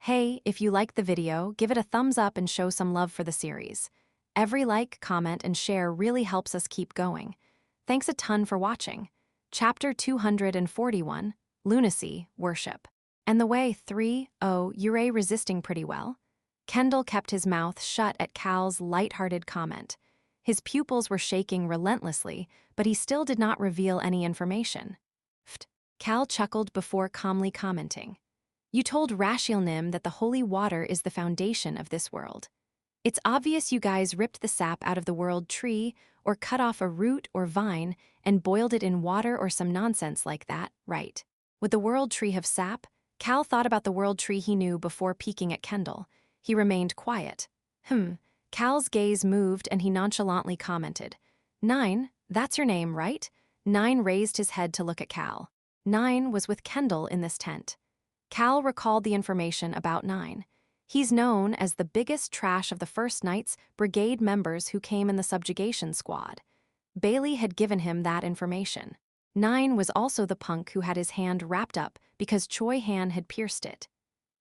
Hey, if you liked the video, give it a thumbs up and show some love for the series. Every like, comment, and share really helps us keep going. Thanks a ton for watching. Chapter 241, Lunacy, Worship. And the way 3-0, you're resisting pretty well. Kendall kept his mouth shut at Cal's light-hearted comment. His pupils were shaking relentlessly, but he still did not reveal any information. Pfft. Cal chuckled before calmly commenting. You told Rashiel that the holy water is the foundation of this world. It's obvious you guys ripped the sap out of the world tree or cut off a root or vine and boiled it in water or some nonsense like that, right? Would the world tree have sap? Cal thought about the world tree he knew before peeking at Kendall. He remained quiet. Cal's gaze moved and he nonchalantly commented. 9, that's your name, right? 9 raised his head to look at Cal. 9 was with Kendall in this tent. Cal recalled the information about 9. He's known as the biggest trash of the First Knights brigade members who came in the subjugation squad. Bailey had given him that information. 9 was also the punk who had his hand wrapped up because Choi Han had pierced it.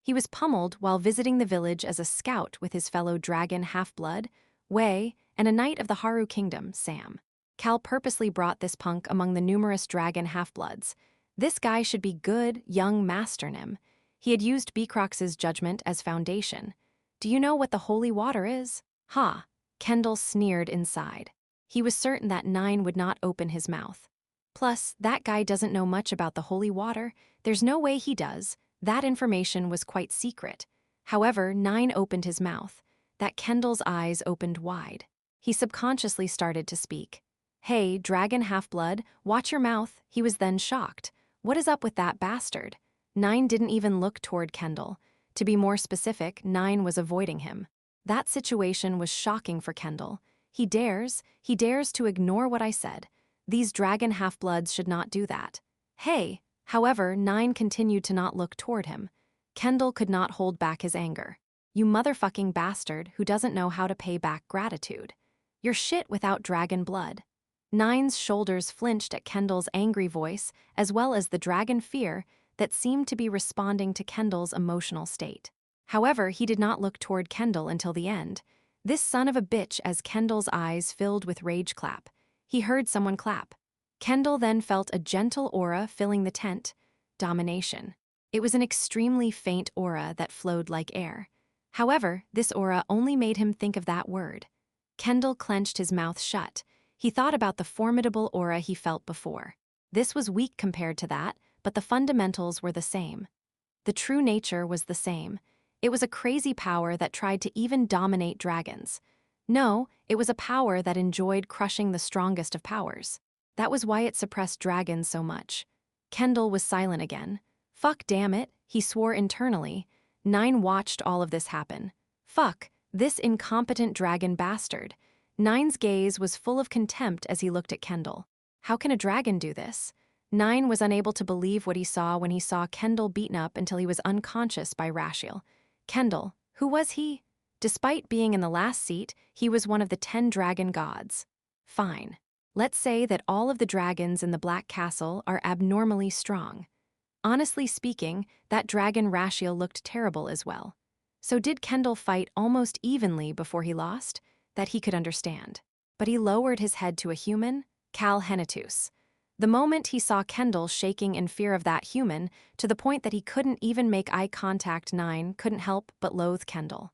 He was pummeled while visiting the village as a scout with his fellow dragon half-blood, Wei, and a knight of the Haru kingdom, Sam. Cal purposely brought this punk among the numerous dragon half-bloods. This guy should be good, young master Nim. He had used Beecrox's judgment as foundation. Do you know what the holy water is? Ha! Kendall sneered inside. He was certain that 9 would not open his mouth. Plus, that guy doesn't know much about the holy water. There's no way he does. That information was quite secret. However, 9 opened his mouth. That Kendall's eyes opened wide. He subconsciously started to speak. Hey, dragon half-blood, watch your mouth. He was then shocked. What is up with that bastard? 9 didn't even look toward Kendall. To be more specific, 9 was avoiding him. That situation was shocking for Kendall. He dares to ignore what I said. These dragon half-bloods should not do that. Hey! However, 9 continued to not look toward him. Kendall could not hold back his anger. You motherfucking bastard who doesn't know how to pay back gratitude. You're shit without dragon blood. 9's shoulders flinched at Kendall's angry voice, as well as the dragon fear that seemed to be responding to Kendall's emotional state. However, he did not look toward Kendall until the end. This son of a bitch, as Kendall's eyes filled with rage clap. He heard someone clap. Kendall then felt a gentle aura filling the tent. Domination. It was an extremely faint aura that flowed like air. However, this aura only made him think of that word. Kendall clenched his mouth shut. He thought about the formidable aura he felt before. This was weak compared to that, but the fundamentals were the same. The true nature was the same. It was a crazy power that tried to even dominate dragons. No, it was a power that enjoyed crushing the strongest of powers. That was why it suppressed dragons so much. Kendall was silent again. Fuck damn it, he swore internally. 9 watched all of this happen. Fuck, this incompetent dragon bastard. 9's gaze was full of contempt as he looked at Kendall. How can a dragon do this? 9 was unable to believe what he saw when he saw Kendall beaten up until he was unconscious by Rashiel. Kendall, who was he? Despite being in the last seat, he was one of the 10 dragon gods. Fine. Let's say that all of the dragons in the Black Castle are abnormally strong. Honestly speaking, that dragon Rashiel looked terrible as well. So did Kendall fight almost evenly before he lost? That he could understand. But he lowered his head to a human, Cal Henetus. The moment he saw Kendall shaking in fear of that human, to the point that he couldn't even make eye contact, 9 couldn't help but loathe Kendall.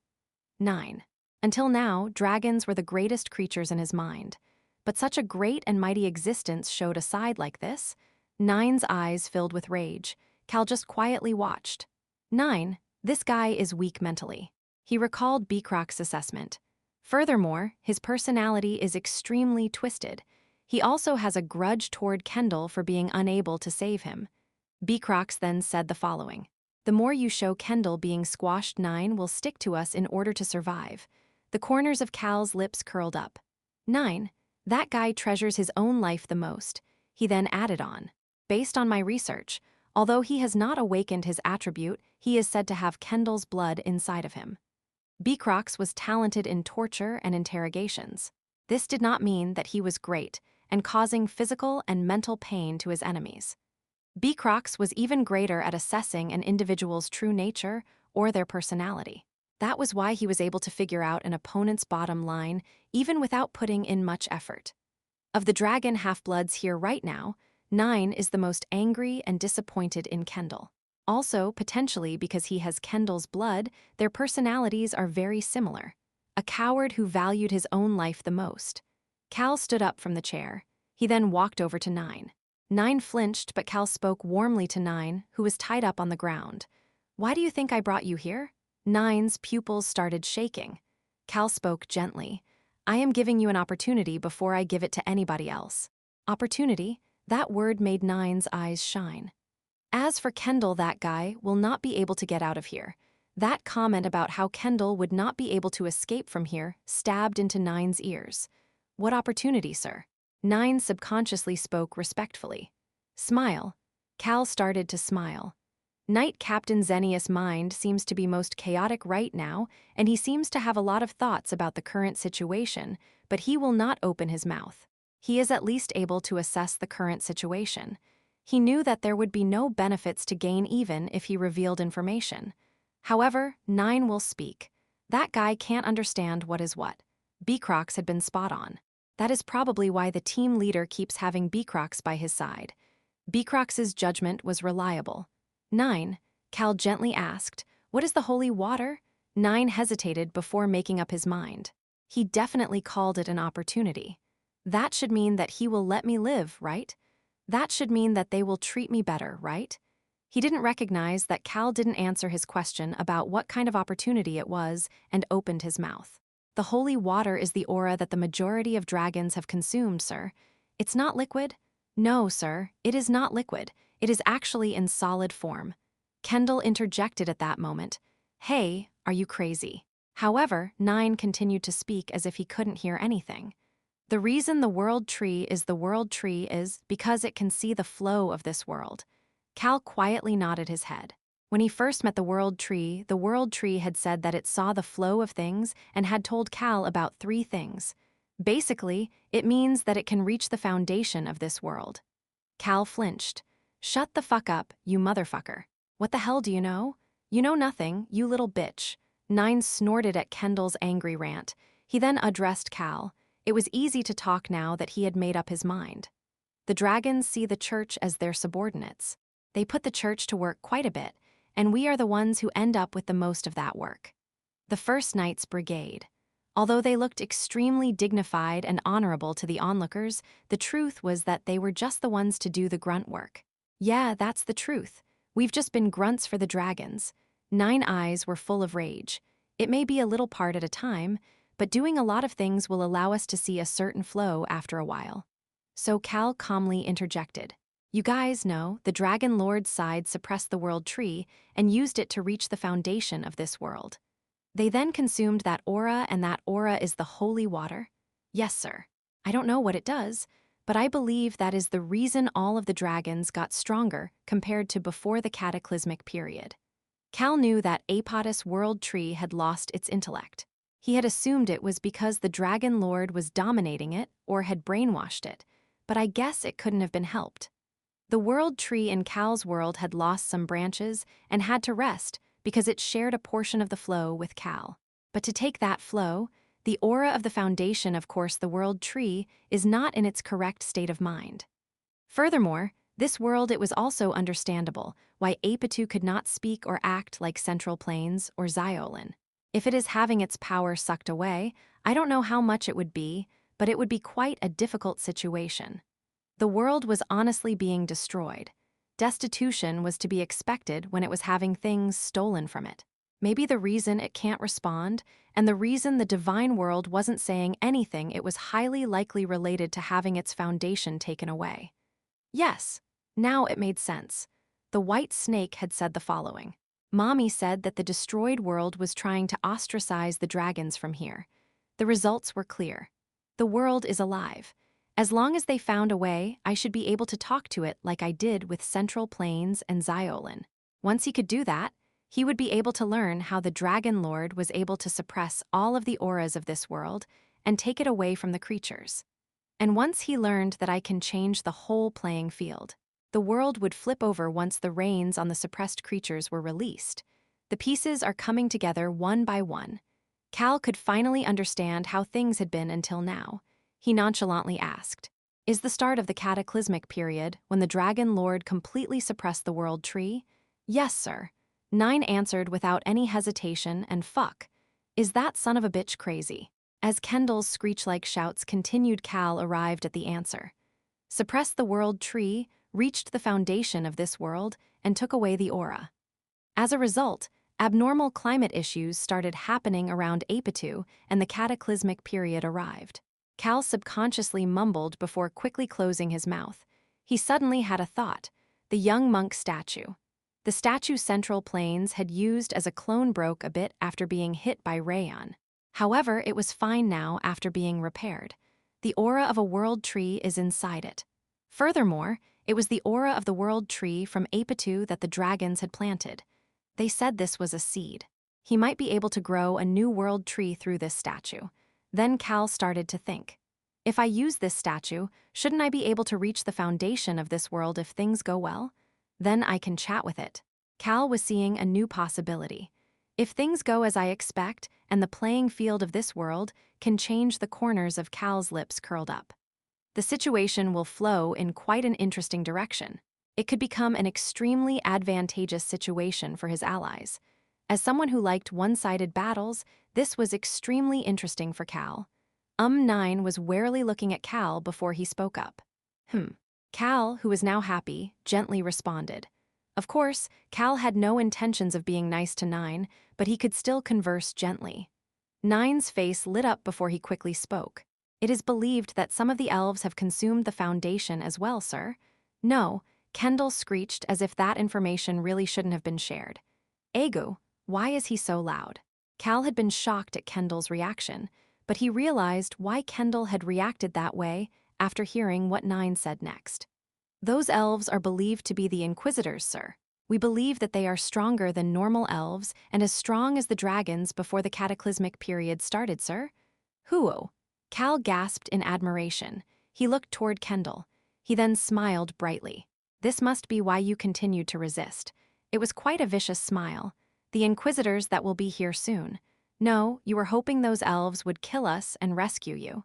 9. Until now, dragons were the greatest creatures in his mind. But such a great and mighty existence showed a side like this? 9's eyes filled with rage. Cal just quietly watched. 9, this guy is weak mentally. He recalled Beecrox's assessment. Furthermore, his personality is extremely twisted. He also has a grudge toward Kendall for being unable to save him. Beecrox then said the following. The more you show Kendall being squashed, 9 will stick to us in order to survive. The corners of Cal's lips curled up. 9, that guy treasures his own life the most. He then added on. Based on my research, although he has not awakened his attribute, he is said to have Kendall's blood inside of him. Beecrox was talented in torture and interrogations. This did not mean that he was great and causing physical and mental pain to his enemies. Beecrox was even greater at assessing an individual's true nature or their personality. That was why he was able to figure out an opponent's bottom line even without putting in much effort. Of the dragon half-bloods here right now, 9 is the most angry and disappointed in Kendall. Also, potentially because he has Kendall's blood, their personalities are very similar. A coward who valued his own life the most. Cal stood up from the chair. He then walked over to 9. 9 flinched, but Cal spoke warmly to 9, who was tied up on the ground. "Why do you think I brought you here?" 9's pupils started shaking. Cal spoke gently. "I am giving you an opportunity before I give it to anybody else." Opportunity? That word made 9's eyes shine. As for Kendall, that guy will not be able to get out of here. That comment about how Kendall would not be able to escape from here stabbed into 9's ears. "What opportunity, sir?" 9 subconsciously spoke respectfully. "Smile." Cal started to smile. Knight Captain Xenius' mind seems to be most chaotic right now, and he seems to have a lot of thoughts about the current situation, but he will not open his mouth. He is at least able to assess the current situation. He knew that there would be no benefits to gain even if he revealed information. However, 9 will speak. That guy can't understand what is what. Beecrox had been spot on. That is probably why the team leader keeps having Beecrox by his side. Beecrox's judgment was reliable. 9, Cal gently asked, "What is the holy water?" 9 hesitated before making up his mind. He definitely called it an opportunity. That should mean that he will let me live, right? That should mean that they will treat me better, right? He didn't recognize that Cal didn't answer his question about what kind of opportunity it was and opened his mouth. "The holy water is the aura that the majority of dragons have consumed, sir. It's not liquid?" "No, sir, it is not liquid. It is actually in solid form." Kendall interjected at that moment. "Hey, are you crazy?" However, 9 continued to speak as if he couldn't hear anything. "The reason the world tree is the world tree is because it can see the flow of this world." Cal quietly nodded his head. When he first met the world tree had said that it saw the flow of things and had told Cal about 3 things. Basically, it means that it can reach the foundation of this world. Cal flinched. "Shut the fuck up, you motherfucker. What the hell do you know?" "You know nothing, you little bitch." 9 snorted at Kendall's angry rant. He then addressed Cal. It was easy to talk now that he had made up his mind. "The dragons see the church as their subordinates. They put the church to work quite a bit, and we are the ones who end up with the most of that work. The First Knights Brigade. Although they looked extremely dignified and honorable to the onlookers, the truth was that they were just the ones to do the grunt work. Yeah, that's the truth. We've just been grunts for the dragons." 9 eyes were full of rage. "It may be a little part at a time, but doing a lot of things will allow us to see a certain flow after a while." So Cal calmly interjected. "You guys know, the Dragon Lord's side suppressed the world tree and used it to reach the foundation of this world. They then consumed that aura, and that aura is the holy water?" "Yes, sir. I don't know what it does, but I believe that is the reason all of the dragons got stronger compared to before the cataclysmic period." Cal knew that Apodus world tree had lost its intellect. He had assumed it was because the Dragon Lord was dominating it or had brainwashed it, but I guess it couldn't have been helped. The world tree in Cal's world had lost some branches and had to rest because it shared a portion of the flow with Cal. But to take that flow, the aura of the foundation, of course the world tree, is not in its correct state of mind. Furthermore, this world, it was also understandable why Apitu could not speak or act like Central Plains or Xiolin. If it is having its power sucked away, I don't know how much it would be, but it would be quite a difficult situation. The world was honestly being destroyed. Destitution was to be expected when it was having things stolen from it. Maybe the reason it can't respond, and the reason the divine world wasn't saying anything, it was highly likely related to having its foundation taken away. Yes, now it made sense. The white snake had said the following. Mommy said that the destroyed world was trying to ostracize the dragons from here. The results were clear. The world is alive. As long as they found a way, I should be able to talk to it like I did with Central Plains and Xiolin. Once he could do that, he would be able to learn how the Dragon Lord was able to suppress all of the auras of this world and take it away from the creatures. And once he learned that I can change the whole playing field, the world would flip over once the reins on the suppressed creatures were released. The pieces are coming together one by one. Cal could finally understand how things had been until now. He nonchalantly asked, "Is the start of the cataclysmic period when the Dragon Lord completely suppressed the world tree?" "Yes, sir." Nine answered without any hesitation, and fuck. Is that son of a bitch crazy? As Kendall's screech-like shouts continued, Cal arrived at the answer. Suppressed the world tree, reached the foundation of this world, and took away the aura. As a result, abnormal climate issues started happening around Apitu, and the cataclysmic period arrived. Cal subconsciously mumbled before quickly closing his mouth. He suddenly had a thought: the young monk statue. The statue's central planes had used as a clone broke a bit after being hit by Rayon. However, it was fine now after being repaired. The aura of a world tree is inside it. Furthermore, it was the aura of the world tree from Apitu that the dragons had planted. They said this was a seed. He might be able to grow a new world tree through this statue. Then Cal started to think. If I use this statue, shouldn't I be able to reach the foundation of this world if things go well? Then I can chat with it. Cal was seeing a new possibility. If things go as I expect, and the playing field of this world can change, the corners of Cal's lips curled up. The situation will flow in quite an interesting direction. It could become an extremely advantageous situation for his allies. As someone who liked one-sided battles, this was extremely interesting for Cal. 9 was warily looking at Cal before he spoke up. Cal, who was now happy, gently responded. Of course, Cal had no intentions of being nice to 9, but he could still converse gently. 9's face lit up before he quickly spoke. "It is believed that some of the elves have consumed the foundation as well, sir." "No," Kendall screeched as if that information really shouldn't have been shared. "Egu, why is he so loud?" Cal had been shocked at Kendall's reaction, but he realized why Kendall had reacted that way after hearing what 9 said next. "Those elves are believed to be the Inquisitors, sir. We believe that they are stronger than normal elves and as strong as the dragons before the cataclysmic period started, sir." "Who?" Cal gasped in admiration. He looked toward Kendall. He then smiled brightly. "This must be why you continued to resist." It was quite a vicious smile. "The Inquisitors that will be here soon." "No, you were hoping those elves would kill us and rescue you."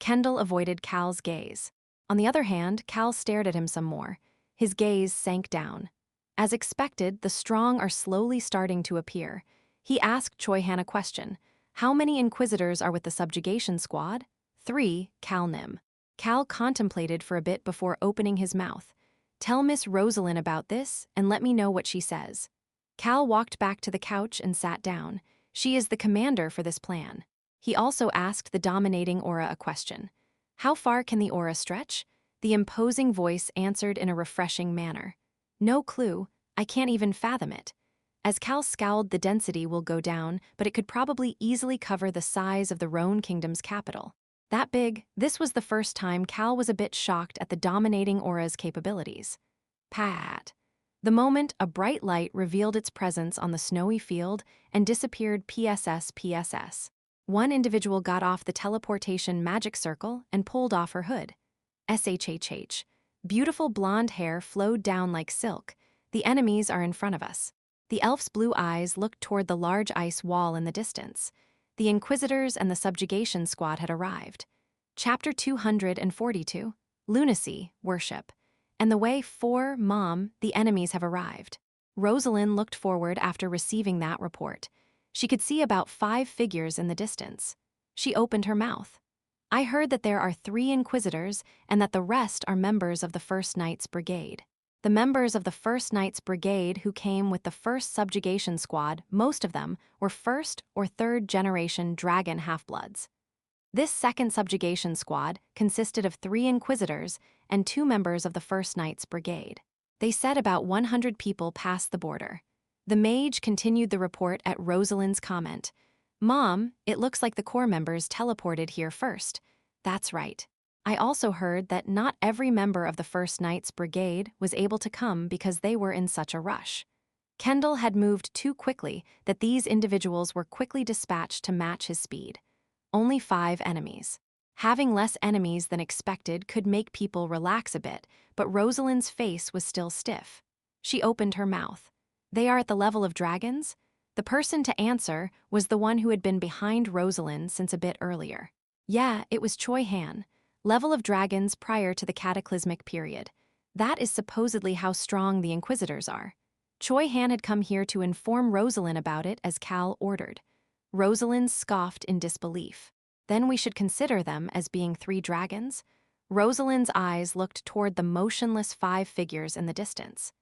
Kendall avoided Cal's gaze. On the other hand, Cal stared at him some more. His gaze sank down. As expected, the strong are slowly starting to appear. He asked Choi Han a question. "How many Inquisitors are with the subjugation squad?" 3, Cal Nim. Cal contemplated for a bit before opening his mouth. "Tell Miss Rosalind about this and let me know what she says." Cal walked back to the couch and sat down. "She is the commander for this plan." He also asked the dominating aura a question. "How far can the aura stretch?" The imposing voice answered in a refreshing manner. "No clue. I can't even fathom it." As Cal scowled, "The density will go down, but it could probably easily cover the size of the Roan Kingdom's capital." That big? This was the first time Cal was a bit shocked at the dominating aura's capabilities. Pat. The moment a bright light revealed its presence on the snowy field and disappeared. PSS. One individual got off the teleportation magic circle and pulled off her hood. SHHH. Beautiful blonde hair flowed down like silk. "The enemies are in front of us." The elf's blue eyes looked toward the large ice wall in the distance. The Inquisitors and the subjugation squad had arrived. Chapter 242, Lunacy, Worship. "And the way 4, Mom, the enemies have arrived." Rosalind looked forward after receiving that report. She could see about 5 figures in the distance. She opened her mouth. "I heard that there are 3 Inquisitors and that the rest are members of the First Knights Brigade." The members of the First Knights Brigade who came with the first subjugation squad, most of them, were first or third generation dragon half-bloods. This second subjugation squad consisted of 3 Inquisitors and 2 members of the First Knights Brigade. They said about 100 people passed the border. The mage continued the report at Rosalind's comment. "Mom, it looks like the core members teleported here first." "That's right. I also heard that not every member of the First Knights Brigade was able to come because they were in such a rush." Kendall had moved too quickly that these individuals were quickly dispatched to match his speed. Only 5 enemies. Having less enemies than expected could make people relax a bit, but Rosalind's face was still stiff. She opened her mouth. "They are at the level of dragons?" The person to answer was the one who had been behind Rosalind since a bit earlier. Yeah, it was Choi Han, level of dragons prior to the cataclysmic period. That is supposedly how strong the Inquisitors are. Choi Han had come here to inform Rosalind about it as Cal ordered. Rosalind scoffed in disbelief. Then we should consider them as being 3 dragons? Rosalind's eyes looked toward the motionless 5 figures in the distance.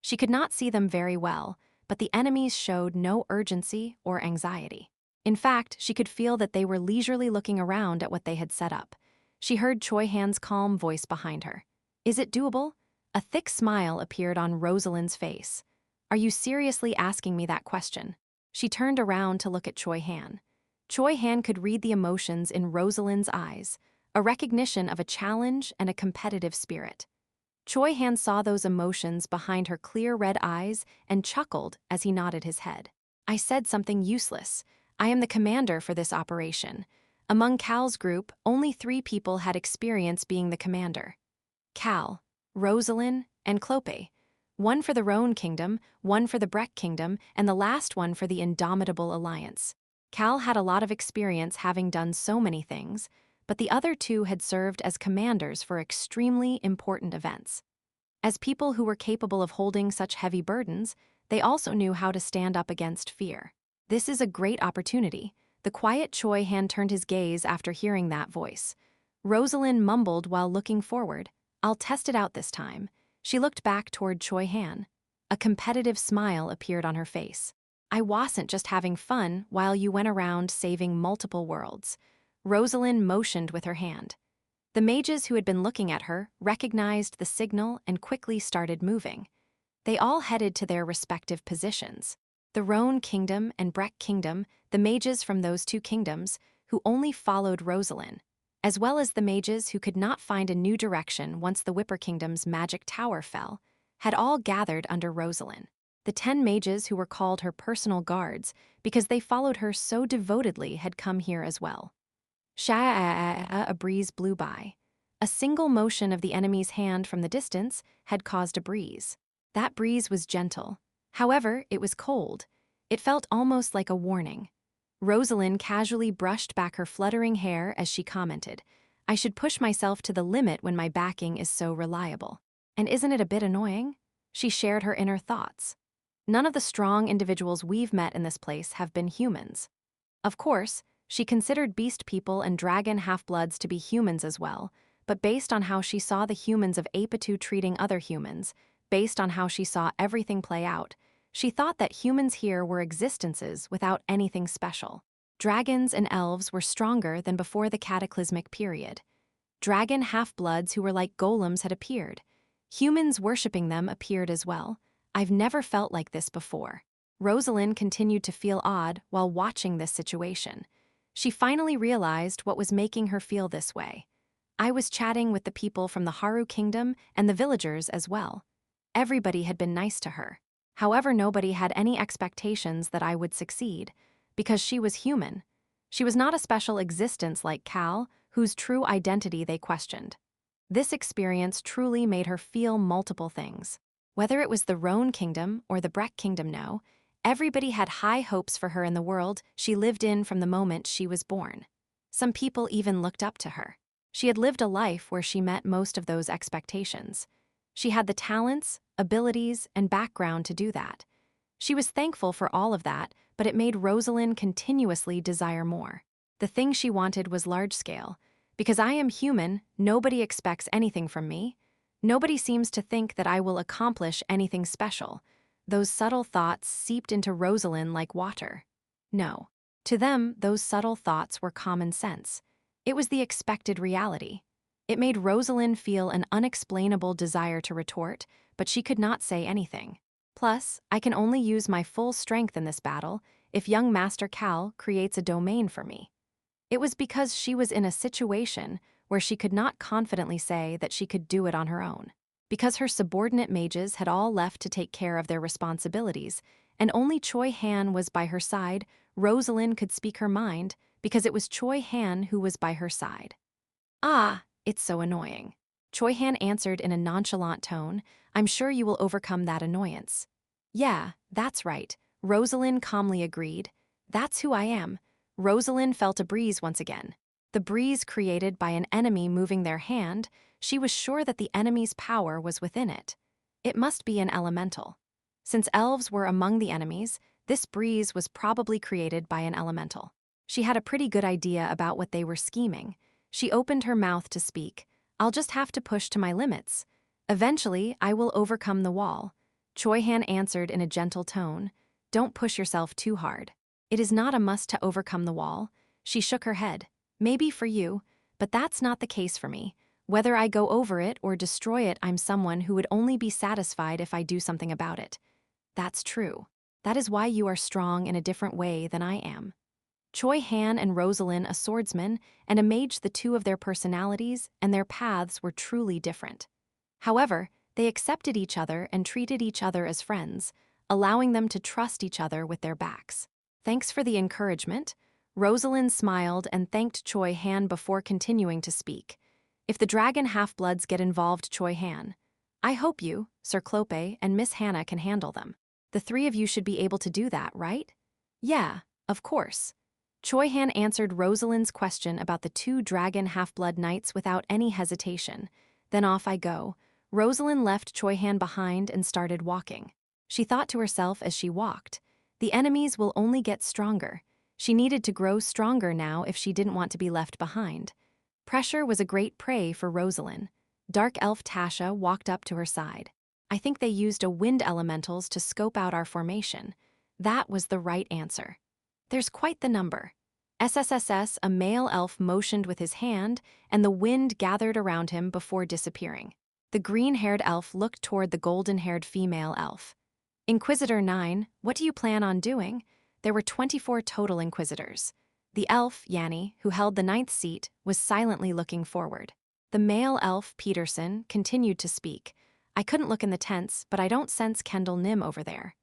She could not see them very well, but the enemies showed no urgency or anxiety. In fact, she could feel that they were leisurely looking around at what they had set up. She heard Choi Han's calm voice behind her. Is it doable? A thick smile appeared on Rosalind's face. Are you seriously asking me that question? She turned around to look at Choi Han. Choi Han could read the emotions in Rosalind's eyes, a recognition of a challenge and a competitive spirit. Choi Han saw those emotions behind her clear red eyes and chuckled as he nodded his head. I said something useless. I am the commander for this operation. Among Cal's group, only 3 people had experience being the commander. Cal, Rosalind, and Clope. One for the Roan Kingdom, one for the Breck Kingdom, and the last one for the Indomitable Alliance. Cal had a lot of experience having done so many things, but the other 2 had served as commanders for extremely important events. As people who were capable of holding such heavy burdens, they also knew how to stand up against fear. This is a great opportunity. The quiet Choi Han turned his gaze after hearing that voice. Rosalind mumbled while looking forward. I'll test it out this time. She looked back toward Choi Han. A competitive smile appeared on her face. I wasn't just having fun while you went around saving multiple worlds. Rosalind motioned with her hand. The mages who had been looking at her recognized the signal and quickly started moving. They all headed to their respective positions. The Roan Kingdom and Breck Kingdom, the mages from those 2 kingdoms, who only followed Rosalind, as well as the mages who could not find a new direction once the Whipper Kingdom's magic tower fell, had all gathered under Rosalind. The 10 mages who were called her personal guards because they followed her so devotedly had come here as well. A breeze blew by. A single motion of the enemy's hand from the distance had caused a breeze. That breeze was gentle. However, it was cold. It felt almost like a warning. Rosalind casually brushed back her fluttering hair as she commented, I should push myself to the limit when my backing is so reliable. And isn't it a bit annoying? She shared her inner thoughts. None of the strong individuals we've met in this place have been humans. Of course, she considered beast people and dragon half-bloods to be humans as well, but based on how she saw the humans of Apatu treating other humans, based on how she saw everything play out, she thought that humans here were existences without anything special. Dragons and elves were stronger than before the cataclysmic period. Dragon half-bloods who were like golems had appeared. Humans worshipping them appeared as well. I've never felt like this before. Rosalind continued to feel odd while watching this situation. She finally realized what was making her feel this way. I was chatting with the people from the Haru Kingdom and the villagers as well. Everybody had been nice to her. However, nobody had any expectations that I would succeed, because she was human. She was not a special existence like Cal, whose true identity they questioned. This experience truly made her feel multiple things. Whether it was the Roan Kingdom or the Breck Kingdom, no, everybody had high hopes for her in the world she lived in from the moment she was born. Some people even looked up to her. She had lived a life where she met most of those expectations. She had the talents, abilities, and background to do that. She was thankful for all of that, but it made Rosalind continuously desire more. The thing she wanted was large-scale. Because I am human, nobody expects anything from me. Nobody seems to think that I will accomplish anything special. Those subtle thoughts seeped into Rosalind like water. No. To them, those subtle thoughts were common sense. It was the expected reality. It made Rosalind feel an unexplainable desire to retort, but she could not say anything. Plus, I can only use my full strength in this battle if young Master Cal creates a domain for me. It was because she was in a situation where she could not confidently say that she could do it on her own. Because her subordinate mages had all left to take care of their responsibilities, and only Choi Han was by her side, Rosalind could speak her mind because it was Choi Han who was by her side. Ah, it's so annoying. Choi Han answered in a nonchalant tone, I'm sure you will overcome that annoyance. Yeah, that's right. Rosalind calmly agreed. That's who I am. Rosalind felt a breeze once again. The breeze created by an enemy moving their hand, she was sure that the enemy's power was within it. It must be an elemental. Since elves were among the enemies, this breeze was probably created by an elemental. She had a pretty good idea about what they were scheming. She opened her mouth to speak. I'll just have to push to my limits. Eventually, I will overcome the wall. Choi Han answered in a gentle tone. Don't push yourself too hard. It is not a must to overcome the wall. She shook her head. Maybe for you, but that's not the case for me. Whether I go over it or destroy it, I'm someone who would only be satisfied if I do something about it. That's true. That is why you are strong in a different way than I am. Choi Han and Rosalind, a swordsman, and a mage, the two of their personalities and their paths were truly different. However, they accepted each other and treated each other as friends, allowing them to trust each other with their backs. Thanks for the encouragement. Rosalind smiled and thanked Choi Han before continuing to speak. If the dragon half-bloods get involved, Choi Han, I hope you, Sir Clope, and Miss Hannah can handle them. The three of you should be able to do that, right? Yeah, of course. Choi Han answered Rosalind's question about the two dragon half-blood knights without any hesitation. Then off I go. Rosalind left Choi Han behind and started walking. She thought to herself as she walked, the enemies will only get stronger. She needed to grow stronger now if she didn't want to be left behind. Pressure was a great prey for Rosalind. Dark elf Tasha walked up to her side. I think they used a wind elementals to scope out our formation. That was the right answer. There's quite the number. SSSS, a male elf, motioned with his hand, and the wind gathered around him before disappearing. The green-haired elf looked toward the golden-haired female elf. Inquisitor 9, what do you plan on doing? There were 24 total inquisitors. The elf, Yanni, who held the 9th seat, was silently looking forward. The male elf, Peterson, continued to speak. I couldn't look in the tents, but I don't sense Kendall Nim over there.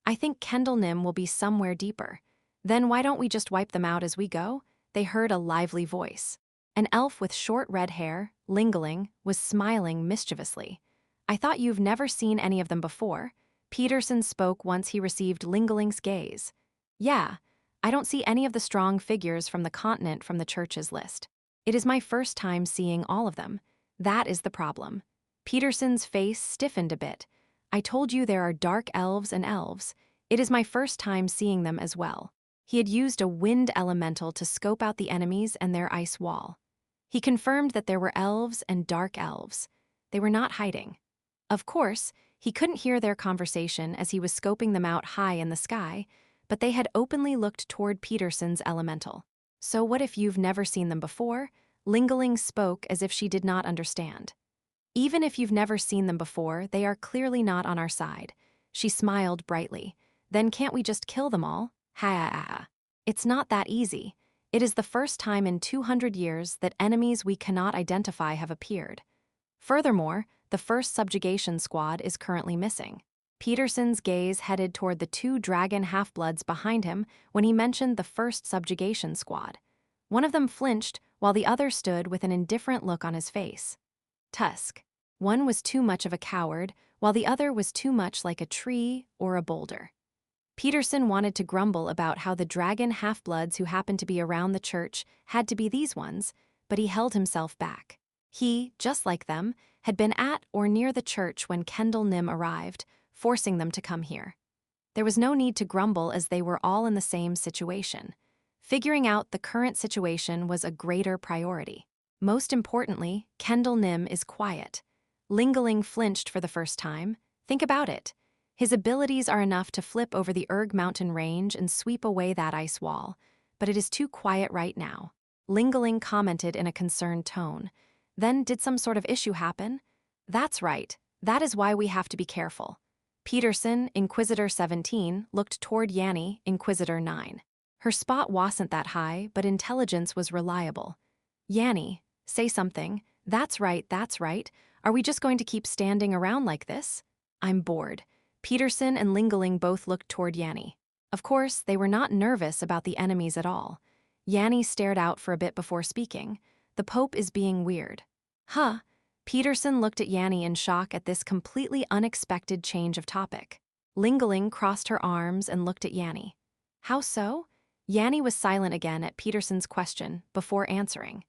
I think Kendall Nim will be somewhere deeper. Then why don't we just wipe them out as we go? They heard a lively voice. An elf with short red hair, Lingling, was smiling mischievously. I thought you've never seen any of them before. Peterson spoke once he received Lingling's gaze. Yeah, I don't see any of the strong figures from the continent from the church's list. It is my first time seeing all of them. That is the problem. Peterson's face stiffened a bit. I told you there are dark elves and elves. It is my first time seeing them as well. He had used a wind elemental to scope out the enemies and their ice wall. He confirmed that there were elves and dark elves. They were not hiding. Of course, he couldn't hear their conversation as he was scoping them out high in the sky, but they had openly looked toward Peterson's elemental. So what if you've never seen them before? Lingling spoke as if she did not understand. Even if you've never seen them before, they are clearly not on our side. She smiled brightly. Then can't we just kill them all? Ha. It's not that easy. It is the first time in 200 years that enemies we cannot identify have appeared. Furthermore, the first subjugation squad is currently missing. Peterson's gaze headed toward the two dragon half-bloods behind him when he mentioned the first subjugation squad. One of them flinched while the other stood with an indifferent look on his face. Tusk. One was too much of a coward, while the other was too much like a tree or a boulder. Peterson wanted to grumble about how the dragon half-bloods who happened to be around the church had to be these ones, but he held himself back. He, just like them, had been at or near the church when Kendall Nim arrived, forcing them to come here. There was no need to grumble as they were all in the same situation. Figuring out the current situation was a greater priority. Most importantly, Kendall Nim is quiet. Lingling flinched for the first time. Think about it. His abilities are enough to flip over the Erg mountain range and sweep away that ice wall, but it is too quiet right now. Lingling commented in a concerned tone. Then did some sort of issue happen? That's right. That is why we have to be careful. Peterson, Inquisitor 17, looked toward Yanni, Inquisitor 9. Her spot wasn't that high, but intelligence was reliable. Yanni, say something. That's right. Are we just going to keep standing around like this? I'm bored. Peterson and Lingling both looked toward Yanni. Of course, they were not nervous about the enemies at all. Yanni stared out for a bit before speaking. The Pope is being weird. Huh? Peterson looked at Yanni in shock at this completely unexpected change of topic. Lingeling crossed her arms and looked at Yanni. How so? Yanni was silent again at Peterson's question before answering.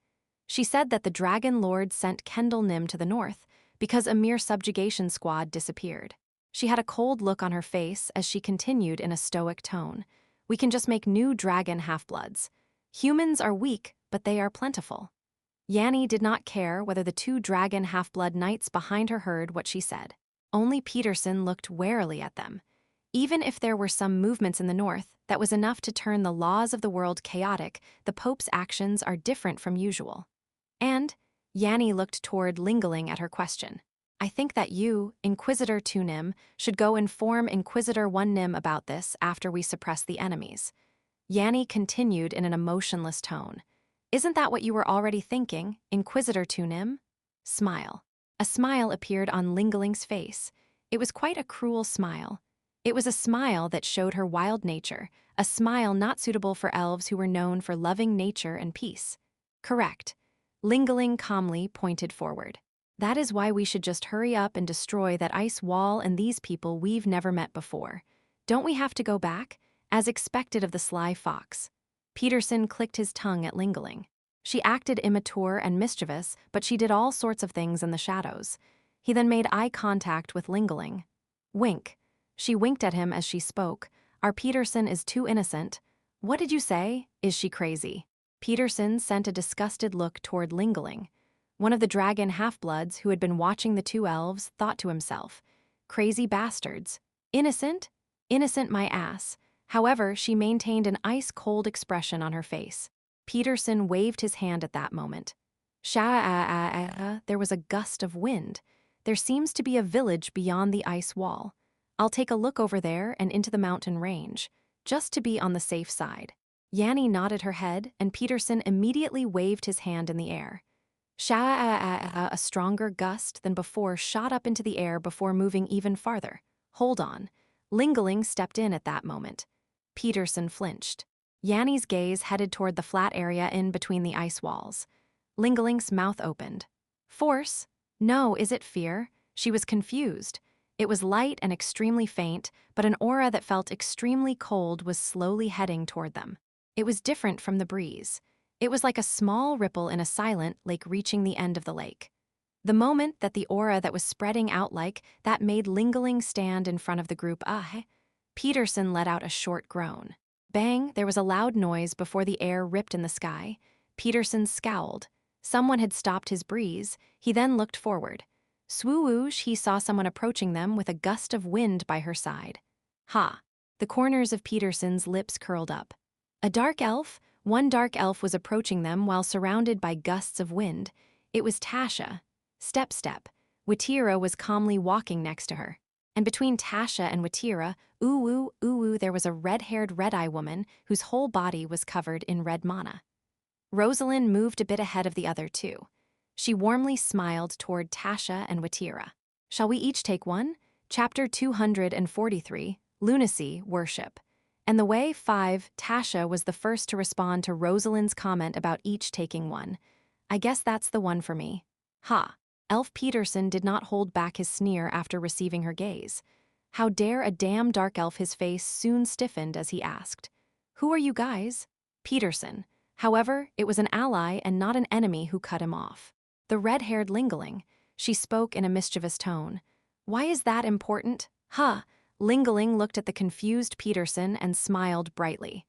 She said that the Dragon Lord sent Kendall Nim to the north because a mere subjugation squad disappeared. She had a cold look on her face as she continued in a stoic tone. We can just make new dragon half-bloods. Humans are weak, but they are plentiful. Yanni did not care whether the two dragon half-blood knights behind her heard what she said. Only Peterson looked warily at them. Even if there were some movements in the north that was enough to turn the laws of the world chaotic, the Pope's actions are different from usual. And Yanni looked toward Lingeling at her question. I think that you, Inquisitor 2 Nim, should go inform Inquisitor 1 Nim about this after we suppress the enemies. Yanni continued in an emotionless tone. Isn't that what you were already thinking, Inquisitor 2 Nim? Smile. A smile appeared on Lingeling's face. It was quite a cruel smile. It was a smile that showed her wild nature, a smile not suitable for elves who were known for loving nature and peace. Correct. Lingeling calmly pointed forward. That is why we should just hurry up and destroy that ice wall and these people we've never met before. Don't we have to go back? As expected of the sly fox. Peterson clicked his tongue at Lingeling. She acted immature and mischievous, but she did all sorts of things in the shadows. He then made eye contact with Lingeling. Wink. She winked at him as she spoke. Our Peterson is too innocent. What did you say? Is she crazy? Peterson sent a disgusted look toward Lingeling. One of the dragon half-bloods who had been watching the two elves thought to himself, crazy bastards. Innocent? Innocent my ass. However, she maintained an ice-cold expression on her face. Peterson waved his hand at that moment. There was a gust of wind. There seems to be a village beyond the ice wall. I'll take a look over there and into the mountain range, just to be on the safe side. Yanni nodded her head, and Peterson immediately waved his hand in the air. A stronger gust than before shot up into the air before moving even farther. Hold on. Lingeling stepped in at that moment. Peterson flinched. Yanni's gaze headed toward the flat area in between the ice walls. Lingeling's mouth opened. Force? No, is it fear? She was confused. It was light and extremely faint, but an aura that felt extremely cold was slowly heading toward them. It was different from the breeze. It was like a small ripple in a silent lake reaching the end of the lake. The moment that the aura that was spreading out like that made Lingeling stand in front of the group, Peterson let out a short groan. Bang, there was a loud noise before the air ripped in the sky. Peterson scowled. Someone had stopped his breeze. He then looked forward. Swoosh, he saw someone approaching them with a gust of wind by her side. Ha! The corners of Peterson's lips curled up. A dark elf? One dark elf was approaching them while surrounded by gusts of wind. It was Tasha. Step. Watira was calmly walking next to her. And between Tasha and Watira, there was a red-haired red-eye woman whose whole body was covered in red mana. Rosalind moved a bit ahead of the other two. She warmly smiled toward Tasha and Watira. Shall we each take one? Chapter 243, Lunacy, Worship. And the way 5, Tasha was the first to respond to Rosalind's comment about each taking one. I guess that's the one for me. Ha! Elf Peterson did not hold back his sneer after receiving her gaze. How dare a damn dark elf? His face soon stiffened as he asked. Who are you guys? Peterson. However, it was an ally and not an enemy who cut him off. The red-haired Lingeling. She spoke in a mischievous tone. Why is that important? Lingeling looked at the confused Peterson and smiled brightly.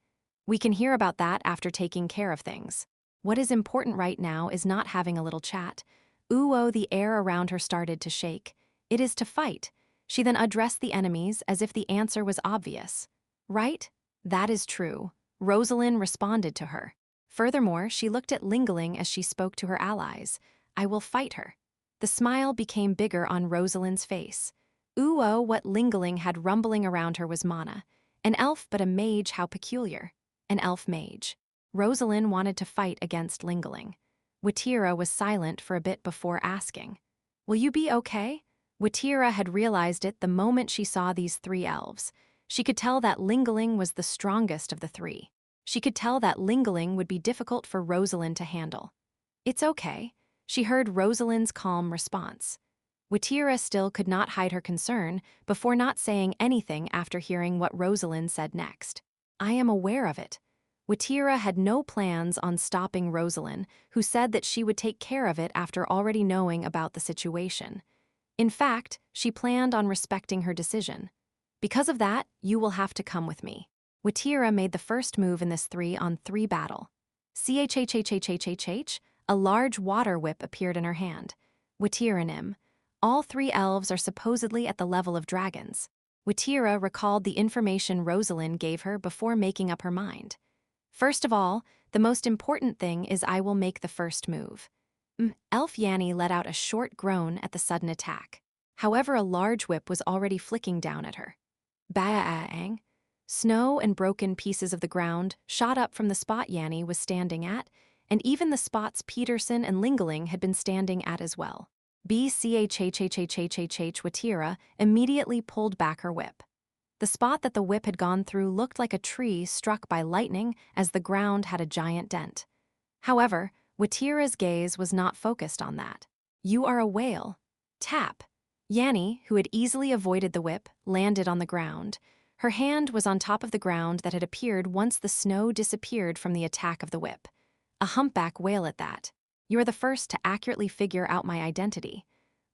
We can hear about that after taking care of things. What is important right now is not having a little chat. The air around her started to shake. It is to fight. She then addressed the enemies as if the answer was obvious. Right? That is true. Rosalind responded to her. Furthermore, she looked at Lingeling as she spoke to her allies. I will fight her. The smile became bigger on Rosalind's face. What Lingeling had rumbling around her was mana. An elf but a mage, how peculiar. An elf mage. Rosalind wanted to fight against Lingeling. Watira was silent for a bit before asking. Will you be okay? Watira had realized it the moment she saw these 3 elves. She could tell that Lingeling was the strongest of the 3. She could tell that Lingeling would be difficult for Rosalind to handle. It's okay. She heard Rosalind's calm response. Watira still could not hide her concern before not saying anything after hearing what Rosalind said next. I am aware of it. Watira had no plans on stopping Rosalind, who said that she would take care of it after already knowing about the situation. In fact, she planned on respecting her decision. Because of that, you will have to come with me. Watira made the first move in this 3-on-3 battle. Chhhhhhhh, a large water whip appeared in her hand. Watiranim. All 3 elves are supposedly at the level of dragons. Watira recalled the information Rosalind gave her before making up her mind. First of all, the most important thing is I will make the first move. Elf Yanni let out a short groan at the sudden attack. However, a large whip was already flicking down at her. Baang. Snow and broken pieces of the ground shot up from the spot Yanni was standing at, and even the spots Peterson and Lingeling had been standing at as well. Watira immediately pulled back her whip. The spot that the whip had gone through looked like a tree struck by lightning, as the ground had a giant dent. However, Watira's gaze was not focused on that. You are a whale. Tap. Yanni, who had easily avoided the whip, landed on the ground. Her hand was on top of the ground that had appeared once the snow disappeared from the attack of the whip. A humpback whale at that. You are the first to accurately figure out my identity.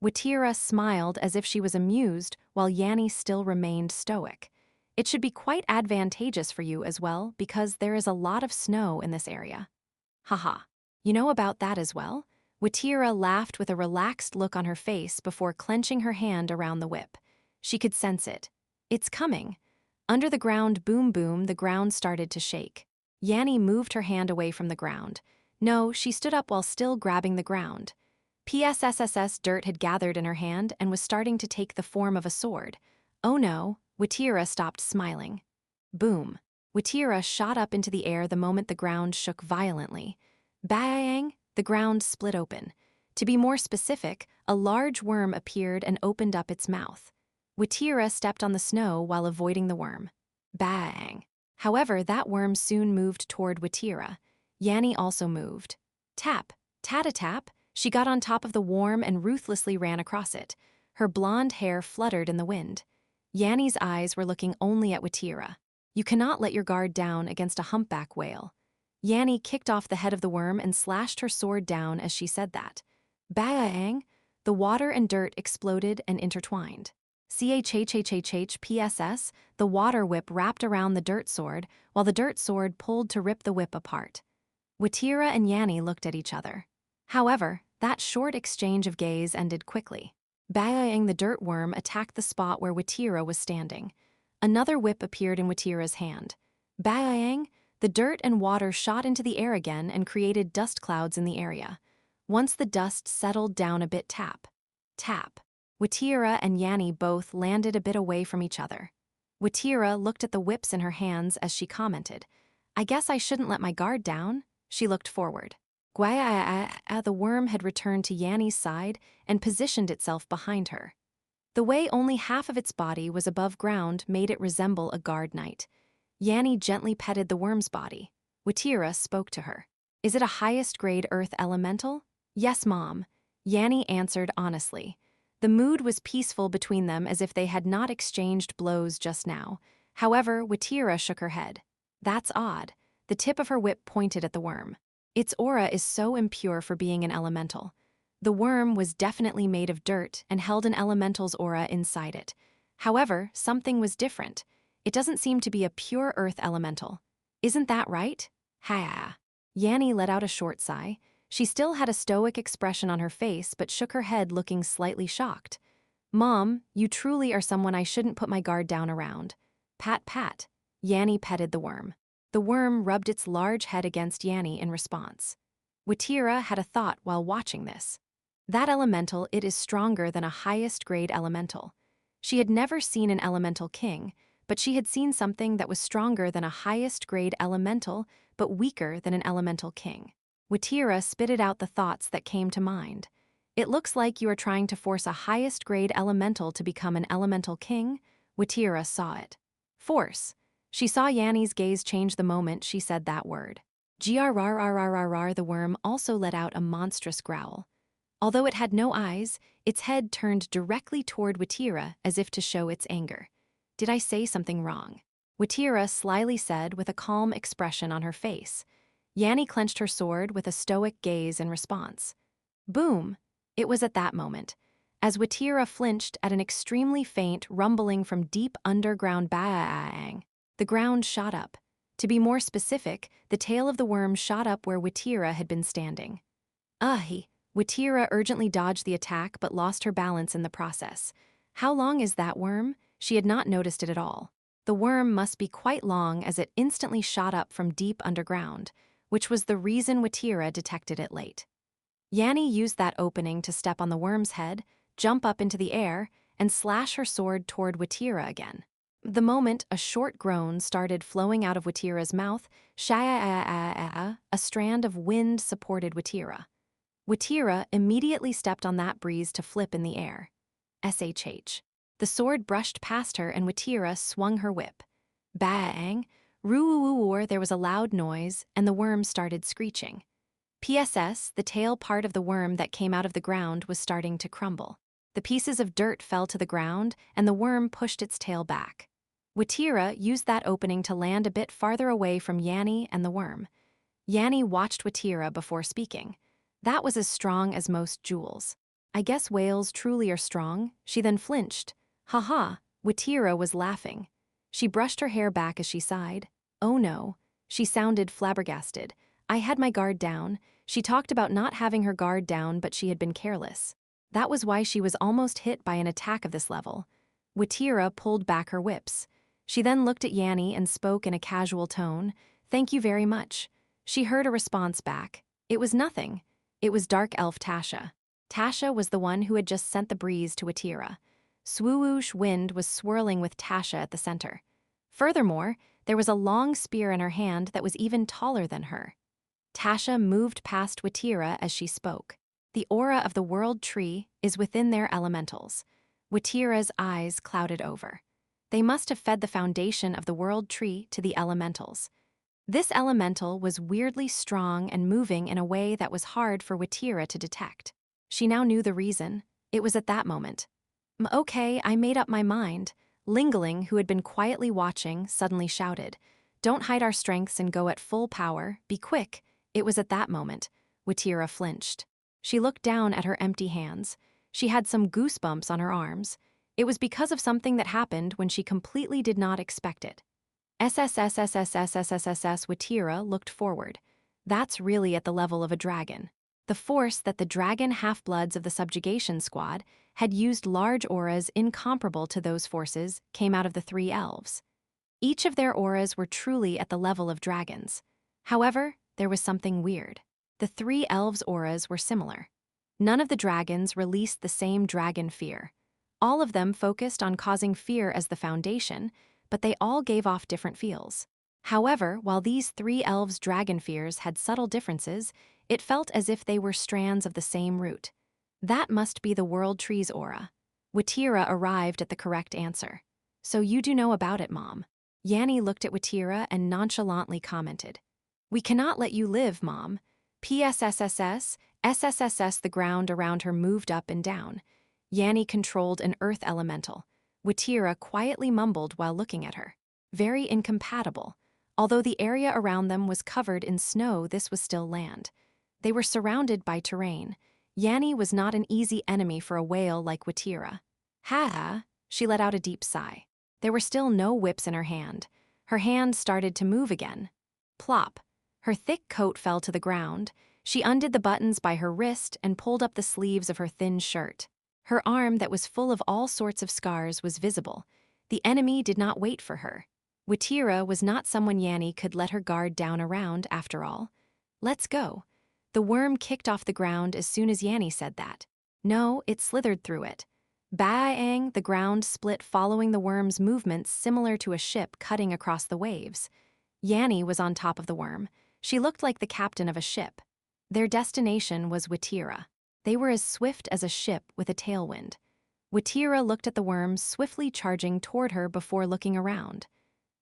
Watira smiled as if she was amused, while Yanni still remained stoic. It should be quite advantageous for you as well, because there is a lot of snow in this area. Haha. You know about that as well? Watira laughed with a relaxed look on her face before clenching her hand around the whip. She could sense it. It's coming. Under the ground boom boom, the ground started to shake. Yanni moved her hand away from the ground. No, she stood up while still grabbing the ground. PSSSS dirt had gathered in her hand and was starting to take the form of a sword. Oh no, Watira stopped smiling. Boom. Watira shot up into the air the moment the ground shook violently. Bang! The ground split open. To be more specific, a large worm appeared and opened up its mouth. Watira stepped on the snow while avoiding the worm. Bang! However, that worm soon moved toward Watira. Yanni also moved. Tap, tat-a-tap, she got on top of the worm and ruthlessly ran across it. Her blonde hair fluttered in the wind. Yanni's eyes were looking only at Watira. You cannot let your guard down against a humpback whale. Yanni kicked off the head of the worm and slashed her sword down as she said that. Bang! The water and dirt exploded and intertwined. PSS, the water whip wrapped around the dirt sword, while the dirt sword pulled to rip the whip apart. Watira and Yanni looked at each other. However, that short exchange of gaze ended quickly. Bang! The dirt worm attacked the spot where Watira was standing. Another whip appeared in Watira's hand. Bang! The dirt and water shot into the air again and created dust clouds in the area. Once the dust settled down a bit, tap. Tap. Watira and Yanni both landed a bit away from each other. Watira looked at the whips in her hands as she commented, I guess I shouldn't let my guard down. She looked forward. The worm had returned to Yanni's side and positioned itself behind her. The way only half of its body was above ground made it resemble a guard knight. Yanni gently petted the worm's body. Watira spoke to her. Is it a highest grade earth elemental? Yes, Mom. Yanni answered honestly. The mood was peaceful between them as if they had not exchanged blows just now. However, Watira shook her head. That's odd. The tip of her whip pointed at the worm. Its aura is so impure for being an elemental. The worm was definitely made of dirt and held an elemental's aura inside it. However, something was different. It doesn't seem to be a pure earth elemental. Isn't that right? Ha! Yanni let out a short sigh. She still had a stoic expression on her face but shook her head looking slightly shocked. Mom, you truly are someone I shouldn't put my guard down around. Pat pat. Yanni petted the worm. The worm rubbed its large head against Yanni in response. Watira had a thought while watching this. That elemental, it is stronger than a highest grade elemental. She had never seen an elemental king, but she had seen something that was stronger than a highest grade elemental but weaker than an elemental king. Watira spitted out the thoughts that came to mind. It looks like you are trying to force a highest grade elemental to become an elemental king. Watira saw it. Force. She saw Yanni's gaze change the moment she said that word. Grrrrrrrrrrr, the worm also let out a monstrous growl. Although it had no eyes, its head turned directly toward Watira as if to show its anger. "Did I say something wrong?" Watira slyly said with a calm expression on her face. Yanni clenched her sword with a stoic gaze in response. Boom! It was at that moment. As Watira flinched at an extremely faint rumbling from deep underground bang, the ground shot up. To be more specific, the tail of the worm shot up where Watira had been standing. Watira urgently dodged the attack but lost her balance in the process. How long is that worm? She had not noticed it at all. The worm must be quite long as it instantly shot up from deep underground, which was the reason Watira detected it late. Yanni used that opening to step on the worm's head, jump up into the air, and slash her sword toward Watira again. The moment a short groan started flowing out of Watira's mouth, a strand of wind supported Watira. Watira immediately stepped on that breeze to flip in the air. SHH. The sword brushed past her and Watira swung her whip. Bang! Roo-woo-woo, there was a loud noise and the worm started screeching. PSS, the tail part of the worm that came out of the ground was starting to crumble. The pieces of dirt fell to the ground and the worm pushed its tail back. Watira used that opening to land a bit farther away from Yanni and the worm. Yanni watched Watira before speaking. That was as strong as most jewels. "I guess whales truly are strong." She then flinched. "Ha-ha," Watira was laughing. She brushed her hair back as she sighed. "Oh no." She sounded flabbergasted. "I had my guard down." She talked about not having her guard down, but she had been careless. That was why she was almost hit by an attack of this level. Watira pulled back her whips. She then looked at Yanni and spoke in a casual tone. "Thank you very much." She heard a response back. It was nothing. It was Dark Elf Tasha. Tasha was the one who had just sent the breeze to Watira. Swoosh wind was swirling with Tasha at the center. Furthermore, there was a long spear in her hand that was even taller than her. Tasha moved past Watira as she spoke. "The aura of the world tree is within their elementals." Watira's eyes clouded over. They must have fed the foundation of the world tree to the elementals. This elemental was weirdly strong and moving in a way that was hard for Watira to detect. She now knew the reason. It was at that moment. "Okay, I made up my mind." Lingling, who had been quietly watching, suddenly shouted, "Don't hide our strengths and go at full power. Be quick." It was at that moment. Watira flinched. She looked down at her empty hands. She had some goosebumps on her arms. It was because of something that happened when she completely did not expect it. Watira looked forward. That's really at the level of a dragon. The force that the dragon half-bloods of the subjugation squad had used large auras incomparable to those forces came out of the three elves. Each of their auras were truly at the level of dragons. However, there was something weird. The three elves' auras were similar. None of the dragons released the same dragon fear. All of them focused on causing fear as the foundation, but they all gave off different feels. However, while these three elves' dragon fears had subtle differences, it felt as if they were strands of the same root. That must be the world tree's aura. Watira arrived at the correct answer. "So you do know about it, Mom." Yanni looked at Watira and nonchalantly commented, "We cannot let you live, Mom." SSSS, the ground around her moved up and down. Yanni controlled an earth elemental. Watira quietly mumbled while looking at her. Very incompatible. Although the area around them was covered in snow, this was still land. They were surrounded by terrain. Yanni was not an easy enemy for a whale like Watira. Ha! She let out a deep sigh. There were still no whips in her hand. Her hand started to move again. Plop! Her thick coat fell to the ground. She undid the buttons by her wrist and pulled up the sleeves of her thin shirt. Her arm that was full of all sorts of scars was visible. The enemy did not wait for her. Watira was not someone Yanni could let her guard down around, after all. "Let's go." The worm kicked off the ground as soon as Yanni said that. No, it slithered through it. Bang! The ground split following the worm's movements, similar to a ship cutting across the waves. Yanni was on top of the worm. She looked like the captain of a ship. Their destination was Watira. They were as swift as a ship with a tailwind. Watira looked at the worm swiftly charging toward her before looking around.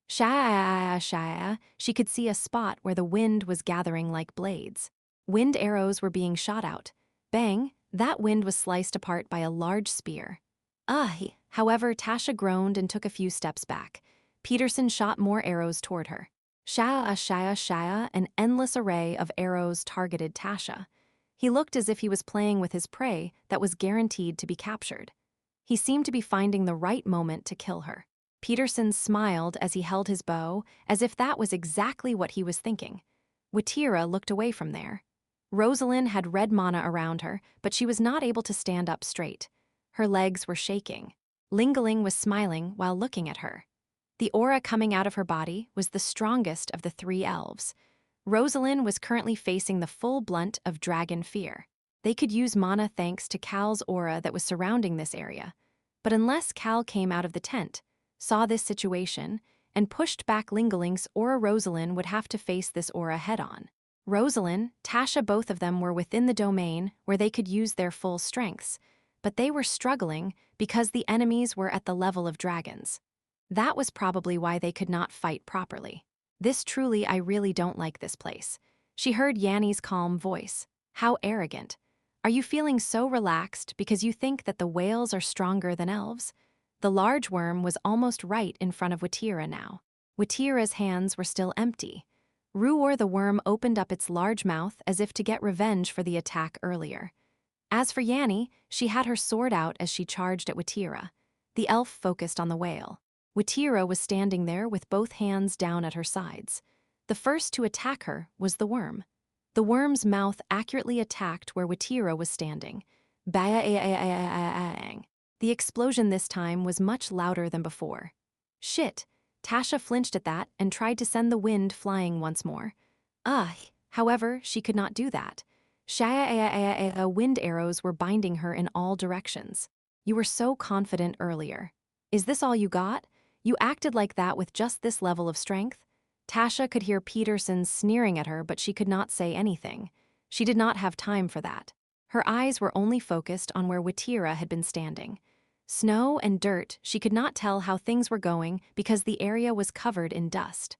Shaya, she could see a spot where the wind was gathering like blades. Wind arrows were being shot out. Bang! That wind was sliced apart by a large spear. However, Tasha groaned and took a few steps back. Peterson shot more arrows toward her. Shaya, an endless array of arrows targeted Tasha. He looked as if he was playing with his prey that was guaranteed to be captured. He seemed to be finding the right moment to kill her. Peterson smiled as he held his bow, as if that was exactly what he was thinking. Watira looked away from there. Rosalind had red mana around her, but she was not able to stand up straight. Her legs were shaking. Ling was smiling while looking at her. The aura coming out of her body was the strongest of the three elves. Rosalind was currently facing the full blunt of dragon fear. They could use mana thanks to Cal's aura that was surrounding this area. But unless Cal came out of the tent, saw this situation, and pushed back Lingaling's aura, Rosalind would have to face this aura head-on. Rosalind, Tasha, both of them were within the domain where they could use their full strengths, but they were struggling because the enemies were at the level of dragons. That was probably why they could not fight properly. I really don't like this place. She heard Yanni's calm voice. How arrogant. Are you feeling so relaxed because you think that the whales are stronger than elves? The large worm was almost right in front of Watira now. Watira's hands were still empty. Ruor the worm opened up its large mouth as if to get revenge for the attack earlier. As for Yanni, she had her sword out as she charged at Watira. The elf focused on the whale. Watira was standing there with both hands down at her sides. The first to attack her was the worm. The worm's mouth accurately attacked where Watira was standing. Bang! The explosion this time was much louder than before. Shit! Tasha flinched at that and tried to send the wind flying once more. However, she could not do that. Wind arrows were binding her in all directions. You were so confident earlier. Is this all you got? You acted like that with just this level of strength? Tasha could hear Peterson sneering at her, but she could not say anything. She did not have time for that. Her eyes were only focused on where Watira had been standing. Snow and dirt, she could not tell how things were going because the area was covered in dust.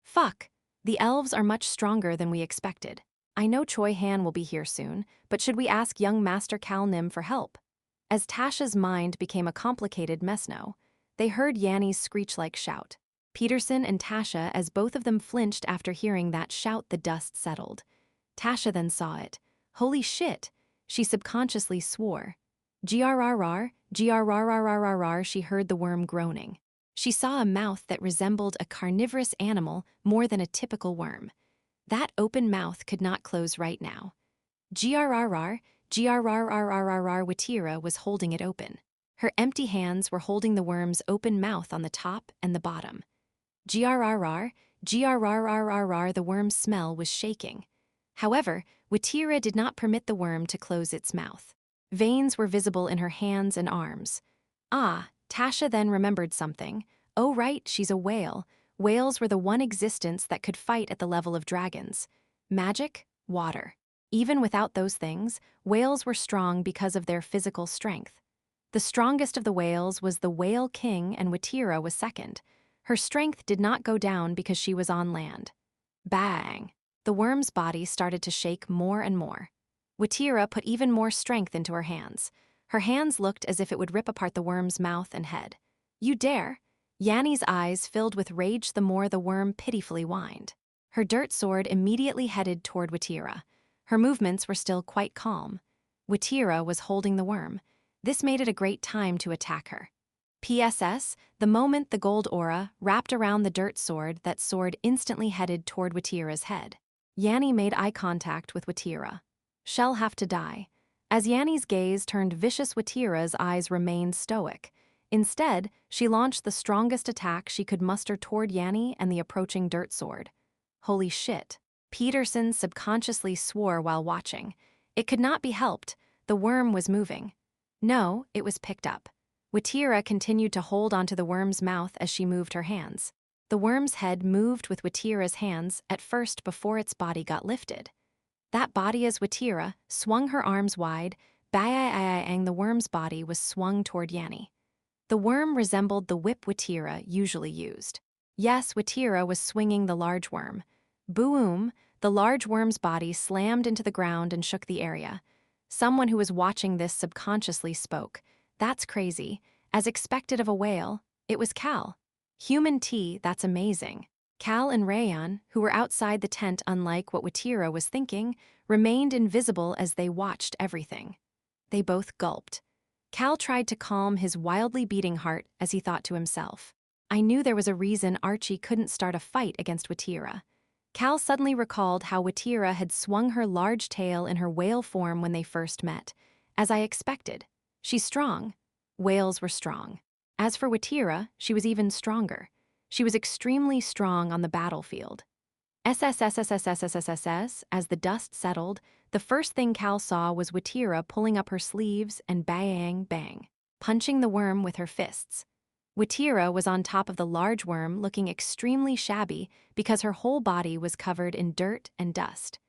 Fuck! The elves are much stronger than we expected. I know Choi Han will be here soon, but should we ask young Master Cal Nim for help? As Tasha's mind became a complicated mess now, they heard Yanni's screech-like shout. Peterson and Tasha, as both of them flinched after hearing that shout, the dust settled. Tasha then saw it. Holy shit! She subconsciously swore. Grrrr, she heard the worm groaning. She saw a mouth that resembled a carnivorous animal more than a typical worm. That open mouth could not close right now. Grrrr, Watira was holding it open. Her empty hands were holding the worm's open mouth on the top and the bottom. Grrrr, the worm's smell was shaking. However, Watira did not permit the worm to close its mouth. Veins were visible in her hands and arms. Tasha then remembered something. Oh right, she's a whale. Whales were the one existence that could fight at the level of dragons. Magic, water. Even without those things, whales were strong because of their physical strength. The strongest of the whales was the Whale King, and Watira was second. Her strength did not go down because she was on land. Bang! The worm's body started to shake more and more. Watira put even more strength into her hands. Her hands looked as if it would rip apart the worm's mouth and head. You dare? Yanni's eyes filled with rage the more the worm pitifully whined. Her dirt sword immediately headed toward Watira. Her movements were still quite calm. Watira was holding the worm. This made it a great time to attack her. PSS, the moment the gold aura wrapped around the dirt sword, that sword instantly headed toward Watira's head. Yanni made eye contact with Watira. She'll have to die. As Yanni's gaze turned vicious, Watira's eyes remained stoic. Instead, she launched the strongest attack she could muster toward Yanni and the approaching dirt sword. Holy shit. Peterson subconsciously swore while watching. It could not be helped. The worm was moving. No, it was picked up. Watira continued to hold onto the worm's mouth as she moved her hands. The worm's head moved with Watira's hands at first before its body got lifted. That body, as Watira swung her arms wide, the worm's body was swung toward Yanni. The worm resembled the whip Watira usually used. Yes, Watira was swinging the large worm. Boom! The large worm's body slammed into the ground and shook the area. Someone who was watching this subconsciously spoke. That's crazy. As expected of a whale, it was Cal. Human tea, that's amazing. Cal and Rayan, who were outside the tent unlike what Watira was thinking, remained invisible as they watched everything. They both gulped. Cal tried to calm his wildly beating heart as he thought to himself. I knew there was a reason Archie couldn't start a fight against Watira. Cal suddenly recalled how Watira had swung her large tail in her whale form when they first met. As I expected. She's strong. Whales were strong. As for Watira, she was even stronger. She was extremely strong on the battlefield. SSSSSSSSS, as the dust settled, the first thing Cal saw was Watira pulling up her sleeves and bang, bang, punching the worm with her fists. Watira was on top of the large worm looking extremely shabby because her whole body was covered in dirt and dust.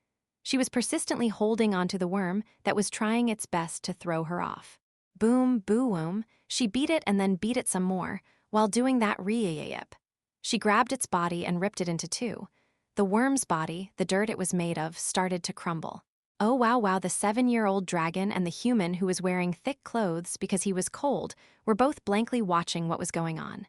She was persistently holding onto the worm that was trying its best to throw her off. Boom, boom, she beat it and then beat it some more, while doing that re-yip. She grabbed its body and ripped it into two. The worm's body, the dirt it was made of, started to crumble. Oh wow, the 7-year-old dragon and the human who was wearing thick clothes because he was cold were both blankly watching what was going on.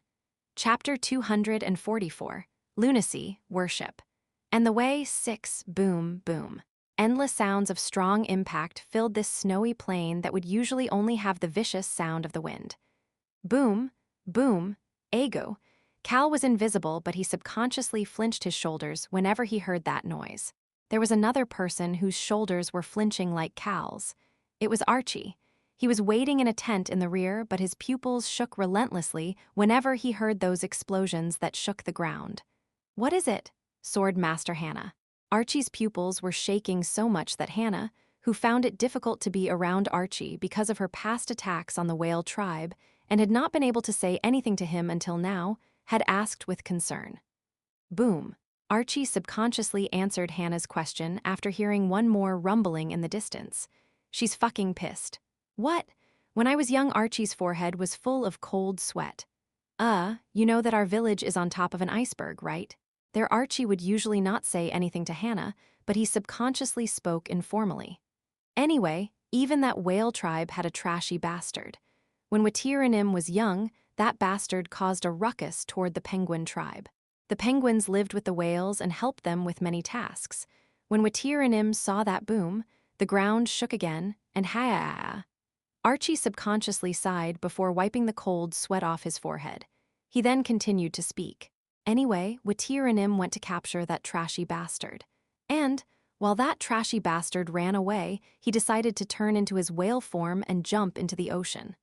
Chapter 244, Lunacy, Worship. And the way 6, boom, boom. Endless sounds of strong impact filled this snowy plain that would usually only have the vicious sound of the wind. Boom, boom, ego. Cal was invisible, but he subconsciously flinched his shoulders whenever he heard that noise. There was another person whose shoulders were flinching like Cal's. It was Archie. He was waiting in a tent in the rear, but his pupils shook relentlessly whenever he heard those explosions that shook the ground. What is it? Soared Master Hannah. Archie's pupils were shaking so much that Hannah, who found it difficult to be around Archie because of her past attacks on the whale tribe and had not been able to say anything to him until now, had asked with concern. Boom. Archie subconsciously answered Hannah's question after hearing one more rumbling in the distance. She's fucking pissed. What? When I was young, Archie's forehead was full of cold sweat. You know that our village is on top of an iceberg, right? There Archie would usually not say anything to Hannah, but he subconsciously spoke informally. Anyway, even that whale tribe had a trashy bastard. When Watiranim was young, that bastard caused a ruckus toward the penguin tribe. The penguins lived with the whales and helped them with many tasks. When Watiranim saw that boom, the ground shook again, and Archie subconsciously sighed before wiping the cold sweat off his forehead. He then continued to speak. Anyway, Watiranim went to capture that trashy bastard. And, while that trashy bastard ran away, he decided to turn into his whale form and jump into the ocean.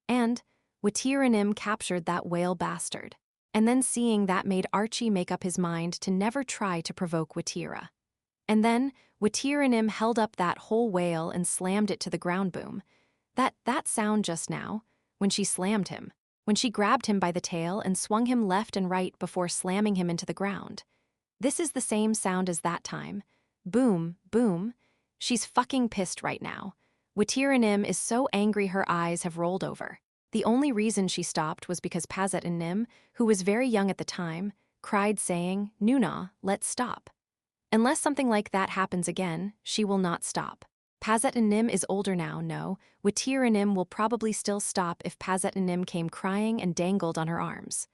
And Watiranim captured that whale bastard. And then seeing that made Archie make up his mind to never try to provoke Watira. And then Watiranim held up that whole whale and slammed it to the ground. Boom. That sound just now, when she slammed him, when she grabbed him by the tail and swung him left and right before slamming him into the ground. This is the same sound as that time. Boom, boom. She's fucking pissed right now. Watiranim is so angry her eyes have rolled over. The only reason she stopped was because Pazet and Nim, who was very young at the time, cried saying, Nuna, let's stop. Unless something like that happens again, she will not stop. Pazet and Nim is older now, no. Watiranim will probably still stop if Pazet and Nim came crying and dangled on her arms.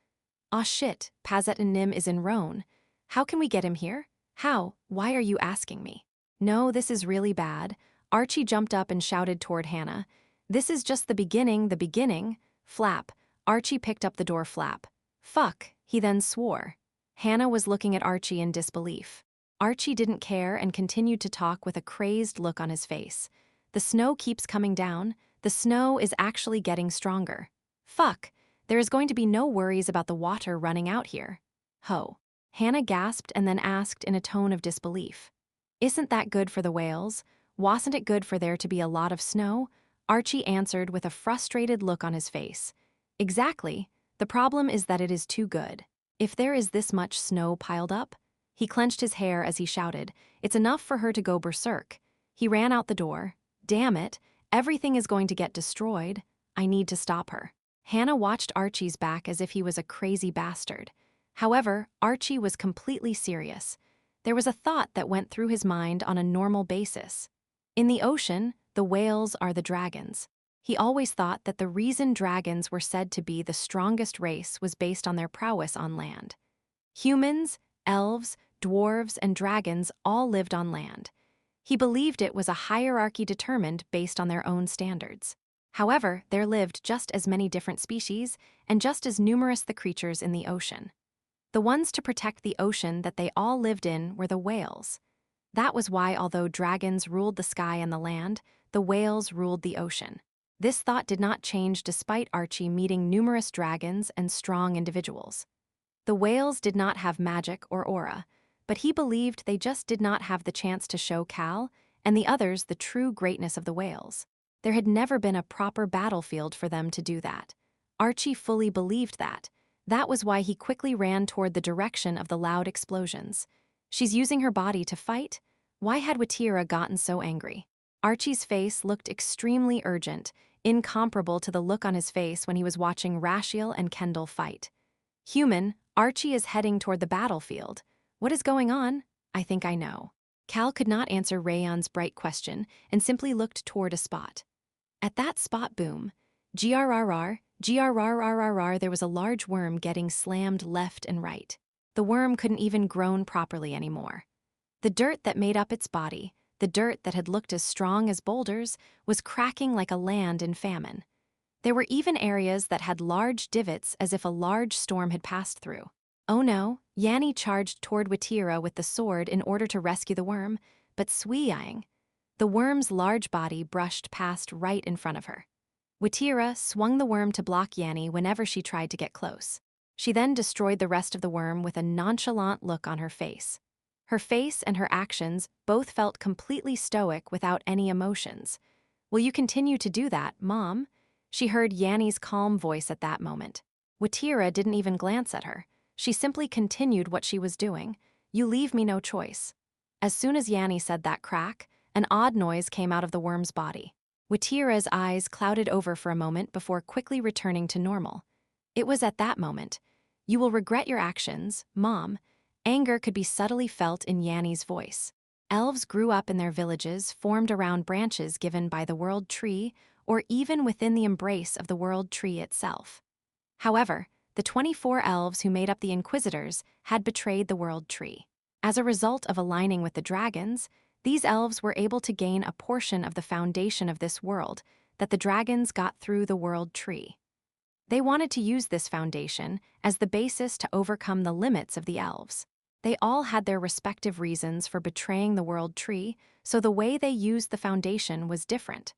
Aw shit, Pazet and Nim is in Roan. How can we get him here? How? Why are you asking me? No, this is really bad. Archie jumped up and shouted toward Hannah. This is just the beginning. Flap. Archie picked up the door flap. Fuck, he then swore. Hannah was looking at Archie in disbelief. Archie didn't care and continued to talk with a crazed look on his face. The snow keeps coming down. The snow is actually getting stronger. Fuck, there is going to be no worries about the water running out here. Ho. Hannah gasped and then asked in a tone of disbelief. Isn't that good for the whales? Wasn't it good for there to be a lot of snow? Archie answered with a frustrated look on his face. Exactly. The problem is that it is too good. If there is this much snow piled up, he clenched his hair as he shouted, it's enough for her to go berserk. He ran out the door. Damn it, everything is going to get destroyed. I need to stop her. Hannah watched Archie's back as if he was a crazy bastard. However, Archie was completely serious. There was a thought that went through his mind on a normal basis. In the ocean, the whales are the dragons. He always thought that the reason dragons were said to be the strongest race was based on their prowess on land. Humans, elves, dwarves, and dragons all lived on land. He believed it was a hierarchy determined based on their own standards. However, there lived just as many different species and just as numerous the creatures in the ocean. The ones to protect the ocean that they all lived in were the whales. That was why, although dragons ruled the sky and the land, the whales ruled the ocean. This thought did not change despite Archie meeting numerous dragons and strong individuals. The whales did not have magic or aura, but he believed they just did not have the chance to show Cal and the others the true greatness of the whales. There had never been a proper battlefield for them to do that. Archie fully believed that. That was why he quickly ran toward the direction of the loud explosions. She's using her body to fight? Why had Watira gotten so angry? Archie's face looked extremely urgent, incomparable to the look on his face when he was watching Rashiel and Kendall fight. Human, Archie is heading toward the battlefield. What is going on? I think I know. Cal could not answer Rayon's bright question and simply looked toward a spot. At that spot, boom. GRRR, GRRRRR, there was a large worm getting slammed left and right. The worm couldn't even groan properly anymore. The dirt that made up its body, the dirt that had looked as strong as boulders, was cracking like a land in famine. There were even areas that had large divots as if a large storm had passed through. Oh no, Yanni charged toward Watira with the sword in order to rescue the worm, but Sui-yang. The worm's large body brushed past right in front of her. Watira swung the worm to block Yanni whenever she tried to get close. She then destroyed the rest of the worm with a nonchalant look on her face. Her face and her actions both felt completely stoic without any emotions. Will you continue to do that, Mom? She heard Yanni's calm voice at that moment. Watira didn't even glance at her. She simply continued what she was doing. You leave me no choice. As soon as Yanni said that crack, an odd noise came out of the worm's body. Watira's eyes clouded over for a moment before quickly returning to normal. It was at that moment. You will regret your actions, Mom. Anger could be subtly felt in Yanni's voice. Elves grew up in their villages formed around branches given by the World Tree or even within the embrace of the World Tree itself. However, the 24 elves who made up the Inquisitors had betrayed the World Tree. As a result of aligning with the dragons, these elves were able to gain a portion of the foundation of this world that the dragons got through the World Tree. They wanted to use this foundation as the basis to overcome the limits of the elves. They all had their respective reasons for betraying the World Tree, so the way they used the foundation was different.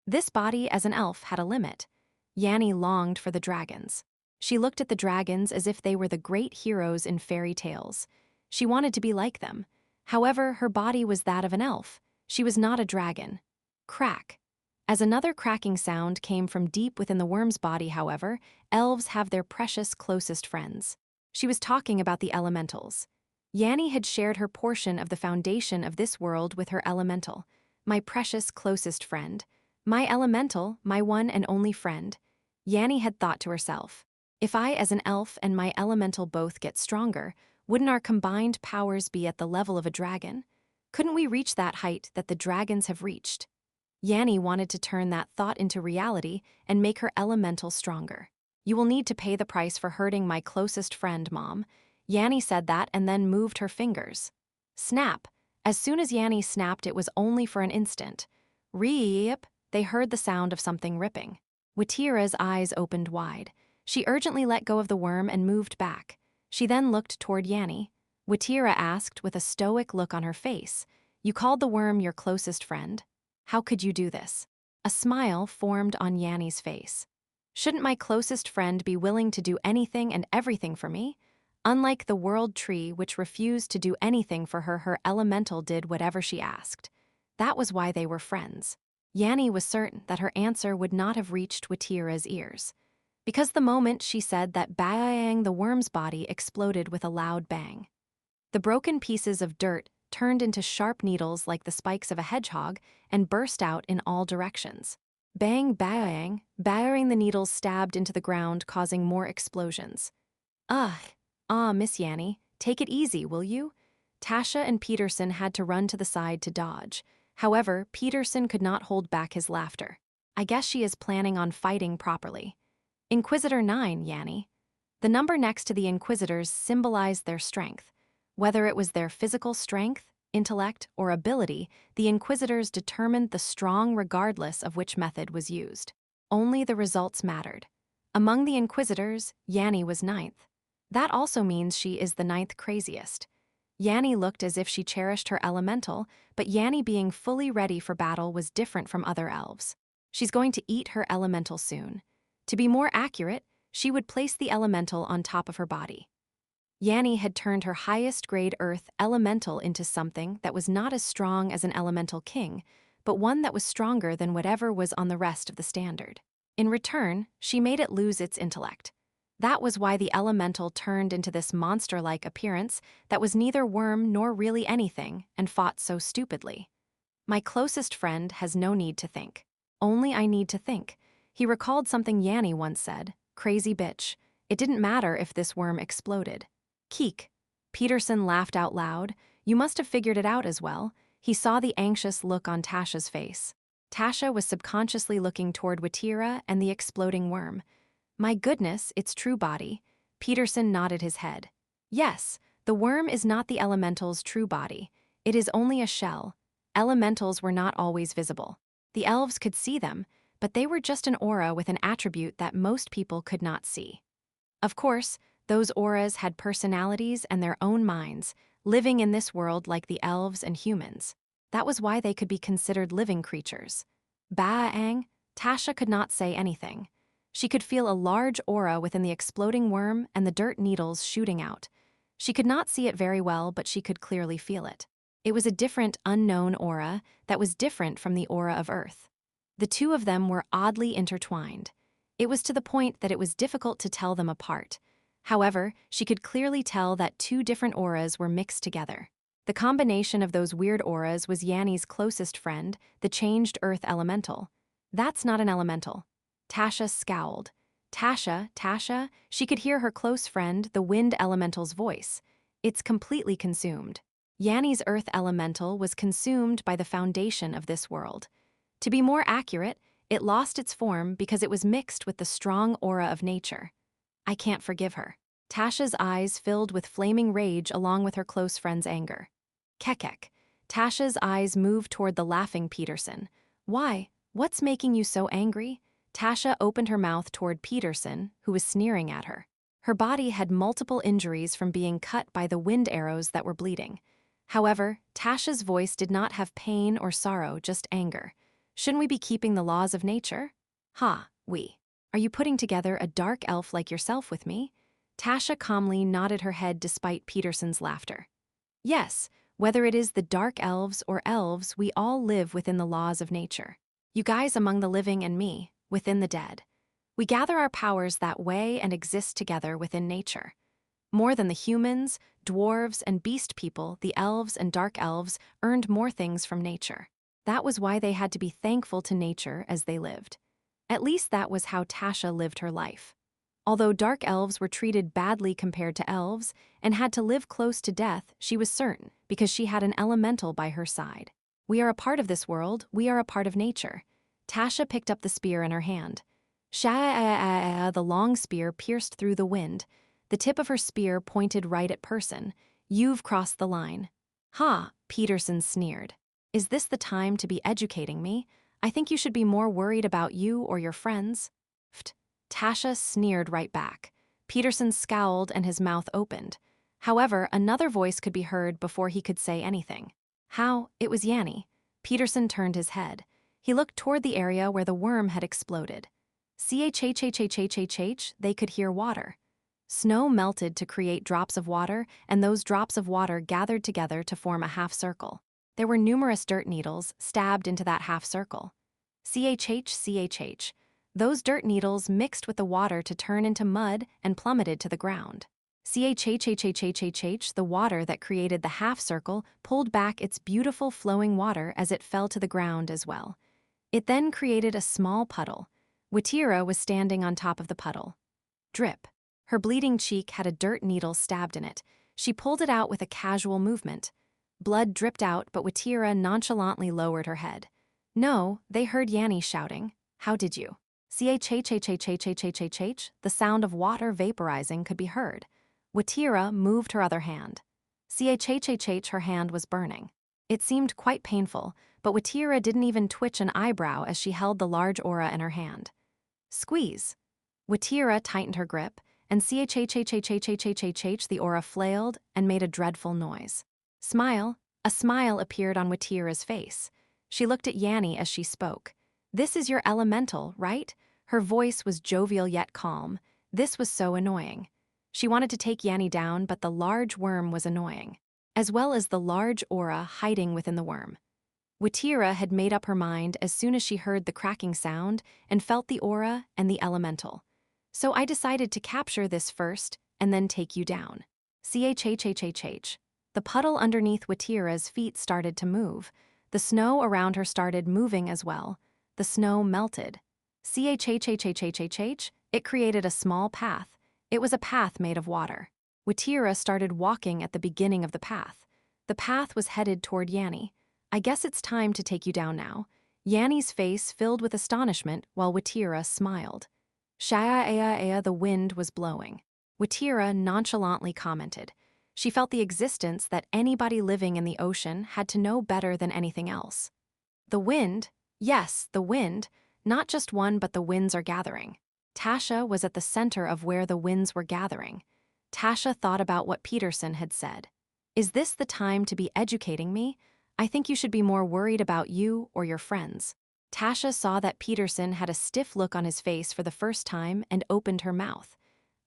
This body as an elf had a limit. Yanni longed for the dragons. She looked at the dragons as if they were the great heroes in fairy tales. She wanted to be like them. However, her body was that of an elf. She was not a dragon. Crack. As another cracking sound came from deep within the worm's body, however, elves have their precious closest friends. She was talking about the elementals. Yanni had shared her portion of the foundation of this world with her elemental. My precious closest friend. My elemental, my one and only friend. Yanni had thought to herself. If I as an elf and my elemental both get stronger, wouldn't our combined powers be at the level of a dragon? Couldn't we reach that height that the dragons have reached? Yanni wanted to turn that thought into reality and make her elemental stronger. You will need to pay the price for hurting my closest friend, Mom. Yanni said that and then moved her fingers. Snap. As soon as Yanni snapped, it was only for an instant. Rip. They heard the sound of something ripping. Watira's eyes opened wide. She urgently let go of the worm and moved back. She then looked toward Yanni. Watira asked with a stoic look on her face, "You called the worm your closest friend? How could you do this?" A smile formed on Yanni's face. Shouldn't my closest friend be willing to do anything and everything for me? Unlike the World Tree, which refused to do anything for her, her elemental did whatever she asked. That was why they were friends. Yanni was certain that her answer would not have reached Watira's ears. Because the moment she said that, bang, the worm's body exploded with a loud bang. The broken pieces of dirt turned into sharp needles like the spikes of a hedgehog and burst out in all directions. Bang, bang, bang, the needles stabbed into the ground, causing more explosions. Miss Yanni, take it easy, will you? Tasha and Peterson had to run to the side to dodge. However, Peterson could not hold back his laughter. I guess she is planning on fighting properly. Inquisitor 9, Yanni. The number next to the Inquisitors symbolized their strength. Whether it was their physical strength, intellect, or ability, the Inquisitors determined the strong regardless of which method was used. Only the results mattered. Among the Inquisitors, Yanni was 9th. That also means she is the 9th craziest. Yanni looked as if she cherished her elemental, but Yanni being fully ready for battle was different from other elves. She's going to eat her elemental soon. To be more accurate, she would place the elemental on top of her body. Yanni had turned her highest grade earth elemental into something that was not as strong as an elemental king, but one that was stronger than whatever was on the rest of the standard. In return, she made it lose its intellect. That was why the elemental turned into this monster-like appearance that was neither worm nor really anything and fought so stupidly. My closest friend has no need to think. Only I need to think. He recalled something Yanni once said, crazy bitch. It didn't matter if this worm exploded. Keek. Peterson laughed out loud. You must have figured it out as well. He saw the anxious look on Tasha's face. Tasha was subconsciously looking toward Watira and the exploding worm. My goodness, its true body. Peterson nodded his head. Yes, the worm is not the elemental's true body. It is only a shell. Elementals were not always visible. The elves could see them, but they were just an aura with an attribute that most people could not see. Of course, those auras had personalities and their own minds, living in this world like the elves and humans. That was why they could be considered living creatures. Baang, Tasha could not say anything. She could feel a large aura within the exploding worm and the dirt needles shooting out. She could not see it very well, but she could clearly feel it. It was a different, unknown aura that was different from the aura of Earth. The two of them were oddly intertwined. It was to the point that it was difficult to tell them apart. However, she could clearly tell that two different auras were mixed together. The combination of those weird auras was Yanni's closest friend, the changed Earth elemental. That's not an elemental. Tasha scowled. Tasha, she could hear her close friend, the wind elemental's voice. It's completely consumed. Yanni's Earth elemental was consumed by the foundation of this world. To be more accurate, it lost its form because it was mixed with the strong aura of nature. I can't forgive her. Tasha's eyes filled with flaming rage along with her close friend's anger. Kekek. Tasha's eyes moved toward the laughing Peterson. Why? What's making you so angry? Tasha opened her mouth toward Peterson, who was sneering at her. Her body had multiple injuries from being cut by the wind arrows that were bleeding. However, Tasha's voice did not have pain or sorrow, just anger. Shouldn't we be keeping the laws of nature? We. Are you putting together a dark elf like yourself with me? Tasha calmly nodded her head despite Peterson's laughter. Yes, whether it is the dark elves or elves, we all live within the laws of nature. You guys among the living and me, within the dead. We gather our powers that way and exist together within nature. More than the humans, dwarves, and beast people, the elves and dark elves earned more things from nature. That was why they had to be thankful to nature as they lived. At least that was how Tasha lived her life. Although dark elves were treated badly compared to elves and had to live close to death, she was certain because she had an elemental by her side. We are a part of this world, we are a part of nature. Tasha picked up the spear in her hand. The long spear pierced through the wind. The tip of her spear pointed right at Person. You've crossed the line. Peterson sneered. Is this the time to be educating me? I think you should be more worried about you or your friends. Tasha sneered right back. Peterson scowled and his mouth opened. However, another voice could be heard before he could say anything. It was Yanni. Peterson turned his head. He looked toward the area where the worm had exploded. They could hear water. Snow melted to create drops of water, and those drops of water gathered together to form a half circle. There were numerous dirt needles stabbed into that half circle. Those dirt needles mixed with the water to turn into mud and plummeted to the ground. The water that created the half circle pulled back its beautiful flowing water as it fell to the ground as well. It then created a small puddle. Watira was standing on top of the puddle. Drip. Her bleeding cheek had a dirt needle stabbed in it. She pulled it out with a casual movement. Blood dripped out, but Watira nonchalantly lowered her head. No, they heard Yanni shouting. How did you? Chachachachachachachachach, the sound of water vaporizing could be heard. Watira moved her other hand. Chachachach, her hand was burning. It seemed quite painful, but Watira didn't even twitch an eyebrow as she held the large aura in her hand. Squeeze. Watira tightened her grip, and chachachachachachachach, the aura flailed and made a dreadful noise. Smile. A smile appeared on Watira's face. She looked at Yanni as she spoke. This is your elemental, right? Her voice was jovial yet calm. This was so annoying. She wanted to take Yanni down, but the large worm was annoying, as well as the large aura hiding within the worm. Watira had made up her mind as soon as she heard the cracking sound and felt the aura and the elemental. So I decided to capture this first and then take you down. Chachachachach. The puddle underneath Watira's feet started to move. The snow around her started moving as well. The snow melted. Chachachachachach. It created a small path. It was a path made of water. Watira started walking at the beginning of the path. The path was headed toward Yanni. I guess it's time to take you down now. Yanni's face filled with astonishment while Watira smiled. Shaya, the wind was blowing. Watira nonchalantly commented. She felt the existence that anybody living in the ocean had to know better than anything else. The wind? Yes, the wind. Not just one, but the winds are gathering. Tasha was at the center of where the winds were gathering. Tasha thought about what Peterson had said. Is this the time to be educating me? I think you should be more worried about you or your friends. Tasha saw that Peterson had a stiff look on his face for the first time and opened her mouth.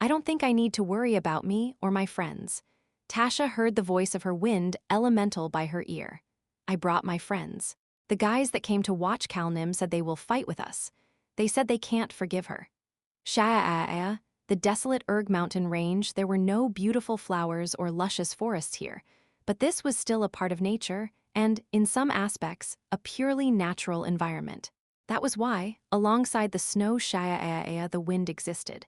I don't think I need to worry about me or my friends. Tasha heard the voice of her wind elemental by her ear. I brought my friends. The guys that came to watch Kalnim said they will fight with us. They said they can't forgive her. Sha'a'a'ah, the desolate Erg mountain range, there were no beautiful flowers or luscious forests here, but this was still a part of nature and, in some aspects, a purely natural environment. That was why, alongside the snow Sha'a'a'ah, the wind existed.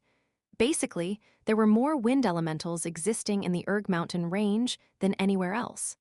Basically, there were more wind elementals existing in the Erg mountain range than anywhere else.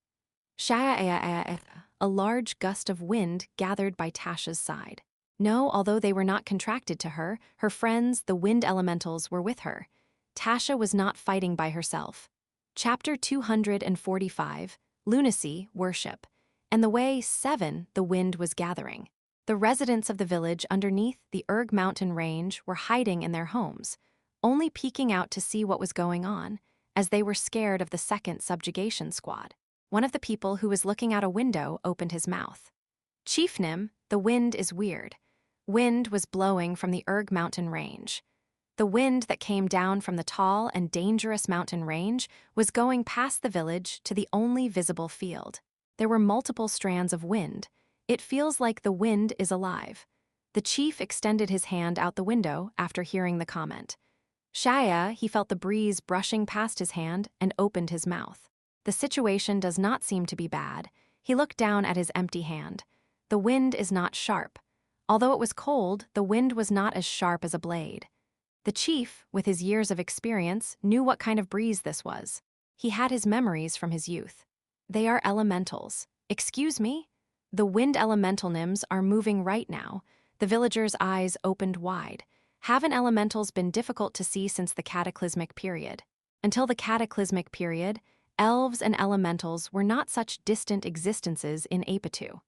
Sha'a'a'ah, a large gust of wind gathered by Tasha's side. No, although they were not contracted to her, her friends, the wind elementals, were with her. Tasha was not fighting by herself. Chapter 245, Lunacy, Worship. And the way 7, the wind was gathering. The residents of the village underneath the Erg mountain range were hiding in their homes, only peeking out to see what was going on, as they were scared of the second subjugation squad. One of the people who was looking out a window opened his mouth. Chief Nim, the wind is weird. Wind was blowing from the Erg mountain range. The wind that came down from the tall and dangerous mountain range was going past the village to the only visible field. There were multiple strands of wind. It feels like the wind is alive. The chief extended his hand out the window after hearing the comment. Shaya, he felt the breeze brushing past his hand and opened his mouth. The situation does not seem to be bad. He looked down at his empty hand. The wind is not sharp. Although it was cold, the wind was not as sharp as a blade. The chief, with his years of experience, knew what kind of breeze this was. He had his memories from his youth. They are elementals. Excuse me? The wind elemental Nims are moving right now. The villagers' eyes opened wide. Haven't elementals been difficult to see since the cataclysmic period? Until the cataclysmic period, elves and elementals were not such distant existences in Apatu.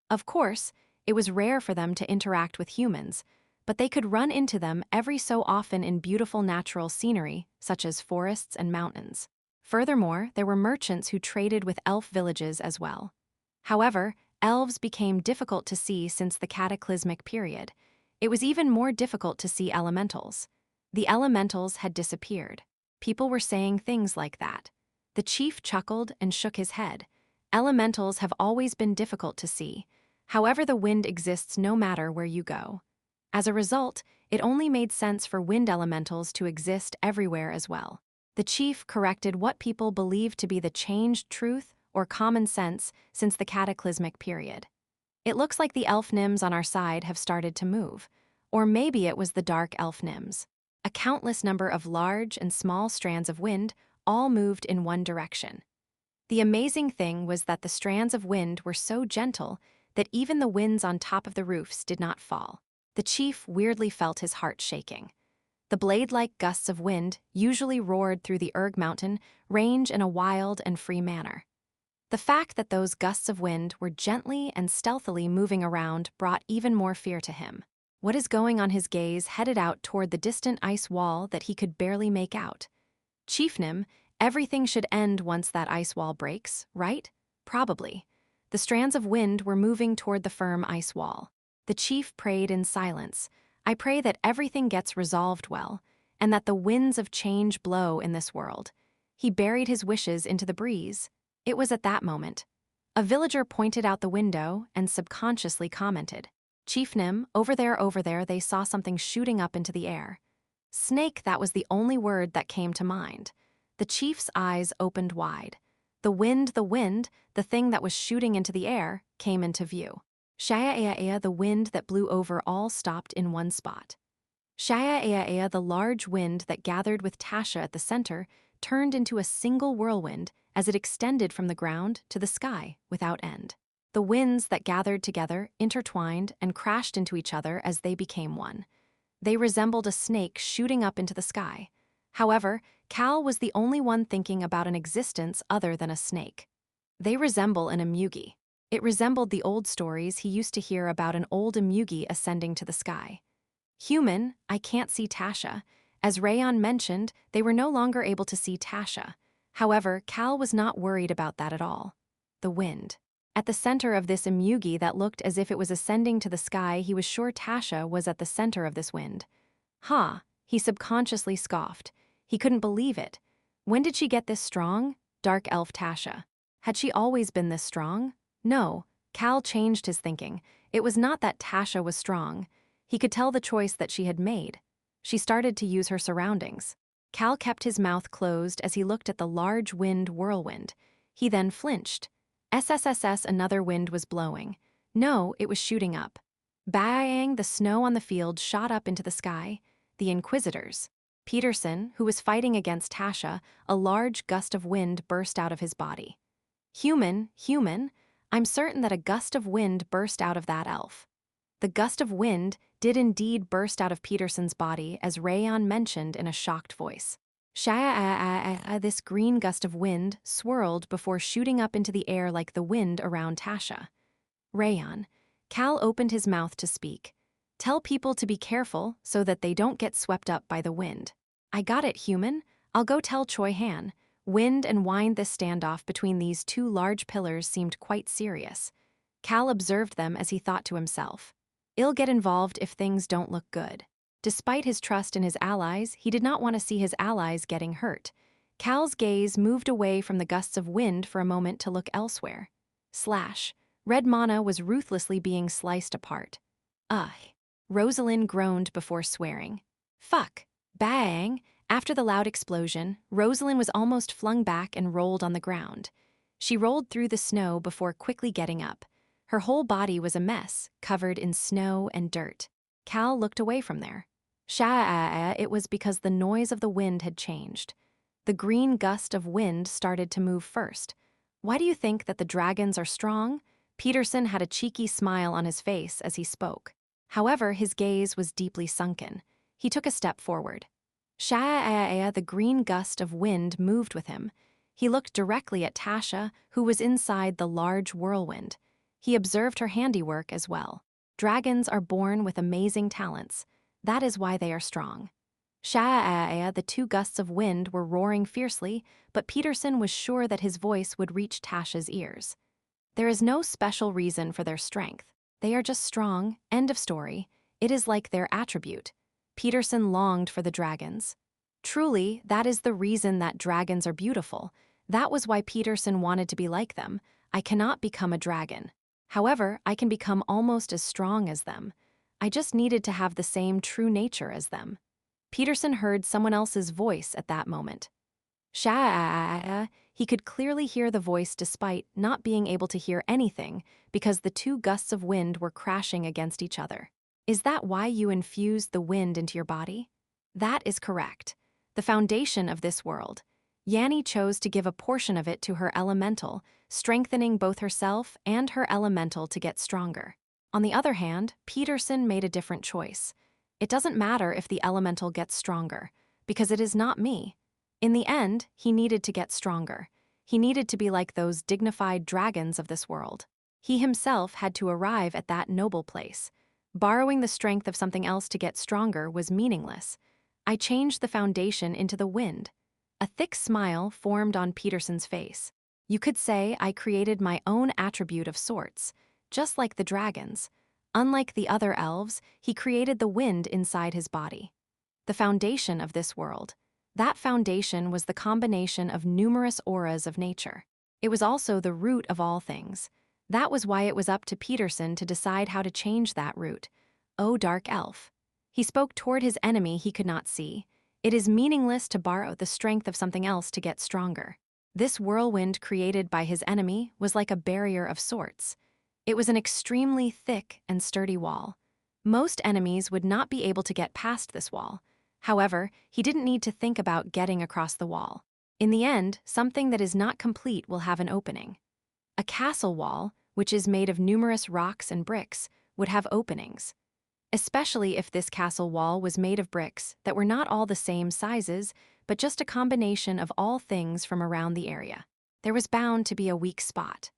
Of course, it was rare for them to interact with humans, but they could run into them every so often in beautiful natural scenery, such as forests and mountains. Furthermore, there were merchants who traded with elf villages as well. However, elves became difficult to see since the cataclysmic period. It was even more difficult to see elementals. The elementals had disappeared. People were saying things like that. The chief chuckled and shook his head. Elementals have always been difficult to see. However, the wind exists no matter where you go. As a result, it only made sense for wind elementals to exist everywhere as well. The chief corrected what people believed to be the changed truth or common sense since the cataclysmic period. It looks like the elf Nims on our side have started to move. Or maybe it was the dark elf Nims. A countless number of large and small strands of wind all moved in one direction. The amazing thing was that the strands of wind were so gentle that even the winds on top of the roofs did not fall. The chief weirdly felt his heart shaking. The blade-like gusts of wind, usually roared through the Erg Mountain range in a wild and free manner. The fact that those gusts of wind were gently and stealthily moving around brought even more fear to him. What is going on? His gaze headed out toward the distant ice wall that he could barely make out. Chiefnim, everything should end once that ice wall breaks, right? Probably. The strands of wind were moving toward the firm ice wall. The chief prayed in silence. I pray that everything gets resolved well, and that the winds of change blow in this world. He buried his wishes into the breeze. It was at that moment. A villager pointed out the window and subconsciously commented, Chief Nim, over there, they saw something shooting up into the air. Snake, that was the only word that came to mind. The chief's eyes opened wide. The wind, the thing that was shooting into the air, came into view. Shaya, the wind that blew over all stopped in one spot. Shaya, the large wind that gathered with Tasha at the center, turned into a single whirlwind as it extended from the ground to the sky without end. The winds that gathered together intertwined and crashed into each other as they became one. They resembled a snake shooting up into the sky. However, Cal was the only one thinking about an existence other than a snake. They resemble an emugi. It resembled the old stories he used to hear about an old emugi ascending to the sky. Human, I can't see Tasha. As Rayon mentioned, they were no longer able to see Tasha. However, Cal was not worried about that at all. The wind. At the center of this emugi that looked as if it was ascending to the sky, he was sure Tasha was at the center of this wind. He subconsciously scoffed. He couldn't believe it. When did she get this strong? Dark elf Tasha. Had she always been this strong? No. Cal changed his thinking. It was not that Tasha was strong. He could tell the choice that she had made. She started to use her surroundings. Cal kept his mouth closed as he looked at the large wind whirlwind. He then flinched. SSSS, another wind was blowing. No, it was shooting up. Bang, the snow on the field shot up into the sky. The Inquisitors. Peterson, who was fighting against Tasha, a large gust of wind burst out of his body. Human, I'm certain that a gust of wind burst out of that elf. The gust of wind did indeed burst out of Peterson's body, as Rayon mentioned in a shocked voice. This green gust of wind swirled before shooting up into the air like the wind around Tasha. Rayon. Cal opened his mouth to speak. Tell people to be careful so that they don't get swept up by the wind. I got it, human. I'll go tell Choi Han. Wind and wine. This standoff between these two large pillars seemed quite serious. Cal observed them as he thought to himself. I'll get involved if things don't look good. Despite his trust in his allies, he did not want to see his allies getting hurt. Cal's gaze moved away from the gusts of wind for a moment to look elsewhere. Red mana was ruthlessly being sliced apart. Rosalind groaned before swearing. Fuck. Bang. After the loud explosion, Rosalind was almost flung back and rolled on the ground. She rolled through the snow before quickly getting up. Her whole body was a mess, covered in snow and dirt. Cal looked away from there. It was because the noise of the wind had changed. The green gust of wind started to move first. Why do you think that the dragons are strong? Peterson had a cheeky smile on his face as he spoke. However, his gaze was deeply sunken. He took a step forward. The green gust of wind moved with him. He looked directly at Tasha, who was inside the large whirlwind. He observed her handiwork as well. Dragons are born with amazing talents. That is why they are strong. The two gusts of wind were roaring fiercely, but Peterson was sure that his voice would reach Tasha's ears. There is no special reason for their strength. They are just strong, end of story. It is like their attribute. Peterson longed for the dragons. Truly, that is the reason that dragons are beautiful. That was why Peterson wanted to be like them. I cannot become a dragon. However, I can become almost as strong as them. I just needed to have the same true nature as them. Peterson heard someone else's voice at that moment. He could clearly hear the voice despite not being able to hear anything because the two gusts of wind were crashing against each other. Is that why you infused the wind into your body? That is correct. The foundation of this world. Yanni chose to give a portion of it to her elemental, strengthening both herself and her elemental to get stronger. On the other hand, Peterson made a different choice. It doesn't matter if the elemental gets stronger, because it is not me. In the end, he needed to get stronger. He needed to be like those dignified dragons of this world. He himself had to arrive at that noble place. Borrowing the strength of something else to get stronger was meaningless. I changed the foundation into the wind. A thick smile formed on Peterson's face. You could say I created my own attribute of sorts, just like the dragons. Unlike the other elves, he created the wind inside his body. The foundation of this world. That foundation was the combination of numerous auras of nature. It was also the root of all things. That was why it was up to Peterson to decide how to change that root. O dark elf. He spoke toward his enemy he could not see. It is meaningless to borrow the strength of something else to get stronger. This whirlwind created by his enemy was like a barrier of sorts. It was an extremely thick and sturdy wall. Most enemies would not be able to get past this wall. However, he didn't need to think about getting across the wall. In the end, something that is not complete will have an opening. A castle wall, which is made of numerous rocks and bricks, would have openings. Especially if this castle wall was made of bricks that were not all the same sizes, but just a combination of all things from around the area. There was bound to be a weak spot.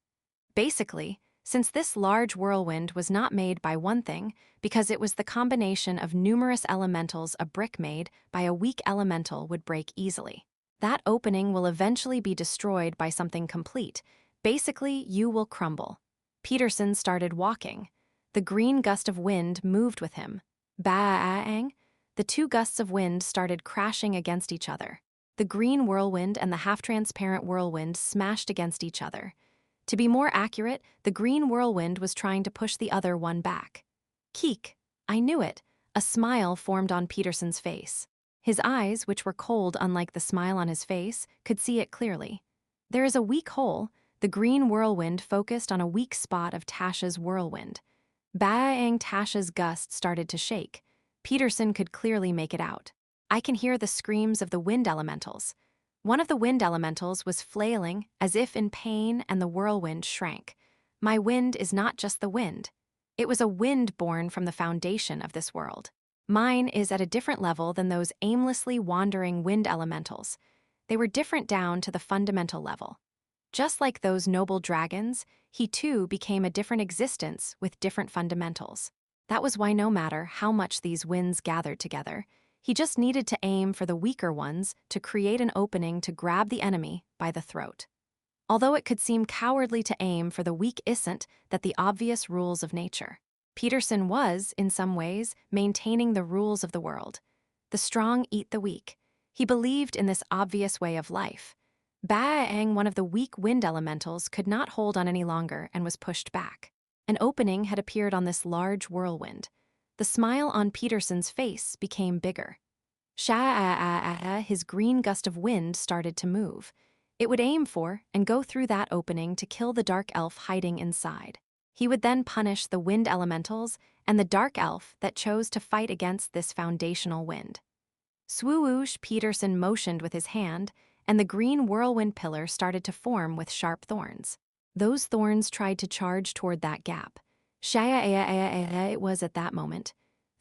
Basically, since this large whirlwind was not made by one thing, because it was the combination of numerous elementals, a brick made by a weak elemental would break easily. That opening will eventually be destroyed by something complete. Basically, you will crumble. Peterson started walking. The green gust of wind moved with him. Bang! The two gusts of wind started crashing against each other. The green whirlwind and the half-transparent whirlwind smashed against each other. To be more accurate, the green whirlwind was trying to push the other one back. Keek! I knew it. A smile formed on Peterson's face. His eyes, which were cold unlike the smile on his face, could see it clearly. There is a weak hole. The green whirlwind focused on a weak spot of Tasha's whirlwind. Bang! Tasha's gust started to shake. Peterson could clearly make it out. I can hear the screams of the wind elementals. One of the wind elementals was flailing as if in pain, and the whirlwind shrank. My wind is not just the wind. It was a wind born from the foundation of this world. Mine is at a different level than those aimlessly wandering wind elementals. They were different down to the fundamental level. Just like those noble dragons, he too became a different existence with different fundamentals. That was why no matter how much these winds gathered together, he just needed to aim for the weaker ones to create an opening to grab the enemy by the throat. Although it could seem cowardly to aim for the weak, isn't that the obvious rules of nature. Peterson was, in some ways, maintaining the rules of the world. The strong eat the weak. He believed in this obvious way of life. Bang! One of the weak wind elementals could not hold on any longer and was pushed back. An opening had appeared on this large whirlwind. The smile on Peterson's face became bigger. His green gust of wind started to move. It would aim for and go through that opening to kill the dark elf hiding inside. He would then punish the wind elementals and the dark elf that chose to fight against this foundational wind. Swoosh! Peterson motioned with his hand, and the green whirlwind pillar started to form with sharp thorns. Those thorns tried to charge toward that gap. It was at that moment.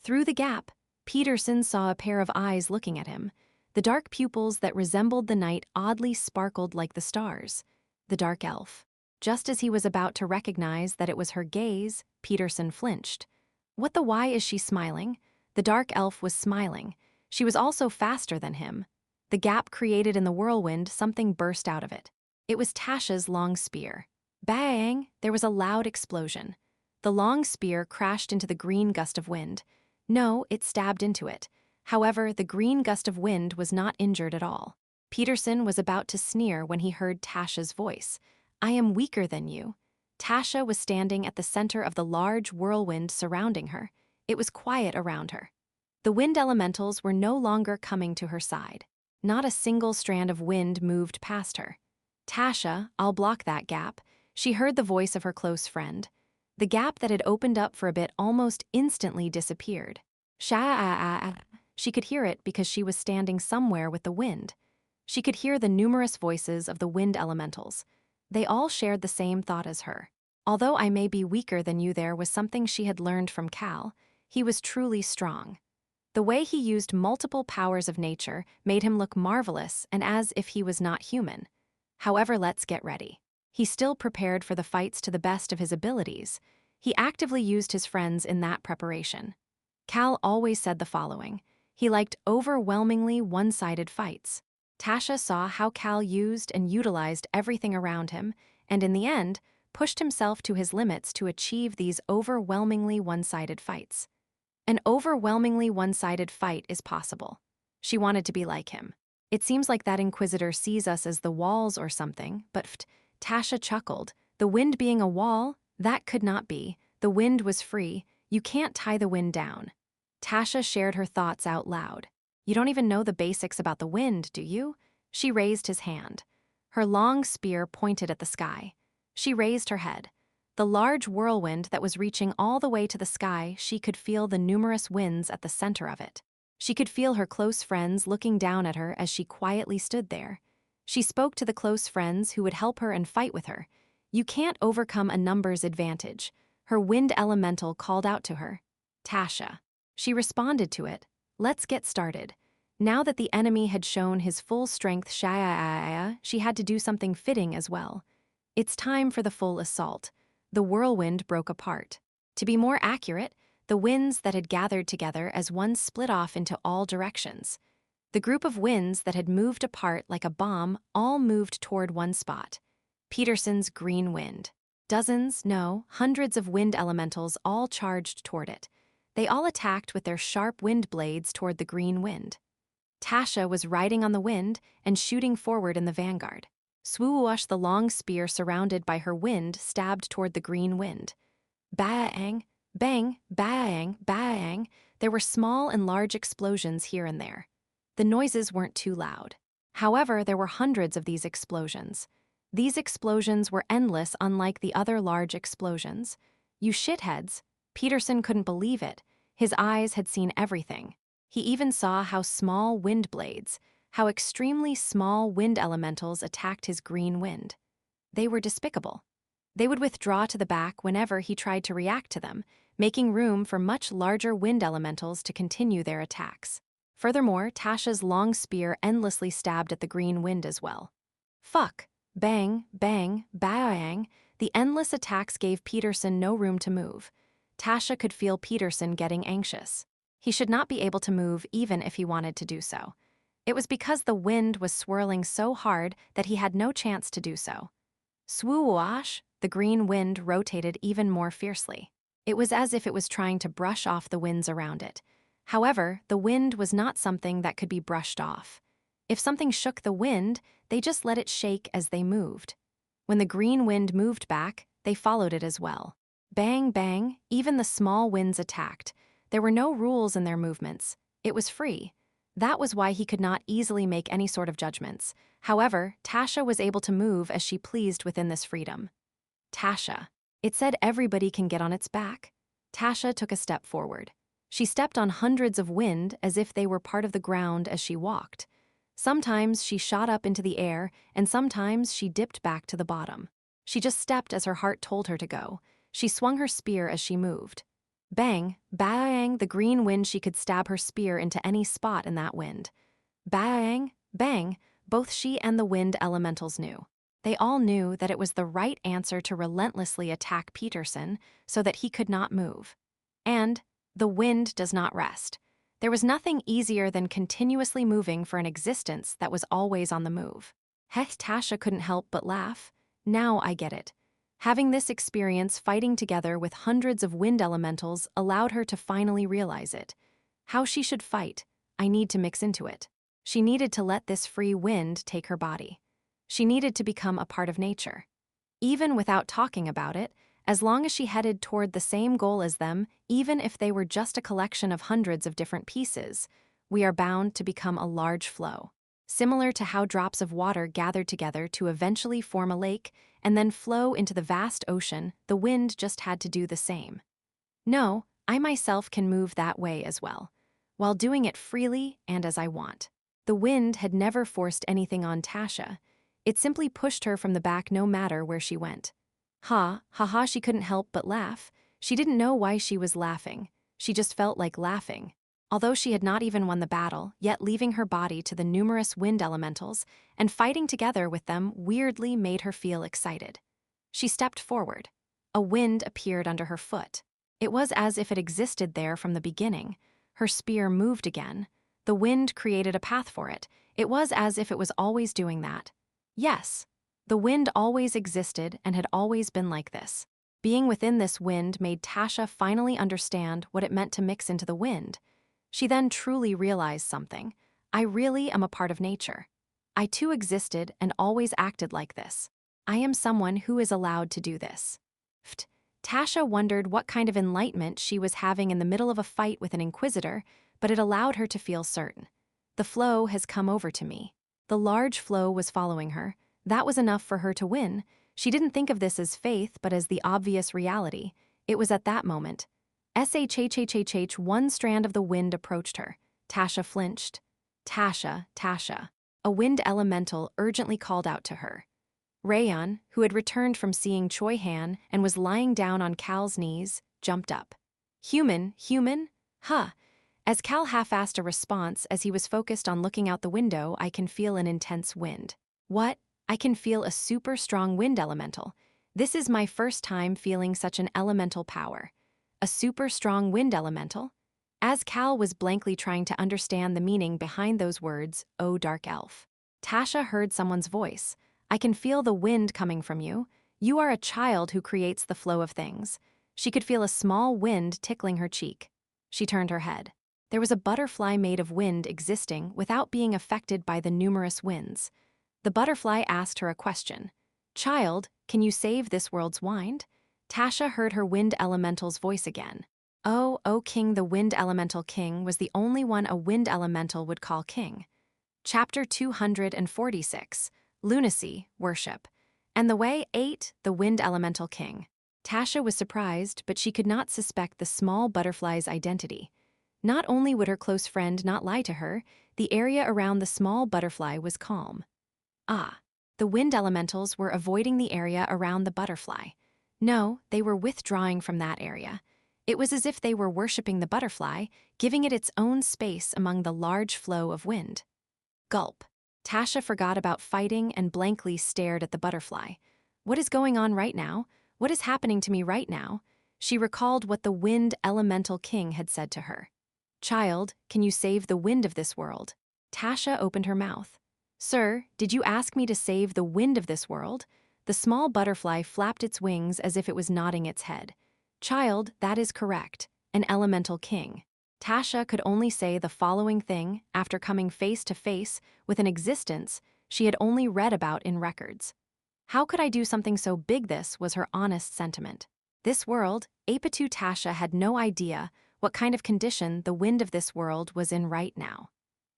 Through the gap, Peterson saw a pair of eyes looking at him. The dark pupils that resembled the night oddly sparkled like the stars. The dark elf. Just as he was about to recognize that it was her gaze, Peterson flinched. What the why is she smiling? The dark elf was smiling. She was also faster than him. The gap created in the whirlwind, something burst out of it. It was Tasha's long spear. Bang! There was a loud explosion. The long spear crashed into the green gust of wind. No, it stabbed into it. However, the green gust of wind was not injured at all. Peterson was about to sneer when he heard Tasha's voice. I am weaker than you. Tasha was standing at the center of the large whirlwind surrounding her. It was quiet around her. The wind elementals were no longer coming to her side. Not a single strand of wind moved past her. Tasha, I'll block that gap. She heard the voice of her close friend. The gap that had opened up for a bit almost instantly disappeared. She could hear it because she was standing somewhere with the wind. She could hear the numerous voices of the wind elementals. They all shared the same thought as her. Although I may be weaker than you, there was something she had learned from Cal. He was truly strong. The way he used multiple powers of nature made him look marvelous and as if he was not human. However, let's get ready. He still prepared for the fights to the best of his abilities. He actively used his friends in that preparation. Cal always said the following: he liked overwhelmingly one-sided fights. Tasha saw how Cal used and utilized everything around him, and in the end, pushed himself to his limits to achieve these overwhelmingly one-sided fights. An overwhelmingly one-sided fight is possible. She wanted to be like him. It seems like that Inquisitor sees us as the walls or something, but Tasha chuckled. The wind being a wall? That could not be. The wind was free. You can't tie the wind down. Tasha shared her thoughts out loud. You don't even know the basics about the wind, do you? She raised his hand. Her long spear pointed at the sky. She raised her head. The large whirlwind that was reaching all the way to the sky, she could feel the numerous winds at the center of it. She could feel her close friends looking down at her as she quietly stood there. She spoke to the close friends who would help her and fight with her. You can't overcome a numbers advantage. Her wind elemental called out to her. Tasha. She responded to it. Let's get started. Now that the enemy had shown his full strength, she had to do something fitting as well. It's time for the full assault. The whirlwind broke apart. To be more accurate, the winds that had gathered together as one split off into all directions. The group of winds that had moved apart like a bomb all moved toward one spot. Peterson's green wind. Dozens, no, hundreds of wind elementals all charged toward it. They all attacked with their sharp wind blades toward the green wind. Tasha was riding on the wind and shooting forward in the vanguard. Swoosh, the long spear surrounded by her wind, stabbed toward the green wind. Bang, bang, bang, bang. There were small and large explosions here and there. The noises weren't too loud. However, there were hundreds of these explosions. These explosions were endless, unlike the other large explosions. You shitheads. Peterson couldn't believe it. His eyes had seen everything. He even saw how small wind blades, how extremely small wind elementals attacked his green wind. They were despicable. They would withdraw to the back whenever he tried to react to them, making room for much larger wind elementals to continue their attacks. Furthermore, Tasha's long spear endlessly stabbed at the green wind as well. Fuck. Bang, bang, bang. The endless attacks gave Peterson no room to move. Tasha could feel Peterson getting anxious. He should not be able to move even if he wanted to do so. It was because the wind was swirling so hard that he had no chance to do so. Swoosh, the green wind rotated even more fiercely. It was as if it was trying to brush off the winds around it. However, the wind was not something that could be brushed off. If something shook the wind, they just let it shake as they moved. When the green wind moved back, they followed it as well. Bang, bang, even the small winds attacked. There were no rules in their movements. It was free. That was why he could not easily make any sort of judgments. However, Tasha was able to move as she pleased within this freedom. Tasha. It said everybody can get on its back. Tasha took a step forward. She stepped on hundreds of wind as if they were part of the ground as she walked. Sometimes she shot up into the air, and sometimes she dipped back to the bottom. She just stepped as her heart told her to go. She swung her spear as she moved. Bang, bang, the green wind, she could stab her spear into any spot in that wind. Bang, bang, both she and the wind elementals knew. They all knew that it was the right answer to relentlessly attack Peterson so that he could not move. And the wind does not rest. There was nothing easier than continuously moving for an existence that was always on the move. Heck, Tasha couldn't help but laugh. Now I get it. Having this experience fighting together with hundreds of wind elementals allowed her to finally realize it. How she should fight. I need to mix into it. She needed to let this free wind take her body. She needed to become a part of nature. Even without talking about it, as long as she headed toward the same goal as them, even if they were just a collection of hundreds of different pieces, we are bound to become a large flow. Similar to how drops of water gathered together to eventually form a lake and then flow into the vast ocean, the wind just had to do the same. No, I myself can move that way as well, while doing it freely and as I want. The wind had never forced anything on Tasha. It simply pushed her from the back no matter where she went. Ha, ha ha, she couldn't help but laugh. She didn't know why she was laughing. She just felt like laughing. Although she had not even won the battle, yet leaving her body to the numerous wind elementals and fighting together with them weirdly made her feel excited. She stepped forward. A wind appeared under her foot. It was as if it existed there from the beginning. Her spear moved again. The wind created a path for it. It was as if it was always doing that. Yes, the wind always existed and had always been like this. Being within this wind made Tasha finally understand what it meant to mix into the wind. She then truly realized something. I really am a part of nature. I too existed and always acted like this. I am someone who is allowed to do this. Tasha wondered what kind of enlightenment she was having in the middle of a fight with an inquisitor, but it allowed her to feel certain. The flow has come over to me. The large flow was following her. That was enough for her to win. She didn't think of this as faith, but as the obvious reality. It was at that moment. One strand of the wind approached her. Tasha flinched. Tasha, Tasha. A wind elemental urgently called out to her. Rayon, who had returned from seeing Choi Han and was lying down on Cal's knees, jumped up. Human? Huh. As Cal half-assed a response as he was focused on looking out the window, I can feel an intense wind. What? I can feel a super strong wind elemental. This is my first time feeling such an elemental power. A super strong wind elemental? As Cal was blankly trying to understand the meaning behind those words, "Oh, dark elf," Tasha heard someone's voice. I can feel the wind coming from you. You are a child who creates the flow of things. She could feel a small wind tickling her cheek. She turned her head. There was a butterfly made of wind existing without being affected by the numerous winds. The butterfly asked her a question. Child, can you save this world's wind? Tasha heard her wind elemental's voice again. Oh, King, the wind elemental king was the only one a wind elemental would call king. Chapter 246. Lunacy, Worship. And the way 8, the wind elemental king. Tasha was surprised, but she could not suspect the small butterfly's identity. Not only would her close friend not lie to her, the area around the small butterfly was calm. Ah, the wind elementals were avoiding the area around the butterfly. No, they were withdrawing from that area. It was as if they were worshipping the butterfly, giving it its own space among the large flow of wind. Gulp. Tasha forgot about fighting and blankly stared at the butterfly. What is going on right now? What is happening to me right now? She recalled what the wind elemental king had said to her. Child, can you save the wind of this world? Tasha opened her mouth. Sir, did you ask me to save the wind of this world? The small butterfly flapped its wings as if it was nodding its head. Child, that is correct. An elemental king. Tasha could only say the following thing after coming face to face with an existence she had only read about in records. How could I do something so big? This was her honest sentiment. This world, Apatu Tasha had no idea what kind of condition the wind of this world was in right now.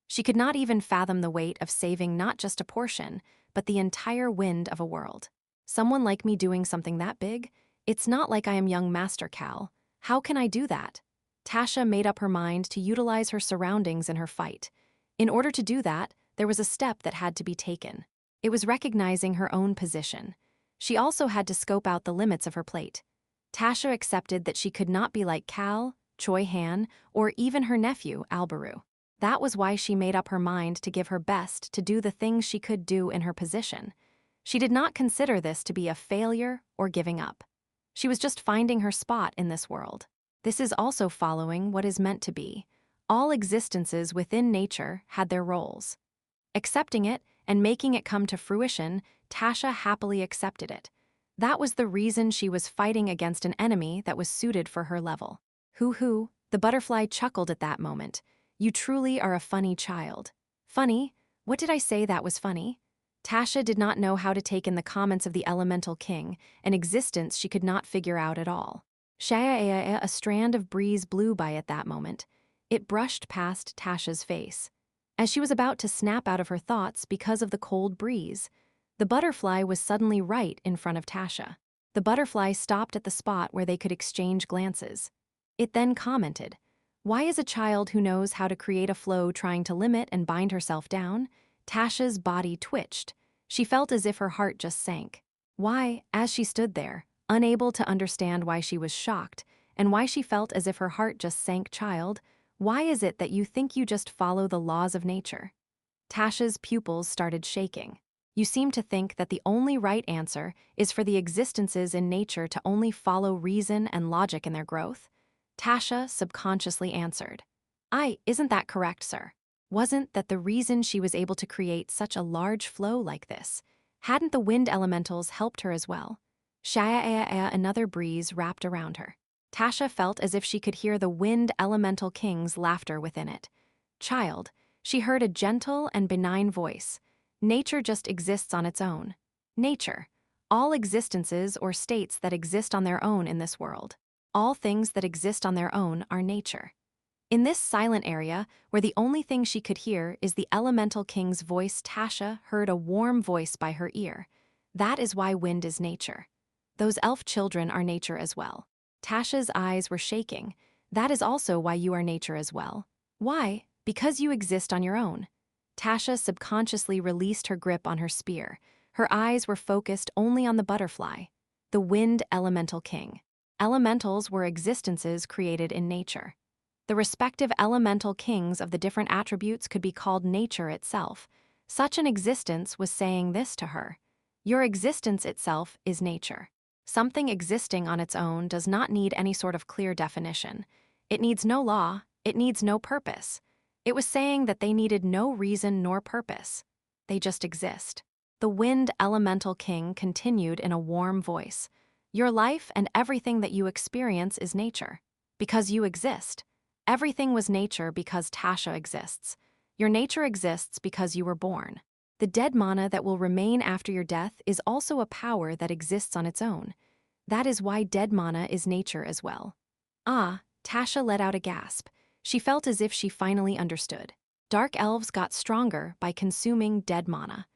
She could not even fathom the weight of saving not just a portion, but the entire wind of a world. Someone like me doing something that big? It's not like I am young Master Cal. How can I do that? Tasha made up her mind to utilize her surroundings in her fight. In order to do that, there was a step that had to be taken. It was recognizing her own position. She also had to scope out the limits of her plate. Tasha accepted that she could not be like Cal, Choi Han, or even her nephew, Albaru. That was why she made up her mind to give her best to do the things she could do in her position. She did not consider this to be a failure or giving up. She was just finding her spot in this world. This is also following what is meant to be. All existences within nature had their roles. Accepting it and making it come to fruition, Tasha happily accepted it. That was the reason she was fighting against an enemy that was suited for her level. Hoo-hoo, the butterfly chuckled at that moment. You truly are a funny child. Funny? What did I say that was funny? Tasha did not know how to take in the comments of the elemental king, an existence she could not figure out at all. Shaya, a strand of breeze blew by at that moment. It brushed past Tasha's face. As she was about to snap out of her thoughts because of the cold breeze, the butterfly was suddenly right in front of Tasha. The butterfly stopped at the spot where they could exchange glances. It then commented, Why is a child who knows how to create a flow trying to limit and bind herself down? Tasha's body twitched. She felt as if her heart just sank. Why, as she stood there, unable to understand why she was shocked, and why she felt as if her heart just sank, child, why is it that you think you just follow the laws of nature? Tasha's pupils started shaking. You seem to think that the only right answer is for the existences in nature to only follow reason and logic in their growth? Tasha subconsciously answered. Isn't that correct, sir? Wasn't that the reason she was able to create such a large flow like this? Hadn't the wind elementals helped her as well? Shaya, another breeze wrapped around her. Tasha felt as if she could hear the wind elemental king's laughter within it. Child, she heard a gentle and benign voice. Nature just exists on its own. Nature. All existences or states that exist on their own in this world. All things that exist on their own are nature. In this silent area, where the only thing she could hear is the elemental king's voice, Tasha heard a warm voice by her ear. That is why wind is nature. Those elf children are nature as well. Tasha's eyes were shaking. That is also why you are nature as well. Why? Because you exist on your own. Tasha subconsciously released her grip on her spear. Her eyes were focused only on the butterfly, the wind elemental king. Elementals were existences created in nature. The respective elemental kings of the different attributes could be called nature itself. Such an existence was saying this to her. Your existence itself is nature. Something existing on its own does not need any sort of clear definition. It needs no law, it needs no purpose. It was saying that they needed no reason nor purpose. They just exist. The wind elemental king continued in a warm voice. Your life and everything that you experience is nature. Because you exist. Everything was nature because Tasha exists. Your nature exists because you were born. The dead mana that will remain after your death is also a power that exists on its own. That is why dead mana is nature as well. Tasha let out a gasp. She felt as if she finally understood. Dark elves got stronger by consuming dead mana.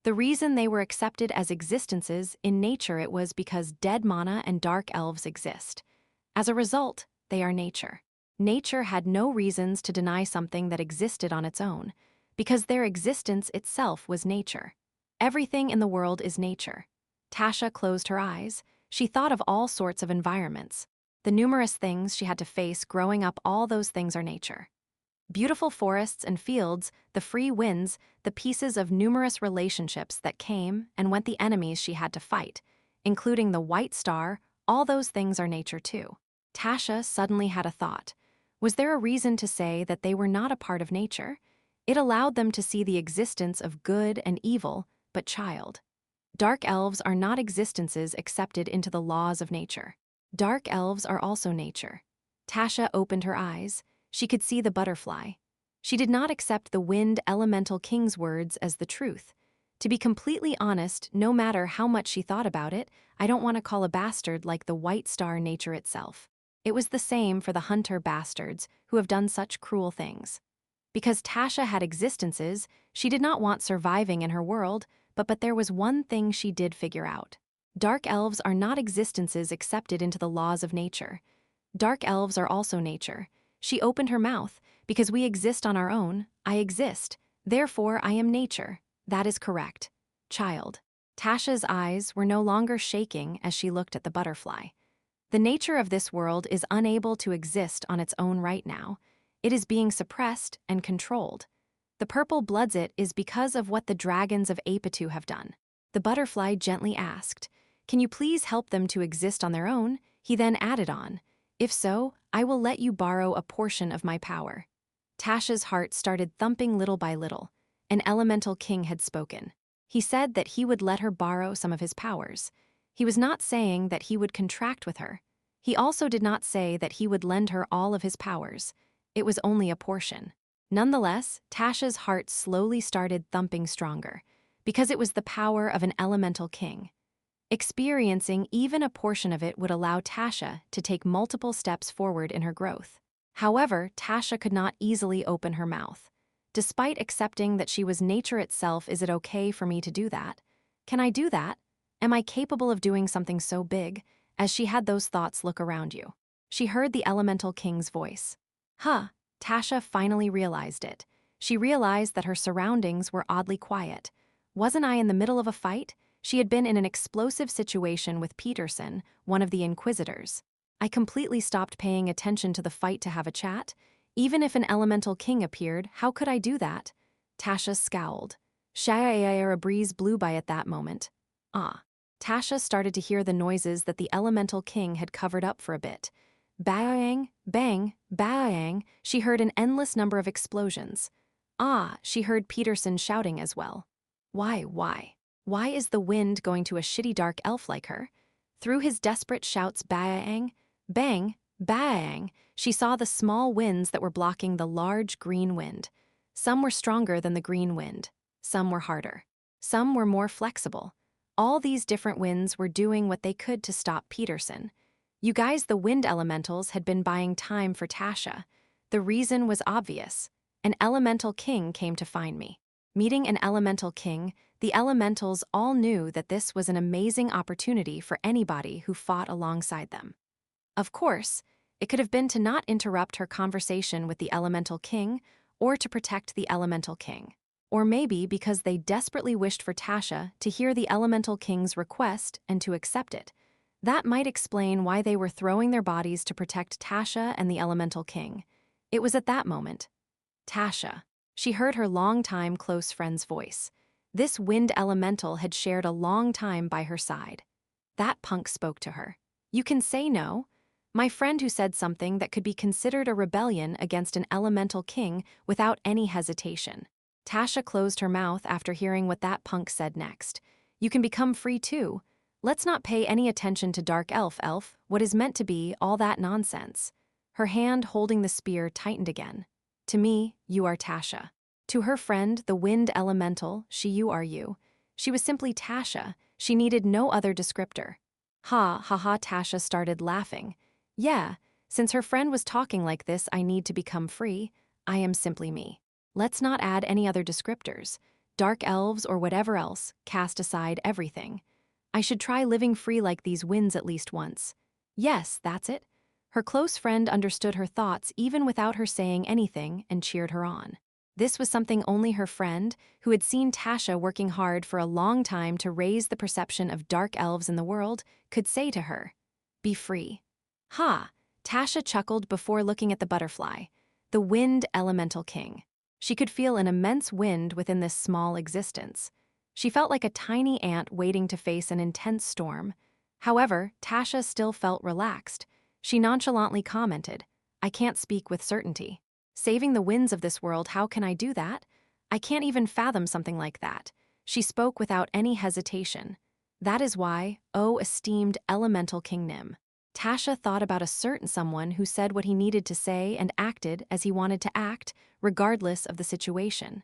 The reason they were accepted as existences in nature it was because dead mana and dark elves exist. As a result, they are nature. Nature had no reasons to deny something that existed on its own, because their existence itself was nature. Everything in the world is nature. Tasha closed her eyes. She thought of all sorts of environments. The numerous things she had to face growing up, all those things are nature. Beautiful forests and fields, the free winds, the pieces of numerous relationships that came and went, the enemies she had to fight, including the white star, all those things are nature too. Tasha suddenly had a thought. Was there a reason to say that they were not a part of nature? It allowed them to see the existence of good and evil, but child. Dark elves are not existences accepted into the laws of nature. Dark elves are also nature. Tasha opened her eyes. She could see the butterfly. She did not accept the wind elemental king's words as the truth. To be completely honest, no matter how much she thought about it, I don't want to call a bastard like the white star nature itself. It was the same for the hunter bastards who have done such cruel things. Because Tasha had existences, she did not want surviving in her world, but there was one thing she did figure out. Dark elves are not existences accepted into the laws of nature. Dark elves are also nature. She opened her mouth. Because we exist on our own, I exist. Therefore, I am nature. That is correct. Child. Tasha's eyes were no longer shaking as she looked at the butterfly. The nature of this world is unable to exist on its own right now. It is being suppressed and controlled. The purple bloods it is because of what the dragons of Apitu have done. The butterfly gently asked, "Can you please help them to exist on their own?" He then added on, "If so, I will let you borrow a portion of my power." Tasha's heart started thumping little by little. An elemental king had spoken. He said that he would let her borrow some of his powers. He was not saying that he would contract with her. He also did not say that he would lend her all of his powers. It was only a portion. Nonetheless, Tasha's heart slowly started thumping stronger, because it was the power of an elemental king. Experiencing even a portion of it would allow Tasha to take multiple steps forward in her growth. However, Tasha could not easily open her mouth. Despite accepting that she was nature itself, is it okay for me to do that? Can I do that? Am I capable of doing something so big? As she had those thoughts, look around you. She heard the elemental king's voice. Huh, Tasha finally realized it. She realized that her surroundings were oddly quiet. Wasn't I in the middle of a fight? She had been in an explosive situation with Peterson, one of the Inquisitors. I completely stopped paying attention to the fight to have a chat. Even if an elemental king appeared, how could I do that? Tasha scowled. A breeze blew by at that moment. Ah. Tasha started to hear the noises that the elemental king had covered up for a bit. Bang, bang, bang, she heard an endless number of explosions. Ah, she heard Peterson shouting as well. Why? Why is the wind going to a shitty dark elf like her? Through his desperate shouts bang, bang, bang, she saw the small winds that were blocking the large green wind. Some were stronger than the green wind. Some were harder. Some were more flexible. All these different winds were doing what they could to stop Peterson. You guys, the wind elementals had been buying time for Tasha. The reason was obvious. An elemental king came to find me. Meeting an elemental king, the elementals all knew that this was an amazing opportunity for anybody who fought alongside them. Of course, it could have been to not interrupt her conversation with the elemental king or to protect the elemental king. Or maybe because they desperately wished for Tasha to hear the elemental king's request and to accept it. That might explain why they were throwing their bodies to protect Tasha and the elemental king. It was at that moment. Tasha. She heard her longtime close friend's voice. This wind elemental had shared a long time by her side. That punk spoke to her. You can say no. My friend who said something that could be considered a rebellion against an elemental king without any hesitation. Tasha closed her mouth after hearing what that punk said next. You can become free too. Let's not pay any attention to Dark Elf, what is meant to be all that nonsense. Her hand holding the spear tightened again. To me, you are Tasha. To her friend, the wind elemental, you are you. She was simply Tasha. She needed no other descriptor. Ha, Tasha started laughing. Yeah, since her friend was talking like this, I need to become free. I am simply me. Let's not add any other descriptors. Dark elves or whatever else, cast aside everything. I should try living free like these winds at least once. Yes, that's it. Her close friend understood her thoughts even without her saying anything and cheered her on. This was something only her friend, who had seen Tasha working hard for a long time to raise the perception of dark elves in the world, could say to her. Be free. Ha! Tasha chuckled before looking at the butterfly, the wind elemental king. She could feel an immense wind within this small existence. She felt like a tiny ant waiting to face an intense storm. However, Tasha still felt relaxed. She nonchalantly commented, I can't speak with certainty. Saving the winds of this world, how can I do that? I can't even fathom something like that. She spoke without any hesitation. That is why, oh esteemed elemental King Nim. Tasha thought about a certain someone who said what he needed to say and acted as he wanted to act, regardless of the situation.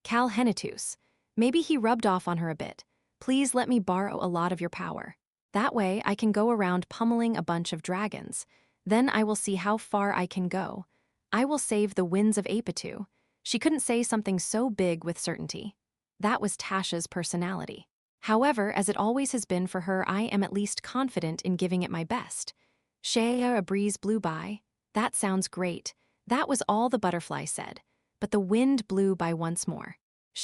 Cal Henitus. Maybe he rubbed off on her a bit. Please let me borrow a lot of your power. That way I can go around pummeling a bunch of dragons. Then I will see how far I can go. I will save the winds of Apitu. She couldn't say something so big with certainty. That was Tasha's personality. However, as it always has been for her, I am at least confident in giving it my best. A breeze blew by. That sounds great. That was all the butterfly said. But the wind blew by once more.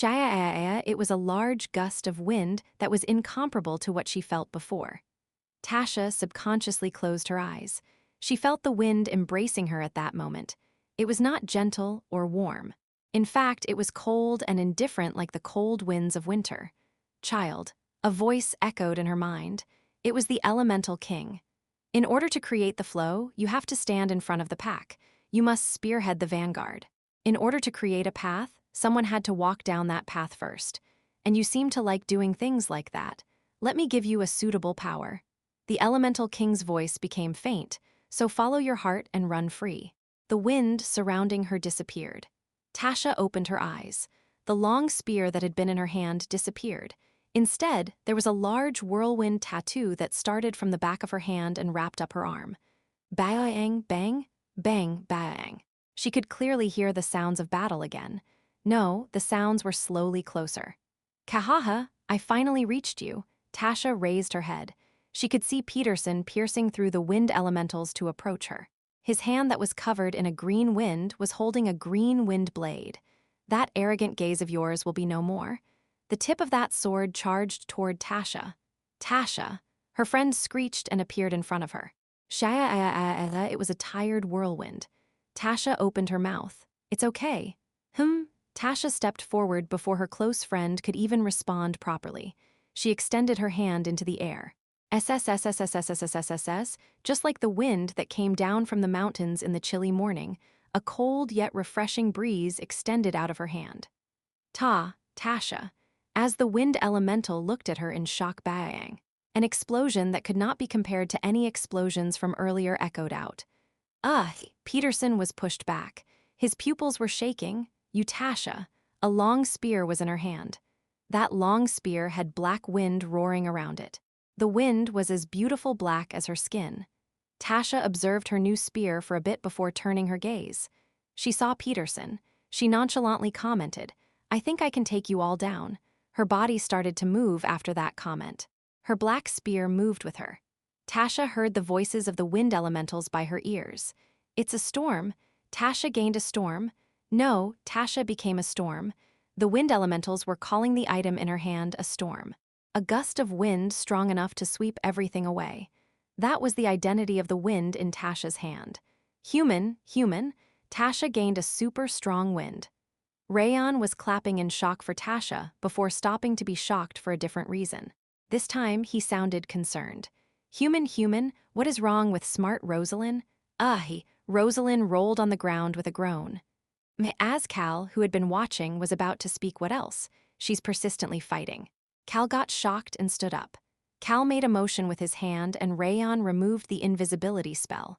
It was a large gust of wind that was incomparable to what she felt before. Tasha subconsciously closed her eyes. She felt the wind embracing her at that moment. It was not gentle or warm. In fact, it was cold and indifferent like the cold winds of winter. Child, a voice echoed in her mind. It was the elemental king. In order to create the flow, you have to stand in front of the pack. You must spearhead the vanguard. In order to create a path, someone had to walk down that path first. And you seem to like doing things like that. Let me give you a suitable power. The elemental king's voice became faint, so follow your heart and run free. The wind surrounding her disappeared. Tasha opened her eyes. The long spear that had been in her hand disappeared. Instead, there was a large whirlwind tattoo that started from the back of her hand and wrapped up her arm. Bang, bang, bang, bang. She could clearly hear the sounds of battle again. No, the sounds were slowly closer. Kahaha, I finally reached you. Tasha raised her head. She could see Peterson piercing through the wind elementals to approach her. His hand that was covered in a green wind was holding a green wind blade. That arrogant gaze of yours will be no more. The tip of that sword charged toward Tasha. Tasha! Her friend screeched and appeared in front of her. Shaya, it was a tired whirlwind. Tasha opened her mouth. It's okay. Tasha stepped forward before her close friend could even respond properly. She extended her hand into the air. SSSSSSSSSSS, just like the wind that came down from the mountains in the chilly morning, a cold yet refreshing breeze extended out of her hand. Tasha, as the wind elemental looked at her in shock. Bang. An explosion that could not be compared to any explosions from earlier echoed out. Peterson was pushed back. His pupils were shaking. Tasha. A long spear was in her hand. That long spear had black wind roaring around it. The wind was as beautiful black as her skin. Tasha observed her new spear for a bit before turning her gaze. She saw Peterson. She nonchalantly commented, "I think I can take you all down." Her body started to move after that comment. Her black spear moved with her. Tasha heard the voices of the wind elementals by her ears. It's a storm. Tasha gained a storm. No, Tasha became a storm. The wind elementals were calling the item in her hand a storm. A gust of wind strong enough to sweep everything away. That was the identity of the wind in Tasha's hand. Human, Tasha gained a super strong wind. Rayon was clapping in shock for Tasha before stopping to be shocked for a different reason. This time, he sounded concerned. Human, what is wrong with smart Rosalind? Rosalind rolled on the ground with a groan. As Cal, who had been watching, was about to speak what else, she's persistently fighting. Cal got shocked and stood up. Cal made a motion with his hand and Rayon removed the invisibility spell.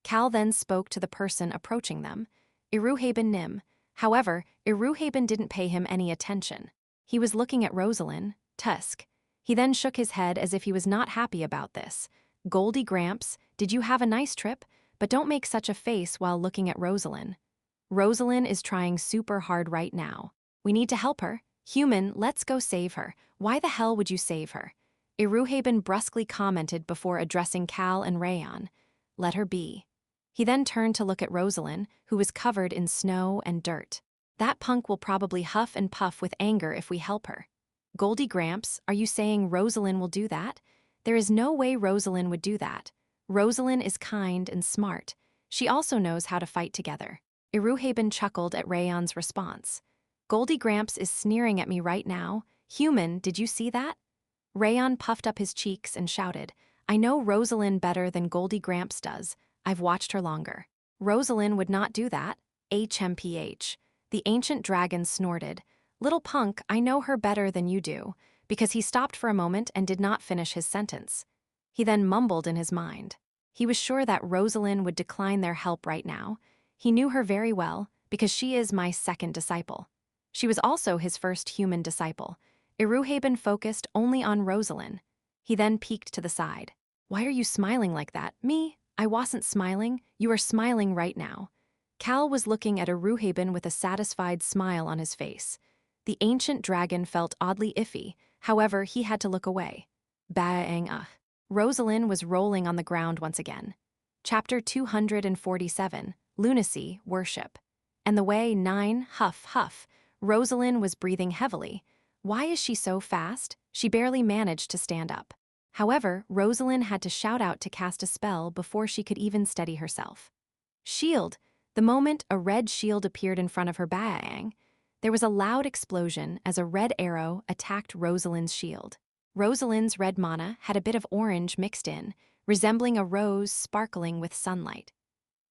Cal then spoke to the person approaching them. Iruhaben Nim. However, Iruhaben didn't pay him any attention. He was looking at Rosalind, Tusk. He then shook his head as if he was not happy about this. Goldie Gramps, did you have a nice trip? But don't make such a face while looking at Rosalind. Rosalind is trying super hard right now. We need to help her. Human, let's go save her. Why the hell would you save her? Iruhaben brusquely commented before addressing Cal and Rayon. Let her be. He then turned to look at Rosalind, who was covered in snow and dirt. That punk will probably huff and puff with anger if we help her. Goldie Gramps, are you saying Rosalind will do that? There is no way Rosalind would do that. Rosalind is kind and smart. She also knows how to fight together. Iruhaben chuckled at Rayon's response. Goldie Gramps is sneering at me right now. Human, did you see that? Rayon puffed up his cheeks and shouted, I know Rosalind better than Goldie Gramps does. I've watched her longer. Rosalind would not do that. HMPH. The ancient dragon snorted. Little punk, I know her better than you do, because he stopped for a moment and did not finish his sentence. He then mumbled in his mind. He was sure that Rosalind would decline their help right now. He knew her very well, because she is my second disciple. She was also his first human disciple. Iruhaben focused only on Rosalind. He then peeked to the side. Why are you smiling like that? Me? I wasn't smiling. You are smiling right now. Cal was looking at Iruhaben with a satisfied smile on his face. The ancient dragon felt oddly iffy, however, he had to look away. Bang. Rosalind was rolling on the ground once again. Chapter 247, Lunacy, Worship. And the way 9, huff. Rosalind was breathing heavily. Why is she so fast? She barely managed to stand up. However, Rosalind had to shout out to cast a spell before she could even steady herself. Shield. The moment a red shield appeared in front of her, bang, there was a loud explosion as a red arrow attacked Rosalind's shield. Rosalind's red mana had a bit of orange mixed in, resembling a rose sparkling with sunlight.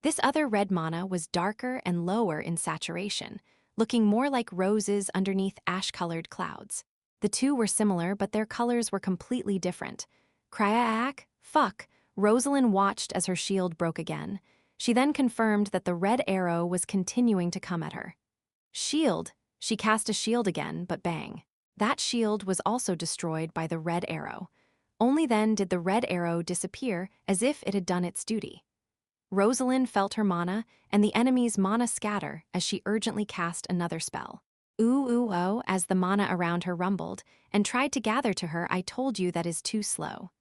This other red mana was darker and lower in saturation, looking more like roses underneath ash-colored clouds. The two were similar, but their colors were completely different. Cryack, fuck, Rosalind watched as her shield broke again. She then confirmed that the red arrow was continuing to come at her. Shield. She cast a shield again, but bang. That shield was also destroyed by the red arrow. Only then did the red arrow disappear as if it had done its duty. Rosalind felt her mana and the enemy's mana scatter as she urgently cast another spell. Oh, as the mana around her rumbled and tried to gather to her, I told you that is too slow.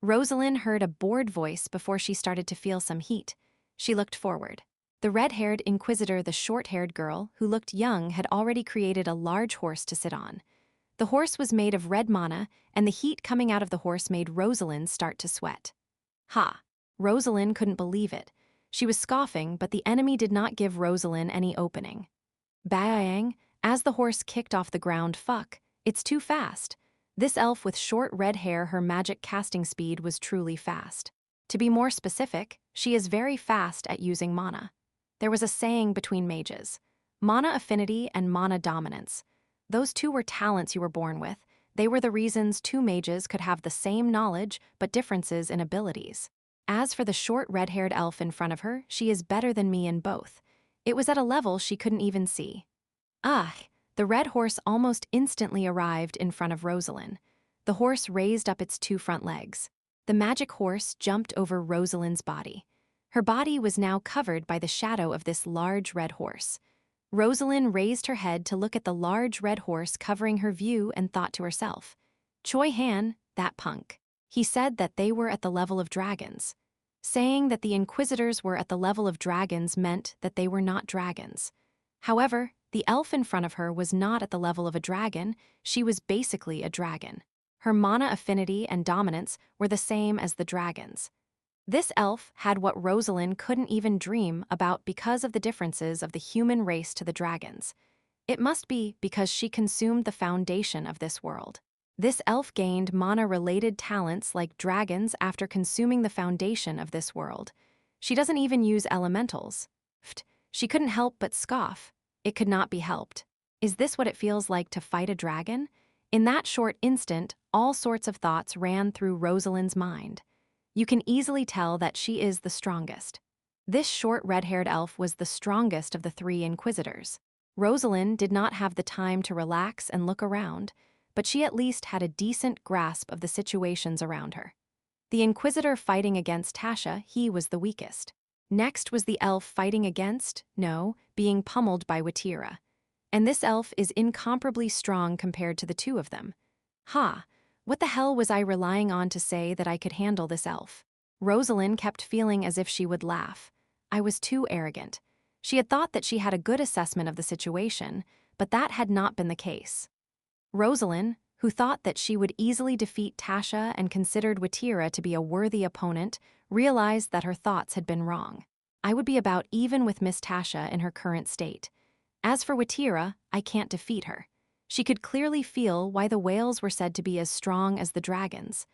Rosalind heard a bored voice before she started to feel some heat. She looked forward. The red-haired inquisitor, the short-haired girl, who looked young, had already created a large horse to sit on. The horse was made of red mana, and the heat coming out of the horse made Rosalind start to sweat. Ha! Rosalind couldn't believe it. She was scoffing, but the enemy did not give Rosalind any opening. Bang! As the horse kicked off the ground, fuck, it's too fast. This elf with short red hair, her magic casting speed was truly fast. To be more specific, she is very fast at using mana. There was a saying between mages: mana affinity and mana dominance. Those two were talents you were born with. They were the reasons two mages could have the same knowledge but differences in abilities. As for the short red-haired elf in front of her, she is better than me in both. It was at a level she couldn't even see. Ah! The red horse almost instantly arrived in front of Rosalind. The horse raised up its two front legs. The magic horse jumped over Rosalind's body. Her body was now covered by the shadow of this large red horse. Rosalind raised her head to look at the large red horse covering her view and thought to herself, Choi Han, that punk. He said that they were at the level of dragons. Saying that the inquisitors were at the level of dragons meant that they were not dragons. However, the elf in front of her was not at the level of a dragon. She was basically a dragon. Her mana affinity and dominance were the same as the dragon's. This elf had what Rosalind couldn't even dream about because of the differences of the human race to the dragons. It must be because she consumed the foundation of this world. This elf gained mana-related talents like dragons after consuming the foundation of this world. She doesn't even use elementals. She couldn't help but scoff. It could not be helped. Is this what it feels like to fight a dragon? In that short instant, all sorts of thoughts ran through Rosalind's mind. You can easily tell that she is the strongest. This short red-haired elf was the strongest of the three inquisitors. Rosalind did not have the time to relax and look around, but she at least had a decent grasp of the situations around her. The inquisitor fighting against Tasha, he was the weakest. Next was the elf fighting against, being pummeled by Watira. And this elf is incomparably strong compared to the two of them. Ha! What the hell was I relying on to say that I could handle this elf? Rosalind kept feeling as if she would laugh. I was too arrogant. She had thought that she had a good assessment of the situation, but that had not been the case. Rosalind, who thought that she would easily defeat Tasha and considered Watira to be a worthy opponent, realized that her thoughts had been wrong. I would be about even with Miss Tasha in her current state. As for Watira, I can't defeat her. She could clearly feel why the whales were said to be as strong as the dragons.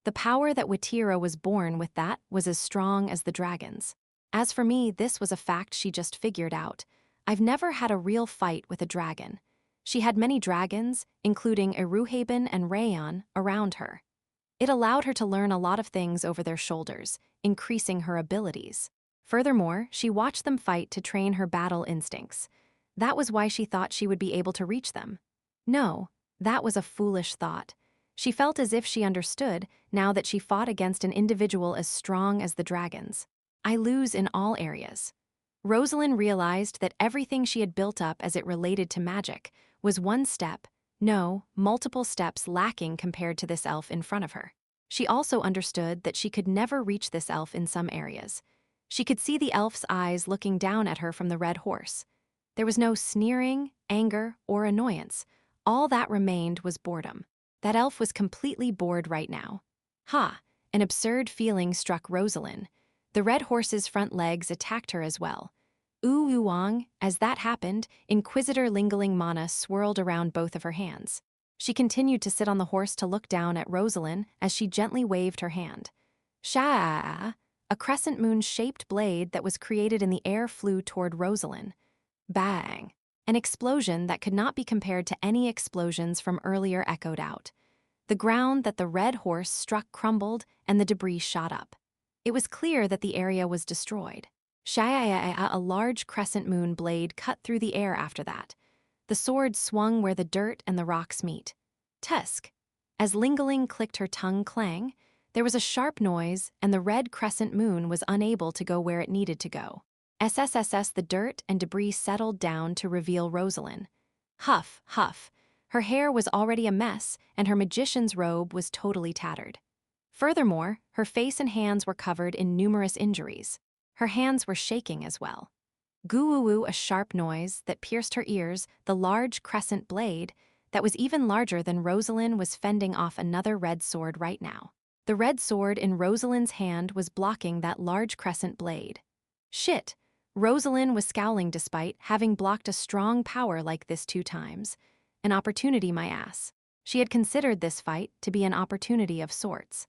The power that Watira was born with that was as strong as the dragons. As for me, this was a fact she just figured out. I've never had a real fight with a dragon. She had many dragons, including Eruhaben and Rayon, around her. It allowed her to learn a lot of things over their shoulders, increasing her abilities. Furthermore, she watched them fight to train her battle instincts. That was why she thought she would be able to reach them. No, that was a foolish thought. She felt as if she understood now that she fought against an individual as strong as the dragons. I lose in all areas. Rosalind realized that everything she had built up as it related to magic was one step, multiple steps lacking compared to this elf in front of her. She also understood that she could never reach this elf in some areas. She could see the elf's eyes looking down at her from the red horse. There was no sneering, anger, or annoyance. All that remained was boredom. That elf was completely bored right now. Ha! An absurd feeling struck Rosalind. The red horse's front legs attacked her as well. Ooh-wong, as that happened, Inquisitor Lingling Mana swirled around both of her hands. She continued to sit on the horse to look down at Rosalind as she gently waved her hand. Sha! A crescent moon-shaped blade that was created in the air flew toward Rosalind. Bang! An explosion that could not be compared to any explosions from earlier echoed out. The ground that the red horse struck crumbled and the debris shot up. It was clear that the area was destroyed. A large crescent moon blade cut through the air after that. The sword swung where the dirt and the rocks meet. Tusk. As Lingling clicked her tongue clang, there was a sharp noise and the red crescent moon was unable to go where it needed to go. SSSS, the dirt and debris settled down to reveal Rosalind. Huff, huff. Her hair was already a mess and her magician's robe was totally tattered. Furthermore, her face and hands were covered in numerous injuries. Her hands were shaking as well. Goo-woo-woo, a sharp noise that pierced her ears, the large crescent blade that was even larger than Rosalind was fending off another red sword right now. The red sword in Rosalind's hand was blocking that large crescent blade. Shit! Rosalind was scowling despite having blocked a strong power like this 2 times. An opportunity, my ass. She had considered this fight to be an opportunity of sorts.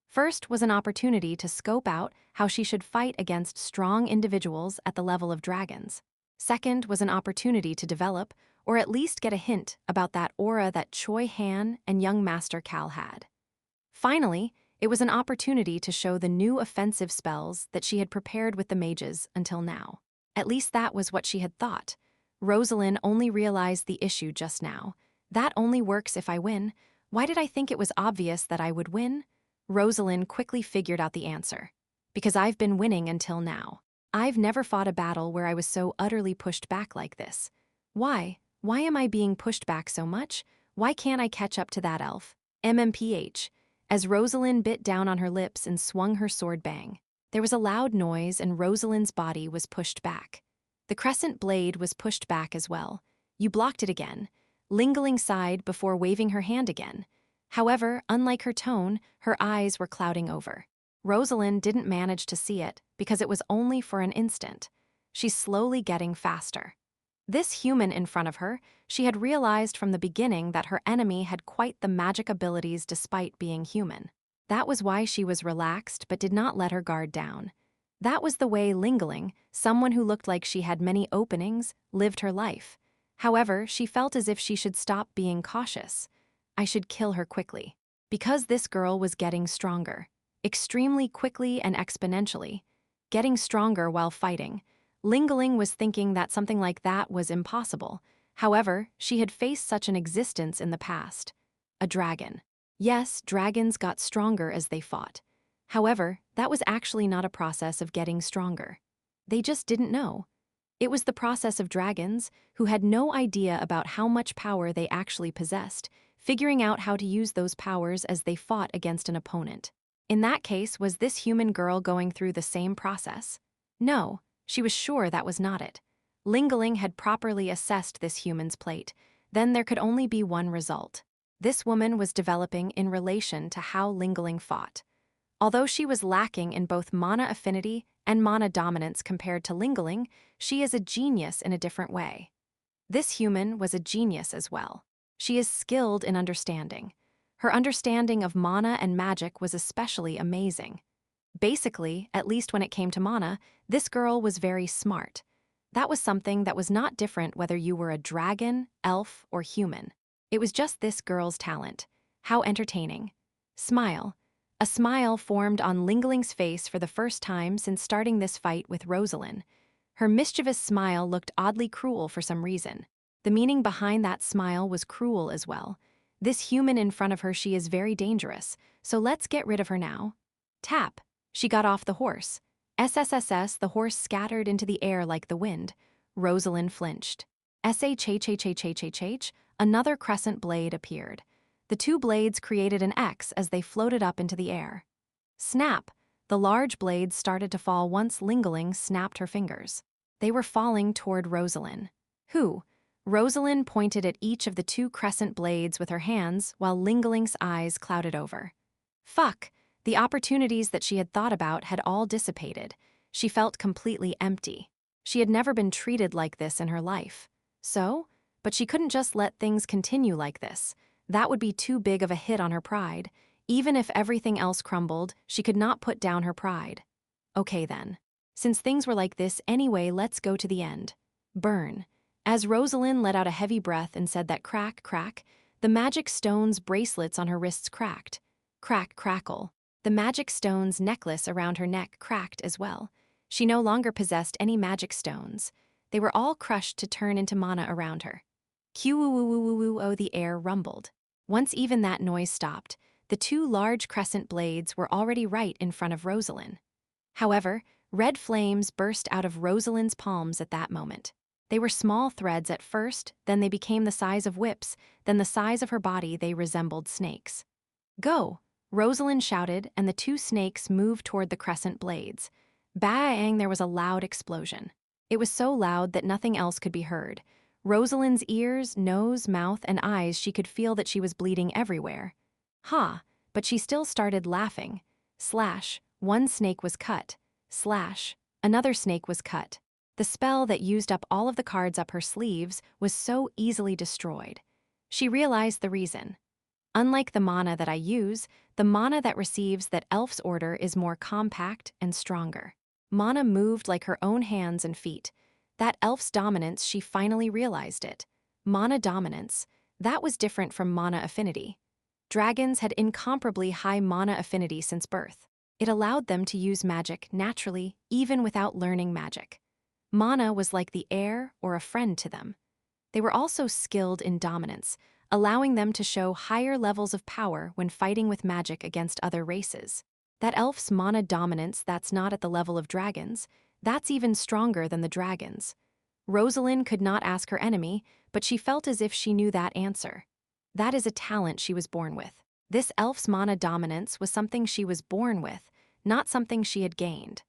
First was an opportunity to scope out how she should fight against strong individuals at the level of dragons. Second was an opportunity to develop, or at least get a hint about that aura that Choi Han and young Master Cal had. Finally, it was an opportunity to show the new offensive spells that she had prepared with the mages until now. At least that was what she had thought. Rosalind only realized the issue just now. That only works if I win. Why did I think it was obvious that I would win? Rosalind quickly figured out the answer. Because I've been winning until now. I've never fought a battle where I was so utterly pushed back like this. Why? Why am I being pushed back so much? Why can't I catch up to that elf? MMPH. As Rosalind bit down on her lips and swung her sword bang, there was a loud noise and Rosalind's body was pushed back. The crescent blade was pushed back as well. You blocked it again. Lingling sighed before waving her hand again. However, unlike her tone, her eyes were clouding over. Rosalind didn't manage to see it because it was only for an instant. She's slowly getting faster. This human in front of her, she had realized from the beginning that her enemy had quite the magic abilities despite being human. That was why she was relaxed but did not let her guard down. That was the way Lingling, someone who looked like she had many openings, lived her life. However, she felt as if she should stop being cautious. I should kill her quickly. Because this girl was getting stronger. Extremely quickly and exponentially. Getting stronger while fighting. Lingling was thinking that something like that was impossible. However, she had faced such an existence in the past. A dragon. Yes, dragons got stronger as they fought. However, that was actually not a process of getting stronger. They just didn't know. It was the process of dragons, who had no idea about how much power they actually possessed, figuring out how to use those powers as they fought against an opponent. In that case, was this human girl going through the same process? No, she was sure that was not it. Lingling had properly assessed this human's plate. Then there could only be one result. This woman was developing in relation to how Lingling fought. Although she was lacking in both mana affinity and mana dominance compared to Lingling, she is a genius in a different way. This human was a genius as well. She is skilled in understanding. Her understanding of mana and magic was especially amazing. Basically, at least when it came to mana, this girl was very smart. That was something that was not different whether you were a dragon, elf, or human. It was just this girl's talent. How entertaining. Smile. A smile formed on Lingling's face for the first time since starting this fight with Rosalind. Her mischievous smile looked oddly cruel for some reason. The meaning behind that smile was cruel as well. This human in front of her, she is very dangerous, so let's get rid of her now. Tap. She got off the horse. SSSS, the horse scattered into the air like the wind. Rosalind flinched. SHHHHHHH, another crescent blade appeared. The 2 blades created an X as they floated up into the air. Snap! The large blades started to fall once Lingling snapped her fingers. They were falling toward Rosalind. Who? Rosalind pointed at each of the 2 crescent blades with her hands while Lingling's eyes clouded over. Fuck! The opportunities that she had thought about had all dissipated. She felt completely empty. She had never been treated like this in her life. So? But she couldn't just let things continue like this. That would be too big of a hit on her pride. Even if everything else crumbled, she could not put down her pride. Okay then. Since things were like this anyway, let's go to the end. Burn. As Rosalind let out a heavy breath and said that crack, crack, the magic stone's bracelets on her wrists cracked. Crack, crackle. The magic stone's necklace around her neck cracked as well. She no longer possessed any magic stones. They were all crushed to turn into mana around her. Q-woo-woo-woo-woo-oh, the air rumbled. Once even that noise stopped, the 2 large crescent blades were already right in front of Rosalind. However, red flames burst out of Rosalind's palms at that moment. They were small threads at first, then they became the size of whips, then the size of her body they resembled snakes. Go! Rosalind shouted, and the 2 snakes moved toward the crescent blades. Bang! There was a loud explosion. It was so loud that nothing else could be heard. Rosalind's ears, nose, mouth, and eyes, she could feel that she was bleeding everywhere. Ha! But she still started laughing. Slash, one snake was cut. Slash, another snake was cut. The spell that used up all of the cards up her sleeves was so easily destroyed. She realized the reason. Unlike the mana that I use, the mana that receives that elf's order is more compact and stronger. Mana moved like her own hands and feet. That elf's dominance, she finally realized it. Mana dominance, that was different from mana affinity. Dragons had incomparably high mana affinity since birth. It allowed them to use magic naturally, even without learning magic. Mana was like the air or a friend to them. They were also skilled in dominance, allowing them to show higher levels of power when fighting with magic against other races. That elf's mana dominance, that's not at the level of dragons, that's even stronger than the dragons. Rosalind could not ask her enemy, but she felt as if she knew that answer. That is a talent she was born with. This elf's mana dominance was something she was born with, not something she had gained.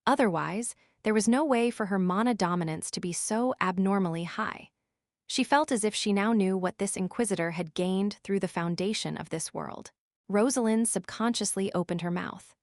Otherwise, there was no way for her mana dominance to be so abnormally high. She felt as if she now knew what this inquisitor had gained through the foundation of this world. Rosalind subconsciously opened her mouth.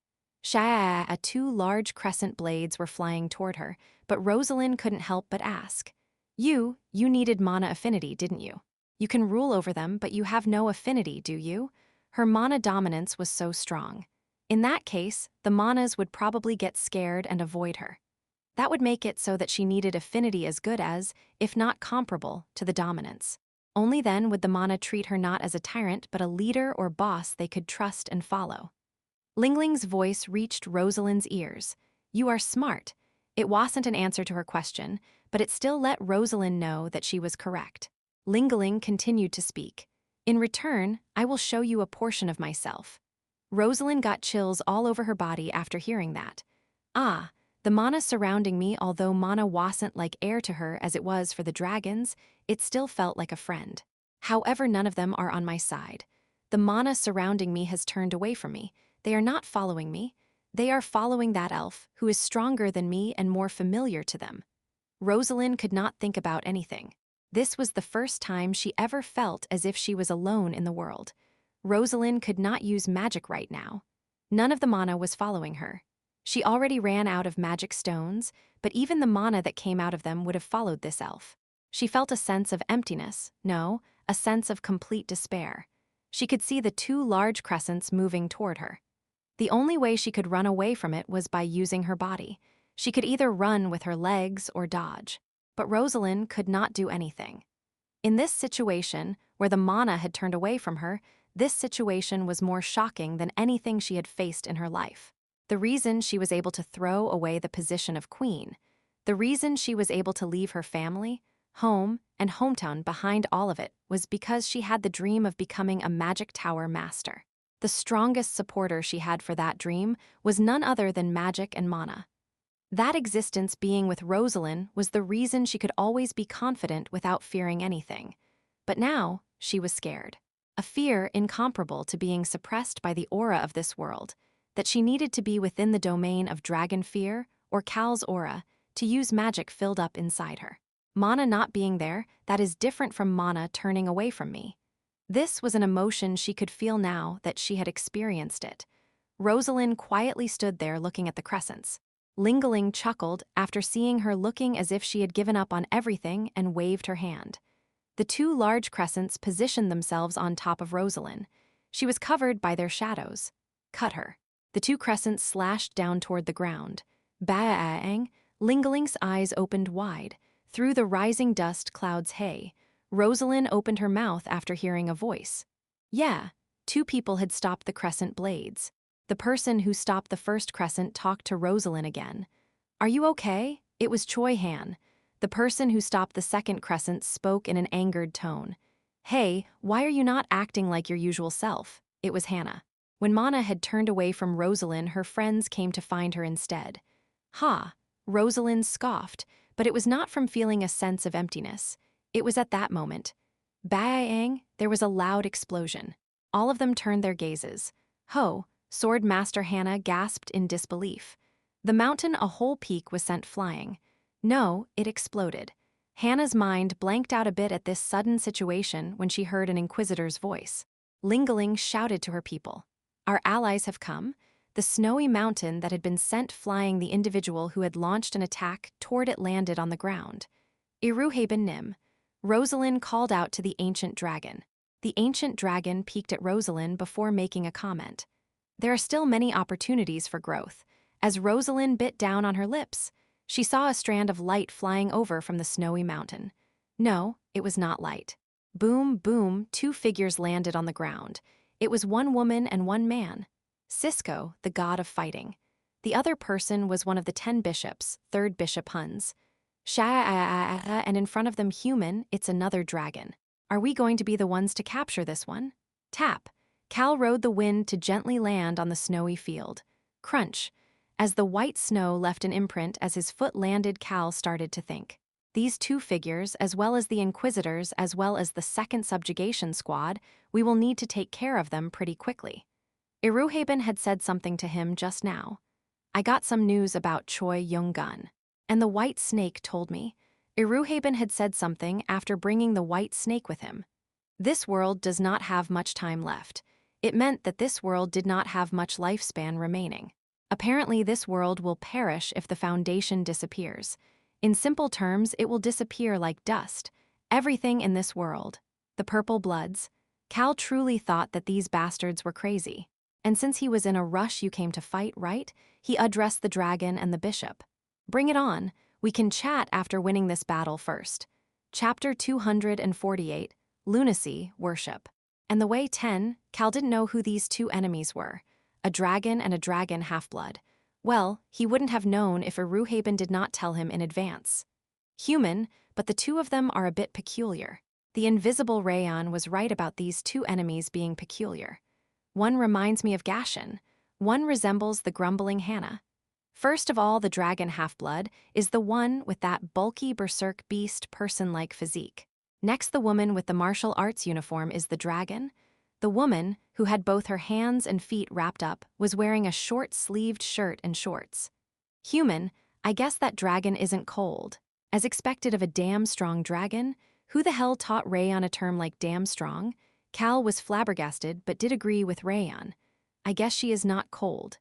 Two large crescent blades were flying toward her, but Rosalind couldn't help but ask. You needed mana affinity, didn't you? You can rule over them, but you have no affinity, do you? Her mana dominance was so strong. In that case, the manas would probably get scared and avoid her. That would make it so that she needed affinity as good as, if not comparable, to the dominance. Only then would the mana treat her not as a tyrant but a leader or boss they could trust and follow. Lingling's voice reached Rosalind's ears. You are smart. It wasn't an answer to her question, but it still let Rosalind know that she was correct. Lingling continued to speak. In return, I will show you a portion of myself. Rosalind got chills all over her body after hearing that. The mana surrounding me, although mana wasn't like air to her as it was for the dragons, it still felt like a friend. However, none of them are on my side. The mana surrounding me has turned away from me. They are not following me. They are following that elf, who is stronger than me and more familiar to them. Rosalind could not think about anything. This was the first time she ever felt as if she was alone in the world. Rosalind could not use magic right now. None of the mana was following her. She already ran out of magic stones, but even the mana that came out of them would have followed this elf. She felt a sense of emptiness, no, a sense of complete despair. She could see the two large crescents moving toward her. The only way she could run away from it was by using her body. She could either run with her legs or dodge. But Rosalind could not do anything. In this situation, where the mana had turned away from her, this situation was more shocking than anything she had faced in her life. The reason she was able to throw away the position of queen, the reason she was able to leave her family, home, and hometown behind all of it was because she had the dream of becoming a magic tower master. The strongest supporter she had for that dream was none other than magic and mana. That existence being with Rosalind was the reason she could always be confident without fearing anything. But now, she was scared. A fear incomparable to being suppressed by the aura of this world, that she needed to be within the domain of dragon fear or Cal's aura to use magic filled up inside her. Mana not being there, that is different from mana turning away from me. This was an emotion she could feel now that she had experienced it. Rosalind quietly stood there looking at the crescents. Lingling chuckled after seeing her looking as if she had given up on everything and waved her hand. The two large crescents positioned themselves on top of Rosalind. She was covered by their shadows. Cut her. The two crescents slashed down toward the ground. Bang! Lingling's eyes opened wide. Through the rising dust clouds, hey. Rosalind opened her mouth after hearing a voice. Yeah, two people had stopped the crescent blades. The person who stopped the first crescent talked to Rosalind again. Are you okay? It was Choi Han. The person who stopped the second crescent spoke in an angered tone. Hey, why are you not acting like your usual self? It was Hannah. When Mana had turned away from Rosalind, her friends came to find her instead. Ha! Rosalind scoffed, but it was not from feeling a sense of emptiness. It was at that moment. Bang! There was a loud explosion. All of them turned their gazes. Ho! Sword Master Hannah gasped in disbelief. The mountain, a whole peak, was sent flying. No, it exploded. Hannah's mind blanked out a bit at this sudden situation when she heard an inquisitor's voice. Lingaling shouted to her people. Our allies have come. The snowy mountain that had been sent flying, the individual who had launched an attack toward it landed on the ground. Iruhaben Nim. Rosalind called out to the ancient dragon. The ancient dragon peeked at Rosalind before making a comment. There are still many opportunities for growth. As Rosalind bit down on her lips, she saw a strand of light flying over from the snowy mountain. No, it was not light. Boom, boom, two figures landed on the ground. It was one woman and one man. Cisco, the god of fighting. The other person was one of the 10 bishops, 3rd Bishop Huns. And in front of them, human, it's another dragon. Are we going to be the ones to capture this one? Tap. Cal rode the wind to gently land on the snowy field. Crunch. As the white snow left an imprint as his foot landed, Cal started to think. These two figures, as well as the Inquisitors, as well as the 2nd Subjugation Squad, we will need to take care of them pretty quickly. Iruhaben had said something to him just now. I got some news about Choi Gun. And the white snake told me. Iruhaben had said something after bringing the white snake with him. This world does not have much time left. It meant that this world did not have much lifespan remaining. Apparently, this world will perish if the Foundation disappears. In simple terms, it will disappear like dust. Everything in this world. The Purple Bloods. Cal truly thought that these bastards were crazy. And since he was in a rush, you came to fight, right? He addressed the dragon and the bishop. Bring it on. We can chat after winning this battle first. Chapter 248, Lunacy, Worship. And the way 10, Cal didn't know who these two enemies were. A dragon and a dragon half-blood. Well, he wouldn't have known if Iruhaben did not tell him in advance. Human, but the two of them are a bit peculiar. The invisible Rayon was right about these two enemies being peculiar. One reminds me of Gashan. One resembles the grumbling Hannah. First of all, the dragon half-blood is the one with that bulky berserk beast person-like physique. Next, the woman with the martial arts uniform is the dragon. The woman, who had both her hands and feet wrapped up, was wearing a short-sleeved shirt and shorts. Human, I guess that dragon isn't cold. As expected of a damn strong dragon, who the hell taught Rayon a term like damn strong? Cal was flabbergasted but did agree with Rayon. I guess she is not cold.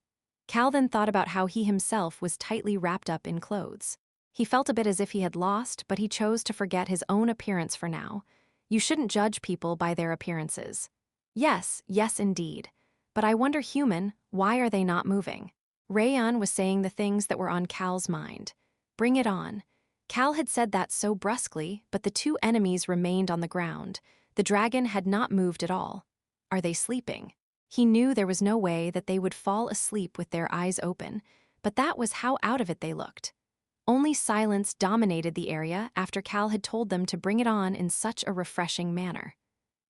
Cal then thought about how he himself was tightly wrapped up in clothes. He felt a bit as if he had lost, but he chose to forget his own appearance for now. You shouldn't judge people by their appearances. Yes, indeed. But I wonder, human, why are they not moving? Rayon was saying the things that were on Cal's mind. Bring it on. Cal had said that so brusquely, but the two enemies remained on the ground. The dragon had not moved at all. Are they sleeping? He knew there was no way that they would fall asleep with their eyes open, but that was how out of it they looked. Only silence dominated the area after Cal had told them to bring it on in such a refreshing manner.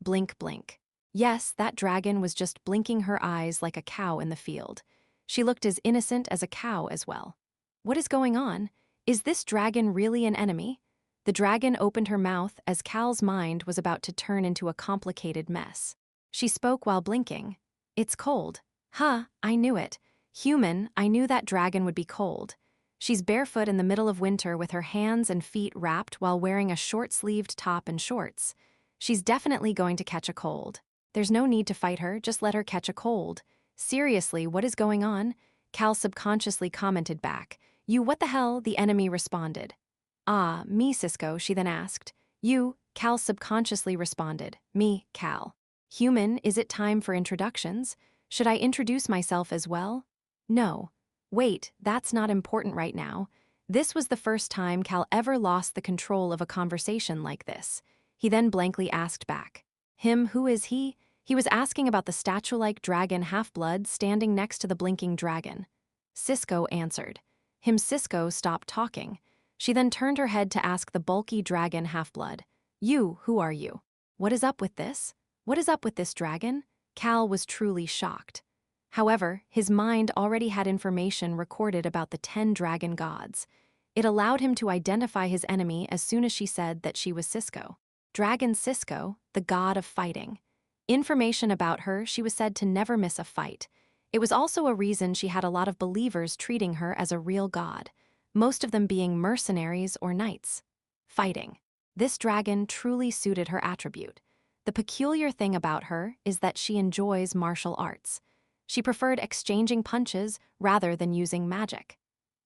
Blink, blink. Yes, that dragon was just blinking her eyes like a cow in the field. She looked as innocent as a cow as well. What is going on? Is this dragon really an enemy? The dragon opened her mouth as Cal's mind was about to turn into a complicated mess. She spoke while blinking. It's cold. Huh, I knew it. Human, I knew that dragon would be cold. She's barefoot in the middle of winter with her hands and feet wrapped while wearing a short-sleeved top and shorts. She's definitely going to catch a cold. There's no need to fight her, just let her catch a cold. Seriously, what is going on? Cal subconsciously commented back. You, what the hell? The enemy responded. Ah, me, Cisco, she then asked. You, Cal subconsciously responded. Me, Cal. Human, is it time for introductions? Should I introduce myself as well? No. Wait, that's not important right now. This was the first time Cal ever lost the control of a conversation like this. He then blankly asked back. Him, who is he? He was asking about the statue-like dragon half-blood standing next to the blinking dragon. Cisco answered. Him. Cisco stopped talking. She then turned her head to ask the bulky dragon half-blood. You, who are you? What is up with this? What is up with this dragon? Cal was truly shocked. However, his mind already had information recorded about the 10 dragon gods. It allowed him to identify his enemy as soon as she said that she was Cisco. Dragon Cisco, the god of fighting. Information about her, she was said to never miss a fight. It was also a reason she had a lot of believers treating her as a real god, most of them being mercenaries or knights. Fighting. This dragon truly suited her attribute. The peculiar thing about her is that she enjoys martial arts. She preferred exchanging punches rather than using magic.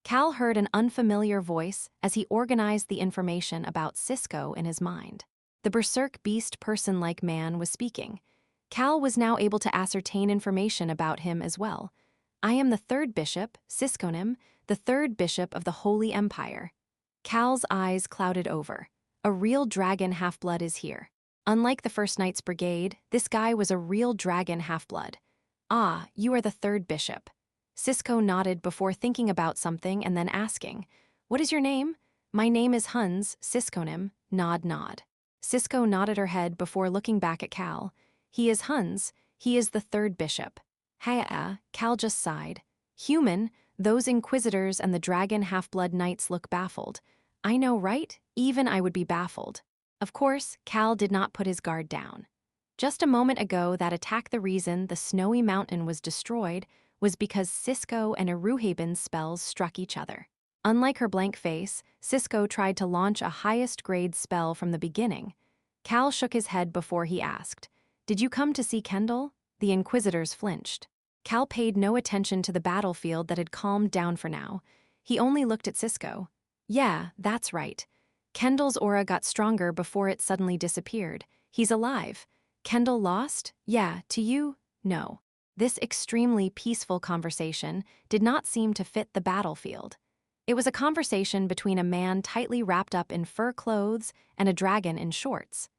Cal heard an unfamiliar voice as he organized the information about Cisco in his mind. The berserk beast person-like man was speaking. Cal was now able to ascertain information about him as well. I am the third bishop, Siskonim, the third bishop of the Holy Empire. Cal's eyes clouded over. A real dragon half-blood is here. Unlike the First Knights Brigade, this guy was a real dragon half-blood. Ah, you are the third bishop. Cisco nodded before thinking about something and then asking, "What is your name?" "My name is Hans, Siskonim." Nod. Cisco nodded her head before looking back at Cal. "He is Hans. He is the third bishop." "Haya," Cal just sighed. "Human, those inquisitors and the dragon half-blood knights look baffled. I know, right? Even I would be baffled." Of course, Cal did not put his guard down. Just a moment ago, that attack, the reason the snowy mountain was destroyed was because Cisco and Eruhaben's spells struck each other. Unlike her blank face, Cisco tried to launch a highest-grade spell from the beginning. Cal shook his head before he asked, "Did you come to see Kendall?" The Inquisitors flinched. Cal paid no attention to the battlefield that had calmed down for now. He only looked at Cisco. "Yeah, that's right. Kendall's aura got stronger before it suddenly disappeared. He's alive. Kendall lost? Yeah, to you? No." This extremely peaceful conversation did not seem to fit the battlefield. It was a conversation between a man tightly wrapped up in fur clothes and a dragon in shorts.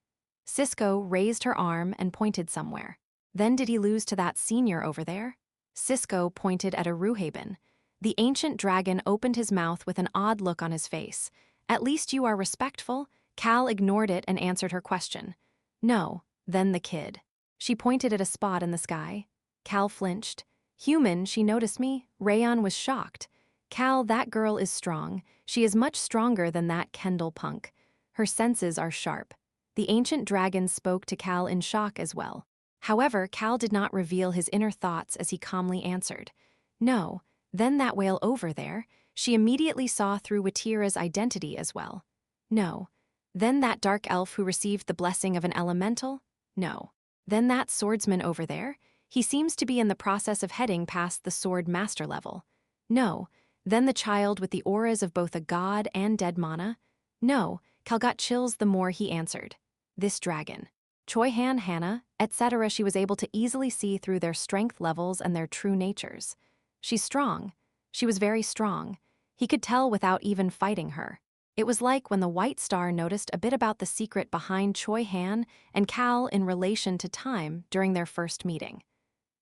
Cisco raised her arm and pointed somewhere. "Then did he lose to that senior over there?" Cisco pointed at Eruhaben. The ancient dragon opened his mouth with an odd look on his face. "At least you are respectful." Cal ignored it and answered her question. "No." "Then the kid." She pointed at a spot in the sky. Cal flinched. "Human, she noticed me?" Rayon was shocked. "Cal, that girl is strong. She is much stronger than that Kendall punk. Her senses are sharp." The ancient dragon spoke to Cal in shock as well. However, Cal did not reveal his inner thoughts as he calmly answered. "No. Then that whale over there." She immediately saw through Watira's identity as well. "No. Then that dark elf who received the blessing of an elemental?" "No. Then that swordsman over there? He seems to be in the process of heading past the sword master level." "No. Then the child with the auras of both a god and dead mana?" "No." Cal got chills the more he answered. "This dragon. Choi Han, Hannah, etc." She was able to easily see through their strength levels and their true natures. "She's strong." She was very strong. He could tell without even fighting her. It was like when the White Star noticed a bit about the secret behind Choi Han and Cal in relation to time during their first meeting.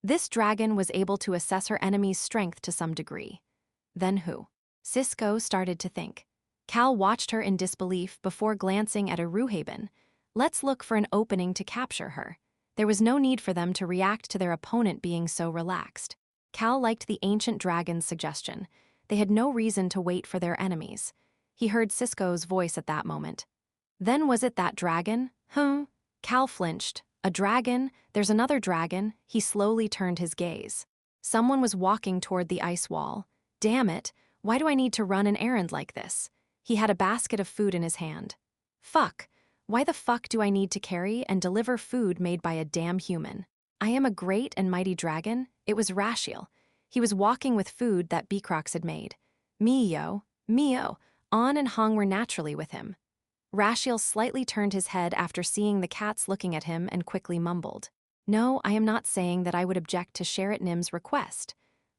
This dragon was able to assess her enemy's strength to some degree. Then who? Cisco started to think. Cal watched her in disbelief before glancing at Eruhaben. Let's look for an opening to capture her. There was no need for them to react to their opponent being so relaxed. Cal liked the ancient dragon's suggestion. They had no reason to wait for their enemies. He heard Cisco's voice at that moment. "Then was it that dragon?" Cal flinched. "A dragon? There's another dragon." He slowly turned his gaze. Someone was walking toward the ice wall. "Damn it, why do I need to run an errand like this?" He had a basket of food in his hand. "Fuck, why the fuck do I need to carry and deliver food made by a damn human? I am a great and mighty dragon." It was Rashiel. He was walking with food that Beecrox had made. Mio. On and Hong were naturally with him. Rashiel slightly turned his head after seeing the cats looking at him and quickly mumbled. "No, I am not saying that I would object to Sherrit Nim's request."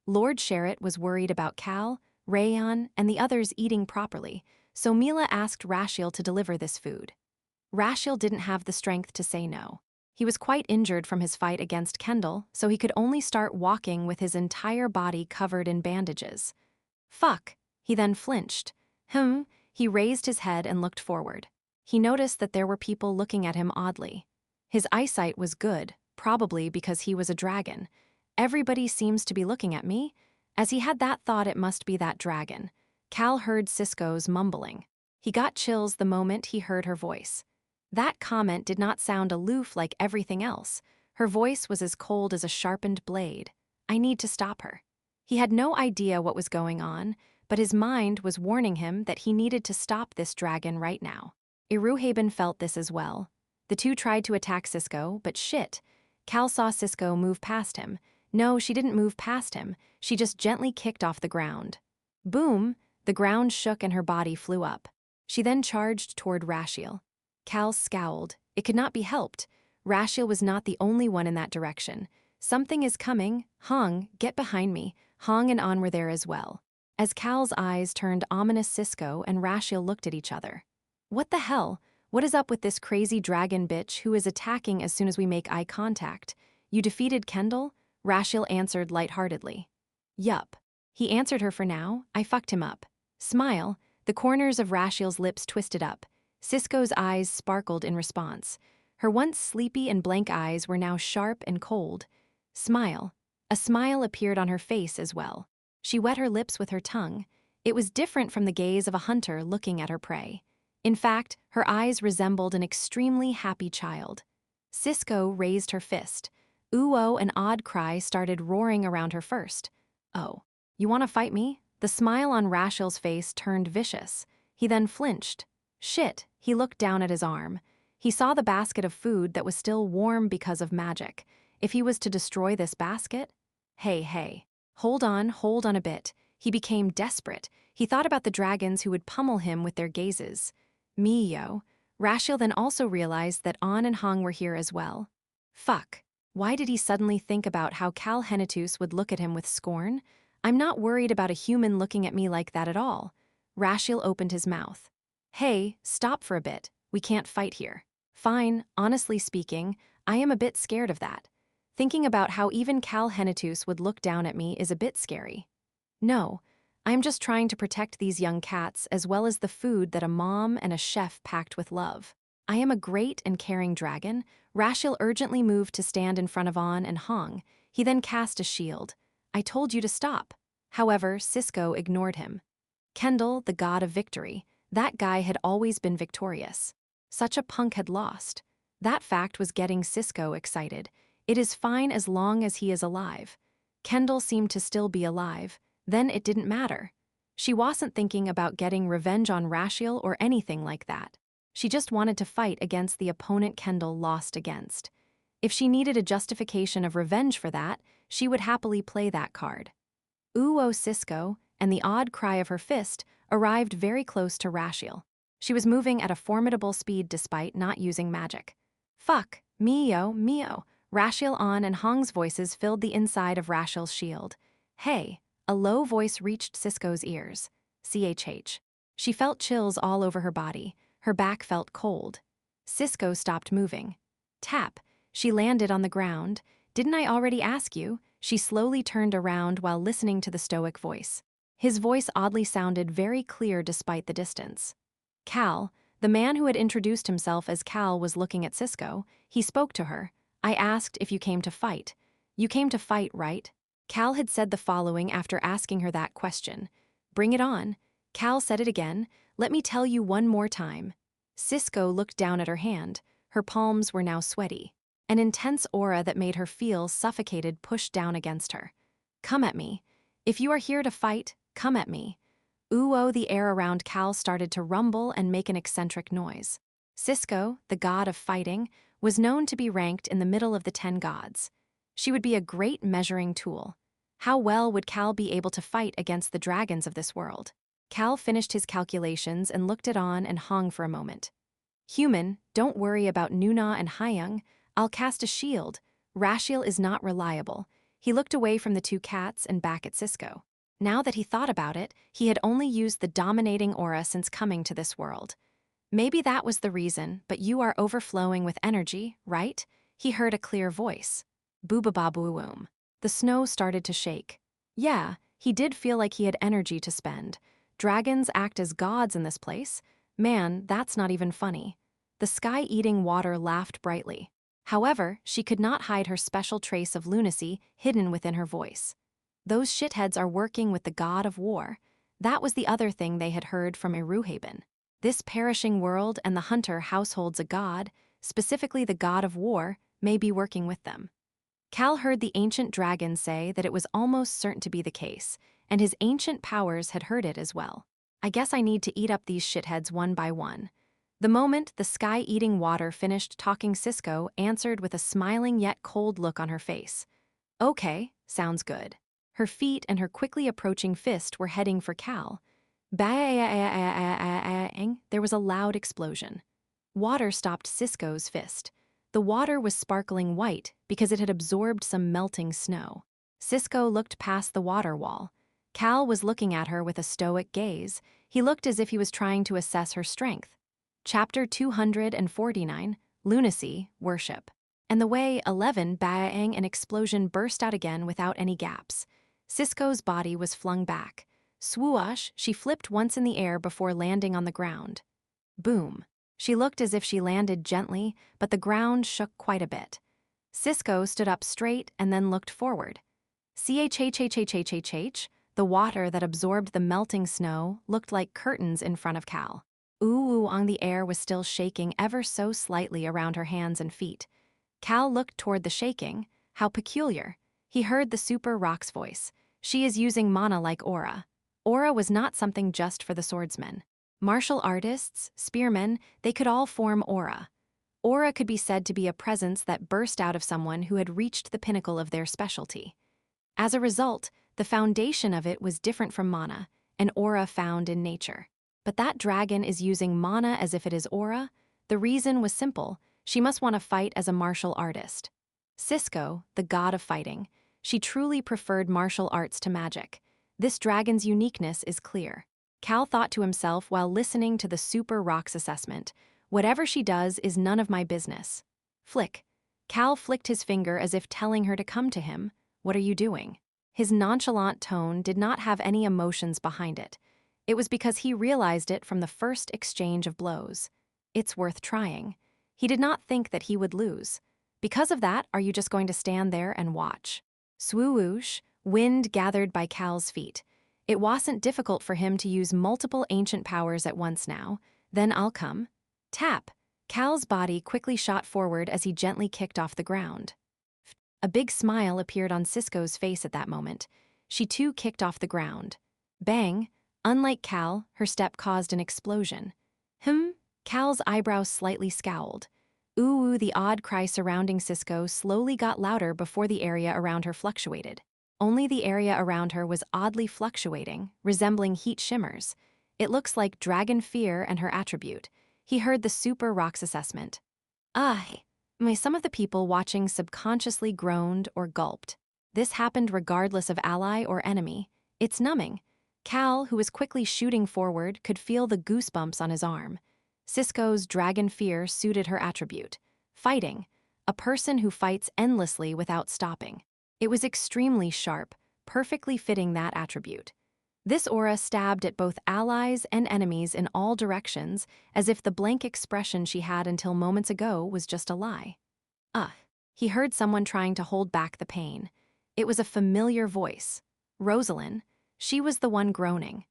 Lord Sherrit was worried about Cal, Rayon, and the others eating properly, so Mila asked Rashiel to deliver this food. Rashiel didn't have the strength to say no. He was quite injured from his fight against Kendall, so he could only start walking with his entire body covered in bandages. "Fuck." He then flinched. He raised his head and looked forward. He noticed that there were people looking at him oddly. His eyesight was good, probably because he was a dragon. "Everybody seems to be looking at me." As he had that thought, it must be that dragon. Cal heard Cisco's mumbling. He got chills the moment he heard her voice. That comment did not sound aloof like everything else. Her voice was as cold as a sharpened blade. I need to stop her. He had no idea what was going on, but his mind was warning him that he needed to stop this dragon right now. Iruhaben felt this as well. The two tried to attack Cisco, but shit. Cal saw Cisco move past him. No, she didn't move past him. She just gently kicked off the ground. Boom! The ground shook and her body flew up. She then charged toward Rashiel. Cal scowled. It could not be helped. Rashiel was not the only one in that direction. Something is coming. Hong, get behind me. Hong and An were there as well. As Cal's eyes turned ominous, Cisco and Rashiel looked at each other. What the hell? What is up with this crazy dragon bitch who is attacking as soon as we make eye contact? You defeated Kendall? Rashiel answered lightheartedly. Yup. He answered her for now. I fucked him up. Smile. The corners of Rashiel's lips twisted up. Cisco's eyes sparkled in response. Her once sleepy and blank eyes were now sharp and cold. Smile. A smile appeared on her face as well. She wet her lips with her tongue. It was different from the gaze of a hunter looking at her prey. In fact, her eyes resembled an extremely happy child. Cisco raised her fist. Ooh-oh, an odd cry started roaring around her first. Oh, you want to fight me? The smile on Rashiel's face turned vicious. He then flinched. Shit, he looked down at his arm. He saw the basket of food that was still warm because of magic. If he was to destroy this basket? Hey. Hold on a bit. He became desperate. He thought about the dragons who would pummel him with their gazes. Me-yo. Rashiel then also realized that An and Hong were here as well. Fuck. Why did he suddenly think about how Cal Henetus would look at him with scorn? I'm not worried about a human looking at me like that at all. Rashiel opened his mouth. Hey, stop for a bit. We can't fight here. Fine, honestly speaking, I am a bit scared of that. Thinking about how even Cal Henetus would look down at me is a bit scary. No, I'm just trying to protect these young cats as well as the food that a mom and a chef packed with love. I am a great and caring dragon. Rashiel urgently moved to stand in front of An and Hong. He then cast a shield. I told you to stop. However, Cisco ignored him. Kendall, the god of victory, that guy had always been victorious. Such a punk had lost. That fact was getting Cisco excited. It is fine as long as he is alive. Kendall seemed to still be alive. Then it didn't matter. She wasn't thinking about getting revenge on Rashiel or anything like that. She just wanted to fight against the opponent Kendall lost against. If she needed a justification of revenge for that, she would happily play that card. Ooh-oh, Cisco, and the odd cry of her fist arrived very close to Rashiel. She was moving at a formidable speed despite not using magic. Fuck, me-yo. Rashiel, An, and Hong's voices filled the inside of Rashiel's shield. Hey, a low voice reached Cisco's ears. CHH. She felt chills all over her body. Her back felt cold. Cisco stopped moving. Tap. She landed on the ground. Didn't I already ask you? She slowly turned around while listening to the stoic voice. His voice oddly sounded very clear despite the distance. Cal, the man who had introduced himself as Cal, was looking at Cisco. He spoke to her. I asked if you came to fight. You came to fight, right? Cal had said the following after asking her that question. Bring it on. Cal said it again. Let me tell you one more time. Cisco looked down at her hand. Her palms were now sweaty. An intense aura that made her feel suffocated pushed down against her. Come at me. If you are here to fight, come at me. Ooh-oh, the air around Cal started to rumble and make an eccentric noise. Cisco, the god of fighting, was known to be ranked in the middle of the 10 gods. She would be a great measuring tool. How well would Cal be able to fight against the dragons of this world? Cal finished his calculations and looked at An and Hong for a moment. Human, don't worry about Nuna and Hyung. I'll cast a shield. Rashiel is not reliable. He looked away from the two cats and back at Cisco. Now that he thought about it, he had only used the dominating aura since coming to this world. Maybe that was the reason, but you are overflowing with energy, right? He heard a clear voice. Boo-ba-ba-boo-oom. The snow started to shake. Yeah, he did feel like he had energy to spend. Dragons act as gods in this place. Man, that's not even funny. The sky-eating water laughed brightly. However, she could not hide her special trace of lunacy hidden within her voice. Those shitheads are working with the god of war. That was the other thing they had heard from Iruhaben. This perishing world and the hunter households a god, specifically the god of war, may be working with them. Cal heard the ancient dragon say that it was almost certain to be the case, and his ancient powers had heard it as well. I guess I need to eat up these shitheads one by one. The moment the sky-eating water finished talking, Cisco answered with a smiling yet cold look on her face. Okay, sounds good. Her feet and her quickly approaching fist were heading for Cal. Bang! There was a loud explosion. Water stopped Cisco's fist. The water was sparkling white because it had absorbed some melting snow. Cisco looked past the water wall. Cal was looking at her with a stoic gaze. He looked as if he was trying to assess her strength. Chapter 249, Lunacy, Worship. And the way 11 bang, an explosion burst out again without any gaps. Cisco's body was flung back. Swoosh, she flipped once in the air before landing on the ground. Boom. She looked as if she landed gently, but the ground shook quite a bit. Cisco stood up straight and then looked forward. Chhhhhhhh, the water that absorbed the melting snow looked like curtains in front of Cal. Ooh, on the air was still shaking ever so slightly around her hands and feet. Cal looked toward the shaking. How peculiar. He heard the Super Rock's voice. She is using mana like aura. Aura was not something just for the swordsmen. Martial artists, spearmen, they could all form aura. Aura could be said to be a presence that burst out of someone who had reached the pinnacle of their specialty. As a result, the foundation of it was different from mana, an aura found in nature. But that dragon is using mana as if it is aura. The reason was simple. She must want to fight as a martial artist. Cisco, the god of fighting, she truly preferred martial arts to magic. This dragon's uniqueness is clear. Cal thought to himself while listening to the Super Rock's assessment, whatever she does is none of my business. Flick. Cal flicked his finger as if telling her to come to him. What are you doing? His nonchalant tone did not have any emotions behind it. It was because he realized it from the first exchange of blows. It's worth trying. He did not think that he would lose. Because of that, are you just going to stand there and watch? Swoosh, wind gathered by Cal's feet. It wasn't difficult for him to use multiple ancient powers at once now. Then I'll come. Tap. Cal's body quickly shot forward as he gently kicked off the ground. A big smile appeared on Cisco's face at that moment. She too kicked off the ground. Bang. Unlike Cal, her step caused an explosion. Cal's eyebrows slightly scowled. Ooh, the odd cry surrounding Cisco slowly got louder before the area around her fluctuated. Only the area around her was oddly fluctuating, resembling heat shimmers. It looks like dragon fear and her attribute. He heard the Super Rock's assessment. Some of the people watching subconsciously groaned or gulped. This happened regardless of ally or enemy. It's numbing. Cal, who was quickly shooting forward, could feel the goosebumps on his arm. Cisco's dragon fear suited her attribute. Fighting. A person who fights endlessly without stopping. It was extremely sharp, perfectly fitting that attribute. This aura stabbed at both allies and enemies in all directions, as if the blank expression she had until moments ago was just a lie. He heard someone trying to hold back the pain. It was a familiar voice. Rosalind. She was the one groaning.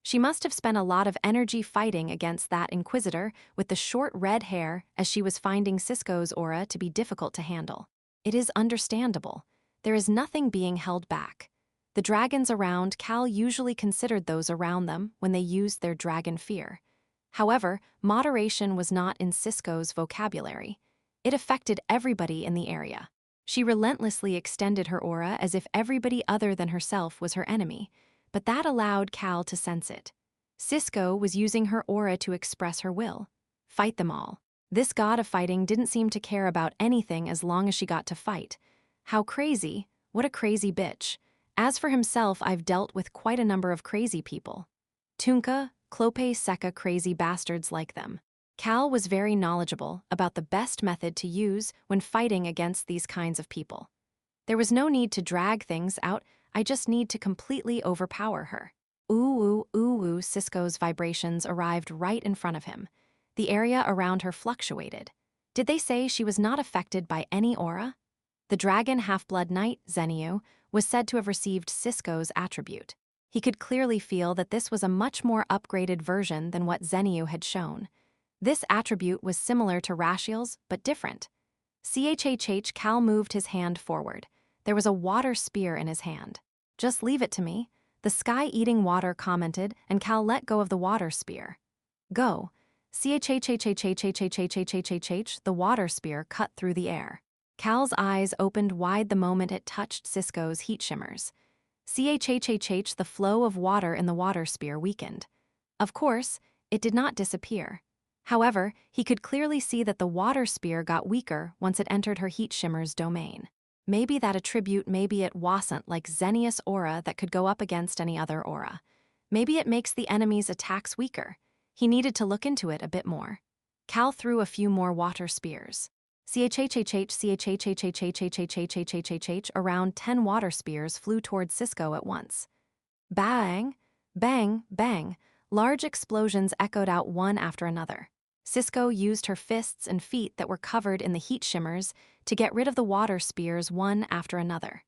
She must have spent a lot of energy fighting against that inquisitor with the short red hair, as she was finding Cisco's aura to be difficult to handle. It is understandable. There is nothing being held back. The dragons around Cal usually considered those around them when they used their dragon fear. However, moderation was not in Cisco's vocabulary. It affected everybody in the area. She relentlessly extended her aura as if everybody other than herself was her enemy, but that allowed Cal to sense it. Cisco was using her aura to express her will. Fight them all. This god of fighting didn't seem to care about anything as long as she got to fight. How crazy. What a crazy bitch. As for himself, I've dealt with quite a number of crazy people. Tunka, Clope Seca crazy bastards like them. Cal was very knowledgeable about the best method to use when fighting against these kinds of people. There was no need to drag things out, I just need to completely overpower her. Ooh, Cisco's vibrations arrived right in front of him. The area around her fluctuated. Did they say she was not affected by any aura? The dragon half-blood knight, Zenyu, was said to have received Cisco's attribute. He could clearly feel that this was a much more upgraded version than what Zenyu had shown. This attribute was similar to Rashiel's, but different. Cal moved his hand forward. There was a water spear in his hand. Just leave it to me, the sky-eating water commented, and Cal let go of the water spear. Go. The water spear cut through the air. Cal's eyes opened wide the moment it touched Cisco's heat shimmers. The flow of water in the water spear weakened. Of course, it did not disappear. However, he could clearly see that the water spear got weaker once it entered her heat shimmer's domain. Maybe that attribute, maybe it wasn't like Xenius aura that could go up against any other aura. Maybe it makes the enemy's attacks weaker. He needed to look into it a bit more. Cal threw a few more water spears. Around 10 water spears flew towards Cisco at once. Bang! Bang! Bang! Large explosions echoed out one after another. Cisco used her fists and feet that were covered in the heat shimmers to get rid of the water spears one after another.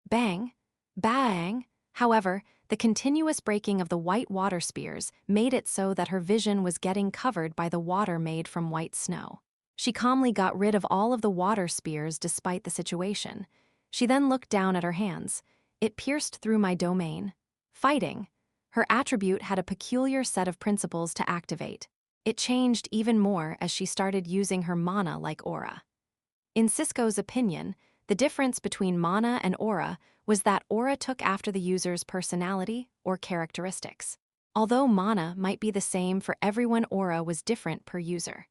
Bang! Bang! However, the continuous breaking of the white water spears made it so that her vision was getting covered by the water made from white snow. She calmly got rid of all of the water spears despite the situation. She then looked down at her hands. It pierced through my domain. Fighting. Her attribute had a peculiar set of principles to activate. It changed even more as she started using her mana-like aura. In Cisco's opinion, the difference between mana and aura was that aura took after the user's personality or characteristics. Although mana might be the same for everyone, aura was different per user.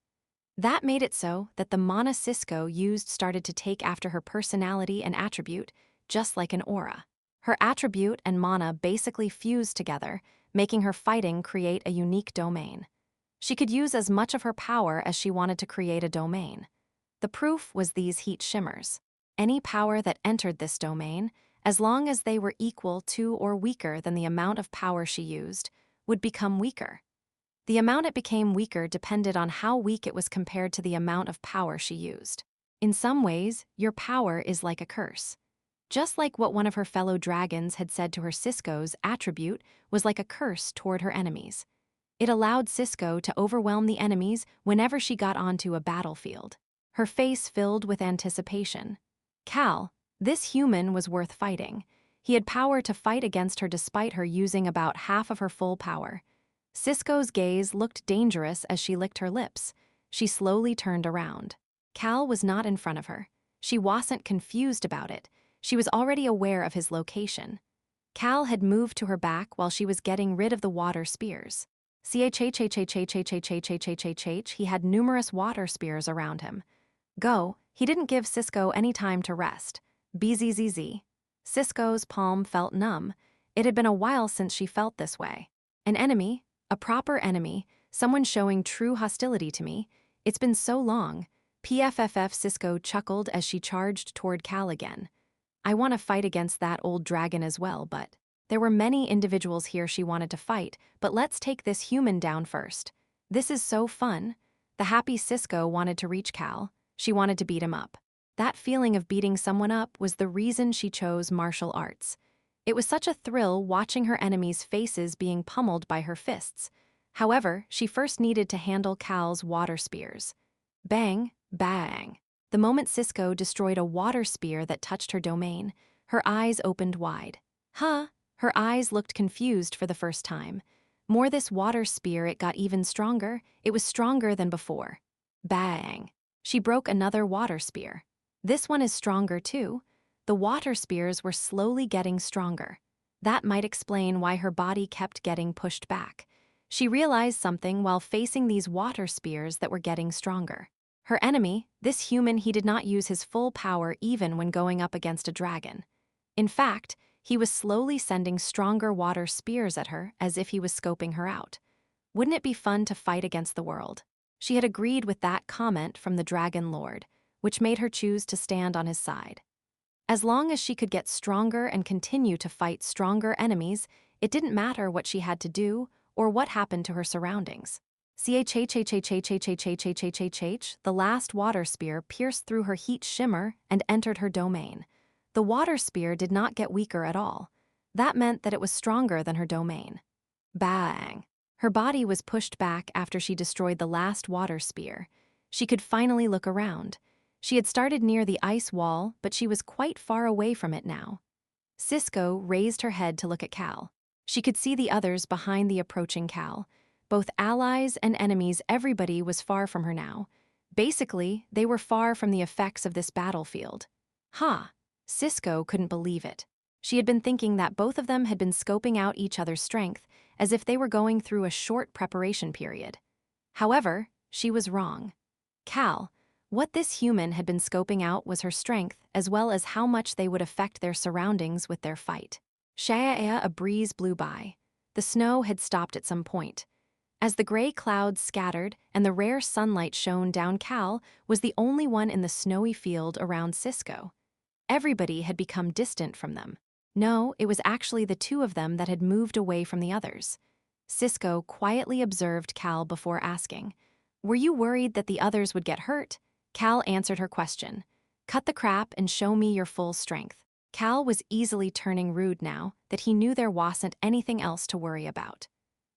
That made it so that the mana Cisco used started to take after her personality and attribute, just like an aura. Her attribute and mana basically fused together, making her fighting create a unique domain. She could use as much of her power as she wanted to create a domain. The proof was these heat shimmers. Any power that entered this domain, as long as they were equal to or weaker than the amount of power she used, would become weaker. The amount it became weaker depended on how weak it was compared to the amount of power she used. In some ways, your power is like a curse. Just like what one of her fellow dragons had said to her, Cisco's attribute was like a curse toward her enemies. It allowed Cisco to overwhelm the enemies whenever she got onto a battlefield. Her face filled with anticipation. Cal, this human was worth fighting. He had power to fight against her despite her using about half of her full power. Cisco's gaze looked dangerous as she licked her lips. She slowly turned around. Cal was not in front of her. She wasn't confused about it. She was already aware of his location. Cal had moved to her back while she was getting rid of the water spears. He had numerous water spears around him. Go, he didn't give Cisco any time to rest. Bzzz. Cisco's palm felt numb. It had been a while since she felt this way. An enemy, a proper enemy, someone showing true hostility to me. It's been so long. PFFF. Cisco chuckled as she charged toward Cal again. I want to fight against that old dragon as well, but there were many individuals here she wanted to fight, but let's take this human down first. This is so fun. The happy Cisco wanted to reach Cal. She wanted to beat him up. That feeling of beating someone up was the reason she chose martial arts. It was such a thrill watching her enemies' faces being pummeled by her fists. However, she first needed to handle Cal's water spears. Bang, bang. The moment Cisco destroyed a water spear that touched her domain, her eyes opened wide. Huh? Her eyes looked confused for the first time. More this water spear, it got even stronger. It was stronger than before. Bang. She broke another water spear. This one is stronger too. The water spears were slowly getting stronger. That might explain why her body kept getting pushed back. She realized something while facing these water spears that were getting stronger. Her enemy, this human, he did not use his full power even when going up against a dragon. In fact, he was slowly sending stronger water spears at her as if he was scoping her out. Wouldn't it be fun to fight against the world? She had agreed with that comment from the Dragon Lord, which made her choose to stand on his side. As long as she could get stronger and continue to fight stronger enemies, it didn't matter what she had to do or what happened to her surroundings. The last water spear pierced through her heat shimmer and entered her domain. The water spear did not get weaker at all. That meant that it was stronger than her domain. Bang! Her body was pushed back after she destroyed the last water spear. She could finally look around. She had started near the ice wall, but she was quite far away from it now. Cisco raised her head to look at Cal. She could see the others behind the approaching Cal. Both allies and enemies, everybody was far from her now. Basically, they were far from the effects of this battlefield. Cisco couldn't believe it. She had been thinking that both of them had been scoping out each other's strength, as if they were going through a short preparation period. However, she was wrong. Cal, what this human had been scoping out was her strength, as well as how much they would affect their surroundings with their fight. A breeze blew by. The snow had stopped at some point. As the gray clouds scattered and the rare sunlight shone down, Cal was the only one in the snowy field around Cisco. Everybody had become distant from them. No, it was actually the two of them that had moved away from the others. Cisco quietly observed Cal before asking, "Were you worried that the others would get hurt?" Cal answered her question. "Cut the crap and show me your full strength." Cal was easily turning rude now that he knew there wasn't anything else to worry about.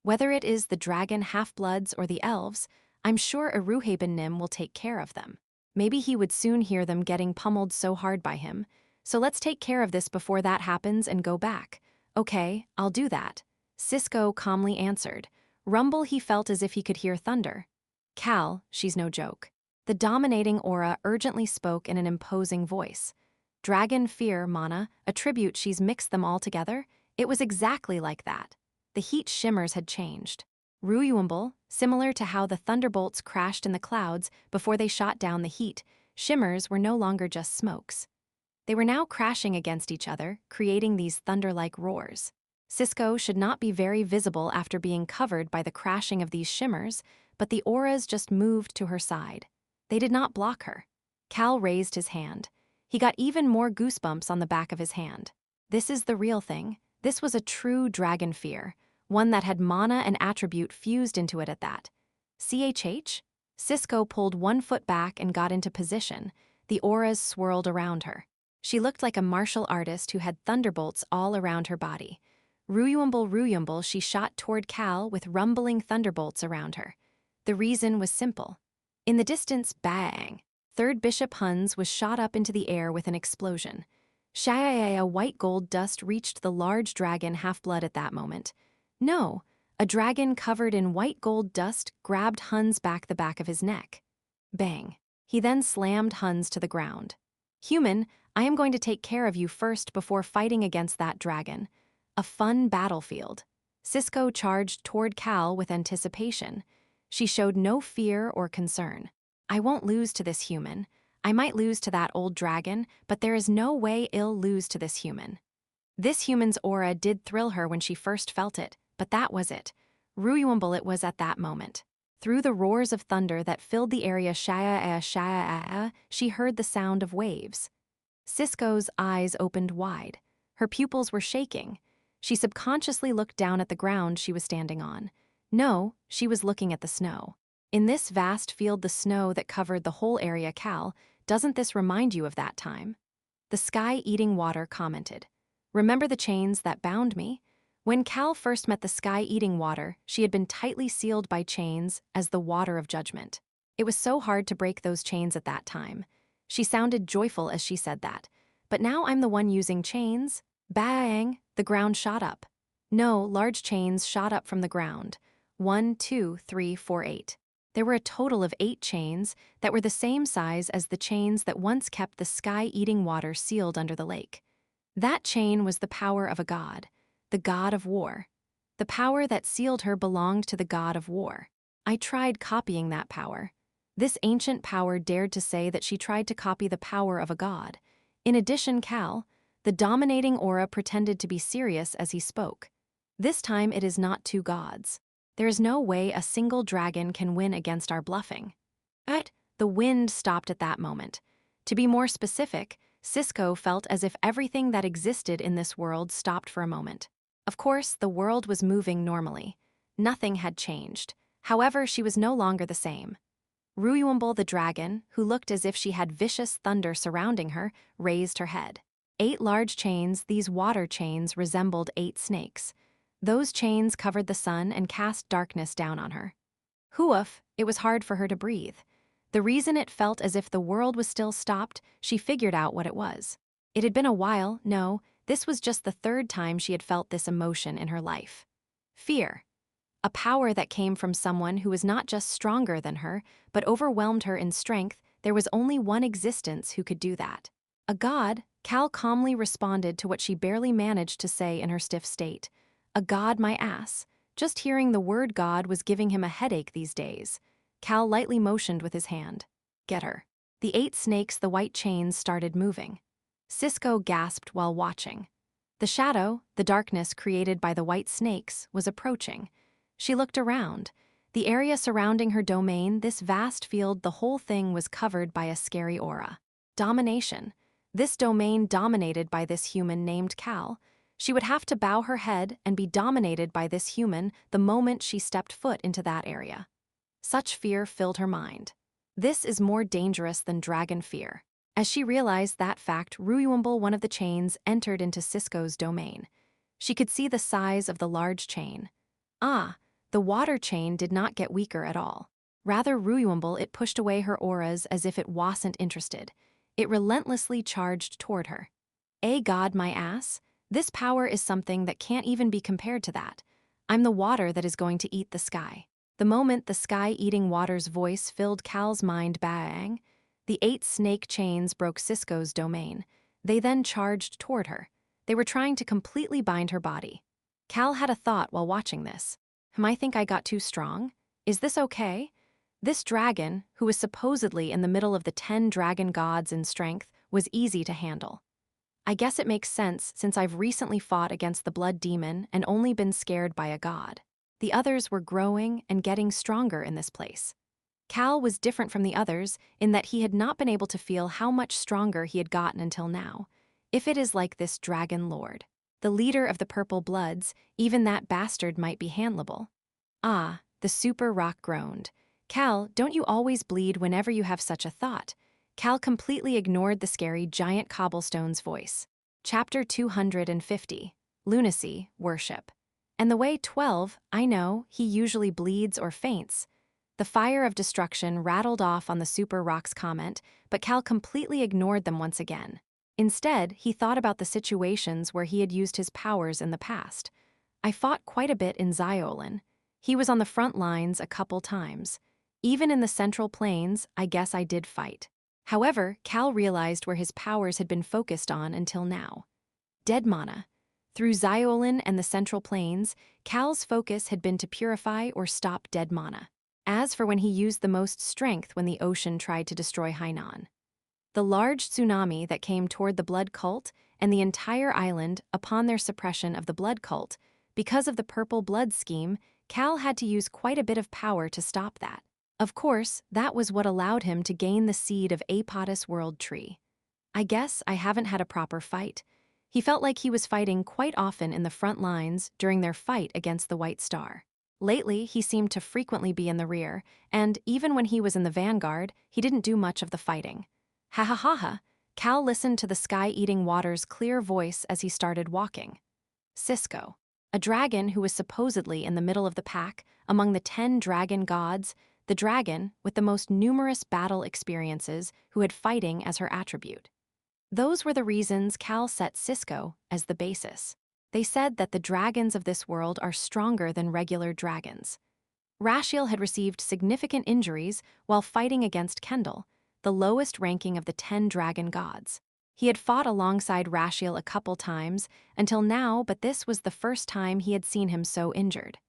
"Whether it is the dragon half-bloods or the elves, I'm sure Nim will take care of them. Maybe he would soon hear them getting pummeled so hard by him. So let's take care of this before that happens and go back." "Okay, I'll do that," Cisco calmly answered. Rumble, he felt as if he could hear thunder. "Cal, she's no joke." The dominating aura urgently spoke in an imposing voice. "Dragon fear, Mana, a tribute, she's mixed them all together." It was exactly like that. The heat shimmers had changed. Ruyumble, similar to how the thunderbolts crashed in the clouds before they shot down the heat, shimmers were no longer just smokes. They were now crashing against each other, creating these thunder-like roars. Cisco should not be very visible after being covered by the crashing of these shimmers, but the auras just moved to her side. They did not block her. Cal raised his hand. He got even more goosebumps on the back of his hand. This is the real thing. This was a true dragon fear, one that had mana and attribute fused into it at that. CHH? Cisco pulled one foot back and got into position. The auras swirled around her. She looked like a martial artist who had thunderbolts all around her body. Ruyumble, she shot toward Cal with rumbling thunderbolts around her. The reason was simple. In the distance, bang! Third Bishop Huns was shot up into the air with an explosion. Shaya, white gold dust reached the large dragon half-blood at that moment. No, a dragon covered in white gold dust grabbed Huns back of his neck. Bang! He then slammed Huns to the ground. "Human, I am going to take care of you first before fighting against that dragon." A fun battlefield. Cisco charged toward Cal with anticipation. She showed no fear or concern. "I won't lose to this human. I might lose to that old dragon, but there is no way I'll lose to this human." This human's aura did thrill her when she first felt it, but that was it. Ruyumble it was at that moment. Through the roars of thunder that filled the area, she heard the sound of waves. Cisco's eyes opened wide. Her pupils were shaking. She subconsciously looked down at the ground she was standing on. No, she was looking at the snow. In this vast field, the snow that covered the whole area. "Cal, doesn't this remind you of that time?" The sky-eating water commented. "Remember the chains that bound me?" When Cal first met the sky-eating water, she had been tightly sealed by chains as the water of judgment. It was so hard to break those chains at that time. She sounded joyful as she said that. "But now I'm the one using chains." Bang! The ground shot up. No, large chains shot up from the ground. 1, 2, 3, 4, 8. There were a total of 8 chains that were the same size as the chains that once kept the sky-eating water sealed under the lake. That chain was the power of a god, the god of war. The power that sealed her belonged to the god of war. I tried copying that power. This ancient power dared to say that she tried to copy the power of a god. In addition, Cal, the dominating aura, pretended to be serious as he spoke. "This time it is not 2 gods. There is no way a single dragon can win against our bluffing." The wind stopped at that moment. To be more specific, Cisco felt as if everything that existed in this world stopped for a moment. Of course, the world was moving normally. Nothing had changed. However, she was no longer the same. Ruyumble the dragon, who looked as if she had vicious thunder surrounding her, raised her head. 8 large chains, these water chains, resembled 8 snakes. Those chains covered the sun and cast darkness down on her. Hoof, it was hard for her to breathe. The reason it felt as if the world was still stopped, she figured out what it was. It had been a while, no, this was just the third time she had felt this emotion in her life. Fear. A power that came from someone who was not just stronger than her, but overwhelmed her in strength. There was only one existence who could do that. A god, Cal calmly responded to what she barely managed to say in her stiff state. A god, my ass. Just hearing the word god was giving him a headache these days. Cal lightly motioned with his hand. Get her. The 8 snakes, the white chains, started moving. Cisco gasped while watching. The shadow, the darkness created by the white snakes, was approaching. She looked around. The area surrounding her domain, this vast field, the whole thing was covered by a scary aura. Domination. This domain dominated by this human named Cal. She would have to bow her head and be dominated by this human the moment she stepped foot into that area. Such fear filled her mind. This is more dangerous than dragon fear. As she realized that fact, Ruyumble, one of the chains, entered into Cisco's domain. She could see the size of the large chain. Ah, the water chain did not get weaker at all. Rather, Ruyumble, it pushed away her auras as if it wasn't interested. It relentlessly charged toward her. God, my ass, this power is something that can't even be compared to that. I'm the water that is going to eat the sky. The moment the sky-eating water's voice filled Cal's mind, bang, the 8 snake chains broke Cisco's domain. They then charged toward her. They were trying to completely bind her body. Cal had a thought while watching this. I think I got too strong? Is this okay? This dragon, who was supposedly in the middle of the 10 dragon gods in strength, was easy to handle. I guess it makes sense since I've recently fought against the blood demon and only been scared by a god. The others were growing and getting stronger in this place. Cal was different from the others in that he had not been able to feel how much stronger he had gotten until now. If it is like this dragon lord, the leader of the purple bloods, even that bastard might be handleable. Ah, the super rock groaned. Cal, don't you always bleed whenever you have such a thought? Cal completely ignored the scary giant cobblestone's voice. Chapter 250. Lunacy, Worship. And the way 12, I know, he usually bleeds or faints. The fire of destruction rattled off on the super rock's comment, but Cal completely ignored them once again. Instead, he thought about the situations where he had used his powers in the past. I fought quite a bit in Xiolin. He was on the front lines a couple times. Even in the Central Plains, I guess I did fight. However, Cal realized where his powers had been focused on until now. Dead mana. Through Xiolin and the Central Plains, Cal's focus had been to purify or stop dead mana. As for when he used the most strength when the ocean tried to destroy Hainan. The large tsunami that came toward the blood cult and the entire island upon their suppression of the blood cult, because of the purple blood scheme, Cal had to use quite a bit of power to stop that. Of course, that was what allowed him to gain the seed of Apotis World Tree. I guess I haven't had a proper fight. He felt like he was fighting quite often in the front lines during their fight against the White Star. Lately, he seemed to frequently be in the rear, and even when he was in the vanguard, he didn't do much of the fighting. Ha ha ha ha. Cal listened to the sky-eating water's clear voice as he started walking. Cisco, a dragon who was supposedly in the middle of the pack, among the 10 dragon gods, the dragon with the most numerous battle experiences who had fighting as her attribute. Those were the reasons Cal set Cisco as the basis. They said that the dragons of this world are stronger than regular dragons. Rashiel had received significant injuries while fighting against Kendall, the lowest ranking of the 10 dragon gods. He had fought alongside Rashiel a couple times until now, but this was the first time he had seen him so injured.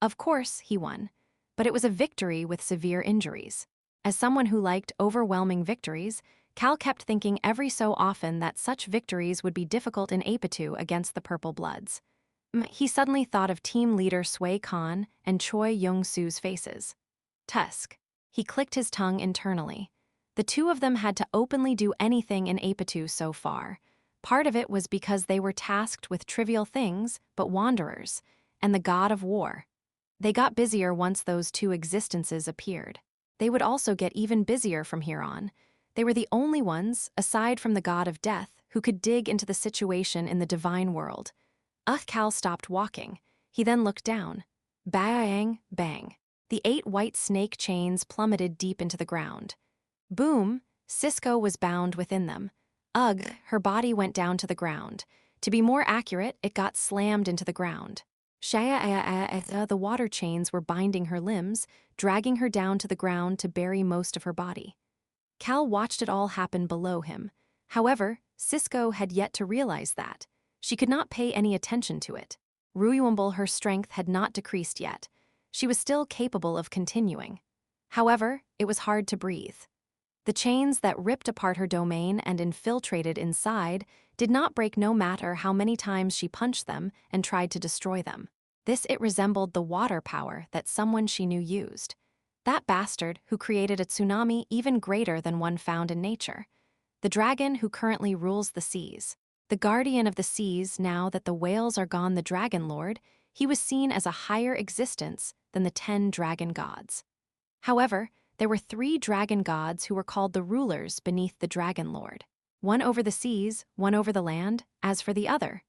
Of course, he won, but it was a victory with severe injuries. As someone who liked overwhelming victories, Cal kept thinking every so often that such victories would be difficult in Apitu against the Purple Bloods. He suddenly thought of team leader Sui Khan and Choi Young-soo's faces. Tusk. He clicked his tongue internally. The two of them had to openly do anything in Apitu so far. Part of it was because they were tasked with trivial things, but wanderers, and the god of war. They got busier once those two existences appeared. They would also get even busier from here on. They were the only ones, aside from the god of death, who could dig into the situation in the divine world. Cal stopped walking. He then looked down. Bang, bang. The 8 white snake chains plummeted deep into the ground. Boom! Cisco was bound within them. Ugh, her body went down to the ground. To be more accurate, it got slammed into the ground. The water chains were binding her limbs, dragging her down to the ground to bury most of her body. Cal watched it all happen below him. However, Cisco had yet to realize that. She could not pay any attention to it. Ruyuambul, her strength had not decreased yet. She was still capable of continuing. However, it was hard to breathe. The chains that ripped apart her domain and infiltrated inside did not break no matter how many times she punched them and tried to destroy them. It resembled the water power that someone she knew used. That bastard who created a tsunami even greater than one found in nature. The dragon who currently rules the seas. The guardian of the seas. Now that the whales are gone, the dragon lord, he was seen as a higher existence than the 10 dragon gods. However, there were 3 dragon gods who were called the rulers beneath the dragon lord. One over the seas, one over the land. As for the other,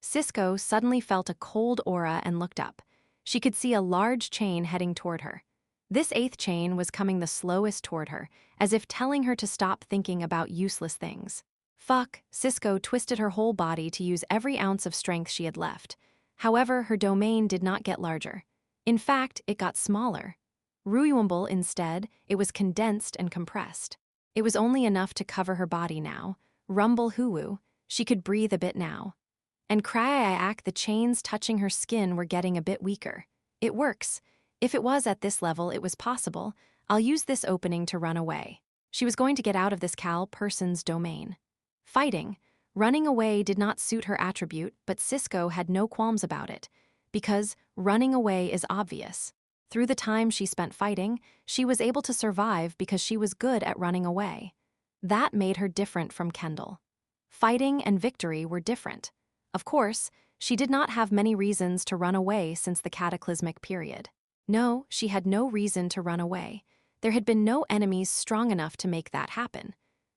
Cisco suddenly felt a cold aura and looked up. She could see a large chain heading toward her. This 8th chain was coming the slowest toward her, as if telling her to stop thinking about useless things. Fuck, Cisco twisted her whole body to use every ounce of strength she had left. However, her domain did not get larger. In fact, it got smaller. Ruyuambul, instead, it was condensed and compressed. It was only enough to cover her body now. Rumble hoo-woo, she could breathe a bit now. And cry-ack, the chains touching her skin were getting a bit weaker. It works. If it was at this level, it was possible. I'll use this opening to run away. She was going to get out of this Cal person's domain. Fighting, running away did not suit her attribute, but Cisco had no qualms about it, because running away is obvious. Through the time she spent fighting, she was able to survive because she was good at running away. That made her different from Kendall. Fighting and victory were different. Of course, she did not have many reasons to run away since the cataclysmic period. No, she had no reason to run away. There had been no enemies strong enough to make that happen.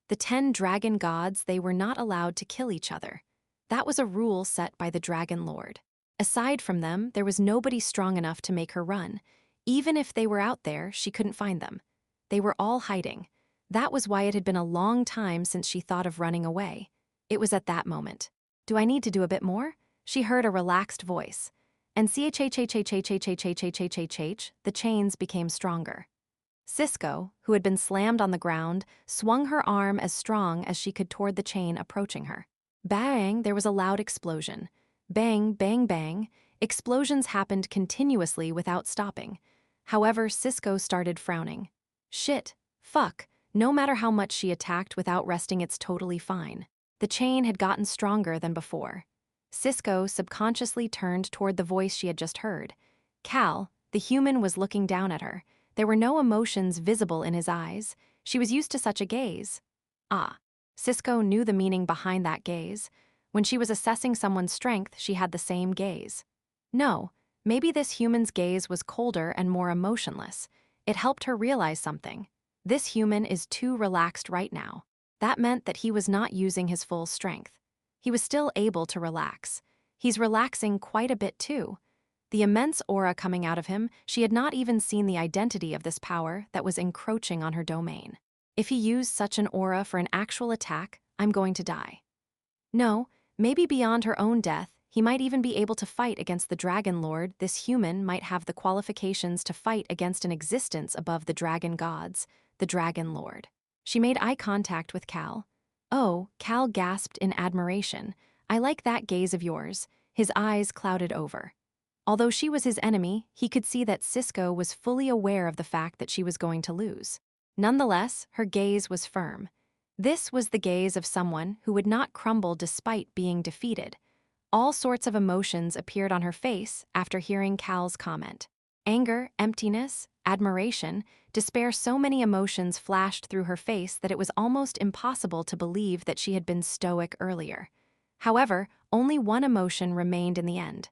The 10 dragon gods, they were not allowed to kill each other. That was a rule set by the Dragon Lord. Aside from them, there was nobody strong enough to make her run. Even if they were out there, she couldn't find them. They were all hiding. That was why it had been a long time since she thought of running away. It was at that moment. Do I need to do a bit more? She heard a relaxed voice. And the chains became stronger. Cisco, who had been slammed on the ground, swung her arm as strong as she could toward the chain approaching her. Bang, there was a loud explosion. Bang, bang, bang. Explosions happened continuously without stopping. However, Cisco started frowning. Shit, fuck, no matter how much she attacked without resting, it's totally fine. The chain had gotten stronger than before. Cisco subconsciously turned toward the voice she had just heard. Cal, the human, was looking down at her. There were no emotions visible in his eyes. She was used to such a gaze. Ah, Cisco knew the meaning behind that gaze. When she was assessing someone's strength, she had the same gaze. No, maybe this human's gaze was colder and more emotionless. It helped her realize something. This human is too relaxed right now. That meant that he was not using his full strength. He was still able to relax. He's relaxing quite a bit too. The immense aura coming out of him, she had not even seen the identity of this power that was encroaching on her domain. If he used such an aura for an actual attack, I'm going to die. No, maybe beyond her own death, he might even be able to fight against the Dragon Lord. This human might have the qualifications to fight against an existence above the dragon gods, the Dragon Lord. She made eye contact with Cal. Oh, Cal gasped in admiration. I like that gaze of yours. His eyes clouded over. Although she was his enemy, he could see that Cisco was fully aware of the fact that she was going to lose. Nonetheless, her gaze was firm. This was the gaze of someone who would not crumble despite being defeated. All sorts of emotions appeared on her face after hearing Cal's comment. Anger, emptiness, admiration, despair. So many emotions flashed through her face that it was almost impossible to believe that she had been stoic earlier. However, only one emotion remained in the end.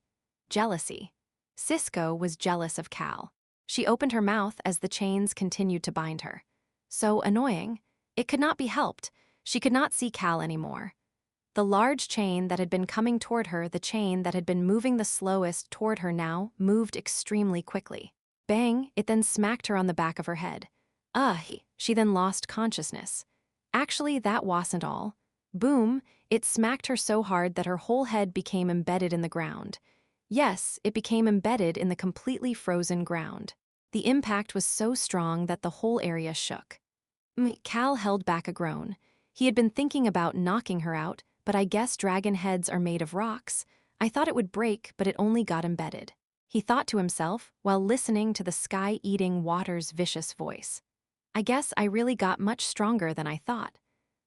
Jealousy. Cisco was jealous of Cal. She opened her mouth as the chains continued to bind her. So annoying. It could not be helped. She could not see Cal anymore. The large chain that had been coming toward her, the chain that had been moving the slowest toward her now, moved extremely quickly. Bang, it then smacked her on the back of her head. She then lost consciousness. Actually, that wasn't all. Boom, it smacked her so hard that her whole head became embedded in the ground. Yes, it became embedded in the completely frozen ground. The impact was so strong that the whole area shook. Cal held back a groan. He had been thinking about knocking her out, but I guess dragon heads are made of rocks. I thought it would break, but it only got embedded. He thought to himself while listening to the sky-eating water's vicious voice. I guess I really got much stronger than I thought.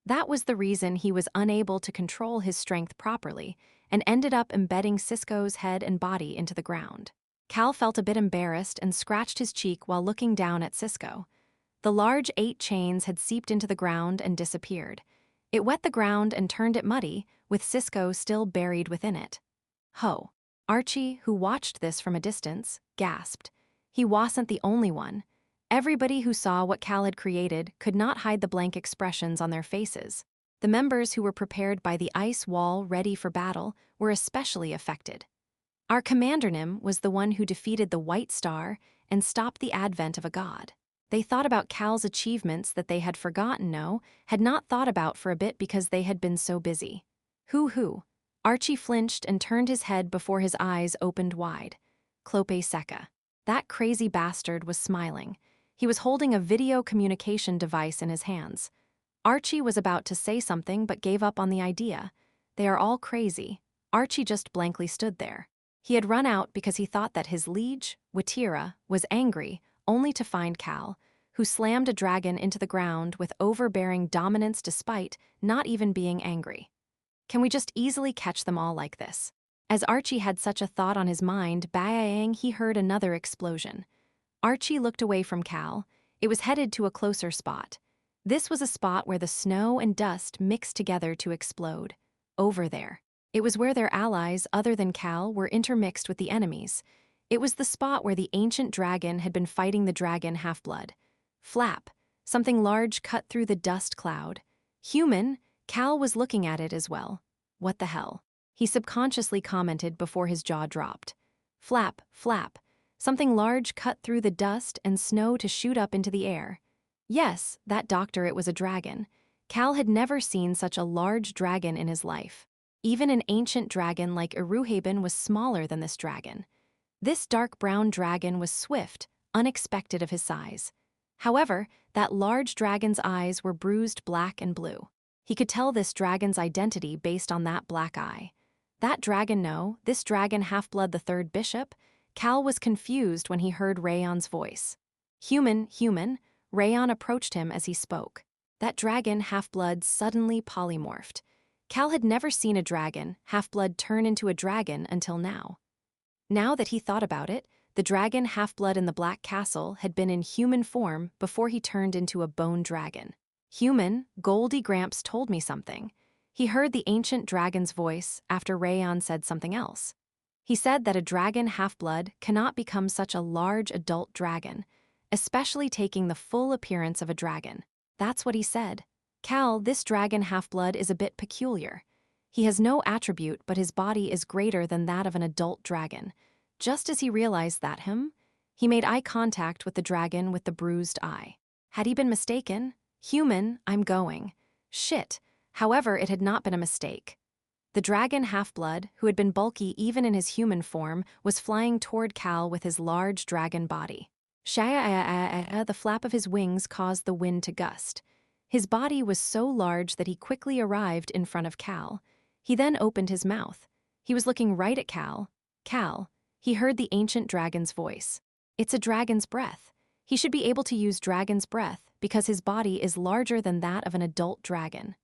That was the reason he was unable to control his strength properly and ended up embedding Cisco's head and body into the ground. Cal felt a bit embarrassed and scratched his cheek while looking down at Cisco. The large 8 chains had seeped into the ground and disappeared. It wet the ground and turned it muddy, with Cisco still buried within it. Ho! Archie, who watched this from a distance, gasped. He wasn't the only one. Everybody who saw what Cal had created could not hide the blank expressions on their faces. The members who were prepared by the ice wall ready for battle were especially affected. Our commander Nim was the one who defeated the White Star and stopped the advent of a god. They thought about Cal's achievements that they had forgotten, had not thought about for a bit because they had been so busy. Hoo-hoo. Archie flinched and turned his head before his eyes opened wide. Clope Seca. That crazy bastard was smiling. He was holding a video communication device in his hands. Archie was about to say something but gave up on the idea. They are all crazy. Archie just blankly stood there. He had run out because he thought that his liege, Watira, was angry, only to find Cal, who slammed a dragon into the ground with overbearing dominance despite not even being angry. Can we just easily catch them all like this? As Archie had such a thought on his mind, bang, he heard another explosion. Archie looked away from Cal. It was headed to a closer spot. This was a spot where the snow and dust mixed together to explode. Over there. It was where their allies, other than Cal, were intermixed with the enemies. It was the spot where the ancient dragon had been fighting the dragon half-blood. Flap. Something large cut through the dust cloud. Human. Cal was looking at it as well. What the hell? He subconsciously commented before his jaw dropped. Flap, flap. Something large cut through the dust and snow to shoot up into the air. Yes, that doctor, it was a dragon. Cal had never seen such a large dragon in his life. Even an ancient dragon like Iruhaben was smaller than this dragon. This dark brown dragon was swift, unexpected of his size. However, that large dragon's eyes were bruised black and blue. He could tell this dragon's identity based on that black eye. That dragon, this dragon half-blood the third bishop. Cal was confused when he heard Rayon's voice. Human. Rayon approached him as he spoke. That dragon half-blood suddenly polymorphed. Cal had never seen a dragon, half-blood, turn into a dragon until now. Now that he thought about it, the dragon half-blood in the Black Castle had been in human form before he turned into a bone dragon. Human, Goldie Gramps told me something. He heard the ancient dragon's voice after Rayon said something else. He said that a dragon half-blood cannot become such a large adult dragon, especially taking the full appearance of a dragon. That's what he said. Cal, this dragon half-blood is a bit peculiar. He has no attribute, but his body is greater than that of an adult dragon. Just as he realized that he made eye contact with the dragon with the bruised eye. Had he been mistaken? Human, I'm going. Shit. However, it had not been a mistake. The dragon half-blood, who had been bulky even in his human form, was flying toward Cal with his large dragon body. The flap of his wings caused the wind to gust. His body was so large that he quickly arrived in front of Cal. He then opened his mouth. He was looking right at Cal. Cal. He heard the ancient dragon's voice. It's a dragon's breath. He should be able to use dragon's breath because his body is larger than that of an adult dragon.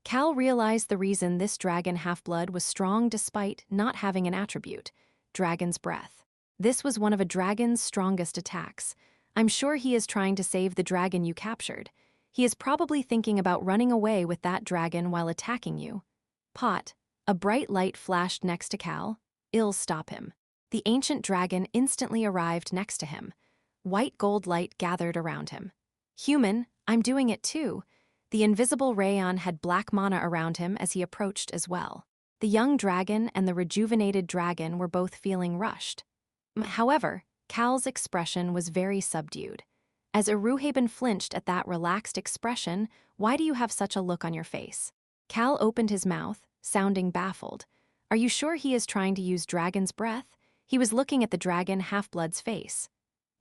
Cal realized the reason this dragon half-blood was strong despite not having an attribute, dragon's breath. This was one of a dragon's strongest attacks. I'm sure he is trying to save the dragon you captured. He is probably thinking about running away with that dragon while attacking you. Pot. A bright light flashed next to Cal. Stop him. The ancient dragon instantly arrived next to him. White gold light gathered around him. Human, I'm doing it too. The invisible Rayon had black mana around him as he approached as well. The young dragon and the rejuvenated dragon were both feeling rushed. However, Cal's expression was very subdued. As Iruhaben flinched at that relaxed expression, "Why do you have such a look on your face?" Cal opened his mouth, sounding baffled. "Are you sure he is trying to use dragon's breath?" He was looking at the dragon Half-Blood's face.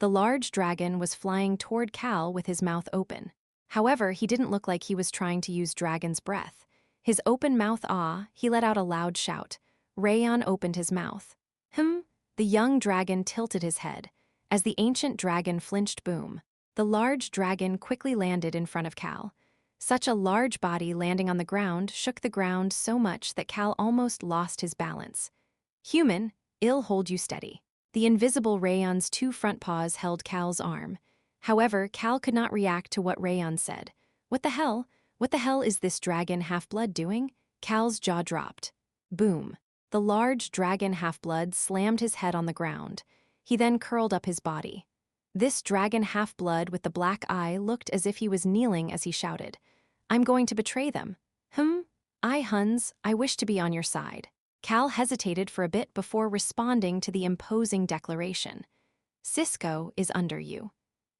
The large dragon was flying toward Cal with his mouth open. However, he didn't look like he was trying to use dragon's breath. His open mouth he let out a loud shout. Rayon opened his mouth. The young dragon tilted his head. As the ancient dragon flinched, boom. The large dragon quickly landed in front of Cal. Such a large body landing on the ground shook the ground so much that Cal almost lost his balance. "Human, I'll hold you steady." The invisible Rayon's two front paws held Cal's arm. However, Cal could not react to what Rayon said. What the hell? What the hell is this dragon Half-Blood doing? Cal's jaw dropped. Boom. The large dragon Half-Blood slammed his head on the ground. He then curled up his body. This dragon Half-Blood with the black eye looked as if he was kneeling as he shouted, "I'm going to betray them." Huns, I wish to be on your side." Cal hesitated for a bit before responding to the imposing declaration. "Cisco is under you."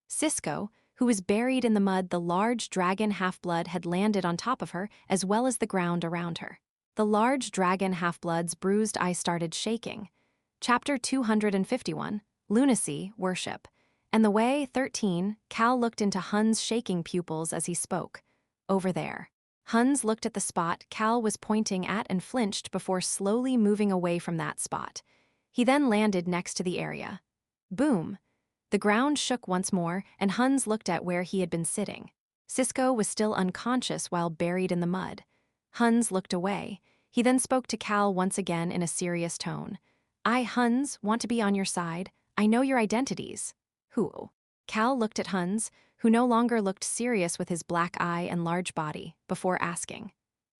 Cisco, who was buried in the mud, the large dragon Half-Blood had landed on top of her as well as the ground around her. The large dragon Half-Blood's bruised eye started shaking. Chapter 251, Lunacy, Worship. And the way, 13, Cal looked into Hun's shaking pupils as he spoke. "Over there." Huns looked at the spot Cal was pointing at and flinched before slowly moving away from that spot. He then landed next to the area. Boom. The ground shook once more, and Huns looked at where he had been sitting. Cisco was still unconscious while buried in the mud. Huns looked away. He then spoke to Cal once again in a serious tone. "I, Huns, want to be on your side. I know your identities." "Who?" Cal looked at Huns, who no longer looked serious with his black eye and large body, before asking.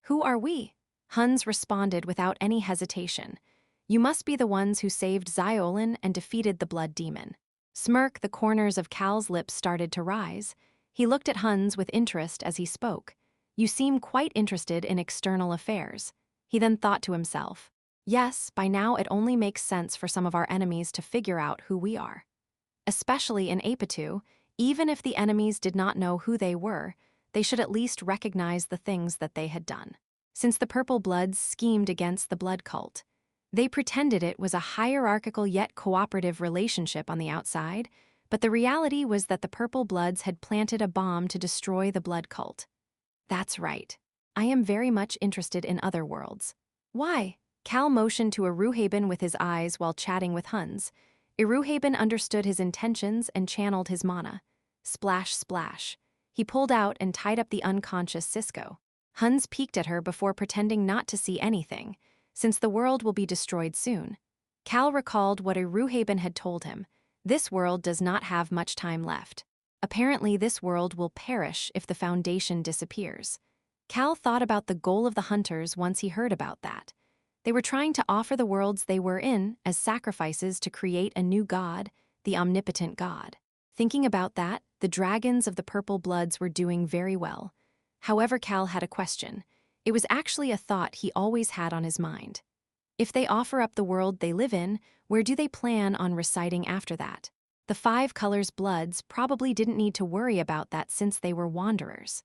"Who are we?" Huns responded without any hesitation. "You must be the ones who saved Xiolin and defeated the blood demon." The corners of Cal's lips started to rise. He looked at Huns with interest as he spoke. "You seem quite interested in external affairs." He then thought to himself, "Yes, by now it only makes sense for some of our enemies to figure out who we are." Especially in Apatu, even if the enemies did not know who they were, they should at least recognize the things that they had done. Since the Purple Bloods schemed against the blood cult, they pretended it was a hierarchical yet cooperative relationship on the outside, but the reality was that the Purple Bloods had planted a bomb to destroy the blood cult. "That's right. I am very much interested in other worlds." "Why?" Cal motioned to Iruhaben with his eyes while chatting with Huns. Iruhaben understood his intentions and channeled his mana. Splash, splash. He pulled out and tied up the unconscious Cisco. Huns peeked at her before pretending not to see anything, since the world will be destroyed soon. Cal recalled what Iruhaben had told him. This world does not have much time left. Apparently, this world will perish if the Foundation disappears. Cal thought about the goal of the hunters once he heard about that. They were trying to offer the worlds they were in as sacrifices to create a new god, the omnipotent god. Thinking about that, the dragons of the Purple Bloods were doing very well. However, Cal had a question. It was actually a thought he always had on his mind. If they offer up the world they live in, where do they plan on residing after that? The Five Colors Bloods probably didn't need to worry about that since they were wanderers.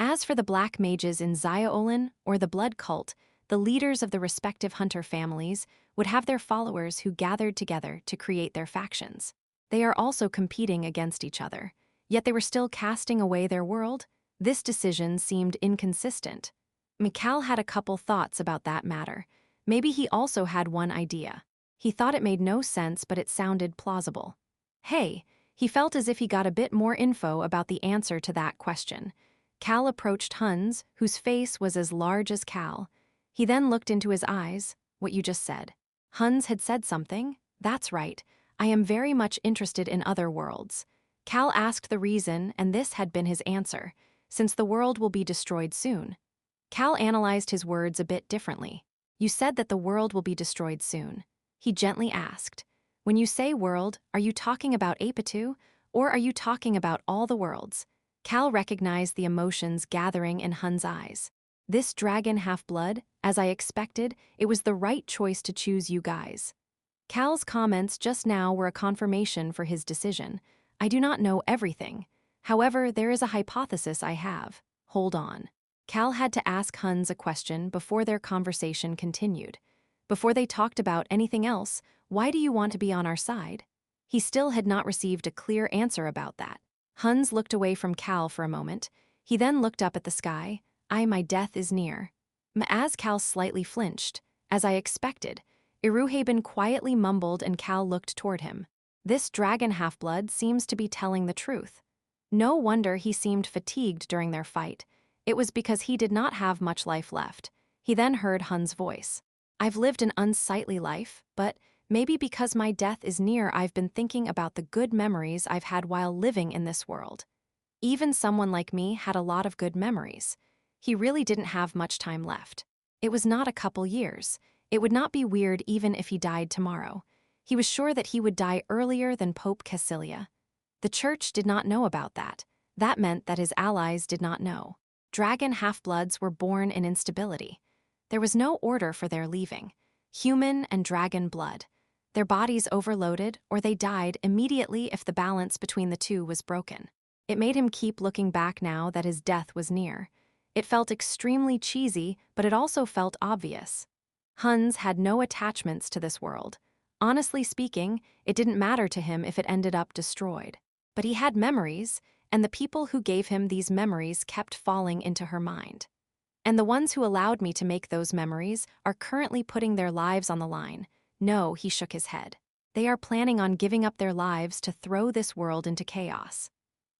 As for the black mages in Xiolin or the blood cult, the leaders of the respective hunter families would have their followers who gathered together to create their factions. They are also competing against each other, yet they were still casting away their world. This decision seemed inconsistent. Cal had a couple thoughts about that matter. Maybe he also had one idea. He thought it made no sense, but it sounded plausible. Hey, he felt as if he got a bit more info about the answer to that question. Cal approached Huns, whose face was as large as Cal. He then looked into his eyes. "What you just said." Huns had said something? "That's right. I am very much interested in other worlds." Cal asked the reason, and this had been his answer. Since the world will be destroyed soon. Cal analyzed his words a bit differently. "You said that the world will be destroyed soon." He gently asked, "When you say world, are you talking about Apatu, or are you talking about all the worlds?" Cal recognized the emotions gathering in Hun's eyes. This dragon Half-Blood, as I expected, it was the right choice to choose you guys. Cal's comments just now were a confirmation for his decision. I do not know everything. However, there is a hypothesis I have. Hold on. Cal had to ask Hans a question before their conversation continued. Before they talked about anything else, why do you want to be on our side? He still had not received a clear answer about that. Hans looked away from Cal for a moment. He then looked up at the sky. My death is near. As Cal slightly flinched, as I expected, Iruhaben quietly mumbled and Cal looked toward him. This dragon half-blood seems to be telling the truth. No wonder he seemed fatigued during their fight. It was because he did not have much life left. He then heard Hun's voice. I've lived an unsightly life, but maybe because my death is near, I've been thinking about the good memories I've had while living in this world. Even someone like me had a lot of good memories. He really didn't have much time left. It was not a couple years. It would not be weird even if he died tomorrow. He was sure that he would die earlier than Pope Cassilia. The church did not know about that. That meant that his allies did not know. Dragon half-bloods were born in instability. There was no order for their leaving. Human and dragon blood. Their bodies overloaded, or they died immediately if the balance between the two was broken. It made him keep looking back now that his death was near. It felt extremely cheesy, but it also felt obvious. Hans had no attachments to this world. Honestly speaking, it didn't matter to him if it ended up destroyed. But he had memories, and the people who gave him these memories kept falling into her mind. And the ones who allowed me to make those memories are currently putting their lives on the line. No, he shook his head. They are planning on giving up their lives to throw this world into chaos.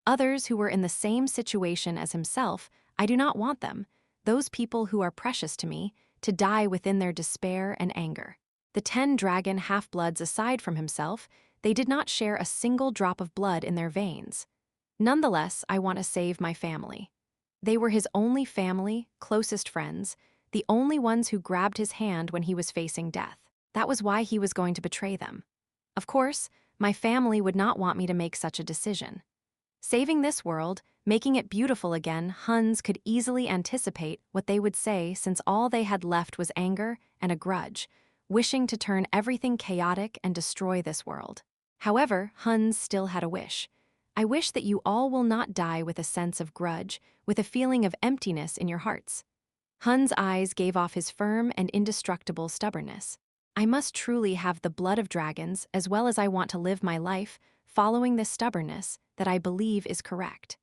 Others who were in the same situation as himself, I do not want them, those people who are precious to me, to die within their despair and anger. The 10 dragon half-bloods aside from himself, they did not share a single drop of blood in their veins. Nonetheless, I want to save my family. They were his only family, closest friends, the only ones who grabbed his hand when he was facing death. That was why he was going to betray them. Of course, my family would not want me to make such a decision. Saving this world, making it beautiful again, Huns could easily anticipate what they would say since all they had left was anger and a grudge, wishing to turn everything chaotic and destroy this world. However, Huns still had a wish. I wish that you all will not die with a sense of grudge, with a feeling of emptiness in your hearts. Hun's eyes gave off his firm and indestructible stubbornness. I must truly have the blood of dragons as well as I want to live my life, following this stubbornness that I believe is correct.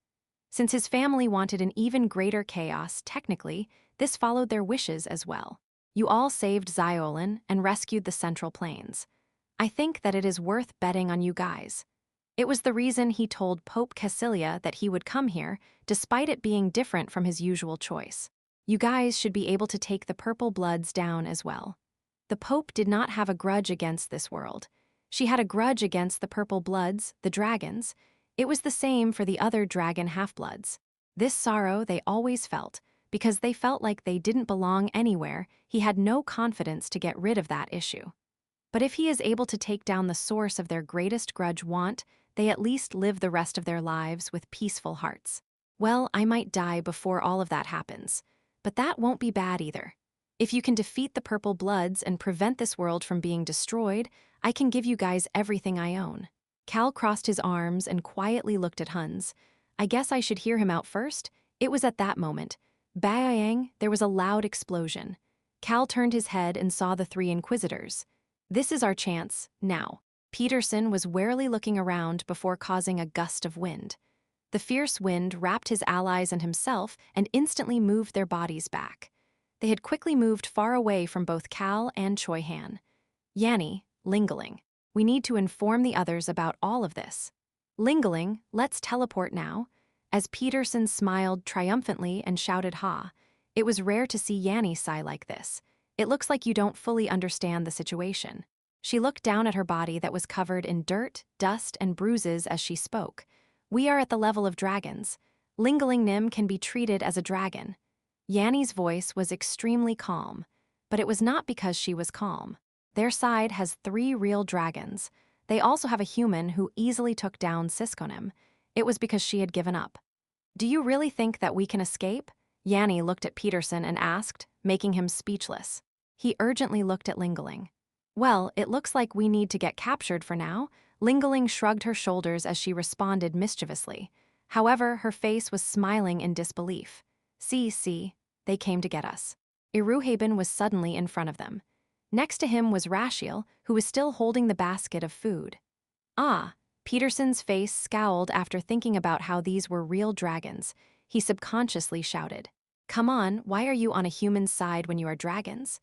Since his family wanted an even greater chaos, technically, this followed their wishes as well. You all saved Xiolan and rescued the Central Plains. I think that it is worth betting on you guys. It was the reason he told Pope Cassilia that he would come here, despite it being different from his usual choice. You guys should be able to take the Purple Bloods down as well. The Pope did not have a grudge against this world. She had a grudge against the Purple Bloods, the dragons. It was the same for the other dragon half-bloods. This sorrow they always felt, because they felt like they didn't belong anywhere. He had no confidence to get rid of that issue. But if he is able to take down the source of their greatest grudge want, they at least live the rest of their lives with peaceful hearts. Well, I might die before all of that happens, but that won't be bad either. If you can defeat the Purple Bloods and prevent this world from being destroyed, I can give you guys everything I own. Cal crossed his arms and quietly looked at Huns. I guess I should hear him out first. It was at that moment. Bang! There was a loud explosion. Cal turned his head and saw the 3 inquisitors. This is our chance, now. Peterson was warily looking around before causing a gust of wind. The fierce wind wrapped his allies and himself and instantly moved their bodies back. They had quickly moved far away from both Cal and Choi Han. Yanni, Lingling, we need to inform the others about all of this. Lingling, let's teleport now. As Peterson smiled triumphantly and shouted ha. It was rare to see Yanni sigh like this. It looks like you don't fully understand the situation. She looked down at her body that was covered in dirt, dust, and bruises as she spoke. We are at the level of dragons. Lingling Nim can be treated as a dragon. Yanni's voice was extremely calm, but it was not because she was calm. Their side has 3 real dragons. They also have a human who easily took down Siskonim. It was because she had given up. Do you really think that we can escape? Yanni looked at Peterson and asked, making him speechless. He urgently looked at Lingling. Well, it looks like we need to get captured for now. Ling shrugged her shoulders as she responded mischievously. However, her face was smiling in disbelief. See, they came to get us. Iruhaben was suddenly in front of them. Next to him was Rashiel, who was still holding the basket of food. Ah, Peterson's face scowled after thinking about how these were real dragons. He subconsciously shouted, "Come on, why are you on a human's side when you are dragons?"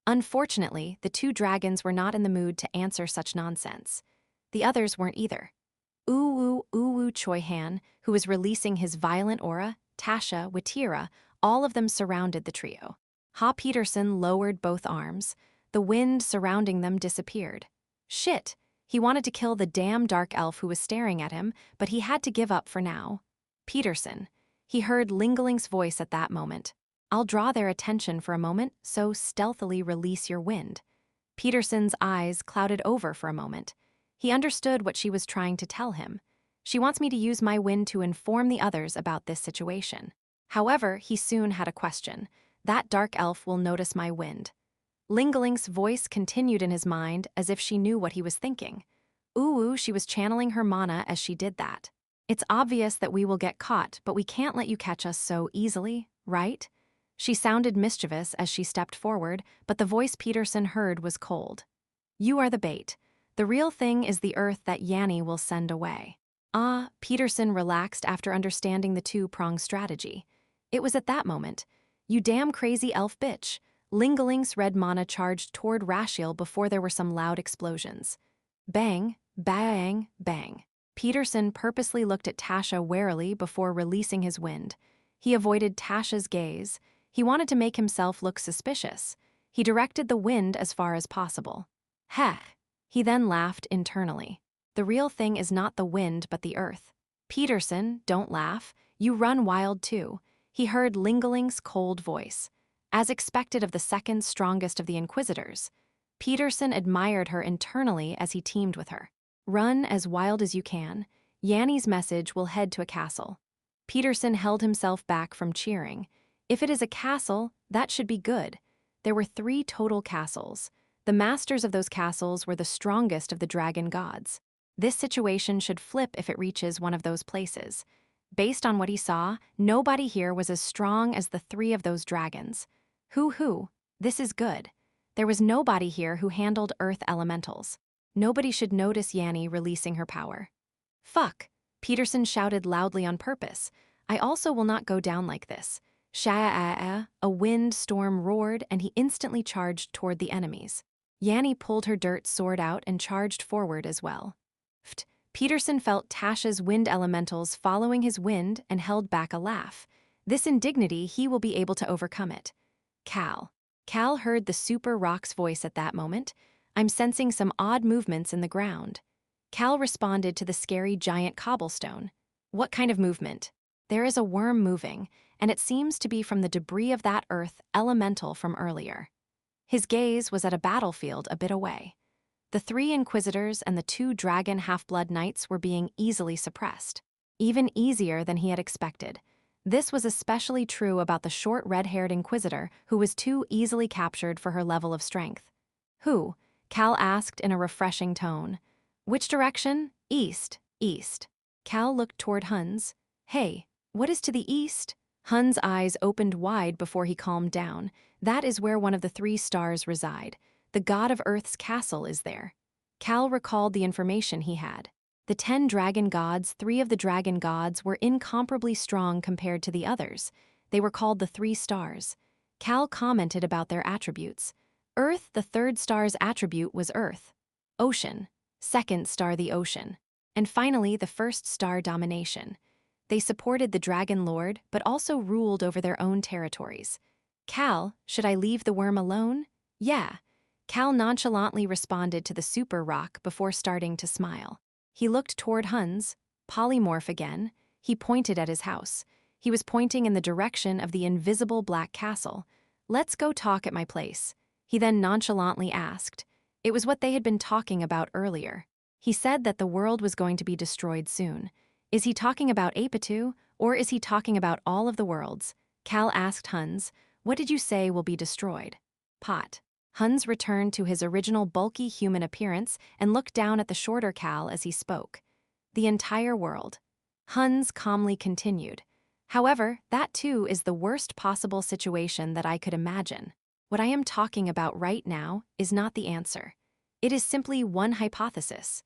Unfortunately, the two dragons were not in the mood to answer such nonsense. The others weren't either. Ooh, Choi Han, who was releasing his violent aura, Tasha, Watira, all of them surrounded the trio. Ha Peterson lowered both arms. The wind surrounding them disappeared. Shit! He wanted to kill the damn dark elf who was staring at him, but he had to give up for now. Peterson. He heard Lingling's voice at that moment. I'll draw their attention for a moment, so stealthily release your wind. Peterson's eyes clouded over for a moment. He understood what she was trying to tell him. She wants me to use my wind to inform the others about this situation. However, he soon had a question. That dark elf will notice my wind. Lingling's voice continued in his mind as if she knew what he was thinking. Ooh, she was channeling her mana as she did that. It's obvious that we will get caught, but we can't let you catch us so easily, right? She sounded mischievous as she stepped forward, but the voice Peterson heard was cold. You are the bait. The real thing is the earth that Yanni will send away. Ah, Peterson relaxed after understanding the two-pronged strategy. It was at that moment. You damn crazy elf bitch. Lingling's red mana charged toward Rashiel before there were some loud explosions. Bang, bang, bang. Peterson purposely looked at Tasha warily before releasing his wind. He avoided Tasha's gaze. He wanted to make himself look suspicious. He directed the wind as far as possible. Heh. He then laughed internally. The real thing is not the wind but the earth. Peterson, don't laugh. You run wild too. He heard Lingling's cold voice. As expected of the second strongest of the Inquisitors, Peterson admired her internally as he teamed with her. Run as wild as you can. Yanni's message will head to a castle. Peterson held himself back from cheering. If it is a castle, that should be good. There were 3 total castles. The masters of those castles were the strongest of the dragon gods. This situation should flip if it reaches one of those places. Based on what he saw, nobody here was as strong as the 3 of those dragons. Hoo, this is good. There was nobody here who handled earth elementals. Nobody should notice Yanni releasing her power. Fuck, Peterson shouted loudly on purpose. I also will not go down like this. Sha-a-a, a wind storm roared and he instantly charged toward the enemies. Yanni pulled her dirt sword out and charged forward as well. Peterson felt Tasha's wind elementals following his wind and held back a laugh. This indignity, he will be able to overcome it. Cal heard the super rock's voice at that moment. I'm sensing some odd movements in the ground. Cal responded to the scary giant cobblestone. What kind of movement? There is a worm moving, and it seems to be from the debris of that earth elemental from earlier. His gaze was at a battlefield a bit away. The 3 Inquisitors and the 2 dragon half-blood knights were being easily suppressed. Even easier than he had expected. This was especially true about the short red-haired Inquisitor who was too easily captured for her level of strength. Who? Cal asked in a refreshing tone. Which direction? East. Cal looked toward Hans. Hey, what is to the east? Hans' eyes opened wide before he calmed down. That is where one of the 3 stars reside. The god of Earth's castle is there. Cal recalled the information he had. The 10 dragon gods, 3 of the dragon gods, were incomparably strong compared to the others. They were called the 3 stars. Cal commented about their attributes. Earth, the 3rd star's attribute was Earth. Ocean, 2nd star the ocean. And finally, the 1st star domination. They supported the Dragon Lord, but also ruled over their own territories. Cal, should I leave the worm alone? Yeah. Cal nonchalantly responded to the super rock before starting to smile. He looked toward Hans, polymorph again. He pointed at his house. He was pointing in the direction of the invisible black castle. Let's go talk at my place. He then nonchalantly asked. It was what they had been talking about earlier. He said that the world was going to be destroyed soon. Is he talking about Apatu, or is he talking about all of the worlds? Cal asked Hans, what did you say will be destroyed? Pot. Hans returned to his original bulky human appearance and looked down at the shorter Cal as he spoke. The entire world. Hans calmly continued. However, that too is the worst possible situation that I could imagine. What I am talking about right now is not the answer. It is simply one hypothesis.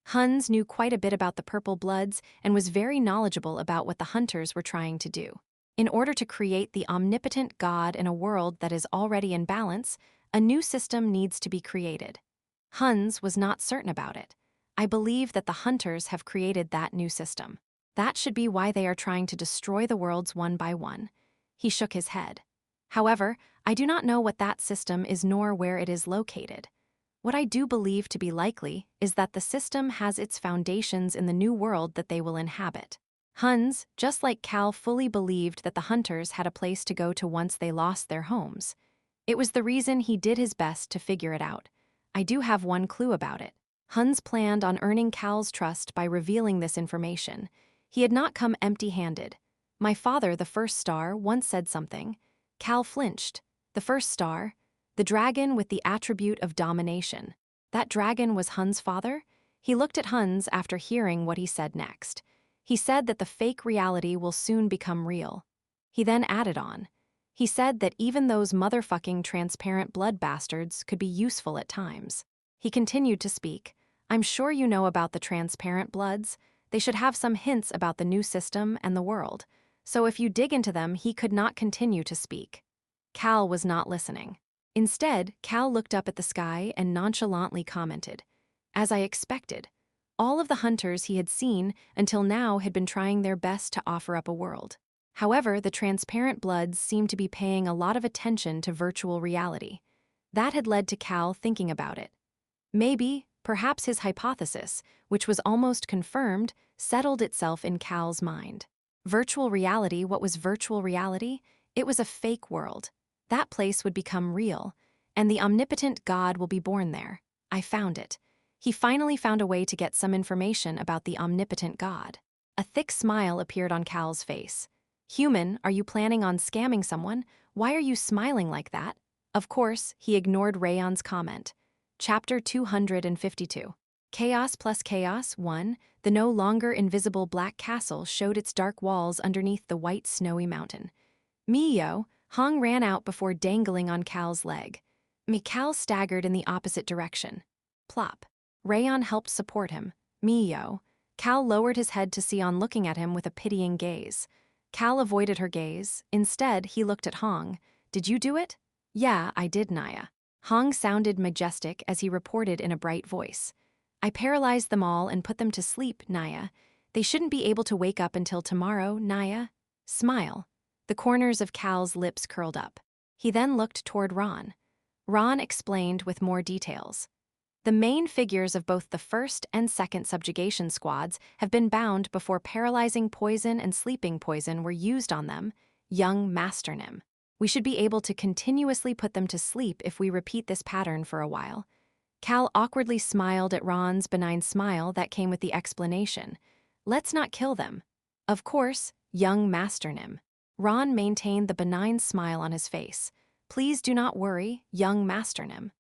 Hans knew quite a bit about the purple bloods and was very knowledgeable about what the hunters were trying to do. In order to create the omnipotent God in a world that is already in balance, a new system needs to be created. Hans was not certain about it. I believe that the hunters have created that new system. That should be why they are trying to destroy the worlds one by one. He shook his head. However, I do not know what that system is nor where it is located. What I do believe to be likely is that the system has its foundations in the new world that they will inhabit. Hans, just like Cal, fully believed that the hunters had a place to go to once they lost their homes. It was the reason he did his best to figure it out. I do have one clue about it. Hans planned on earning Cal's trust by revealing this information. He had not come empty-handed. My father, the first star, once said something. Cal flinched. The first star? The dragon with the attribute of domination. That dragon was Hans' father? He looked at Hans after hearing what he said next. He said that the fake reality will soon become real. He then added on. He said that even those motherfucking transparent blood bastards could be useful at times. He continued to speak. I'm sure you know about the transparent bloods. They should have some hints about the new system and the world. So if you dig into them, he could not continue to speak. Cal was not listening. Instead, Cal looked up at the sky and nonchalantly commented. As I expected. All of the hunters he had seen until now had been trying their best to offer up a world. However, the transparent bloods seemed to be paying a lot of attention to virtual reality. That had led to Cal thinking about it. Maybe, perhaps his hypothesis, which was almost confirmed, settled itself in Cal's mind. Virtual reality, what was virtual reality? It was a fake world. That place would become real, and the omnipotent God will be born there. I found it. He finally found a way to get some information about the omnipotent God. A thick smile appeared on Cal's face. Human, are you planning on scamming someone? Why are you smiling like that? Of course, he ignored Rayon's comment. Chapter 252. Chaos plus Chaos 1. The no longer invisible black castle showed its dark walls underneath the white snowy mountain. Mio, Hong ran out before dangling on Cal's leg. Cal staggered in the opposite direction. Plop. Rayon helped support him. Mio. Cal lowered his head to see On looking at him with a pitying gaze. Cal avoided her gaze. Instead, he looked at Hong. Did you do it? Yeah, I did, Naya. Hong sounded majestic as he reported in a bright voice. I paralyzed them all and put them to sleep, Naya. They shouldn't be able to wake up until tomorrow, Naya. Smile. The corners of Cal's lips curled up. He then looked toward Ron. Ron explained with more details. The main figures of both the first and second subjugation squads have been bound before paralyzing poison and sleeping poison were used on them, young Master Nim. We should be able to continuously put them to sleep if we repeat this pattern for a while. Cal awkwardly smiled at Ron's benign smile that came with the explanation. Let's not kill them. Of course, young Master Nim. Ron maintained the benign smile on his face. Please do not worry, young Master Nim.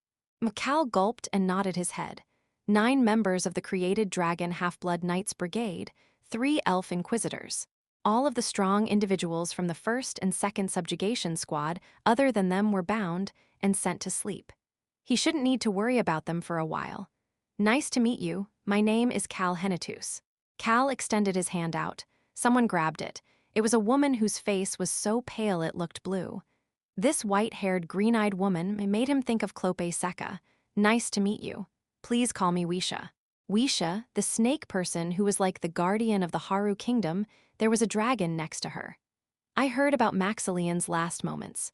Cal gulped and nodded his head. 9 members of the created Dragon Half-Blood Knights Brigade, 3 Elf Inquisitors. All of the strong individuals from the first and second subjugation squad other than them were bound and sent to sleep. He shouldn't need to worry about them for a while. Nice to meet you. My name is Cal Henitus. Cal extended his hand out. Someone grabbed it. It was a woman whose face was so pale it looked blue. This white-haired, green-eyed woman made him think of Clope Seca. Nice to meet you. Please call me Wisha. Wisha, the snake person who was like the guardian of the Haru kingdom, there was a dragon next to her. I heard about Maxilian's last moments.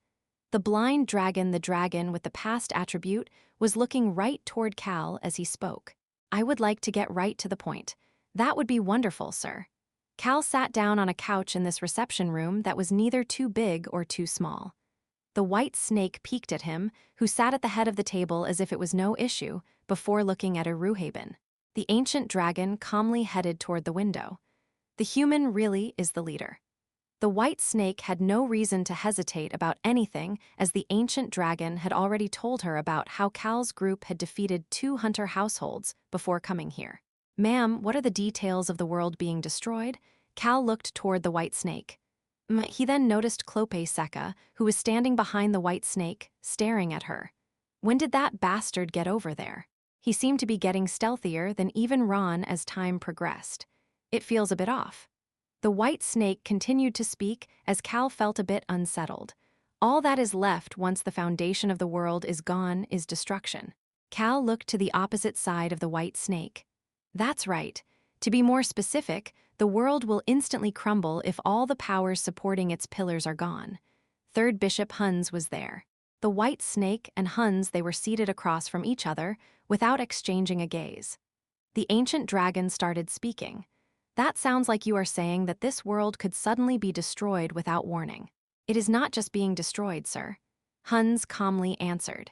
The blind dragon, the dragon with the past attribute, was looking right toward Cal as he spoke. I would like to get right to the point. That would be wonderful, sir. Cal sat down on a couch in this reception room that was neither too big or too small. The white snake peeked at him, who sat at the head of the table as if it was no issue, before looking at Ruhaben. The ancient dragon calmly headed toward the window. The human really is the leader. The white snake had no reason to hesitate about anything, as the ancient dragon had already told her about how Cal's group had defeated 2 hunter households before coming here. "Ma'am, what are the details of the world being destroyed?" Cal looked toward the white snake. He then noticed Clope Seca, who was standing behind the white snake, staring at her. When did that bastard get over there? He seemed to be getting stealthier than even Ron as time progressed. It feels a bit off. The white snake continued to speak as Cal felt a bit unsettled. All that is left once the foundation of the world is gone is destruction. Cal looked to the opposite side of the white snake. That's right. To be more specific, the world will instantly crumble if all the powers supporting its pillars are gone. Third Bishop Hans was there. The white snake and Hans, they were seated across from each other without exchanging a gaze. The ancient dragon started speaking. "That sounds like you are saying that this world could suddenly be destroyed without warning." "It is not just being destroyed, sir," Hans calmly answered.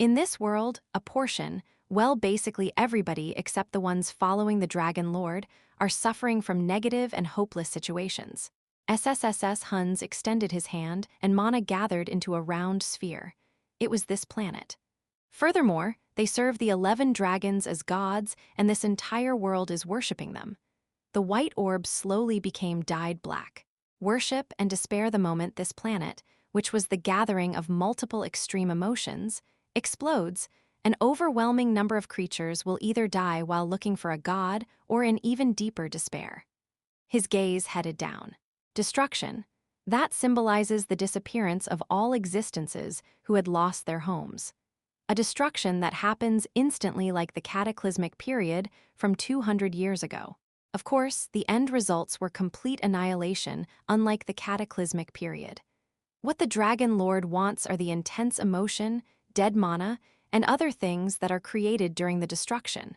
"In this world, a portion, well, basically everybody except the ones following the Dragon Lord, are suffering from negative and hopeless situations." SSSS Hans extended his hand and mana gathered into a round sphere. It was this planet. Furthermore, they serve the 11 dragons as gods, and this entire world is worshipping them. The white orb slowly became dyed black. Worship and despair the moment this planet, which was the gathering of multiple extreme emotions, explodes. An overwhelming number of creatures will either die while looking for a god or in even deeper despair. His gaze headed down. Destruction. That symbolizes the disappearance of all existences who had lost their homes. A destruction that happens instantly like the cataclysmic period from 200 years ago. Of course, the end results were complete annihilation, unlike the cataclysmic period. What the Dragon Lord wants are the intense emotion, dead mana, and other things that are created during the destruction.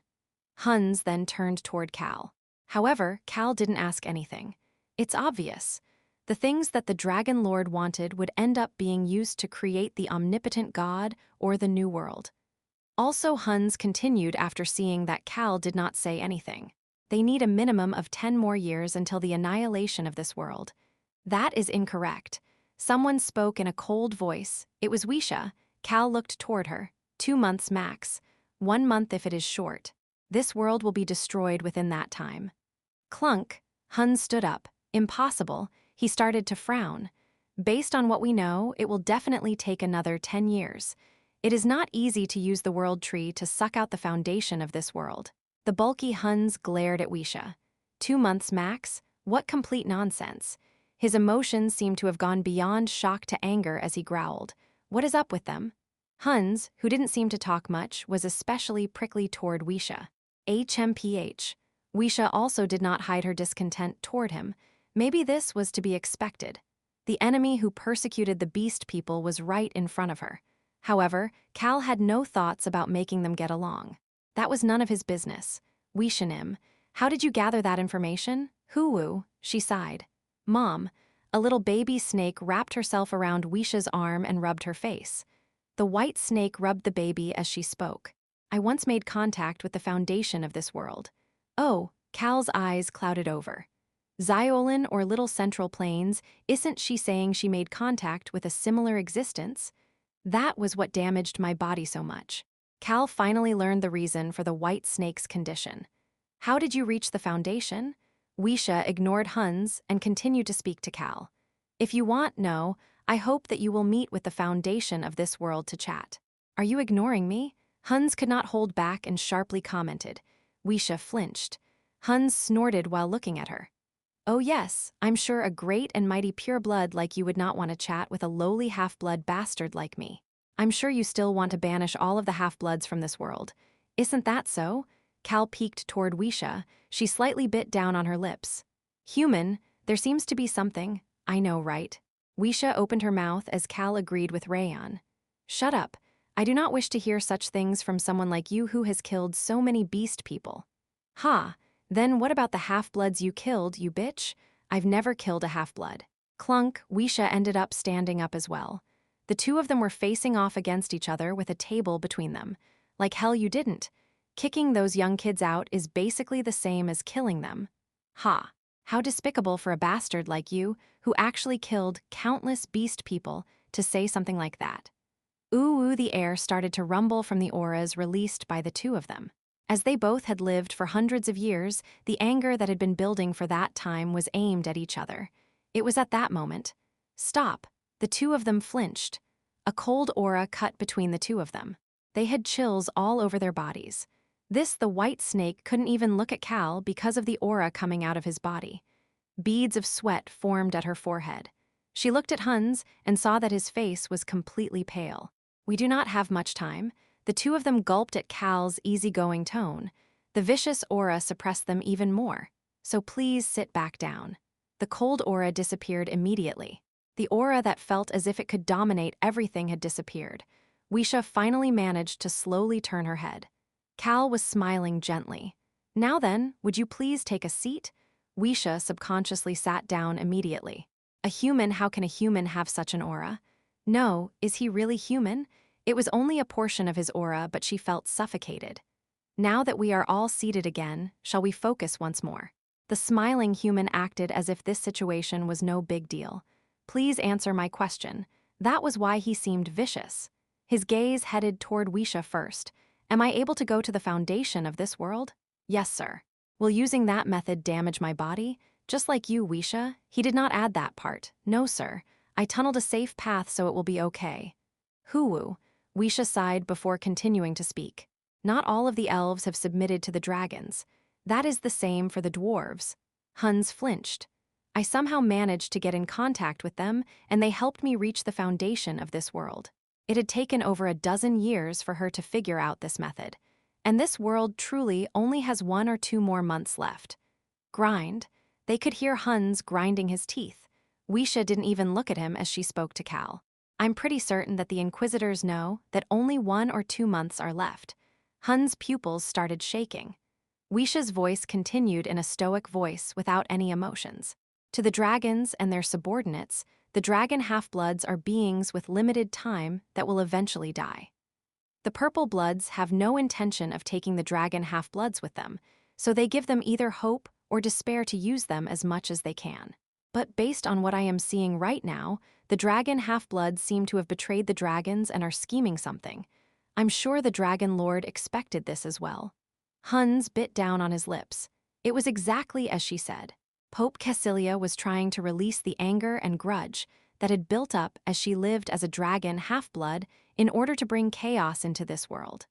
Hans then turned toward Cal. However, Cal didn't ask anything. It's obvious. The things that the Dragon Lord wanted would end up being used to create the omnipotent god or the new world. Also, Hans continued after seeing that Cal did not say anything. They need a minimum of 10 more years until the annihilation of this world. That is incorrect. Someone spoke in a cold voice. It was Wisha. Cal looked toward her. 2 months max. 1 month if it is short. This world will be destroyed within that time. Clunk. Hans stood up. Impossible. He started to frown. Based on what we know, it will definitely take another 10 years. It is not easy to use the world tree to suck out the foundation of this world. The bulky Hans glared at Wisha. 2 months max? What complete nonsense. His emotions seemed to have gone beyond shock to anger as he growled. What is up with them? Hans, who didn't seem to talk much, was especially prickly toward Wisha. HMPH. Wisha also did not hide her discontent toward him. Maybe this was to be expected. The enemy who persecuted the beast people was right in front of her. However, Cal had no thoughts about making them get along. That was none of his business. Wishanim, how did you gather that information? Hoo-woo, she sighed. Mom, a little baby snake wrapped herself around Wisha's arm and rubbed her face. The white snake rubbed the baby as she spoke. I once made contact with the foundation of this world. Oh, Cal's eyes clouded over. Xiolin or Little Central Plains, isn't she saying she made contact with a similar existence? That was what damaged my body so much. Cal finally learned the reason for the white snake's condition. How did you reach the foundation? Wisha ignored Hans and continued to speak to Cal. If you want, no, I hope that you will meet with the foundation of this world to chat. Are you ignoring me? Hans could not hold back and sharply commented. Wisha flinched. Hans snorted while looking at her. Oh yes, I'm sure a great and mighty pureblood like you would not want to chat with a lowly half-blood bastard like me. I'm sure you still want to banish all of the half-bloods from this world. Isn't that so? Cal peeked toward Wisha. She slightly bit down on her lips. Human, there seems to be something. I know, right? Wisha opened her mouth as Cal agreed with Rayon. Shut up. I do not wish to hear such things from someone like you who has killed so many beast people. Ha, then what about the half-bloods you killed, you bitch? I've never killed a half-blood. Clunk, Wisha ended up standing up as well. The two of them were facing off against each other with a table between them. Like hell you didn't. Kicking those young kids out is basically the same as killing them. Ha. How despicable for a bastard like you, who actually killed countless beast people, to say something like that. Ooh, the air started to rumble from the auras released by the two of them. As they both had lived for hundreds of years, the anger that had been building for that time was aimed at each other. It was at that moment. Stop. The two of them flinched. A cold aura cut between the two of them. They had chills all over their bodies. The white snake couldn't even look at Cal because of the aura coming out of his body. Beads of sweat formed at her forehead. She looked at Hans and saw that his face was completely pale. We do not have much time. The two of them gulped at Cal's easygoing tone. The vicious aura suppressed them even more. So please sit back down. The cold aura disappeared immediately. The aura that felt as if it could dominate everything had disappeared. Weisha finally managed to slowly turn her head. Cal was smiling gently. Now then, would you please take a seat? Weisha subconsciously sat down immediately. A human, how can a human have such an aura? No, is he really human? It was only a portion of his aura, but she felt suffocated. Now that we are all seated again, shall we focus once more? The smiling human acted as if this situation was no big deal. Please answer my question. That was why he seemed vicious. His gaze headed toward Weisha first. Am I able to go to the foundation of this world? Yes, sir. Will using that method damage my body? Just like you, Weisha, he did not add that part. No, sir. I tunneled a safe path so it will be okay. Hoo-woo. Weisha sighed before continuing to speak. Not all of the elves have submitted to the dragons. That is the same for the dwarves. Hans flinched. I somehow managed to get in contact with them, and they helped me reach the foundation of this world. It had taken over a dozen years for her to figure out this method. And this world truly only has 1 or 2 more months left. Grind. They could hear Hans grinding his teeth. Weisha didn't even look at him as she spoke to Cal. I'm pretty certain that the Inquisitors know that only 1 or 2 months are left. Hans' pupils started shaking. Weisha's voice continued in a stoic voice without any emotions. To the dragons and their subordinates, the dragon half-bloods are beings with limited time that will eventually die. The purple bloods have no intention of taking the dragon half-bloods with them, so they give them either hope or despair to use them as much as they can. But based on what I am seeing right now, the dragon half-bloods seem to have betrayed the dragons and are scheming something. I'm sure the Dragon Lord expected this as well. Hans bit down on his lips. It was exactly as she said. Pope Cassilia was trying to release the anger and grudge that had built up as she lived as a dragon half-blood in order to bring chaos into this world.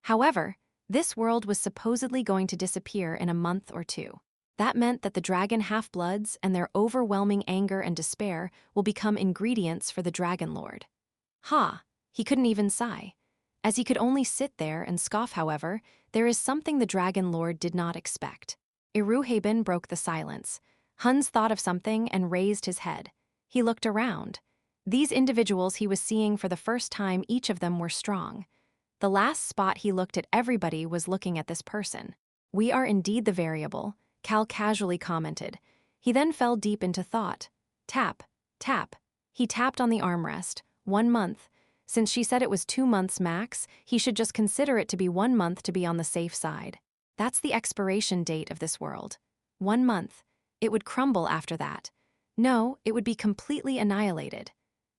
However, this world was supposedly going to disappear in a month or 2. That meant that the dragon half-bloods and their overwhelming anger and despair will become ingredients for the Dragon Lord. Ha! He couldn't even sigh. As he could only sit there and scoff, however, there is something the Dragon Lord did not expect. Iruhaben broke the silence. Hans thought of something and raised his head. He looked around. These individuals he was seeing for the first time, each of them were strong. The last spot he looked at, everybody was looking at this person. We are indeed the variable, Cal casually commented. He then fell deep into thought. Tap, tap. He tapped on the armrest. 1 month. Since she said it was 2 months max, he should just consider it to be 1 month to be on the safe side. That's the expiration date of this world. 1 month. It would crumble after that. No, it would be completely annihilated.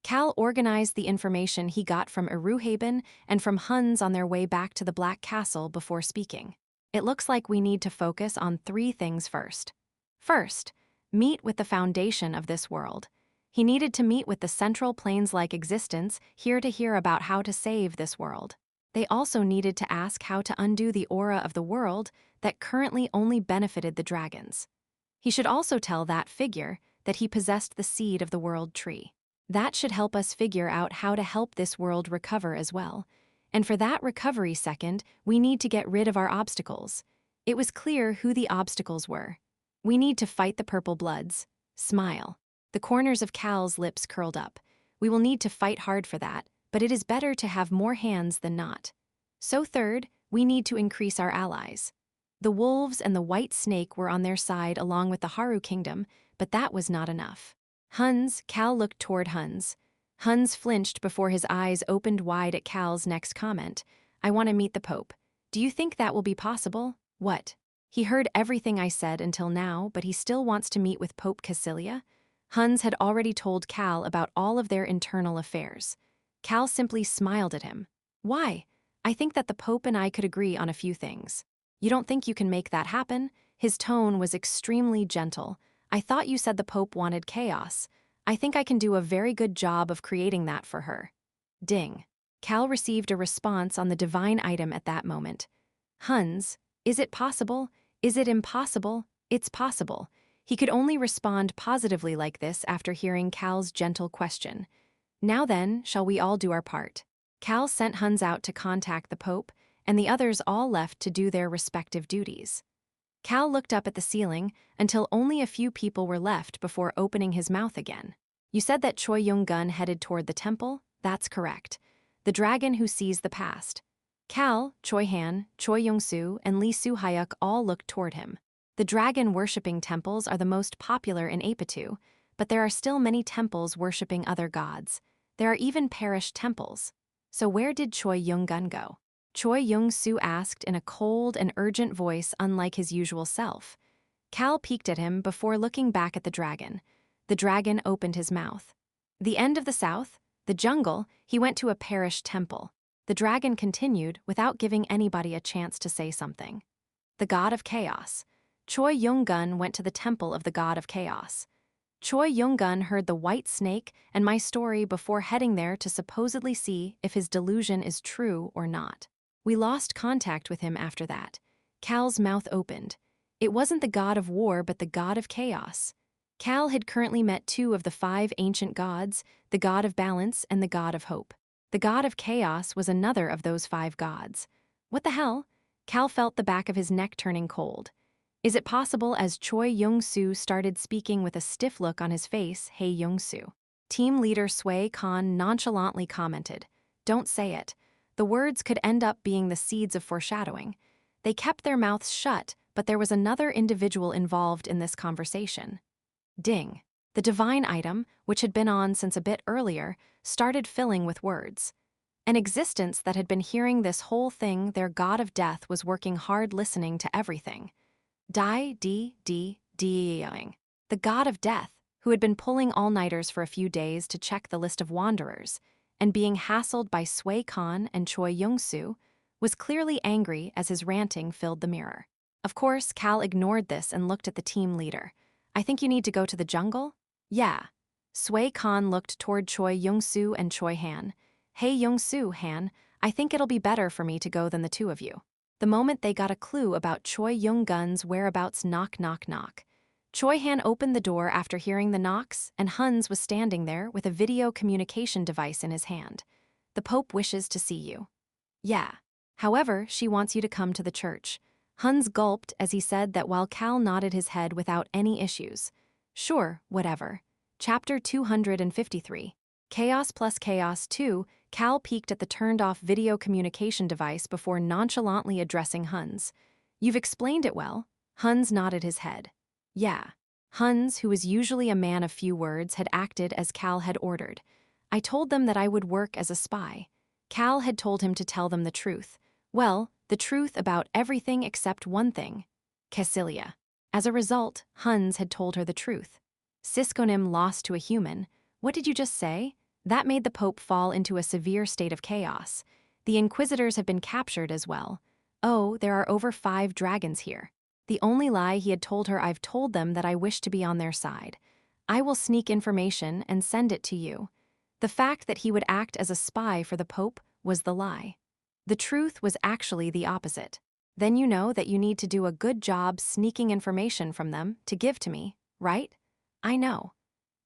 Cal organized the information he got from Iruhaben and from Hans on their way back to the Black Castle before speaking. It looks like we need to focus on 3 things first. First, meet with the foundation of this world. He needed to meet with the Central Plains-like existence here to hear about how to save this world. They also needed to ask how to undo the aura of the world that currently only benefited the dragons. He should also tell that figure that he possessed the seed of the world tree. That should help us figure out how to help this world recover as well. And for that recovery second, we need to get rid of our obstacles. It was clear who the obstacles were. We need to fight the purple bloods. Smile. The corners of Cal's lips curled up. We will need to fight hard for that, but it is better to have more hands than not. So third, we need to increase our allies. The wolves and the white snake were on their side along with the Haru kingdom, but that was not enough. Cal looked toward Hans. Hans flinched before his eyes opened wide at Cal's next comment. I want to meet the Pope. Do you think that will be possible? What? He heard everything I said until now, but he still wants to meet with Pope Cassilia? Hans had already told Cal about all of their internal affairs. Cal simply smiled at him. Why? I think that the Pope and I could agree on a few things. You don't think you can make that happen? His tone was extremely gentle. I thought you said the Pope wanted chaos. I think I can do a very good job of creating that for her. Ding. Cal received a response on the divine item at that moment. Hans, is it possible? Is it impossible? It's possible. He could only respond positively like this after hearing Cal's gentle question. Now then, shall we all do our part? Cal sent Hans out to contact the Pope, and the others all left to do their respective duties. Cal looked up at the ceiling until only a few people were left before opening his mouth again. You said that Choi Yong-gun headed toward the temple? That's correct. The dragon who sees the past. Cal, Choi Han, Choi Yong-soo, and Lee Soo-hyuk all looked toward him. The dragon-worshipping temples are the most popular in Apitu, but there are still many temples worshipping other gods. There are even parish temples. So where did Choi Yong-gun go? Choi Yong-soo asked in a cold and urgent voice unlike his usual self. Cal peeked at him before looking back at the dragon. The dragon opened his mouth. The end of the south, the jungle, he went to a parish temple. The dragon continued without giving anybody a chance to say something. The god of chaos. Choi Yong-gun went to the temple of the god of chaos. Choi Yong-gun heard the white snake and my story before heading there to supposedly see if his delusion is true or not. We lost contact with him after that. Cal's mouth opened. It wasn't the god of war but the god of chaos. Cal had currently met two of the 5 ancient gods, the god of balance and the god of hope. The god of chaos was another of those 5 gods. What the hell? Cal felt the back of his neck turning cold. Is it possible as Choi Yong-soo started speaking with a stiff look on his face, Hey Yong-soo? Team leader Sway Khan nonchalantly commented, Don't say it. The words could end up being the seeds of foreshadowing. They kept their mouths shut, but there was another individual involved in this conversation. Ding. The divine item, which had been on since a bit earlier, started filling with words. An existence that had been hearing this whole thing, their god of death was working hard listening to everything. The god of death, who had been pulling all-nighters for a few days to check the list of wanderers, and being hassled by Sway Khan and Choi Yong-soo, was clearly angry as his ranting filled the mirror. Of course, Cal ignored this and looked at the team leader. I think you need to go to the jungle? Yeah. Sway Khan looked toward Choi Yong-soo and Choi Han. Hey Yong-soo, Han, I think it'll be better for me to go than the two of you. The moment they got a clue about Choi Yong-gun's whereabouts, knock, knock, knock. Choi Han opened the door after hearing the knocks, and Hans was standing there with a video communication device in his hand. The Pope wishes to see you. Yeah. However, she wants you to come to the church. Hans gulped as he said that while Cal nodded his head without any issues. Sure, whatever. Chapter 253. Chaos plus Chaos 2, Cal peeked at the turned-off video communication device before nonchalantly addressing Hans. You've explained it well. Hans nodded his head. Yeah. Hans, who was usually a man of few words, had acted as Cal had ordered. I told them that I would work as a spy. Cal had told him to tell them the truth. Well, the truth about everything except one thing. Cassilia. As a result, Hans had told her the truth. Siskonim lost to a human. What did you just say? That made the Pope fall into a severe state of chaos. The Inquisitors have been captured as well. Oh, there are over 5 dragons here. The only lie he had told her, I've told them that I wish to be on their side. I will sneak information and send it to you. The fact that he would act as a spy for the Pope was the lie. The truth was actually the opposite. Then you know that you need to do a good job sneaking information from them to give to me, right? I know.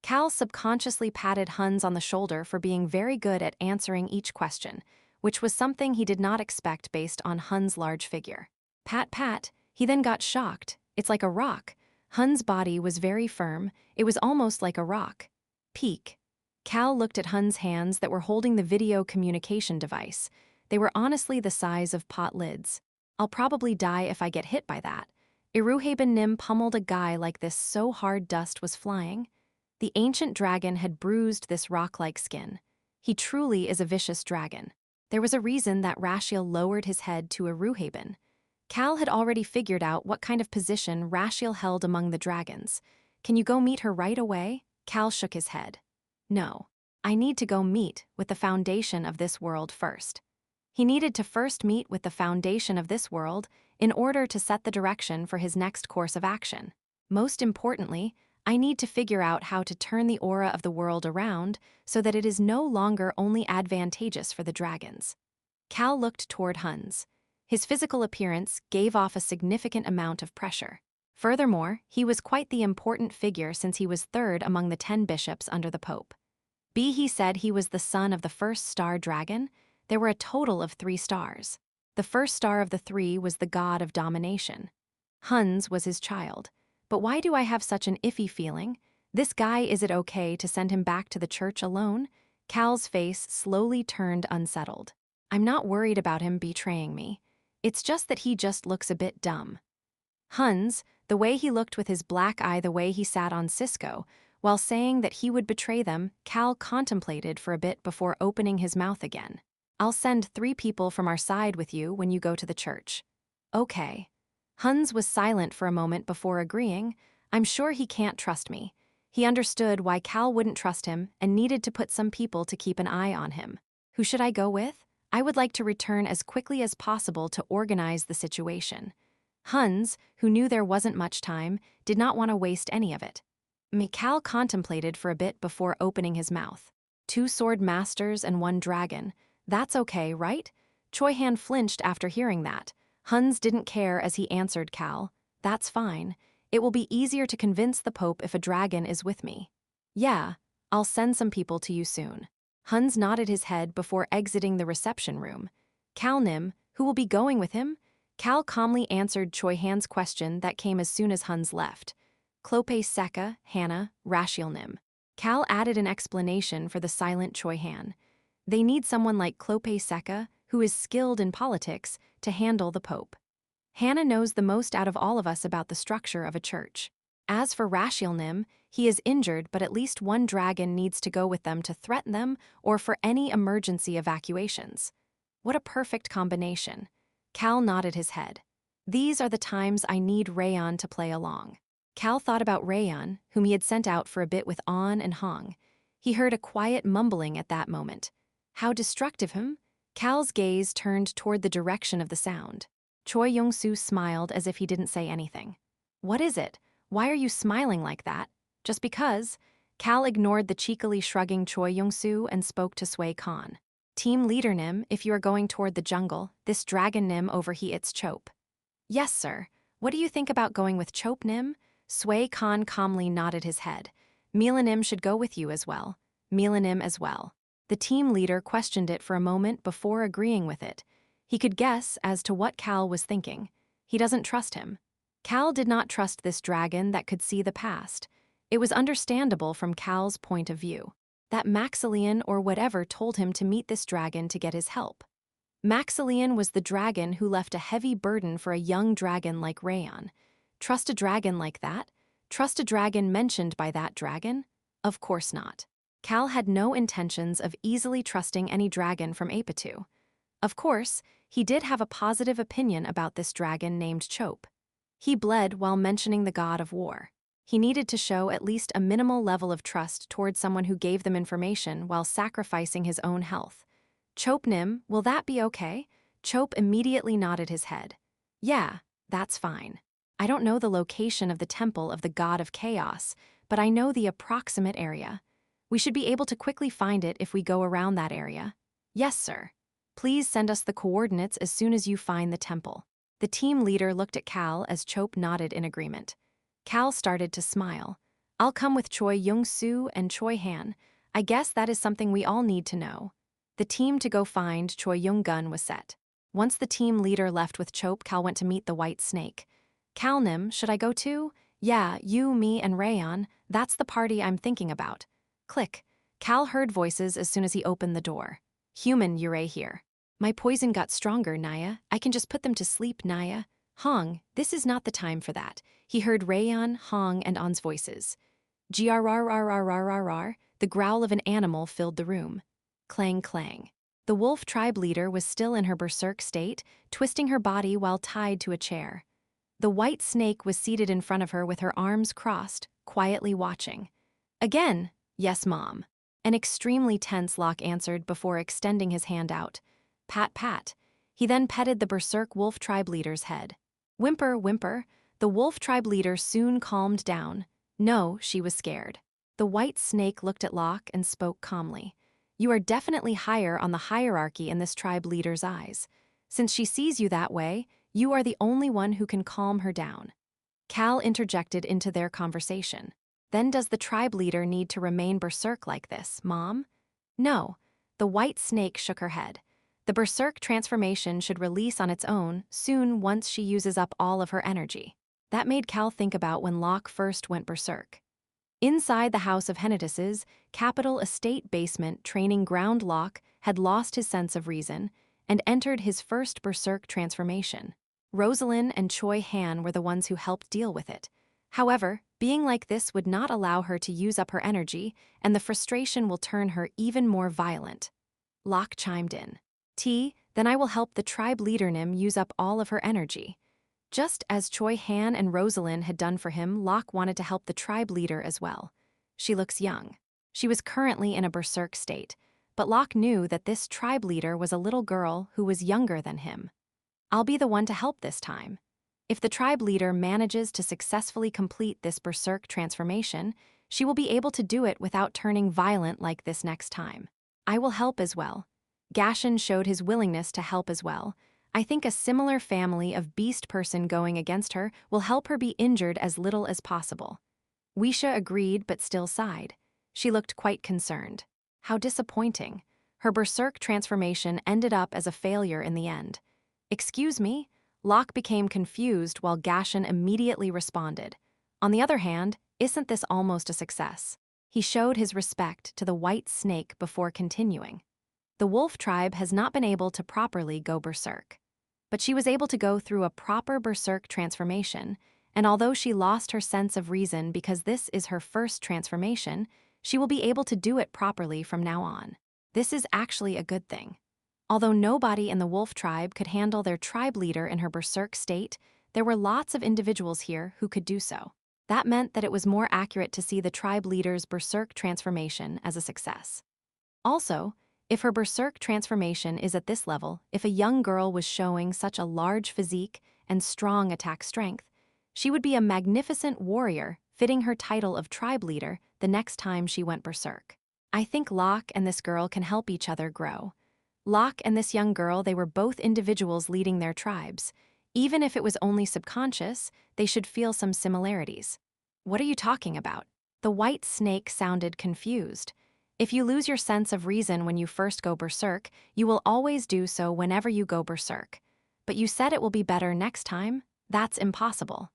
Cal subconsciously patted Hans on the shoulder for being very good at answering each question, which was something he did not expect based on Hans' large figure. Pat, pat, he then got shocked. It's like a rock. Hans' body was very firm. It was almost like a rock. Peek. Cal looked at Hans' hands that were holding the video communication device. They were honestly the size of pot lids. I'll probably die if I get hit by that. Iruhaben Nim pummeled a guy like this so hard dust was flying. The ancient dragon had bruised this rock-like skin. He truly is a vicious dragon. There was a reason that Rashiel lowered his head to Iruhaben. Cal had already figured out what kind of position Rashiel held among the dragons. Can you go meet her right away? Cal shook his head. No. I need to go meet with the foundation of this world first. He needed to first meet with the foundation of this world in order to set the direction for his next course of action. Most importantly, I need to figure out how to turn the aura of the world around so that it is no longer only advantageous for the dragons. Cal looked toward Hans. His physical appearance gave off a significant amount of pressure. Furthermore, he was quite the important figure since he was third among the 10 bishops under the Pope. He said he was the son of the first star dragon. There were a total of 3 stars. The first star of the 3 was the god of domination. Hans was his child. But why do I have such an iffy feeling? This guy, is it okay to send him back to the church alone? Cal's face slowly turned unsettled. I'm not worried about him betraying me. It's just that he just looks a bit dumb. Hans, the way he looked with his black eye, the way he sat on Cisco, while saying that he would betray them, Cal contemplated for a bit before opening his mouth again. I'll send 3 people from our side with you when you go to the church. Okay. Hans was silent for a moment before agreeing. I'm sure he can't trust me. He understood why Cal wouldn't trust him and needed to put some people to keep an eye on him. Who should I go with? I would like to return as quickly as possible to organize the situation. Hans, who knew there wasn't much time, did not want to waste any of it. Cal contemplated for a bit before opening his mouth. 2 sword masters and 1 dragon. That's okay, right? Choi Han flinched after hearing that. Hans didn't care as he answered Cal. That's fine. It will be easier to convince the Pope if a dragon is with me. Yeah, I'll send some people to you soon. Hans nodded his head before exiting the reception room. Cal Nim, who will be going with him? Cal calmly answered Choi Han's question that came as soon as Hans left. Clope Seka, Hannah, Rashiel Nim. Cal added an explanation for the silent Choi Han. They need someone like Clope Seka, who is skilled in politics, to handle the Pope. Hannah knows the most out of all of us about the structure of a church. As for Rashiel Nim, he is injured, but at least 1 dragon needs to go with them to threaten them or for any emergency evacuations. What a perfect combination. Cal nodded his head. These are the times I need Rayon to play along. Cal thought about Rayon, whom he had sent out for a bit with An and Hong. He heard a quiet mumbling at that moment. How destructive him? Cal's gaze turned toward the direction of the sound. Choi Yong-soo smiled as if he didn't say anything. What is it? Why are you smiling like that? Just because? Cal ignored the cheekily shrugging Choi Yong-soo and spoke to Sui Khan. Team leader Nim, if you are going toward the jungle, this dragon Nim over he its Chope. Yes, sir. What do you think about going with Chope Nim? Sui Khan calmly nodded his head. Milanim should go with you as well. Milanim as well. The team leader questioned it for a moment before agreeing with it. He could guess as to what Cal was thinking. He doesn't trust him. Cal did not trust this dragon that could see the past. It was understandable from Cal's point of view. That Maxilian or whatever told him to meet this dragon to get his help. Maxilian was the dragon who left a heavy burden for a young dragon like Rayon. Trust a dragon like that? Trust a dragon mentioned by that dragon? Of course not. Cal had no intentions of easily trusting any dragon from Apatu. Of course, he did have a positive opinion about this dragon named Chope. He bled while mentioning the god of war. He needed to show at least a minimal level of trust toward someone who gave them information while sacrificing his own health. Chope Nim, will that be okay? Chope immediately nodded his head. Yeah, that's fine. I don't know the location of the temple of the god of chaos, but I know the approximate area. We should be able to quickly find it if we go around that area. Yes, sir. Please send us the coordinates as soon as you find the temple. The team leader looked at Cal as Chope nodded in agreement. Cal started to smile. I'll come with Choi Yong-soo and Choi Han. I guess that is something we all need to know. The team to go find Choi Yong-gun was set. Once the team leader left with Chope, Cal went to meet the white snake. Cal Nim, should I go too? Yeah, you, me, and Rayon. That's the party I'm thinking about. Click. Cal heard voices as soon as he opened the door. Human Yurei here. My poison got stronger, Naya. I can just put them to sleep, Naya. Hong, this is not the time for that. He heard Rayon, Hong, and An's voices. Grrrrrrrrrrrrr, the growl of an animal filled the room. Clang clang. The wolf tribe leader was still in her berserk state, twisting her body while tied to a chair. The white snake was seated in front of her with her arms crossed, quietly watching. Again, yes, Mom. An extremely tense Locke answered before extending his hand out. Pat, pat. He then petted the berserk wolf tribe leader's head. Whimper, whimper. The wolf tribe leader soon calmed down. No, she was scared. The white snake looked at Locke and spoke calmly. You are definitely higher on the hierarchy in this tribe leader's eyes. Since she sees you that way, you are the only one who can calm her down. Cal interjected into their conversation. Then does the tribe leader need to remain berserk like this, Mom? No. The white snake shook her head. The berserk transformation should release on its own soon once she uses up all of her energy. That made Cal think about when Locke first went berserk. Inside the house of Hennetus's capital estate basement training ground, Locke had lost his sense of reason and entered his first berserk transformation. Rosalind and Choi Han were the ones who helped deal with it. However, being like this would not allow her to use up her energy, and the frustration will turn her even more violent. Locke chimed in. Then I will help the tribe leader Nim use up all of her energy. Just as Choi Han and Rosalind had done for him, Locke wanted to help the tribe leader as well. She looks young. She was currently in a berserk state, but Locke knew that this tribe leader was a little girl who was younger than him. I'll be the one to help this time. If the tribe leader manages to successfully complete this berserk transformation, she will be able to do it without turning violent like this next time. I will help as well. Gashin showed his willingness to help as well. I think a similar family of beast person going against her will help her be injured as little as possible. Wisha agreed but still sighed. She looked quite concerned. How disappointing. Her berserk transformation ended up as a failure in the end. Excuse me? Locke became confused while Gashin immediately responded. On the other hand, isn't this almost a success? He showed his respect to the white snake before continuing. The wolf tribe has not been able to properly go berserk. But she was able to go through a proper berserk transformation, and although she lost her sense of reason because this is her first transformation, she will be able to do it properly from now on. This is actually a good thing. Although nobody in the wolf tribe could handle their tribe leader in her berserk state, there were lots of individuals here who could do so. That meant that it was more accurate to see the tribe leader's berserk transformation as a success. Also, if her berserk transformation is at this level, if a young girl was showing such a large physique and strong attack strength, she would be a magnificent warrior, fitting her title of tribe leader the next time she went berserk. I think Locke and this girl can help each other grow. Locke and this young girl, they were both individuals leading their tribes. Even if it was only subconscious, they should feel some similarities. What are you talking about? The white snake sounded confused. If you lose your sense of reason when you first go berserk, you will always do so whenever you go berserk. But you said it will be better next time? That's impossible.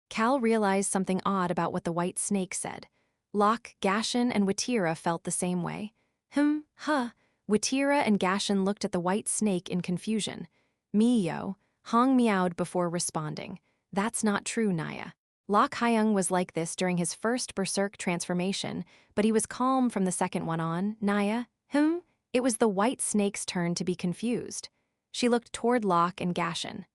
Cal realized something odd about what the white snake said. Locke, Gashin, and Watira felt the same way. Watira and Gashin looked at the white snake in confusion. Yo, Hong meowed before responding. That's not true, Naya. Locke Hyung was like this during his first berserk transformation, but he was calm from the second one on. Naya, It was the white snake's turn to be confused. She looked toward Locke and Gashin.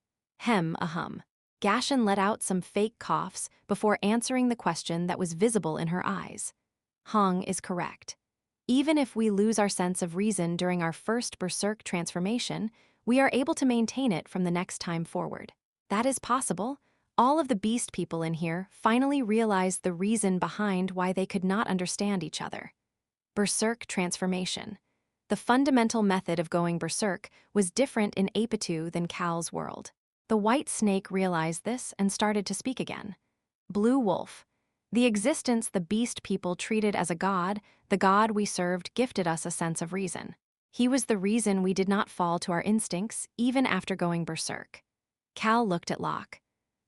Gashin let out some fake coughs before answering the question that was visible in her eyes. Hong is correct. Even if we lose our sense of reason during our first berserk transformation, we are able to maintain it from the next time forward. That is possible. All of the beast people in here finally realized the reason behind why they could not understand each other. Berserk transformation. The fundamental method of going berserk was different in Apitu than Cal's world. The white snake realized this and started to speak again. Blue wolf. The existence the beast people treated as a god, the god we served gifted us a sense of reason. He was the reason we did not fall to our instincts even after going berserk. Cal looked at Locke.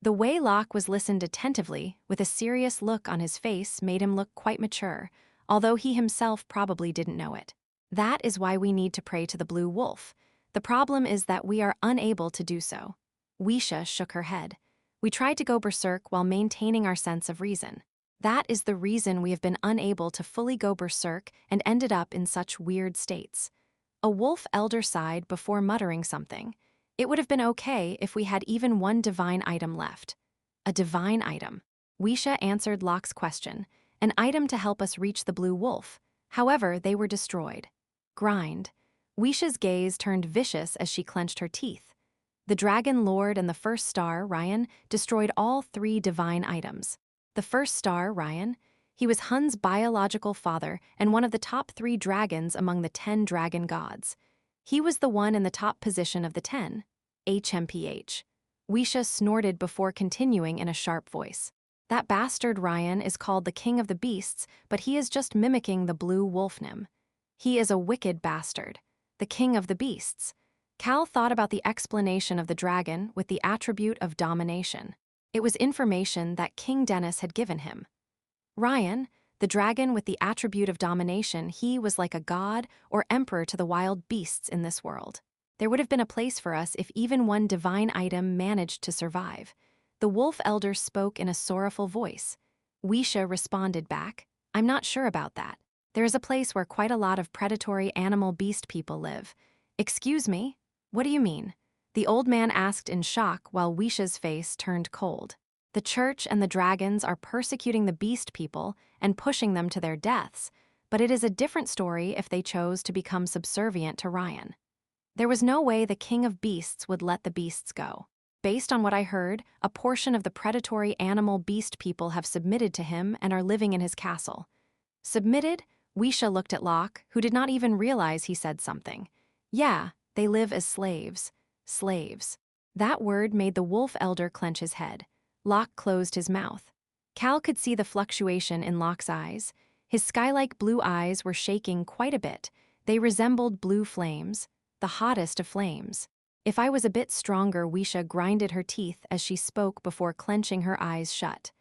The way Locke was listened attentively, with a serious look on his face, made him look quite mature, although he himself probably didn't know it. That is why we need to pray to the blue wolf. The problem is that we are unable to do so. Wisha shook her head. We tried to go berserk while maintaining our sense of reason. That is the reason we have been unable to fully go berserk and ended up in such weird states. A wolf elder sighed before muttering something. It would have been okay if we had even one divine item left. A divine item. Wisha answered Locke's question. An item to help us reach the blue wolf. However, they were destroyed. Grind. Wisha's gaze turned vicious as she clenched her teeth. The Dragon Lord and the first star, Ryan, destroyed all 3 divine items. The first star, Ryan, he was Hun's biological father and one of the top 3 dragons among the 10 dragon gods. He was the one in the top position of the 10. HMPH. Wisha snorted before continuing in a sharp voice. That bastard Ryan is called the King of the Beasts, but he is just mimicking the blue wolf nym. He is a wicked bastard. The King of the Beasts. Cal thought about the explanation of the dragon with the attribute of domination. It was information that King Dennis had given him. Ryan, the dragon with the attribute of domination, he was like a god or emperor to the wild beasts in this world. There would have been a place for us if even one divine item managed to survive. The wolf elder spoke in a sorrowful voice. Wisha responded back, I'm not sure about that. There is a place where quite a lot of predatory animal beast people live. Excuse me? What do you mean? The old man asked in shock while Wisha's face turned cold. The church and the dragons are persecuting the beast people and pushing them to their deaths, but it is a different story if they chose to become subservient to Ryan. There was no way the King of Beasts would let the beasts go. Based on what I heard, a portion of the predatory animal beast people have submitted to him and are living in his castle. Submitted? Wisha looked at Locke, who did not even realize he said something. Yeah, they live as slaves. Slaves. That word made the wolf elder clench his head. Locke closed his mouth. Cal could see the fluctuation in Locke's eyes. His sky-like blue eyes were shaking quite a bit. They resembled blue flames, the hottest of flames. If I was a bit stronger, Wisha grinded her teeth as she spoke before clenching her eyes shut.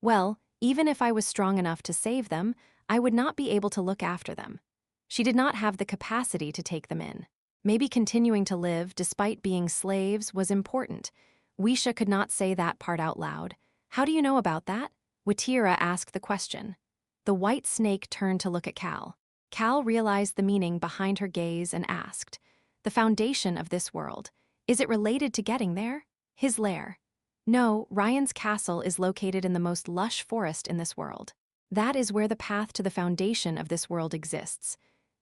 Well, even if I was strong enough to save them, I would not be able to look after them. She did not have the capacity to take them in. Maybe continuing to live despite being slaves was important. Wisha could not say that part out loud. How do you know about that? Watira asked the question. The white snake turned to look at Cal. Cal realized the meaning behind her gaze and asked, the foundation of this world, is it related to getting there? His lair. No, Ryan's castle is located in the most lush forest in this world. That is where the path to the foundation of this world exists.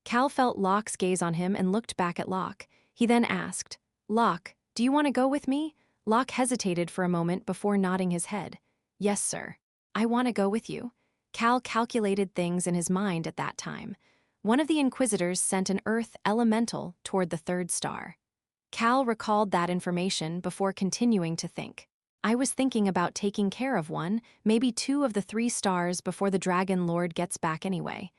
Cal felt Locke's gaze on him and looked back at Locke. He then asked, Locke, do you want to go with me? Locke hesitated for a moment before nodding his head. Yes, sir. I want to go with you. Cal calculated things in his mind at that time. One of the Inquisitors sent an Earth elemental toward the 3rd star. Cal recalled that information before continuing to think. I was thinking about taking care of one, maybe 2 of the 3 stars before the Dragon Lord gets back anyway.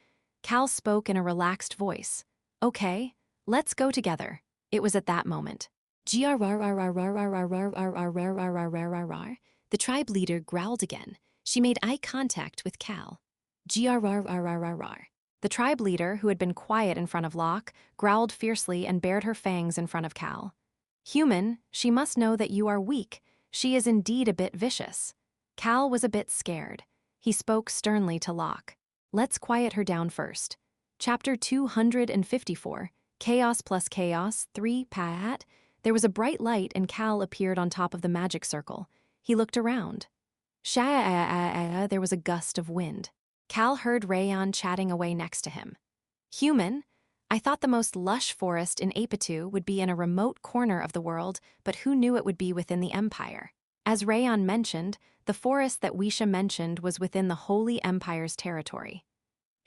Cal spoke in a relaxed voice. Okay, let's go together. It was at that moment. The tribe leader growled again. She made eye contact with Cal. The tribe leader, who had been quiet in front of Locke, growled fiercely and bared her fangs in front of Cal. Human, she must know that you are weak. She is indeed a bit vicious. Cal was a bit scared. He spoke sternly to Locke. Let's quiet her down first. Chapter 254, Chaos plus Chaos, 3, Paat. There was a bright light and Cal appeared on top of the magic circle. He looked around. There was a gust of wind. Cal heard Rayon chatting away next to him. Human, I thought the most lush forest in Apitu would be in a remote corner of the world, but who knew it would be within the Empire? As Rayon mentioned, the forest that Wisha mentioned was within the Holy Empire's territory.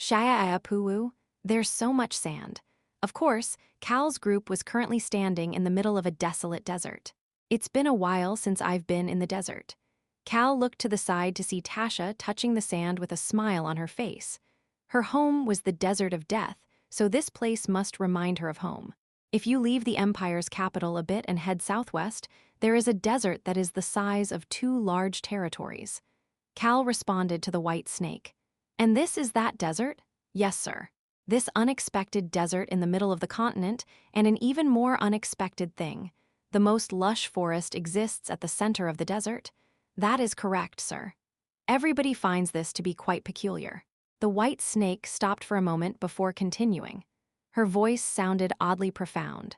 Shaya-Ayapuwu, there's so much sand. Of course, Cal's group was currently standing in the middle of a desolate desert. It's been a while since I've been in the desert. Cal looked to the side to see Tasha touching the sand with a smile on her face. Her home was the Desert of Death, so this place must remind her of home. If you leave the Empire's capital a bit and head southwest, there is a desert that is the size of 2 large territories. Cal responded to the white snake. And this is that desert? Yes, sir. This unexpected desert in the middle of the continent, and an even more unexpected thing. The most lush forest exists at the center of the desert. That is correct, sir. Everybody finds this to be quite peculiar. The white snake stopped for a moment before continuing. Her voice sounded oddly profound.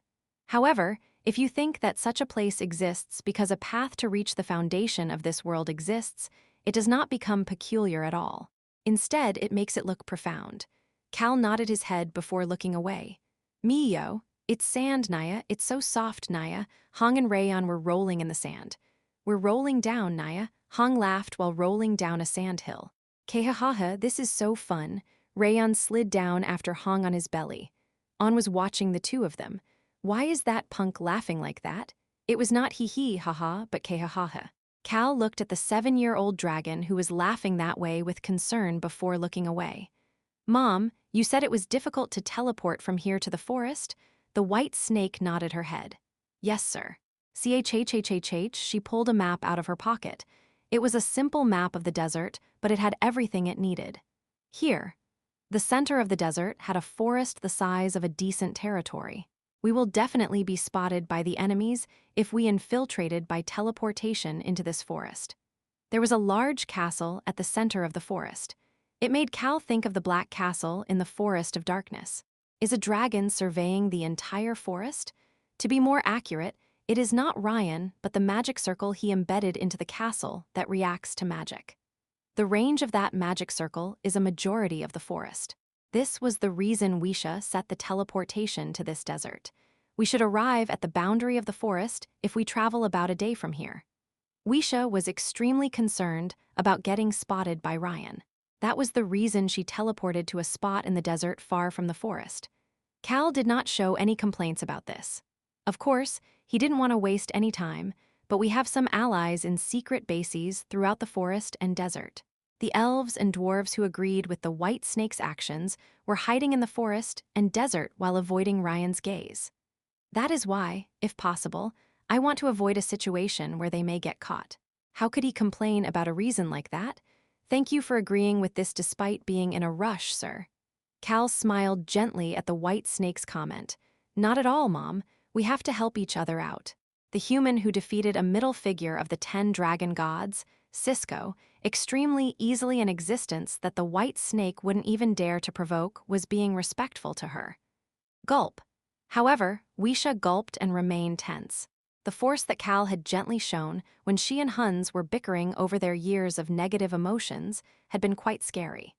However, if you think that such a place exists because a path to reach the foundation of this world exists, it does not become peculiar at all. Instead, it makes it look profound. Cal nodded his head before looking away. Yo, it's sand, Naya. It's so soft, Naya. Hong and Rayon were rolling in the sand. We're rolling down, Naya. Hong laughed while rolling down a sandhill. Kehahaha, this is so fun. Rayon slid down after Hong on his belly. On was watching the two of them. Why is that punk laughing like that? It was not hee-hee, haha, but kehahaha. Cal looked at the 7-year-old dragon who was laughing that way with concern before looking away. Mom, you said it was difficult to teleport from here to the forest? The white snake nodded her head. Yes, sir. Chhhhhh, she pulled a map out of her pocket. It was a simple map of the desert, but it had everything it needed. Here. The center of the desert had a forest the size of a decent territory. We will definitely be spotted by the enemies if we infiltrated by teleportation into this forest. There was a large castle at the center of the forest. It made Cal think of the Black Castle in the Forest of Darkness. Is a dragon surveying the entire forest? To be more accurate, it is not Ryan, but the magic circle he embedded into the castle that reacts to magic. The range of that magic circle is a majority of the forest. This was the reason Wisha set the teleportation to this desert. We should arrive at the boundary of the forest if we travel about a day from here. Wisha was extremely concerned about getting spotted by Ryan. That was the reason she teleported to a spot in the desert far from the forest. Cal did not show any complaints about this. Of course, he didn't want to waste any time, but we have some allies in secret bases throughout the forest and desert. The elves and dwarves who agreed with the white snake's actions were hiding in the forest and desert while avoiding Ryan's gaze. That is why, if possible, I want to avoid a situation where they may get caught. How could he complain about a reason like that? Thank you for agreeing with this despite being in a rush, sir. Cal smiled gently at the white snake's comment. Not at all, Mom. We have to help each other out. The human who defeated a middle figure of the 10 dragon gods, Cisco, extremely easily in existence that the white snake wouldn't even dare to provoke, was being respectful to her. Gulp. However, Wisha gulped and remained tense. The force that Cal had gently shown when she and Hans were bickering over their years of negative emotions had been quite scary.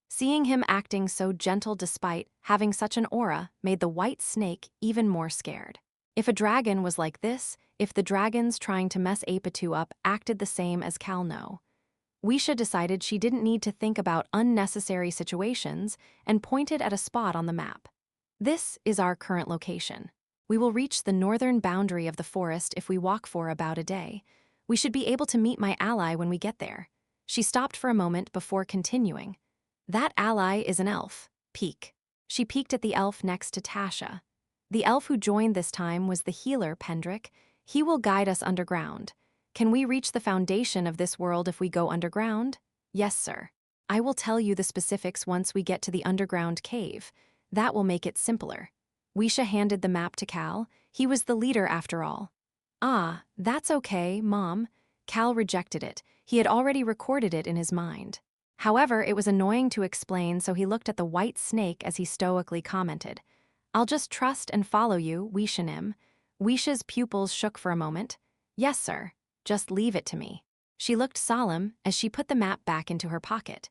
Seeing him acting so gentle despite having such an aura made the white snake even more scared. If a dragon was like this, if the dragons trying to mess Apatu up acted the same as Cal no. Wisha decided she didn't need to think about unnecessary situations and pointed at a spot on the map. This is our current location. We will reach the northern boundary of the forest if we walk for about a day. We should be able to meet my ally when we get there. She stopped for a moment before continuing. That ally is an elf. Peek. She peeked at the elf next to Tasha. The elf who joined this time was the healer, Pendrick. He will guide us underground. Can we reach the foundation of this world if we go underground? Yes, sir. I will tell you the specifics once we get to the underground cave. That will make it simpler. Wisha handed the map to Cal. He was the leader after all. Ah, that's okay, Mom. Cal rejected it. He had already recorded it in his mind. However, it was annoying to explain, so he looked at the white snake as he stoically commented. I'll just trust and follow you, Wishanim. Wisha's pupils shook for a moment. Yes, sir. Just leave it to me. She looked solemn as she put the map back into her pocket.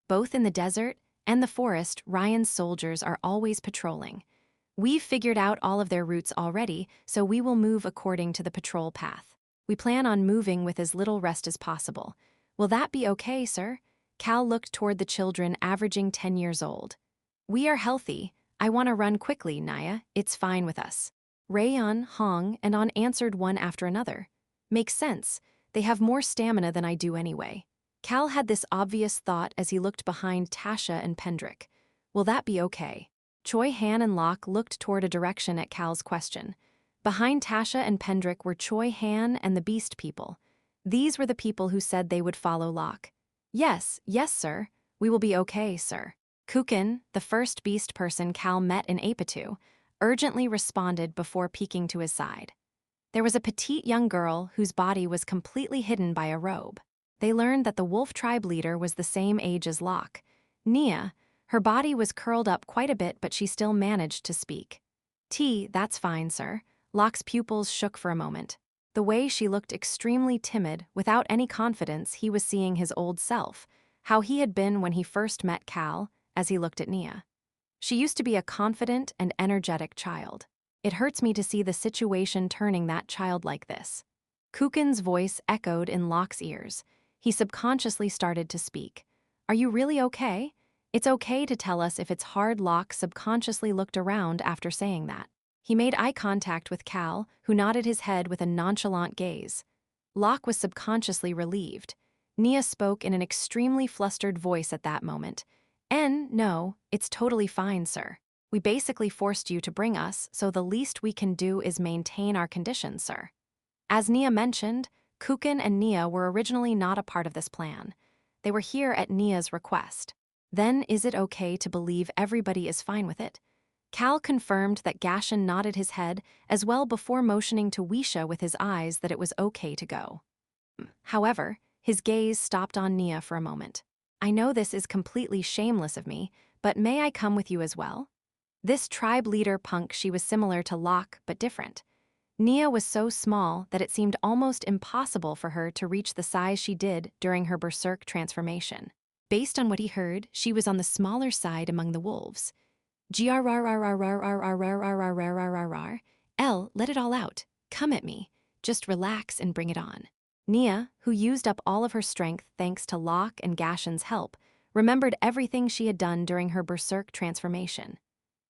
Both in the desert and the forest, Ryan's soldiers are always patrolling. We've figured out all of their routes already, so we will move according to the patrol path. We plan on moving with as little rest as possible. Will that be okay, sir? Cal looked toward the children averaging 10 years old. We are healthy. I want to run quickly, Naya. It's fine with us. Rayon, Hong, and On answered one after another. Makes sense. They have more stamina than I do anyway. Cal had this obvious thought as he looked behind Tasha and Pendrick. Will that be okay? Choi Han and Locke looked toward a direction at Cal's question. Behind Tasha and Pendrick were Choi Han and the Beast People. These were the people who said they would follow Locke. Yes, sir. We will be okay, sir. Kukin, the first beast person Cal met in Apatu, urgently responded before peeking to his side. There was a petite young girl whose body was completely hidden by a robe. They learned that the wolf tribe leader was the same age as Locke. Nia, Her body was curled up quite a bit, but she still managed to speak. That's fine, sir." Locke's pupils shook for a moment. The way she looked extremely timid, without any confidence, he was seeing his old self, how he had been when he first met Cal, as he looked at Nia. She used to be a confident and energetic child. It hurts me to see the situation turning that child like this. Kukin's voice echoed in Locke's ears. He subconsciously started to speak. "Are you really okay? It's okay to tell us if it's hard." Locke subconsciously looked around after saying that. He made eye contact with Cal, who nodded his head with a nonchalant gaze. Locke was subconsciously relieved. Nia spoke in an extremely flustered voice at that moment. No, it's totally fine, sir. We basically forced you to bring us, so the least we can do is maintain our conditions, sir." As Nia mentioned, Kukin and Nia were originally not a part of this plan. They were here at Nia's request. Then is it okay to believe everybody is fine with it? Cal confirmed that Gashin nodded his head as well before motioning to Wisha with his eyes that it was okay to go. However, his gaze stopped on Nia for a moment. "I know this is completely shameless of me, but may I come with you as well?" This tribe leader punk, she was similar to Locke, but different. Nia was so small that it seemed almost impossible for her to reach the size she did during her berserk transformation. Based on what he heard, she was on the smaller side among the wolves. "L, let it all out. Come at me. Just relax and bring it on." Nia, who used up all of her strength thanks to Locke and Gashin's help, remembered everything she had done during her berserk transformation.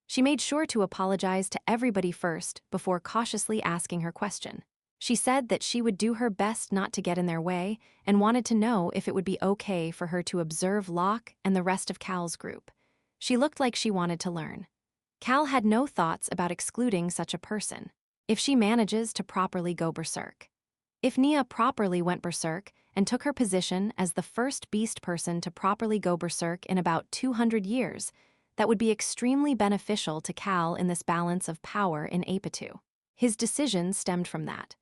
She made sure to apologize to everybody first before cautiously asking her question. She said that she would do her best not to get in their way and wanted to know if it would be okay for her to observe Locke and the rest of Cal's group. She looked like she wanted to learn. Cal had no thoughts about excluding such a person, if she manages to properly go berserk. If Nia properly went berserk and took her position as the first beast person to properly go berserk in about 200 years, that would be extremely beneficial to Cal in this balance of power in Apitu. His decision stemmed from that.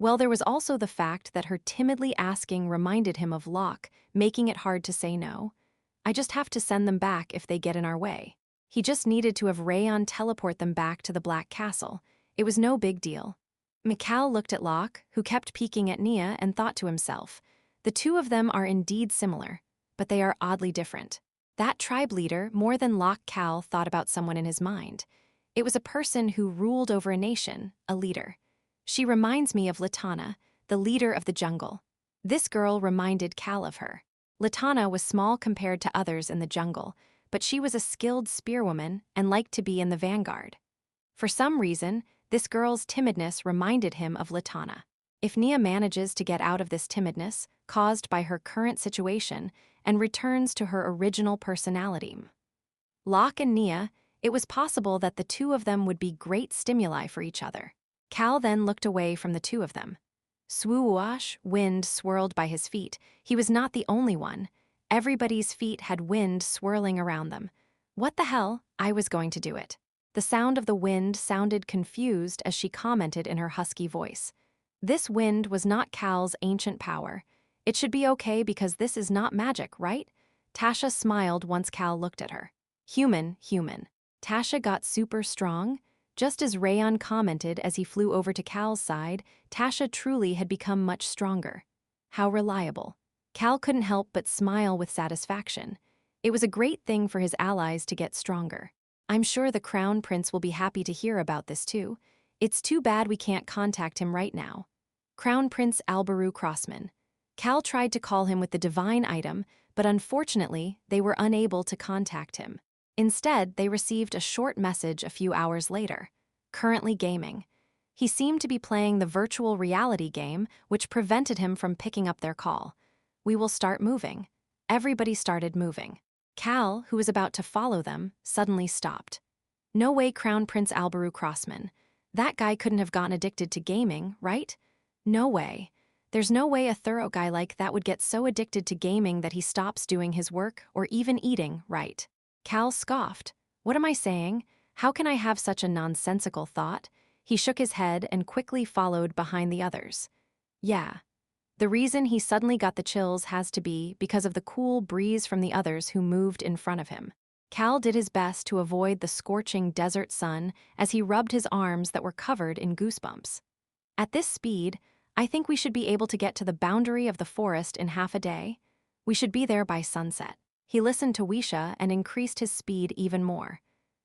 Well, there was also the fact that her timidly asking reminded him of Locke, making it hard to say no. "I just have to send them back if they get in our way." He just needed to have Rayon teleport them back to the Black Castle. It was no big deal. Mikal looked at Locke, who kept peeking at Nia, and thought to himself, the two of them are indeed similar, but they are oddly different. That tribe leader, more than Locke, Cal thought about someone in his mind. It was a person who ruled over a nation, a leader. "She reminds me of Latana, the leader of the jungle." This girl reminded Cal of her. Latana was small compared to others in the jungle, but she was a skilled spearwoman and liked to be in the vanguard. For some reason, this girl's timidness reminded him of Latana. If Nia manages to get out of this timidness, caused by her current situation, and returns to her original personality. Locke and Nia, it was possible that the two of them would be great stimuli for each other. Cal then looked away from the two of them. Swoosh, wind swirled by his feet. He was not the only one. Everybody's feet had wind swirling around them. "What the hell? I was going to do it." The sound of the wind sounded confused as she commented in her husky voice. This wind was not Cal's ancient power. "It should be okay because this is not magic, right?" Tasha smiled once Cal looked at her. Human. Tasha got super strong. Just as Rayon commented as he flew over to Cal's side, Tasha truly had become much stronger. How reliable. Cal couldn't help but smile with satisfaction. It was a great thing for his allies to get stronger. I'm sure the Crown Prince will be happy to hear about this too. It's too bad we can't contact him right now. Crown Prince Albaru Crossman. Cal tried to call him with the divine item, but unfortunately, they were unable to contact him. Instead, they received a short message a few hours later. Currently gaming. He seemed to be playing the virtual reality game, which prevented him from picking up their call. "We will start moving." Everybody started moving. Cal, who was about to follow them, suddenly stopped. No way, Crown Prince Albaru Crossman. That guy couldn't have gotten addicted to gaming, right? No way. There's no way a thorough guy like that would get so addicted to gaming that he stops doing his work or even eating, right? Cal scoffed. "What am I saying? How can I have such a nonsensical thought?" He shook his head and quickly followed behind the others. Yeah. The reason he suddenly got the chills has to be because of the cool breeze from the others who moved in front of him. Cal did his best to avoid the scorching desert sun as he rubbed his arms that were covered in goosebumps. At this speed, I think we should be able to get to the boundary of the forest in half a day. We should be there by sunset. He listened to Wisha and increased his speed even more.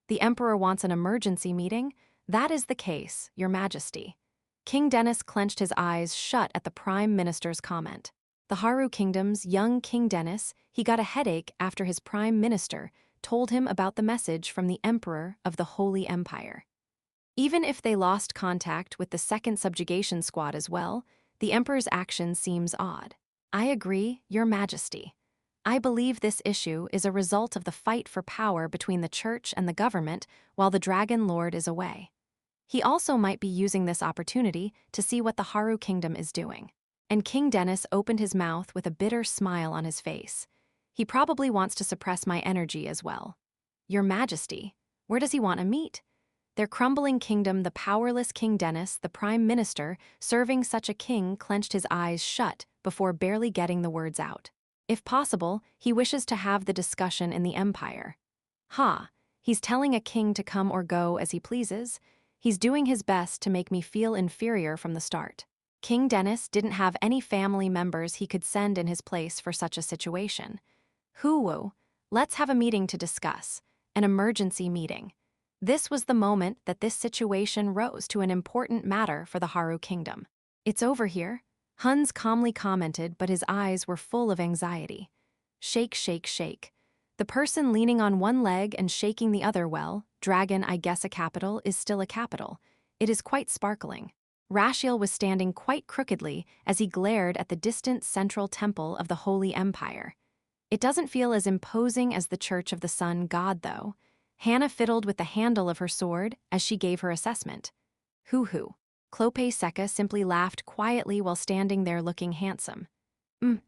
The Emperor wants an emergency meeting? That is the case, Your Majesty. King Dennis clenched his eyes shut at the Prime Minister's comment. The Haru Kingdom's young King Dennis, he got a headache after his Prime Minister told him about the message from the Emperor of the Holy Empire. Even if they lost contact with the second subjugation squad as well, the Emperor's action seems odd. I agree, Your Majesty. I believe this issue is a result of the fight for power between the church and the government while the Dragon Lord is away. He also might be using this opportunity to see what the Haru Kingdom is doing. And King Dennis opened his mouth with a bitter smile on his face. He probably wants to suppress my energy as well. Your Majesty, where does he want to meet? Their crumbling kingdom, the powerless King Dennis, the Prime Minister, serving such a king, clenched his eyes shut before barely getting the words out. If possible, he wishes to have the discussion in the Empire. He's telling a king to come or go as he pleases. He's doing his best to make me feel inferior from the start. King Dennis didn't have any family members he could send in his place for such a situation. Hoo-woo, let's have a meeting to discuss. An emergency meeting. This was the moment that this situation rose to an important matter for the Haru Kingdom. It's over here, Hans calmly commented, but his eyes were full of anxiety. Shake, shake, shake. The person leaning on one leg and shaking the other, well, dragon, I guess a capital is still a capital. It is quite sparkling. Rashiel was standing quite crookedly as he glared at the distant central temple of the Holy Empire. It doesn't feel as imposing as the Church of the Sun God, though. Hannah fiddled with the handle of her sword as she gave her assessment. Hoo-hoo. Clope Seca simply laughed quietly while standing there looking handsome.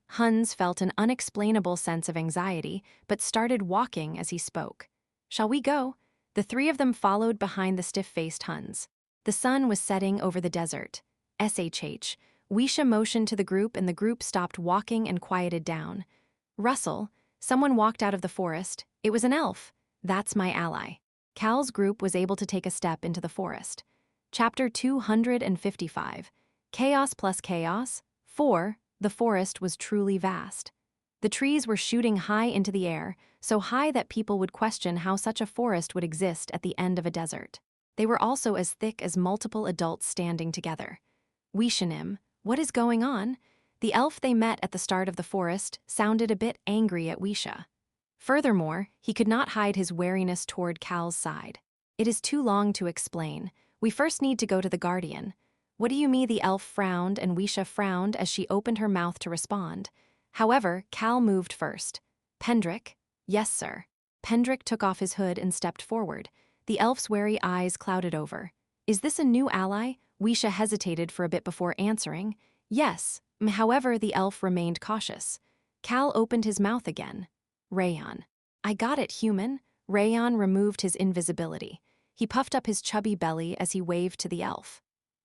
Hans felt an unexplainable sense of anxiety, but started walking as he spoke. Shall we go? The three of them followed behind the stiff-faced Hans. The sun was setting over the desert. SHH. Wisha motioned to the group and the group stopped walking and quieted down. Russell, someone walked out of the forest. It was an elf. That's my ally. Cal's group was able to take a step into the forest. Chapter 255. Chaos plus Chaos. 4. The forest was truly vast. The trees were shooting high into the air, so high that people would question how such a forest would exist at the end of a desert. They were also as thick as multiple adults standing together. Wishanim, what is going on? The elf they met at the start of the forest sounded a bit angry at Wisha. Furthermore, he could not hide his wariness toward Cal's side. It is too long to explain. We first need to go to the Guardian. What do you mean? The elf frowned and Wisha frowned as she opened her mouth to respond. However, Cal moved first. Pendrick? Yes, sir. Pendrick took off his hood and stepped forward. The elf's wary eyes clouded over. Is this a new ally? Wisha hesitated for a bit before answering. Yes. However, the elf remained cautious. Cal opened his mouth again. Rayon. I got it, human. Rayon removed his invisibility. He puffed up his chubby belly as he waved to the elf.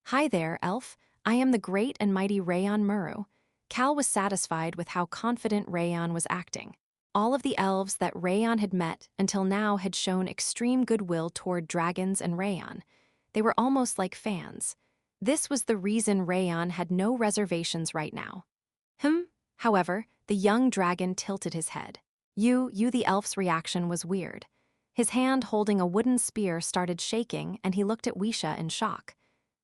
Hi there, elf. I am the great and mighty Rayon Muru. Cal was satisfied with how confident Rayon was acting. All of the elves that Rayon had met until now had shown extreme goodwill toward dragons and Rayon. They were almost like fans. This was the reason Rayon had no reservations right now. However, the young dragon tilted his head. The elf's reaction was weird. His hand holding a wooden spear started shaking and he looked at Wisha in shock.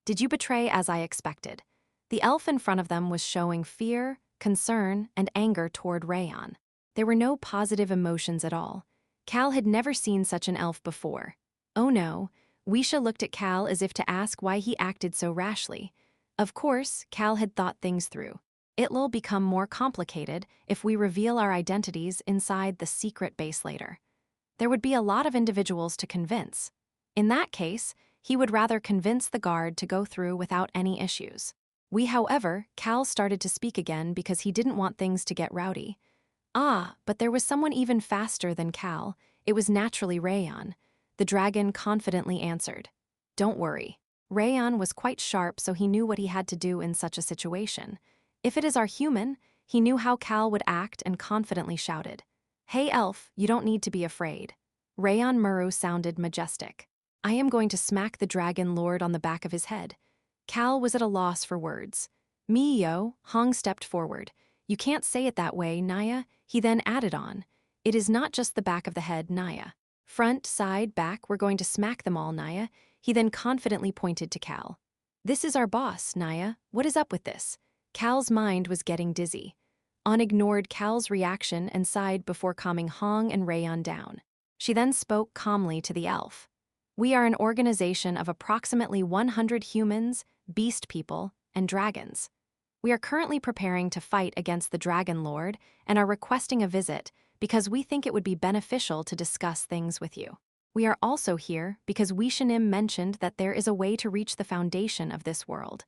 Did you betray as I expected? The elf in front of them was showing fear, concern, and anger toward Rayon. There were no positive emotions at all. Cal had never seen such an elf before. Oh no, Wisha looked at Cal as if to ask why he acted so rashly. Of course, Cal had thought things through. It'll become more complicated if we reveal our identities inside the secret base later. There would be a lot of individuals to convince. In that case, he would rather convince the guard to go through without any issues. However, Cal started to speak again because he didn't want things to get rowdy. But there was someone even faster than Cal. It was naturally Rayon. The dragon confidently answered. Don't worry. Rayon was quite sharp, so he knew what he had to do in such a situation. If it is our human, he knew how Cal would act and confidently shouted. Hey elf, you don't need to be afraid. Rayon Muru sounded majestic. I am going to smack the dragon lord on the back of his head. Cal was at a loss for words. Me yo, Hong stepped forward. You can't say it that way, Naya. He then added on. It is not just the back of the head, Naya. Front, side, back, we're going to smack them all, Naya. He then confidently pointed to Cal. This is our boss, Naya. What is up with this? Cal's mind was getting dizzy. On ignored Cal's reaction and sighed before calming Hong and Rayon down. She then spoke calmly to the elf. We are an organization of approximately 100 humans, beast people, and dragons. We are currently preparing to fight against the Dragon Lord and are requesting a visit because we think it would be beneficial to discuss things with you. We are also here because Wishanim mentioned that there is a way to reach the foundation of this world.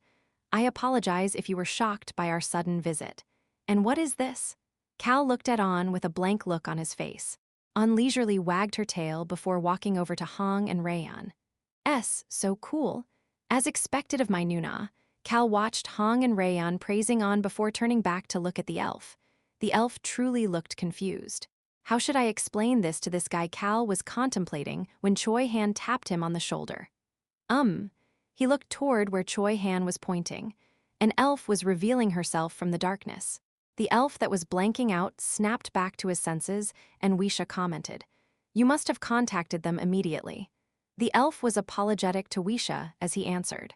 I apologize if you were shocked by our sudden visit. And what is this? Cal looked at On with a blank look on his face. On leisurely wagged her tail before walking over to Hong and Rayon. So cool. As expected of my Nuna, Cal watched Hong and Rayon praising On before turning back to look at the elf. The elf truly looked confused. How should I explain this to this guy Cal was contemplating when Choi Han tapped him on the shoulder? He looked toward where Choi Han was pointing. An elf was revealing herself from the darkness. The elf that was blanking out snapped back to his senses, and Wisha commented, You must have contacted them immediately. The elf was apologetic to Wisha as he answered,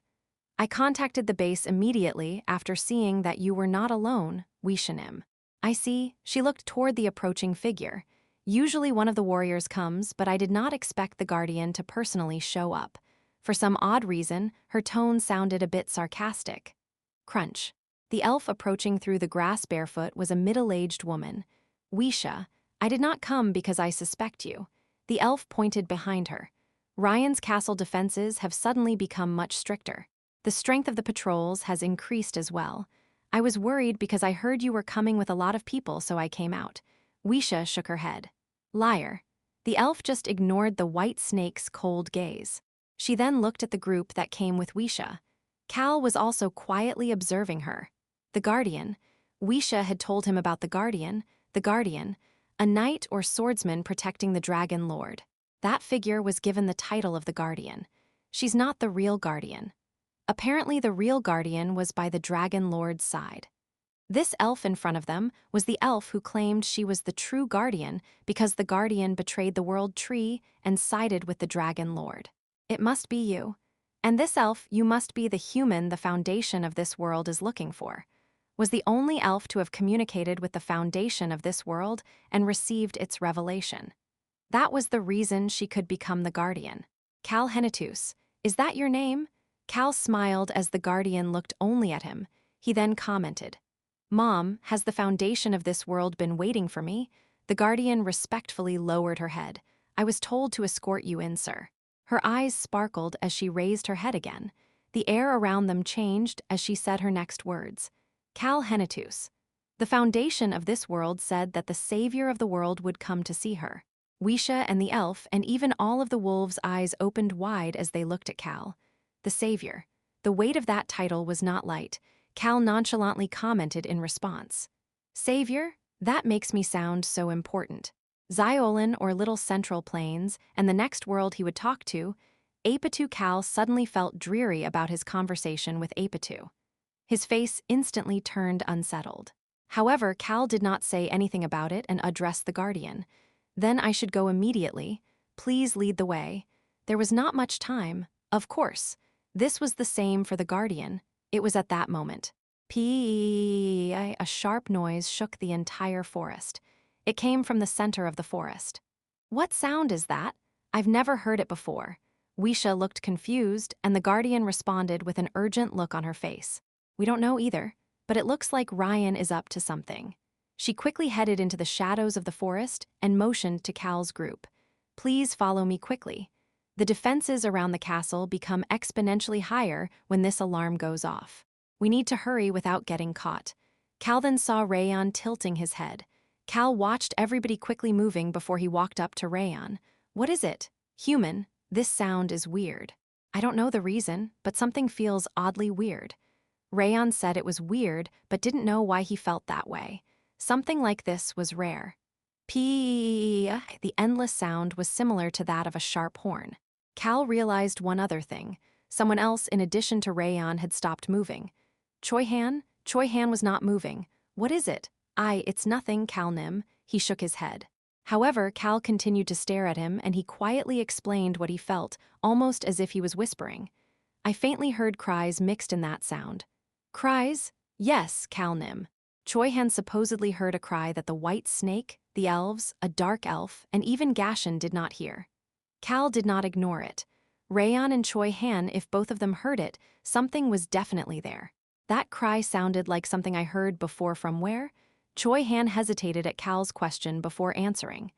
I contacted the base immediately after seeing that you were not alone, Wishanim. I see, she looked toward the approaching figure. Usually one of the warriors comes, but I did not expect the guardian to personally show up. For some odd reason, her tone sounded a bit sarcastic. Crunch. The elf approaching through the grass barefoot was a middle-aged woman. Wisha, I did not come because I suspect you. The elf pointed behind her. Ryan's castle defenses have suddenly become much stricter. The strength of the patrols has increased as well. I was worried because I heard you were coming with a lot of people, so I came out. Wisha shook her head. Liar. The elf just ignored the white snake's cold gaze. She then looked at the group that came with Wisha. Cal was also quietly observing her. The Guardian. Wisha had told him about the Guardian, a knight or swordsman protecting the Dragon Lord. That figure was given the title of the Guardian. She's not the real Guardian. Apparently the real Guardian was by the Dragon Lord's side. This elf in front of them was the elf who claimed she was the true Guardian because the Guardian betrayed the World Tree and sided with the Dragon Lord. It must be you. And this elf, you must be the human the foundation of this world is looking for. Was the only elf to have communicated with the foundation of this world and received its revelation. That was the reason she could become the Guardian. Cal Henitus, is that your name? Cal smiled as the Guardian looked only at him. He then commented, Mom, has the foundation of this world been waiting for me? The Guardian respectfully lowered her head. I was told to escort you in, sir. Her eyes sparkled as she raised her head again. The air around them changed as she said her next words. Cal Henitus. The foundation of this world said that the savior of the world would come to see her. Wisha and the elf and even all of the wolves' eyes opened wide as they looked at Cal. The savior. The weight of that title was not light. Cal nonchalantly commented in response. Savior? That makes me sound so important. Xiolan or Little Central Plains and the next world he would talk to, Apatu Cal suddenly felt dreary about his conversation with Apatu. His face instantly turned unsettled. However, Cal did not say anything about it and addressed the Guardian. Then I should go immediately. Please lead the way. There was not much time. Of course. This was the same for the Guardian. It was at that moment. A sharp noise shook the entire forest. It came from the center of the forest. What sound is that? I've never heard it before. Wisha looked confused, and the Guardian responded with an urgent look on her face. We don't know either, but it looks like Ryan is up to something. She quickly headed into the shadows of the forest and motioned to Cal's group. Please follow me quickly. The defenses around the castle become exponentially higher when this alarm goes off. We need to hurry without getting caught. Cal then saw Rayon tilting his head. Cal watched everybody quickly moving before he walked up to Rayon. What is it? Human. This sound is weird. I don't know the reason, but something feels oddly weird. Rayon said it was weird, but didn't know why he felt that way. Something like this was rare. P. The endless sound was similar to that of a sharp horn. Cal realized one other thing. Someone else in addition to Rayon had stopped moving. Choi Han? Choi Han was not moving. What is it? It's nothing, Cal Nim. He shook his head. However, Cal continued to stare at him and he quietly explained what he felt, almost as if he was whispering. I faintly heard cries mixed in that sound. Cries? Yes, Cal Nim. Choi Han supposedly heard a cry that the white snake, the elves, a dark elf, and even Gashan did not hear. Cal did not ignore it. Rayon and Choi Han, if both of them heard it, something was definitely there. That cry sounded like something I heard before from where? Choi Han hesitated at Cal's question before answering.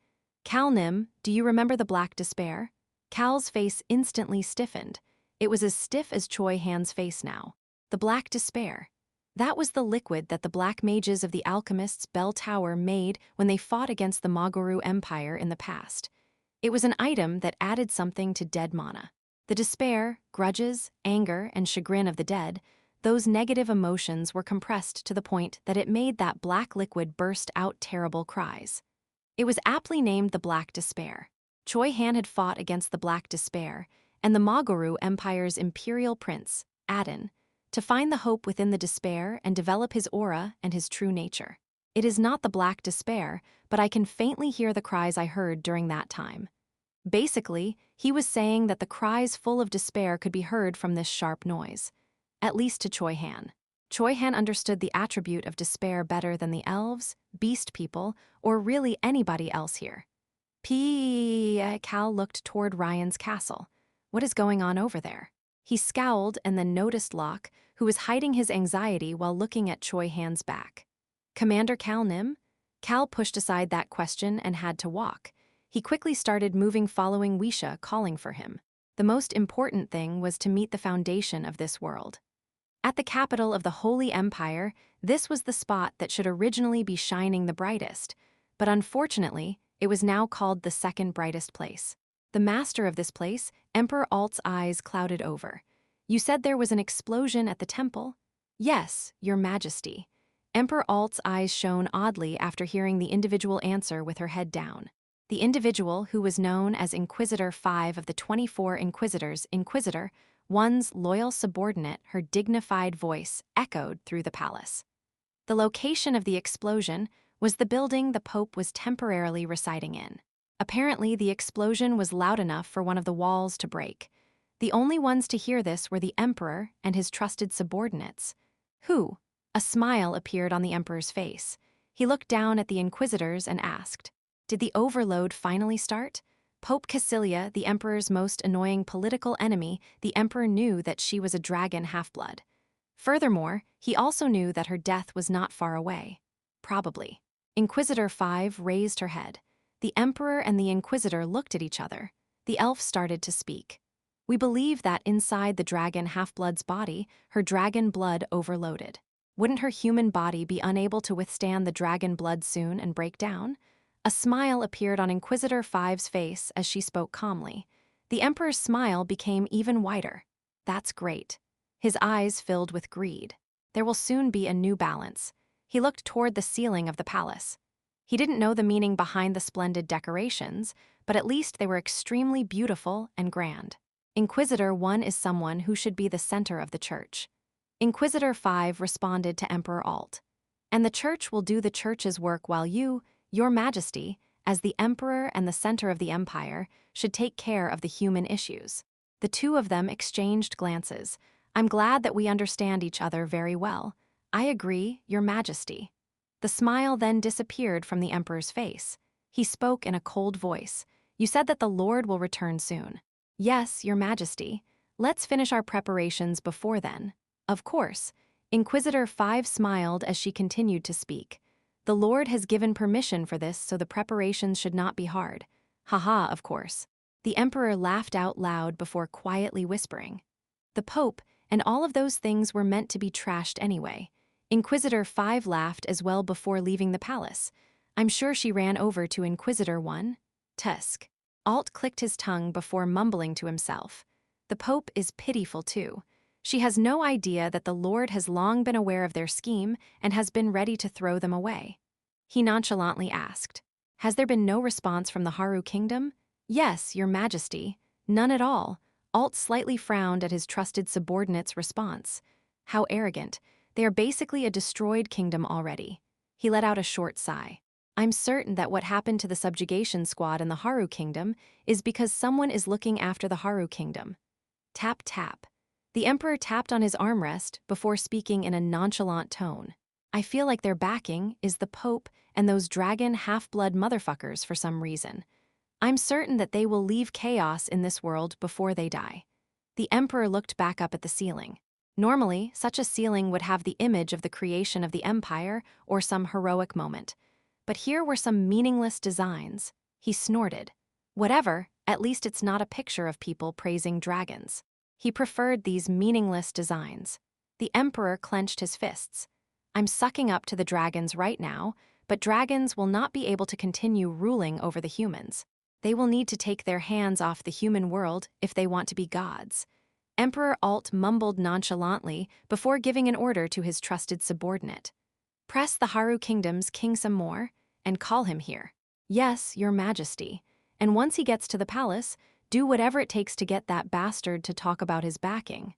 Cal Nim, do you remember the black despair? Cal's face instantly stiffened. It was as stiff as Choi Han's face now. The black despair. That was the liquid that the black mages of the alchemists' Bell Tower made when they fought against the Magaru Empire in the past. It was an item that added something to dead mana. The despair, grudges, anger, and chagrin of the dead, those negative emotions were compressed to the point that it made that black liquid burst out terrible cries. It was aptly named the Black Despair. Choi Han had fought against the Black Despair, and the Magaru Empire's imperial prince, Adin, to find the hope within the despair and develop his aura and his true nature. It is not the Black Despair, but I can faintly hear the cries I heard during that time. Basically, he was saying that the cries full of despair could be heard from this sharp noise. At least to Choi Han. Choi Han understood the attribute of despair better than the elves, beast people, or really anybody else here. Cal looked toward Ryan's castle. What is going on over there? He scowled and then noticed Locke, who was hiding his anxiety while looking at Choi Han's back. Commander Cal Nim? Cal pushed aside that question and had to walk. He quickly started moving following Wisha calling for him. The most important thing was to meet the foundation of this world. At the capital of the Holy Empire, this was the spot that should originally be shining the brightest, but unfortunately, it was now called the second brightest place. The master of this place, Emperor Alt's eyes clouded over. You said there was an explosion at the temple? Yes, Your Majesty. Emperor Alt's eyes shone oddly after hearing the individual answer with her head down. The individual, who was known as Inquisitor 5 of the 24 Inquisitors, Inquisitor 1's loyal subordinate, her dignified voice echoed through the palace. The location of the explosion was the building the Pope was temporarily residing in. Apparently, the explosion was loud enough for one of the walls to break. The only ones to hear this were the Emperor and his trusted subordinates. Who? A smile appeared on the Emperor's face. He looked down at the Inquisitors and asked, did the overload finally start? Pope Cassilia, the Emperor's most annoying political enemy, the Emperor knew that she was a dragon half-blood. Furthermore, he also knew that her death was not far away. Probably. Inquisitor 5 raised her head. The Emperor and the Inquisitor looked at each other. The elf started to speak. We believe that inside the dragon half-blood's body, her dragon blood overloaded. Wouldn't her human body be unable to withstand the dragon blood soon and break down? A smile appeared on Inquisitor 5's face as she spoke calmly. The Emperor's smile became even wider. That's great. His eyes filled with greed. There will soon be a new balance. He looked toward the ceiling of the palace. He didn't know the meaning behind the splendid decorations, but at least they were extremely beautiful and grand. Inquisitor 1 is someone who should be the center of the church. Inquisitor 5 responded to Emperor Alt. And the church will do the church's work while you, Your Majesty, as the Emperor and the center of the empire, should take care of the human issues. The two of them exchanged glances. I'm glad that we understand each other very well. I agree, Your Majesty. The smile then disappeared from the Emperor's face. He spoke in a cold voice. You said that the Lord will return soon. Yes, Your Majesty. Let's finish our preparations before then. Of course. Inquisitor 5 smiled as she continued to speak. The Lord has given permission for this, so the preparations should not be hard. Haha, of course. The Emperor laughed out loud before quietly whispering. The Pope and all of those things were meant to be trashed anyway. Inquisitor 5 laughed as well before leaving the palace. I'm sure she ran over to Inquisitor 1. Tusk. Alt clicked his tongue before mumbling to himself. The Pope is pitiful too. She has no idea that the Lord has long been aware of their scheme and has been ready to throw them away. He nonchalantly asked, Has there been no response from the Haru kingdom? Yes, your majesty. None at all. Alt slightly frowned at his trusted subordinate's response. How arrogant. They are basically a destroyed kingdom already. He let out a short sigh. I'm certain that what happened to the subjugation squad in the Haru kingdom is because someone is looking after the Haru kingdom. Tap, tap. The emperor tapped on his armrest before speaking in a nonchalant tone. I feel like their backing is the Pope and those dragon half-blood motherfuckers for some reason. I'm certain that they will leave chaos in this world before they die. The emperor looked back up at the ceiling. Normally, such a ceiling would have the image of the creation of the empire or some heroic moment. But here were some meaningless designs. He snorted. Whatever, at least it's not a picture of people praising dragons. He preferred these meaningless designs. The emperor clenched his fists. I'm sucking up to the dragons right now, but dragons will not be able to continue ruling over the humans. They will need to take their hands off the human world if they want to be gods. Emperor Alt mumbled nonchalantly before giving an order to his trusted subordinate. Press the Haru kingdom's king some more, and call him here. Yes, your majesty. And once he gets to the palace, do whatever it takes to get that bastard to talk about his backing.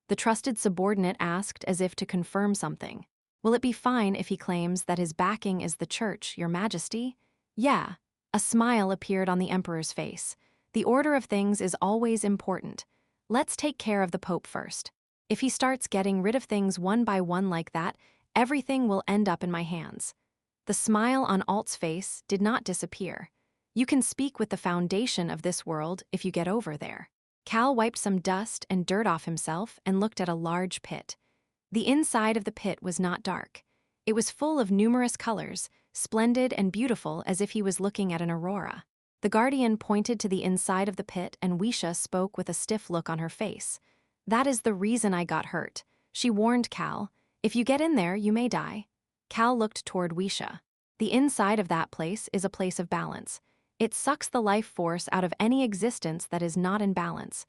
The trusted subordinate asked as if to confirm something. Will it be fine if he claims that his backing is the church, your majesty? Yeah. A smile appeared on the emperor's face. The order of things is always important. Let's take care of the Pope first. If he starts getting rid of things one by one like that, everything will end up in my hands. The smile on Alt's face did not disappear. You can speak with the foundation of this world if you get over there. Cal wiped some dust and dirt off himself and looked at a large pit. The inside of the pit was not dark. It was full of numerous colors, splendid and beautiful as if he was looking at an aurora. The guardian pointed to the inside of the pit and Wisha spoke with a stiff look on her face. That is the reason I got hurt. She warned Cal, if you get in there, you may die. Cal looked toward Wisha. The inside of that place is a place of balance. It sucks the life force out of any existence that is not in balance.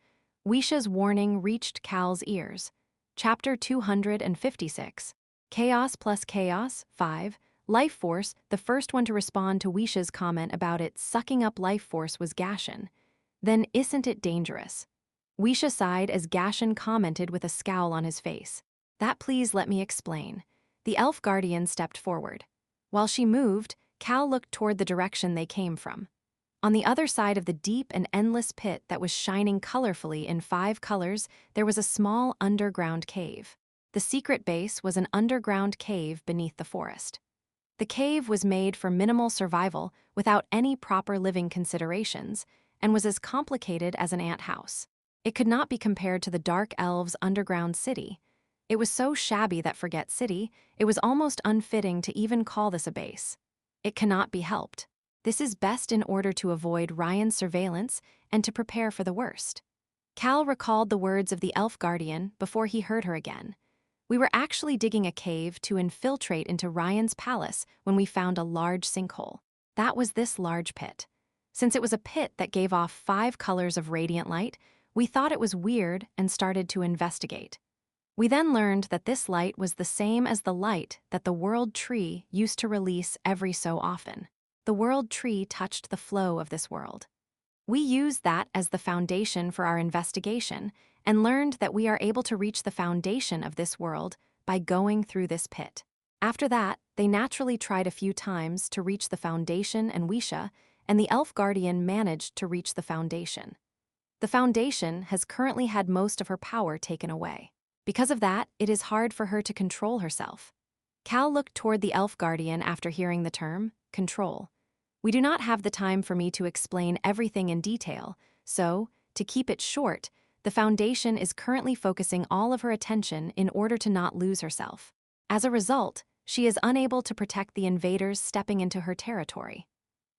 Wisha's warning reached Cal's ears. Chapter 256. Chaos plus Chaos, 5. Life force, the first one to respond to Wisha's comment about it sucking up life force was Gashan. Then isn't it dangerous? Wisha sighed as Gashan commented with a scowl on his face. That please let me explain. The elf guardian stepped forward. While she moved, Cal looked toward the direction they came from. On the other side of the deep and endless pit that was shining colorfully in 5 colors, there was a small underground cave. The secret base was an underground cave beneath the forest. The cave was made for minimal survival without any proper living considerations and was as complicated as an ant house. It could not be compared to the Dark Elves' underground city. It was so shabby that forget city, it was almost unfitting to even call this a base. It cannot be helped. This is best in order to avoid Ryan's surveillance and to prepare for the worst. Cal recalled the words of the elf guardian before he heard her again. We were actually digging a cave to infiltrate into Ryan's palace when we found a large sinkhole. That was this large pit. Since it was a pit that gave off 5 colors of radiant light, we thought it was weird and started to investigate. We then learned that this light was the same as the light that the World Tree used to release every so often. The World Tree touched the flow of this world. We used that as the foundation for our investigation and learned that we are able to reach the foundation of this world by going through this pit. After that, they naturally tried a few times to reach the foundation and Wisha, and the elf guardian managed to reach the foundation. The foundation has currently had most of her power taken away. Because of that, it is hard for her to control herself. Cal looked toward the elf guardian after hearing the term, control. We do not have the time for me to explain everything in detail, so, to keep it short, the Foundation is currently focusing all of her attention in order to not lose herself. As a result, she is unable to protect the invaders stepping into her territory.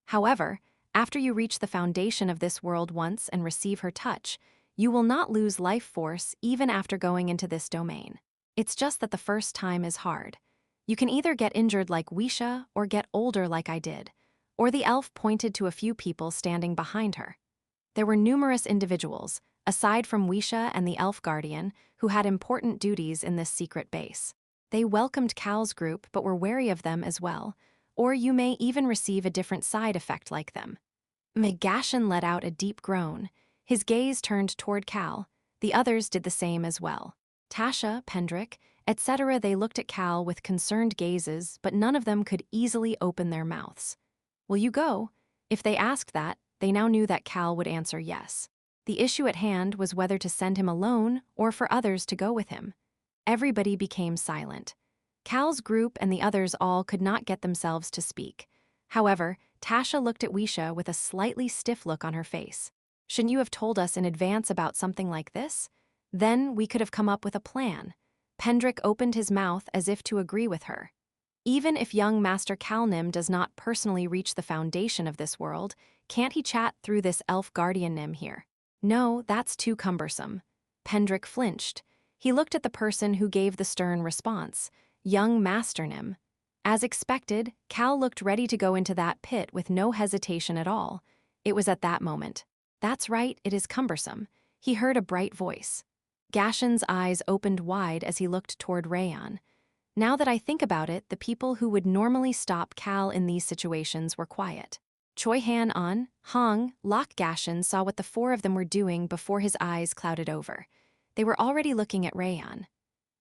However, after you reach the foundation of this world once and receive her touch, you will not lose life force even after going into this domain. It's just that the first time is hard. You can either get injured like Wisha or get older like I did. Or the elf pointed to a few people standing behind her. There were numerous individuals, aside from Wisha and the elf guardian, who had important duties in this secret base. They welcomed Cal's group but were wary of them as well, or you may even receive a different side effect like them. Gashin let out a deep groan. His gaze turned toward Cal. The others did the same as well. Tasha, Pendrick, etc. They looked at Cal with concerned gazes, but none of them could easily open their mouths. Will you go? If they asked that, they now knew that Cal would answer yes. The issue at hand was whether to send him alone or for others to go with him. Everybody became silent. Cal's group and the others all could not get themselves to speak. However, Tasha looked at Weisha with a slightly stiff look on her face. Shouldn't you have told us in advance about something like this? Then we could have come up with a plan. Pendrick opened his mouth as if to agree with her. Even if young Master Calnim does not personally reach the foundation of this world, can't he chat through this elf guardian Nim here? No, that's too cumbersome. Pendrick flinched. He looked at the person who gave the stern response, young Master Nim. As expected, Cal looked ready to go into that pit with no hesitation at all. It was at that moment. That's right, it is cumbersome. He heard a bright voice. Gashin's eyes opened wide as he looked toward Rayon. Now that I think about it, the people who would normally stop Cal in these situations were quiet. Choi Han, Hong, Lok Gashin saw what the four of them were doing before his eyes clouded over. They were already looking at Rayon.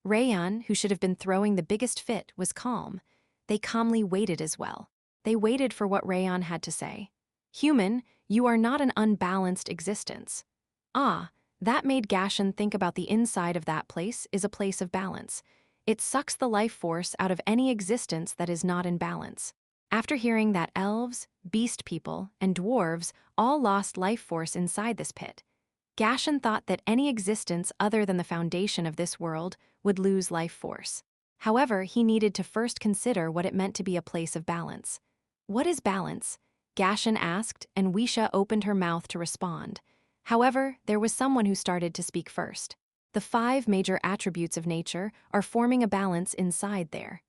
Rayon, who should have been throwing the biggest fit, was calm. They calmly waited as well. They waited for what Rayon had to say. Human, you are not an unbalanced existence. Ah, that made Gashin think about the inside of that place is a place of balance. It sucks the life force out of any existence that is not in balance. After hearing that elves, beast people, and dwarves all lost life force inside this pit, Gashin thought that any existence other than the foundation of this world would lose life force. However, he needed to first consider what it meant to be a place of balance. What is balance? Gashin asked, and Weisha opened her mouth to respond. However, there was someone who started to speak first. The 5 major attributes of nature are forming a balance inside there.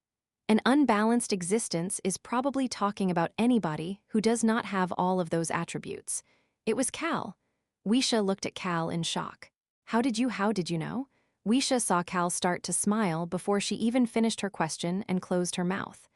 An unbalanced existence is probably talking about anybody who does not have all of those attributes. It was Cal. Weisha looked at Cal in shock. How did you know? Weisha saw Cal start to smile before she even finished her question and closed her mouth.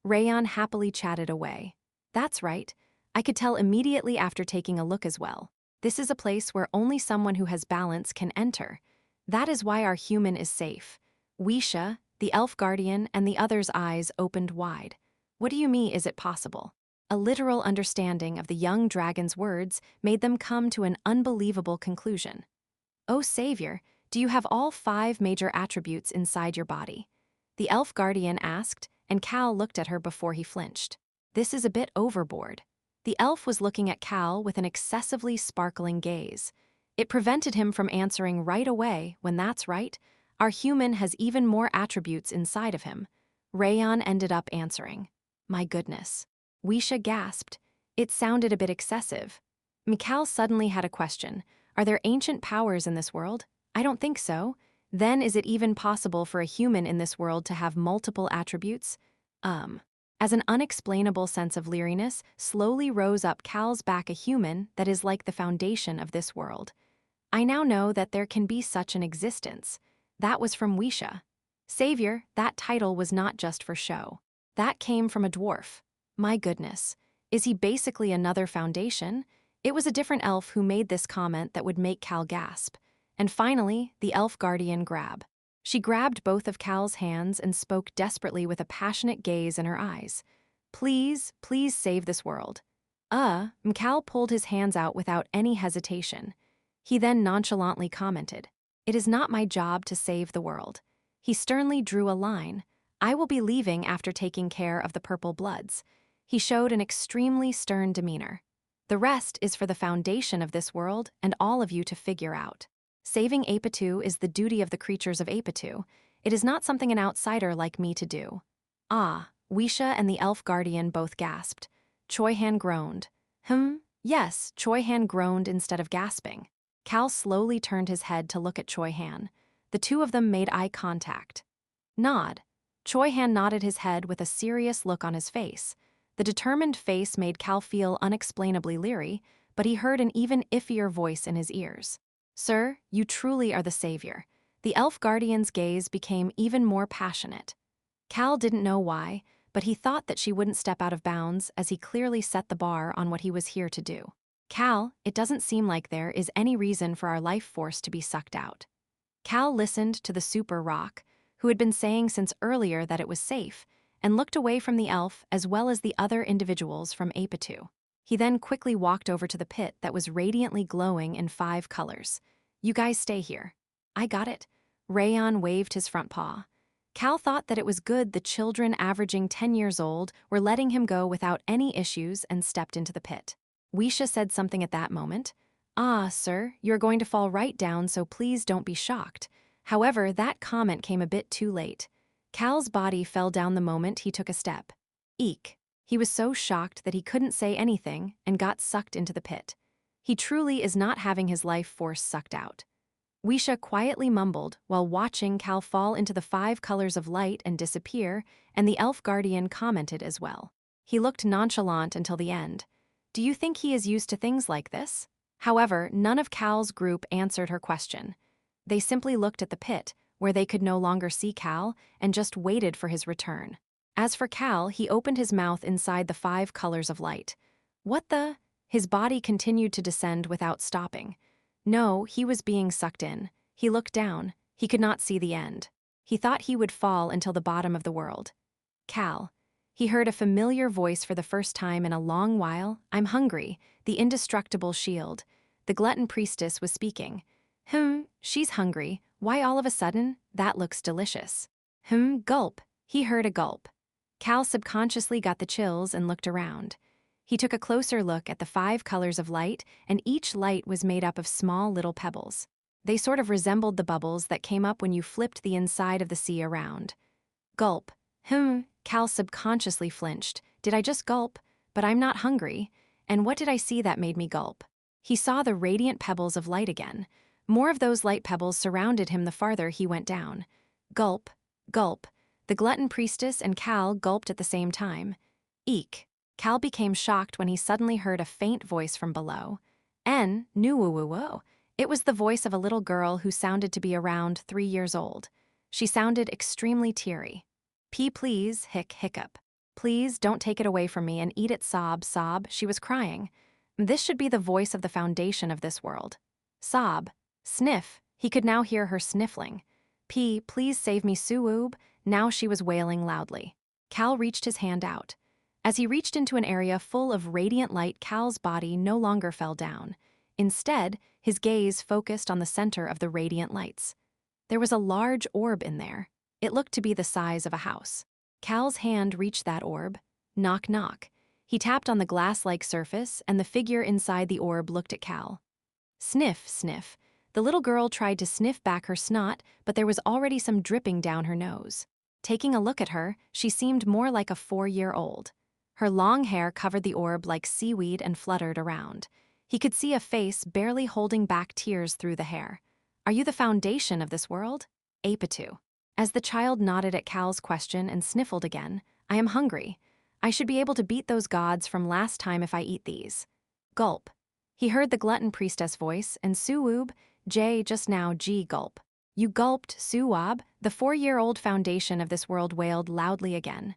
Rayon happily chatted away. That's right. I could tell immediately after taking a look as well. This is a place where only someone who has balance can enter. That is why our human is safe. Weisha, the elf guardian, and the others' eyes opened wide. What do you mean, is it possible? A literal understanding of the young dragon's words made them come to an unbelievable conclusion. Oh, Savior, do you have all 5 major attributes inside your body? The elf guardian asked, and Cal looked at her before he flinched. This is a bit overboard. The elf was looking at Cal with an excessively sparkling gaze. It prevented him from answering right away when that's right. Our human has even more attributes inside of him. Rayon ended up answering. My goodness. Weisha gasped. It sounded a bit excessive. Mikal suddenly had a question. Are there ancient powers in this world? I don't think so. Then is it even possible for a human in this world to have multiple attributes? As an unexplainable sense of leeriness slowly rose up Cal's back, a human that is like the foundation of this world. I now know that there can be such an existence. That was from Weisha. Savior, that title was not just for show. That came from a dwarf. My goodness. Is he basically another foundation? It was a different elf who made this comment that would make Cal gasp. And finally, the elf guardian grab. She grabbed both of Cal's hands and spoke desperately with a passionate gaze in her eyes. Please, please save this world. Cal pulled his hands out without any hesitation. He then nonchalantly commented, It is not my job to save the world. He sternly drew a line. I will be leaving after taking care of the purple bloods. He showed an extremely stern demeanor. The rest is for the foundation of this world and all of you to figure out. Saving Apatu is the duty of the creatures of Apatu. It is not something an outsider like me to do. Weisha and the elf guardian both gasped. Choi Han groaned. Yes, Choi Han groaned instead of gasping. Cal slowly turned his head to look at Choi Han. The two of them made eye contact. Nod. Choi Han nodded his head with a serious look on his face. The determined face made Cal feel unexplainably leery, but he heard an even iffier voice in his ears. Sir, you truly are the savior. The elf guardian's gaze became even more passionate. Cal didn't know why, but he thought that she wouldn't step out of bounds as he clearly set the bar on what he was here to do. Cal, it doesn't seem like there is any reason for our life force to be sucked out. Cal listened to the super rock, who had been saying since earlier that it was safe, and looked away from the elf as well as the other individuals from upid. He then quickly walked over to the pit that was radiantly glowing in 5 colors. You guys stay here. I got it. Rayon waved his front paw. Cal thought that it was good the children averaging 10 years old were letting him go without any issues and stepped into the pit. Weisha said something at that moment. Ah, sir, you're going to fall right down, so please don't be shocked. However, that comment came a bit too late. Cal's body fell down the moment he took a step. Eek. He was so shocked that he couldn't say anything and got sucked into the pit. He truly is not having his life force sucked out. Weisha quietly mumbled while watching Cal fall into the 5 colors of light and disappear, and the elf guardian commented as well. He looked nonchalant until the end. Do you think he is used to things like this? However, none of Cal's group answered her question. They simply looked at the pit, where they could no longer see Cal, and just waited for his return. As for Cal, he opened his mouth inside the 5 colors of light. What the? His body continued to descend without stopping. No, he was being sucked in. He looked down. He could not see the end. He thought he would fall until the bottom of the world. Cal. He heard a familiar voice for the first time in a long while. I'm hungry, the indestructible shield. The glutton priestess was speaking. She's hungry. Why all of a sudden? That looks delicious. Gulp. He heard a gulp. Cal subconsciously got the chills and looked around. He took a closer look at the 5 colors of light, and each light was made up of small little pebbles. They sort of resembled the bubbles that came up when you flipped the inside of the sea around. Gulp. Cal subconsciously flinched. Did I just gulp? But I'm not hungry. And what did I see that made me gulp? He saw the radiant pebbles of light again. More of those light pebbles surrounded him the farther he went down. Gulp. Gulp. The glutton priestess and Cal gulped at the same time. Eek. Cal became shocked when he suddenly heard a faint voice from below. Nuwoo. It was the voice of a little girl who sounded to be around 3 years old. She sounded extremely teary. Please, hiccup. Please don't take it away from me and eat it, sob. She was crying. This should be the voice of the foundation of this world. Sob. Sniff. He could now hear her sniffling. Please save me, Suwoob. Now she was wailing loudly. Cal reached his hand out. As he reached into an area full of radiant light, Cal's body no longer fell down. Instead, his gaze focused on the center of the radiant lights. There was a large orb in there. It looked to be the size of a house. Cal's hand reached that orb. Knock, knock. He tapped on the glass-like surface, and the figure inside the orb looked at Cal. Sniff, sniff. The little girl tried to sniff back her snot, but there was already some dripping down her nose. Taking a look at her, she seemed more like a 4-year-old. Her long hair covered the orb like seaweed and fluttered around. He could see a face barely holding back tears through the hair. Are you the foundation of this world? Apitu. As the child nodded at Cal's question and sniffled again, I am hungry. I should be able to beat those gods from last time if I eat these. Gulp. He heard the glutton priestess voice, and Suwoob, just now gulp. You gulped, Suwab, the 4-year-old foundation of this world wailed loudly again.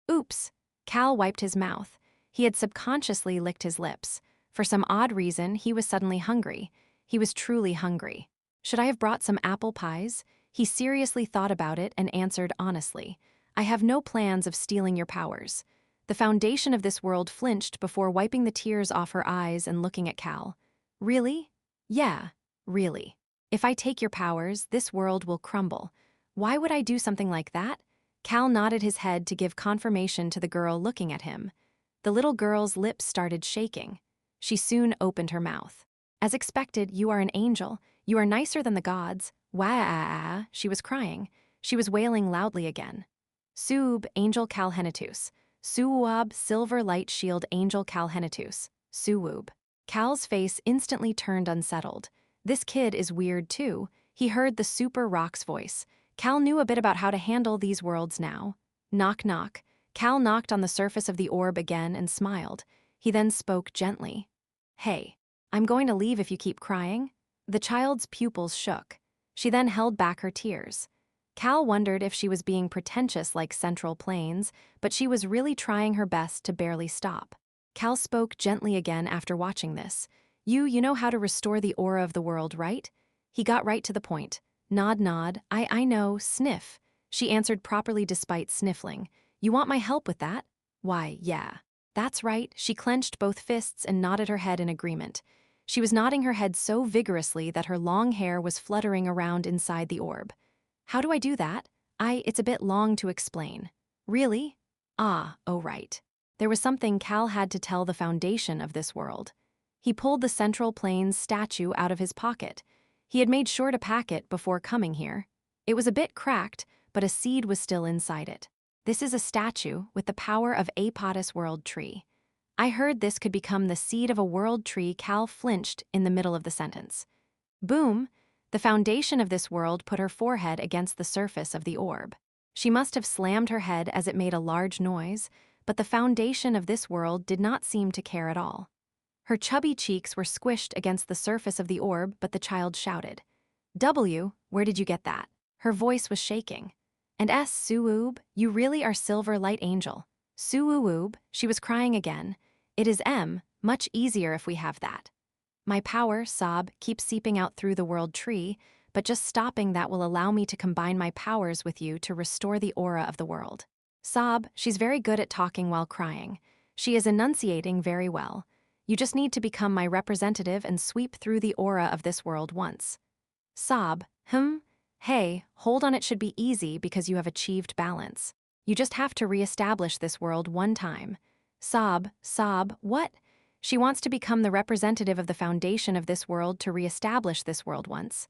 Oops. Cal wiped his mouth. He had subconsciously licked his lips. For some odd reason, he was suddenly hungry. He was truly hungry. Should I have brought some apple pies? He seriously thought about it and answered honestly. I have no plans of stealing your powers. The foundation of this world flinched before wiping the tears off her eyes and looking at Cal. Really? Yeah, really. If I take your powers, this world will crumble. Why would I do something like that? Cal nodded his head to give confirmation to the girl looking at him. The little girl's lips started shaking. She soon opened her mouth. As expected, you are an angel. You are nicer than the gods. Wah, she was crying. She was wailing loudly again. Soob, Angel Calhenitus. Suwoob, Silver Light Shield Angel Calhenitus. Suwoob. Cal's face instantly turned unsettled. This kid is weird too. He heard the super rock's voice. Cal knew a bit about how to handle these worlds now. Knock, knock. Cal knocked on the surface of the orb again and smiled. He then spoke gently. Hey, I'm going to leave if you keep crying. The child's pupils shook. She then held back her tears. Cal wondered if she was being pretentious like Central Plains, but she was really trying her best to barely stop. Cal spoke gently again after watching this. You know how to restore the aura of the world, right? He got right to the point. Nod, nod, I know, sniff. She answered properly despite sniffling. You want my help with that? Why, yeah. That's right, she clenched both fists and nodded her head in agreement. She was nodding her head so vigorously that her long hair was fluttering around inside the orb. How do I do that? It's a bit long to explain. Really? Oh right. There was something Cal had to tell the foundation of this world. He pulled the Central Plains statue out of his pocket. He had made sure to pack it before coming here. It was a bit cracked, but a seed was still inside it. This is a statue with the power of Apodus World Tree. I heard this could become the seed of a world tree. Cal flinched in the middle of the sentence. Boom! The foundation of this world put her forehead against the surface of the orb. She must have slammed her head as it made a large noise, but the foundation of this world did not seem to care at all. Her chubby cheeks were squished against the surface of the orb, but the child shouted. Where did you get that? Her voice was shaking. And Suoob, you really are Silver Light Angel. Suoob, she was crying again. It is much easier if we have that. My power, sob, keeps seeping out through the world tree, but just stopping that will allow me to combine my powers with you to restore the aura of the world. Sob, she's very good at talking while crying. She is enunciating very well. You just need to become my representative and sweep through the aura of this world once. Sob, hey, hold on, it should be easy because you have achieved balance. You just have to re-establish this world one time. Sob, what? She wants to become the representative of the foundation of this world to re-establish this world once.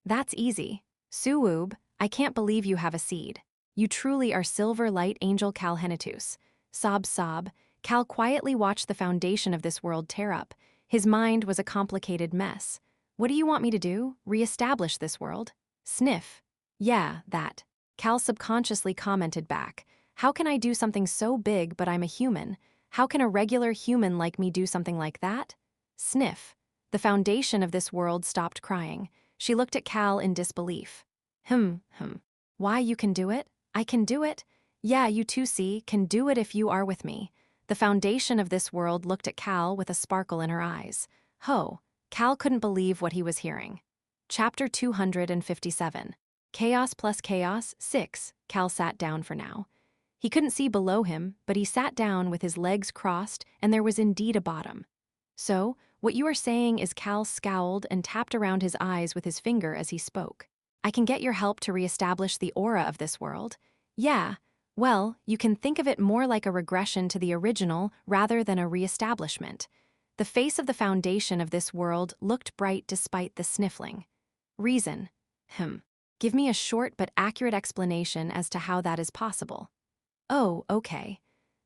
That's easy. Suoob, I can't believe you have a seed. You truly are Silver Light Angel Calhenitus. Sob. Cal quietly watched the foundation of this world tear up. His mind was a complicated mess. What do you want me to do? Re-establish this world? Sniff. Yeah, that. Cal subconsciously commented back. How can I do something so big but I'm a human? How can a regular human like me do something like that? Sniff. The foundation of this world stopped crying. She looked at Cal in disbelief. Why, you can do it? I can do it? Yeah, you too, see, can do it if you are with me. The foundation of this world looked at Cal with a sparkle in her eyes. Cal couldn't believe what he was hearing. Chapter 257. Chaos plus Chaos 6. Cal sat down for now. He couldn't see below him, but he sat down with his legs crossed, and there was indeed a bottom. So, what you are saying is, Cal scowled and tapped around his eyes with his finger as he spoke. I can get your help to re-establish the aura of this world. Yeah, well, you can think of it more like a regression to the original rather than a re-establishment. The face of the foundation of this world looked bright despite the sniffling. Reason. Give me a short but accurate explanation as to how that is possible. Oh, okay.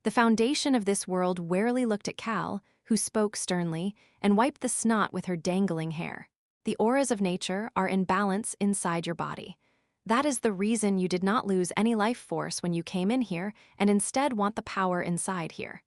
The foundation of this world warily looked at Cal, who spoke sternly, and wiped the snot with her dangling hair. The auras of nature are in balance inside your body. That is the reason you did not lose any life force when you came in here and instead want the power inside here.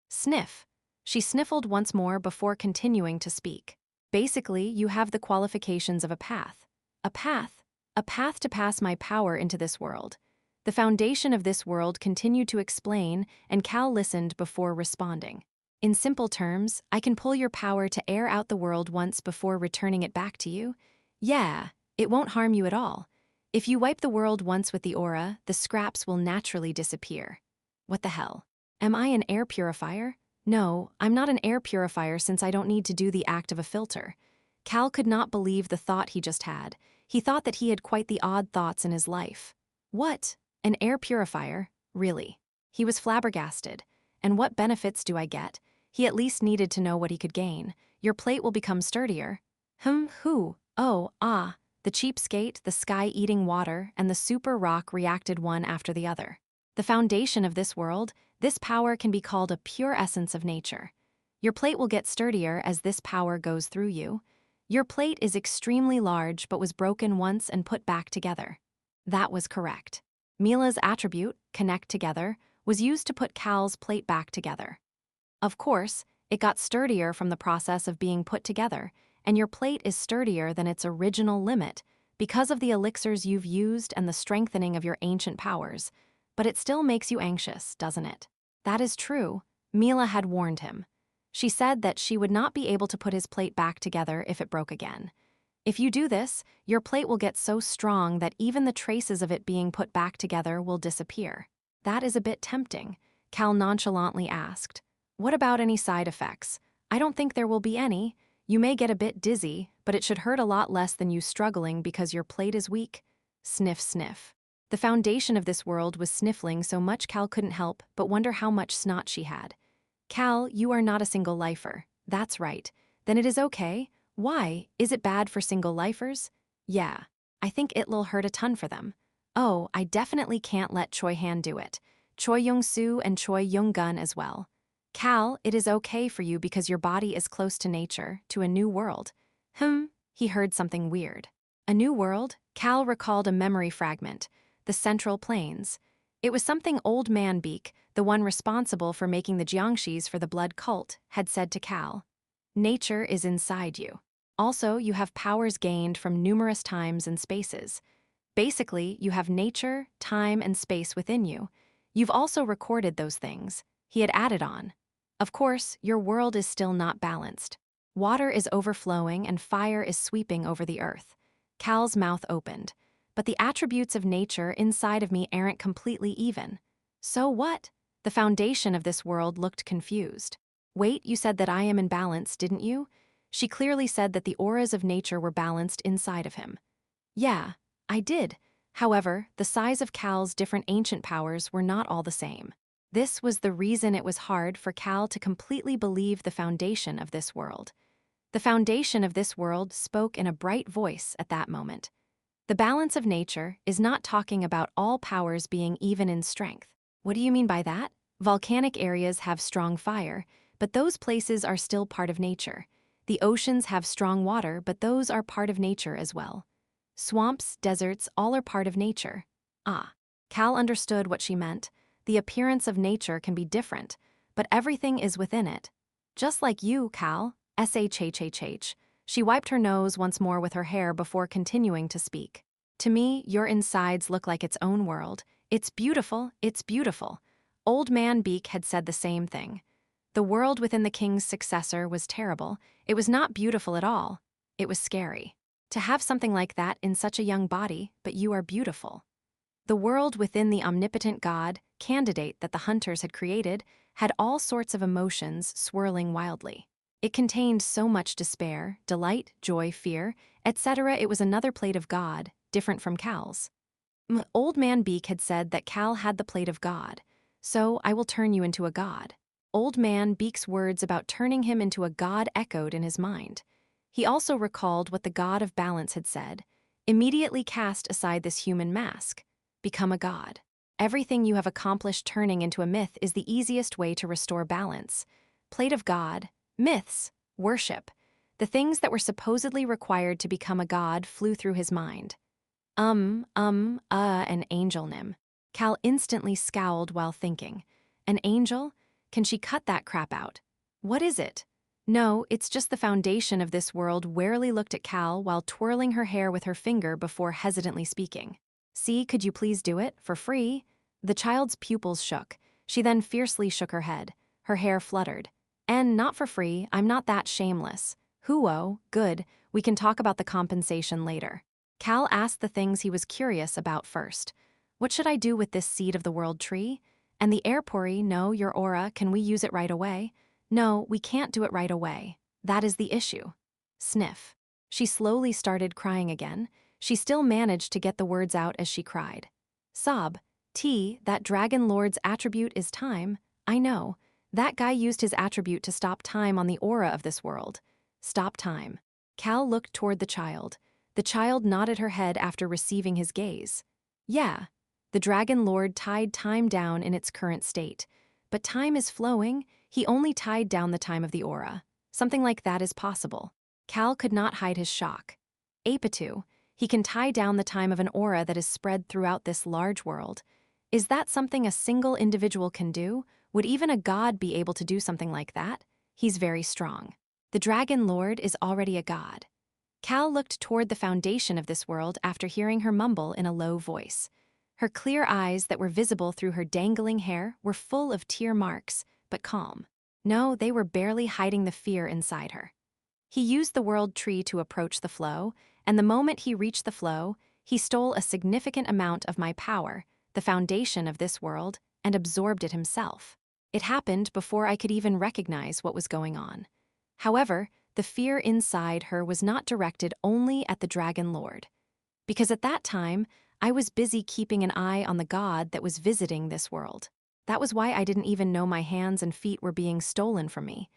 Sniff. She sniffled once more before continuing to speak. Basically, you have the qualifications of a path. A path to pass my power into this world. The foundation of this world continued to explain, and Cal listened before responding. In simple terms, I can pull your power to air out the world once before returning it back to you. Yeah, it won't harm you at all. If you wipe the world once with the aura, the scraps will naturally disappear. What the hell? Am I an air purifier? No, I'm not an air purifier since I don't need to do the act of a filter. Cal could not believe the thought he just had. He thought that he had quite the odd thoughts in his life. What? An air purifier? Really? He was flabbergasted. And what benefits do I get? He at least needed to know what he could gain. Your plate will become sturdier. Who? Oh, the cheapskate, the sky-eating water, and the super rock reacted one after the other. The foundation of this world, this power can be called a pure essence of nature. Your plate will get sturdier as this power goes through you. Your plate is extremely large but was broken once and put back together. That was correct. Mila's attribute, connect together, was used to put Cal's plate back together. Of course, it got sturdier from the process of being put together, and your plate is sturdier than its original limit. because of the elixirs you've used and the strengthening of your ancient powers, but it still makes you anxious, doesn't it? That is true. Mila had warned him. She said that she would not be able to put his plate back together if it broke again. If you do this, your plate will get so strong that even the traces of it being put back together will disappear. That is a bit tempting, Cal nonchalantly asked. What about any side effects? I don't think there will be any. You may get a bit dizzy, but it should hurt a lot less than you struggling because your plate is weak. Sniff, sniff. The foundation of this world was sniffling so much Cal couldn't help but wonder how much snot she had. Cal, you are not a single lifer. That's right. Then it is okay. Why? Is it bad for single lifers? Yeah. I think it'll hurt a ton for them. Oh, I definitely can't let Choi Han do it. Choi Young-soo and Choi Young-gun as well. Cal, it is okay for you because your body is close to nature, to a new world. He heard something weird. A new world? Cal recalled a memory fragment. The Central Plains. It was something Old Man Beak, the one responsible for making the jiangshis for the blood cult, had said to Cal. Nature is inside you. Also, you have powers gained from numerous times and spaces. Basically, you have nature, time, and space within you. You've also recorded those things. He had added on. Of course, your world is still not balanced. Water is overflowing and fire is sweeping over the earth. Cal's mouth opened. But the attributes of nature inside of me aren't completely even. So what? The foundation of this world looked confused. Wait, you said that I am in balance, didn't you? She clearly said that the auras of nature were balanced inside of him. Yeah, I did. However, the size of Cal's different ancient powers were not all the same. This was the reason it was hard for Cal to completely believe the foundation of this world. The foundation of this world spoke in a bright voice at that moment. The balance of nature is not talking about all powers being even in strength. What do you mean by that? Volcanic areas have strong fire, but those places are still part of nature. The oceans have strong water, but those are part of nature as well. Swamps, deserts, all are part of nature. Ah, Cal understood what she meant. The appearance of nature can be different, but everything is within it. Just like you, Cal. SHHHH. She wiped her nose once more with her hair before continuing to speak. To me, your insides look like its own world. It's beautiful, it's beautiful. Old Man Beak had said the same thing. The world within the king's successor was terrible. It was not beautiful at all. It was scary. To have something like that in such a young body, but you are beautiful. The world within the omnipotent god, candidate that the hunters had created, had all sorts of emotions swirling wildly. It contained so much despair, delight, joy, fear, etc. It was another plate of God, different from Cal's. Old Man Beak had said that Cal had the plate of God, so I will turn you into a god. Old Man Beak's words about turning him into a god echoed in his mind. He also recalled what the god of balance had said. Immediately cast aside this human mask. Become a god. Everything you have accomplished turning into a myth is the easiest way to restore balance. Plate of God. Myths, worship, the things that were supposedly required to become a god flew through his mind. An angel nim. Cal instantly scowled while thinking. An angel? Can she cut that crap out? What is it? No, it's just the foundation of this world. Warily looked at Cal while twirling her hair with her finger before hesitantly speaking. See, could you please do it, for free? The child's pupils shook. She then fiercely shook her head. Her hair fluttered. And not for free, I'm not that shameless. Huo, good, we can talk about the compensation later. Cal asked the things he was curious about first. What should I do with this seed of the world tree? And the airpori, no, your aura, can we use it right away? No, we can't do it right away. That is the issue. Sniff. She slowly started crying again. She still managed to get the words out as she cried. Sob. That dragon lord's attribute is time. I know. That guy used his attribute to stop time on the aura of this world. Stop time. Cal looked toward the child. The child nodded her head after receiving his gaze. Yeah. The dragon lord tied time down in its current state. But time is flowing. He only tied down the time of the aura. Something like that is possible. Cal could not hide his shock. Apitu. He can tie down the time of an aura that is spread throughout this large world. Is that something a single individual can do? Would even a god be able to do something like that? He's very strong. The Dragon Lord is already a god. Cal looked toward the foundation of this world after hearing her mumble in a low voice. Her clear eyes that were visible through her dangling hair were full of tear marks, but calm. No, they were barely hiding the fear inside her. He used the world tree to approach the flow, and the moment he reached the flow, he stole a significant amount of my power, the foundation of this world, and absorbed it himself. It happened before I could even recognize what was going on. However, the fear inside her was not directed only at the Dragon Lord. Because at that time, I was busy keeping an eye on the god that was visiting this world. That was why I didn't even know my hands and feet were being stolen from me.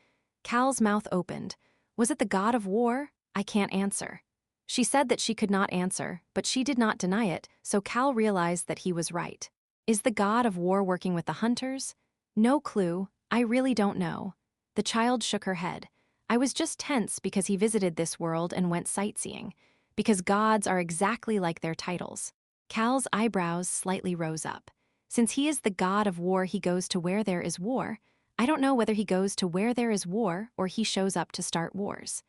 Cal's mouth opened. Was it the god of war? I can't answer. She said that she could not answer, but she did not deny it, so Cal realized that he was right. Is the god of war working with the hunters? No clue. I really don't know. The child shook her head. I was just tense because he visited this world and went sightseeing. Because gods are exactly like their titles. Cal's eyebrows slightly rose up. Since he is the god of war, he goes to where there is war. I don't know whether he goes to where there is war or he shows up to start wars.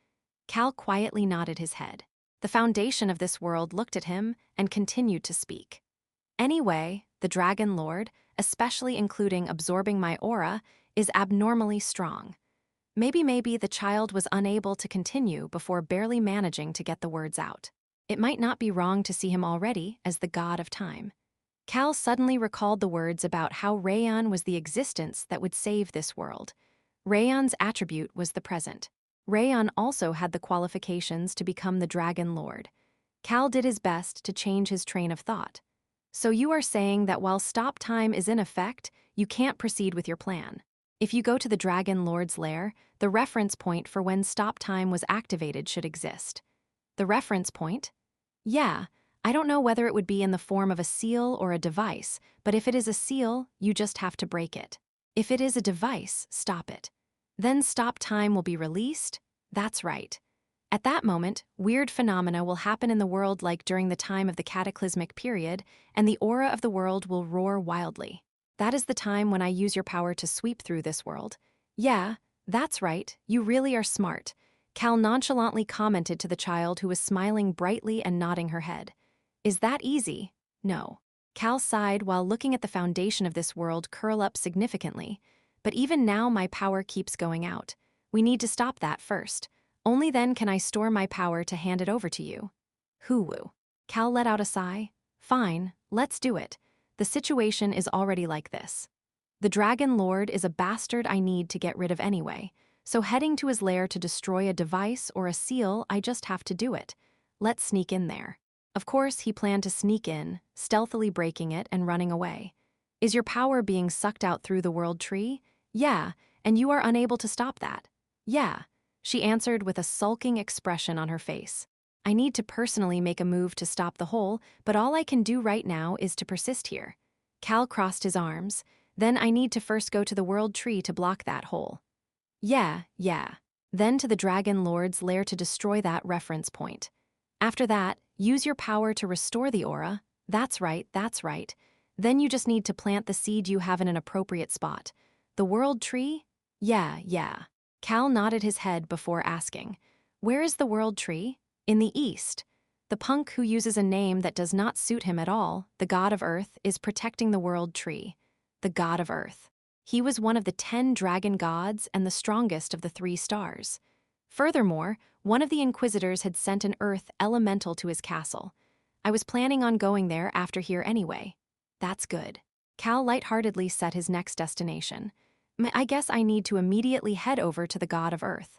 Cal quietly nodded his head. The foundation of this world looked at him and continued to speak. Anyway, the Dragon Lord, especially including absorbing my aura, is abnormally strong. Maybe the child was unable to continue before barely managing to get the words out. It might not be wrong to see him already as the god of time. Cal suddenly recalled the words about how Rayon was the existence that would save this world. Rayon's attribute was the present. Rayon also had the qualifications to become the Dragon Lord. Cal did his best to change his train of thought. So you are saying that while stop time is in effect, you can't proceed with your plan. If you go to the Dragon Lord's lair, the reference point for when stop time was activated should exist. The reference point? Yeah, I don't know whether it would be in the form of a seal or a device, but if it is a seal, you just have to break it. If it is a device, stop it. Then stop time will be released? That's right. At that moment, weird phenomena will happen in the world like during the time of the cataclysmic period, and the aura of the world will roar wildly. That is the time when I use your power to sweep through this world. Yeah, that's right, you really are smart. Cal nonchalantly commented to the child who was smiling brightly and nodding her head. Is that easy? No. Cal sighed while looking at the foundation of this world curl up significantly. But even now my power keeps going out. We need to stop that first. Only then can I store my power to hand it over to you. Hoo-woo. Cal let out a sigh. Fine, let's do it. The situation is already like this. The Dragon Lord is a bastard I need to get rid of anyway, so heading to his lair to destroy a device or a seal, I just have to do it. Let's sneak in there. Of course, he planned to sneak in, stealthily breaking it and running away. Is your power being sucked out through the world tree? Yeah, and you are unable to stop that. Yeah, she answered with a sulking expression on her face. I need to personally make a move to stop the hole, but all I can do right now is to persist here. Cal crossed his arms. Then I need to first go to the world tree to block that hole. Yeah. Then to the Dragon Lord's lair to destroy that reference point. After that, use your power to restore the aura. That's right. Then you just need to plant the seed you have in an appropriate spot. The world tree? Yeah. Cal nodded his head before asking, where is the world tree? In the east. The punk who uses a name that does not suit him at all, the god of earth, is protecting the world tree. The god of earth. He was one of the 10 dragon gods and the strongest of the 3 stars. Furthermore, one of the inquisitors had sent an earth elemental to his castle. I was planning on going there after here anyway. That's good. Cal lightheartedly set his next destination. I guess I need to immediately head over to the god of earth.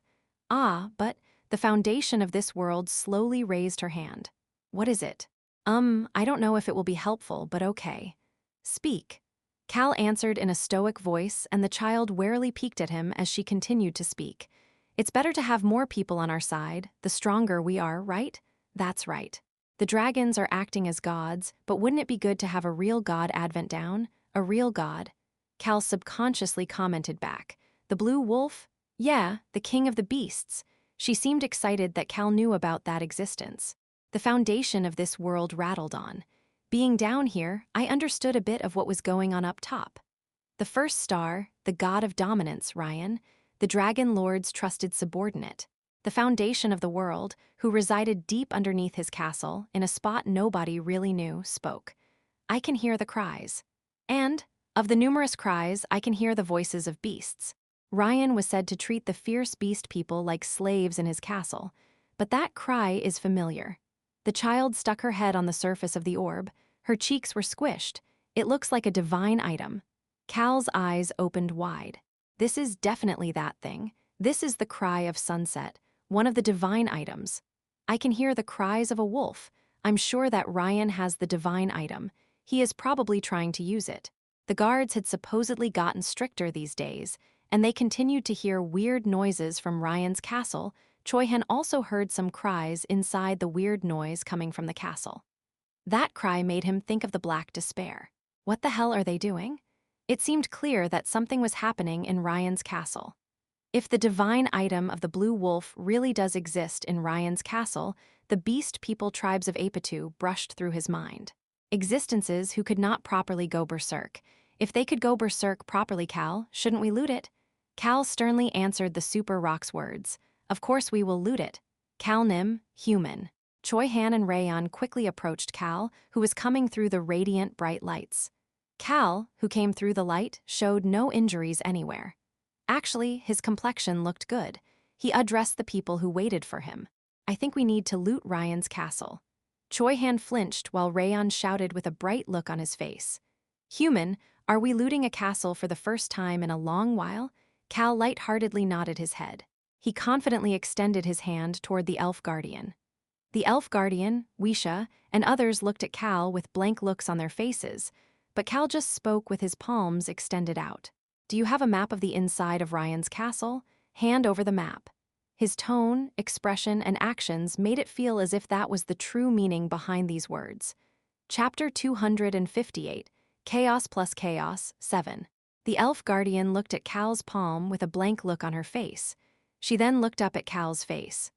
But the foundation of this world slowly raised her hand. What is it? I don't know if it will be helpful, but okay. Speak. Cal answered in a stoic voice, and the child warily peeked at him as she continued to speak. It's better to have more people on our side, the stronger we are, right? That's right. The dragons are acting as gods, but wouldn't it be good to have a real god advent down? A real god? Cal subconsciously commented back. The blue wolf? Yeah, the king of the beasts. She seemed excited that Cal knew about that existence. The foundation of this world rattled on. Being down here, I understood a bit of what was going on up top. The first star, the god of dominance, Ryan, the Dragon Lord's trusted subordinate. the foundation of the world, who resided deep underneath his castle, in a spot nobody really knew, spoke. I can hear the cries. And, of the numerous cries, I can hear the voices of beasts. Ryan was said to treat the fierce beast people like slaves in his castle, but that cry is familiar. The child stuck her head on the surface of the orb. Her cheeks were squished. It looks like a divine item. Cal's eyes opened wide. This is definitely that thing. This is the cry of sunset, one of the divine items. I can hear the cries of a wolf. I'm sure that Ryan has the divine item. He is probably trying to use it. The guards had supposedly gotten stricter these days, and they continued to hear weird noises from Ryan's castle. Choi Han also heard some cries inside the weird noise coming from the castle. That cry made him think of the Black Despair. What the hell are they doing? It seemed clear that something was happening in Ryan's castle. If the divine item of the blue wolf really does exist in Ryan's castle, the beast people tribes of Apitu brushed through his mind. Existences who could not properly go berserk. If they could go berserk properly, Cal, shouldn't we loot it? Cal sternly answered the Super Rock's words. Of course we will loot it. Cal Nim, human. Choi Han and Rayon quickly approached Cal, who was coming through the radiant bright lights. Cal, who came through the light, showed no injuries anywhere. Actually, his complexion looked good. He addressed the people who waited for him. I think we need to loot Ryan's castle. Choi Han flinched while Rayon shouted with a bright look on his face. Human, are we looting a castle for the first time in a long while? Cal lightheartedly nodded his head. He confidently extended his hand toward the elf guardian. The elf guardian, Wisha, and others looked at Cal with blank looks on their faces, but Cal just spoke with his palms extended out. Do you have a map of the inside of Ryan's castle? Hand over the map. His tone, expression, and actions made it feel as if that was the true meaning behind these words. Chapter 258, Chaos plus Chaos, 7. The elf guardian looked at Cal's palm with a blank look on her face. She then looked up at Cal's face.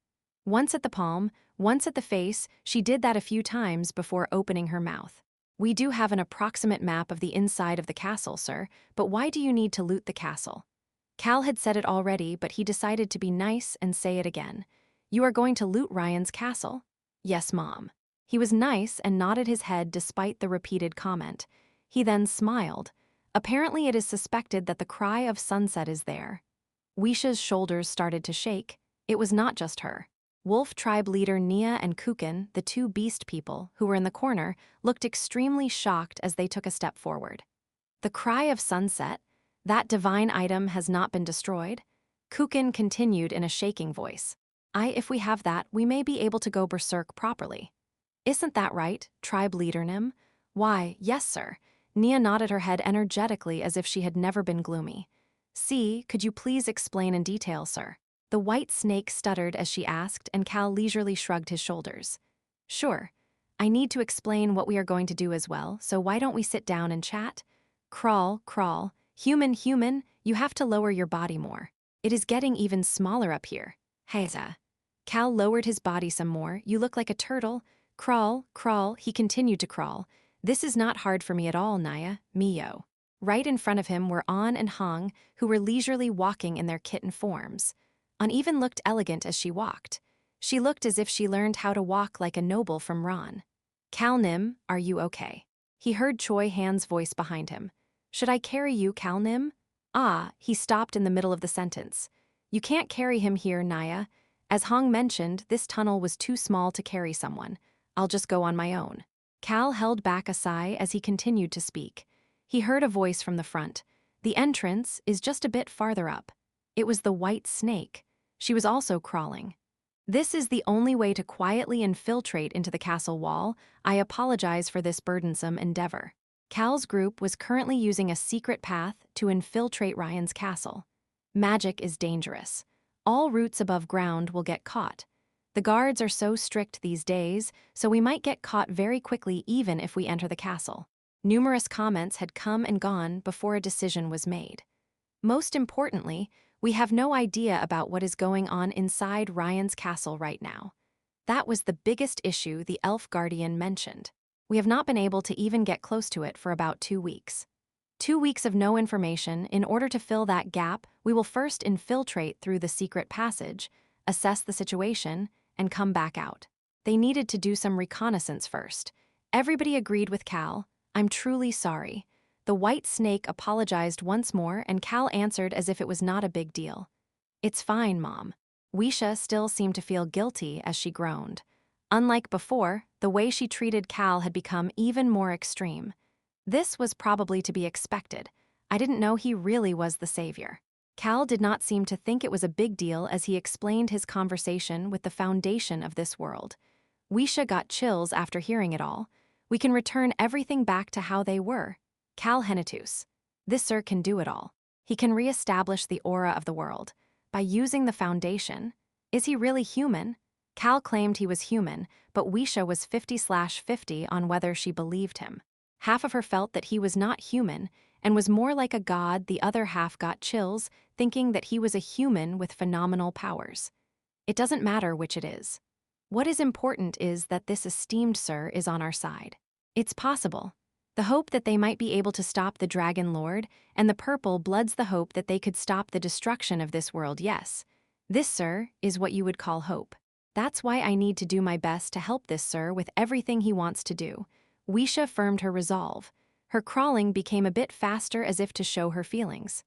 Once at the palm, once at the face, she did that a few times before opening her mouth. We do have an approximate map of the inside of the castle, sir, but why do you need to loot the castle? Cal had said it already, but he decided to be nice and say it again. You are going to loot Ryan's castle? Yes, Mom. He was nice and nodded his head despite the repeated comment. He then smiled. Apparently it is suspected that the cry of sunset is there. Wisha's shoulders started to shake. It was not just her. Wolf tribe leader Nia and Kukin, the two beast people, who were in the corner, looked extremely shocked as they took a step forward. The cry of sunset? That divine item has not been destroyed? Kukin continued in a shaking voice. If we have that, we may be able to go berserk properly. Isn't that right, tribe leader Nim? Why, yes, sir. Nia nodded her head energetically as if she had never been gloomy. See, could you please explain in detail, sir? The white snake stuttered as she asked, and Cal leisurely shrugged his shoulders. Sure. I need to explain what we are going to do as well, so why don't we sit down and chat? Crawl, crawl. Human, you have to lower your body more. It is getting even smaller up here. Heza. Cal lowered his body some more. You look like a turtle. Crawl, crawl. He continued to crawl. This is not hard for me at all, Naya. Mio. Right in front of him were An and Hong, who were leisurely walking in their kitten forms. An even looked elegant as she walked. She looked as if she learned how to walk like a noble from Ron. Cal Nim, are you okay? He heard Choi Han's voice behind him. Should I carry you, Cal Nim? He stopped in the middle of the sentence. You can't carry him here, Naya. As Hong mentioned, this tunnel was too small to carry someone. I'll just go on my own. Cal held back a sigh as he continued to speak. He heard a voice from the front. The entrance is just a bit farther up. It was the white snake. She was also crawling. This is the only way to quietly infiltrate into the castle wall. I apologize for this burdensome endeavor. Cal's group was currently using a secret path to infiltrate Ryan's castle. Magic is dangerous. All routes above ground will get caught. The guards are so strict these days, so we might get caught very quickly even if we enter the castle. Numerous comments had come and gone before a decision was made. Most importantly, we have no idea about what is going on inside Ryan's castle right now. That was the biggest issue the elf guardian mentioned. We have not been able to even get close to it for about 2 weeks. 2 weeks of no information. In order to fill that gap, we will first infiltrate through the secret passage. assess the situation, and come back out. They needed to do some reconnaissance first. Everybody agreed with Cal. "I'm truly sorry." The white snake apologized once more, and Cal answered as if it was not a big deal. "It's fine, Mom." Weisha still seemed to feel guilty as she groaned. Unlike before, the way she treated Cal had become even more extreme. This was probably to be expected. I didn't know he really was the savior. Cal did not seem to think it was a big deal as he explained his conversation with the foundation of this world. Weisha got chills after hearing it all. "We can return everything back to how they were." Cal Henitus. "This sir can do it all. He can re-establish the aura of the world. By using the foundation." Is he really human? Cal claimed he was human, but Weisha was 50/50 on whether she believed him. Half of her felt that he was not human and was more like a god. The other half got chills, thinking that he was a human with phenomenal powers. It doesn't matter which it is. What is important is that this esteemed sir is on our side. It's possible. The hope that they might be able to stop the Dragon Lord, and the purple blood's the hope that they could stop the destruction of this world. Yes. This, sir, is what you would call hope. That's why I need to do my best to help this sir with everything he wants to do. Weisha firmed her resolve. Her crawling became a bit faster as if to show her feelings.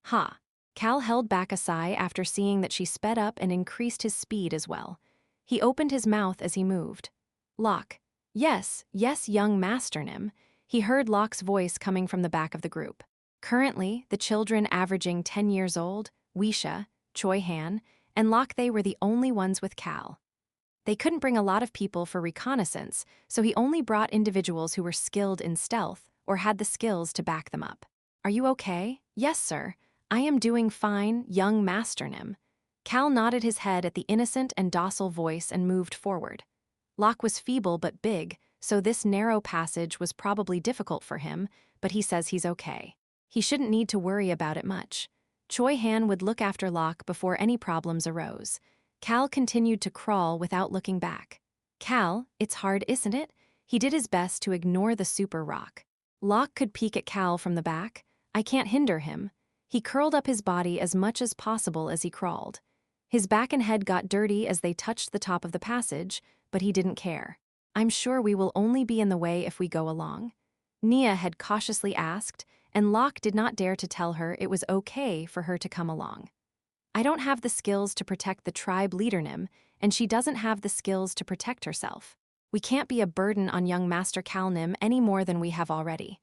Ha! Cal held back a sigh after seeing that she sped up and increased his speed as well. He opened his mouth as he moved. "Locke." "Yes, yes, young Master Nim." He heard Locke's voice coming from the back of the group. Currently, the children averaging 10 years old, Weisha, Choi Han, and Locke, they were the only ones with Cal. They couldn't bring a lot of people for reconnaissance, so he only brought individuals who were skilled in stealth or had the skills to back them up. "Are you okay?" "Yes, sir. I am doing fine, young Master Nim." Cal nodded his head at the innocent and docile voice and moved forward. Locke was feeble but big, so this narrow passage was probably difficult for him, but he says he's okay. He shouldn't need to worry about it much. Choi Han would look after Locke before any problems arose. Cal continued to crawl without looking back. "Cal, it's hard, isn't it?" He did his best to ignore the super rock. Locke could peek at Cal from the back. "I can't hinder him." He curled up his body as much as possible as he crawled. His back and head got dirty as they touched the top of the passage, but he didn't care. "I'm sure we will only be in the way if we go along." Nia had cautiously asked, and Locke did not dare to tell her it was okay for her to come along. "I don't have the skills to protect the tribe leader Nim, and she doesn't have the skills to protect herself. We can't be a burden on young Master Cal Nim any more than we have already."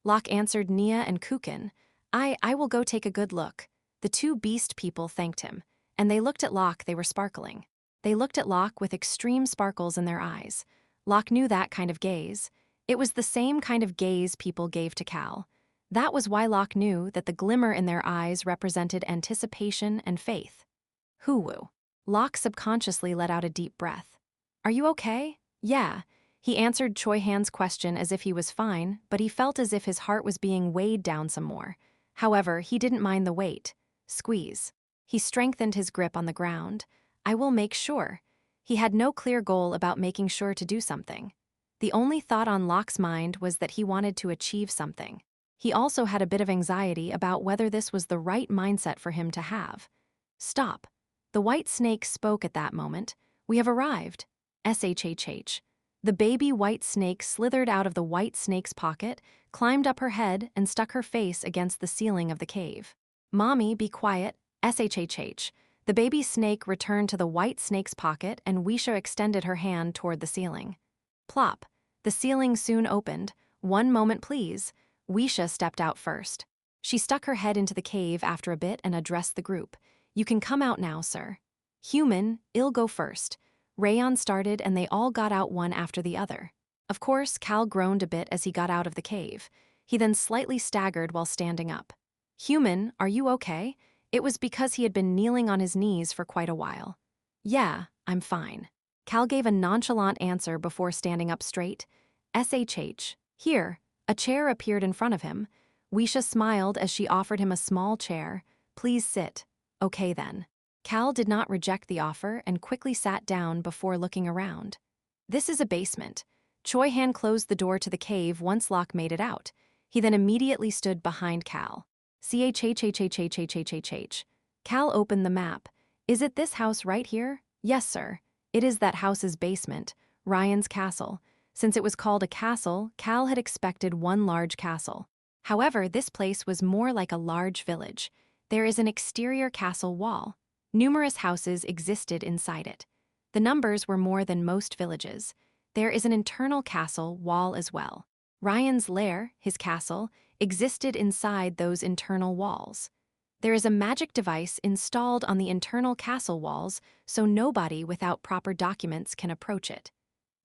Locke answered Nia and Kukin. I will go take a good look." The two beast people thanked him, and they looked at Locke. They were sparkling. They looked at Locke with extreme sparkles in their eyes. Locke knew that kind of gaze. It was the same kind of gaze people gave to Cal. That was why Locke knew that the glimmer in their eyes represented anticipation and faith. "Hoo-woo." Locke subconsciously let out a deep breath. "Are you okay?" "Yeah." He answered Choi Han's question as if he was fine, but he felt as if his heart was being weighed down some more. However, he didn't mind the weight. Squeeze. He strengthened his grip on the ground. "I will make sure." He had no clear goal about making sure to do something. The only thought on Locke's mind was that he wanted to achieve something. He also had a bit of anxiety about whether this was the right mindset for him to have. "Stop." The white snake spoke at that moment. "We have arrived." SHHH. The baby white snake slithered out of the white snake's pocket, climbed up her head, and stuck her face against the ceiling of the cave. "Mommy, be quiet." SHHH. The baby snake returned to the white snake's pocket, and Weisha extended her hand toward the ceiling. Plop. The ceiling soon opened. "One moment, please." Weisha stepped out first. She stuck her head into the cave after a bit and addressed the group. "You can come out now, sir." "Human, I'll go first." Rayon started, and they all got out one after the other. Of course, Cal groaned a bit as he got out of the cave. He then slightly staggered while standing up. "Human, are you okay?" It was because he had been kneeling on his knees for quite a while. "Yeah, I'm fine." Cal gave a nonchalant answer before standing up straight. SHH. Here. A chair appeared in front of him. Weisha smiled as she offered him a small chair. "Please sit." "Okay then." Cal did not reject the offer and quickly sat down before looking around. "This is a basement." Choi Han closed the door to the cave once Locke made it out. He then immediately stood behind Cal. CHHHHHHHHH. Cal opened the map. Is it this house right here? Yes, sir. It is that house's basement, Ryan's castle. Since it was called a castle, Cal had expected one large castle. However, this place was more like a large village. There is an exterior castle wall. Numerous houses existed inside it. The numbers were more than most villages. There is an internal castle wall as well. Ryan's lair, his castle, existed inside those internal walls. There is a magic device installed on the internal castle walls so nobody without proper documents can approach it.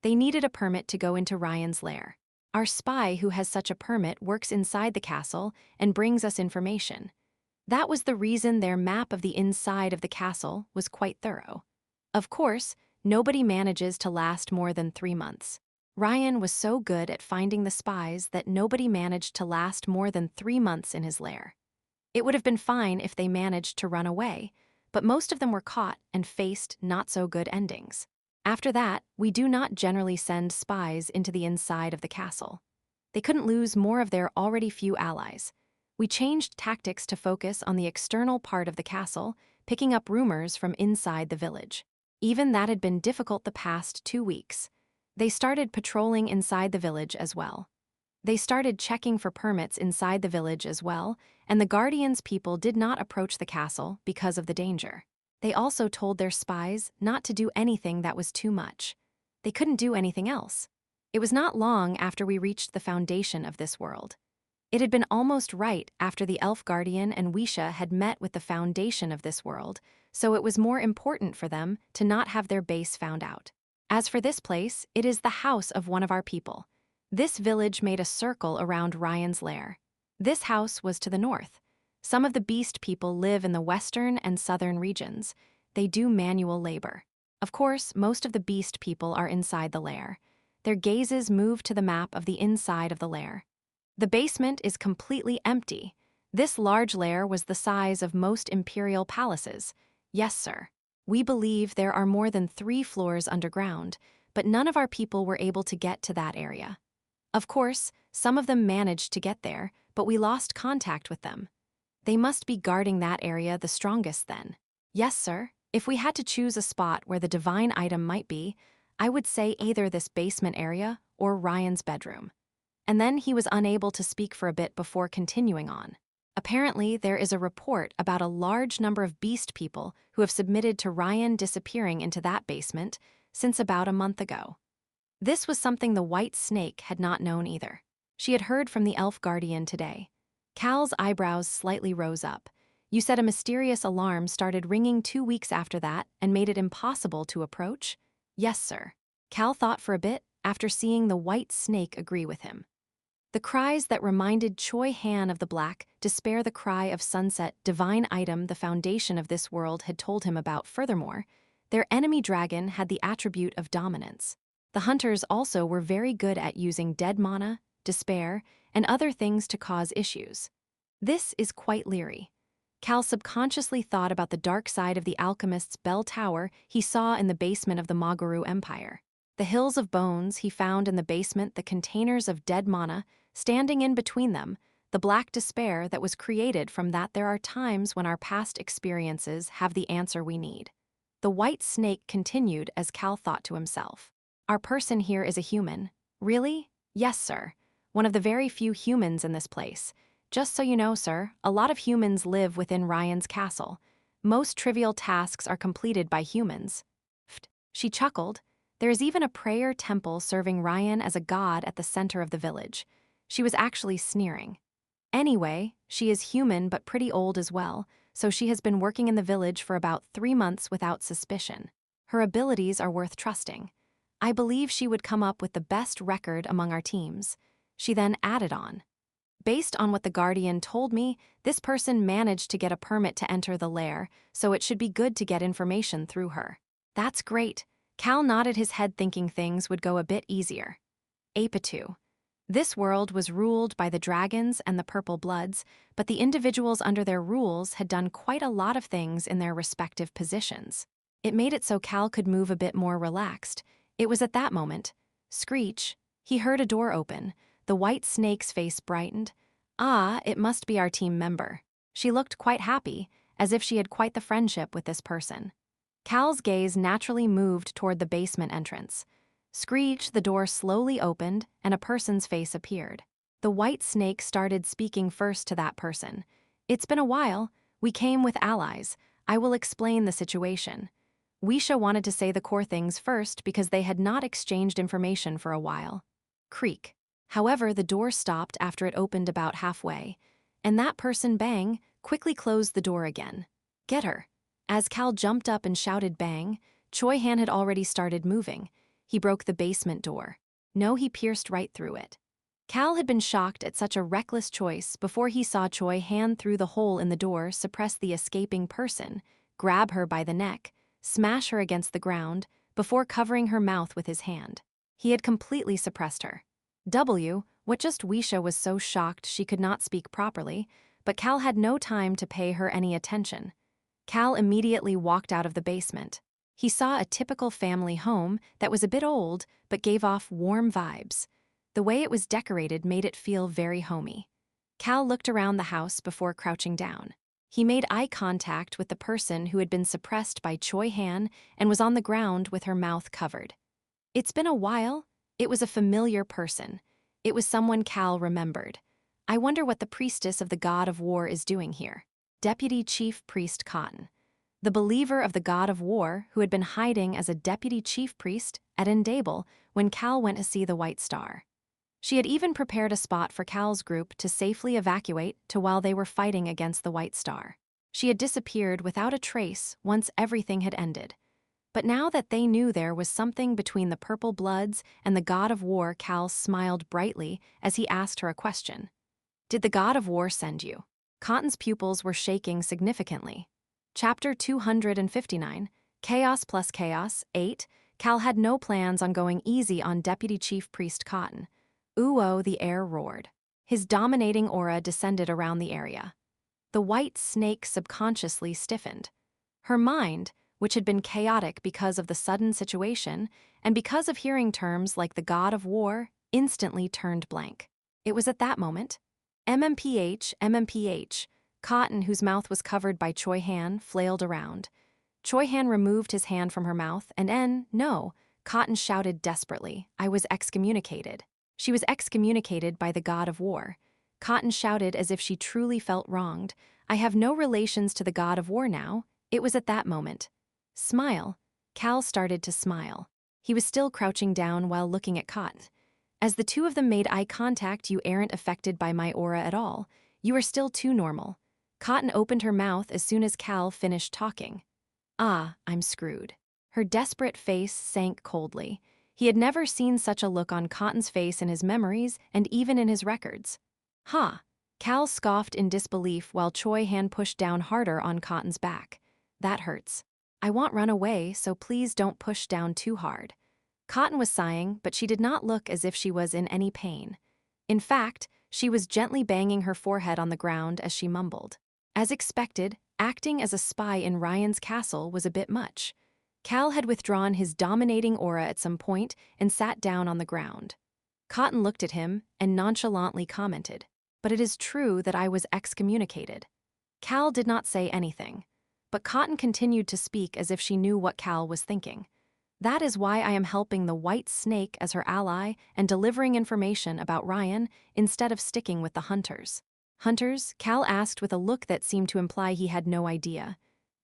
They needed a permit to go into Ryan's lair. Our spy who has such a permit works inside the castle and brings us information. That was the reason their map of the inside of the castle was quite thorough. Of course, nobody manages to last more than 3 months. Ryan was so good at finding the spies that nobody managed to last more than 3 months in his lair. It would have been fine if they managed to run away, but most of them were caught and faced not-so-good endings. After that, we do not generally send spies into the inside of the castle. They couldn't lose more of their already few allies. We changed tactics to focus on the external part of the castle, picking up rumors from inside the village. Even that had been difficult the past 2 weeks. They started patrolling inside the village as well. They started checking for permits inside the village as well, and the Guardian's people did not approach the castle because of the danger. They also told their spies not to do anything that was too much. They couldn't do anything else. It was not long after we reached the foundation of this world. It had been almost right after the Elf Guardian and Wisha had met with the foundation of this world, so it was more important for them to not have their base found out. As for this place, it is the house of one of our people. This village made a circle around Ryan's lair. This house was to the north. Some of the beast people live in the western and southern regions. They do manual labor. Of course, most of the beast people are inside the lair. Their gazes move to the map of the inside of the lair. The basement is completely empty. This large lair was the size of most imperial palaces. Yes, sir. We believe there are more than 3 floors underground, but none of our people were able to get to that area. Of course, some of them managed to get there, but we lost contact with them. They must be guarding that area the strongest then. Yes, sir. If we had to choose a spot where the divine item might be, I would say either this basement area or Ryan's bedroom. And then he was unable to speak for a bit before continuing on. Apparently, there is a report about a large number of beast people who have submitted to Ryan disappearing into that basement since about a month ago. This was something the White Snake had not known either. She had heard from the Elf Guardian today. Cal's eyebrows slightly rose up. You said a mysterious alarm started ringing 2 weeks after that and made it impossible to approach? Yes, sir. Cal thought for a bit after seeing the White Snake agree with him. The cries that reminded Choi Han of the black, despair the cry of sunset, divine item the foundation of this world had told him about. Furthermore, their enemy dragon had the attribute of dominance. The hunters also were very good at using dead mana, despair, and other things to cause issues. This is quite leery. Cal subconsciously thought about the dark side of the alchemist's bell tower he saw in the basement of the Magaru Empire. The hills of bones he found in the basement, the containers of dead mana, standing in between them, the black despair that was created from that. There are times when our past experiences have the answer we need. The White Snake continued as Cal thought to himself. Our person here is a human. Really? Yes, sir. One of the very few humans in this place. Just so you know, sir, a lot of humans live within Ryan's castle. Most trivial tasks are completed by humans. She chuckled. There is even a prayer temple serving Ryan as a god at the center of the village. She was actually sneering. Anyway, she is human but pretty old as well, so she has been working in the village for about 3 months without suspicion. Her abilities are worth trusting. I believe she would come up with the best record among our teams. She then added on. Based on what the Guardian told me, this person managed to get a permit to enter the lair, so it should be good to get information through her. That's great. Cal nodded his head thinking things would go a bit easier. Apitu. This world was ruled by the dragons and the purple bloods, but the individuals under their rules had done quite a lot of things in their respective positions. It made it so Cal could move a bit more relaxed. It was at that moment. Screech. He heard a door open. The White Snake's face brightened. Ah, it must be our team member. She looked quite happy, as if she had quite the friendship with this person. Cal's gaze naturally moved toward the basement entrance. Screech, the door slowly opened, and a person's face appeared. The white snake started speaking first to that person. "It's been a while. We came with allies. I will explain the situation." Weisha wanted to say the core things first because they had not exchanged information for a while. Creak. However, the door stopped after it opened about halfway, and that person, bang, quickly closed the door again. "Get her." As Cal jumped up and shouted bang, Choi Han had already started moving. He broke the basement door. No, he pierced right through it. Cal had been shocked at such a reckless choice before he saw Choi Han through the hole in the door suppress the escaping person, grab her by the neck, smash her against the ground, before covering her mouth with his hand. He had completely suppressed her. What just Weisha was so shocked she could not speak properly, but Cal had no time to pay her any attention. Cal immediately walked out of the basement. He saw a typical family home that was a bit old but gave off warm vibes. The way it was decorated made it feel very homey. Cal looked around the house before crouching down. He made eye contact with the person who had been suppressed by Choi Han and was on the ground with her mouth covered. It's been a while. It was a familiar person. It was someone Cal remembered. I wonder what the priestess of the god of war is doing here. Deputy Chief Priest Cotton, the believer of the god of war who had been hiding as a deputy chief priest at Endable when Cal went to see the White Star. She had even prepared a spot for Cal's group to safely evacuate to while they were fighting against the White Star. She had disappeared without a trace once everything had ended. But now that they knew there was something between the Purple Bloods and the god of war, Cal smiled brightly as he asked her a question. "Did the god of war send you?" Cotton's pupils were shaking significantly. Chapter 259, Chaos plus Chaos, 8. Cal had no plans on going easy on Deputy Chief Priest Cotton. Ooh-oh, the air roared. His dominating aura descended around the area. The white snake subconsciously stiffened. Her mind, which had been chaotic because of the sudden situation and because of hearing terms like the god of war, instantly turned blank. It was at that moment. MMPH. Cotton, whose mouth was covered by Choi Han, flailed around. Choi Han removed his hand from her mouth and no, Cotton shouted desperately, "I was excommunicated." She was excommunicated by the god of war. Cotton shouted as if she truly felt wronged, "I have no relations to the god of war now." It was at that moment. Smile. Cal started to smile. He was still crouching down while looking at Cotton. As the two of them made eye contact, "You aren't affected by my aura at all. You are still too normal." Cotton opened her mouth as soon as Cal finished talking. "Ah, I'm screwed." Her desperate face sank coldly. He had never seen such a look on Cotton's face in his memories and even in his records. "Ha!" Cal scoffed in disbelief while Choi Han pushed down harder on Cotton's back. "That hurts. I won't run away, so please don't push down too hard." Cotton was sighing, but she did not look as if she was in any pain. In fact, she was gently banging her forehead on the ground as she mumbled. As expected, acting as a spy in Ryan's castle was a bit much. Cal had withdrawn his dominating aura at some point and sat down on the ground. Cotton looked at him and nonchalantly commented, "But it is true that I was excommunicated." Cal did not say anything, but Cotton continued to speak as if she knew what Cal was thinking. "That is why I am helping the White Snake as her ally and delivering information about Ryan instead of sticking with the hunters." "Hunters?" Cal asked with a look that seemed to imply he had no idea.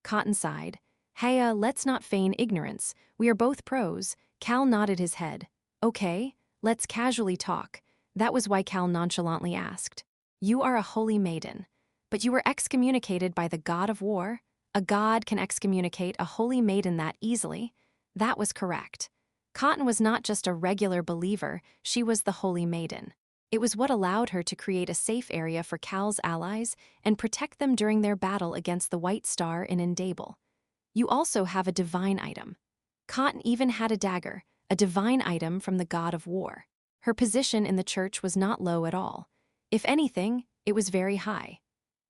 Cotton sighed. "Hey, let's not feign ignorance. We are both pros." Cal nodded his head. "Okay, let's casually talk." That was why Cal nonchalantly asked. "You are a holy maiden, but you were excommunicated by the god of war. A god can excommunicate a holy maiden that easily." That was correct. Cotton was not just a regular believer, she was the holy maiden. It was what allowed her to create a safe area for Cal's allies and protect them during their battle against the White Star in Endable. "You also have a divine item." Cotton even had a dagger, a divine item from the god of war. Her position in the church was not low at all. If anything, it was very high.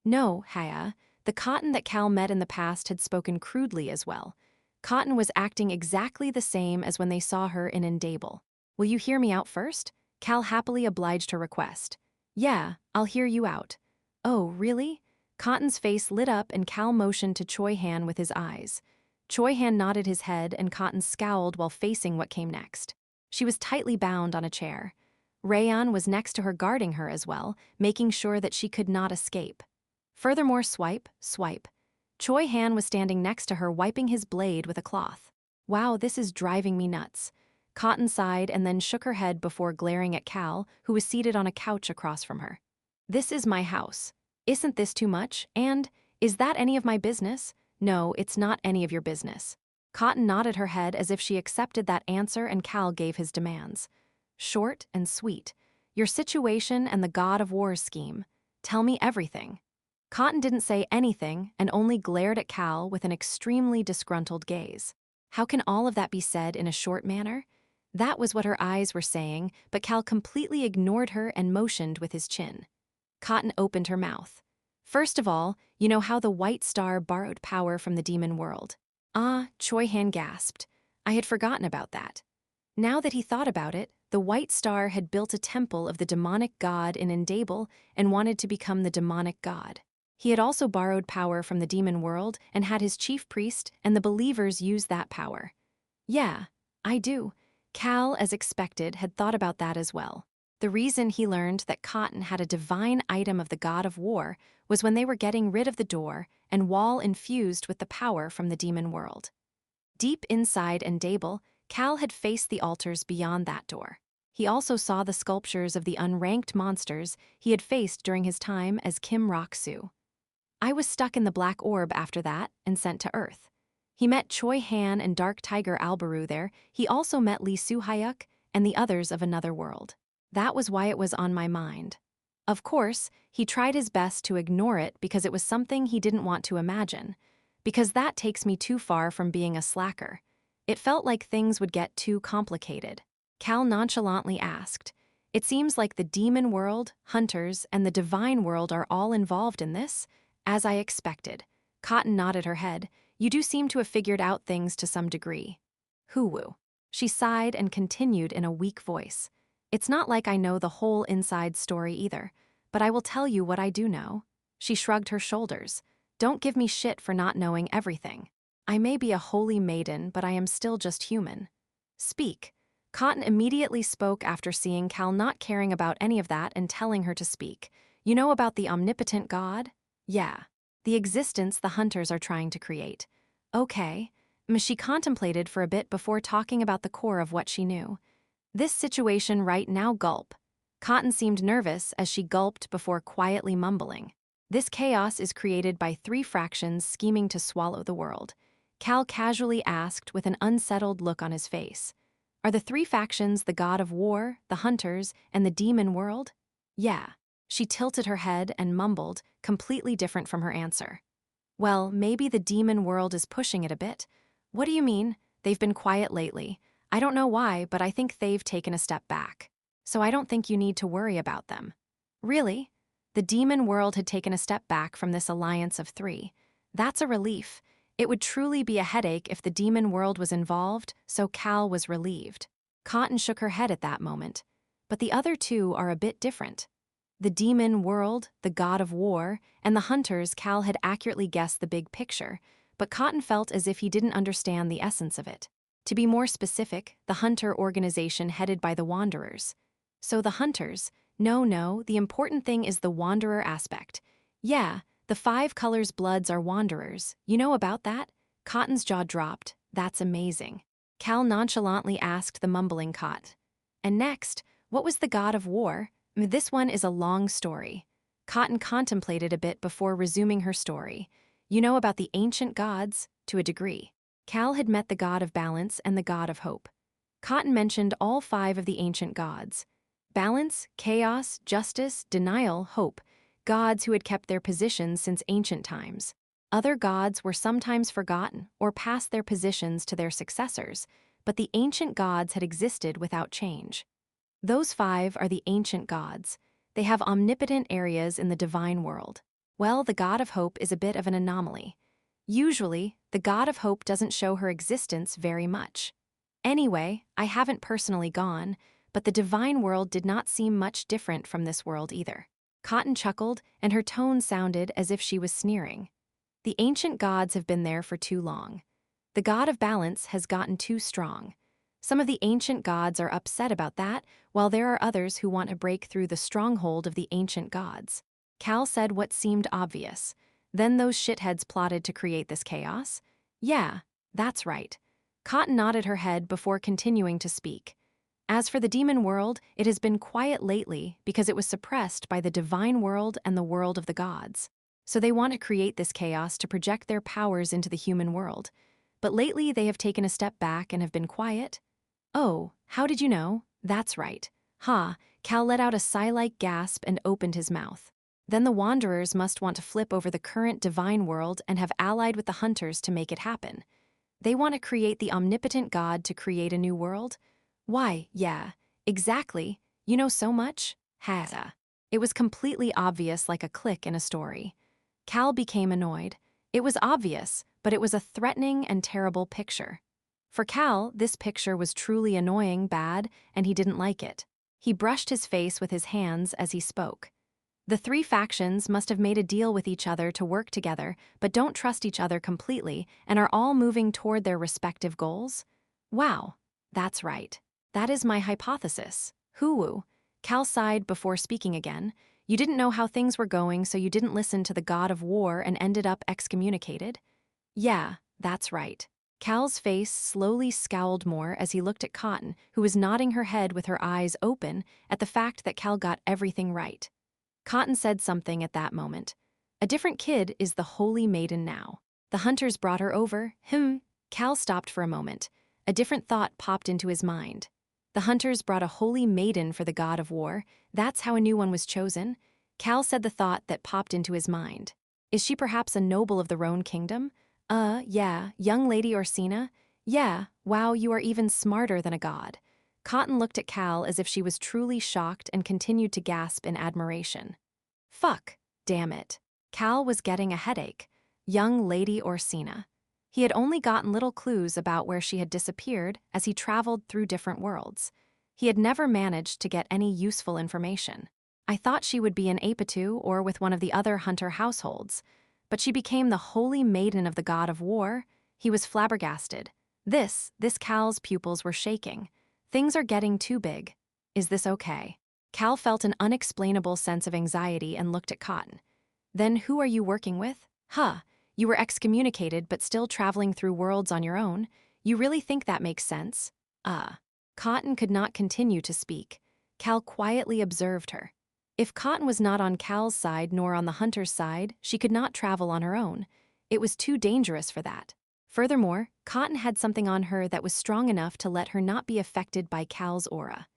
No, Haya, the Cotton that Cal met in the past had spoken crudely as well. Cotton was acting exactly the same as when they saw her in Endable. "Will you hear me out first?" Cal happily obliged her request. "Yeah, I'll hear you out." "Oh, really?" Cotton's face lit up and Cal motioned to Choi Han with his eyes. Choi Han nodded his head and Cotton scowled while facing what came next. She was tightly bound on a chair. Rayon was next to her guarding her as well, making sure that she could not escape. Furthermore, swipe, swipe. Choi Han was standing next to her wiping his blade with a cloth. Wow, this is driving me nuts. Cotton sighed and then shook her head before glaring at Cal, who was seated on a couch across from her. This is my house. Isn't this too much? And, is that any of my business? No, it's not any of your business. Cotton nodded her head as if she accepted that answer and Cal gave his demands. Short and sweet. Your situation and the God of War's scheme. Tell me everything. Cotton didn't say anything and only glared at Cal with an extremely disgruntled gaze. How can all of that be said in a short manner? That was what her eyes were saying, but Cal completely ignored her and motioned with his chin. Cotton opened her mouth. First of all, you know how the White Star borrowed power from the demon world. Ah, Choi Han gasped. I had forgotten about that. Now that he thought about it, the White Star had built a temple of the demonic god in Endable and wanted to become the demonic god. He had also borrowed power from the demon world and had his chief priest and the believers use that power. Yeah, I do. Cal, as expected, had thought about that as well. The reason he learned that Cotton had a divine item of the god of war was when they were getting rid of the door and wall infused with the power from the demon world. Deep inside Endable, Cal had faced the altars beyond that door. He also saw the sculptures of the unranked monsters he had faced during his time as Kim Rock-soo. I was stuck in the Black Orb after that and sent to Earth. He met Choi Han and Dark Tiger Albaru there. He also met Lee Soo-hyuk and the others of another world. That was why it was on my mind. Of course, he tried his best to ignore it because it was something he didn't want to imagine. Because that takes me too far from being a slacker. It felt like things would get too complicated. Cal nonchalantly asked, It seems like the demon world, hunters, and the divine world are all involved in this? As I expected. Cotton nodded her head. You do seem to have figured out things to some degree. Hoo-woo. She sighed and continued in a weak voice. It's not like I know the whole inside story either, but I will tell you what I do know. She shrugged her shoulders. Don't give me shit for not knowing everything. I may be a holy maiden, but I am still just human. Speak. Cotton immediately spoke after seeing Cal not caring about any of that and telling her to speak. You know about the omnipotent god? Yeah. The existence the hunters are trying to create. Okay. She contemplated for a bit before talking about the core of what she knew. This situation right now gulp. Cotton seemed nervous as she gulped before quietly mumbling. This chaos is created by 3 fractions scheming to swallow the world. Cal casually asked with an unsettled look on his face. Are the 3 factions the god of war, the hunters, and the demon world? Yeah. She tilted her head and mumbled, completely different from her answer. Well, maybe the demon world is pushing it a bit. What do you mean? They've been quiet lately. I don't know why, but I think they've taken a step back. So I don't think you need to worry about them. Really? The demon world had taken a step back from this alliance of 3. That's a relief. It would truly be a headache if the demon world was involved, so Cal was relieved. Cotton shook her head at that moment. But the other 2 are a bit different. The demon world, the god of war, and the hunters. Cal had accurately guessed the big picture, but Cotton felt as if he didn't understand the essence of it. To be more specific, the hunter organization headed by the Wanderers. So the hunters, no, the important thing is the Wanderer aspect. Yeah, the 5 colors bloods are Wanderers. You know about that? Cotton's jaw dropped. That's amazing. Cal nonchalantly asked the mumbling Cot. And next, what was the god of war? This one is a long story. Cotton contemplated a bit before resuming her story. You know about the ancient gods, to a degree. Cal had met the god of balance and the god of hope. Cotton mentioned all 5 of the ancient gods. Balance, chaos, justice, denial, hope. Gods who had kept their positions since ancient times. Other gods were sometimes forgotten or passed their positions to their successors, but the ancient gods had existed without change. Those 5 are the ancient gods. They have omnipotent areas in the divine world. Well, the god of hope is a bit of an anomaly. Usually, the god of hope doesn't show her existence very much. Anyway, I haven't personally gone, but the divine world did not seem much different from this world either. Cotton chuckled, and her tone sounded as if she was sneering. The ancient gods have been there for too long. The god of balance has gotten too strong. Some of the ancient gods are upset about that, while there are others who want to break through the stronghold of the ancient gods. Cal said what seemed obvious. Then those shitheads plotted to create this chaos? Yeah, that's right. Cotton nodded her head before continuing to speak. As for the demon world, it has been quiet lately because it was suppressed by the divine world and the world of the gods. So they want to create this chaos to project their powers into the human world. But lately they have taken a step back and have been quiet. Oh, how did you know? That's right. Ha, Cal let out a sigh-like gasp and opened his mouth. Then the Wanderers must want to flip over the current divine world and have allied with the Hunters to make it happen. They want to create the omnipotent god to create a new world? Why, yeah, exactly. You know so much? Haza. It was completely obvious, like a click in a story. Cal became annoyed. It was obvious, but it was a threatening and terrible picture. For Cal, this picture was truly annoying, bad, and he didn't like it. He brushed his face with his hands as he spoke. The three factions must have made a deal with each other to work together, but don't trust each other completely and are all moving toward their respective goals? Wow, that's right. That is my hypothesis. Hoo-woo. Cal sighed before speaking again. You didn't know how things were going, so you didn't listen to the god of war and ended up excommunicated? Yeah, that's right. Cal's face slowly scowled more as he looked at Cotton, who was nodding her head with her eyes open at the fact that Cal got everything right. Cotton said something at that moment. A different kid is the holy maiden now. The Hunters brought her over. Cal stopped for a moment. A different thought popped into his mind. The Hunters brought a holy maiden for the god of war. That's how a new one was chosen. Cal said the thought that popped into his mind. Is she perhaps a noble of the Roan kingdom? Yeah, young lady Orsina? Yeah, wow, you are even smarter than a god. Cotton looked at Cal as if she was truly shocked and continued to gasp in admiration. Fuck, damn it. Cal was getting a headache. Young lady Orsina. He had only gotten little clues about where she had disappeared as he traveled through different worlds. He had never managed to get any useful information. I thought she would be in Apatu or with one of the other hunter households, but she became the holy maiden of the god of war. He was flabbergasted. This Cal's pupils were shaking. Things are getting too big. Is this okay? Cal felt an unexplainable sense of anxiety and looked at Cotton. Then who are you working with? You were excommunicated but still traveling through worlds on your own. You really think that makes sense? Cotton could not continue to speak. Cal quietly observed her. If Cotton was not on Cal's side nor on the Hunter's side, she could not travel on her own. It was too dangerous for that. Furthermore, Cotton had something on her that was strong enough to let her not be affected by Cal's aura.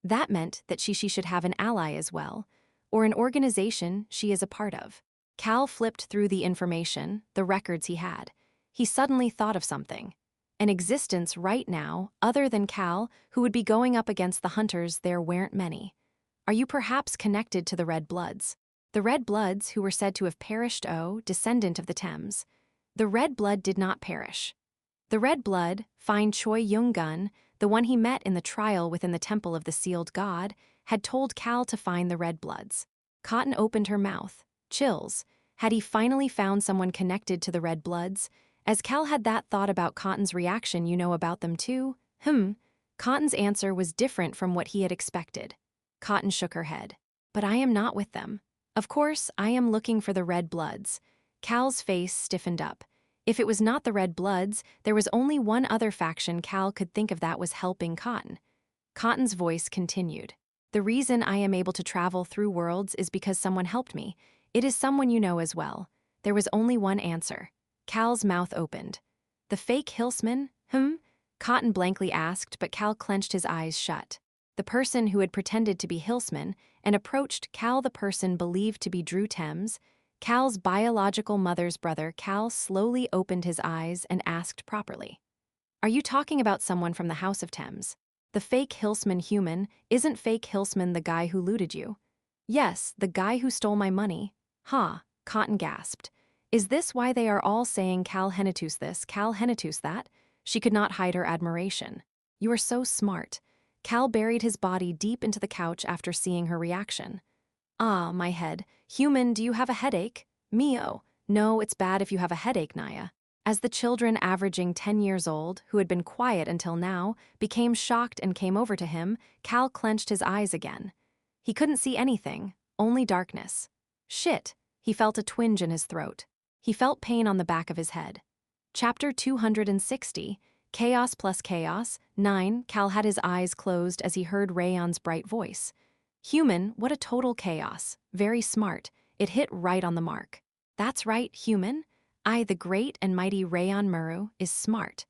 That meant that she should have an ally as well, or an organization she is a part of. Cal flipped through the information, the records he had. He suddenly thought of something. An existence right now, other than Cal, who would be going up against the Hunters, there weren't many. Are you perhaps connected to the Red Bloods? The Red Bloods who were said to have perished, descendant of the Thames. The Red Blood did not perish. The Red Blood, fine Choi Gun, the one he met in the trial within the temple of the sealed god, had told Cal to find the Red Bloods. Cotton opened her mouth. Chills. Had he finally found someone connected to the Red Bloods? As Cal had that thought about Cotton's reaction, you know about them too? Cotton's answer was different from what he had expected. Cotton shook her head. But I am not with them. Of course, I am looking for the Red Bloods. Cal's face stiffened up. If it was not the Red Bloods, there was only one other faction Cal could think of that was helping Cotton. Cotton's voice continued. The reason I am able to travel through worlds is because someone helped me. It is someone you know as well. There was only one answer. Cal's mouth opened. The fake Hillsman? Cotton blankly asked, but Cal clenched his eyes shut. The person who had pretended to be Hillsman and approached Cal, the person believed to be Drew Thames, Cal's biological mother's brother. Cal slowly opened his eyes and asked properly. Are you talking about someone from the House of Thames? The fake Hillsman human, isn't fake Hillsman the guy who looted you? Yes, the guy who stole my money. Cotton gasped. Is this why they are all saying Cal Henitus this, Cal Henitus that? She could not hide her admiration. You are so smart. Cal buried his body deep into the couch after seeing her reaction. Ah, my head. Human, do you have a headache? Mio. No, it's bad if you have a headache, Naya. As the children averaging 10 years old, who had been quiet until now, became shocked and came over to him, Cal clenched his eyes again. He couldn't see anything, only darkness. Shit! He felt a twinge in his throat. He felt pain on the back of his head. Chapter 260, Chaos plus Chaos, 9. Cal had his eyes closed as he heard Rayon's bright voice. Human, what a total chaos. Very smart. It hit right on the mark. That's right, human. I, the great and mighty Rayon Muru, is smart.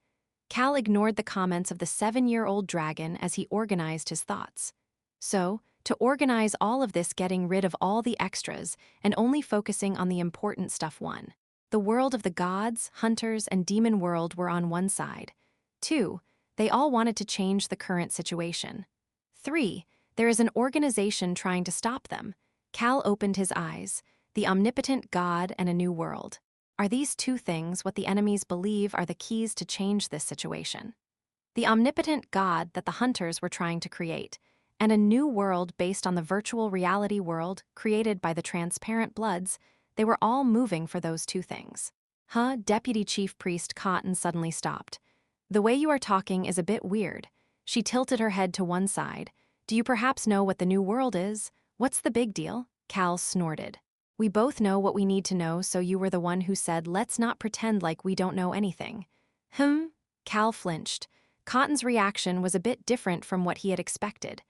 Cal ignored the comments of the 7-year-old dragon as he organized his thoughts. So, to organize all of this, getting rid of all the extras and only focusing on the important stuff. 1. The world of the gods, hunters, and demon world were on one side. 2. They all wanted to change the current situation. 3. There is an organization trying to stop them. Cal opened his eyes. The omnipotent god and a new world. Are these two things what the enemies believe are the keys to change this situation? The omnipotent god that the hunters were trying to create, and a new world based on the virtual reality world created by the transparent bloods, they were all moving for those two things. Deputy Chief Priest Cotton suddenly stopped. The way you are talking is a bit weird. She tilted her head to one side. Do you perhaps know what the new world is? What's the big deal? Cal snorted. We both know what we need to know, so you were the one who said, let's not pretend like we don't know anything. Cal flinched. Cotton's reaction was a bit different from what he had expected.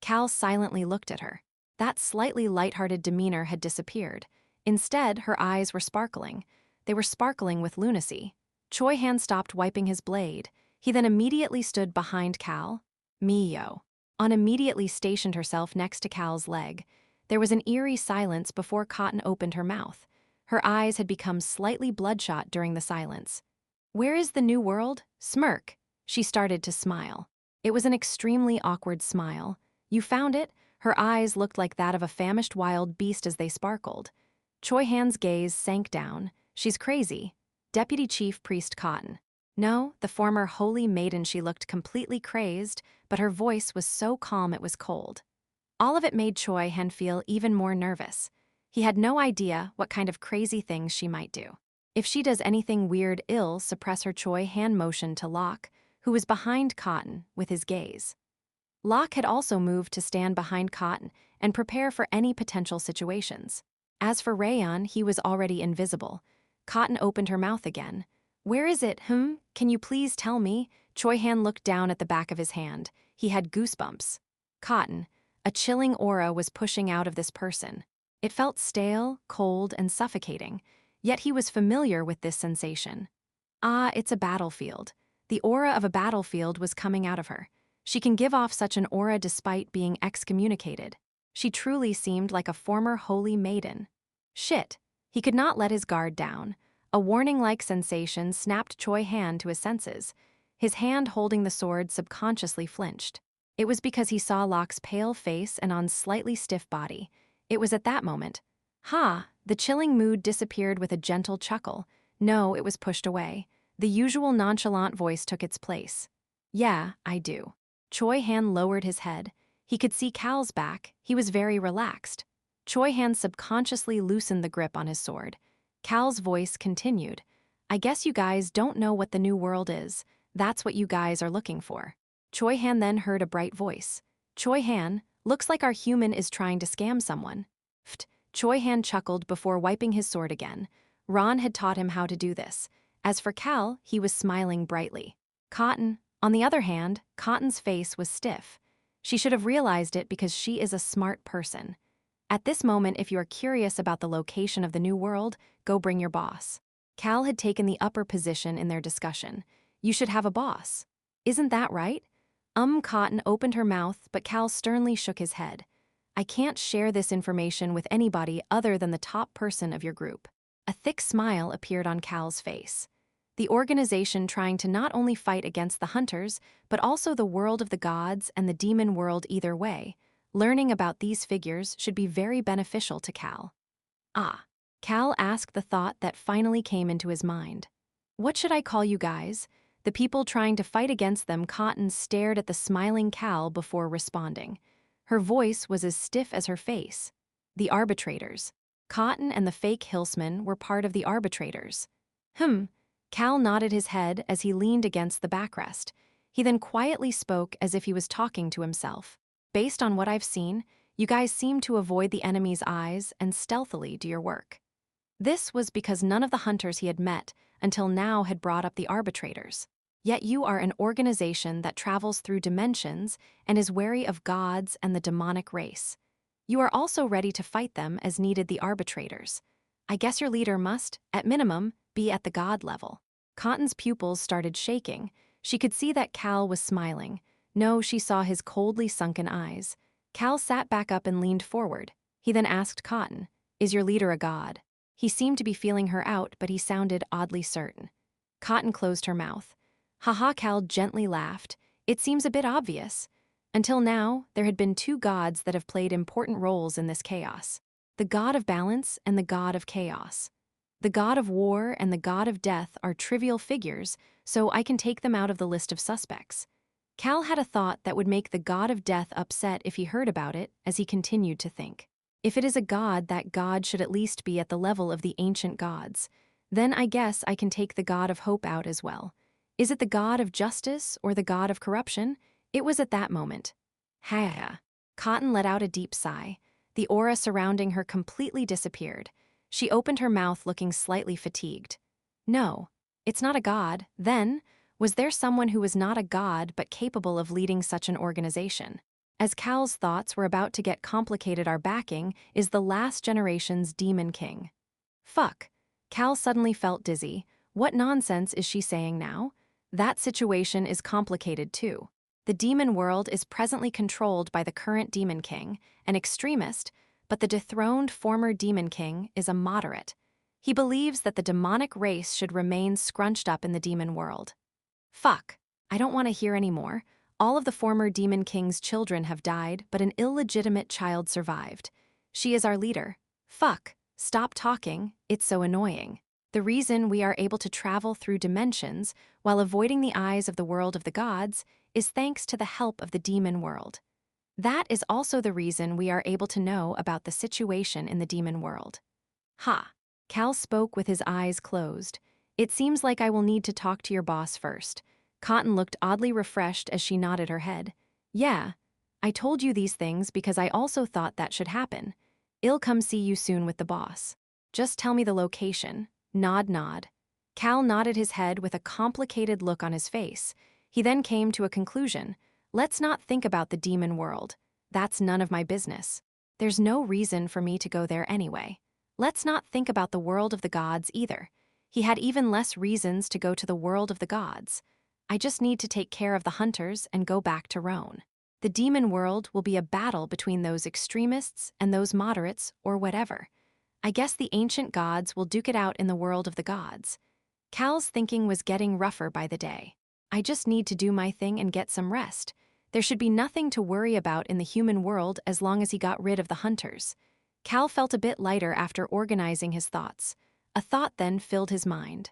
Cal silently looked at her. That slightly lighthearted demeanor had disappeared. Instead, her eyes were sparkling. They were sparkling with lunacy. Choi Han stopped wiping his blade. He then immediately stood behind Cal. Mio. An immediately stationed herself next to Cal's leg. There was an eerie silence before Cotton opened her mouth. Her eyes had become slightly bloodshot during the silence. Where is the new world? Smirk. She started to smile. It was an extremely awkward smile. You found it? Her eyes looked like that of a famished wild beast as they sparkled. Choi Han's gaze sank down. She's crazy. Deputy Chief Priest Cotton. No, the former holy maiden. She looked completely crazed, but her voice was so calm it was cold. All of it made Choi Han feel even more nervous. He had no idea what kind of crazy things she might do. If she does anything weird, suppress her. Choi Han motioned to Locke, who was behind Cotton, with his gaze. Locke had also moved to stand behind Cotton and prepare for any potential situations. As for Rayon, he was already invisible. Cotton opened her mouth again. Where is it, Can you please tell me? Choi Han looked down at the back of his hand. He had goosebumps. Cotton. A chilling aura was pushing out of this person. It felt stale, cold, and suffocating, yet he was familiar with this sensation. Ah, it's a battlefield. The aura of a battlefield was coming out of her. She can give off such an aura despite being excommunicated. She truly seemed like a former holy maiden. Shit. He could not let his guard down. A warning-like sensation snapped Choi Han to his senses. His hand holding the sword subconsciously flinched. It was because he saw Locke's pale face and on slightly stiff body. It was at that moment. The chilling mood disappeared with a gentle chuckle. No, it was pushed away. The usual nonchalant voice took its place. Yeah, I do. Choi Han lowered his head. He could see Cal's back. He was very relaxed. Choi Han subconsciously loosened the grip on his sword. Cal's voice continued. I guess you guys don't know what the new world is. That's what you guys are looking for. Choi Han then heard a bright voice. Choi Han, looks like our human is trying to scam someone. Choi Han chuckled before wiping his sword again. Ron had taught him how to do this. As for Cal, he was smiling brightly. Cotton, on the other hand, Cotton's face was stiff. She should have realized it because she is a smart person. At this moment, if you are curious about the location of the new world, go bring your boss. Cal had taken the upper position in their discussion. You should have a boss. Isn't that right? Cotton opened her mouth, but Cal sternly shook his head. I can't share this information with anybody other than the top person of your group. A thick smile appeared on Cal's face. The organization trying to not only fight against the hunters, but also the world of the gods and the demon world either way. Learning about these figures should be very beneficial to Cal. Cal asked the thought that finally came into his mind. What should I call you guys? The people trying to fight against them. Cotton stared at the smiling Cal before responding. Her voice was as stiff as her face. The arbitrators. Cotton and the fake hillsman were part of the arbitrators. Cal nodded his head as he leaned against the backrest. He then quietly spoke as if he was talking to himself. Based on what I've seen, you guys seem to avoid the enemy's eyes and stealthily do your work. This was because none of the hunters he had met until now had brought up the arbitrators. Yet you are an organization that travels through dimensions and is wary of gods and the demonic race. You are also ready to fight them as needed the arbitrators. I guess your leader must, at minimum, be at the god level. Cotton's pupils started shaking. She could see that Cal was smiling. No, she saw his coldly sunken eyes. Cal sat back up and leaned forward. He then asked Cotton, "Is your leader a god?" He seemed to be feeling her out, but he sounded oddly certain. Cotton closed her mouth. Haha, Cal gently laughed. It seems a bit obvious. Until now, there had been two gods that have played important roles in this chaos. The god of balance and the god of chaos. The god of war and the god of death are trivial figures, so I can take them out of the list of suspects. Cal had a thought that would make the god of death upset if he heard about it, as he continued to think. If it is a god, that god should at least be at the level of the ancient gods. Then I guess I can take the god of hope out as well. Is it the god of justice or the god of corruption? It was at that moment. Ha! Cotton let out a deep sigh. The aura surrounding her completely disappeared. She opened her mouth looking slightly fatigued. No, it's not a god. Then, was there someone who was not a god but capable of leading such an organization? As Cal's thoughts were about to get complicated, our backing is the last generation's demon king. Fuck. Cal suddenly felt dizzy. What nonsense is she saying now? That situation is complicated too. The demon world is presently controlled by the current demon king, an extremist, but the dethroned former demon king is a moderate. He believes that the demonic race should remain scrunched up in the demon world. Fuck. I don't want to hear any more. All of the former demon king's children have died, but an illegitimate child survived. She is our leader. Fuck. Stop talking. It's so annoying. The reason we are able to travel through dimensions while avoiding the eyes of the world of the gods is thanks to the help of the demon world. That is also the reason we are able to know about the situation in the demon world. Ha! Cal spoke with his eyes closed. It seems like I will need to talk to your boss first. Cotton looked oddly refreshed as she nodded her head. Yeah, I told you these things because I also thought that should happen. I'll come see you soon with the boss. Just tell me the location. Nod. Cal nodded his head with a complicated look on his face. He then came to a conclusion. Let's not think about the demon world. That's none of my business. There's no reason for me to go there anyway. Let's not think about the world of the gods either. He had even less reasons to go to the world of the gods. I just need to take care of the hunters and go back to Roan. The demon world will be a battle between those extremists and those moderates or whatever. I guess the ancient gods will duke it out in the world of the gods. Cal's thinking was getting rougher by the day. I just need to do my thing and get some rest. There should be nothing to worry about in the human world as long as he got rid of the hunters. Cal felt a bit lighter after organizing his thoughts. A thought then filled his mind.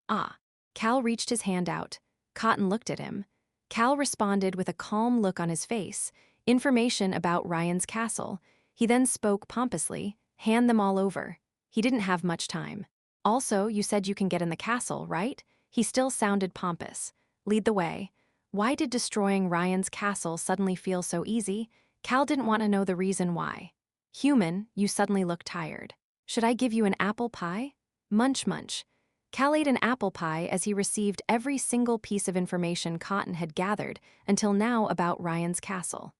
Ah. Cal reached his hand out. Cotton looked at him. Cal responded with a calm look on his face. Information about Ryan's castle. He then spoke pompously. Hand them all over. He didn't have much time. Also, you said you can get in the castle, right? He still sounded pompous. Lead the way. Why did destroying Ryan's castle suddenly feel so easy? Cal didn't want to know the reason why. Human, you suddenly look tired. Should I give you an apple pie? Munch. Cal ate an apple pie as he received every single piece of information Cotton had gathered until now about Ryan's castle.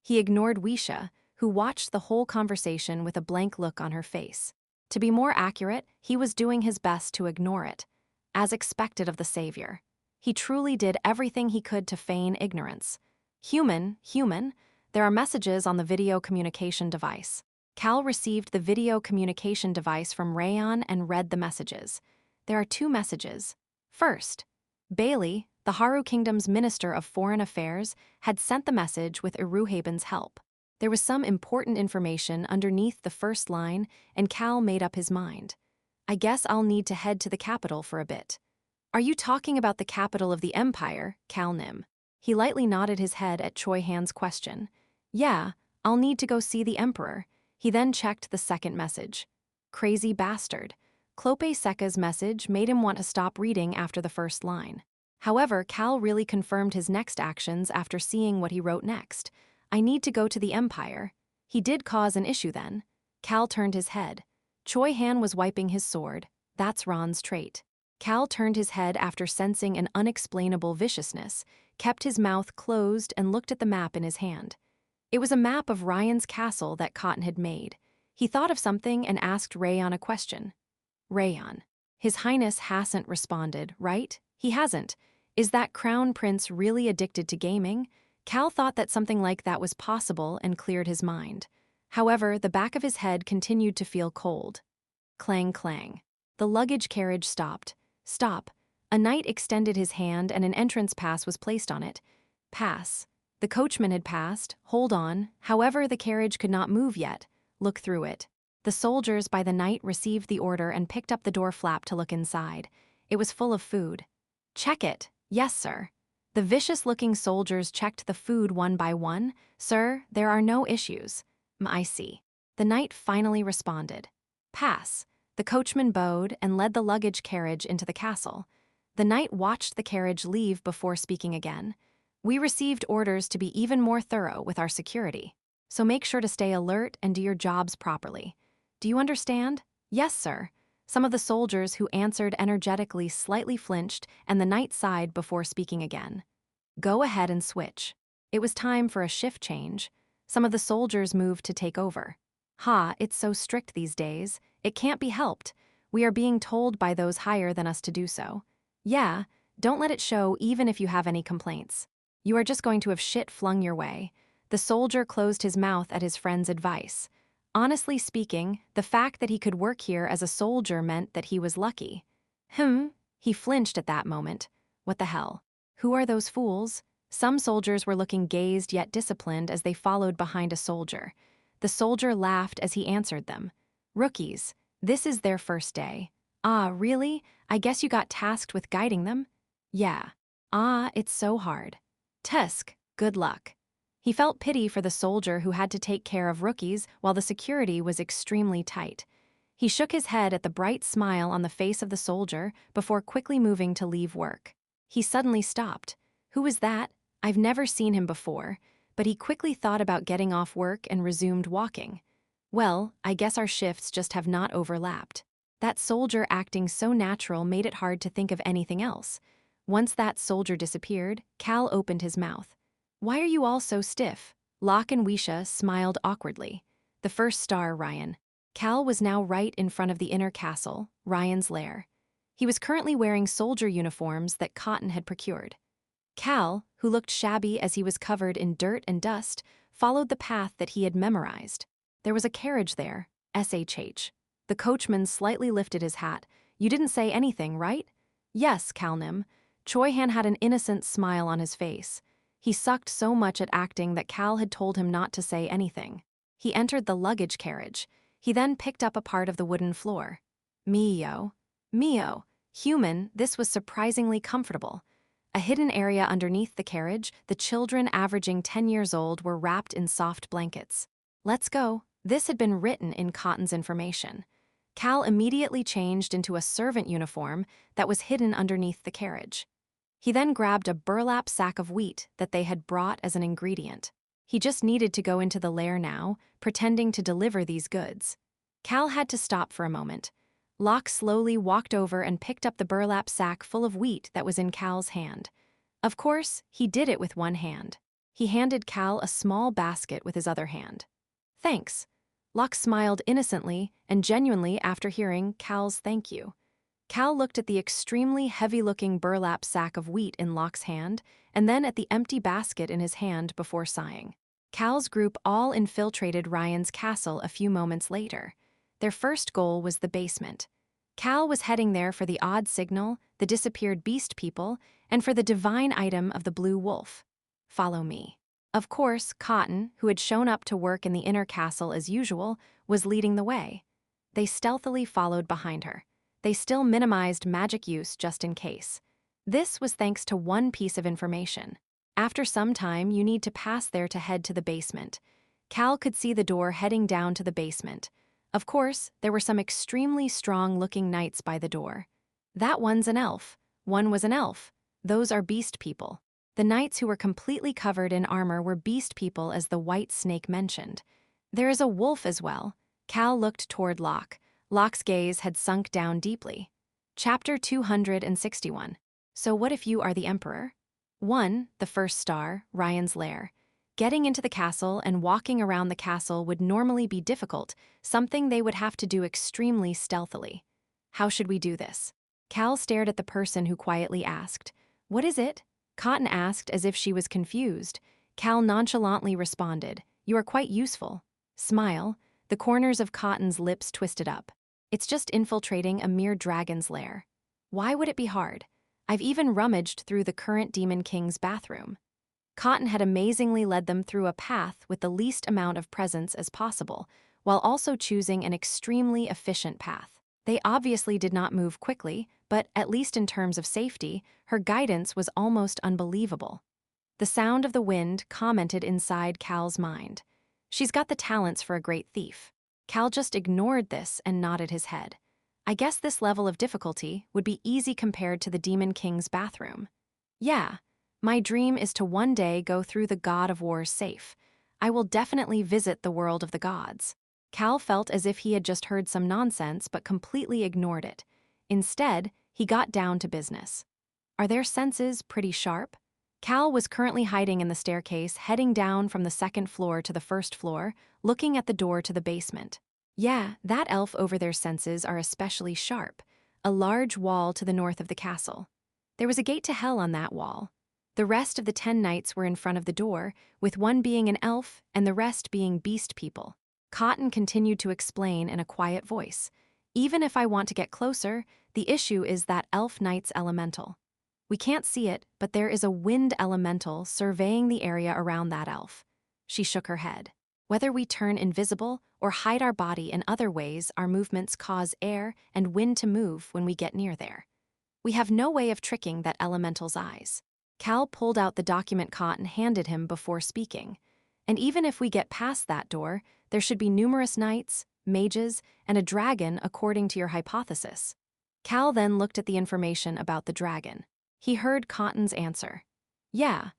He ignored Weisha, who watched the whole conversation with a blank look on her face. To be more accurate, he was doing his best to ignore it, as expected of the savior. He truly did everything he could to feign ignorance. Human, there are messages on the video communication device. Cal received the video communication device from Rayon and read the messages. There are two messages. First, Bailey, the Haru Kingdom's Minister of Foreign Affairs, had sent the message with Iruhaben's help. There was some important information underneath the first line, and Cal made up his mind. I guess I'll need to head to the capital for a bit. Are you talking about the capital of the empire, Cal Nim? He lightly nodded his head at Choi Han's question. Yeah, I'll need to go see the emperor. He then checked the second message. Crazy bastard. Clope Seca's message made him want to stop reading after the first line. However, Cal really confirmed his next actions after seeing what he wrote next. I need to go to the Empire. He did cause an issue then. Cal turned his head. Choi Han was wiping his sword. That's Ron's trait. Cal turned his head after sensing an unexplainable viciousness, kept his mouth closed and looked at the map in his hand. It was a map of Ryan's castle that Cotton had made. He thought of something and asked Rayon a question. Rayon. His Highness hasn't responded, right? He hasn't. Is that crown prince really addicted to gaming? Cal thought that something like that was possible and cleared his mind. However, the back of his head continued to feel cold. Clang, clang. The luggage carriage stopped. Stop. A knight extended his hand and an entrance pass was placed on it. Pass. The coachman had passed. Hold on. However, the carriage could not move yet. Look through it. The soldiers by the knight received the order and picked up the door flap to look inside. It was full of food. Check it. Yes, sir. The vicious-looking soldiers checked the food one by one. Sir, there are no issues. I see. The knight finally responded. Pass. The coachman bowed and led the luggage carriage into the castle. The knight watched the carriage leave before speaking again. We received orders to be even more thorough with our security, so make sure to stay alert and do your jobs properly. Do you understand? Yes, sir. Some of the soldiers who answered energetically slightly flinched, and the knight sighed before speaking again. Go ahead and switch. It was time for a shift change. Some of the soldiers moved to take over. Ha, it's so strict these days. It can't be helped. We are being told by those higher than us to do so. Yeah, don't let it show even if you have any complaints. You are just going to have shit flung your way. The soldier closed his mouth at his friend's advice. Honestly speaking, the fact that he could work here as a soldier meant that he was lucky. He flinched at that moment. What the hell? Who are those fools? Some soldiers were looking dazed yet disciplined as they followed behind a soldier. The soldier laughed as he answered them. Rookies, this is their first day. Ah, really? I guess you got tasked with guiding them? Yeah. Ah, it's so hard. Tusk, good luck. He felt pity for the soldier who had to take care of rookies while the security was extremely tight. He shook his head at the bright smile on the face of the soldier before quickly moving to leave work. He suddenly stopped. Who was that? I've never seen him before, but he quickly thought about getting off work and resumed walking. Well, I guess our shifts just have not overlapped. That soldier acting so natural made it hard to think of anything else. Once that soldier disappeared, Cal opened his mouth. Why are you all so stiff? Locke and Wisha smiled awkwardly. The first star, Ryan. Cal was now right in front of the inner castle, Ryan's lair. He was currently wearing soldier uniforms that Cotton had procured. Cal, who looked shabby as he was covered in dirt and dust, followed the path that he had memorized. There was a carriage there, SHH. The coachman slightly lifted his hat. You didn't say anything, right? Yes, Calnim. Choi Han had an innocent smile on his face. He sucked so much at acting that Cal had told him not to say anything. He entered the luggage carriage. He then picked up a part of the wooden floor. Mio. Human, this was surprisingly comfortable. A hidden area underneath the carriage, the children averaging 10 years old were wrapped in soft blankets. Let's go. This had been written in Cotton's information. Cal immediately changed into a servant uniform that was hidden underneath the carriage. He then grabbed a burlap sack of wheat that they had brought as an ingredient. He just needed to go into the lair now, pretending to deliver these goods. Cal had to stop for a moment. Locke slowly walked over and picked up the burlap sack full of wheat that was in Cal's hand. Of course, he did it with one hand. He handed Cal a small basket with his other hand. Thanks. Locke smiled innocently and genuinely after hearing Cal's thank you. Cal looked at the extremely heavy-looking burlap sack of wheat in Locke's hand and then at the empty basket in his hand before sighing. Cal's group all infiltrated Ryan's castle a few moments later. Their first goal was the basement. Cal was heading there for the odd signal, the disappeared beast people, and for the divine item of the blue wolf. Follow me. Of course, Cotton, who had shown up to work in the inner castle as usual, was leading the way. They stealthily followed behind her. They still minimized magic use just in case. This was thanks to one piece of information. After some time, you need to pass there to head to the basement. Cal could see the door heading down to the basement. Of course, there were some extremely strong-looking knights by the door. That one's an elf. One was an elf. Those are beast people. The knights who were completely covered in armor were beast people, as the white snake mentioned. There is a wolf as well. Cal looked toward Locke. Locke's gaze had sunk down deeply. Chapter 261. So what if you are the Emperor? 1. The first star, Ryan's lair. Getting into the castle and walking around the castle would normally be difficult, something they would have to do extremely stealthily. How should we do this? Cal stared at the person who quietly asked, "What is it?" Cotton asked as if she was confused. Cal nonchalantly responded, "You are quite useful." Smile. The corners of Cotton's lips twisted up. "It's just infiltrating a mere dragon's lair. Why would it be hard? I've even rummaged through the current Demon King's bathroom." Cotton had amazingly led them through a path with the least amount of presence as possible, while also choosing an extremely efficient path. They obviously did not move quickly, but at least in terms of safety, her guidance was almost unbelievable. The sound of the wind commented inside Cal's mind. She's got the talents for a great thief. Cal just ignored this and nodded his head. I guess this level of difficulty would be easy compared to the Demon King's bathroom. Yeah. My dream is to one day go through the God of War's safe. I will definitely visit the world of the gods. Cal felt as if he had just heard some nonsense but completely ignored it. Instead, he got down to business. Are their senses pretty sharp? Cal was currently hiding in the staircase, heading down from the second floor to the first floor, looking at the door to the basement. Yeah, that elf over their senses are especially sharp. A large wall to the north of the castle. There was a gate to hell on that wall. The rest of the 10 knights were in front of the door, with one being an elf and the rest being beast people. Cotton continued to explain in a quiet voice. Even if I want to get closer, the issue is that elf knight's elemental. We can't see it, but there is a wind elemental surveying the area around that elf. She shook her head. Whether we turn invisible or hide our body in other ways, our movements cause air and wind to move when we get near there. We have no way of tricking that elemental's eyes. Cal pulled out the document Cotton handed him before speaking. And even if we get past that door, there should be numerous knights, mages, and a dragon according to your hypothesis. Cal then looked at the information about the dragon. He heard Cotton's answer. Yeah,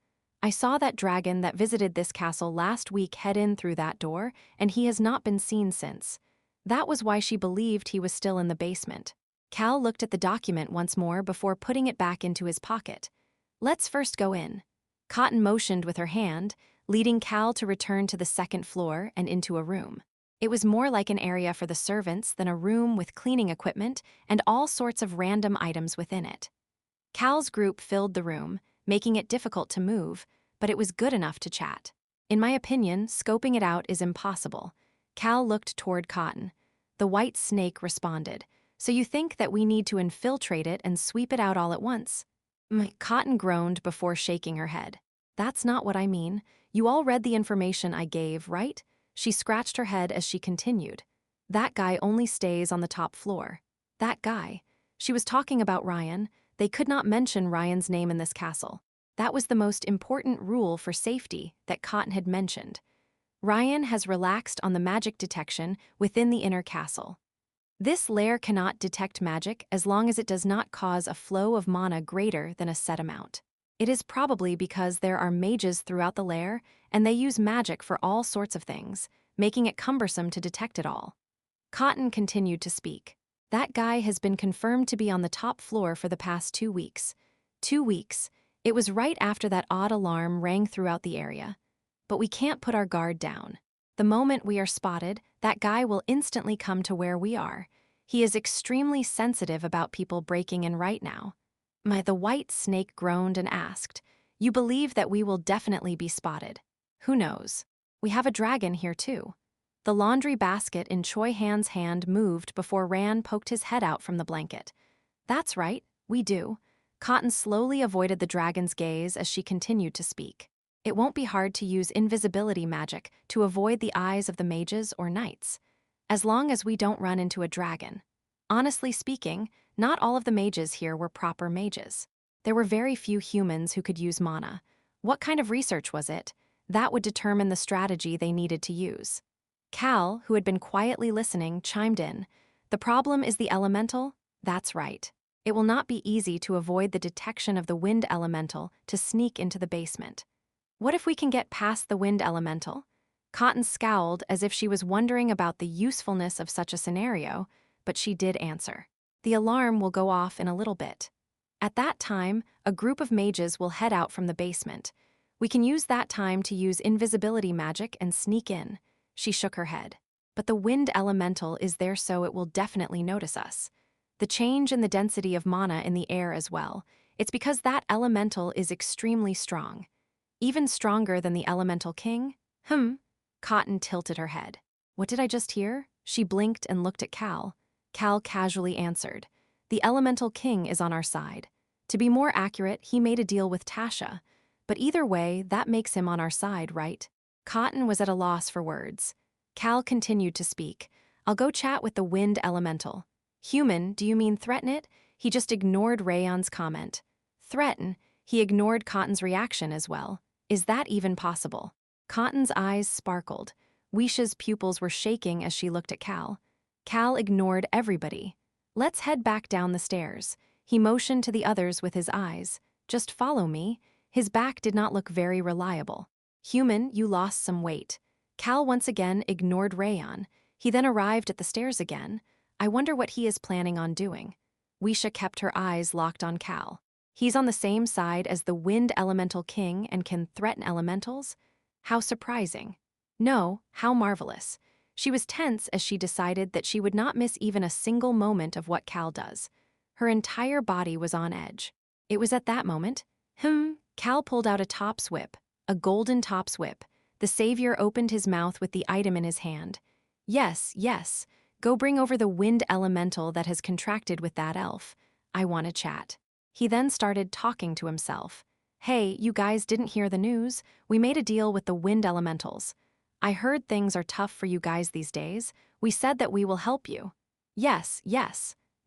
I saw that dragon that visited this castle last week head in through that door, and he has not been seen since. That was why she believed he was still in the basement. Cal looked at the document once more before putting it back into his pocket. Let's first go in. Cotton motioned with her hand, leading Cal to return to the second floor and into a room. It was more like an area for the servants than a room with cleaning equipment and all sorts of random items within it. Cal's group filled the room, making it difficult to move, but it was good enough to chat. In my opinion, scoping it out is impossible. Cal looked toward Cotton. The white snake responded. So you think that we need to infiltrate it and sweep it out all at once? Cotton groaned before shaking her head. That's not what I mean. You all read the information I gave, right? She scratched her head as she continued. That guy only stays on the top floor. That guy. She was talking about Ryan. They could not mention Ryan's name in this castle. That was the most important rule for safety that Cotton had mentioned. Ryan has relaxed on the magic detection within the inner castle. This lair cannot detect magic as long as it does not cause a flow of mana greater than a set amount. It is probably because there are mages throughout the lair, and they use magic for all sorts of things, making it cumbersome to detect it all. Cotton continued to speak. That guy has been confirmed to be on the top floor for the past 2 weeks. 2 weeks. It was right after that odd alarm rang throughout the area. But we can't put our guard down. The moment we are spotted, that guy will instantly come to where we are. He is extremely sensitive about people breaking in right now. The white snake groaned and asked, "You believe that we will definitely be spotted? Who knows? We have a dragon here too." The laundry basket in Choi Han's hand moved before Ran poked his head out from the blanket. That's right, we do. Cotton slowly avoided the dragon's gaze as she continued to speak. It won't be hard to use invisibility magic to avoid the eyes of the mages or knights, as long as we don't run into a dragon. Honestly speaking, not all of the mages here were proper mages. There were very few humans who could use mana. What kind of research was it? That would determine the strategy they needed to use. Cal, who had been quietly listening, chimed in. The problem is the elemental? That's right. It will not be easy to avoid the detection of the wind elemental to sneak into the basement. What if we can get past the wind elemental? Cotton scowled as if she was wondering about the usefulness of such a scenario, but she did answer. The alarm will go off in a little bit. At that time, a group of mages will head out from the basement. We can use that time to use invisibility magic and sneak in. She shook her head. But the wind elemental is there, so it will definitely notice us. The change in the density of mana in the air as well. It's because that elemental is extremely strong. Even stronger than the elemental king? Cotton tilted her head. What did I just hear? She blinked and looked at Cal. Cal casually answered. The elemental king is on our side. To be more accurate, he made a deal with Tasha. But either way, that makes him on our side, right? Cotton was at a loss for words. Cal continued to speak. I'll go chat with the wind elemental. Human, do you mean threaten it? He just ignored Rayon's comment. Threaten? He ignored Cotton's reaction as well. Is that even possible? Cotton's eyes sparkled. Weisha's pupils were shaking as she looked at Cal. Cal ignored everybody. Let's head back down the stairs. He motioned to the others with his eyes. Just follow me. His back did not look very reliable. Human, you lost some weight. Cal once again ignored Rayon. He then arrived at the stairs again. I wonder what he is planning on doing. Weisha kept her eyes locked on Cal. He's on the same side as the wind elemental king and can threaten elementals? How surprising. No, how marvelous. She was tense as she decided that she would not miss even a single moment of what Cal does. Her entire body was on edge. It was at that moment. Cal pulled out a top's whip, a golden top's whip. The savior opened his mouth with the item in his hand. Yes, go bring over the wind elemental that has contracted with that elf. I want to chat. He then started talking to himself. Hey, you guys didn't hear the news? We made a deal with the wind elementals. I heard things are tough for you guys these days. We said that we will help you. Yes.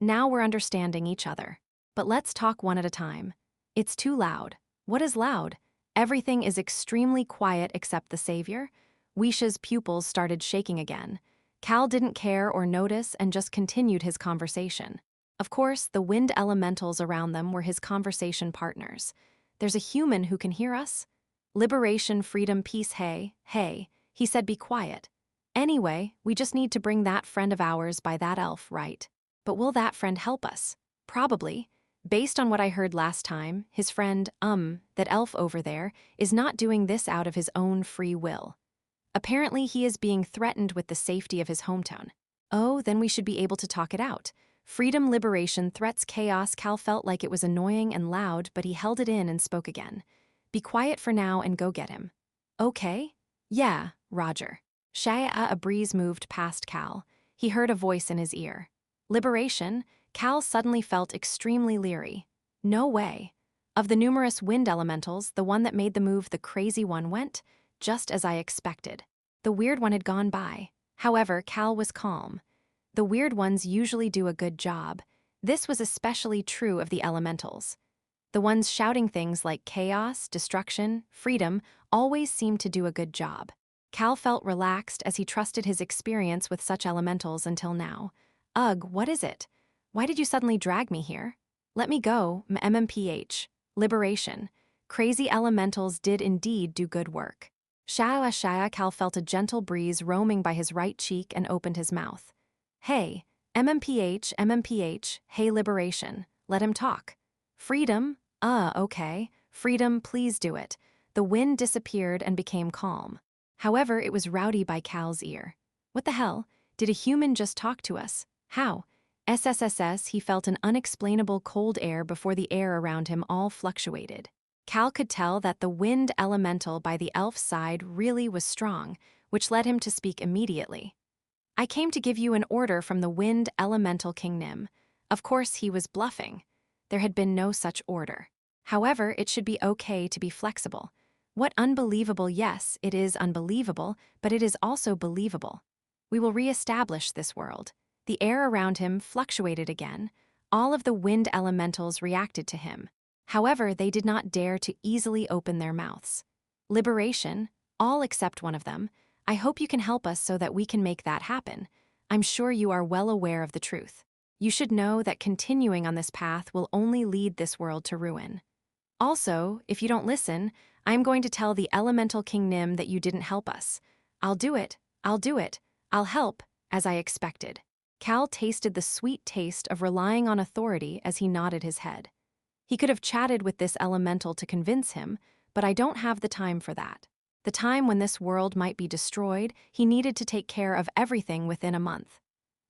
Now we're understanding each other. But let's talk one at a time. It's too loud. What is loud? Everything is extremely quiet except the savior. Weisha's pupils started shaking again. Cal didn't care or notice and just continued his conversation. Of course, the wind elementals around them were his conversation partners. There's a human who can hear us? Liberation, freedom, peace, hey. He said be quiet. Anyway, we just need to bring that friend of ours by that elf, right? But will that friend help us? Probably. Based on what I heard last time, his friend, that elf over there, is not doing this out of his own free will. Apparently he is being threatened with the safety of his hometown. Oh, then we should be able to talk it out. Freedom, liberation, threats, chaos. Cal felt like it was annoying and loud, but he held it in and spoke again. Be quiet for now and go get him. Okay? Yeah, Roger. A breeze moved past Cal. He heard a voice in his ear. Liberation? Cal suddenly felt extremely leery. No way. Of the numerous wind elementals, the one that made the move, the crazy one, went, just as I expected. The weird one had gone by. However, Cal was calm. The weird ones usually do a good job. This was especially true of the elementals. The ones shouting things like chaos, destruction, freedom always seemed to do a good job. Cal felt relaxed as he trusted his experience with such elementals until now. Ugh, what is it? Why did you suddenly drag me here? Let me go, MMPH. Liberation. Crazy elementals did indeed do good work. Shaya, Cal felt a gentle breeze roaming by his right cheek and opened his mouth. Hey, MMPH, hey liberation. Let him talk. Freedom? Okay. Freedom, please do it. The wind disappeared and became calm. However, it was rowdy by Cal's ear. What the hell? Did a human just talk to us? How? SSSS, he felt an unexplainable cold air before the air around him all fluctuated. Cal could tell that the wind elemental by the elf's side really was strong, which led him to speak immediately. I came to give you an order from the wind elemental King Nim. Of course, he was bluffing. There had been no such order. However, it should be okay to be flexible. What unbelievable, yes, it is unbelievable, but it is also believable. We will re-establish this world. The air around him fluctuated again. All of the wind elementals reacted to him. However, they did not dare to easily open their mouths. Liberation? All except one of them. I hope you can help us so that we can make that happen. I'm sure you are well aware of the truth. You should know that continuing on this path will only lead this world to ruin. Also, if you don't listen, I'm going to tell the elemental King Nim that you didn't help us. I'll do it, I'll do it, I'll help, as I expected. Cal tasted the sweet taste of relying on authority as he nodded his head. He could have chatted with this elemental to convince him, but I don't have the time for that. The time when this world might be destroyed, he needed to take care of everything within a month.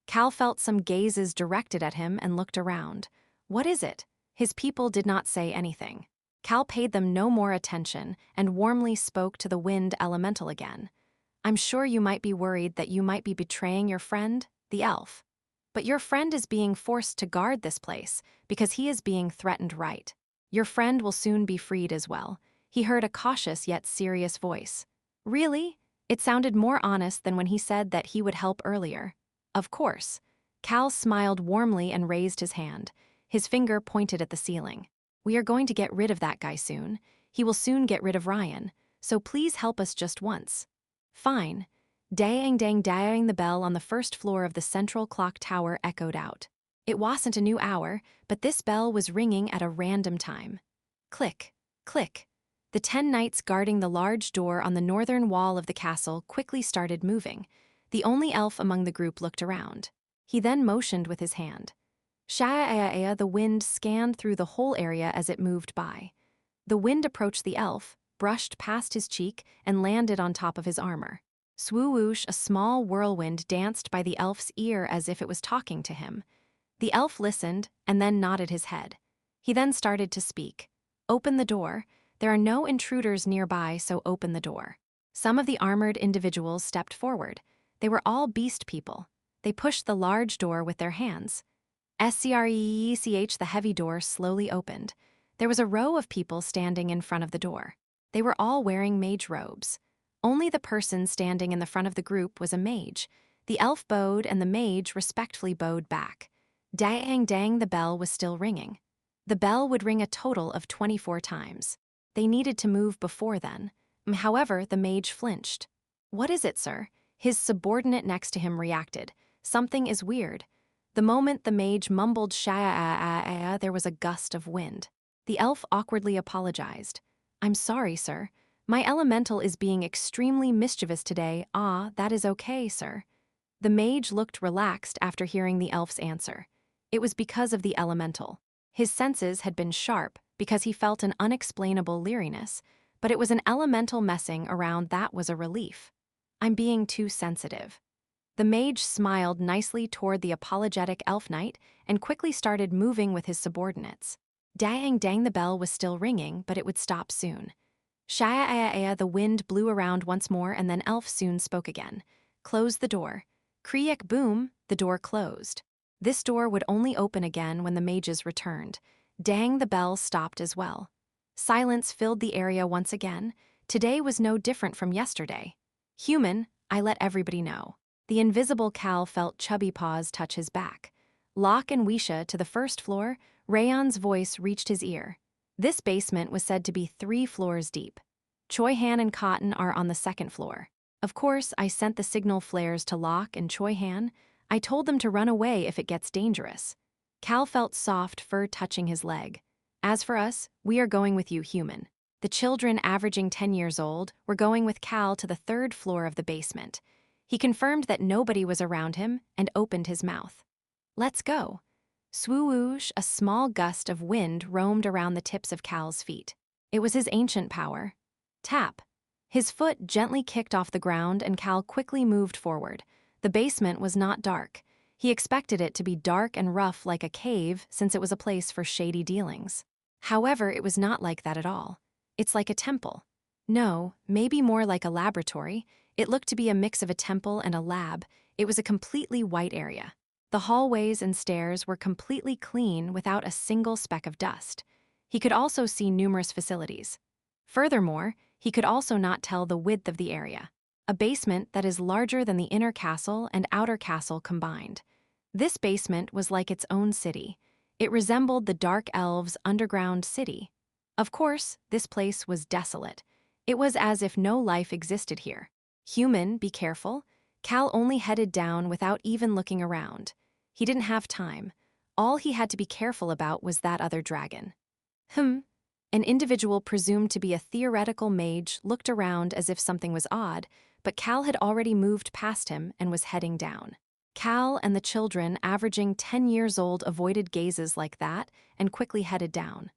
Cal felt some gazes directed at him and looked around. What is it? His people did not say anything. Cal paid them no more attention and warmly spoke to the wind elemental again. I'm sure you might be worried that you might be betraying your friend, the elf. But your friend is being forced to guard this place because he is being threatened, right? Your friend will soon be freed as well. He heard a cautious yet serious voice. Really? It sounded more honest than when he said that he would help earlier. Of course. Cal smiled warmly and raised his hand. His finger pointed at the ceiling. We are going to get rid of that guy soon. He will soon get rid of Ryan. So please help us just once. Fine. Dang dang dang, the bell on the first floor of the central clock tower echoed out. It wasn't a new hour, but this bell was ringing at a random time. Click, click. The 10 knights guarding the large door on the northern wall of the castle quickly started moving. The only elf among the group looked around. He then motioned with his hand. Sha-a-a-a, the wind scanned through the whole area as it moved by. The wind approached the elf, brushed past his cheek, and landed on top of his armor. Swoosh, a small whirlwind danced by the elf's ear as if it was talking to him. The elf listened and then nodded his head. He then started to speak. Open the door. There are no intruders nearby, so open the door. Some of the armored individuals stepped forward. They were all beast people. They pushed the large door with their hands. Screech, the heavy door slowly opened. There was a row of people standing in front of the door. They were all wearing mage robes. Only the person standing in the front of the group was a mage. The elf bowed and the mage respectfully bowed back. Dang dang, the bell was still ringing. The bell would ring a total of 24 times. They needed to move before then. However, the mage flinched. What is it, sir? His subordinate next to him reacted. Something is weird. The moment the mage mumbled sha-a-a-a, there was a gust of wind. The elf awkwardly apologized. I'm sorry, sir. My elemental is being extremely mischievous today. Ah, that is okay, sir. The mage looked relaxed after hearing the elf's answer. It was because of the elemental. His senses had been sharp because he felt an unexplainable leeriness, but it was an elemental messing around that was a relief. I'm being too sensitive. The mage smiled nicely toward the apologetic elf knight and quickly started moving with his subordinates. Dang dang, the bell was still ringing, but it would stop soon. Sha-a-a-a, the wind blew around once more and then elf soon spoke again. Close the door. Kriek boom, the door closed. This door would only open again when the mages returned. Dang, the bell stopped as well. Silence filled the area once again. Today was no different from yesterday. Human, I let everybody know. The invisible Cal felt Chubby Paws touch his back. Locke and Wisha to the first floor, Rayon's voice reached his ear. This basement was said to be 3 floors deep. Choi Han and Cotton are on the 2nd floor. Of course, I sent the signal flares to Locke and Choi Han. I told them to run away if it gets dangerous. Cal felt soft fur touching his leg. As for us, we are going with you, human. The children, averaging 10 years old, were going with Cal to the 3rd floor of the basement. He confirmed that nobody was around him and opened his mouth. Let's go. Swoosh, a small gust of wind roamed around the tips of Cal's feet. It was his ancient power. Tap. His foot gently kicked off the ground and Cal quickly moved forward. The basement was not dark. He expected it to be dark and rough like a cave since it was a place for shady dealings. However, it was not like that at all. It's like a temple. No, maybe more like a laboratory. It looked to be a mix of a temple and a lab. It was a completely white area. The hallways and stairs were completely clean without a single speck of dust. He could also see numerous facilities. Furthermore, he could also not tell the width of the area. A basement that is larger than the inner castle and outer castle combined. This basement was like its own city. It resembled the Dark Elves' underground city. Of course, this place was desolate. It was as if no life existed here. Human, be careful. Cal only headed down without even looking around. He didn't have time. All he had to be careful about was that other dragon. An individual presumed to be a theoretical mage looked around as if something was odd, but Cal had already moved past him and was heading down. Cal and the children, averaging 10 years old, avoided gazes like that and quickly headed down.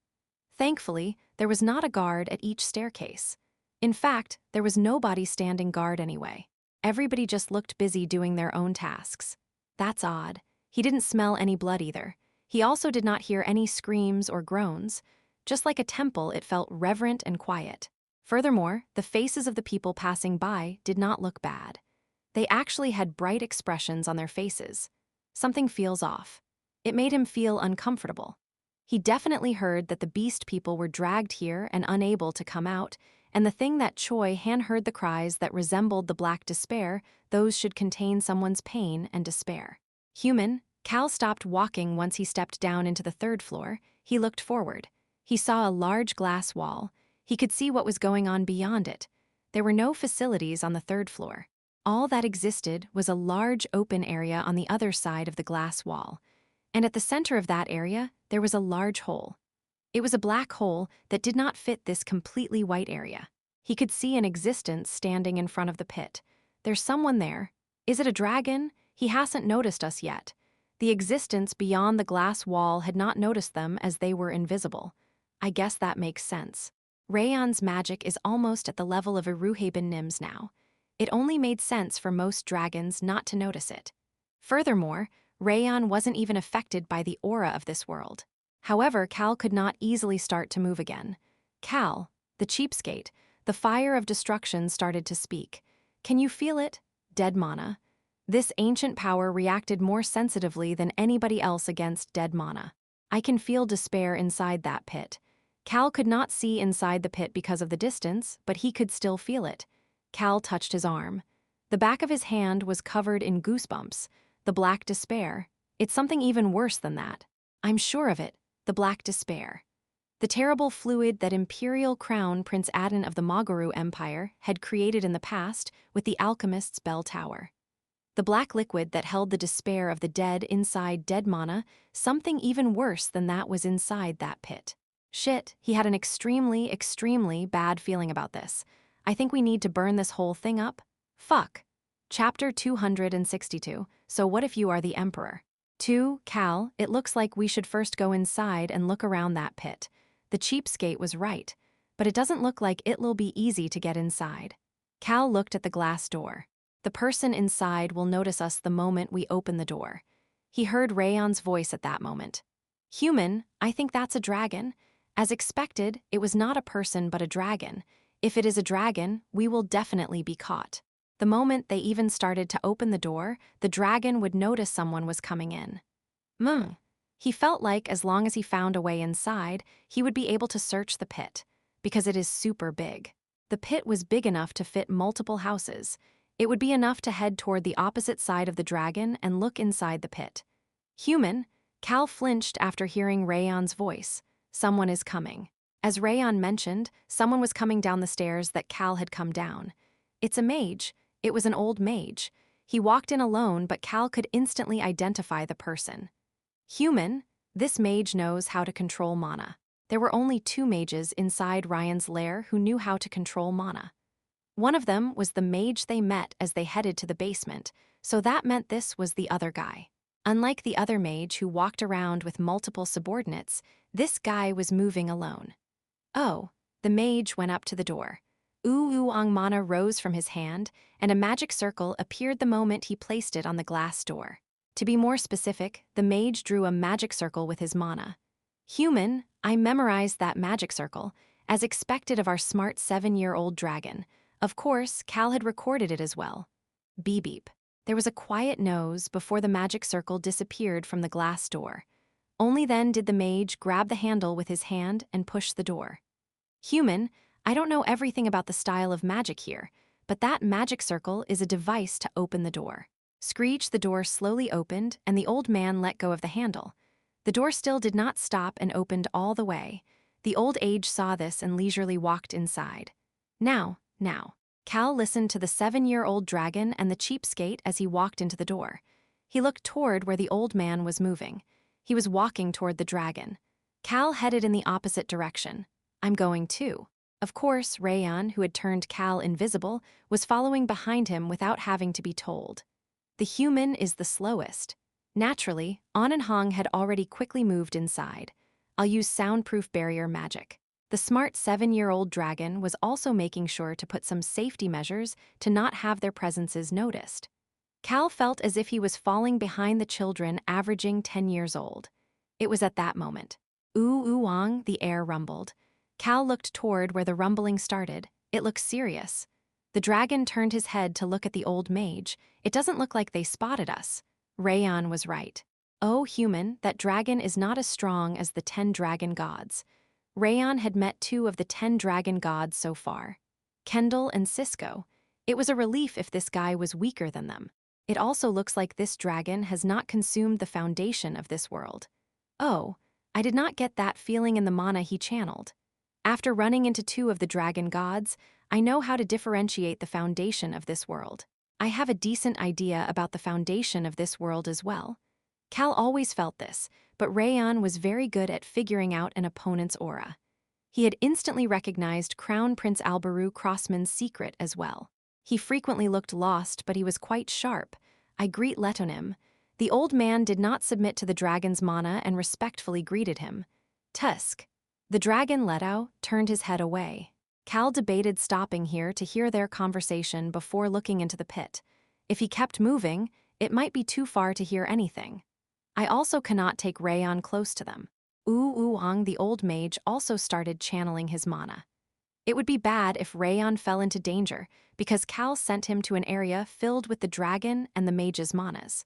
Thankfully, there was not a guard at each staircase. In fact, there was nobody standing guard anyway. Everybody just looked busy doing their own tasks. That's odd. He didn't smell any blood either. He also did not hear any screams or groans. Just like a temple, it felt reverent and quiet. Furthermore, the faces of the people passing by did not look bad. They actually had bright expressions on their faces. Something feels off. It made him feel uncomfortable. He definitely heard that the beast people were dragged here and unable to come out, and the thing that Choi Han heard the cries that resembled the black despair, those should contain someone's pain and despair. Human, Cal stopped walking once he stepped down into the third floor. He looked forward. He saw a large glass wall. He could see what was going on beyond it. There were no facilities on the third floor. All that existed was a large open area on the other side of the glass wall. And at the center of that area, there was a large hole. It was a black hole that did not fit this completely white area. He could see an existence standing in front of the pit. There's someone there. Is it a dragon? He hasn't noticed us yet. The existence beyond the glass wall had not noticed them as they were invisible. I guess that makes sense. Rayon's magic is almost at the level of Iruhaben Nim's now. It only made sense for most dragons not to notice it. Furthermore, Rayon wasn't even affected by the aura of this world. However, Cal could not easily start to move again. Cal, the cheapskate, the fire of destruction started to speak. Can you feel it? Dead mana. This ancient power reacted more sensitively than anybody else against dead mana. I can feel despair inside that pit. Cal could not see inside the pit because of the distance, but he could still feel it. Cal touched his arm. The back of his hand was covered in goosebumps. The black despair. It's something even worse than that. I'm sure of it. The black despair. The terrible fluid that Imperial Crown Prince Adin of the Magaru Empire had created in the past with the alchemist's bell tower. The black liquid that held the despair of the dead inside dead mana, something even worse than that was inside that pit. Shit, he had an extremely, extremely bad feeling about this. I think we need to burn this whole thing up. Fuck. Chapter 262, So What If You Are the Emperor? 2. Cal, it looks like we should first go inside and look around that pit. The cheapskate was right, but it doesn't look like it'll be easy to get inside. Cal looked at the glass door. The person inside will notice us the moment we open the door. He heard Rayon's voice at that moment. Human, I think that's a dragon. As expected, it was not a person but a dragon. If it is a dragon, we will definitely be caught. The moment they even started to open the door, the dragon would notice someone was coming in. He felt like as long as he found a way inside, he would be able to search the pit, because it is super big. The pit was big enough to fit multiple houses. It would be enough to head toward the opposite side of the dragon and look inside the pit. Human, Cal flinched after hearing Rayon's voice. Someone is coming. As Rayon mentioned, someone was coming down the stairs that Cal had come down. It's a mage. It was an old mage. He walked in alone, but Cal could instantly identify the person. Human, this mage knows how to control mana. There were only 2 mages inside Ryan's lair who knew how to control mana. One of them was the mage they met as they headed to the basement, so that meant this was the other guy. Unlike the other mage who walked around with multiple subordinates, this guy was moving alone. Oh, the mage went up to the door. Uang mana rose from his hand, and a magic circle appeared the moment he placed it on the glass door. To be more specific, the mage drew a magic circle with his mana. Human, I memorized that magic circle, as expected of our smart 7-year-old dragon. Of course, Cal had recorded it as well. Beep beep. There was a quiet nose before the magic circle disappeared from the glass door. Only then did the mage grab the handle with his hand and push the door. Human, I don't know everything about the style of magic here, but that magic circle is a device to open the door. Screech, the door slowly opened, and the old man let go of the handle. The door still did not stop and opened all the way. The old age saw this and leisurely walked inside. Now. Cal listened to the 7-year-old dragon and the cheapskate as he walked into the door. He looked toward where the old man was moving. He was walking toward the dragon. Cal headed in the opposite direction. I'm going too. Of course, Rayan, who had turned Cal invisible, was following behind him without having to be told. The human is the slowest. Naturally, An and Hong had already quickly moved inside. I'll use soundproof barrier magic. The smart 7-year-old dragon was also making sure to put some safety measures to not have their presences noticed. Cal felt as if he was falling behind the children averaging 10 years old. It was at that moment. Ooh-ooh-wong, the air rumbled. Cal looked toward where the rumbling started. It looked serious. The dragon turned his head to look at the old mage. It doesn't look like they spotted us. Rayan was right. Oh, human, that dragon is not as strong as the 10 dragon gods. Rayan had met 2 of the 10 dragon gods so far. Kendall and Cisco. It was a relief if this guy was weaker than them. It also looks like this dragon has not consumed the foundation of this world. Oh, I did not get that feeling in the mana he channeled. After running into 2 of the dragon gods, I know how to differentiate the foundation of this world. I have a decent idea about the foundation of this world as well. Cal always felt this, but Rayan was very good at figuring out an opponent's aura. He had instantly recognized Crown Prince Albaru Crossman's secret as well. He frequently looked lost, but he was quite sharp. I greet Letonim. The old man did not submit to the dragon's mana and respectfully greeted him. Tusk. The dragon Leto turned his head away. Cal debated stopping here to hear their conversation before looking into the pit. If he kept moving, it might be too far to hear anything. I also cannot take Rayan close to them. Ooh-ooh-ong, the old mage, also started channeling his mana. It would be bad if Rayan fell into danger, because Cal sent him to an area filled with the dragon and the mage's manas.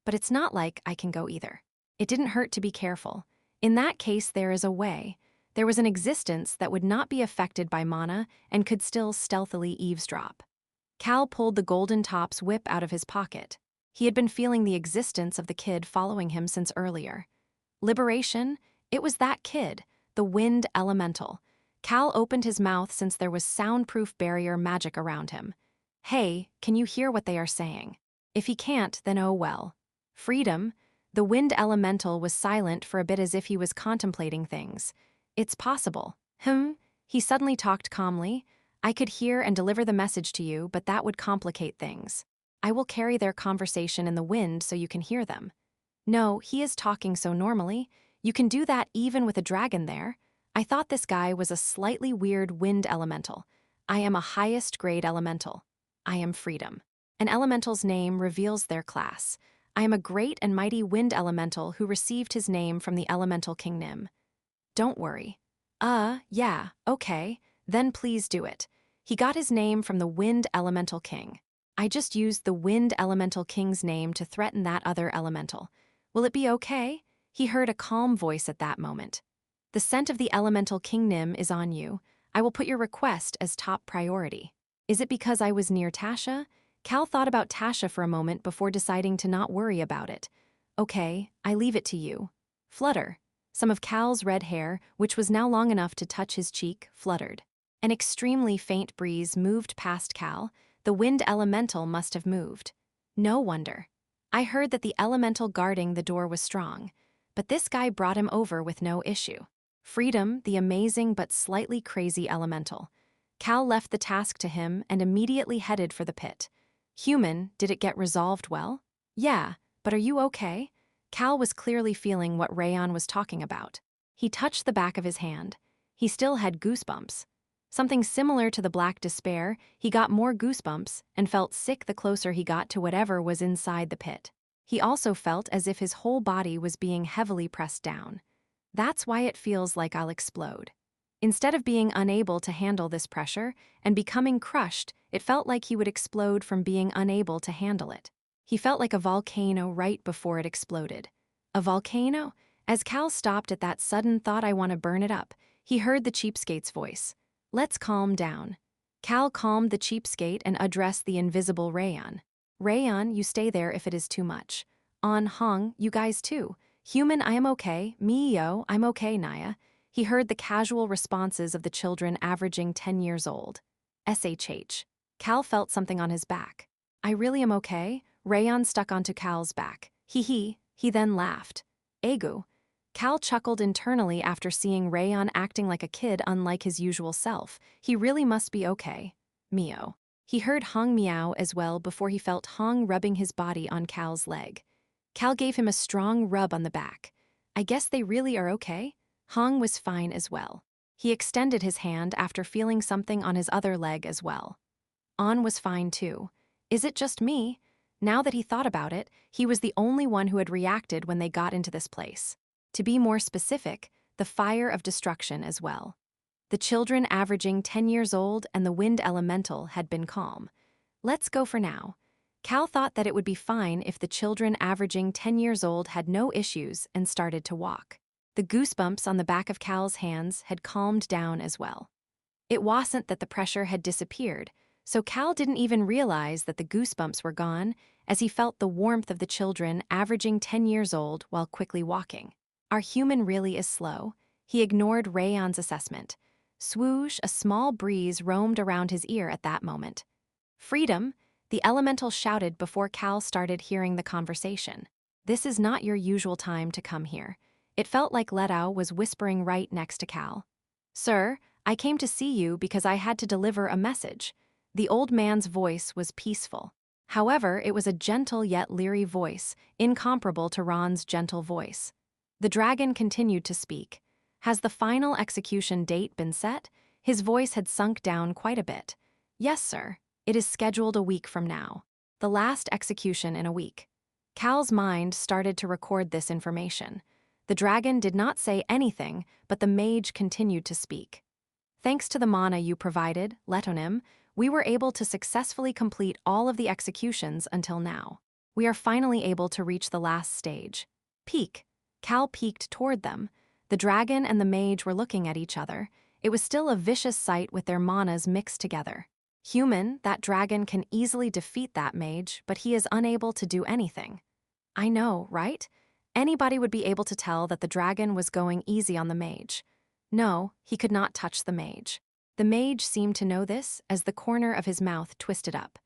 But it's not like I can go either. It didn't hurt to be careful. In that case, there is a way. There was an existence that would not be affected by mana and could still stealthily eavesdrop. Cal pulled the golden top's whip out of his pocket. He had been feeling the existence of the kid following him since earlier. Liberation? It was that kid, the wind elemental. Cal opened his mouth since there was soundproof barrier magic around him. Hey, can you hear what they are saying? If he can't, then oh well. Freedom? The wind elemental was silent for a bit as if he was contemplating things. It's possible. He suddenly talked calmly. I could hear and deliver the message to you, but that would complicate things. I will carry their conversation in the wind so you can hear them. No, he is talking so normally. You can do that even with a dragon there. I thought this guy was a slightly weird wind elemental. I am a highest grade elemental. I am freedom. An elemental's name reveals their class. I am a great and mighty wind elemental who received his name from the elemental king Nim. Don't worry. Yeah, okay, then please do it. He got his name from the wind elemental king. I just used the wind elemental king's name to threaten that other elemental. Will it be okay? He heard a calm voice at that moment. The scent of the elemental king Nim is on you. I will put your request as top priority. Is it because I was near Tasha? Cal thought about Tasha for a moment before deciding to not worry about it. Okay, I leave it to you. Flutter. Some of Cal's red hair, which was now long enough to touch his cheek, fluttered. An extremely faint breeze moved past Cal. The wind elemental must have moved. No wonder. I heard that the elemental guarding the door was strong, but this guy brought him over with no issue. Freedom, the amazing but slightly crazy elemental. Cal left the task to him and immediately headed for the pit. Human, did it get resolved well? Yeah, but are you okay? Cal was clearly feeling what Rayan was talking about. He touched the back of his hand. He still had goosebumps. Something similar to the black despair, he got more goosebumps and felt sick the closer he got to whatever was inside the pit. He also felt as if his whole body was being heavily pressed down. That's why it feels like I'll explode. Instead of being unable to handle this pressure and becoming crushed, it felt like he would explode from being unable to handle it. He felt like a volcano right before it exploded. A volcano? As Cal stopped at that sudden thought, I want to burn it up, he heard the cheapskate's voice. Let's calm down. Cal calmed the cheapskate and addressed the invisible Rayan. Rayan, you stay there if it is too much. An Hong, you guys too. Human, I am okay. Me-yo, I'm okay, Naya. He heard the casual responses of the children averaging 10 years old. SHH. Cal felt something on his back. I really am okay. Rayon stuck onto Cal's back. He then laughed. Egu. Cal chuckled internally after seeing Rayon acting like a kid unlike his usual self. He really must be okay. Meow. He heard Hong meow as well before he felt Hong rubbing his body on Cal's leg. Cal gave him a strong rub on the back. I guess they really are okay? Hong was fine as well. He extended his hand after feeling something on his other leg as well. An was fine too. Is it just me? Now that he thought about it, he was the only one who had reacted when they got into this place. To be more specific, the fire of destruction as well. The children averaging 10 years old and the wind elemental had been calm. Let's go for now. Cal thought that it would be fine if the children averaging 10 years old had no issues and started to walk. The goosebumps on the back of Cal's hands had calmed down as well. It wasn't that the pressure had disappeared, so Cal didn't even realize that the goosebumps were gone as he felt the warmth of the children averaging 10 years old while quickly walking. Our human really is slow. He ignored Rayon's assessment. Swoosh, a small breeze roamed around his ear at that moment. Freedom, the elemental shouted before Cal started hearing the conversation. This is not your usual time to come here. It felt like Letao was whispering right next to Cal. Sir, I came to see you because I had to deliver a message. The old man's voice was peaceful. However, it was a gentle yet leery voice, incomparable to Ron's gentle voice. The dragon continued to speak. Has the final execution date been set? His voice had sunk down quite a bit. Yes, sir. It is scheduled a week from now. The last execution in a week. Cal's mind started to record this information. The dragon did not say anything, but the mage continued to speak. Thanks to the mana you provided, Letonim, we were able to successfully complete all of the executions until now. We are finally able to reach the last stage. Peek. Cal peeked toward them. The dragon and the mage were looking at each other. It was still a vicious sight with their manas mixed together. Human, that dragon can easily defeat that mage, but he is unable to do anything. I know, right? Anybody would be able to tell that the dragon was going easy on the mage. No, he could not touch the mage. The mage seemed to know this as the corner of his mouth twisted up.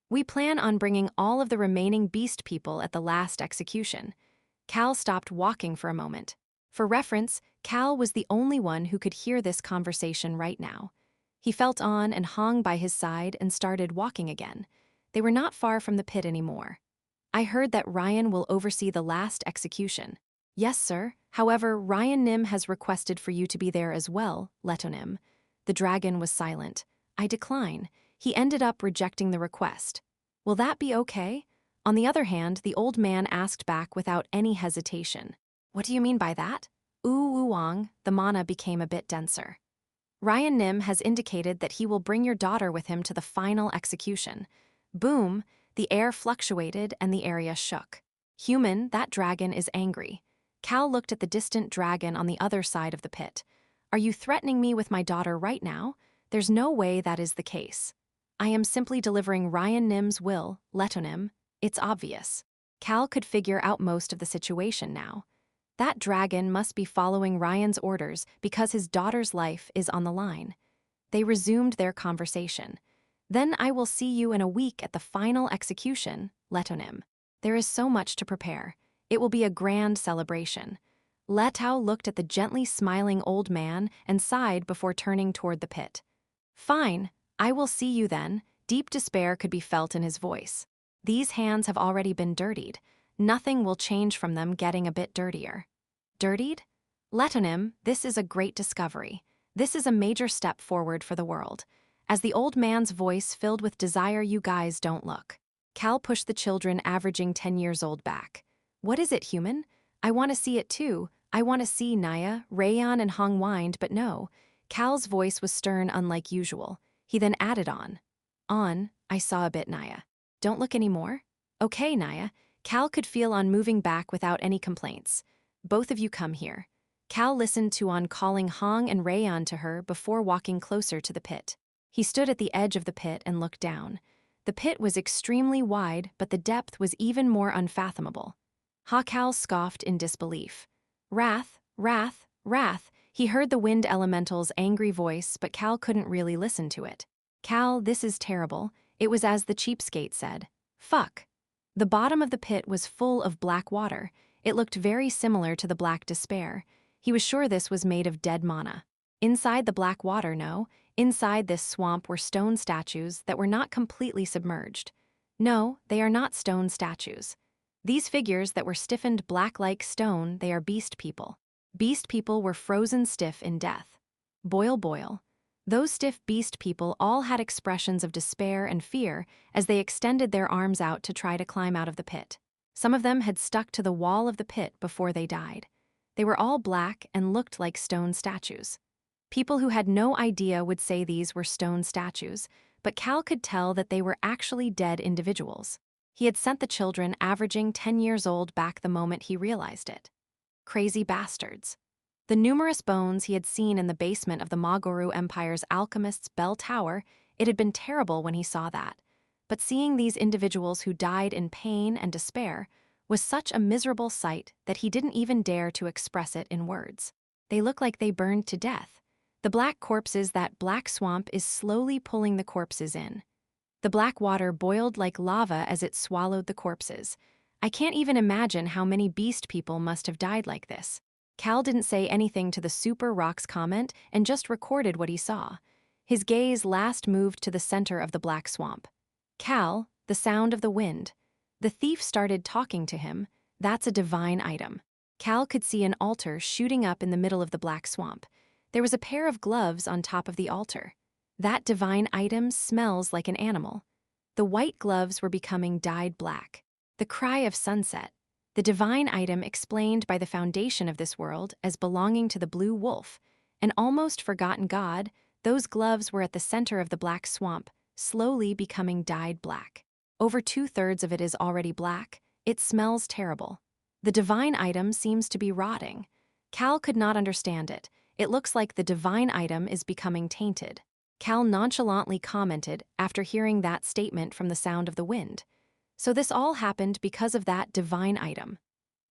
We plan on bringing all of the remaining beast people at the last execution. Cal stopped walking for a moment. For reference, Cal was the only one who could hear this conversation right now. He felt on and hung by his side and started walking again. They were not far from the pit anymore. I heard that Ryan will oversee the last execution. Yes, sir. However, Ryan Nim has requested for you to be there as well, Letonim. The dragon was silent. I decline. He ended up rejecting the request. Will that be okay? On the other hand, the old man asked back without any hesitation. What do you mean by that? Uwang, the mana became a bit denser. Ryan Nim has indicated that he will bring your daughter with him to the final execution. Boom, the air fluctuated and the area shook. Human, that dragon is angry. Cal looked at the distant dragon on the other side of the pit. Are you threatening me with my daughter right now? There's no way that is the case. I am simply delivering Ryan Nim's will, Letonim. It's obvious. Cal could figure out most of the situation now. That dragon must be following Ryan's orders because his daughter's life is on the line. They resumed their conversation. Then I will see you in a week at the final execution, Letonim. There is so much to prepare. It will be a grand celebration. Letao looked at the gently smiling old man and sighed before turning toward the pit. Fine, I will see you then. Deep despair could be felt in his voice. These hands have already been dirtied. Nothing will change from them getting a bit dirtier. Dirtied? Letonim, this is a great discovery. This is a major step forward for the world. As the old man's voice filled with desire, you guys don't look. Cal pushed the children averaging 10 years old back. What is it, human? I want to see it too. I want to see Naya, Rayon, and Hong whined, but no. Cal's voice was stern unlike usual. He then added on. I saw a bit, Naya. Don't look anymore? Okay, Naya. Cal could feel On moving back without any complaints. Both of you come here. Cal listened to On calling Hong and Rayon to her before walking closer to the pit. He stood at the edge of the pit and looked down. The pit was extremely wide, but the depth was even more unfathomable. Cal scoffed in disbelief. Wrath, wrath, wrath. He heard the wind elemental's angry voice, but Cal couldn't really listen to it. Cal, this is terrible. It was as the cheapskate said. Fuck. The bottom of the pit was full of black water. It looked very similar to the black despair. He was sure this was made of dead mana. Inside the black water, no. Inside this swamp were stone statues that were not completely submerged. No, they are not stone statues. These figures that were stiffened black like stone, they are beast people. Beast people were frozen stiff in death. Boil, boil. Those stiff beast people all had expressions of despair and fear as they extended their arms out to try to climb out of the pit. Some of them had stuck to the wall of the pit before they died. They were all black and looked like stone statues. People who had no idea would say these were stone statues, but Cal could tell that they were actually dead individuals. He had sent the children averaging 10 years old back the moment he realized it. Crazy bastards. The numerous bones he had seen in the basement of the Magoru Empire's alchemist's bell tower, it had been terrible when he saw that. But seeing these individuals who died in pain and despair was such a miserable sight that he didn't even dare to express it in words. They look like they burned to death. The black corpses, that black swamp is slowly pulling the corpses in. The black water boiled like lava as it swallowed the corpses. I can't even imagine how many beast people must have died like this. Cal didn't say anything to the Super Rock's comment and just recorded what he saw. His gaze last moved to the center of the black swamp. Cal, the sound of the wind. The thief started talking to him. That's a divine item. Cal could see an altar shooting up in the middle of the black swamp. There was a pair of gloves on top of the altar. That divine item smells like an animal. The white gloves were becoming dyed black. The cry of sunset. The divine item explained by the foundation of this world as belonging to the blue wolf, an almost forgotten god. Those gloves were at the center of the black swamp, slowly becoming dyed black. Over 2/3 of it is already black. It smells terrible. The divine item seems to be rotting. Cal could not understand it. It looks like the divine item is becoming tainted. Cal nonchalantly commented after hearing that statement from the sound of the wind. So this all happened because of that divine item.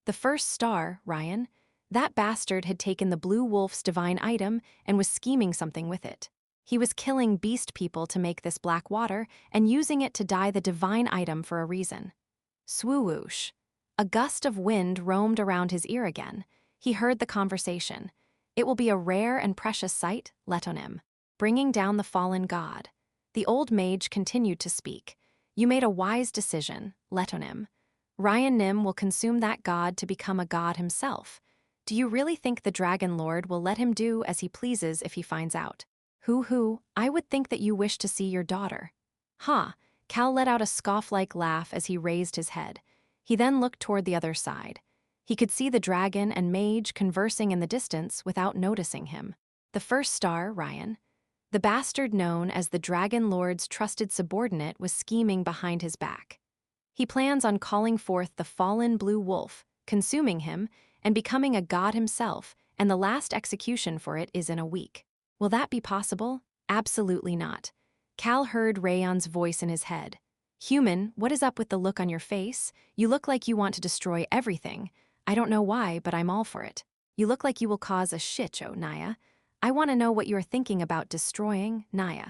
The first star, Ryan. That bastard had taken the blue wolf's divine item and was scheming something with it. He was killing beast people to make this black water and using it to dye the divine item for a reason. Swoosh. A gust of wind roamed around his ear again. He heard the conversation. It will be a rare and precious sight, Letonim. Bringing down the fallen god. The old mage continued to speak. You made a wise decision, Letonim. Ryan Nim will consume that god to become a god himself. Do you really think the Dragon Lord will let him do as he pleases if he finds out? Hoo, I would think that you wish to see your daughter. Ha! Cal let out a scoff-like laugh as he raised his head. He then looked toward the other side. He could see the dragon and mage conversing in the distance without noticing him. The first star, Ryan. The bastard known as the Dragon Lord's trusted subordinate was scheming behind his back. He plans on calling forth the fallen blue wolf, consuming him, and becoming a god himself, and the last execution for it is in a week. Will that be possible? Absolutely not. Cal heard Rayon's voice in his head. Human, what is up with the look on your face? You look like you want to destroy everything. I don't know why, but I'm all for it. You look like you will cause a shit show, Naya. I want to know what you are thinking about destroying, Naya.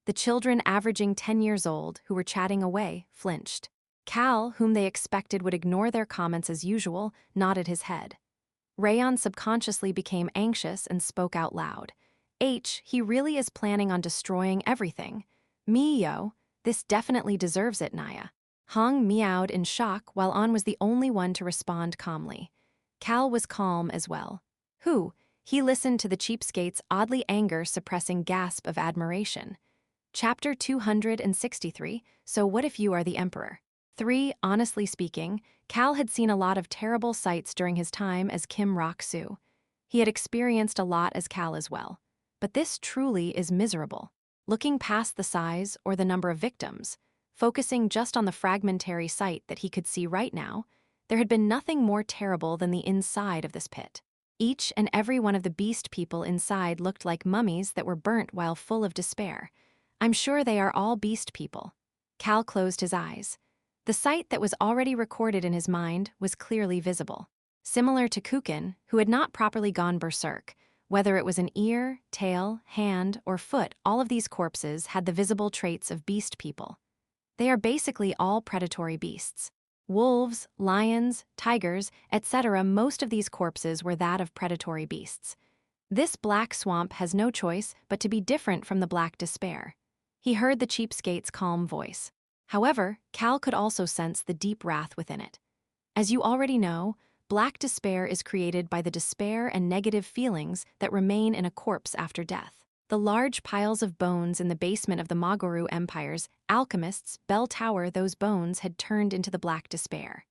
The children averaging 10 years old, who were chatting away, flinched. Cal, whom they expected would ignore their comments as usual, nodded his head. Rayon subconsciously became anxious and spoke out loud. He really is planning on destroying everything. Me, yo, this definitely deserves it, Naya. Hong meowed in shock while An was the only one to respond calmly. Cal was calm as well. He listened to the cheapskate's oddly anger-suppressing gasp of admiration. Chapter 263, So What If You Are the Emperor? 3. Honestly speaking, Cal had seen a lot of terrible sights during his time as Kim Rock-soo. He had experienced a lot as Cal as well. But this truly is miserable. Looking past the size or the number of victims, focusing just on the fragmentary sight that he could see right now, there had been nothing more terrible than the inside of this pit. Each and every one of the beast people inside looked like mummies that were burnt while full of despair. I'm sure they are all beast people. Cal closed his eyes. The sight that was already recorded in his mind was clearly visible. Similar to Kukin, who had not properly gone berserk, Whether it was an ear, tail, hand, or foot, all of these corpses had the visible traits of beast people. They are basically all predatory beasts. Wolves, lions, tigers, etc. Most of these corpses were that of predatory beasts. This black swamp has no choice but to be different from the black despair. He heard the cheapskate's calm voice. However, Cal could also sense the deep wrath within it. As you already know, black despair is created by the despair and negative feelings that remain in a corpse after death. The large piles of bones in the basement of the Magaru Empire's alchemists' bell tower, those bones had turned into the black despair.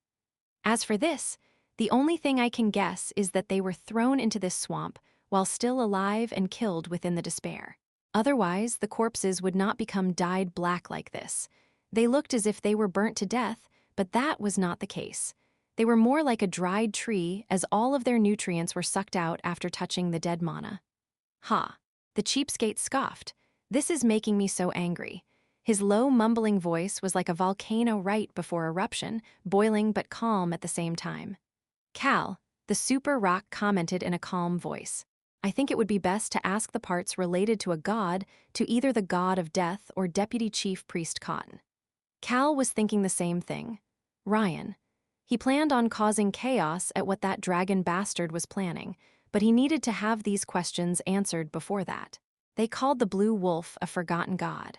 As for this, the only thing I can guess is that they were thrown into this swamp while still alive and killed within the despair. Otherwise, the corpses would not become dyed black like this. They looked as if they were burnt to death, but that was not the case. They were more like a dried tree, as all of their nutrients were sucked out after touching the dead mana. Ha! The cheapskate scoffed. This is making me so angry. His low, mumbling voice was like a volcano right before eruption, boiling but calm at the same time. Cal, the super rock, commented in a calm voice. I think it would be best to ask the parts related to a god to either the god of death or Deputy Chief Priest Cotton. Cal was thinking the same thing. Ryan. He planned on causing chaos at what that dragon bastard was planning, but he needed to have these questions answered before that. They called the blue wolf a forgotten god.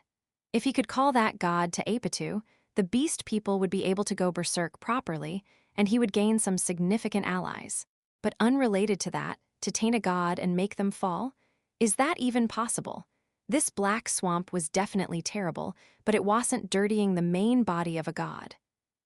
If he could call that god to Apitu, the beast people would be able to go berserk properly, and he would gain some significant allies. But unrelated to that, to taint a god and make them fall? Is that even possible? This black swamp was definitely terrible, but it wasn't dirtying the main body of a god.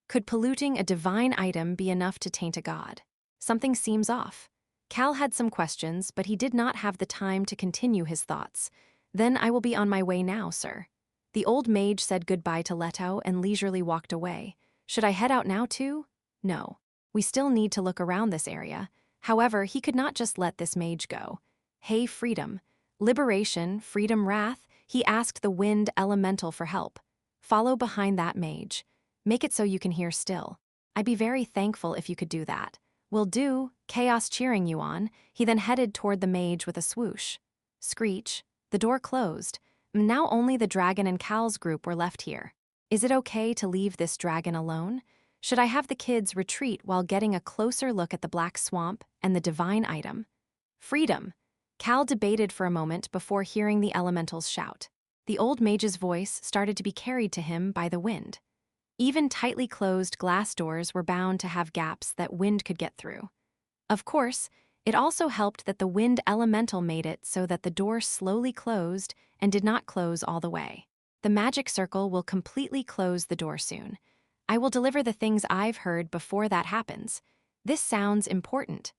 Could polluting a divine item be enough to taint a god? Something seems off. Cal had some questions, but he did not have the time to continue his thoughts. Then I will be on my way now, sir. The old mage said goodbye to Leto and leisurely walked away. Should I head out now too? No. We still need to look around this area. However, he could not just let this mage go. Hey, freedom. Liberation, freedom, wrath, he asked the wind elemental for help. Follow behind that mage. Make it so you can hear still. I'd be very thankful if you could do that. Will do, chaos cheering you on. He then headed toward the mage with a swoosh. Screech. The door closed. Now only the dragon and Cal's group were left here. Is it okay to leave this dragon alone? Should I have the kids retreat while getting a closer look at the black swamp and the divine item? Freedom. Cal debated for a moment before hearing the elementals shout. The old mage's voice started to be carried to him by the wind. Even tightly closed glass doors were bound to have gaps that wind could get through. Of course, it also helped that the wind elemental made it so that the door slowly closed and did not close all the way. The magic circle will completely close the door soon. I will deliver the things I've heard before that happens. This sounds important.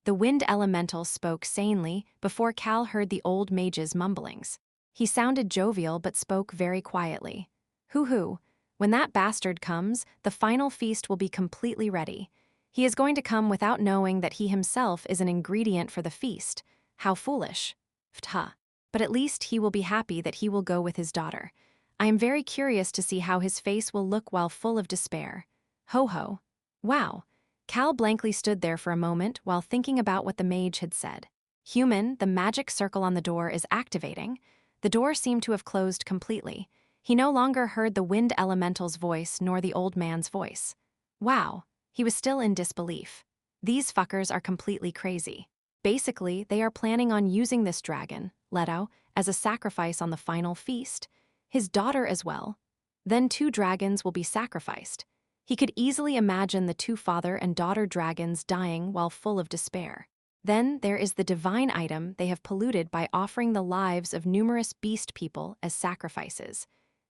The wind elemental spoke sanely before Cal heard the old mage's mumblings. He sounded jovial but spoke very quietly. Hoo-hoo. When that bastard comes, the final feast will be completely ready. He is going to come without knowing that he himself is an ingredient for the feast. How foolish. Ftha. But at least he will be happy that he will go with his daughter. I am very curious to see how his face will look while full of despair. Ho-ho. Wow. Cal blankly stood there for a moment while thinking about what the mage had said. Human, the magic circle on the door is activating. The door seemed to have closed completely. He no longer heard the wind elemental's voice nor the old man's voice. Wow, he was still in disbelief. These fuckers are completely crazy. Basically, they are planning on using this dragon, Leto, as a sacrifice on the final feast. His daughter as well. Then 2 dragons will be sacrificed. He could easily imagine the 2 father and daughter dragons dying while full of despair. Then there is the divine item they have polluted by offering the lives of numerous beast people as sacrifices.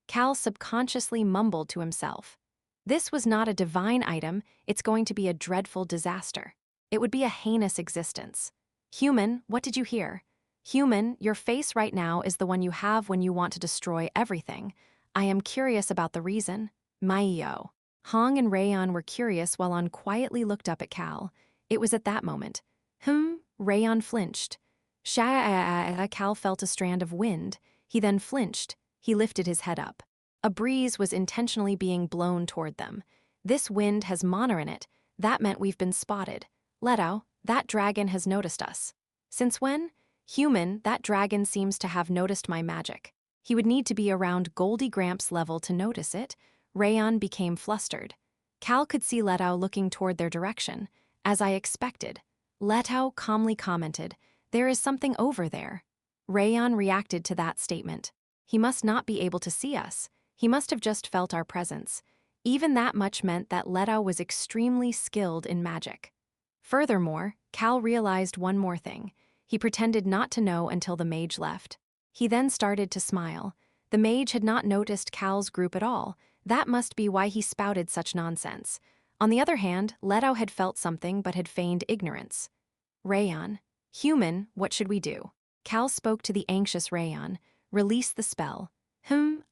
Cal subconsciously mumbled to himself. This was not a divine item, it's going to be a dreadful disaster. It would be a heinous existence. Human, what did you hear? Human, your face right now is the one you have when you want to destroy everything. I am curious about the reason. Maiyo. Hong and Rayon were curious while On quietly looked up at Cal. It was at that moment. Rayon flinched. Cal felt a strand of wind. He then flinched. He lifted his head up. A breeze was intentionally being blown toward them. This wind has mana in it. That meant we've been spotted. Leto, that dragon has noticed us. Since when? Human, that dragon seems to have noticed my magic. He would need to be around Goldie Gramps' level to notice it. Rayon became flustered. Cal could see Letao looking toward their direction. As I expected. Letao calmly commented, "There is something over there." Rayon reacted to that statement. He must not be able to see us. He must have just felt our presence. Even that much meant that Letao was extremely skilled in magic. Furthermore, Cal realized one more thing. He pretended not to know until the mage left. He then started to smile. The mage had not noticed Cal's group at all. That must be why he spouted such nonsense. On the other hand, Letao had felt something but had feigned ignorance. "Rayon, human, what should we do?" Cal spoke to the anxious Rayon. "Release the spell."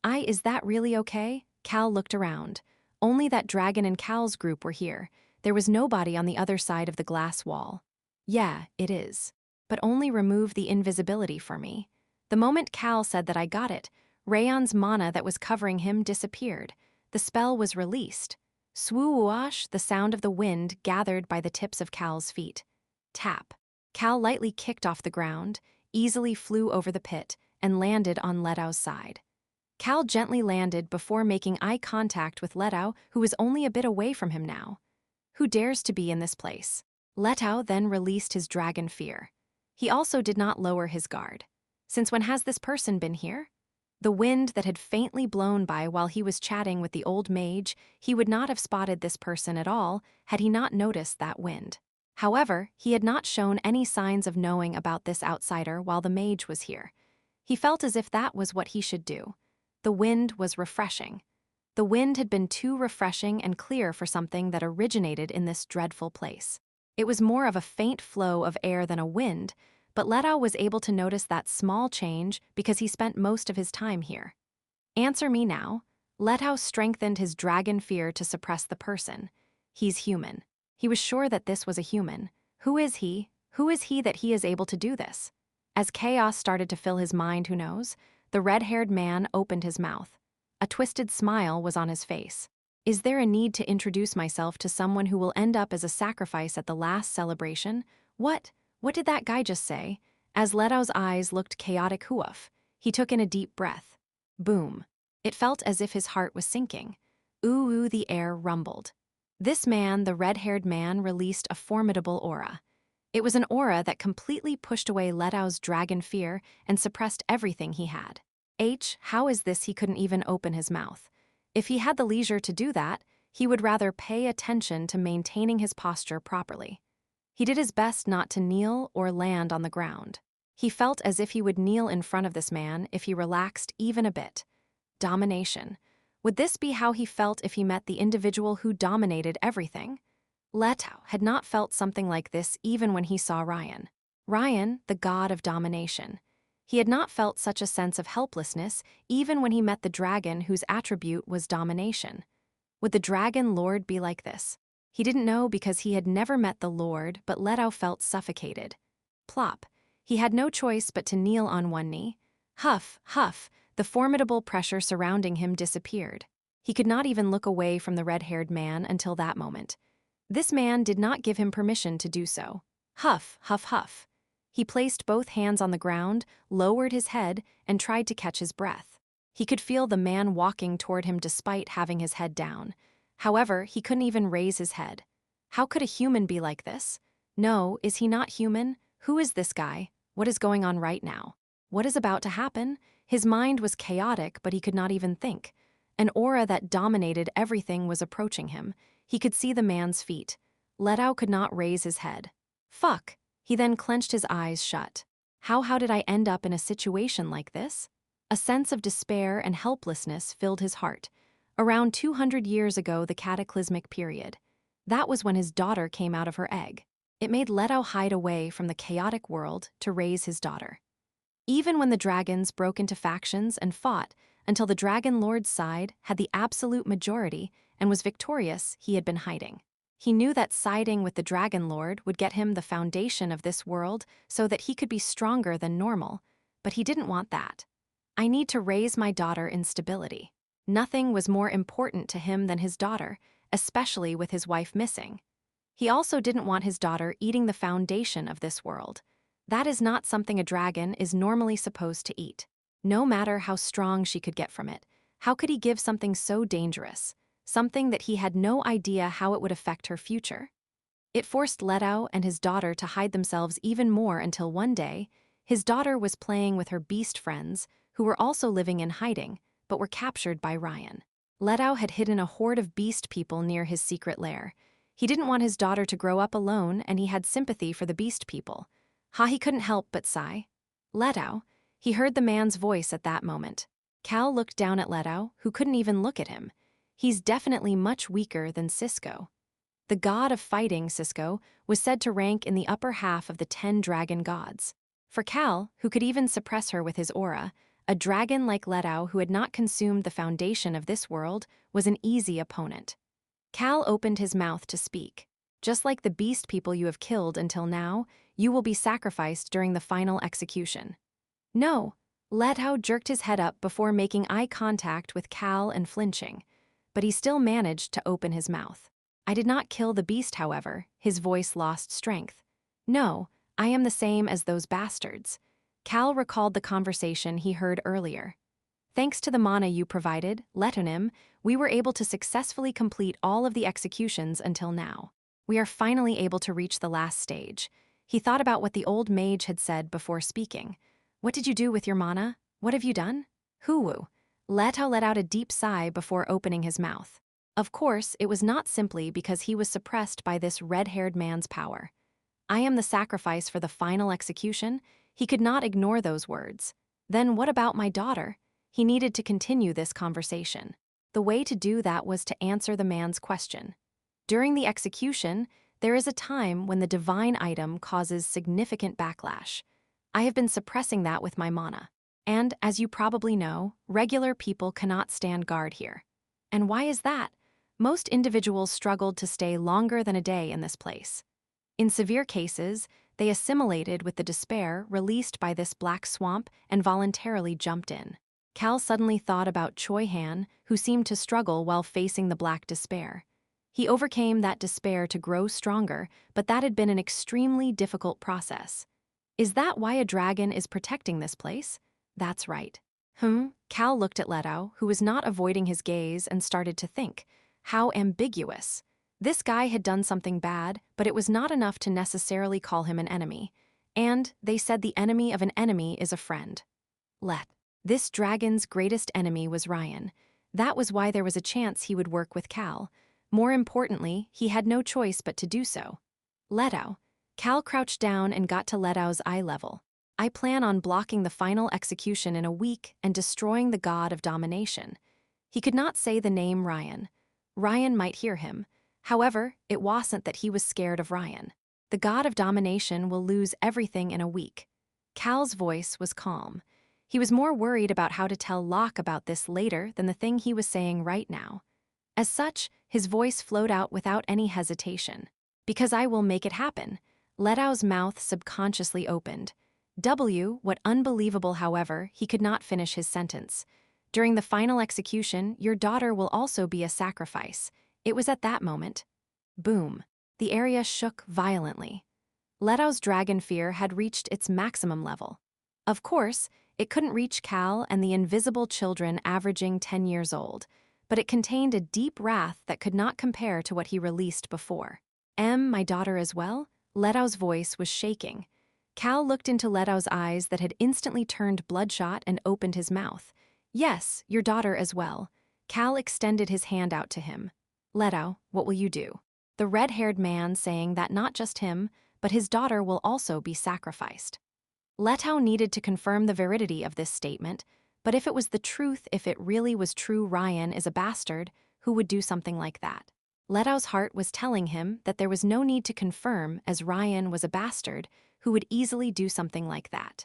Is that really okay?" Cal looked around. Only that dragon and Cal's group were here. There was nobody on the other side of the glass wall. "Yeah, it is. But only remove the invisibility for me." The moment Cal said that I got it, Rayon's mana that was covering him disappeared. The spell was released. Swoosh, the sound of the wind gathered by the tips of Cal's feet. Tap. Cal lightly kicked off the ground, easily flew over the pit, and landed on Letao's side. Cal gently landed before making eye contact with Letao, who was only a bit away from him now. Who dares to be in this place? Letao then released his dragon fear. He also did not lower his guard. Since when has this person been here? The wind that had faintly blown by while he was chatting with the old mage, he would not have spotted this person at all had he not noticed that wind. However, he had not shown any signs of knowing about this outsider while the mage was here. He felt as if that was what he should do. The wind was refreshing. The wind had been too refreshing and clear for something that originated in this dreadful place. It was more of a faint flow of air than a wind, but Letao was able to notice that small change because he spent most of his time here. "Answer me now." Letao strengthened his dragon fear to suppress the person. "He's human." He was sure that this was a human. Who is he? Who is he that he is able to do this? As chaos started to fill his mind, who knows, the red-haired man opened his mouth. A twisted smile was on his face. "Is there a need to introduce myself to someone who will end up as a sacrifice at the last celebration? What did that guy just say?" As Letao's eyes looked chaotic hoof, he took in a deep breath. Boom. It felt as if his heart was sinking. Ooh, the air rumbled. This man, the red-haired man, released a formidable aura. It was an aura that completely pushed away Letao's dragon fear and suppressed everything he had. How is this he couldn't even open his mouth? If he had the leisure to do that, he would rather pay attention to maintaining his posture properly. He did his best not to kneel or land on the ground. He felt as if he would kneel in front of this man if he relaxed even a bit. Domination. Would this be how he felt if he met the individual who dominated everything? Letao had not felt something like this even when he saw Ryan. Ryan, the god of domination. He had not felt such a sense of helplessness even when he met the dragon whose attribute was domination. Would the dragon lord be like this? He didn't know because he had never met the lord, but Letao felt suffocated. Plop. He had no choice but to kneel on one knee. Huff, huff, the formidable pressure surrounding him disappeared. He could not even look away from the red-haired man until that moment. This man did not give him permission to do so. Huff, huff, huff. He placed both hands on the ground, lowered his head, and tried to catch his breath. He could feel the man walking toward him despite having his head down. However, he couldn't even raise his head. How could a human be like this? No, is he not human? Who is this guy? What is going on right now? What is about to happen? His mind was chaotic, but he could not even think. An aura that dominated everything was approaching him. He could see the man's feet. Letao could not raise his head. Fuck. He then clenched his eyes shut. How did I end up in a situation like this? A sense of despair and helplessness filled his heart. Around 200 years ago, the cataclysmic period. That was when his daughter came out of her egg. It made Letao hide away from the chaotic world to raise his daughter. Even when the dragons broke into factions and fought until the Dragon Lord's side had the absolute majority and was victorious, he had been hiding. He knew that siding with the Dragon Lord would get him the foundation of this world so that he could be stronger than normal, but he didn't want that. I need to raise my daughter in stability. Nothing was more important to him than his daughter, especially with his wife missing. He also didn't want his daughter eating the foundation of this world. That is not something a dragon is normally supposed to eat. No matter how strong she could get from it, how could he give something so dangerous? Something that he had no idea how it would affect her future? It forced Letao and his daughter to hide themselves even more until one day, his daughter was playing with her beast friends, who were also living in hiding, but were captured by Ryan. Letao had hidden a horde of beast people near his secret lair. He didn't want his daughter to grow up alone, and he had sympathy for the beast people. He couldn't help but sigh. Letao. He heard the man's voice at that moment. Cal looked down at Letao, who couldn't even look at him. He's definitely much weaker than Cisco. The god of fighting, Cisco, was said to rank in the upper half of the 10 dragon gods. For Cal, who could even suppress her with his aura, a dragon like Letao who had not consumed the foundation of this world was an easy opponent. Cal opened his mouth to speak. Just like the beast people you have killed until now, you will be sacrificed during the final execution. No, Letao jerked his head up before making eye contact with Cal and flinching, but he still managed to open his mouth. I did not kill the beast, however. His voice lost strength. No, I am the same as those bastards. Cal recalled the conversation he heard earlier. Thanks to the mana you provided, Letonim, we were able to successfully complete all of the executions until now. We are finally able to reach the last stage. He thought about what the old mage had said before speaking. What did you do with your mana? What have you done? Hoo-woo. Letao let out a deep sigh before opening his mouth. Of course, it was not simply because he was suppressed by this red-haired man's power. I am the sacrifice for the final execution. He could not ignore those words. Then what about my daughter? He needed to continue this conversation. The way to do that was to answer the man's question. During the execution, there is a time when the divine item causes significant backlash. I have been suppressing that with my mana. And, as you probably know, regular people cannot stand guard here. And why is that? Most individuals struggled to stay longer than a day in this place. In severe cases, they assimilated with the despair released by this black swamp and voluntarily jumped in. Cal suddenly thought about Choi Han, who seemed to struggle while facing the black despair. He overcame that despair to grow stronger, but that had been an extremely difficult process. Is that why a dragon is protecting this place? That's right. Cal looked at Letao, who was not avoiding his gaze, and started to think. How ambiguous. This guy had done something bad, but it was not enough to necessarily call him an enemy. And they said the enemy of an enemy is a friend. This dragon's greatest enemy was Ryan. That was why there was a chance he would work with Cal. More importantly, he had no choice but to do so. Letao. Cal crouched down and got to Letao's eye level. I plan on blocking the final execution in a week and destroying the god of domination. He could not say the name Ryan. Ryan might hear him. However, it wasn't that he was scared of Ryan. The god of domination will lose everything in a week. Cal's voice was calm. He was more worried about how to tell Locke about this later than the thing he was saying right now. As such, his voice flowed out without any hesitation. Because I will make it happen. Letao's mouth subconsciously opened. What unbelievable, however, he could not finish his sentence. During the final execution, your daughter will also be a sacrifice. It was at that moment. Boom. The area shook violently. Letao's dragon fear had reached its maximum level. Of course, it couldn't reach Cal and the invisible children averaging 10 years old, but it contained a deep wrath that could not compare to what he released before. My daughter as well? Letao's voice was shaking. Cal looked into Letao's eyes that had instantly turned bloodshot and opened his mouth. Yes, your daughter as well. Cal extended his hand out to him. Letao, what will you do? The red-haired man saying that not just him, but his daughter will also be sacrificed. Letao needed to confirm the validity of this statement, but if it was the truth, if it really was true Ryan is a bastard, who would do something like that? Letao's heart was telling him that there was no need to confirm, as Ryan was a bastard who would easily do something like that.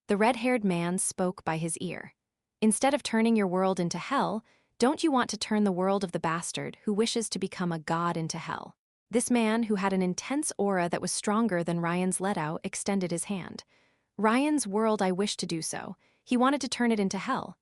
The red-haired man spoke by his ear. Instead of turning your world into hell, don't you want to turn the world of the bastard who wishes to become a god into hell? This man, who had an intense aura that was stronger than Ryan's, Letao, extended his hand. Ryan's world, I wish to do so. He wanted to turn it into hell.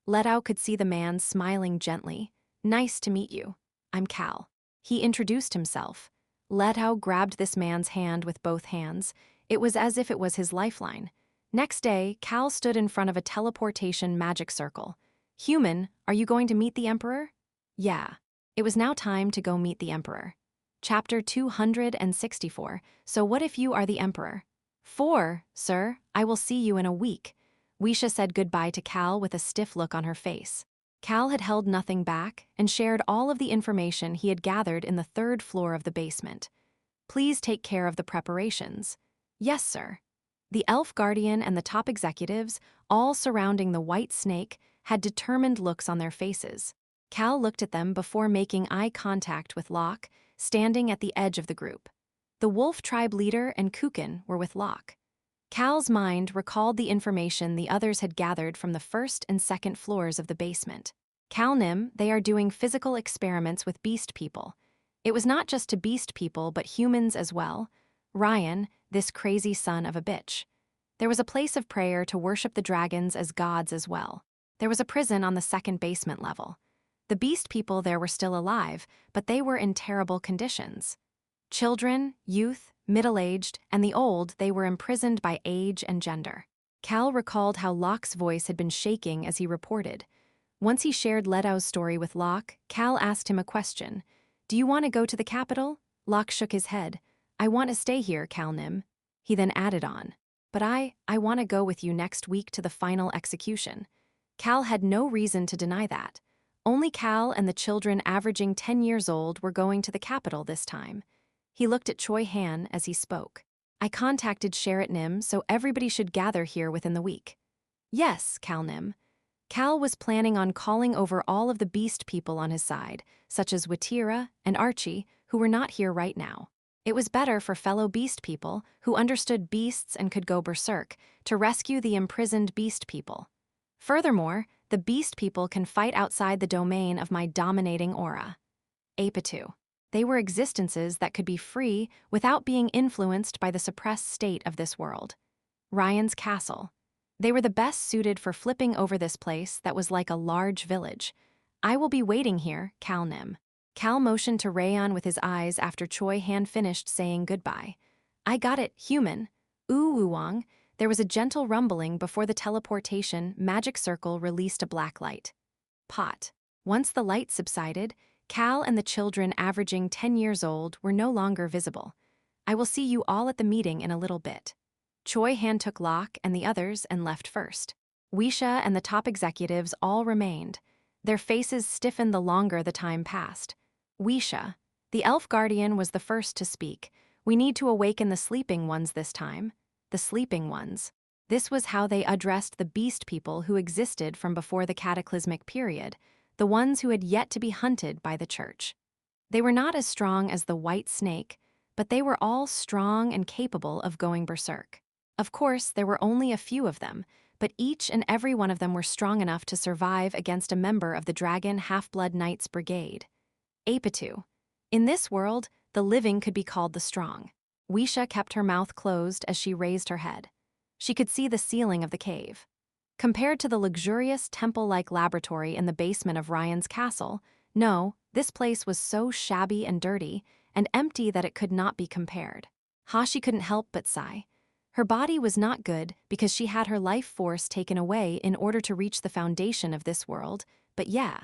Letao could see the man smiling gently. Nice to meet you. I'm Cal. He introduced himself. Letao grabbed this man's hand with both hands. It was as if it was his lifeline. Next day, Cal stood in front of a teleportation magic circle. Human, are you going to meet the Emperor? Yeah. It was now time to go meet the Emperor. Chapter 264. So what if you are the Emperor? 4, sir, I will see you in a week. Wisha said goodbye to Cal with a stiff look on her face. Cal had held nothing back and shared all of the information he had gathered in the 3rd floor of the basement. Please take care of the preparations. Yes, sir. The elf guardian and the top executives, all surrounding the white snake, had determined looks on their faces. Cal looked at them before making eye contact with Locke, standing at the edge of the group. The wolf tribe leader and Kukin were with Locke. Cal's mind recalled the information the others had gathered from the 1st and 2nd floors of the basement. Nim, they are doing physical experiments with beast people. It was not just to beast people, but humans as well. Ryan, this crazy son of a bitch. There was a place of prayer to worship the dragons as gods as well. There was a prison on the 2nd basement level. The beast people there were still alive, but they were in terrible conditions. Children, youth, middle-aged, and the old, they were imprisoned by age and gender. Cal recalled how Locke's voice had been shaking as he reported. Once he shared Leto's story with Locke, Cal asked him a question. Do you want to go to the capital? Locke shook his head. I want to stay here, Nim. He then added on. But I want to go with you next week to the final execution. Cal had no reason to deny that. Only Cal and the children averaging 10 years old were going to the capital this time. He looked at Choi Han as he spoke. I contacted Sherrit Nim, so everybody should gather here within the week. Yes, Nim. Cal was planning on calling over all of the beast people on his side, such as Watira and Archie, who were not here right now. It was better for fellow beast people, who understood beasts and could go berserk, to rescue the imprisoned beast people. Furthermore, the beast people can fight outside the domain of my dominating aura. Apitu. They were existences that could be free without being influenced by the suppressed state of this world. Ryan's castle. They were the best suited for flipping over this place that was like a large village. I will be waiting here, Nim. Cal motioned to Rayon with his eyes after Choi Han finished saying goodbye. I got it, human. Wang. There was a gentle rumbling before the teleportation magic circle released a black light. Pot. Once the light subsided, Cal and the children averaging 10 years old were no longer visible. I will see you all at the meeting in a little bit. Choi Han took Locke and the others and left first. Wisha and the top executives all remained. Their faces stiffened the longer the time passed. Wisha. The elf guardian was the first to speak. We need to awaken the sleeping ones this time. The sleeping ones. This was how they addressed the beast people who existed from before the cataclysmic period, the ones who had yet to be hunted by the church. They were not as strong as the white snake, but they were all strong and capable of going berserk. Of course, there were only a few of them, but each and every one of them were strong enough to survive against a member of the Dragon Half-Blood Knights Brigade. Apitu. In this world, the living could be called the strong. Wisha kept her mouth closed as she raised her head. She could see the ceiling of the cave. Compared to the luxurious temple-like laboratory in the basement of Ryan's castle, no, this place was so shabby and dirty and empty that it could not be compared. Hashi couldn't help but sigh. Her body was not good because she had her life force taken away in order to reach the foundation of this world, but yeah.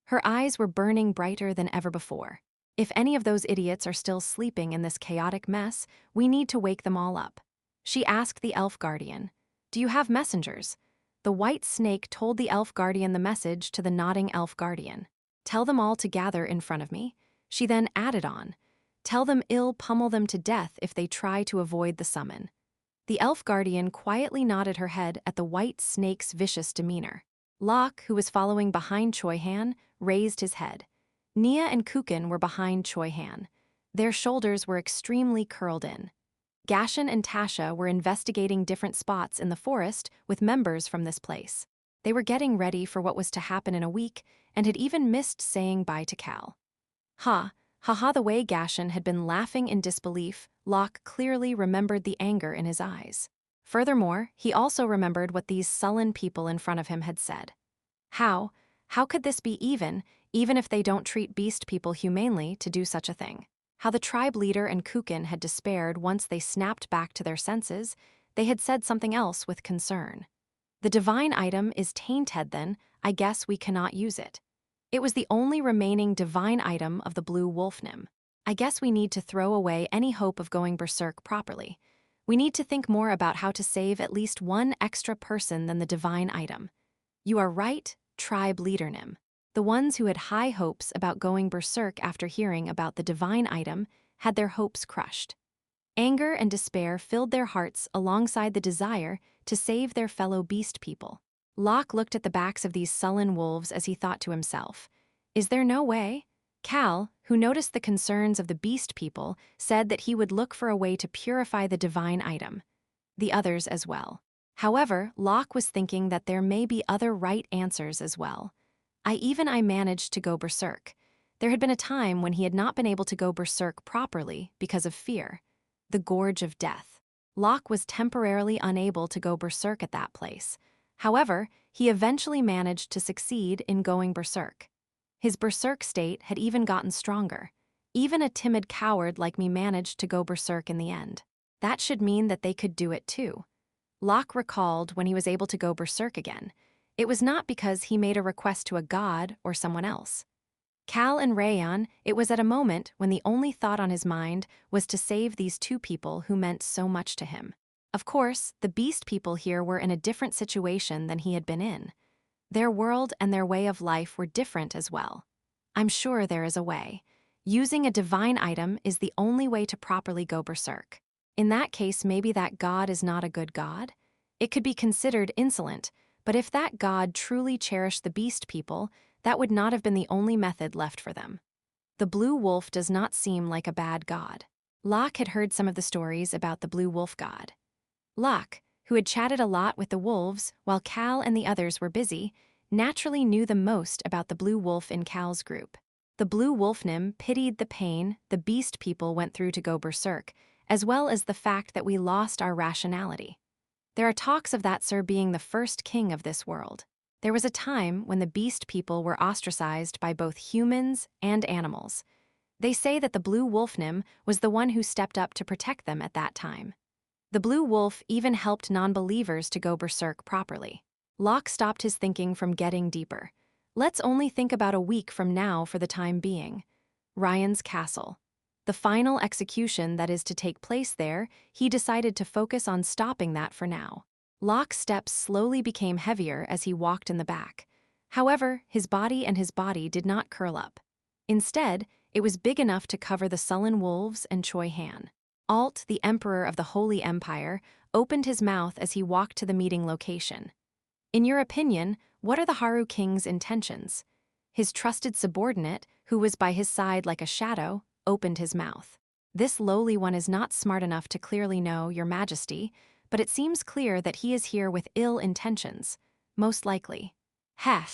Her eyes were burning brighter than ever before. If any of those idiots are still sleeping in this chaotic mess, we need to wake them all up. She asked the elf guardian, Do you have messengers? The white snake told the elf guardian the message to the nodding elf guardian. Tell them all to gather in front of me. She then added on, Tell them I'll pummel them to death if they try to avoid the summon. The elf guardian quietly nodded her head at the white snake's vicious demeanor. Locke, who was following behind Choi Han, raised his head. Nia and Kukin were behind Choi Han. Their shoulders were extremely curled in. Gashin and Tasha were investigating different spots in the forest with members from this place. They were getting ready for what was to happen in a week and had even missed saying bye to Cal. The way Gashin had been laughing in disbelief, Locke clearly remembered the anger in his eyes. Furthermore, he also remembered what these sullen people in front of him had said. How could this be even if they don't treat beast people humanely to do such a thing? How the tribe leader and Kukin had despaired once they snapped back to their senses, they had said something else with concern. The divine item is tainted then, I guess we cannot use it. It was the only remaining divine item of the blue wolf nym. I guess we need to throw away any hope of going berserk properly. We need to think more about how to save at least one extra person than the divine item. You are right, tribe leader nym. The ones who had high hopes about going berserk after hearing about the divine item had their hopes crushed. Anger and despair filled their hearts alongside the desire to save their fellow beast people. Locke looked at the backs of these sullen wolves as he thought to himself, "Is there no way?" Cal, who noticed the concerns of the beast people, said that he would look for a way to purify the divine item. The others as well. However, Locke was thinking that there may be other right answers as well. I managed to go berserk. There had been a time when he had not been able to go berserk properly because of fear. The Gorge of Death. Locke was temporarily unable to go berserk at that place. However, he eventually managed to succeed in going berserk. His berserk state had even gotten stronger. Even a timid coward like me managed to go berserk in the end. That should mean that they could do it too. Locke recalled when he was able to go berserk again. It was not because he made a request to a god or someone else. Cal and Rayon, it was at a moment when the only thought on his mind was to save these two people who meant so much to him. Of course, the beast people here were in a different situation than he had been in. Their world and their way of life were different as well. I'm sure there is a way. Using a divine item is the only way to properly go berserk. In that case, maybe that god is not a good god? It could be considered insolent, but if that god truly cherished the beast people, that would not have been the only method left for them. The blue wolf does not seem like a bad god. Locke had heard some of the stories about the blue wolf god. Locke, who had chatted a lot with the wolves while Cal and the others were busy, naturally knew the most about the blue wolf in Cal's group. The blue wolf nym pitied the pain the beast people went through to go berserk, as well as the fact that we lost our rationality. There are talks of that sir being the first king of this world. There was a time when the beast people were ostracized by both humans and animals. They say that the blue wolf nym was the one who stepped up to protect them at that time. The blue wolf even helped non-believers to go berserk properly. Locke stopped his thinking from getting deeper. Let's only think about a week from now for the time being. Ryan's castle. The final execution that is to take place there, he decided to focus on stopping that for now. Locke's steps slowly became heavier as he walked in the back. However, his body did not curl up. Instead, it was big enough to cover the sullen wolves and Choi Han. Alt, the emperor of the Holy Empire, opened his mouth as he walked to the meeting location. In your opinion, what are the Haru King's intentions? His trusted subordinate, who was by his side like a shadow, opened his mouth. This lowly one is not smart enough to clearly know, Your Majesty, but it seems clear that he is here with ill intentions. Most likely. Heh.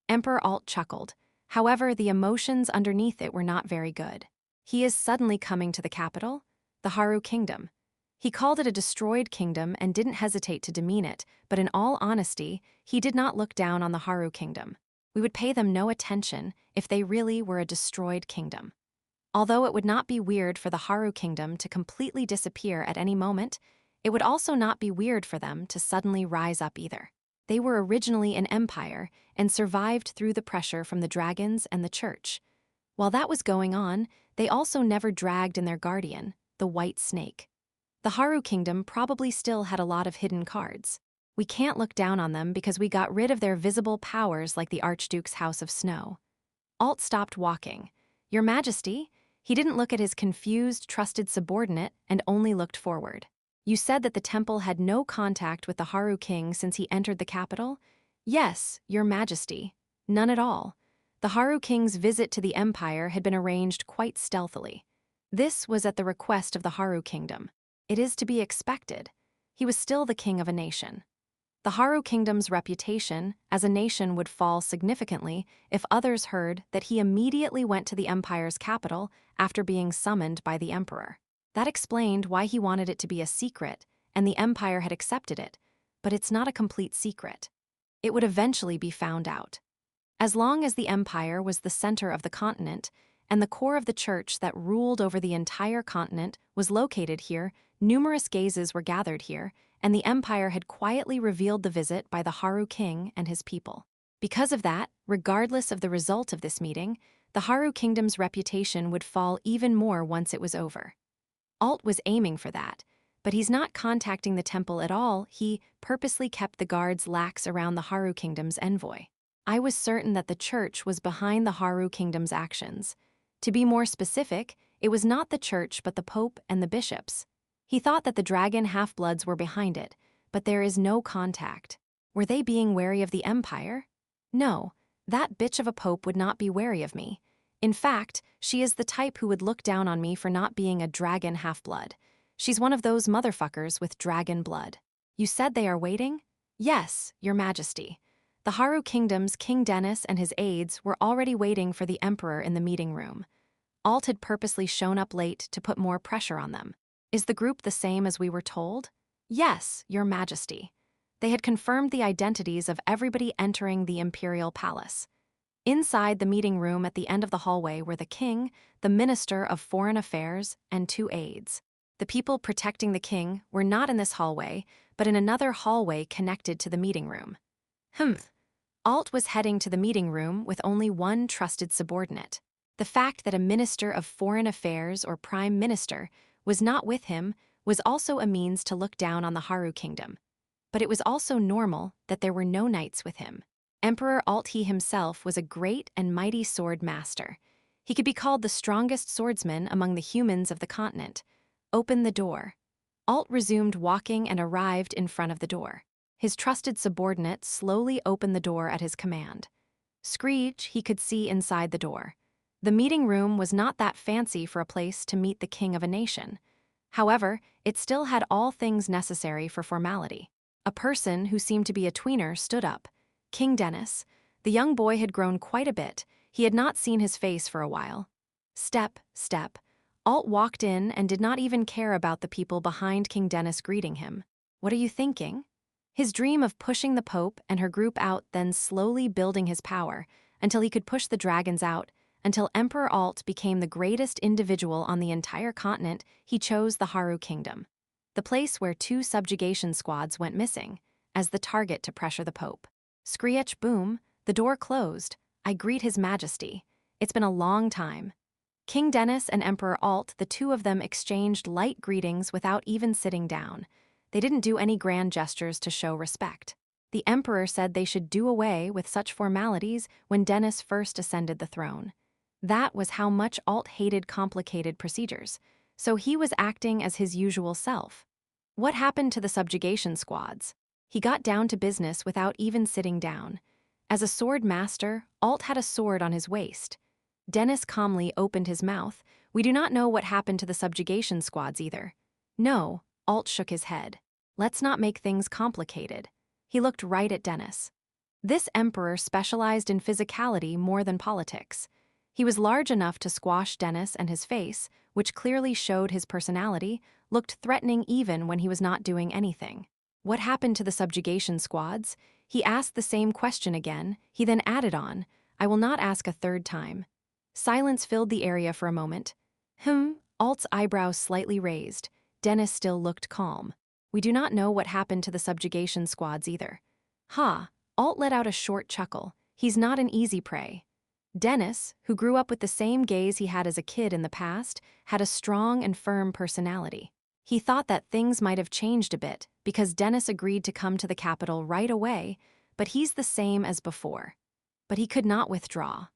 Emperor Alt chuckled. However, the emotions underneath it were not very good. He is suddenly coming to the capital? The Haru Kingdom. He called it a destroyed kingdom and didn't hesitate to demean it, but in all honesty, he did not look down on the Haru Kingdom. We would pay them no attention if they really were a destroyed kingdom. Although it would not be weird for the Haru Kingdom to completely disappear at any moment, it would also not be weird for them to suddenly rise up either. They were originally an empire and survived through the pressure from the dragons and the church. While that was going on, they also never dragged in their guardian, the white snake. The Haru Kingdom probably still had a lot of hidden cards. We can't look down on them because we got rid of their visible powers like the Archduke's House of Snow. Alt stopped walking. Your Majesty? He didn't look at his confused, trusted subordinate and only looked forward. You said that the temple had no contact with the Haru King since he entered the capital? Yes, Your Majesty. None at all. The Haru King's visit to the Empire had been arranged quite stealthily. This was at the request of the Haru Kingdom. It is to be expected. He was still the king of a nation. The Haru Kingdom's reputation as a nation would fall significantly if others heard that he immediately went to the Empire's capital after being summoned by the Emperor. That explained why he wanted it to be a secret, and the Empire had accepted it, but it's not a complete secret. It would eventually be found out. As long as the Empire was the center of the continent, and the core of the church that ruled over the entire continent was located here. Numerous gazes were gathered here, and the empire had quietly revealed the visit by the Haru king and his people. Because of that, regardless of the result of this meeting, the Haru kingdom's reputation would fall even more once it was over. Alt was aiming for that, but he's not contacting the temple at all. He purposely kept the guards lax around the Haru kingdom's envoy. I was certain that the church was behind the Haru kingdom's actions. To be more specific, it was not the church but the pope and the bishops. He thought that the dragon half-bloods were behind it, but there is no contact. Were they being wary of the empire? No, that bitch of a pope would not be wary of me. In fact, she is the type who would look down on me for not being a dragon half-blood. She's one of those motherfuckers with dragon blood. You said they are waiting? Yes, Your Majesty. The Haru Kingdom's King Dennis and his aides were already waiting for the emperor in the meeting room. Alt had purposely shown up late to put more pressure on them. Is the group the same as we were told? Yes, Your Majesty. They had confirmed the identities of everybody entering the imperial palace. Inside the meeting room at the end of the hallway were the king, the minister of foreign affairs, and 2 aides. The people protecting the king were not in this hallway, but in another hallway connected to the meeting room. Alt was heading to the meeting room with only one trusted subordinate. The fact that a minister of foreign affairs or prime minister was not with him was also a means to look down on the Haru kingdom. But it was also normal that there were no knights with him. Emperor Alt he himself was a great and mighty sword master. He could be called the strongest swordsman among the humans of the continent. Open the door. Alt resumed walking and arrived in front of the door. His trusted subordinate slowly opened the door at his command. Screech he could see inside the door. The meeting room was not that fancy for a place to meet the king of a nation. However, it still had all things necessary for formality. A person who seemed to be a tweener stood up. King Dennis. The young boy had grown quite a bit. He had not seen his face for a while. Step. Alt walked in and did not even care about the people behind King Dennis greeting him. What are you thinking? His dream of pushing the Pope and her group out, then slowly building his power until he could push the dragons out, until Emperor Alt became the greatest individual on the entire continent. He chose the Haru Kingdom, the place where 2 subjugation squads went missing, as the target to pressure the Pope. Screech boom, the door closed. I greet His Majesty. It's been a long time. King Dennis and Emperor Alt, the 2 of them exchanged light greetings without even sitting down. They didn't do any grand gestures to show respect. The emperor said they should do away with such formalities when Dennis first ascended the throne. That was how much Alt hated complicated procedures, so he was acting as his usual self. What happened to the subjugation squads? He got down to business without even sitting down. As a sword master, Alt had a sword on his waist. Dennis calmly opened his mouth. We do not know what happened to the subjugation squads either. No. Alt shook his head. Let's not make things complicated. He looked right at Dennis. This emperor specialized in physicality more than politics. He was large enough to squash Dennis, and his face, which clearly showed his personality, looked threatening even when he was not doing anything. What happened to the subjugation squads? He asked the same question again. He then added on, I will not ask a 3rd time. Silence filled the area for a moment. Alt's eyebrows slightly raised. Dennis still looked calm. We do not know what happened to the subjugation squads either. Alt let out a short chuckle. He's not an easy prey. Dennis, who grew up with the same gaze he had as a kid in the past, had a strong and firm personality. He thought that things might have changed a bit because Dennis agreed to come to the capital right away, but he's the same as before. But he could not withdraw.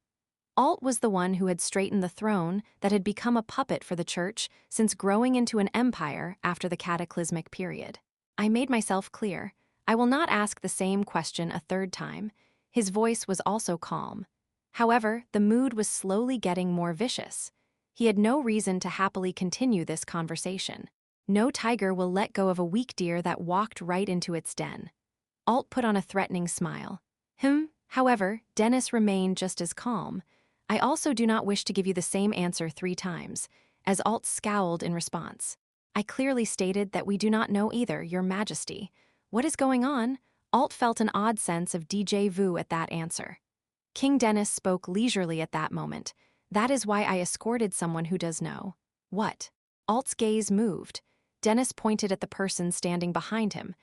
Alt was the one who had straightened the throne that had become a puppet for the church since growing into an empire after the cataclysmic period. I made myself clear. I will not ask the same question a 3rd time. His voice was also calm. However, the mood was slowly getting more vicious. He had no reason to happily continue this conversation. No tiger will let go of a weak deer that walked right into its den. Alt put on a threatening smile. However, Dennis remained just as calm. I also do not wish to give you the same answer 3 times, as Alt scowled in response. I clearly stated that we do not know either, Your Majesty. What is going on? Alt felt an odd sense of déjà vu at that answer. King Dennis spoke leisurely at that moment. That is why I escorted someone who does know. What? Alt's gaze moved. Dennis pointed at the person standing behind him.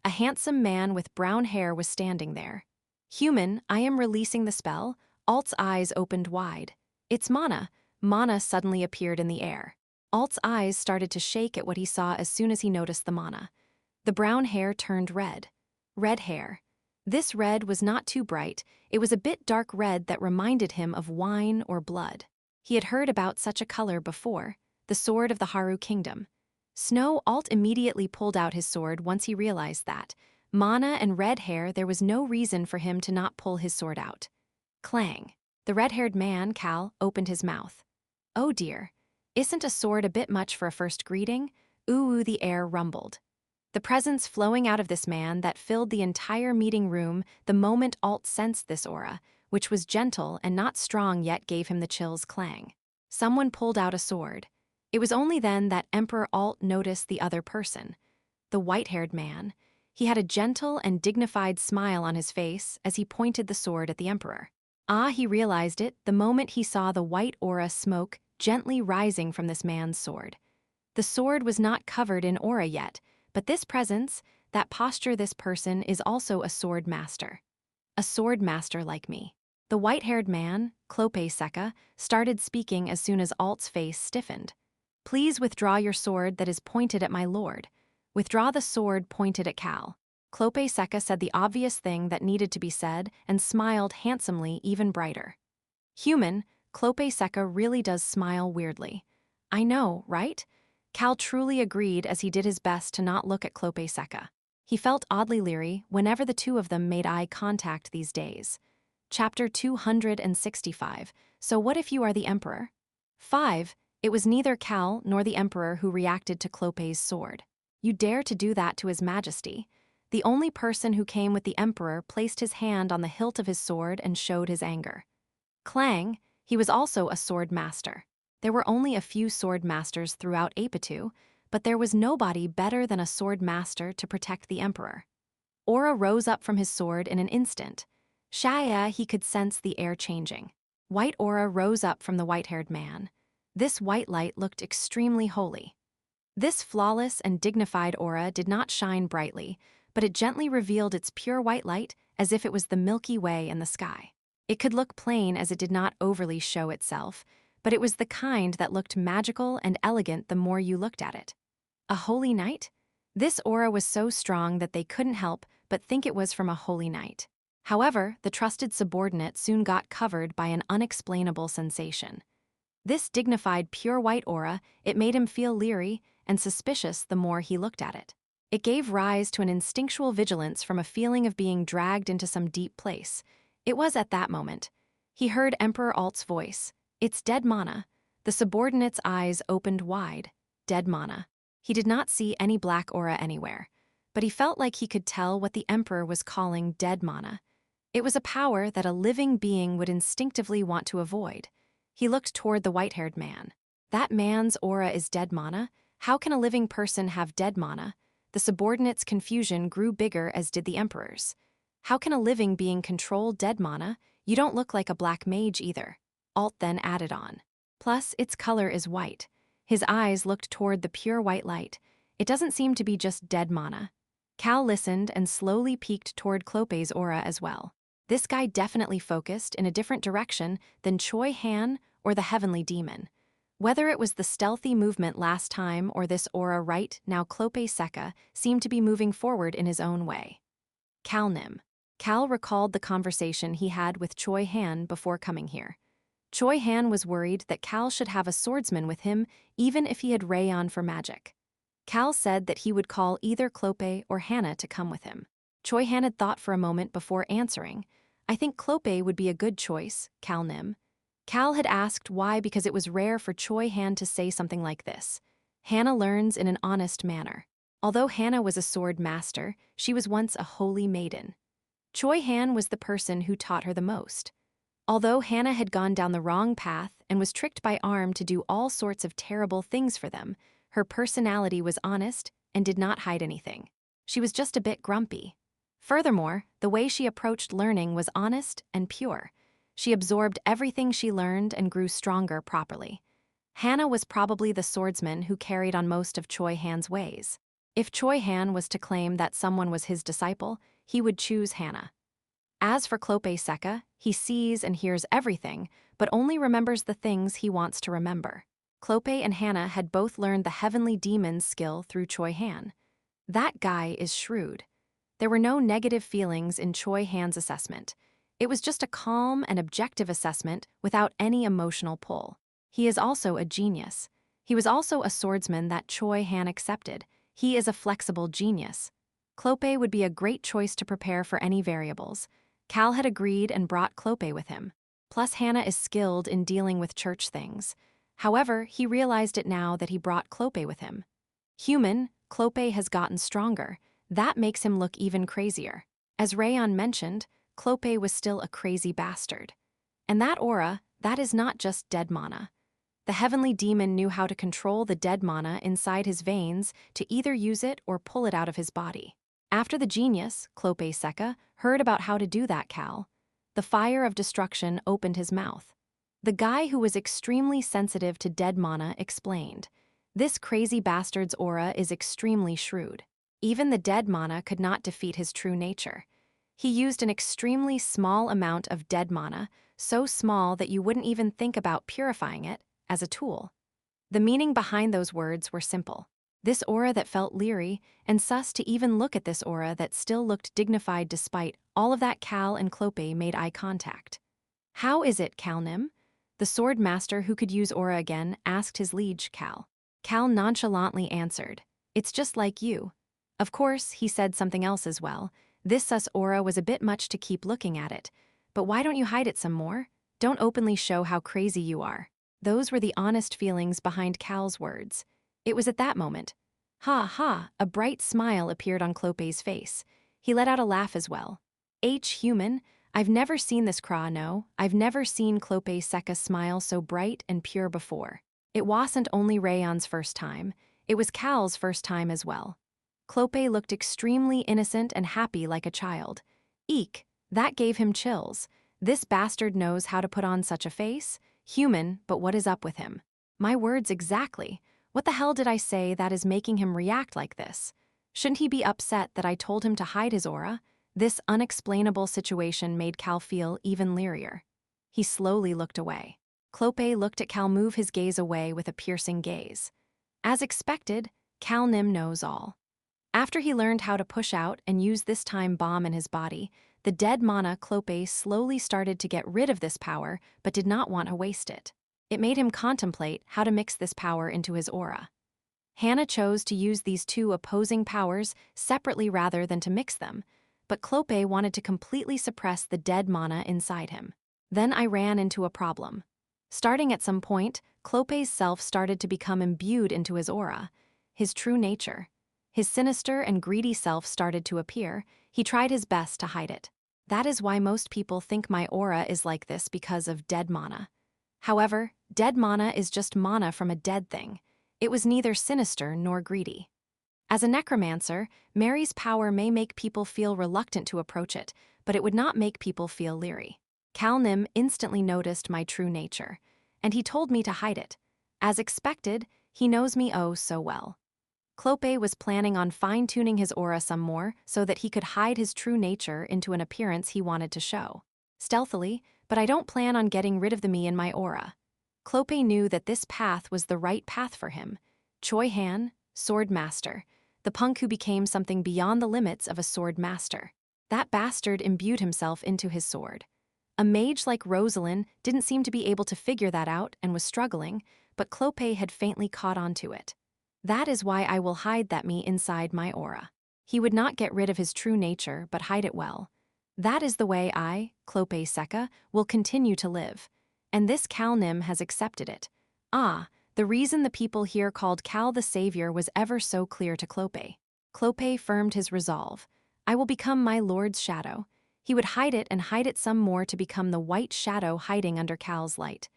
A handsome man with brown hair was standing there. Human, I am releasing the spell. Alt's eyes opened wide. It's Mana. Mana suddenly appeared in the air. Alt's eyes started to shake at what he saw as soon as he noticed the Mana. The brown hair turned red. Red hair. This red was not too bright, it was a bit dark red that reminded him of wine or blood. He had heard about such a color before, the sword of the Haru kingdom. Snow Alt immediately pulled out his sword once he realized that. Mana and red hair, there was no reason for him to not pull his sword out. Clang. The red-haired man, Cal, opened his mouth. Oh dear. Isn't a sword a bit much for a first greeting? Ooh, the air rumbled. The presence flowing out of this man that filled the entire meeting room the moment Alt sensed this aura, which was gentle and not strong yet gave him the chills. Clang. Someone pulled out a sword. It was only then that Emperor Alt noticed the other person. The white-haired man. He had a gentle and dignified smile on his face as he pointed the sword at the Emperor. He realized it the moment he saw the white aura smoke gently rising from this man's sword. The sword was not covered in aura yet, but this presence, that posture, this person is also a sword master. A sword master like me. The white-haired man, Clope Seca, started speaking as soon as Alt's face stiffened. Please withdraw your sword that is pointed at my lord. Withdraw the sword pointed at Cal. Clope Seca said the obvious thing that needed to be said and smiled handsomely, even brighter. Human, Clope Seca really does smile weirdly. I know, right? Cal truly agreed as he did his best to not look at Clope Seca. He felt oddly leery whenever the two of them made eye contact these days. Chapter 265. So what if you are the Emperor? 5. It was neither Cal nor the Emperor who reacted to Clope's sword. You dare to do that to His Majesty? The only person who came with the Emperor placed his hand on the hilt of his sword and showed his anger. Clang, he was also a sword master. There were only a few sword masters throughout Apatu, but there was nobody better than a sword master to protect the Emperor. Aura rose up from his sword in an instant. Shaya, he could sense the air changing. White aura rose up from the white-haired man. This white light looked extremely holy. This flawless and dignified aura did not shine brightly, but it gently revealed its pure white light as if it was the Milky Way in the sky. It could look plain as it did not overly show itself, but it was the kind that looked magical and elegant the more you looked at it. A holy night? This aura was so strong that they couldn't help but think it was from a holy night. However, the trusted subordinate soon got covered by an unexplainable sensation. This dignified pure white aura, it made him feel leery and suspicious the more he looked at it. It gave rise to an instinctual vigilance from a feeling of being dragged into some deep place. It was at that moment. He heard Emperor Alt's voice. It's dead Mana. The subordinate's eyes opened wide. Dead Mana. He did not see any black aura anywhere, but he felt like he could tell what the Emperor was calling dead Mana. It was a power that a living being would instinctively want to avoid. He looked toward the white-haired man. That man's aura is dead Mana? How can a living person have dead Mana? The subordinate's confusion grew bigger as did the Emperor's. How can a living being control dead Mana? You don't look like a black mage either. Alt then added on. Plus, its color is white. His eyes looked toward the pure white light. It doesn't seem to be just dead Mana. Cal listened and slowly peeked toward Clope's aura as well. This guy definitely focused in a different direction than Choi Han or the heavenly demon. Whether it was the stealthy movement last time or this aura right now, Clope Seca seemed to be moving forward in his own way. Calnim. Cal recalled the conversation he had with Choi Han before coming here. Choi Han was worried that Cal should have a swordsman with him even if he had Rayon for magic. Cal said that he would call either Clope or Hannah to come with him. Choi Han had thought for a moment before answering. I think Clope would be a good choice, Cal Nim. Cal had asked why because it was rare for Choi Han to say something like this. Hannah learns in an honest manner. Although Hannah was a sword master, she was once a holy maiden. Choi Han was the person who taught her the most. Although Hannah had gone down the wrong path and was tricked by Arm to do all sorts of terrible things for them, her personality was honest and did not hide anything. She was just a bit grumpy. Furthermore, the way she approached learning was honest and pure. She absorbed everything she learned and grew stronger properly. Hannah was probably the swordsman who carried on most of Choi Han's ways. If Choi Han was to claim that someone was his disciple, he would choose Hannah. As for Clope Seka, he sees and hears everything, but only remembers the things he wants to remember. Clope and Hannah had both learned the heavenly demon's skill through Choi Han. That guy is shrewd. There were no negative feelings in Choi Han's assessment. It was just a calm and objective assessment without any emotional pull. He is also a genius. He was also a swordsman that Choi Han accepted. He is a flexible genius. Clope would be a great choice to prepare for any variables. Cal had agreed and brought Clope with him. Plus, Hannah is skilled in dealing with church things. However, he realized it now that he brought Clope with him. Human, Clope has gotten stronger. That makes him look even crazier. As Rayon mentioned, Clope was still a crazy bastard. And that aura, that is not just dead mana. The heavenly demon knew how to control the dead mana inside his veins to either use it or pull it out of his body. After the genius, Clope Seka, heard about how to do that, Cal, the fire of destruction opened his mouth. The guy who was extremely sensitive to dead mana explained, "This crazy bastard's aura is extremely shrewd. Even the dead mana could not defeat his true nature. He used an extremely small amount of dead mana, so small that you wouldn't even think about purifying it, as a tool." The meaning behind those words were simple. This aura that felt leery, and sus to even look at this aura that still looked dignified despite all of that. Cal and Clope made eye contact. "How is it, Cal Nim?" The sword master who could use aura again asked his liege, Cal. Cal nonchalantly answered, "It's just like you." Of course, he said something else as well. This sus aura was a bit much to keep looking at it. "But why don't you hide it some more? Don't openly show how crazy you are." Those were the honest feelings behind Cal's words. It was at that moment. Ha ha, a bright smile appeared on Clope's face. He let out a laugh as well. Human, I've never seen this craw, no, I've never seen Clope Seka smile so bright and pure before. It wasn't only Rayon's first time, it was Cal's first time as well. Clope looked extremely innocent and happy like a child. Eek, that gave him chills. This bastard knows how to put on such a face? Human, but what is up with him? My words exactly. What the hell did I say that is making him react like this? Shouldn't he be upset that I told him to hide his aura? This unexplainable situation made Cal feel even leerier. He slowly looked away. Clope looked at Cal move his gaze away with a piercing gaze. As expected, Cal Nim knows all. After he learned how to push out and use this time bomb in his body, the dead mana Clope slowly started to get rid of this power but did not want to waste it. It made him contemplate how to mix this power into his aura. Hannah chose to use these two opposing powers separately rather than to mix them, but Clope wanted to completely suppress the dead mana inside him. Then I ran into a problem. Starting at some point, Clope's self started to become imbued into his aura, his true nature. His sinister and greedy self started to appear. He tried his best to hide it. That is why most people think my aura is like this, because of dead mana. However, dead mana is just mana from a dead thing. It was neither sinister nor greedy. As a necromancer, Mary's power may make people feel reluctant to approach it, but it would not make people feel leery. Cal Nim instantly noticed my true nature, and he told me to hide it. As expected, he knows me oh so well. Clope was planning on fine-tuning his aura some more so that he could hide his true nature into an appearance he wanted to show. Stealthily, but I don't plan on getting rid of the me in my aura. Clope knew that this path was the right path for him. Choi Han, sword master, the punk who became something beyond the limits of a sword master. That bastard imbued himself into his sword. A mage like Rosalind didn't seem to be able to figure that out and was struggling, but Clope had faintly caught on to it. That is why I will hide that me inside my aura. He would not get rid of his true nature, but hide it well. That is the way I, Clope Seka, will continue to live. And this Cal Nim has accepted it. Ah, the reason the people here called Cal the Savior was ever so clear to Clope. Clope firmed his resolve. I will become my lord's shadow. He would hide it and hide it some more to become the white shadow hiding under Cal's light.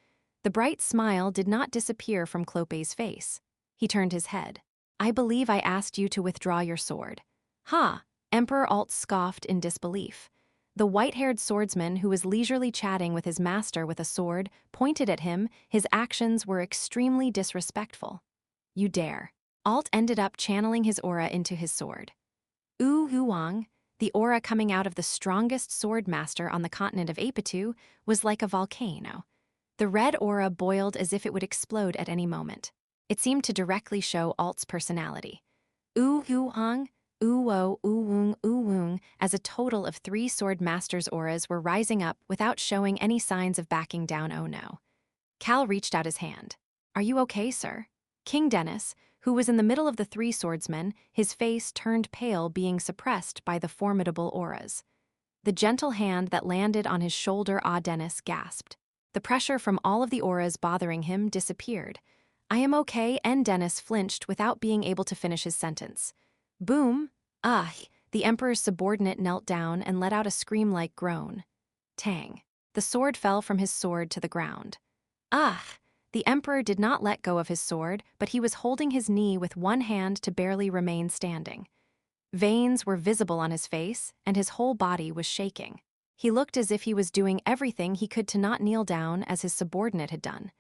The bright smile did not disappear from Clope's face. He turned his head. I believe I asked you to withdraw your sword. Ha! Emperor Alt scoffed in disbelief. The white-haired swordsman, who was leisurely chatting with his master with a sword, pointed at him. His actions were extremely disrespectful. You dare. Alt ended up channeling his aura into his sword. Huang, the aura coming out of the strongest sword master on the continent of Apitu, was like a volcano. The red aura boiled as if it would explode at any moment. It seemed to directly show Alt's personality. Huang, Uwung, as a total of 3 sword masters' auras were rising up without showing any signs of backing down. Oh no. Cal reached out his hand. Are you okay, sir? King Dennis, who was in the middle of the 3 swordsmen, his face turned pale, being suppressed by the formidable auras. The gentle hand that landed on his shoulder, Dennis gasped. The pressure from all of the auras bothering him disappeared. I am okay, and Dennis flinched without being able to finish his sentence. Boom! The Emperor's subordinate knelt down and let out a scream-like groan. Tang! The sword fell from his sword to the ground. The Emperor did not let go of his sword, but he was holding his knee with one hand to barely remain standing. Veins were visible on his face, and his whole body was shaking. He looked as if he was doing everything he could to not kneel down as his subordinate had done.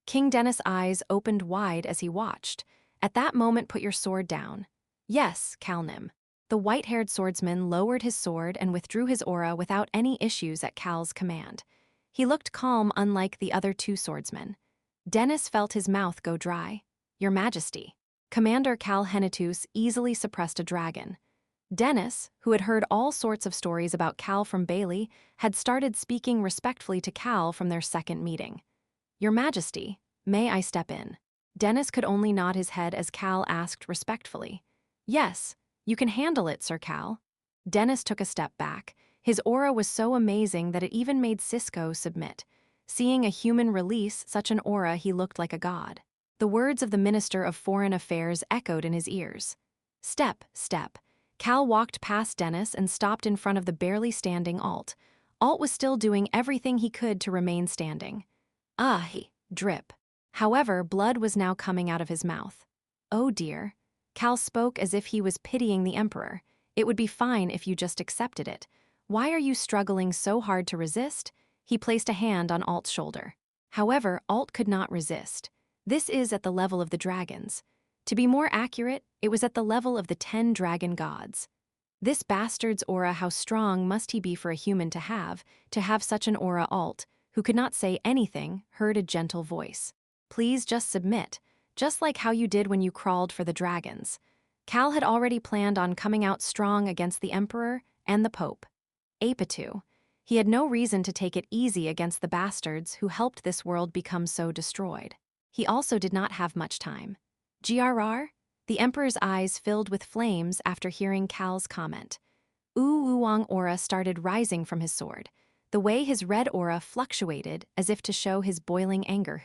King Dennis' eyes opened wide as he watched. At that moment, put your sword down. Yes, Calnim. The white-haired swordsman lowered his sword and withdrew his aura without any issues at Cal's command. He looked calm, unlike the other 2 swordsmen. Dennis felt his mouth go dry. Your Majesty. Commander Cal Henitus easily suppressed a dragon. Dennis, who had heard all sorts of stories about Cal from Bailey, had started speaking respectfully to Cal from their second meeting. Your Majesty, may I step in? Dennis could only nod his head as Cal asked respectfully. Yes, you can handle it, Sir Cal. Dennis took a step back. His aura was so amazing that it even made Cisco submit. Seeing a human release such an aura, he looked like a god. The words of the Minister of Foreign Affairs echoed in his ears. Step, step. Cal walked past Dennis and stopped in front of the barely standing Alt. Alt was still doing everything he could to remain standing. Drip. However, blood was now coming out of his mouth. Oh dear. Cal spoke as if he was pitying the Emperor. It would be fine if you just accepted it. Why are you struggling so hard to resist? He placed a hand on Alt's shoulder. However, Alt could not resist. This is at the level of the dragons. To be more accurate, it was at the level of the 10 dragon gods. This bastard's aura, how strong must he be for a human to have such an aura? Alt, who could not say anything, heard a gentle voice. Please just submit, just like how you did when you crawled for the dragons. Cal had already planned on coming out strong against the Emperor and the Pope. Apitu. He had no reason to take it easy against the bastards who helped this world become so destroyed. He also did not have much time. GRR? The Emperor's eyes filled with flames after hearing Cal's comment. Uwang aura started rising from his sword. The way his red aura fluctuated as if to show his boiling anger.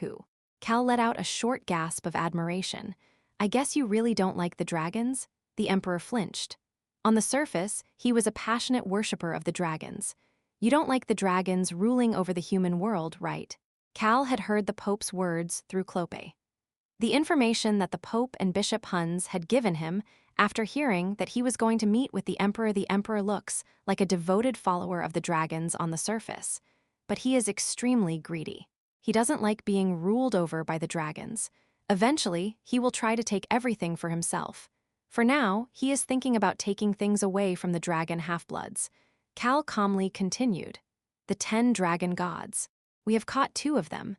Cal let out a short gasp of admiration. I guess you really don't like the dragons? The Emperor flinched. On the surface, he was a passionate worshipper of the dragons. You don't like the dragons ruling over the human world, right? Cal had heard the Pope's words through Clope. The information that the Pope and Bishop Huns had given him after hearing that he was going to meet with the Emperor looks like a devoted follower of the dragons on the surface. But he is extremely greedy. He doesn't like being ruled over by the dragons. Eventually, he will try to take everything for himself. For now, he is thinking about taking things away from the dragon half-bloods. Cal calmly continued. The 10 dragon gods. We have caught 2 of them.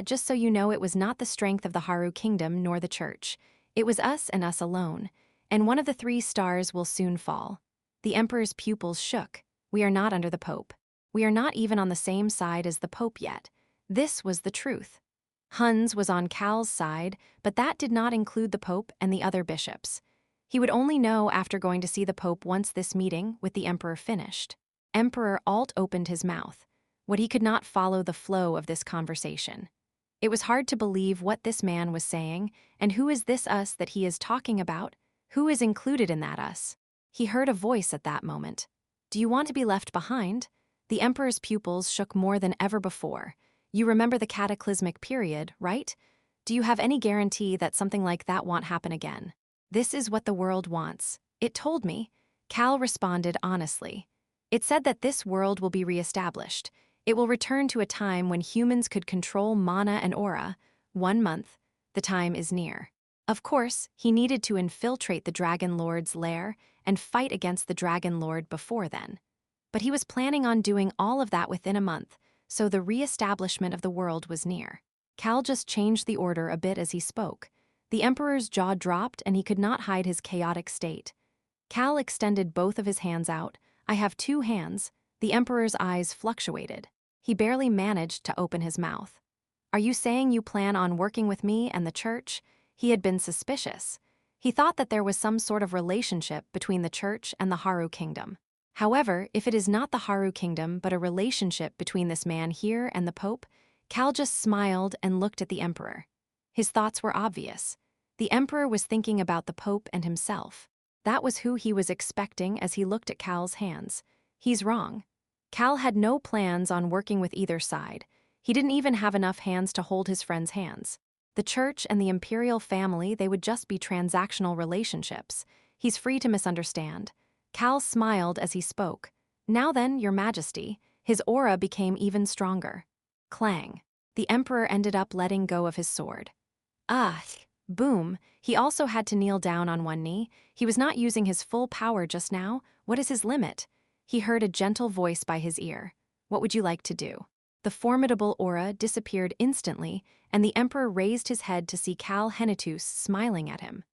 Just so you know, it was not the strength of the Haru kingdom nor the church. It was us and us alone. And one of the 3 stars will soon fall. The Emperor's pupils shook. We are not under the Pope. We are not even on the same side as the Pope yet. This was the truth. Huns was on Cal's side, but that did not include the Pope and the other bishops. He would only know after going to see the Pope once this meeting with the Emperor finished. Emperor Alt opened his mouth. What he could not follow the flow of this conversation. It was hard to believe what this man was saying, and who is this us that he is talking about? Who is included in that us? He heard a voice at that moment. Do you want to be left behind? The Emperor's pupils shook more than ever before. You remember the cataclysmic period, right? Do you have any guarantee that something like that won't happen again? This is what the world wants. It told me. Cal responded honestly. It said that this world will be reestablished. It will return to a time when humans could control mana and aura. 1 month. The time is near. Of course, he needed to infiltrate the Dragon Lord's lair and fight against the Dragon Lord before then. But he was planning on doing all of that within a month, so the re-establishment of the world was near. Cal just changed the order a bit as he spoke. The Emperor's jaw dropped and he could not hide his chaotic state. Cal extended both of his hands out. "I have 2 hands." The Emperor's eyes fluctuated. He barely managed to open his mouth. "Are you saying you plan on working with me and the church?" He had been suspicious. He thought that there was some sort of relationship between the church and the Haru kingdom. However, if it is not the Haru kingdom but a relationship between this man here and the Pope, Cal just smiled and looked at the Emperor. His thoughts were obvious. The Emperor was thinking about the Pope and himself. That was who he was expecting as he looked at Cal's hands. He's wrong. Cal had no plans on working with either side. He didn't even have enough hands to hold his friend's hands. The church and the imperial family, they would just be transactional relationships. He's free to misunderstand. Cal smiled as he spoke. "Now then, Your Majesty." His aura became even stronger. Clang. The Emperor ended up letting go of his sword. Ah! Boom. He also had to kneel down on one knee. He was not using his full power just now. What is his limit? He heard a gentle voice by his ear. "What would you like to do?" The formidable aura disappeared instantly, and the Emperor raised his head to see Cal Henitus smiling at him.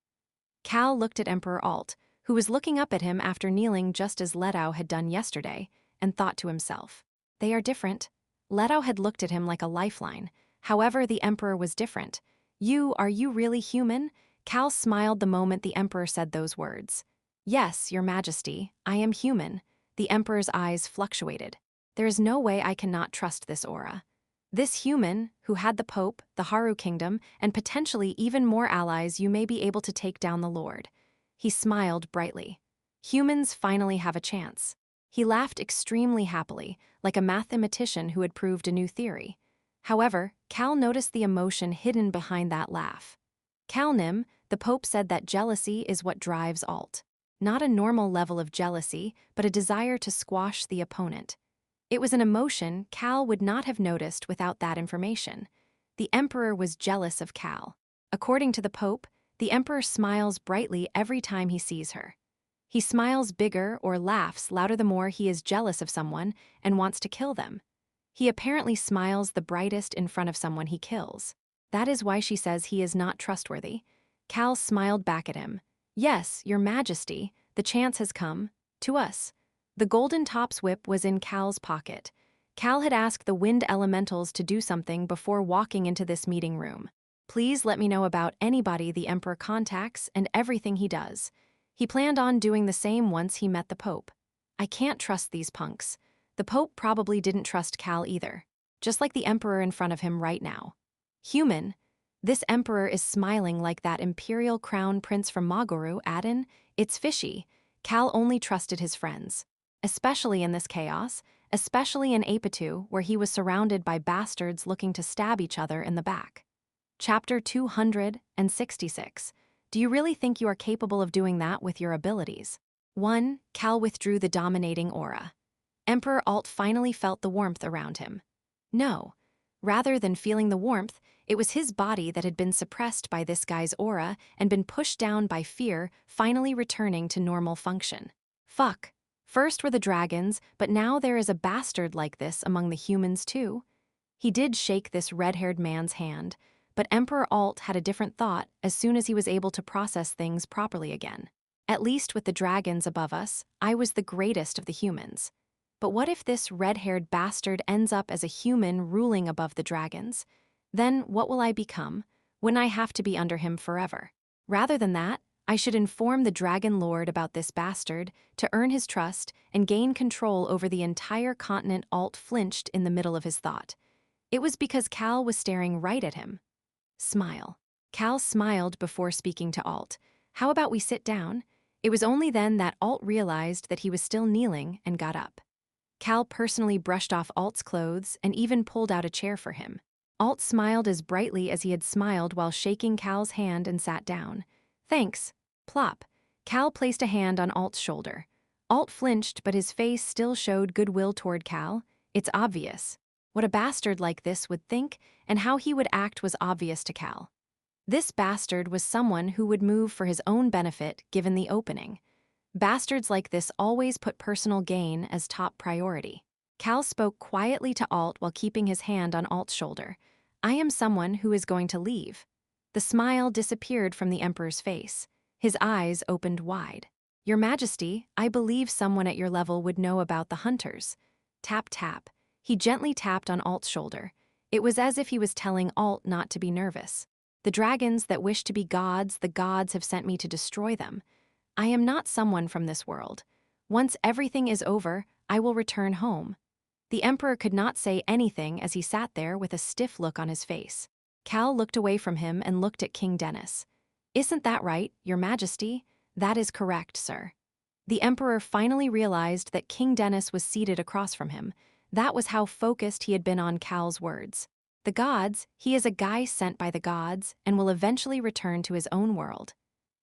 Cal looked at Emperor Alt, who was looking up at him after kneeling just as Letao had done yesterday, and thought to himself, "They are different." Letao had looked at him like a lifeline. However, the Emperor was different. Are you really human?" Cal smiled the moment the Emperor said those words. "Yes, Your Majesty, I am human." The Emperor's eyes fluctuated. "There is no way I cannot trust this aura. This human, who had the Pope, the Haru Kingdom, and potentially even more allies, you may be able to take down the Lord." He smiled brightly. "Humans finally have a chance." He laughed extremely happily, like a mathematician who had proved a new theory. However, Cal noticed the emotion hidden behind that laugh. "Calnim, the Pope said that jealousy is what drives Alt. Not a normal level of jealousy, but a desire to squash the opponent." It was an emotion Cal would not have noticed without that information. The Emperor was jealous of Cal. According to the Pope, the Emperor smiles brightly every time he sees her. He smiles bigger or laughs louder the more he is jealous of someone and wants to kill them. He apparently smiles the brightest in front of someone he kills. That is why she says he is not trustworthy. Cal smiled back at him. "Yes, Your Majesty, the chance has come. To us." The golden top's whip was in Cal's pocket. Cal had asked the wind elementals to do something before walking into this meeting room. "Please let me know about anybody the Emperor contacts and everything he does." He planned on doing the same once he met the Pope. "I can't trust these punks." The Pope probably didn't trust Cal either, just like the Emperor in front of him right now. "Human, this Emperor is smiling like that imperial crown prince from Magoru, Adin. It's fishy." Cal only trusted his friends. Especially in this chaos, especially in Apitu, where he was surrounded by bastards looking to stab each other in the back. Chapter 266. Do you really think you are capable of doing that with your abilities? 1. Cal withdrew the dominating aura. Emperor Alt finally felt the warmth around him. No. Rather than feeling the warmth, it was his body that had been suppressed by this guy's aura and been pushed down by fear, finally returning to normal function. Fuck. First were the dragons, but now there is a bastard like this among the humans too. He did shake this red-haired man's hand, but Emperor Alt had a different thought as soon as he was able to process things properly again. At least with the dragons above us, I was the greatest of the humans. But what if this red-haired bastard ends up as a human ruling above the dragons? Then what will I become? Wouldn't I have to be under him forever? Rather than that, I should inform the Dragon Lord about this bastard to earn his trust and gain control over the entire continent. Alt flinched in the middle of his thought. It was because Cal was staring right at him. Smile. Cal smiled before speaking to Alt. "How about we sit down?" It was only then that Alt realized that he was still kneeling and got up. Cal personally brushed off Alt's clothes and even pulled out a chair for him. Alt smiled as brightly as he had smiled while shaking Cal's hand and sat down. "Thanks." Plop. Cal placed a hand on Alt's shoulder. Alt flinched, but his face still showed goodwill toward Cal. It's obvious. What a bastard like this would think, and how he would act was obvious to Cal. This bastard was someone who would move for his own benefit given the opening. Bastards like this always put personal gain as top priority. Cal spoke quietly to Alt while keeping his hand on Alt's shoulder. I am someone who is going to leave. The smile disappeared from the Emperor's face. His eyes opened wide. Your Majesty, I believe someone at your level would know about the hunters. Tap, tap. He gently tapped on Alt's shoulder. It was as if he was telling Alt not to be nervous. The dragons that wish to be gods, the gods have sent me to destroy them. I am not someone from this world. Once everything is over, I will return home. The Emperor could not say anything as he sat there with a stiff look on his face. Cal looked away from him and looked at King Dennis. Isn't that right, Your Majesty? That is correct, sir. The Emperor finally realized that King Dennis was seated across from him. That was how focused he had been on Cal's words. The gods, he is a guy sent by the gods and will eventually return to his own world.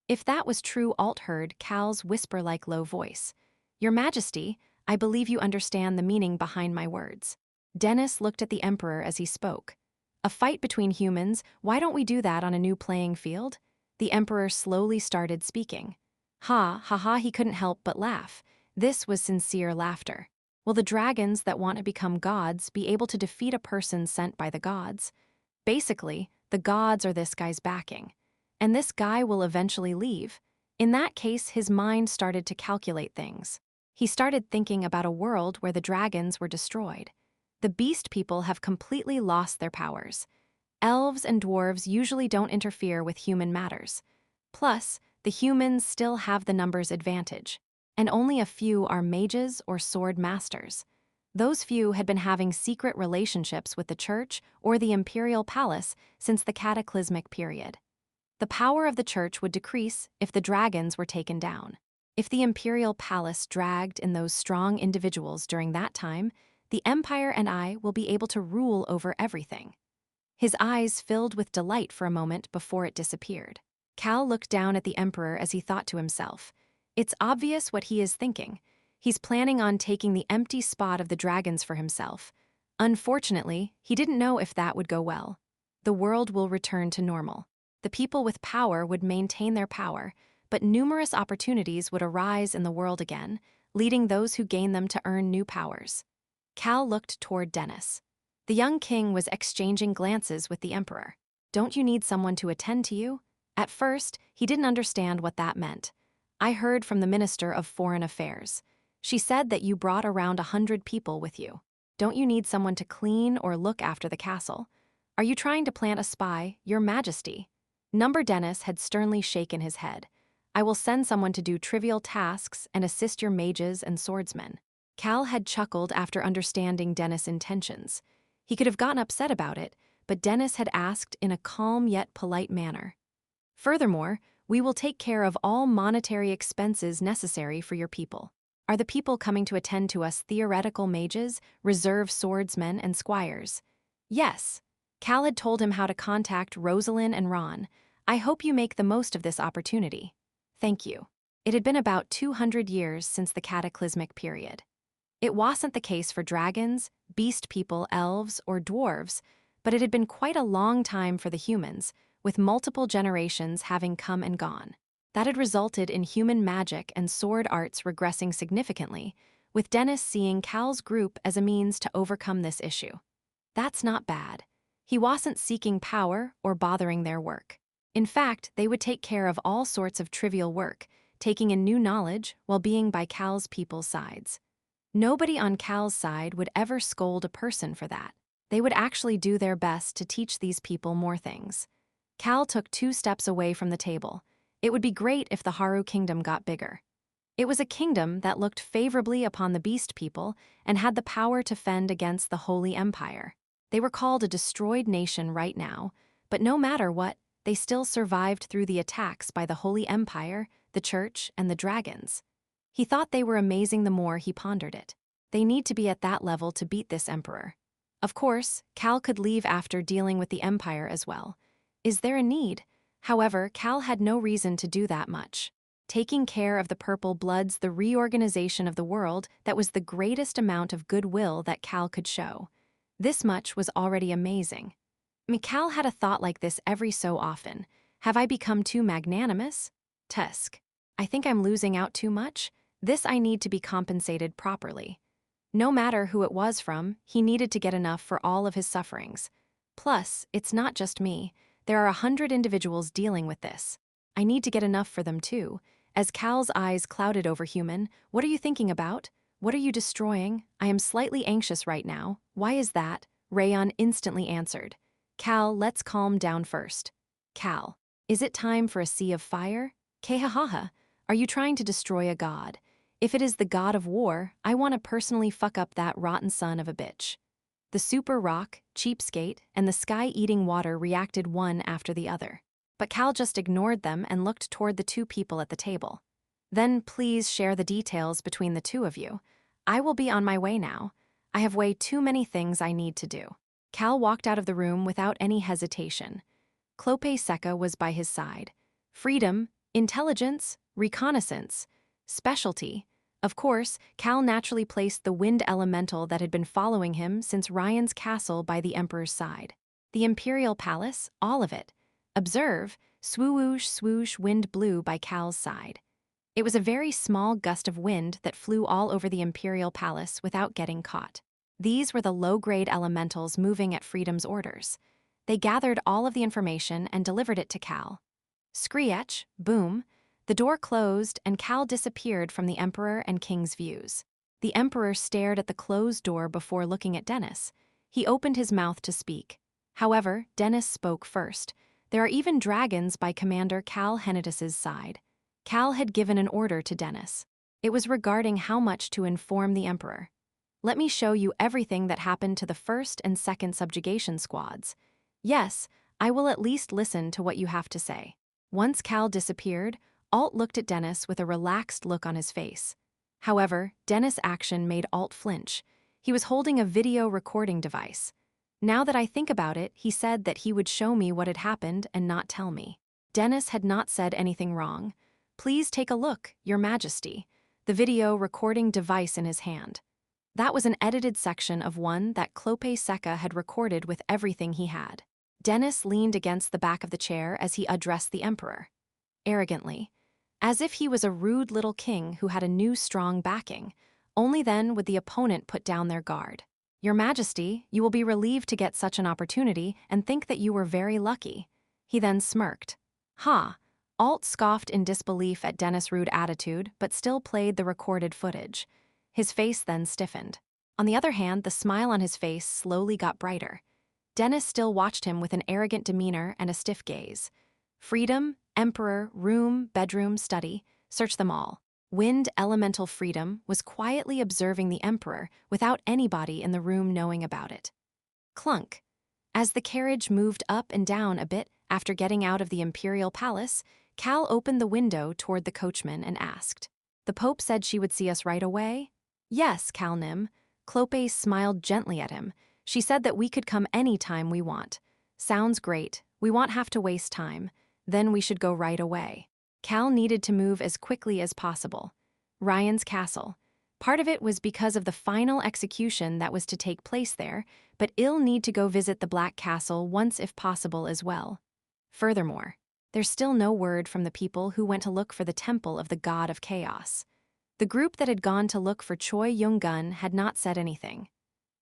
If that was true, Alt heard Cal's whisper-like low voice. Your Majesty, I believe you understand the meaning behind my words. Dennis looked at the Emperor as he spoke. A fight between humans, why don't we do that on a new playing field? The Emperor slowly started speaking. Ha, ha, ha, he couldn't help but laugh. This was sincere laughter. Will the dragons that want to become gods be able to defeat a person sent by the gods? Basically, the gods are this guy's backing. And this guy will eventually leave. In that case, his mind started to calculate things. He started thinking about a world where the dragons were destroyed. The beast people have completely lost their powers. Elves and dwarves usually don't interfere with human matters. Plus, the humans still have the numbers advantage, and only a few are mages or sword masters. Those few had been having secret relationships with the church or the imperial palace since the cataclysmic period. The power of the church would decrease if the dragons were taken down. If the imperial palace dragged in those strong individuals during that time, the Empire and I will be able to rule over everything. His eyes filled with delight for a moment before it disappeared. Cal looked down at the Emperor as he thought to himself. It's obvious what he is thinking. He's planning on taking the empty spot of the dragons for himself. Unfortunately, he didn't know if that would go well. The world will return to normal. The people with power would maintain their power, but numerous opportunities would arise in the world again, leading those who gain them to earn new powers. Cal looked toward Dennis. The young king was exchanging glances with the Emperor. Don't you need someone to attend to you? At first, he didn't understand what that meant. I heard from the Minister of Foreign Affairs. She said that you brought around 100 people with you. Don't you need someone to clean or look after the castle? Are you trying to plant a spy, Your Majesty? Number Dennis had sternly shaken his head. I will send someone to do trivial tasks and assist your mages and swordsmen. Cal had chuckled after understanding Dennis' intentions. He could have gotten upset about it, but Dennis had asked in a calm yet polite manner. Furthermore, we will take care of all monetary expenses necessary for your people. Are the people coming to attend to us theoretical mages, reserve swordsmen, and squires? Yes. Cal had told him how to contact Rosalind and Ron. I hope you make the most of this opportunity. Thank you. It had been about 200 years since the cataclysmic period. It wasn't the case for dragons, beast people, elves, or dwarves, but it had been quite a long time for the humans, with multiple generations having come and gone. That had resulted in human magic and sword arts regressing significantly, with Dennis seeing Cal's group as a means to overcome this issue. That's not bad. He wasn't seeking power or bothering their work. In fact, they would take care of all sorts of trivial work, taking in new knowledge while being by Cal's people's sides. Nobody on Cal's side would ever scold a person for that. They would actually do their best to teach these people more things. Cal took 2 steps away from the table. It would be great if the Haru kingdom got bigger. It was a kingdom that looked favorably upon the beast people and had the power to fend against the Holy Empire. They were called a destroyed nation right now, but no matter what, they still survived through the attacks by the Holy Empire, the Church, and the dragons. He thought they were amazing the more he pondered it. They need to be at that level to beat this emperor. Of course, Cal could leave after dealing with the Empire as well. Is there a need? However, Cal had no reason to do that much. taking care of the purple bloods, the reorganization of the world that was the greatest amount of goodwill that Cal could show. This much was already amazing. Cal had a thought like this every so often. Have I become too magnanimous? Tusk. I think I'm losing out too much. This I need to be compensated properly. No matter who it was from, he needed to get enough for all of his sufferings. Plus, it's not just me. There are 100 individuals dealing with this. I need to get enough for them too. As Cal's eyes clouded over Human, what are you thinking about? What are you destroying? I am slightly anxious right now. Why is that? Rayon instantly answered. Cal, let's calm down first. Cal, is it time for a sea of fire? Kehahaha, are you trying to destroy a god? If it is the god of war, I want to personally fuck up that rotten son of a bitch. The super rock, cheapskate, and the sky-eating water reacted one after the other. But Cal just ignored them and looked toward the two people at the table. Then please share the details between the two of you. I will be on my way now. I have way too many things I need to do. Cal walked out of the room without any hesitation. Clope Seca was by his side. Freedom, intelligence, reconnaissance, specialty. Of course, Cal naturally placed the wind elemental that had been following him since Ryan's castle by the Emperor's side. The Imperial Palace, all of it. Observe, swoosh, swoosh, wind blew by Cal's side. It was a very small gust of wind that flew all over the Imperial Palace without getting caught. These were the low-grade elementals moving at Freedom's orders. They gathered all of the information and delivered it to Cal. Screech, boom. The door closed and Cal disappeared from the Emperor and King's views. The Emperor stared at the closed door before looking at Dennis. He opened his mouth to speak. However, Dennis spoke first. There are even dragons by Commander Cal Henitus's side. Cal had given an order to Dennis. It was regarding how much to inform the Emperor. Let me show you everything that happened to the first and second subjugation squads. Yes, I will at least listen to what you have to say. Once Cal disappeared, Alt looked at Dennis with a relaxed look on his face. However, Dennis' action made Alt flinch. He was holding a video recording device. Now that I think about it, he said that he would show me what had happened and not tell me. Dennis had not said anything wrong. Please take a look, Your Majesty. The video recording device in his hand. That was an edited section of one that Clope Seca had recorded with everything he had. Dennis leaned against the back of the chair as he addressed the Emperor. Arrogantly, as if he was a rude little king who had a new strong backing. Only then would the opponent put down their guard. Your Majesty, you will be relieved to get such an opportunity and think that you were very lucky. He then smirked. Ha! Alt scoffed in disbelief at Dennis' rude attitude, but still played the recorded footage. His face then stiffened. On the other hand, the smile on his face slowly got brighter. Dennis still watched him with an arrogant demeanor and a stiff gaze. Freedom, Emperor, room, bedroom, study, search them all. Wind Elemental Freedom was quietly observing the Emperor without anybody in the room knowing about it. Clunk. As the carriage moved up and down a bit after getting out of the Imperial Palace, Cal opened the window toward the coachman and asked, "The Pope said she would see us right away?" "Yes, Cal Nim." Clope smiled gently at him. "She said that we could come any time we want." "Sounds great. We won't have to waste time. Then we should go right away." Cal needed to move as quickly as possible. Ryan's castle. Part of it was because of the final execution that was to take place there, but he'll need to go visit the Black Castle once if possible as well. Furthermore, there's still no word from the people who went to look for the temple of the god of chaos. The group that had gone to look for Choi Young-gun had not said anything.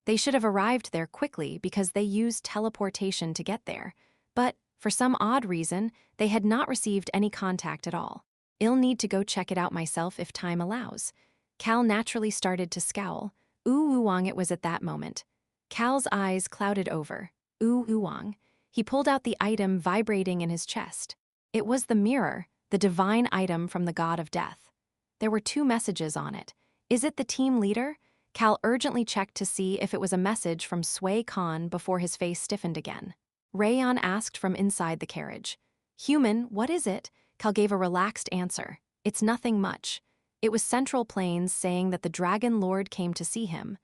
They should have arrived there quickly because they used teleportation to get there, but for some odd reason, they had not received any contact at all. I'll need to go check it out myself if time allows. Cal naturally started to scowl. Ooh-wong it was at that moment. Cal's eyes clouded over. Ooh-wong. He pulled out the item vibrating in his chest. It was the mirror, the divine item from the god of death. There were 2 messages on it. Is it the team leader? Cal urgently checked to see if it was a message from Sui Khan before his face stiffened again. Rayon asked from inside the carriage. "Human, what is it?" Cal gave a relaxed answer. "It's nothing much." It was Central Plains saying that the Dragon Lord came to see him.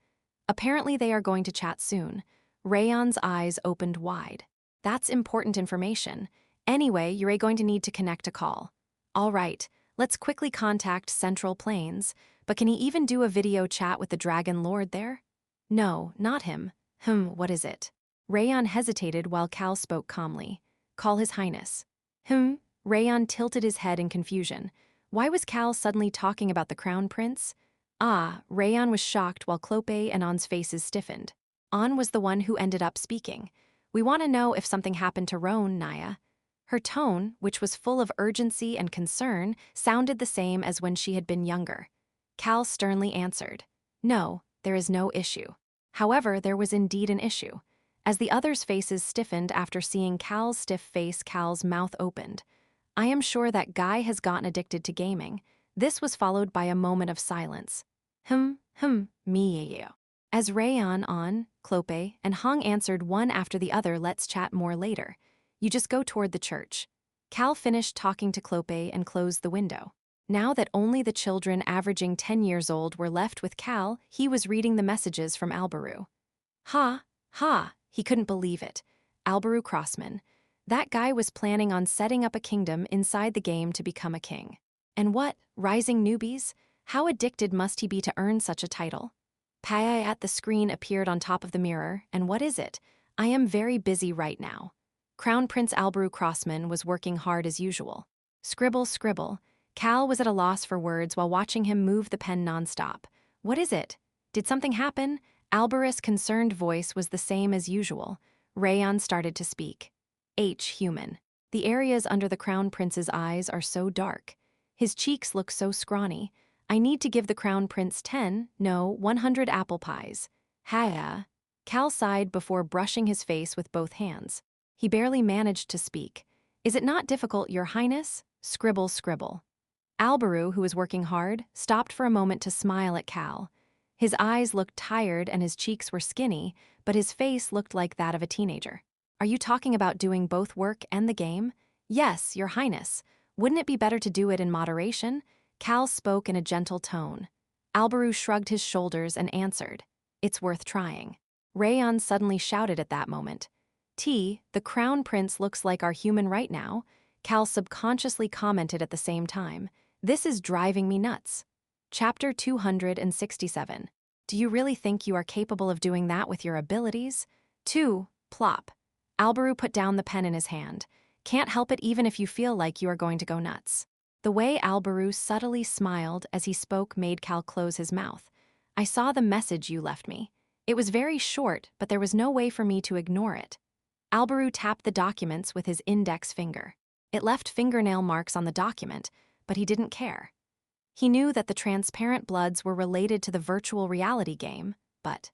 Apparently they are going to chat soon. Rayon's eyes opened wide. That's important information. Anyway, you're going to need to connect a call. All right, Let's quickly contact Central Plains, but can he even do a video chat with the Dragon Lord there? No, not him. What is it? Rayon hesitated while Cal spoke calmly. Call His Highness. Rayon tilted his head in confusion. Why was Cal suddenly talking about the Crown Prince? Rayon was shocked while Clope and On's faces stiffened. On was the one who ended up speaking. We want to know if something happened to Roan, Naya. Her tone, which was full of urgency and concern, sounded the same as when she had been younger. Cal sternly answered, No, there is no issue. However, there was indeed an issue. As the others' faces stiffened after seeing Cal's stiff face, Cal's mouth opened. I am sure that guy has gotten addicted to gaming. This was followed by a moment of silence. Me. As Rayon, On, Clope, and Hong answered one after the other, let's chat more later. You just go toward the church. Cal finished talking to Clope and closed the window. Now that only the children averaging 10 years old were left with Cal, he was reading the messages from Albaru. He couldn't believe it. Albaru Crossman. That guy was planning on setting up a kingdom inside the game to become a king. And what, rising newbies? How addicted must he be to earn such a title? Pai at the screen appeared on top of the mirror, and what is it? I am very busy right now. Crown Prince Albaru Crossman was working hard as usual. Scribble, scribble. Cal was at a loss for words while watching him move the pen nonstop. What is it? Did something happen? Albaru's concerned voice was the same as usual. Rayon started to speak. Human. The areas under the Crown Prince's eyes are so dark. His cheeks look so scrawny. I need to give the Crown Prince 100 apple pies. Cal sighed before brushing his face with both hands. He barely managed to speak. Is it not difficult, Your Highness? Scribble, scribble. Albaru, who was working hard, stopped for a moment to smile at Cal. His eyes looked tired and his cheeks were skinny, but his face looked like that of a teenager. Are you talking about doing both work and the game? Yes, Your Highness. Wouldn't it be better to do it in moderation? Cal spoke in a gentle tone. Albaru shrugged his shoulders and answered, It's worth trying. Rayon suddenly shouted at that moment. The Crown Prince looks like our human right now. Cal subconsciously commented at the same time. This is driving me nuts. Chapter 267. Do you really think you are capable of doing that with your abilities? Plop. Albaru put down the pen in his hand. Can't help it even if you feel like you are going to go nuts. The way Albaru subtly smiled as he spoke made Cal close his mouth. I saw the message you left me. It was very short, but there was no way for me to ignore it. Albaru tapped the documents with his index finger. It left fingernail marks on the document, but he didn't care. He knew that the transparent bloods were related to the virtual reality game, but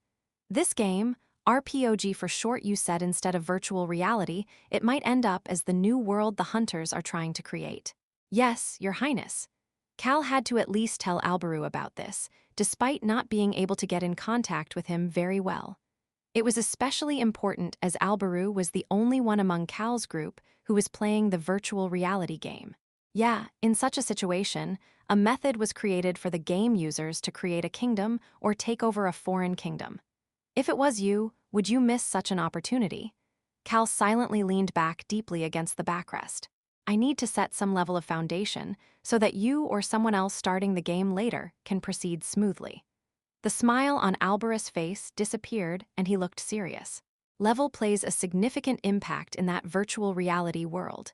this game, RPG for short, you said instead of virtual reality, it might end up as the new world the hunters are trying to create. Yes, Your Highness. Cal had to at least tell Albaru about this, despite not being able to get in contact with him very well. It was especially important as Albaru was the only one among Cal's group who was playing the virtual reality game. Yeah, in such a situation, a method was created for the game users to create a kingdom or take over a foreign kingdom. If it was you, would you miss such an opportunity? Cal silently leaned back deeply against the backrest. I need to set some level of foundation so that you or someone else starting the game later can proceed smoothly. The smile on Albaru's face disappeared and he looked serious. Level plays a significant impact in that virtual reality world.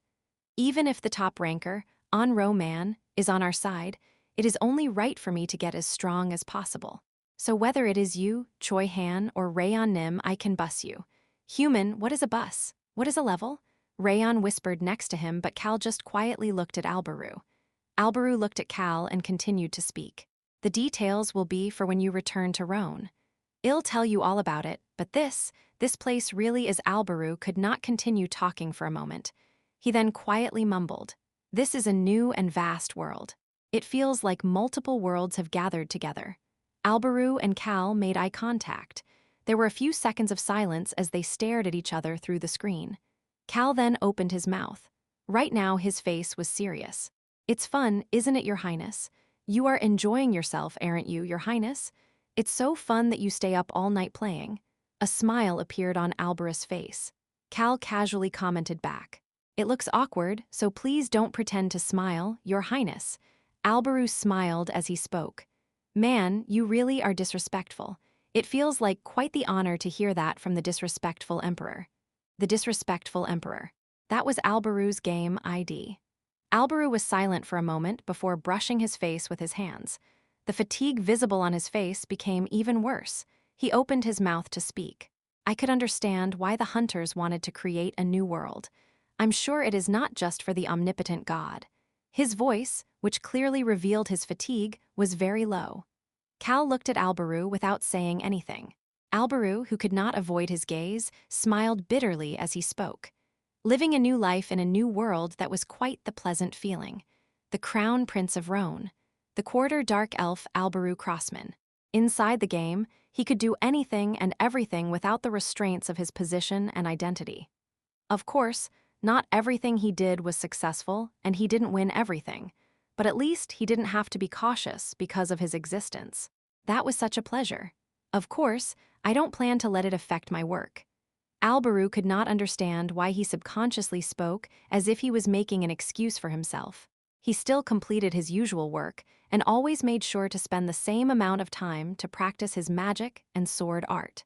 Even if the top ranker, On-Ro Man, is on our side, it is only right for me to get as strong as possible. So whether it is you, Choi Han, or Rayon Nim, I can bus you. Human, what is a bus? What is a level? Rayon whispered next to him, but Cal just quietly looked at Albaru. Albaru looked at Cal and continued to speak. The details will be for when you return to Roan. I'll tell you all about it, but this place really is. Albaru could not continue talking for a moment. He then quietly mumbled, This is a new and vast world. It feels like multiple worlds have gathered together. Albaru and Cal made eye contact. There were a few seconds of silence as they stared at each other through the screen. Cal then opened his mouth. Right now his face was serious. It's fun, isn't it, Your Highness? You are enjoying yourself, aren't you, Your Highness? It's so fun that you stay up all night playing. A smile appeared on Albaru's face. Cal casually commented back. It looks awkward, so please don't pretend to smile, Your Highness. Alberu smiled as he spoke. Man, you really are disrespectful. It feels like quite the honor to hear that from the disrespectful emperor. The disrespectful emperor. That was Alberu's game ID. Alberu was silent for a moment before brushing his face with his hands. The fatigue visible on his face became even worse. He opened his mouth to speak. I could understand why the hunters wanted to create a new world. I'm sure it is not just for the omnipotent God. His voice, which clearly revealed his fatigue, was very low. Cal looked at Alberu without saying anything. Alberu, who could not avoid his gaze, smiled bitterly as he spoke. Living a new life in a new world, that was quite the pleasant feeling. The Crown Prince of Roan. The quarter-dark elf Alberu Crossman. Inside the game, he could do anything and everything without the restraints of his position and identity. Of course, not everything he did was successful, and he didn't win everything. But at least he didn't have to be cautious because of his existence. That was such a pleasure. Of course, I don't plan to let it affect my work. Alberu could not understand why he subconsciously spoke as if he was making an excuse for himself. He still completed his usual work and always made sure to spend the same amount of time to practice his magic and sword art.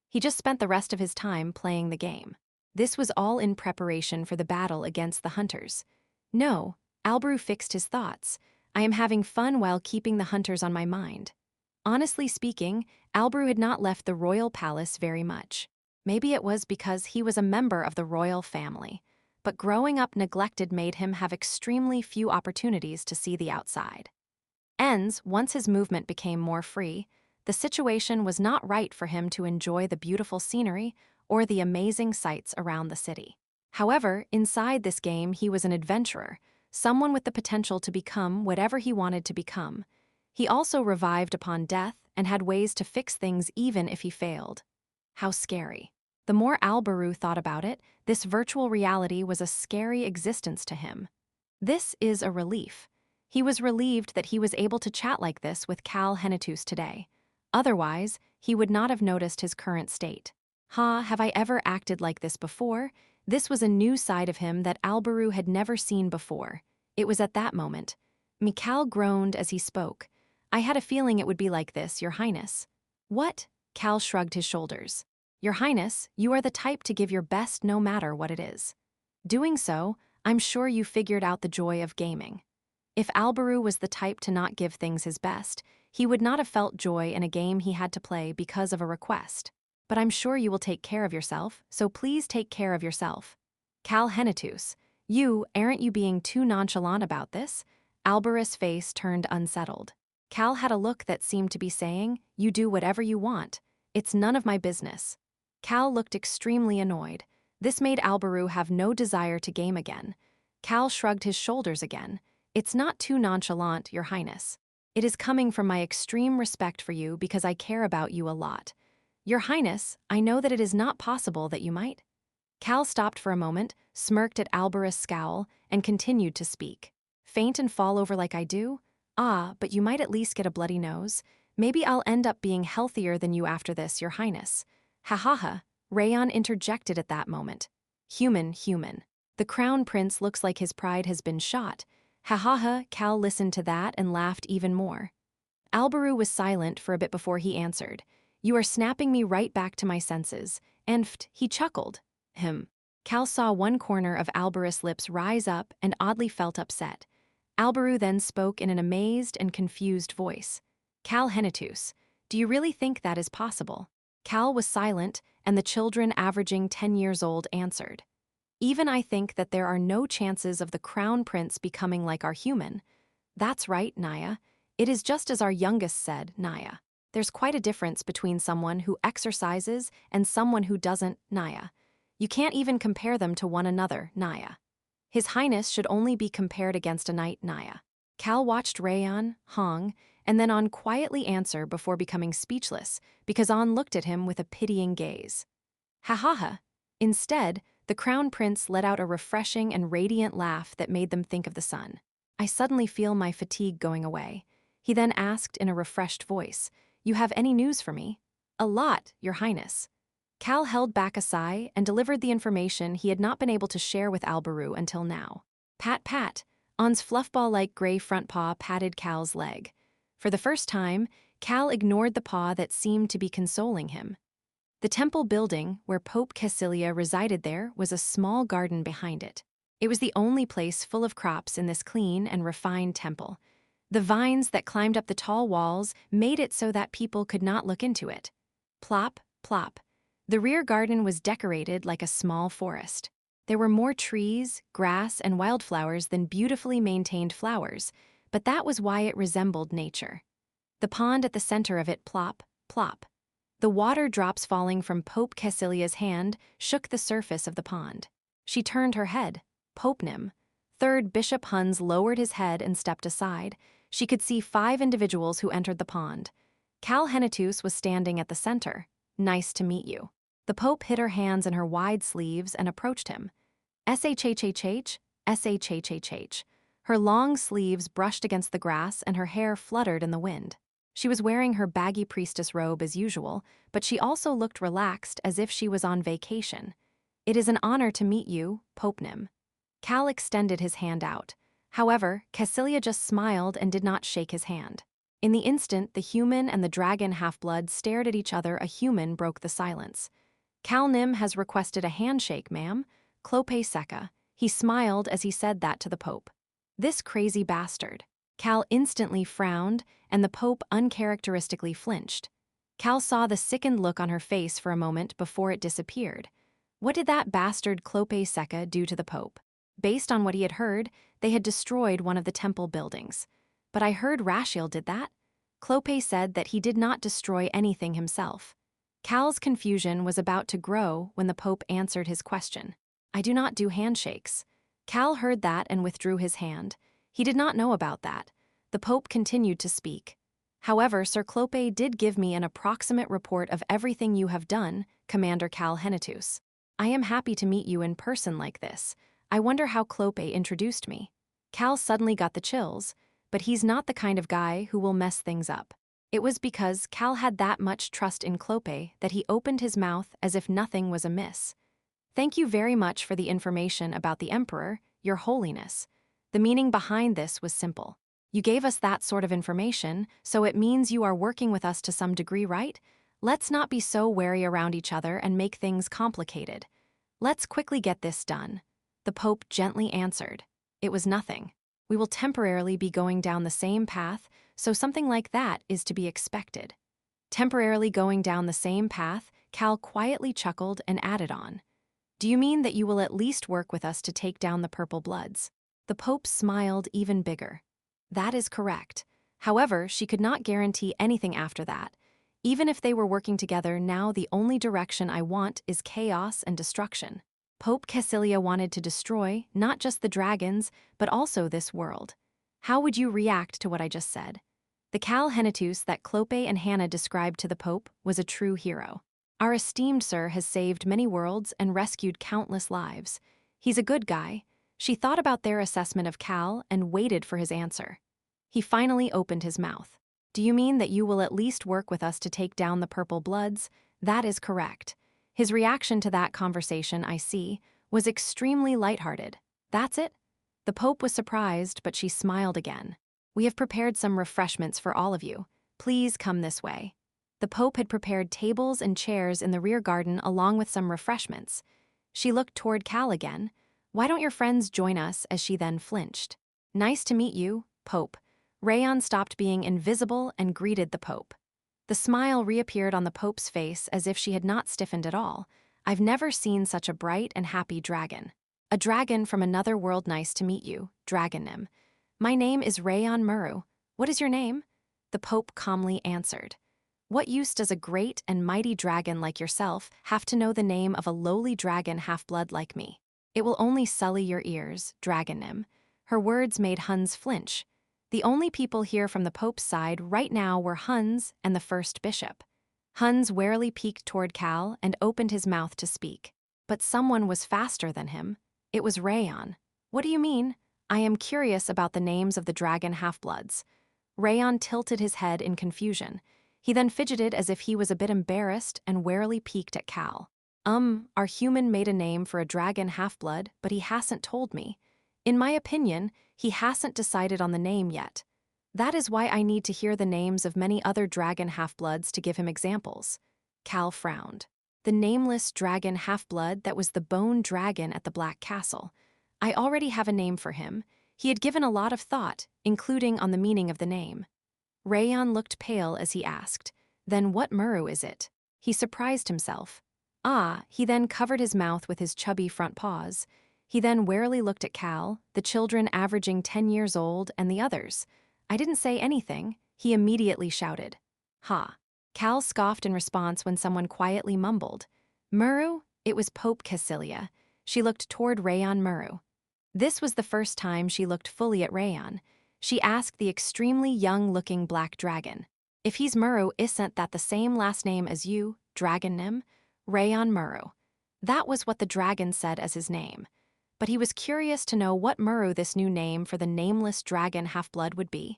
He just spent the rest of his time playing the game. This was all in preparation for the battle against the hunters. No, Alberu fixed his thoughts. I am having fun while keeping the hunters on my mind. Honestly speaking, Alberu had not left the royal palace very much. Maybe it was because he was a member of the royal family. But growing up neglected made him have extremely few opportunities to see the outside. Once his movement became more free, the situation was not right for him to enjoy the beautiful scenery or the amazing sights around the city. However, inside this game he was an adventurer, someone with the potential to become whatever he wanted to become. He also revived upon death and had ways to fix things even if he failed. How scary. The more Alberu thought about it, this virtual reality was a scary existence to him. This is a relief. He was relieved that he was able to chat like this with Cal Henitus today. Otherwise, he would not have noticed his current state. Have I ever acted like this before? This was a new side of him that Alberu had never seen before. It was at that moment. Mikal groaned as he spoke. I had a feeling it would be like this, Your Highness. What? Cal shrugged his shoulders. Your Highness, you are the type to give your best no matter what it is. Doing so, I'm sure you figured out the joy of gaming. If Alberu was the type to not give things his best, he would not have felt joy in a game he had to play because of a request. But I'm sure you will take care of yourself, so please take care of yourself. Cal Henitus, aren't you being too nonchalant about this? Alberu's face turned unsettled. Cal had a look that seemed to be saying, you do whatever you want. It's none of my business. Cal looked extremely annoyed. This made Alberu have no desire to game again. Cal shrugged his shoulders again. It's not too nonchalant, Your Highness. It is coming from my extreme respect for you because I care about you a lot. Your Highness, I know that it is not possible that you might. Cal stopped for a moment, smirked at Alberu's scowl, and continued to speak. Faint and fall over like I do? But you might at least get a bloody nose. Maybe I'll end up being healthier than you after this, Your Highness. Ha ha ha, Rayon interjected at that moment. Human. The Crown Prince looks like his pride has been shot. Ha ha ha, Cal listened to that and laughed even more. Alberu was silent for a bit before he answered. You are snapping me right back to my senses. And he chuckled. Cal saw one corner of Alberu's lips rise up and oddly felt upset. Alberu then spoke in an amazed and confused voice. Cal Henitus, do you really think that is possible? Cal was silent, and the children averaging 10 years old answered. Even I think that there are no chances of the Crown Prince becoming like our human. That's right, Naya. It is just as our youngest said, Naya. There's quite a difference between someone who exercises and someone who doesn't, Naya. You can't even compare them to one another, Naya. His Highness should only be compared against a knight, Naya. Cal watched Rayon, Hong, and then On quietly answer before becoming speechless because On looked at him with a pitying gaze. Ha ha ha. Instead, the Crown Prince let out a refreshing and radiant laugh that made them think of the sun. I suddenly feel my fatigue going away. He then asked in a refreshed voice, You have any news for me? A lot, Your Highness. Cal held back a sigh and delivered the information he had not been able to share with Alberu until now. Pat, On's fluffball-like gray front paw patted Cal's leg. For the first time, Cal ignored the paw that seemed to be consoling him. The temple building, where Pope Cassilia resided there, was a small garden behind it. It was the only place full of crops in this clean and refined temple. The vines that climbed up the tall walls made it so that people could not look into it. Plop, plop. The rear garden was decorated like a small forest. There were more trees, grass, and wildflowers than beautifully maintained flowers, but that was why it resembled nature. The pond at the center of it plop, plop. The water drops falling from Pope Cassilia's hand shook the surface of the pond. She turned her head. Popenim. Third Bishop Huns lowered his head and stepped aside. She could see 5 individuals who entered the pond. Cal Henetus was standing at the center. Nice to meet you. The Pope hid her hands in her wide sleeves and approached him. SHHHH, SHHHH. Her long sleeves brushed against the grass and her hair fluttered in the wind. She was wearing her baggy priestess robe as usual, but she also looked relaxed as if she was on vacation. It is an honor to meet you, Popenim. Cal extended his hand out. However, Cassilia just smiled and did not shake his hand. In the instant the human and the dragon half-blood stared at each other, a human broke the silence. Cal Nim has requested a handshake, ma'am. Clope Seca. He smiled as he said that to the Pope. This crazy bastard. Cal instantly frowned, and the Pope uncharacteristically flinched. Cal saw the sickened look on her face for a moment before it disappeared. What did that bastard Clope Seca do to the Pope? Based on what he had heard, they had destroyed one of the temple buildings. But I heard Rashiel did that. Clope said that he did not destroy anything himself. Cal's confusion was about to grow when the Pope answered his question. I do not do handshakes. Cal heard that and withdrew his hand. He did not know about that. The Pope continued to speak. However, Sir Clope did give me an approximate report of everything you have done, Commander Cal Henetus. I am happy to meet you in person like this. I wonder how Clope introduced me. Cal suddenly got the chills, but he's not the kind of guy who will mess things up. It was because Cal had that much trust in Clope that he opened his mouth as if nothing was amiss. Thank you very much for the information about the Emperor, Your Holiness. The meaning behind this was simple. You gave us that sort of information, so it means you are working with us to some degree, right? Let's not be so wary around each other and make things complicated. Let's quickly get this done. The Pope gently answered. It was nothing. We will temporarily be going down the same path, so something like that is to be expected. Temporarily going down the same path, Cal quietly chuckled and added on. Do you mean that you will at least work with us to take down the Purple Bloods? The Pope smiled even bigger. That is correct. However, she could not guarantee anything after that. Even if they were working together, now the only direction I want is chaos and destruction. Pope Cassilia wanted to destroy not just the dragons, but also this world. How would you react to what I just said? The Cal Henetus that Clope and Hannah described to the Pope was a true hero. Our esteemed sir has saved many worlds and rescued countless lives. He's a good guy. She thought about their assessment of Cal and waited for his answer. He finally opened his mouth. Do you mean that you will at least work with us to take down the Purple Bloods? That is correct. His reaction to that conversation, I see, was extremely lighthearted. That's it? The Pope was surprised, but she smiled again. We have prepared some refreshments for all of you. Please come this way. The Pope had prepared tables and chairs in the rear garden along with some refreshments. She looked toward Cal again. Why don't your friends join us? As she then flinched. Nice to meet you, Pope. Rayon stopped being invisible and greeted the Pope. The smile reappeared on the Pope's face as if she had not stiffened at all. I've never seen such a bright and happy dragon. A dragon from another world. Nice to meet you, Dragonim. My name is Rayon Muru. What is your name? The Pope calmly answered. What use does a great and mighty dragon like yourself have to know the name of a lowly dragon half-blood like me? It will only sully your ears, Dragonim. Her words made Huns flinch. The only people here from the Pope's side right now were Huns and the first bishop. Huns warily peeked toward Cal and opened his mouth to speak. But someone was faster than him. It was Rayon. What do you mean? I am curious about the names of the dragon half-bloods. Rayon tilted his head in confusion. He then fidgeted as if he was a bit embarrassed and warily peeked at Cal. Our human made a name for a dragon half-blood, but he hasn't told me. In my opinion, he hasn't decided on the name yet. That is why I need to hear the names of many other dragon half-bloods to give him examples. Cal frowned. The nameless dragon half-blood that was the bone dragon at the Black Castle. I already have a name for him. He had given a lot of thought, including on the meaning of the name. Rayon looked pale as he asked, "Then what Muru is it?" He surprised himself. He then covered his mouth with his chubby front paws. He then warily looked at Cal, the children averaging 10 years old, and the others. I didn't say anything, he immediately shouted. Ha. Cal scoffed in response when someone quietly mumbled. Muru? It was Pope Cassilia. She looked toward Rayon Muru. This was the first time she looked fully at Rayon. She asked the extremely young-looking black dragon, "If he's Muru, isn't that the same last name as you, Dragon Nim?" Rayon Muru. That was what the dragon said as his name. But he was curious to know what Muru this new name for the nameless dragon half-blood would be.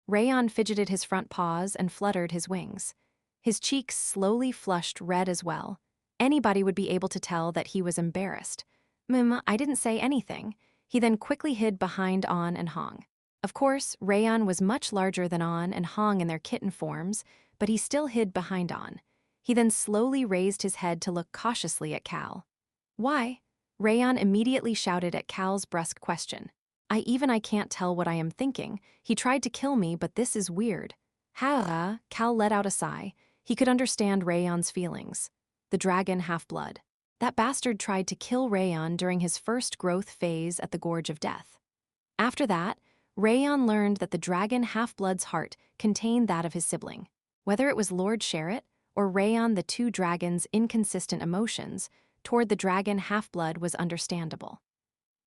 Rayon fidgeted his front paws and fluttered his wings. His cheeks slowly flushed red as well. Anybody would be able to tell that he was embarrassed. I didn't say anything." He then quickly hid behind On and Hong. Of course, Rayon was much larger than On and Hong in their kitten forms, but he still hid behind On. He then slowly raised his head to look cautiously at Cal. "Why?" Rayon immediately shouted at Cal's brusque question. I can't tell what I am thinking. He tried to kill me, but this is weird." Cal let out a sigh. He could understand Rayon's feelings. The dragon half-blood. That bastard tried to kill Rayon during his first growth phase at the Gorge of Death. After that, Rayon learned that the dragon half-blood's heart contained that of his sibling. Whether it was Lord Sherritt or Rayon, the two dragons' inconsistent emotions toward the dragon half-blood was understandable.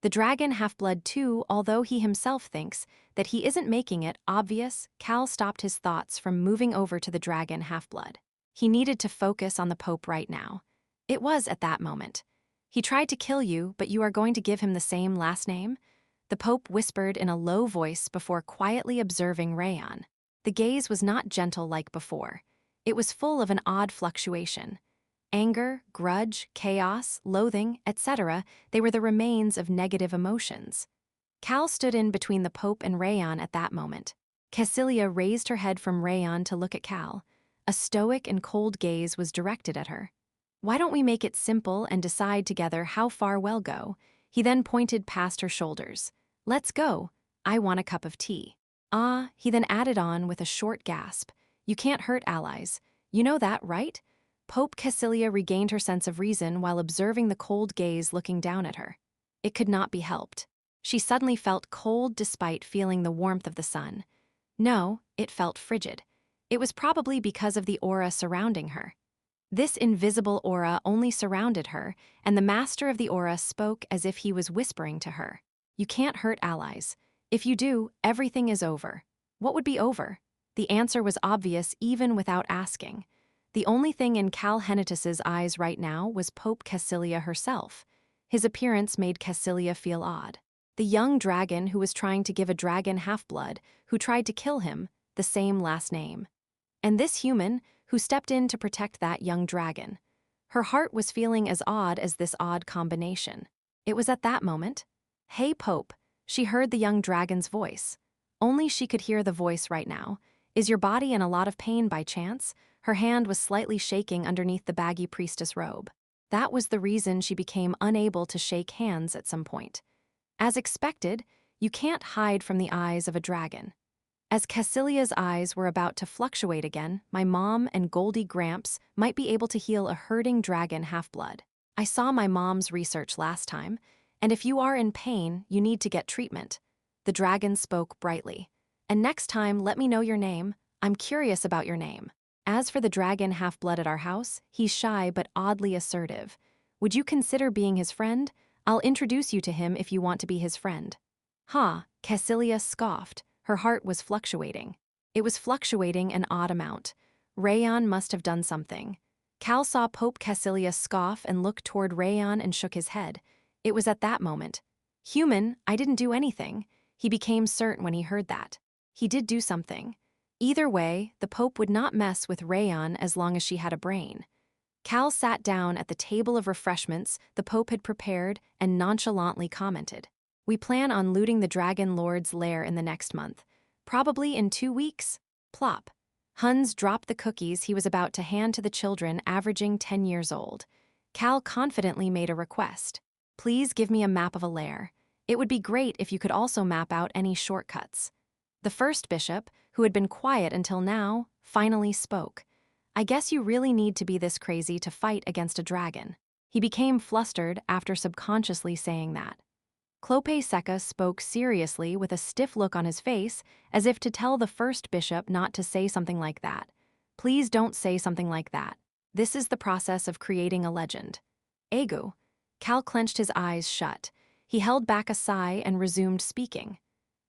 The dragon half-blood too, although he himself thinks that he isn't making it obvious, Cal stopped his thoughts from moving over to the dragon half-blood. He needed to focus on the Pope right now. It was at that moment. "He tried to kill you, but you are going to give him the same last name?" The Pope whispered in a low voice before quietly observing Rayon. The gaze was not gentle like before. It was full of an odd fluctuation. Anger, grudge, chaos, loathing, etc., they were the remains of negative emotions. Cal stood in between the Pope and Rayon at that moment. Cassilia raised her head from Rayon to look at Cal. A stoic and cold gaze was directed at her. "Why don't we make it simple and decide together how far we'll go?" He then pointed past her shoulders. "Let's go. I want a cup of tea." He then added on with a short gasp. "You can't hurt allies. You know that, right?" Pope Cassilia regained her sense of reason while observing the cold gaze looking down at her. It could not be helped. She suddenly felt cold despite feeling the warmth of the sun. No, it felt frigid. It was probably because of the aura surrounding her. This invisible aura only surrounded her, and the master of the aura spoke as if he was whispering to her. "You can't hurt allies. If you do, everything is over." What would be over? The answer was obvious even without asking. The only thing in Cal Henitus's eyes right now was Pope Cassilia herself. His appearance made Cassilia feel odd. The young dragon who was trying to give a dragon half-blood, who tried to kill him, the same last name. And this human who stepped in to protect that young dragon. Her heart was feeling as odd as this odd combination. It was at that moment. "Hey, Pope," she heard the young dragon's voice. Only she could hear the voice right now. "Is your body in a lot of pain by chance?" Her hand was slightly shaking underneath the baggy priestess robe. That was the reason she became unable to shake hands at some point. As expected, you can't hide from the eyes of a dragon. As Cassilia's eyes were about to fluctuate again, my mom and Goldie Gramps might be able to heal a hurting dragon half-blood. I saw my mom's research last time, and if you are in pain, you need to get treatment. The dragon spoke brightly. "And next time, let me know your name. I'm curious about your name." As for the dragon half-blood at our house, he's shy but oddly assertive. Would you consider being his friend? I'll introduce you to him if you want to be his friend. Cassilia scoffed. Her heart was fluctuating. It was fluctuating an odd amount. Rayon must have done something. Cal saw Pope Cassilia scoff and look toward Rayon and shook his head. It was at that moment. "Human, I didn't do anything." He became certain when he heard that. He did do something. Either way, the Pope would not mess with Rayon as long as she had a brain. Cal sat down at the table of refreshments the Pope had prepared and nonchalantly commented. We plan on looting the Dragon Lord's lair in the next month. Probably in 2 weeks. Plop. Hans dropped the cookies he was about to hand to the children averaging 10 years old. Cal confidently made a request. Please give me a map of a lair. It would be great if you could also map out any shortcuts. The first bishop, who had been quiet until now, finally spoke. I guess you really need to be this crazy to fight against a dragon. He became flustered after subconsciously saying that. Clope Seca spoke seriously with a stiff look on his face, as if to tell the first bishop not to say something like that. Please don't say something like that. This is the process of creating a legend. Egu. Cal clenched his eyes shut. He held back a sigh and resumed speaking.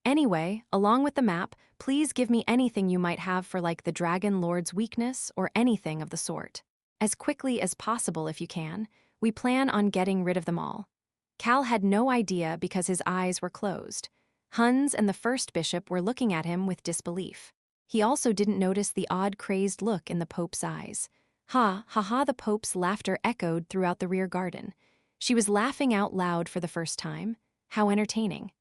Anyway, along with the map, please give me anything you might have for like the Dragon Lord's weakness or anything of the sort. As quickly as possible if you can. We plan on getting rid of them all. Cal had no idea because his eyes were closed. Hans and the first bishop were looking at him with disbelief. He also didn't notice the odd crazed look in the Pope's eyes. Ha, ha, ha, the Pope's laughter echoed throughout the rear garden. She was laughing out loud for the first time. How entertaining.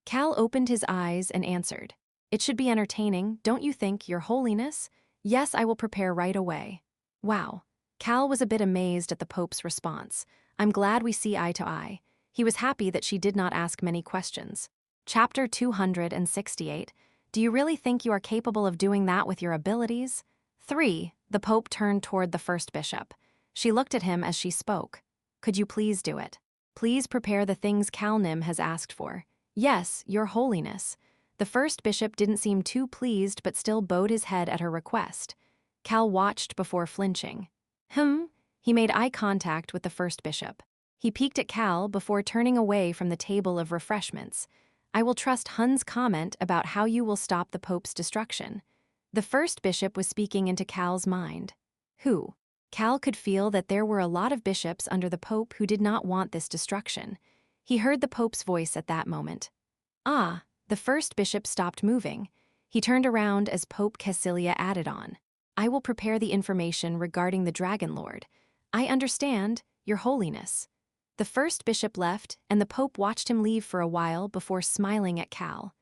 Cal opened his eyes and answered. It should be entertaining, don't you think, Your Holiness? Yes, I will prepare right away. Wow. Cal was a bit amazed at the Pope's response. I'm glad we see eye to eye. He was happy that she did not ask many questions. Chapter 268. Do you really think you are capable of doing that with your abilities? 3. The Pope turned toward the first bishop. She looked at him as she spoke. Could you please do it? Please prepare the things Calnim has asked for. Yes, Your Holiness. The first bishop didn't seem too pleased but still bowed his head at her request. Cal watched before flinching. He made eye contact with the first bishop. He peeked at Cal before turning away from the table of refreshments. I will trust Hun's comment about how you will stop the Pope's destruction. The first bishop was speaking into Cal's mind. Who? Cal could feel that there were a lot of bishops under the Pope who did not want this destruction. He heard the Pope's voice at that moment. Ah, the first bishop stopped moving. He turned around as Pope Cassilia added on. I will prepare the information regarding the Dragon Lord. I understand, Your Holiness. The first bishop left, and the Pope watched him leave for a while before smiling at Cal.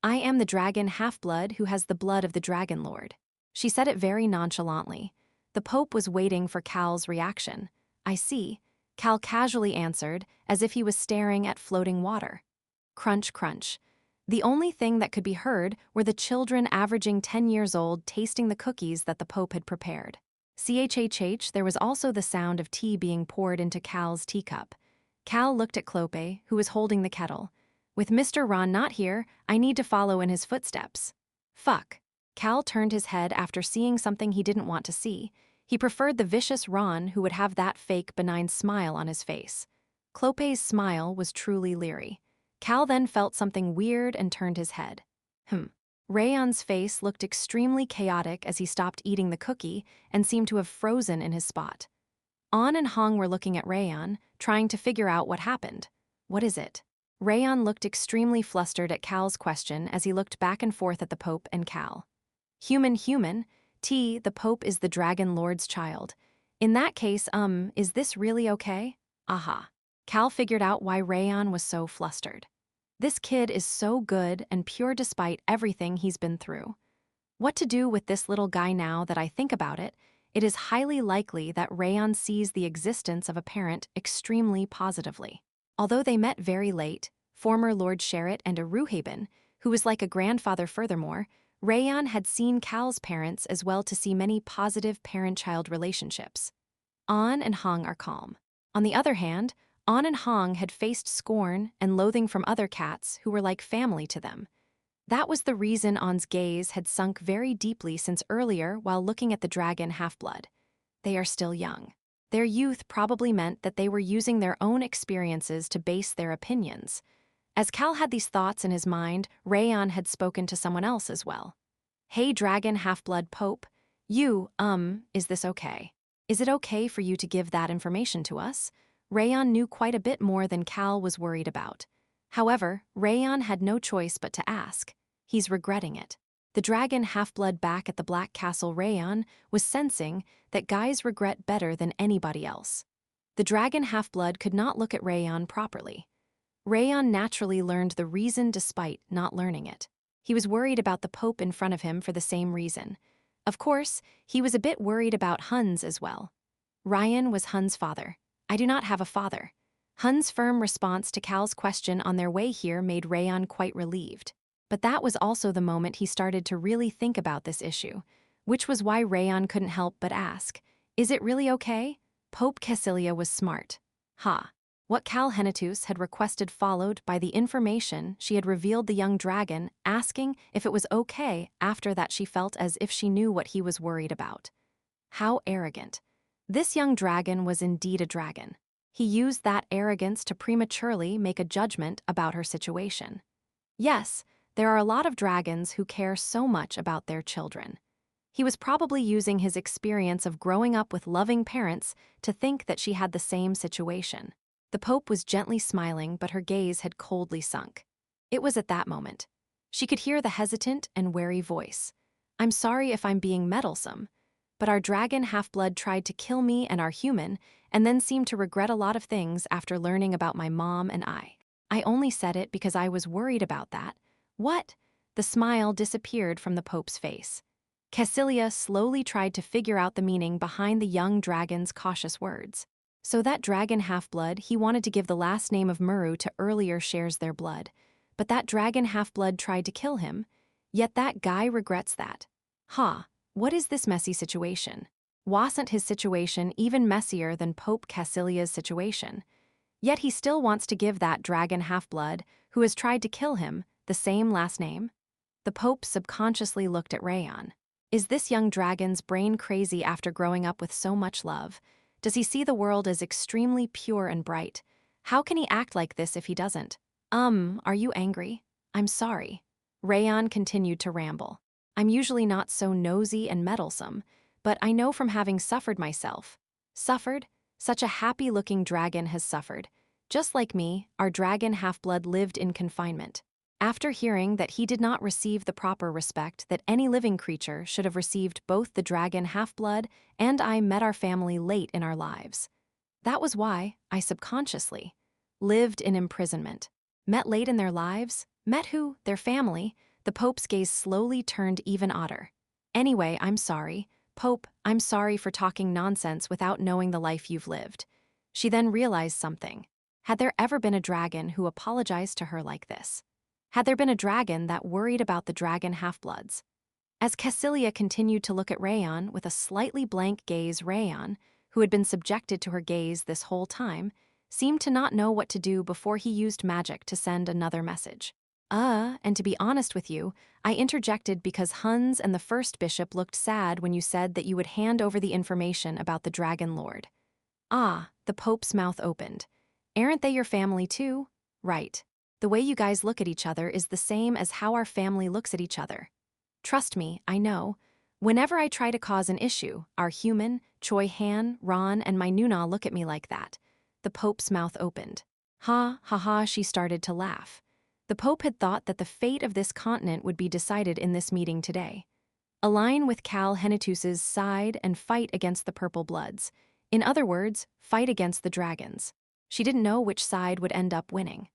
I am the dragon half-blood who has the blood of the Dragon Lord. She said it very nonchalantly. The Pope was waiting for Cal's reaction. I see. Cal casually answered, as if he was staring at floating water. Crunch, crunch. The only thing that could be heard were the children averaging 10 years old tasting the cookies that the Pope had prepared. Chhh, there was also the sound of tea being poured into Cal's teacup. Cal looked at Clope, who was holding the kettle. With Mr. Ron not here, I need to follow in his footsteps. Fuck. Cal turned his head after seeing something he didn't want to see. He preferred the vicious Ron who would have that fake benign smile on his face. Clope's smile was truly leery. Cal then felt something weird and turned his head. Rayon's face looked extremely chaotic as he stopped eating the cookie and seemed to have frozen in his spot. An and Hong were looking at Rayon, trying to figure out what happened. What is it? Rayon looked extremely flustered at Cal's question as he looked back and forth at the Pope and Cal. Human, the Pope is the Dragon Lord's child. In that case, is this really okay? Aha. Cal figured out why Rayon was so flustered. This kid is so good and pure despite everything he's been through. What to do with this little guy now that I think about it, it is highly likely that Rayon sees the existence of a parent extremely positively. Although they met very late, former Lord Sherritt and a Ruhaben, who was like a grandfather furthermore, Rayon had seen Cal's parents as well to see many positive parent-child relationships. An and Hong are calm. On the other hand, An and Hong had faced scorn and loathing from other cats who were like family to them. That was the reason An's gaze had sunk very deeply since earlier while looking at the dragon half-blood. They are still young. Their youth probably meant that they were using their own experiences to base their opinions. As Cal had these thoughts in his mind, Rayon had spoken to someone else as well. Hey, dragon half-blood Pope. You, is this okay? Is it okay for you to give that information to us? Rayon knew quite a bit more than Cal was worried about. However, Rayon had no choice but to ask. He's regretting it. The dragon half-blood back at the Black Castle Rayon was sensing that guys regret better than anybody else. The dragon half-blood could not look at Rayon properly. Rayon naturally learned the reason despite not learning it. He was worried about the Pope in front of him for the same reason. Of course, he was a bit worried about Hans as well. Ryan was Hun's father. I do not have a father. Hun's firm response to Cal's question on their way here made Rayon quite relieved. But that was also the moment he started to really think about this issue, which was why Rayon couldn't help but ask, "Is it really okay?" Pope Cassilia was smart. What Cal Henitus had requested followed by the information she had revealed the young dragon asking if it was okay. After that she felt as if she knew what he was worried about. How arrogant. This young dragon was indeed a dragon. He used that arrogance to prematurely make a judgment about her situation. Yes, there are a lot of dragons who care so much about their children. He was probably using his experience of growing up with loving parents to think that she had the same situation. The Pope was gently smiling, but her gaze had coldly sunk. It was at that moment. She could hear the hesitant and wary voice. "I'm sorry if I'm being meddlesome, but our dragon half-blood tried to kill me and our human, and then seemed to regret a lot of things after learning about my mom and I. I only said it because I was worried about that." What? The smile disappeared from the Pope's face. Cassilia slowly tried to figure out the meaning behind the young dragon's cautious words. So that dragon half-blood, he wanted to give the last name of Muru to earlier shares their blood. But that dragon half-blood tried to kill him. Yet that guy regrets that. What is this messy situation? Wasn't his situation even messier than Pope Cassilia's situation? Yet he still wants to give that dragon half-blood, who has tried to kill him, the same last name? The Pope subconsciously looked at Rayon. Is this young dragon's brain crazy after growing up with so much love? Does he see the world as extremely pure and bright? How can he act like this if he doesn't? Are you angry? I'm sorry. Rayon continued to ramble. I'm usually not so nosy and meddlesome, but I know from having suffered myself. Suffered? Such a happy-looking dragon has suffered. Just like me, our dragon half-blood lived in confinement. After hearing that he did not receive the proper respect that any living creature should have received, both the dragon half-blood and I met our family late in our lives. That was why I subconsciously lived in imprisonment. Met late in their lives? Met who? Their family? The Pope's gaze slowly turned even odder. Anyway, I'm sorry. Pope, I'm sorry for talking nonsense without knowing the life you've lived. She then realized something. Had there ever been a dragon who apologized to her like this? Had there been a dragon that worried about the dragon half-bloods? As Cassilia continued to look at Rayon with a slightly blank gaze, Rayon, who had been subjected to her gaze this whole time, seemed to not know what to do before he used magic to send another message. And to be honest with you, I interjected because Hans and the first bishop looked sad when you said that you would hand over the information about the Dragon Lord. The Pope's mouth opened. Aren't they your family too? Right. The way you guys look at each other is the same as how our family looks at each other. Trust me, I know. Whenever I try to cause an issue, our human, Choi Han, Ron, and my Nuna look at me like that. The Pope's mouth opened. She started to laugh. The Pope had thought that the fate of this continent would be decided in this meeting today. Align with Cal Henitus's side and fight against the Purple Bloods. In other words, fight against the dragons. She didn't know which side would end up winning.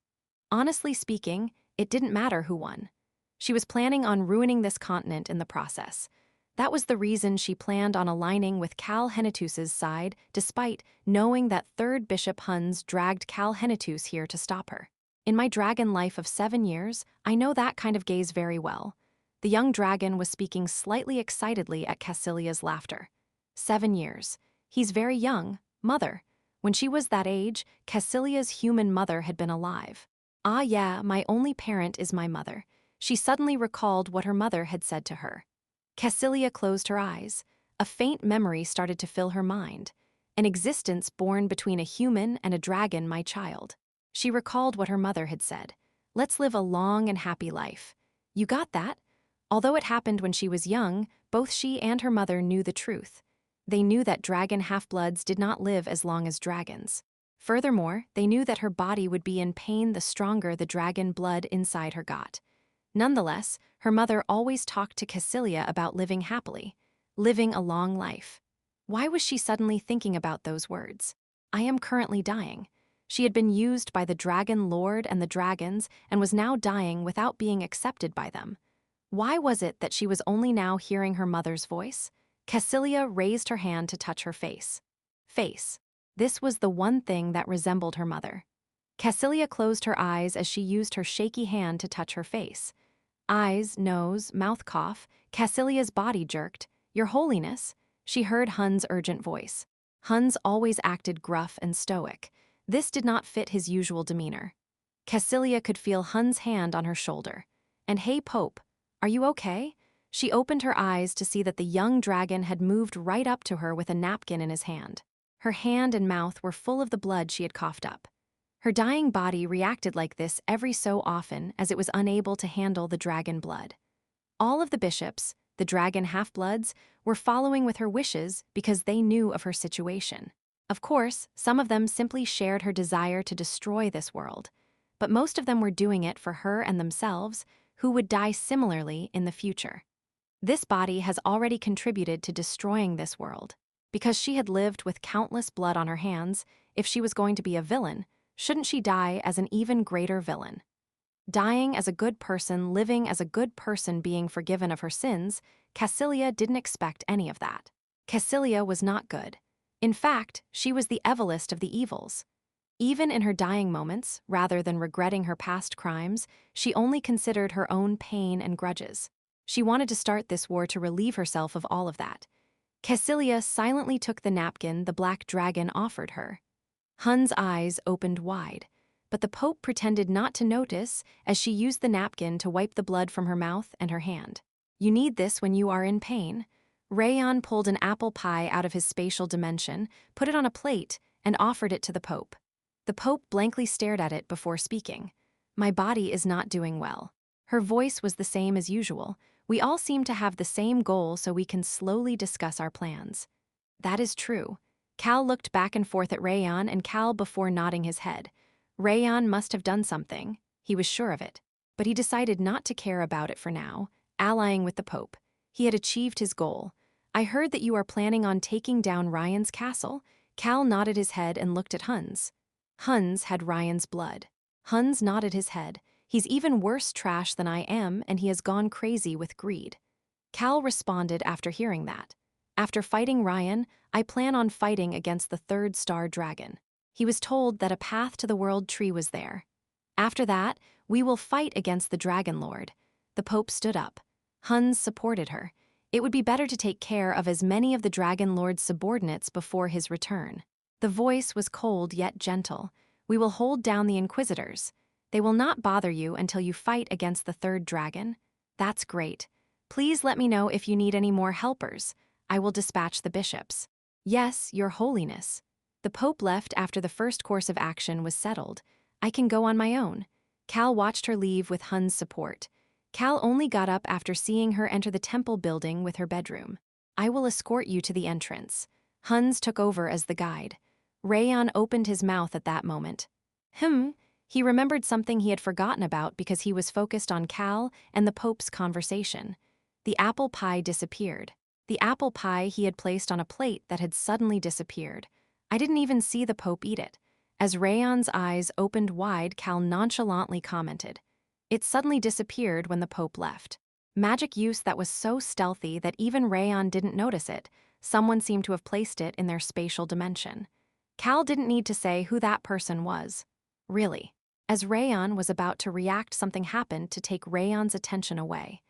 Honestly speaking, it didn't matter who won. She was planning on ruining this continent in the process. That was the reason she planned on aligning with Cal Henitus's side, despite knowing that third Bishop Hans dragged Cal Henitus here to stop her. In my dragon life of 7 years, I know that kind of gaze very well. The young dragon was speaking slightly excitedly at Cassilia's laughter. 7 years. He's very young, mother. When she was that age, Cassilia's human mother had been alive. Yeah, my only parent is my mother. She suddenly recalled what her mother had said to her. Cassilia closed her eyes. A faint memory started to fill her mind. An existence born between a human and a dragon, my child. She recalled what her mother had said. Let's live a long and happy life. You got that? Although it happened when she was young, both she and her mother knew the truth. They knew that dragon half-bloods did not live as long as dragons. Furthermore, they knew that her body would be in pain the stronger the dragon blood inside her got. Nonetheless, her mother always talked to Cassilia about living happily, living a long life. Why was she suddenly thinking about those words? I am currently dying. She had been used by the Dragon Lord and the dragons and was now dying without being accepted by them. Why was it that she was only now hearing her mother's voice? Cassilia raised her hand to touch her face. Face. This was the one thing that resembled her mother. Cassilia closed her eyes as she used her shaky hand to touch her face. Eyes, nose, mouth cough, Cassilia's body jerked. "Your Holiness," she heard Hun's urgent voice. Hun's always acted gruff and stoic. This did not fit his usual demeanor. Cassilia could feel Hun's hand on her shoulder. "And hey, Pope, are you okay?" She opened her eyes to see that the young dragon had moved right up to her with a napkin in his hand. Her hand and mouth were full of the blood she had coughed up. Her dying body reacted like this every so often as it was unable to handle the dragon blood. All of the bishops, the dragon half-bloods, were following with her wishes because they knew of her situation. Of course, some of them simply shared her desire to destroy this world, but most of them were doing it for her and themselves, who would die similarly in the future. This body has already contributed to destroying this world. Because she had lived with countless blood on her hands, if she was going to be a villain, shouldn't she die as an even greater villain? Dying as a good person, living as a good person, being forgiven of her sins, Cassilia didn't expect any of that. Cassilia was not good. In fact, she was the evilest of the evils. Even in her dying moments, rather than regretting her past crimes, she only considered her own pain and grudges. She wanted to start this war to relieve herself of all of that. Cassilia silently took the napkin the black dragon offered her. Hun's eyes opened wide, but the Pope pretended not to notice as she used the napkin to wipe the blood from her mouth and her hand. "You need this when you are in pain." Rayon pulled an apple pie out of his spatial dimension, put it on a plate, and offered it to the Pope. The Pope blankly stared at it before speaking. "My body is not doing well." Her voice was the same as usual. "We all seem to have the same goal, so we can slowly discuss our plans." "That is true." Cal looked back and forth at Rayon and Cal before nodding his head. Rayon must have done something, he was sure of it. But he decided not to care about it for now, allying with the Pope. He had achieved his goal. "I heard that you are planning on taking down Ryan's castle." Cal nodded his head and looked at Hun's. Hun's had Ryan's blood. Hun's nodded his head. "He's even worse trash than I am, and he has gone crazy with greed." Cal responded after hearing that. "After fighting Ryan, I plan on fighting against the third star dragon." He was told that a path to the world tree was there. "After that, we will fight against the Dragon Lord." The Pope stood up. Hun's supported her. It would be better to take care of as many of the Dragon Lord's subordinates before his return. The voice was cold yet gentle. "We will hold down the Inquisitors. They will not bother you until you fight against the third dragon." "That's great. Please let me know if you need any more helpers. I will dispatch the bishops." "Yes, Your Holiness." The Pope left after the first course of action was settled. "I can go on my own." Cal watched her leave with Hun's support. Cal only got up after seeing her enter the temple building with her bedroom. "I will escort you to the entrance." Hun's took over as the guide. Rayon opened his mouth at that moment. He remembered something he had forgotten about because he was focused on Cal and the Pope's conversation. The apple pie disappeared. The apple pie he had placed on a plate that had suddenly disappeared. "I didn't even see the Pope eat it." As Rayon's eyes opened wide, Cal nonchalantly commented. "It suddenly disappeared when the Pope left." Magic use that was so stealthy that even Rayon didn't notice it. Someone seemed to have placed it in their spatial dimension. Cal didn't need to say who that person was. Really. As Rayon was about to react, something happened to take Rayon's attention away.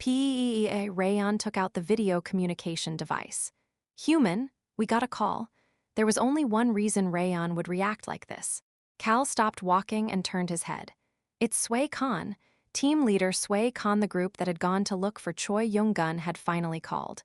Rayon took out the video communication device. "Human, we got a call." There was only one reason Rayon would react like this. Cal stopped walking and turned his head. "It's Sui Khan." Team leader Sui Khan, the group that had gone to look for Choi Yong-gun, had finally called.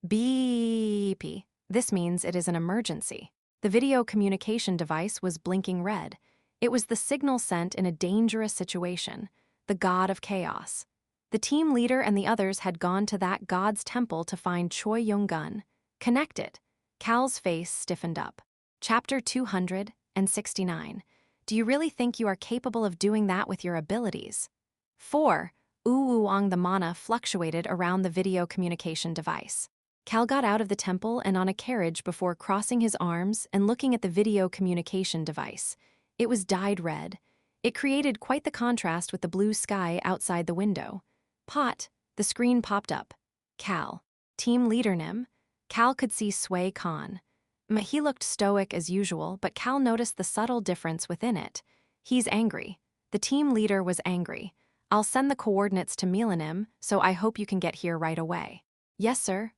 Beep. This means it is an emergency. The video communication device was blinking red. It was the signal sent in a dangerous situation. The god of chaos. The team leader and the others had gone to that god's temple to find Choi Yong-gun. "Connect it." Cal's face stiffened up. Chapter 269. "Do you really think you are capable of doing that with your abilities?" 4. The mana fluctuated around the video communication device. Cal got out of the temple and on a carriage before crossing his arms and looking at the video communication device. It was dyed red. It created quite the contrast with the blue sky outside the window. Pot, the screen popped up. Cal. Team leader Nim. Cal could see Choi Han. He looked stoic as usual, but Cal noticed the subtle difference within it. He's angry. The team leader was angry. I'll send the coordinates to Milanim, so I hope you can get here right away. Yes, sir.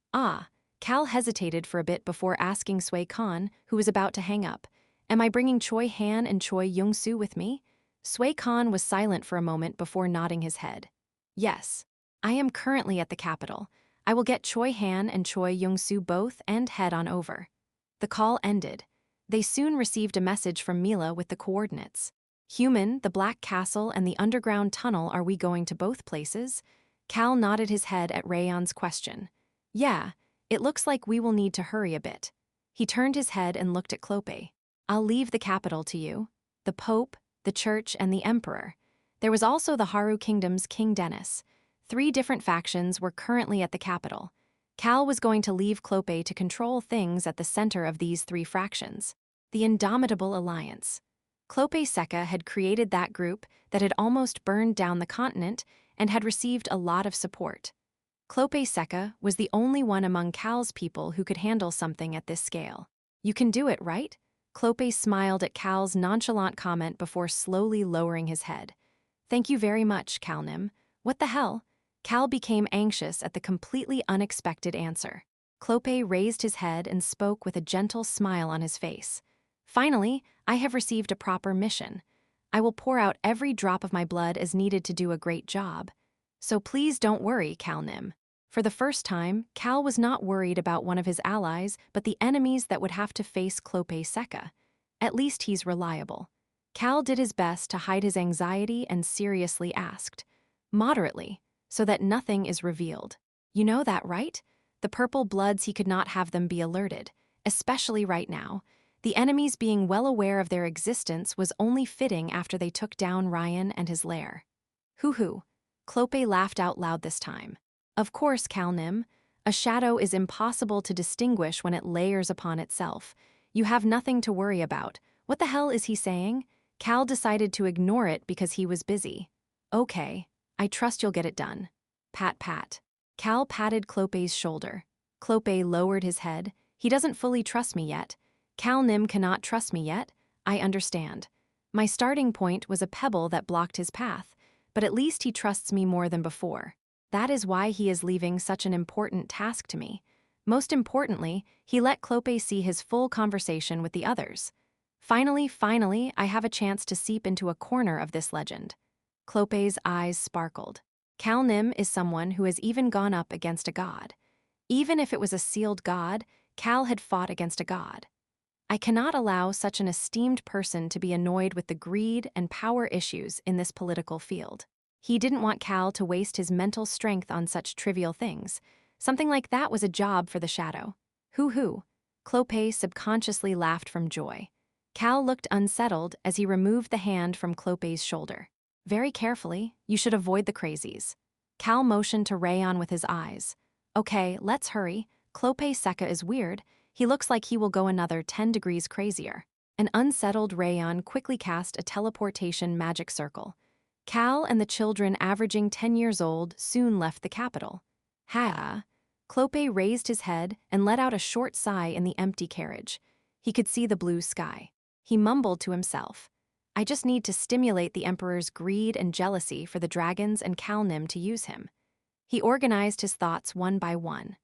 Cal hesitated for a bit before asking Choi Han, who was about to hang up. Am I bringing Choi Han and Choi Young-soo with me? Choi Han was silent for a moment before nodding his head. Yes. I am currently at the capital. I will get Choi Han and Choi Young-soo both and head on over. The call ended. They soon received a message from Mila with the coordinates. Human, the Black Castle, and the underground tunnel. Are we going to both places? Cal nodded his head at Rayon's question. Yeah, it looks like we will need to hurry a bit. He turned his head and looked at Clope. I'll leave the capital to you. The Pope, the Church, and the Emperor. There was also the Haru Kingdom's King Dennis. 3 different factions were currently at the capital. Cal was going to leave Clope to control things at the center of these 3 fractions. The Indomitable Alliance. Clope Seca had created that group that had almost burned down the continent and had received a lot of support. Clope Seca was the only one among Cal's people who could handle something at this scale. You can do it, right? Clope smiled at Cal's nonchalant comment before slowly lowering his head. Thank you very much, Calnim. What the hell? Cal became anxious at the completely unexpected answer. Clope raised his head and spoke with a gentle smile on his face. Finally, I have received a proper mission. I will pour out every drop of my blood as needed to do a great job. So please don't worry, Calnim. For the first time, Cal was not worried about one of his allies, but the enemies that would have to face Clope Seca. At least he's reliable. Cal did his best to hide his anxiety and seriously asked. Moderately, so that nothing is revealed. You know that, right? The purple bloods, he could not have them be alerted, especially right now. The enemies being well aware of their existence was only fitting after they took down Ryan and his lair. Hoo-hoo. Clope laughed out loud this time. Of course, Calnim. A shadow is impossible to distinguish when it layers upon itself. You have nothing to worry about. What the hell is he saying? Cal decided to ignore it because he was busy. Okay, I trust you'll get it done. Pat pat. Cal patted Clope's shoulder. Clope lowered his head. He doesn't fully trust me yet. Calnim cannot trust me yet. I understand. My starting point was a pebble that blocked his path, but at least he trusts me more than before. That is why he is leaving such an important task to me. Most importantly, he let Clope see his full conversation with the others. Finally, I have a chance to seep into a corner of this legend. Clope's eyes sparkled. Calnim is someone who has even gone up against a god. Even if it was a sealed god, Cal had fought against a god. I cannot allow such an esteemed person to be annoyed with the greed and power issues in this political field. He didn't want Cal to waste his mental strength on such trivial things. Something like that was a job for the shadow. Hoo-hoo. Clope subconsciously laughed from joy. Cal looked unsettled as he removed the hand from Clope's shoulder. Very carefully, you should avoid the crazies. Cal motioned to Rayon with his eyes. Okay, let's hurry. Clope Seca is weird. He looks like he will go another 10 degrees crazier. An unsettled Rayon quickly cast a teleportation magic circle. Cal and the children averaging 10 years old soon left the capital. Ha! Clope raised his head and let out a short sigh in the empty carriage. He could see the blue sky. He mumbled to himself. I just need to stimulate the Emperor's greed and jealousy for the dragons and Calnim to use him. He organized his thoughts one by one.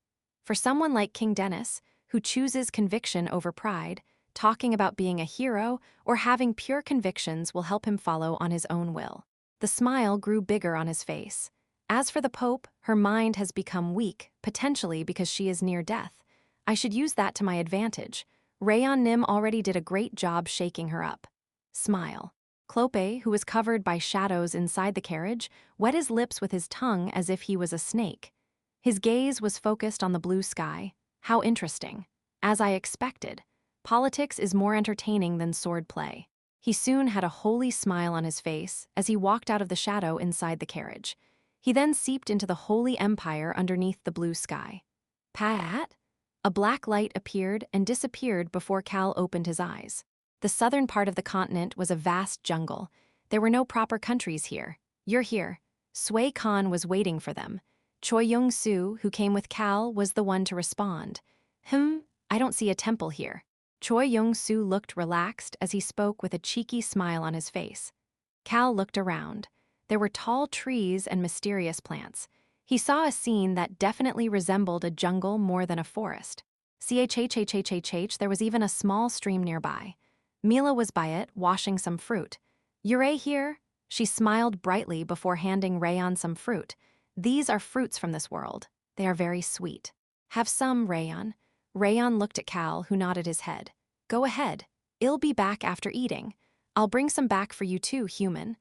For someone like King Dennis, who chooses conviction over pride, talking about being a hero or having pure convictions will help him follow on his own will. The smile grew bigger on his face. As for the Pope, her mind has become weak, potentially because she is near death. I should use that to my advantage. Rayon Nim already did a great job shaking her up. Smile. Clope, who was covered by shadows inside the carriage, wet his lips with his tongue as if he was a snake. His gaze was focused on the blue sky. How interesting. As I expected. Politics is more entertaining than sword play. He soon had a holy smile on his face as he walked out of the shadow inside the carriage. He then seeped into the holy empire underneath the blue sky. Pat? A black light appeared and disappeared before Cal opened his eyes. The southern part of the continent was a vast jungle. There were no proper countries here. You're here. Choi Han was waiting for them. Choi Young-soo, who came with Cal, was the one to respond. I don't see a temple here. Choi Young-soo looked relaxed as he spoke with a cheeky smile on his face. Cal looked around. There were tall trees and mysterious plants. He saw a scene that definitely resembled a jungle more than a forest. There was even a small stream nearby. Mila was by it, washing some fruit. "Yurei here?" She smiled brightly before handing Rayon some fruit. "These are fruits from this world. They are very sweet. Have some, Rayon." Rayon looked at Cal, who nodded his head. "Go ahead. I'll be back after eating. I'll bring some back for you too, human."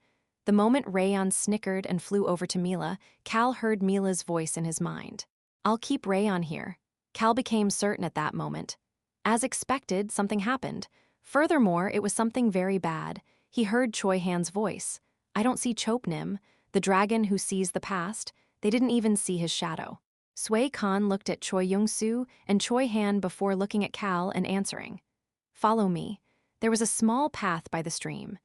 The moment Rayon snickered and flew over to Mila, Cal heard Mila's voice in his mind. "I'll keep Rayon here." Cal became certain at that moment. As expected, something happened. Furthermore, it was something very bad. He heard Choi Han's voice. "I don't see Chopnim, the dragon who sees the past. They didn't even see his shadow." Choi Han looked at Choi Young-soo and Choi Han before looking at Cal and answering. "Follow me." There was a small path by the stream.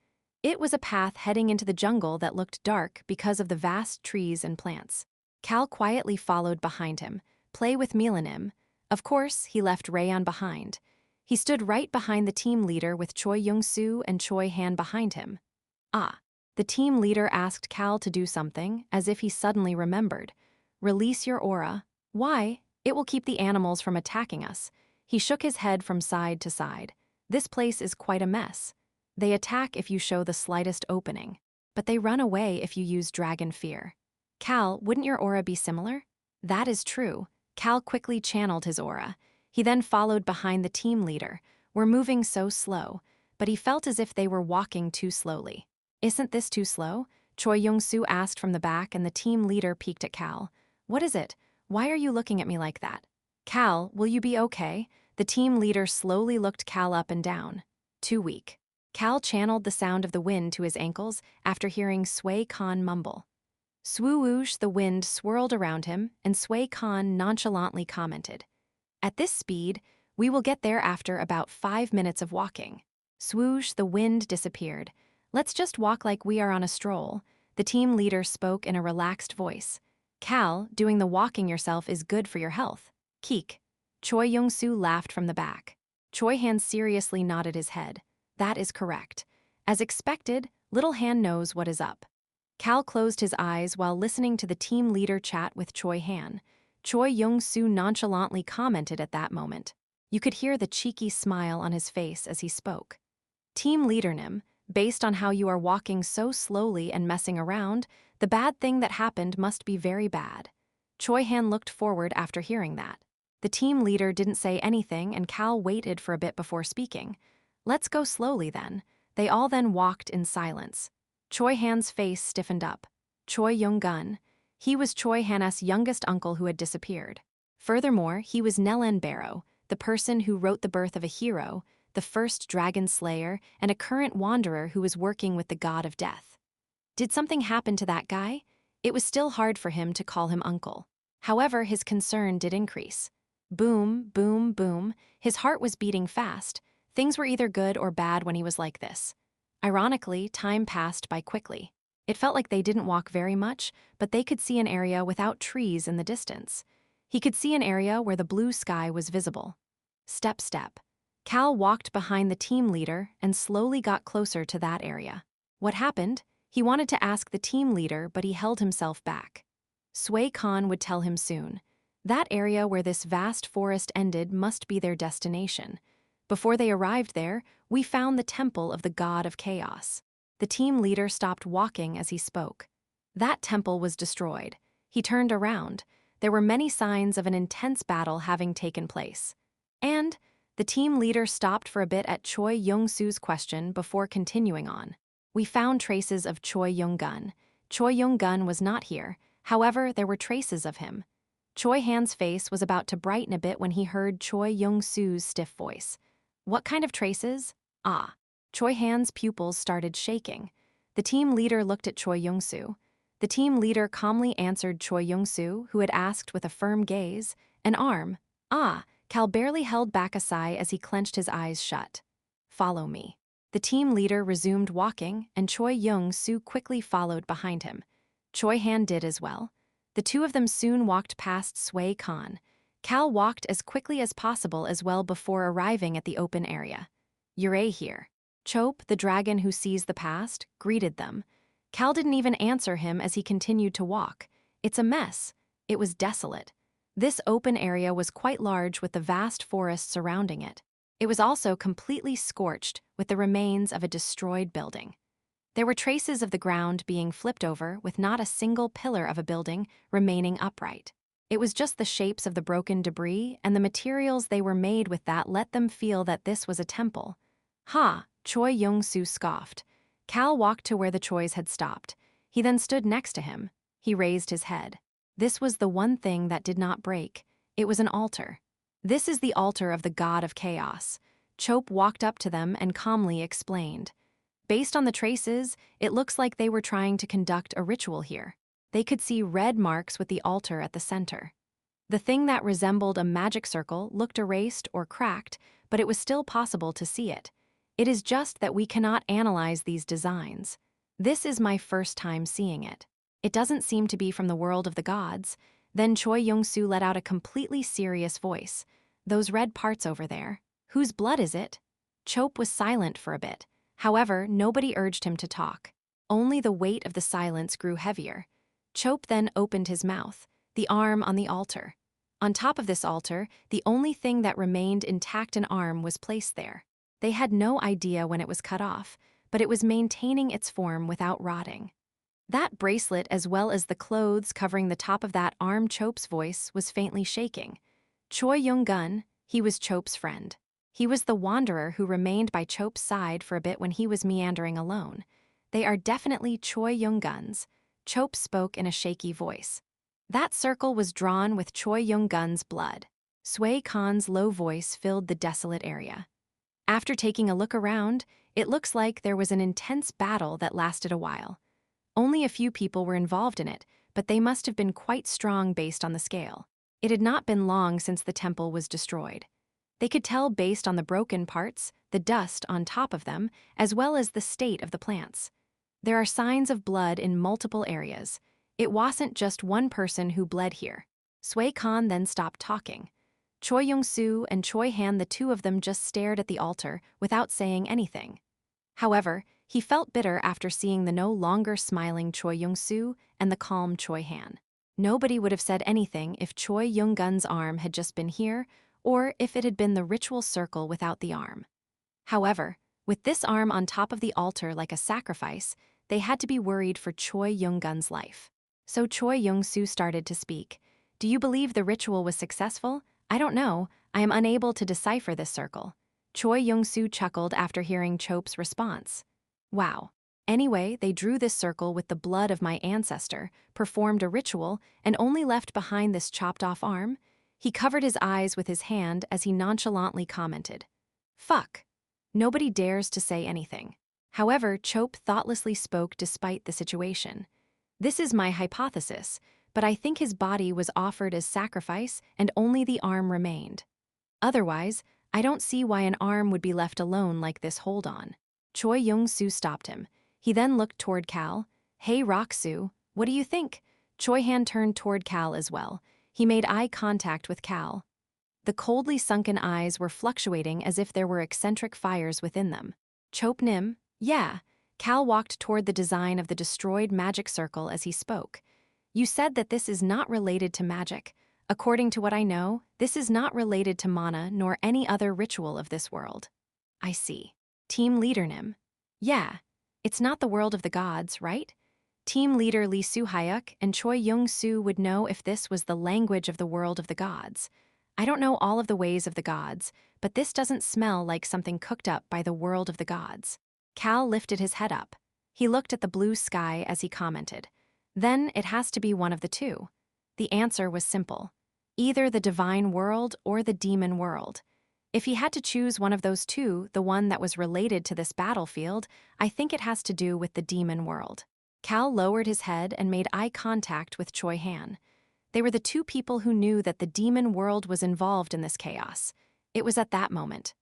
It was a path heading into the jungle that looked dark because of the vast trees and plants. Cal quietly followed behind him. Play with Milanim. Of course, he left Rayon behind. He stood right behind the team leader with Choi Young-soo and Choi Han behind him. The team leader asked Cal to do something, as if he suddenly remembered. "Release your aura." "Why? It will keep the animals from attacking us." He shook his head from side to side. "This place is quite a mess. They attack if you show the slightest opening, but they run away if you use dragon fear." "Cal, wouldn't your aura be similar?" "That is true." Cal quickly channeled his aura. He then followed behind the team leader. "We're moving so slow," but he felt as if they were walking too slowly. "Isn't this too slow?" Choi Young-soo asked from the back, and the team leader peeked at Cal. "What is it? Why are you looking at me like that?" "Cal, will you be okay?" The team leader slowly looked Cal up and down. "Too weak." Cal channeled the sound of the wind to his ankles after hearing Choi Han mumble. Swoosh, the wind swirled around him, and Choi Han nonchalantly commented, "At this speed, we will get there after about 5 minutes of walking." Swoosh, the wind disappeared. "Let's just walk like we are on a stroll." The team leader spoke in a relaxed voice. "Cal, doing the walking yourself is good for your health." "Keek." Choi Young-soo laughed from the back. Choi Han seriously nodded his head. "That is correct. As expected, Little Han knows what is up." Cal closed his eyes while listening to the team leader chat with Choi Han. Choi Young-soo nonchalantly commented at that moment. You could hear the cheeky smile on his face as he spoke. "Team leader Nim, based on how you are walking so slowly and messing around, the bad thing that happened must be very bad." Choi Han looked forward after hearing that. The team leader didn't say anything, and Cal waited for a bit before speaking. "Let's go slowly then." They all then walked in silence. Choi Han's face stiffened up. Choi Young-gun. He was Choi Han's youngest uncle who had disappeared. Furthermore, he was Nellen Barrow, the person who wrote the birth of a hero, the first dragon slayer, and a current wanderer who was working with the god of death. Did something happen to that guy? It was still hard for him to call him uncle. However, his concern did increase. Boom, boom, boom. His heart was beating fast. Things were either good or bad when he was like this. Ironically, time passed by quickly. It felt like they didn't walk very much, but they could see an area without trees in the distance. He could see an area where the blue sky was visible. Step, step. Cal walked behind the team leader and slowly got closer to that area. What happened? He wanted to ask the team leader, but he held himself back. Choi Han would tell him soon. That area where this vast forest ended must be their destination. Before they arrived there, we found the temple of the god of chaos. The team leader stopped walking as he spoke. That temple was destroyed. He turned around. There were many signs of an intense battle having taken place. And the team leader stopped for a bit at Choi Young-soo's question before continuing on. "We found traces of Choi Young-gun. Choi Young-gun was not here. However, there were traces of him." Choi Han's face was about to brighten a bit when he heard Choi Young-soo's stiff voice. "What kind of traces?" Choi Han's pupils started shaking. The team leader looked at Choi Young-soo. The team leader calmly answered Choi Young-soo, who had asked with a firm gaze, "An arm." Cal barely held back a sigh as he clenched his eyes shut. "Follow me." The team leader resumed walking, and Choi Young-soo quickly followed behind him. Choi Han did as well. The two of them soon walked past Sway Khan. Cal walked as quickly as possible as well before arriving at the open area. "You're here." Chope, the dragon who sees the past, greeted them. Cal didn't even answer him as he continued to walk. It's a mess. It was desolate. This open area was quite large with the vast forest surrounding it. It was also completely scorched with the remains of a destroyed building. There were traces of the ground being flipped over with not a single pillar of a building remaining upright. It was just the shapes of the broken debris and the materials they were made with that let them feel that this was a temple. "Ha!" Choi Young-soo scoffed. Cal walked to where the Chois had stopped. He then stood next to him. He raised his head. This was the one thing that did not break. It was an altar. "This is the altar of the god of chaos." Chope walked up to them and calmly explained. "Based on the traces, it looks like they were trying to conduct a ritual here." They could see red marks with the altar at the center. The thing that resembled a magic circle looked erased or cracked, but it was still possible to see it. "It is just that we cannot analyze these designs. This is my first time seeing it. It doesn't seem to be from the world of the gods." Then Choi Young-soo let out a completely serious voice. "Those red parts over there, whose blood is it?" Chope was silent for a bit. However, nobody urged him to talk. Only the weight of the silence grew heavier. Chope then opened his mouth, the arm on the altar. On top of this altar, the only thing that remained intact an arm was placed there. They had no idea when it was cut off, but it was maintaining its form without rotting. That bracelet, as well as the clothes covering the top of that arm, Chope's voice was faintly shaking. Choi Young-gun, he was Chope's friend. He was the wanderer who remained by Chope's side for a bit when he was meandering alone. "They are definitely Choi Young-guns," Chope spoke in a shaky voice. "That circle was drawn with Choi Young-gun's blood." Sway Khan's low voice filled the desolate area. "After taking a look around, it looks like there was an intense battle that lasted a while. Only a few people were involved in it, but they must have been quite strong based on the scale. It had not been long since the temple was destroyed. They could tell based on the broken parts, the dust on top of them, as well as the state of the plants. There are signs of blood in multiple areas. It wasn't just one person who bled here." Sway Khan then stopped talking. Choi Young-soo and Choi Han, the two of them, just stared at the altar without saying anything. However, he felt bitter after seeing the no longer smiling Choi Young-soo and the calm Choi Han. Nobody would have said anything if Choi Young-gun's arm had just been here, or if it had been the ritual circle without the arm. However, with this arm on top of the altar like a sacrifice, they had to be worried for Choi Young-gun's life. So Choi Young-soo started to speak. "Do you believe the ritual was successful? I don't know. I am unable to decipher this circle." Choi Young-soo chuckled after hearing Chope's response. "Wow. Anyway, they drew this circle with the blood of my ancestor, performed a ritual, and only left behind this chopped-off arm." He covered his eyes with his hand as he nonchalantly commented. "Fuck." Nobody dares to say anything. However, Chope thoughtlessly spoke despite the situation. "This is my hypothesis, but I think his body was offered as sacrifice and only the arm remained. Otherwise, I don't see why an arm would be left alone like this. Hold on." Choi Young-soo stopped him. He then looked toward Cal. "Hey Rock-soo, what do you think?" Choi Han turned toward Cal as well. He made eye contact with Cal. The coldly sunken eyes were fluctuating as if there were eccentric fires within them. "Chope Nim, yeah." Cal walked toward the design of the destroyed magic circle as he spoke. "You said that this is not related to magic. According to what I know, this is not related to mana nor any other ritual of this world." "I see." Team leader Nim. "Yeah. It's not the world of the gods, right?" Team leader Lee Soo-hyuk and Choi Young-soo would know if this was the language of the world of the gods. "I don't know all of the ways of the gods, but this doesn't smell like something cooked up by the world of the gods." Cal lifted his head up. He looked at the blue sky as he commented. "Then it has to be one of the two." The answer was simple. Either the divine world or the demon world. If he had to choose one of those two, the one that was related to this battlefield, I think it has to do with the demon world. Cal lowered his head and made eye contact with Choi Han. They were the two people who knew that the demon world was involved in this chaos. It was at that moment.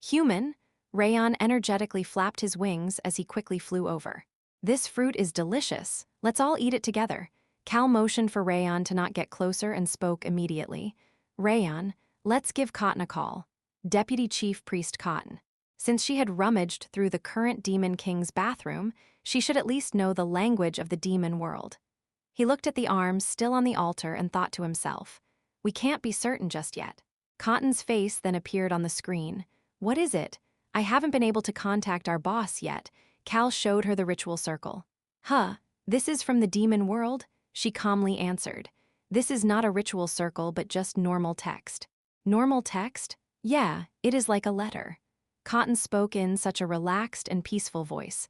"Human, Rayon energetically flapped his wings as he quickly flew over. This fruit is delicious. Let's all eat it together. Cal motioned for Rayon to not get closer and spoke immediately. Rayon, let's give Cotton a call. Deputy Chief Priest Cotton. Since she had rummaged through the current Demon King's bathroom, she should at least know the language of the demon world. He looked at the arms still on the altar and thought to himself, we can't be certain just yet. Cotton's face then appeared on the screen. What is it? I haven't been able to contact our boss yet. Cal showed her the ritual circle. This is from the demon world? She calmly answered. This is not a ritual circle but just normal text. Normal text? Yeah, it is like a letter. Cotton spoke in such a relaxed and peaceful voice.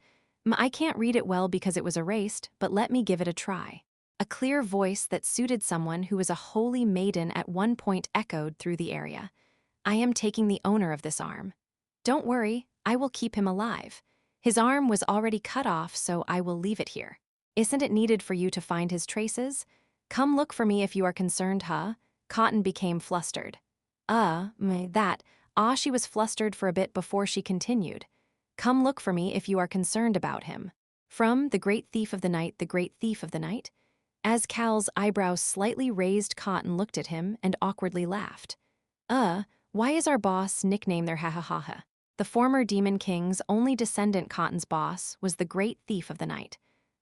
I can't read it well because it was erased, but let me give it a try. A clear voice that suited someone who was a holy maiden at one point echoed through the area. I am taking the owner of this arm. Don't worry, I will keep him alive. His arm was already cut off, so I will leave it here. Isn't it needed for you to find his traces? Come look for me if you are concerned, huh? Cotton became flustered. She was flustered for a bit before she continued. Come look for me if you are concerned about him. From The Great Thief of the Night, The Great Thief of the Night? As Cal's eyebrows slightly raised, Cotton looked at him and awkwardly laughed. Why is our boss nicknamed their ha-ha-ha-ha? The former Demon King's only descendant, Cotton's boss, was the Great Thief of the Night.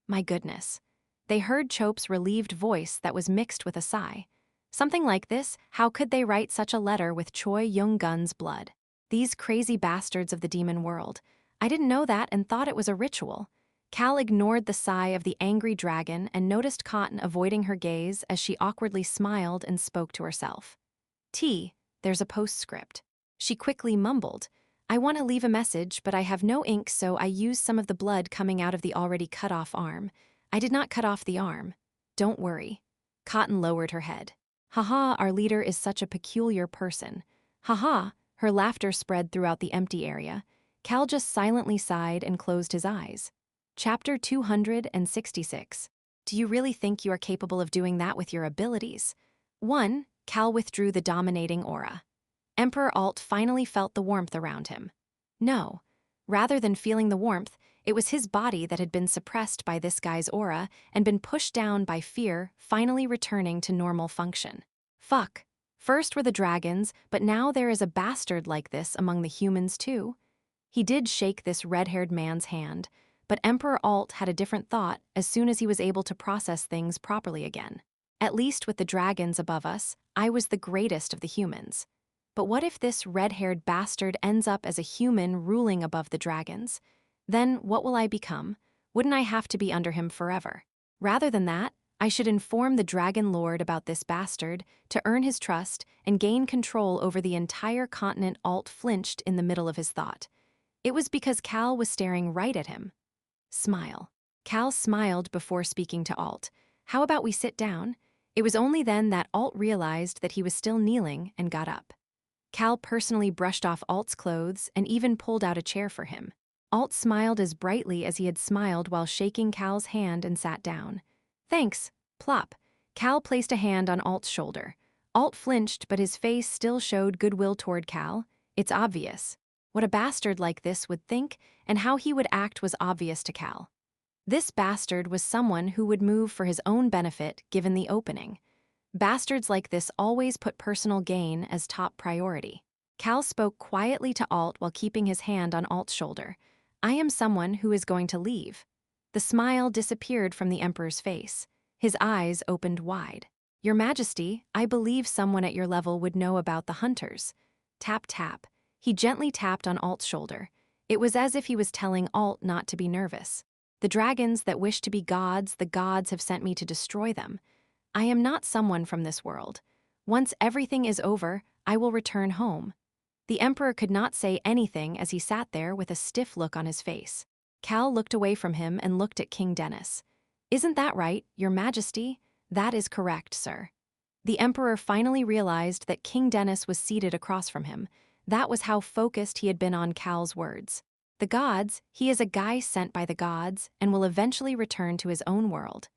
My goodness. They heard Chope's relieved voice that was mixed with a sigh. Something like this, how could they write such a letter with Choi Young-gun's blood? These crazy bastards of the demon world. I didn't know that and thought it was a ritual. Cal ignored the sigh of the angry dragon and noticed Cotton avoiding her gaze as she awkwardly smiled and spoke to herself. There's a postscript. She quickly mumbled. I want to leave a message, but I have no ink, so I use some of the blood coming out of the already cut-off arm. I did not cut off the arm. Don't worry. Cotton lowered her head. Haha, our leader is such a peculiar person. Haha, her laughter spread throughout the empty area. Cal just silently sighed and closed his eyes. Chapter 266. Do you really think you are capable of doing that with your abilities? 1. Cal withdrew the dominating aura. Emperor Alt finally felt the warmth around him. No. Rather than feeling the warmth, it was his body that had been suppressed by this guy's aura and been pushed down by fear, finally returning to normal function. Fuck. First were the dragons, but now there is a bastard like this among the humans too. He did shake this red-haired man's hand, but Emperor Alt had a different thought as soon as he was able to process things properly again. At least with the dragons above us, I was the greatest of the humans. But what if this red-haired bastard ends up as a human ruling above the dragons? Then what will I become? Wouldn't I have to be under him forever? Rather than that, I should inform the Dragon Lord about this bastard to earn his trust and gain control over the entire continent. Alt flinched in the middle of his thought. It was because Cal was staring right at him. Smile. Cal smiled before speaking to Alt. How about we sit down? It was only then that Alt realized that he was still kneeling and got up. Cal personally brushed off Alt's clothes and even pulled out a chair for him. Alt smiled as brightly as he had smiled while shaking Cal's hand and sat down. Thanks. Plop. Cal placed a hand on Alt's shoulder. Alt flinched, but his face still showed goodwill toward Cal. It's obvious. What a bastard like this would think and how he would act was obvious to Cal. This bastard was someone who would move for his own benefit given the opening. Bastards like this always put personal gain as top priority. Cal spoke quietly to Alt while keeping his hand on Alt's shoulder. I am someone who is going to leave. The smile disappeared from the Emperor's face. His eyes opened wide. Your Majesty, I believe someone at your level would know about the hunters. Tap, tap. He gently tapped on Alt's shoulder. It was as if he was telling Alt not to be nervous. The dragons that wish to be gods, the gods have sent me to destroy them. I am not someone from this world. Once everything is over, I will return home. The Emperor could not say anything as he sat there with a stiff look on his face. Cal looked away from him and looked at King Dennis. Isn't that right, Your Majesty? That is correct, sir. The Emperor finally realized that King Dennis was seated across from him. That was how focused he had been on Cal's words. The gods, he is a guy sent by the gods and will eventually return to his own world.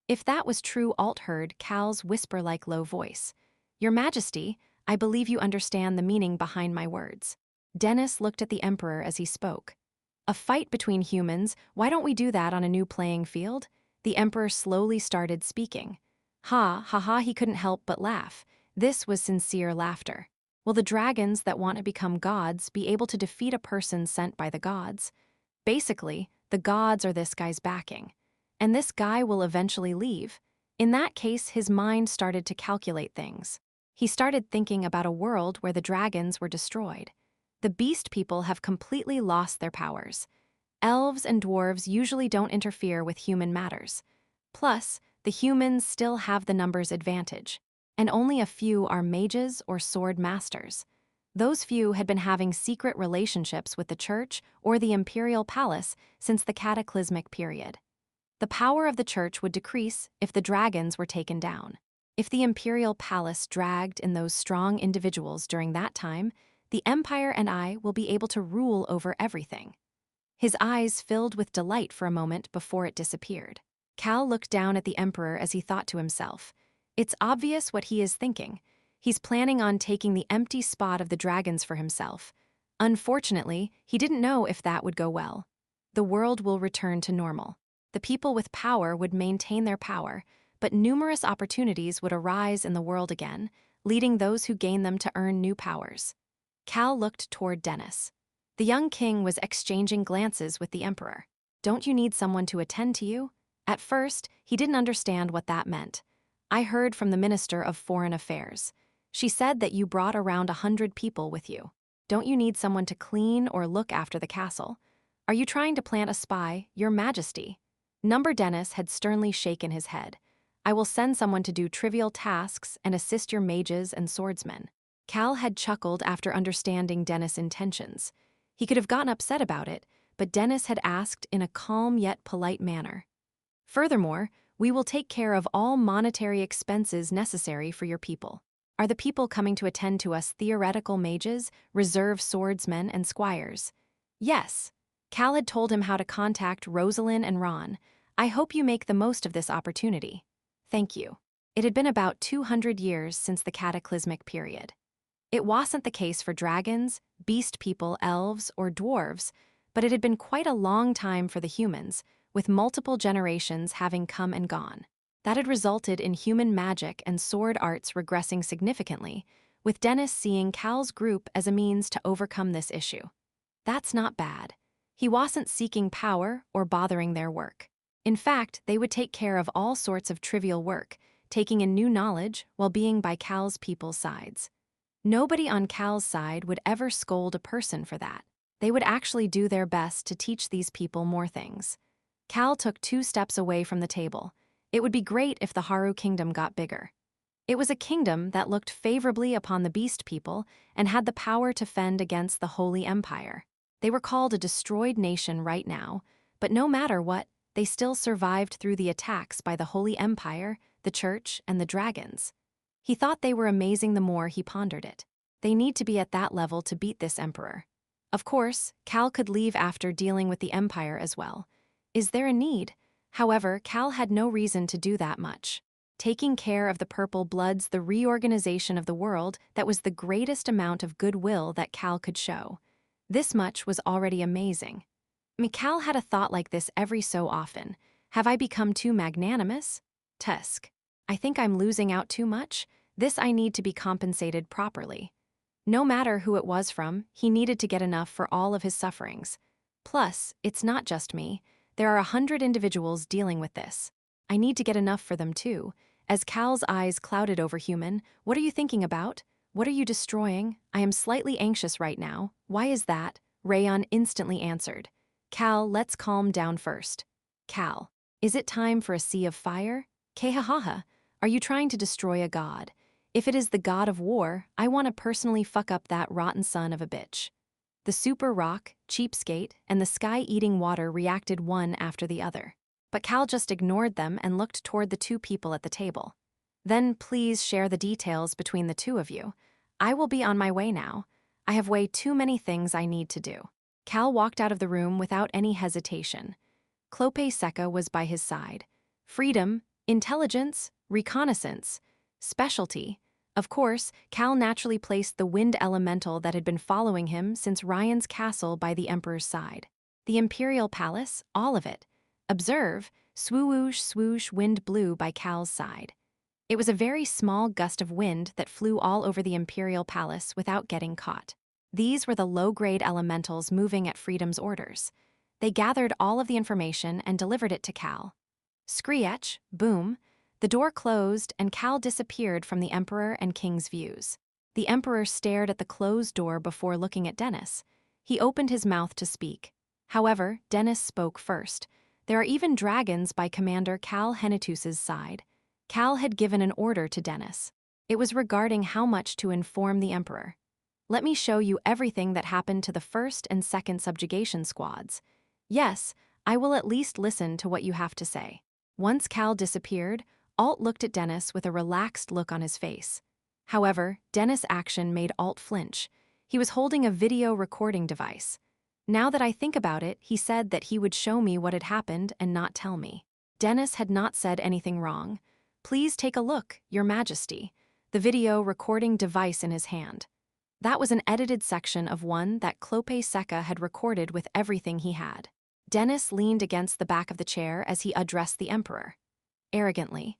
If that was true, Alt heard Cal's whisper-like low voice. Your Majesty, I believe you understand the meaning behind my words. Dennis looked at the emperor as he spoke. A fight between humans, why don't we do that on a new playing field? The emperor slowly started speaking. Ha, ha, ha, he couldn't help but laugh. This was sincere laughter. Will the dragons that want to become gods be able to defeat a person sent by the gods? Basically, the gods are this guy's backing. And this guy will eventually leave. In that case, his mind started to calculate things. He started thinking about a world where the dragons were destroyed. The beast people have completely lost their powers. Elves and dwarves usually don't interfere with human matters. Plus, the humans still have the numbers advantage, and only a few are mages or sword masters. Those few had been having secret relationships with the church or the imperial palace since the cataclysmic period. The power of the church would decrease if the dragons were taken down. If the imperial palace dragged in those strong individuals during that time, the empire and I will be able to rule over everything. His eyes filled with delight for a moment before it disappeared. Cal looked down at the emperor as he thought to himself. It's obvious what he is thinking. He's planning on taking the empty spot of the dragons for himself. Unfortunately, he didn't know if that would go well. The world will return to normal. The people with power would maintain their power, but numerous opportunities would arise in the world again, leading those who gain them to earn new powers. Cal looked toward Dennis. The young king was exchanging glances with the emperor. Don't you need someone to attend to you? At first, he didn't understand what that meant. I heard from the Minister of Foreign Affairs. She said that you brought around 100 people with you. Don't you need someone to clean or look after the castle? Are you trying to plant a spy, Your Majesty? Number Dennis had sternly shaken his head. I will send someone to do trivial tasks and assist your mages and swordsmen. Cal had chuckled after understanding Dennis' intentions. He could have gotten upset about it, but Dennis had asked in a calm yet polite manner. Furthermore, we will take care of all monetary expenses necessary for your people. Are the people coming to attend to us theoretical mages, reserve swordsmen, and squires? Yes. Cal had told him how to contact Rosalind and Ron. I hope you make the most of this opportunity. Thank you. It had been about 200 years since the cataclysmic period. It wasn't the case for dragons, beast people, elves, or dwarves, but it had been quite a long time for the humans, with multiple generations having come and gone. That had resulted in human magic and sword arts regressing significantly, with Dennis seeing Cal's group as a means to overcome this issue. That's not bad. He wasn't seeking power or bothering their work. In fact, they would take care of all sorts of trivial work, taking in new knowledge while being by Cal's people's sides. Nobody on Cal's side would ever scold a person for that. They would actually do their best to teach these people more things. Cal took 2 steps away from the table. It would be great if the Haru kingdom got bigger. It was a kingdom that looked favorably upon the beast people and had the power to fend against the Holy Empire. They were called a destroyed nation right now, but no matter what, they still survived through the attacks by the Holy Empire, the Church, and the dragons. He thought they were amazing the more he pondered it. They need to be at that level to beat this emperor. Of course, Cal could leave after dealing with the Empire as well. Is there a need? However, Cal had no reason to do that much. Taking care of the Purple Bloods, the reorganization of the world, that was the greatest amount of goodwill that Cal could show. This much was already amazing. Cal had a thought like this every so often. Have I become too magnanimous? Tusk. I think I'm losing out too much. This I need to be compensated properly. No matter who it was from, he needed to get enough for all of his sufferings. Plus, it's not just me. There are 100 individuals dealing with this. I need to get enough for them too. As Cal's eyes clouded over Human, what are you thinking about? What are you destroying? I am slightly anxious right now. Why is that? Rayon instantly answered. Cal, let's calm down first. Cal, is it time for a sea of fire? Kehahaha, are you trying to destroy a god? If it is the god of war, I want to personally fuck up that rotten son of a bitch. The super rock, cheapskate, and the sky-eating water reacted one after the other. But Cal just ignored them and looked toward the 2 people at the table. Then please share the details between the 2 of you. I will be on my way now. I have way too many things I need to do. Cal walked out of the room without any hesitation. Clope Seca was by his side. Freedom, intelligence, reconnaissance, specialty. Of course, Cal naturally placed the wind elemental that had been following him since Ryan's castle by the Emperor's side. The Imperial Palace, all of it. Observe, swoosh swoosh wind blew by Cal's side. It was a very small gust of wind that flew all over the Imperial Palace without getting caught. These were the low-grade elementals moving at Freedom's orders. They gathered all of the information and delivered it to Cal. Screech, boom, the door closed and Cal disappeared from the Emperor and King's views. The Emperor stared at the closed door before looking at Dennis. He opened his mouth to speak. However, Dennis spoke first. There are even dragons by Commander Cal Henitus's side. Cal had given an order to Dennis. It was regarding how much to inform the Emperor. Let me show you everything that happened to the first and second subjugation squads. Yes, I will at least listen to what you have to say. Once Cal disappeared, Alt looked at Dennis with a relaxed look on his face. However, Dennis' action made Alt flinch. He was holding a video recording device. Now that I think about it, he said that he would show me what had happened and not tell me. Dennis had not said anything wrong. Please take a look, Your Majesty. The video recording device in his hand. That was an edited section of one that Clope Seca had recorded with everything he had. Dennis leaned against the back of the chair as he addressed the Emperor. Arrogantly,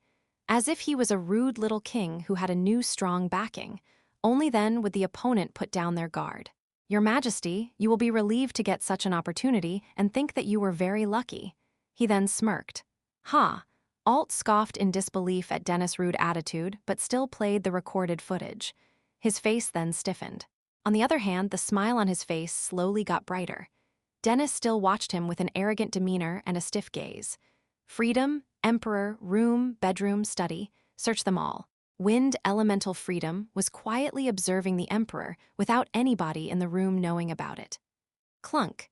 as if he was a rude little king who had a new strong backing. Only then would the opponent put down their guard. Your Majesty, you will be relieved to get such an opportunity and think that you were very lucky. He then smirked. Ha! Alt scoffed in disbelief at Dennis' rude attitude, but still played the recorded footage. His face then stiffened. On the other hand, the smile on his face slowly got brighter. Dennis still watched him with an arrogant demeanor and a stiff gaze. Freedom, Emperor, room, bedroom, study, search them all. Wind Elemental Freedom was quietly observing the Emperor without anybody in the room knowing about it. Clunk.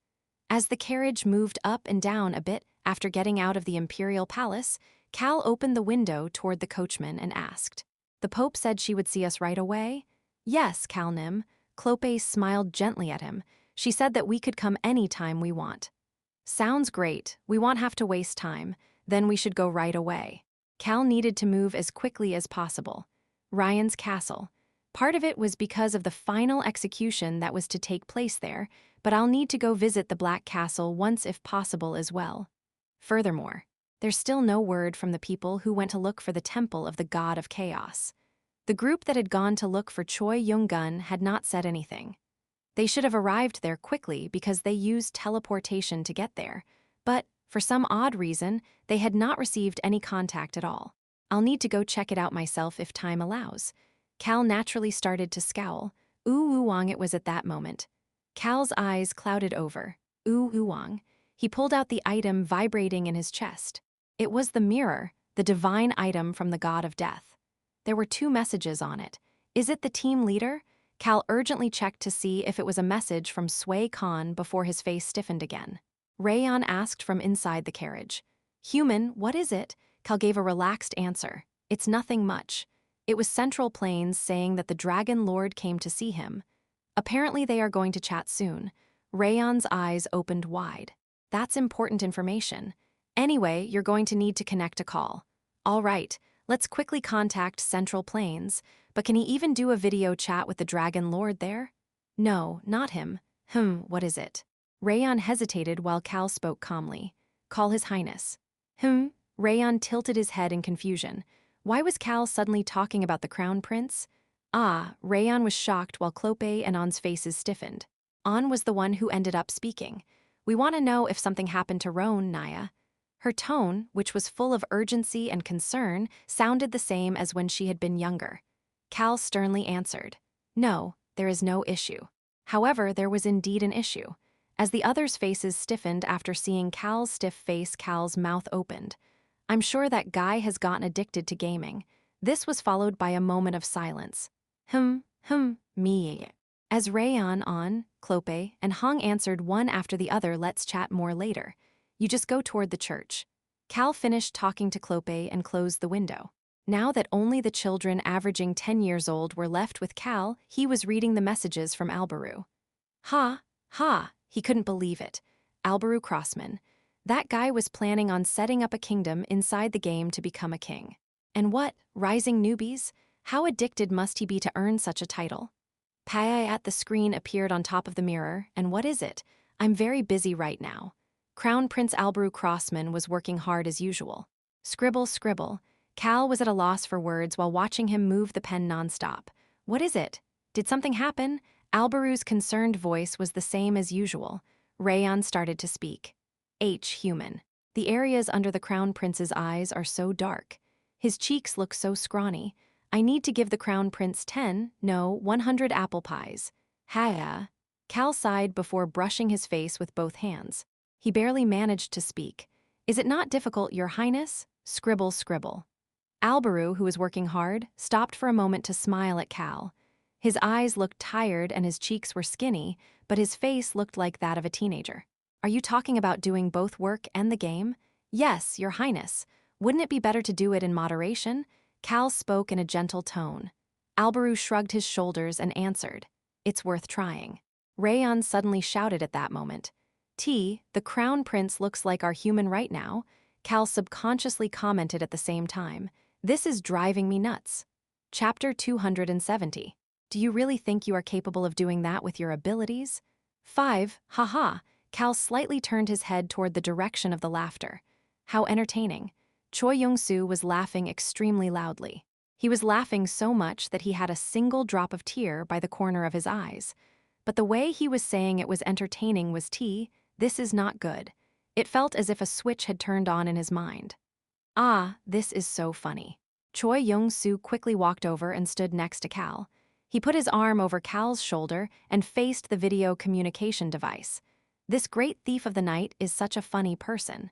As the carriage moved up and down a bit after getting out of the Imperial Palace, Cal opened the window toward the coachman and asked, "The Pope said she would see us right away?" "Yes, Cal Nim." Clope smiled gently at him. "She said that we could come any time we want." "Sounds great. We won't have to waste time. Then we should go right away." Cal needed to move as quickly as possible. Ryan's castle. Part of it was because of the final execution that was to take place there, but I'll need to go visit the Black Castle once if possible as well. Furthermore, there's still no word from the people who went to look for the temple of the god of chaos. The group that had gone to look for Choi Young-gun had not said anything. They should have arrived there quickly because they used teleportation to get there, but for some odd reason, they had not received any contact at all. I'll need to go check it out myself if time allows. Cal naturally started to scowl. Wang it was at that moment. Cal's eyes clouded over. Wang. He pulled out the item vibrating in his chest. It was the mirror, the divine item from the god of death. There were 2 messages on it. Is it the team leader? Cal urgently checked to see if it was a message from Sway Khan before his face stiffened again. Rayon asked from inside the carriage. "Human, what is it?" Cal gave a relaxed answer. "It's nothing much." It was Central Plains saying that the Dragon Lord came to see him. Apparently they are going to chat soon. Rayon's eyes opened wide. That's important information. Anyway, you're going to need to connect a call. All right, let's quickly contact Central Plains, but can he even do a video chat with the Dragon Lord there? No, not him. What is it? Rayon hesitated while Cal spoke calmly. Call His Highness. Rayon tilted his head in confusion. Why was Cal suddenly talking about the Crown Prince? Rayon was shocked while Clope and On's faces stiffened. On was the one who ended up speaking. "We want to know if something happened to Roan, Naya." Her tone, which was full of urgency and concern, sounded the same as when she had been younger. Cal sternly answered, "No, there is no issue." However, there was indeed an issue. As the others' faces stiffened after seeing Cal's stiff face, Cal's mouth opened. "I'm sure that guy has gotten addicted to gaming." This was followed by a moment of silence. Me. As Rayon, On, Clope, and Hong answered one after the other, "Let's chat more later. You just go toward the church." Cal finished talking to Clope and closed the window. Now that only the children averaging 10 years old were left with Cal, he was reading the messages from Albaru. He couldn't believe it. Albaru Crossman. That guy was planning on setting up a kingdom inside the game to become a king. And what, rising newbies? How addicted must he be to earn such a title? Pai at the screen appeared on top of the mirror, and what is it? I'm very busy right now. Crown Prince Alberu Crossman was working hard as usual. Scribble, scribble. Cal was at a loss for words while watching him move the pen nonstop. What is it? Did something happen? Alberu's concerned voice was the same as usual. Rayon started to speak. Human. The areas under the Crown Prince's eyes are so dark. His cheeks look so scrawny. I need to give the Crown Prince 10, no, 100 apple pies. Haya. Cal sighed before brushing his face with both hands. He barely managed to speak. Is it not difficult, Your Highness? Scribble, scribble. Alberu, who was working hard, stopped for a moment to smile at Cal. His eyes looked tired and his cheeks were skinny, but his face looked like that of a teenager. Are you talking about doing both work and the game? Yes, Your Highness. Wouldn't it be better to do it in moderation? Cal spoke in a gentle tone. Alberu shrugged his shoulders and answered, It's worth trying. Rayon suddenly shouted at that moment. The Crown Prince looks like our human right now. Cal subconsciously commented at the same time. This is driving me nuts. Chapter 270. Do you really think you are capable of doing that with your abilities? 5. Haha. Cal slightly turned his head toward the direction of the laughter. How entertaining. Choi Young-soo was laughing extremely loudly. He was laughing so much that he had a single drop of tear by the corner of his eyes. But the way he was saying it was entertaining was this is not good. It felt as if a switch had turned on in his mind. This is so funny. Choi Young-soo quickly walked over and stood next to Cal. He put his arm over Cal's shoulder and faced the video communication device. This great thief of the night is such a funny person.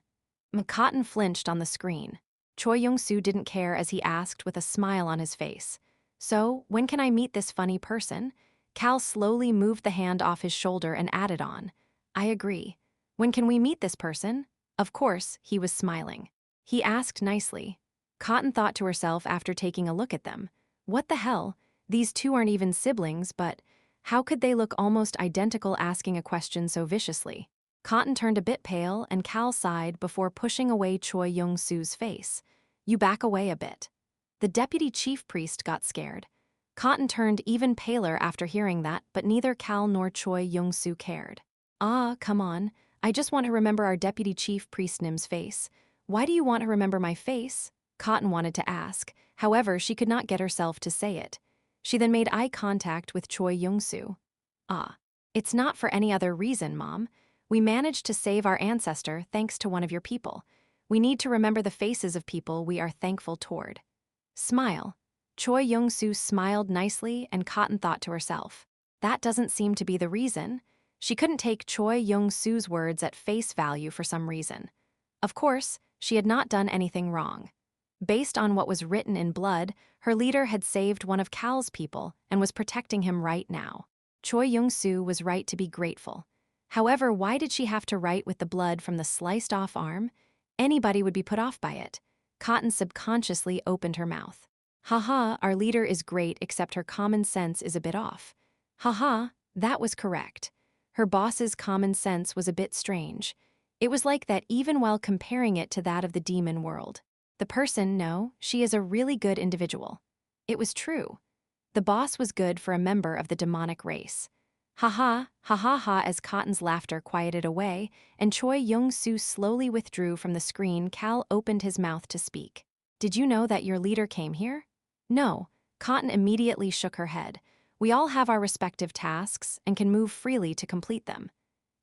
Cotton flinched on the screen. Choi Young-soo didn't care as he asked with a smile on his face. So, when can I meet this funny person? Cal slowly moved the hand off his shoulder and added on. I agree. When can we meet this person? Of course, he was smiling. He asked nicely. Cotton thought to herself after taking a look at them. What the hell? These two aren't even siblings, but how could they look almost identical asking a question so viciously? Cotton turned a bit pale and Cal sighed before pushing away Choi Young-soo's face. You back away a bit. The deputy chief priest got scared. Cotton turned even paler after hearing that, but neither Cal nor Choi Young-soo cared. Come on. I just want to remember our deputy chief priest Nim's face. Why do you want to remember my face? Cotton wanted to ask. However, she could not get herself to say it. She then made eye contact with Choi Young-soo. It's not for any other reason, Mom. We managed to save our ancestor thanks to one of your people. We need to remember the faces of people we are thankful toward. Smile. Choi Young-soo smiled nicely and Cotton thought to herself. That doesn't seem to be the reason. She couldn't take Choi Young-soo's words at face value for some reason. Of course, she had not done anything wrong. Based on what was written in blood, her leader had saved one of Cal's people and was protecting him right now. Choi Young-soo was right to be grateful. However, why did she have to write with the blood from the sliced-off arm? Anybody would be put off by it. Cotton subconsciously opened her mouth. Haha, our leader is great except her common sense is a bit off. Haha, that was correct. Her boss's common sense was a bit strange. It was like that even while comparing it to that of the demon world. The person, no, she is a really good individual. It was true. The boss was good for a member of the demonic race. Ha as Cotton's laughter quieted away and Choi Young-soo slowly withdrew from the screen, Cal opened his mouth to speak. Did you know that your leader came here? No. Cotton immediately shook her head. We all have our respective tasks and can move freely to complete them.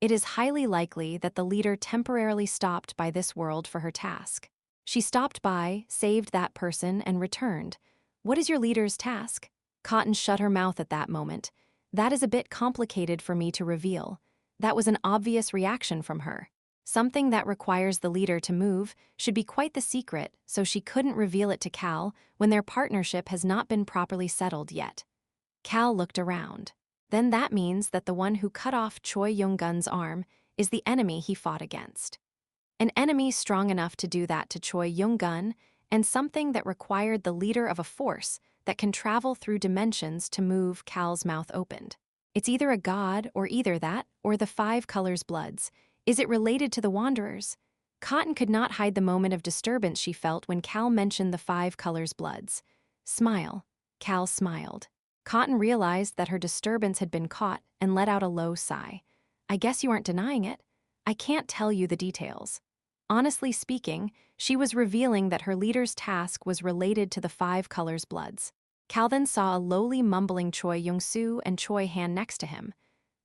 It is highly likely that the leader temporarily stopped by this world for her task. She stopped by, saved that person, and returned. What is your leader's task? Cotton shut her mouth at that moment. That is a bit complicated for me to reveal. That was an obvious reaction from her. Something that requires the leader to move should be quite the secret, so she couldn't reveal it to Cal when their partnership has not been properly settled yet. Cal looked around. Then that means that the one who cut off Choi Young-gun's arm is the enemy he fought against. An enemy strong enough to do that to Choi Young-gun, and something that required the leader of a force that can travel through dimensions to move. Cal's mouth opened. It's either a god or either that or the 5 colors bloods. Is it related to the Wanderers? Cotton could not hide the moment of disturbance she felt when Cal mentioned the 5 colors bloods. Smile. Cal smiled. Cotton realized that her disturbance had been caught and let out a low sigh. I guess you aren't denying it. I can't tell you the details. Honestly speaking, she was revealing that her leader's task was related to the 5 colors bloods. Cal then saw a lowly mumbling Choi Young-soo and Choi Han next to him.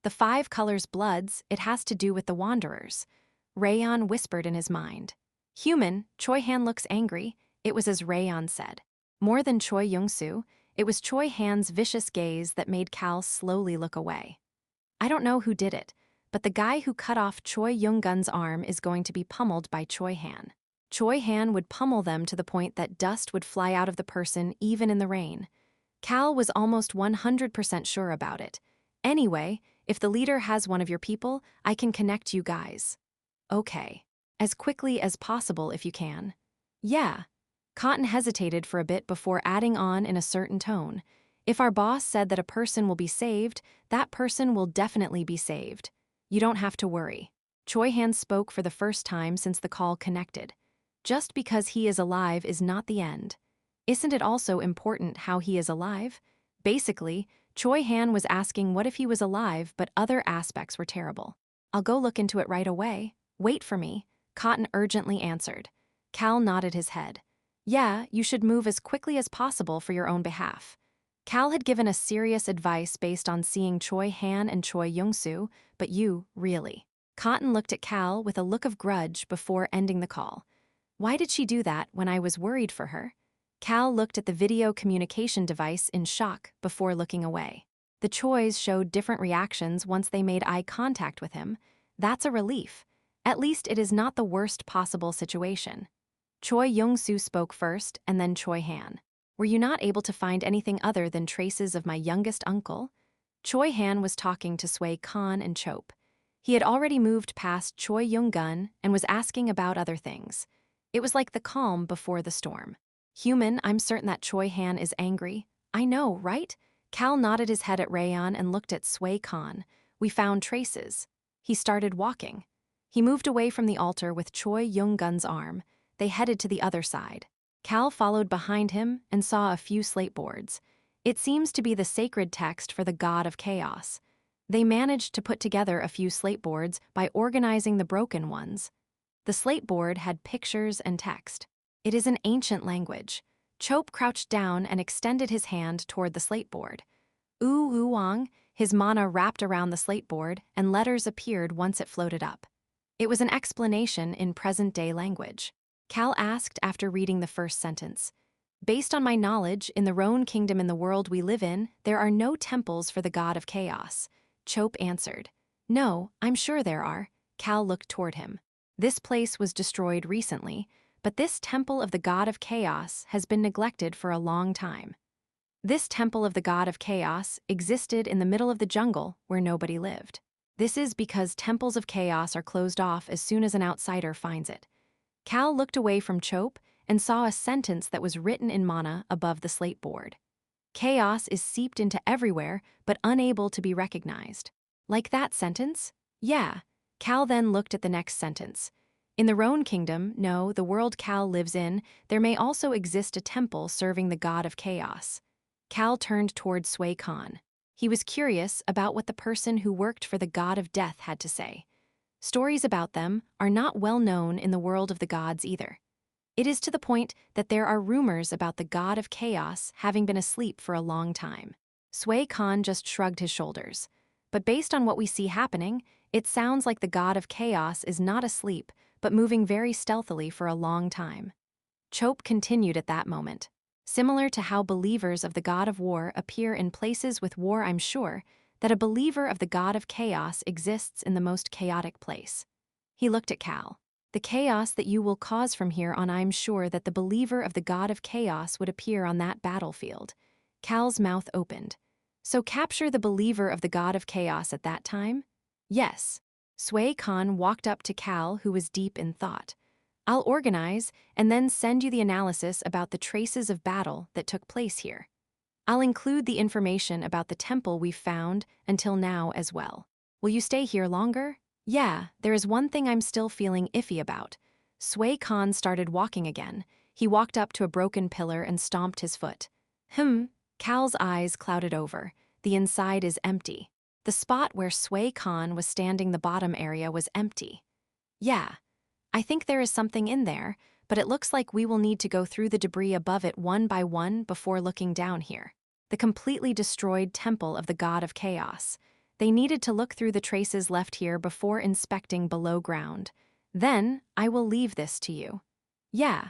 The 5 colors bloods, it has to do with the Wanderers. Rayon whispered in his mind. Human, Choi Han looks angry. It was as Rayon said. More than Choi Young-soo, it was Choi Han's vicious gaze that made Cal slowly look away. I don't know who did it, but the guy who cut off Choi Young-gun's arm is going to be pummeled by Choi Han. Choi Han would pummel them to the point that dust would fly out of the person even in the rain. Cal was almost 100% sure about it. Anyway, if the leader has one of your people, I can connect you guys. Okay. As quickly as possible if you can. Yeah. Cotton hesitated for a bit before adding on in a certain tone. If our boss said that a person will be saved, that person will definitely be saved. You don't have to worry. Choi Han spoke for the first time since the call connected. Just because he is alive is not the end. Isn't it also important how he is alive? Basically, Choi Han was asking what if he was alive but other aspects were terrible. I'll go look into it right away. Wait for me, Cotton urgently answered. Cal nodded his head. Yeah, you should move as quickly as possible for your own behalf. Cal had given a serious advice based on seeing Choi Han and Choi Young-soo, but you, really. Cotton looked at Cal with a look of grudge before ending the call. Why did she do that when I was worried for her? Cal looked at the video communication device in shock before looking away. The Chois showed different reactions once they made eye contact with him. That's a relief. At least it is not the worst possible situation. Choi Young-soo spoke first and then Choi Han. Were you not able to find anything other than traces of my youngest uncle? Choi Han was talking to Sway Khan and Chop. He had already moved past Choi Young-gun and was asking about other things. It was like the calm before the storm. Human, I'm certain that Choi Han is angry. I know, right? Cal nodded his head at Rayon and looked at Sway Khan. We found traces. He started walking. He moved away from the altar with Choi Young-gun's arm. They headed to the other side. Cal followed behind him and saw a few slate boards. It seems to be the sacred text for the god of chaos. They managed to put together a few slate boards by organizing the broken ones. The slate board had pictures and text. It is an ancient language. Chop crouched down and extended his hand toward the slate board. Wang, his mana wrapped around the slate board and letters appeared once it floated up. It was an explanation in present-day language. Cal asked after reading the first sentence. Based on my knowledge, in the Roan kingdom in the world we live in, there are no temples for the god of chaos. Chop answered. No, I'm sure there are. Cal looked toward him. This place was destroyed recently, but this temple of the god of chaos has been neglected for a long time. This temple of the god of chaos existed in the middle of the jungle where nobody lived. This is because temples of chaos are closed off as soon as an outsider finds it. Cal looked away from Chop and saw a sentence that was written in mana above the slate board. Chaos is seeped into everywhere, but unable to be recognized. Like that sentence? Yeah. Cal then looked at the next sentence. In the Roan kingdom, no, the world Cal lives in, there may also exist a temple serving the god of chaos. Cal turned toward Sway Khan. He was curious about what the person who worked for the god of death had to say. Stories about them are not well known in the world of the gods either. It is to the point that there are rumors about the god of chaos having been asleep for a long time. Sway Khan just shrugged his shoulders. But based on what we see happening, it sounds like the god of chaos is not asleep, but moving very stealthily for a long time. Chop continued at that moment. Similar to how believers of the god of war appear in places with war, I'm sure that a believer of the god of chaos exists in the most chaotic place. He looked at Cal. The chaos that you will cause from here on, I'm sure that the believer of the god of chaos would appear on that battlefield. Cal's mouth opened. So capture the believer of the god of chaos at that time? Yes. Sway Khan walked up to Cal, who was deep in thought. I'll organize and then send you the analysis about the traces of battle that took place here. I'll include the information about the temple we've found until now as well. Will you stay here longer? Yeah, there is one thing I'm still feeling iffy about. Sway Khan started walking again. He walked up to a broken pillar and stomped his foot. Cal's eyes clouded over. The inside is empty. The spot where Choi Han was standing, the bottom area, was empty. Yeah, I think there is something in there, but it looks like we will need to go through the debris above it one by one before looking down here. The completely destroyed temple of the god of chaos. They needed to look through the traces left here before inspecting below ground. Then, I will leave this to you. Yeah.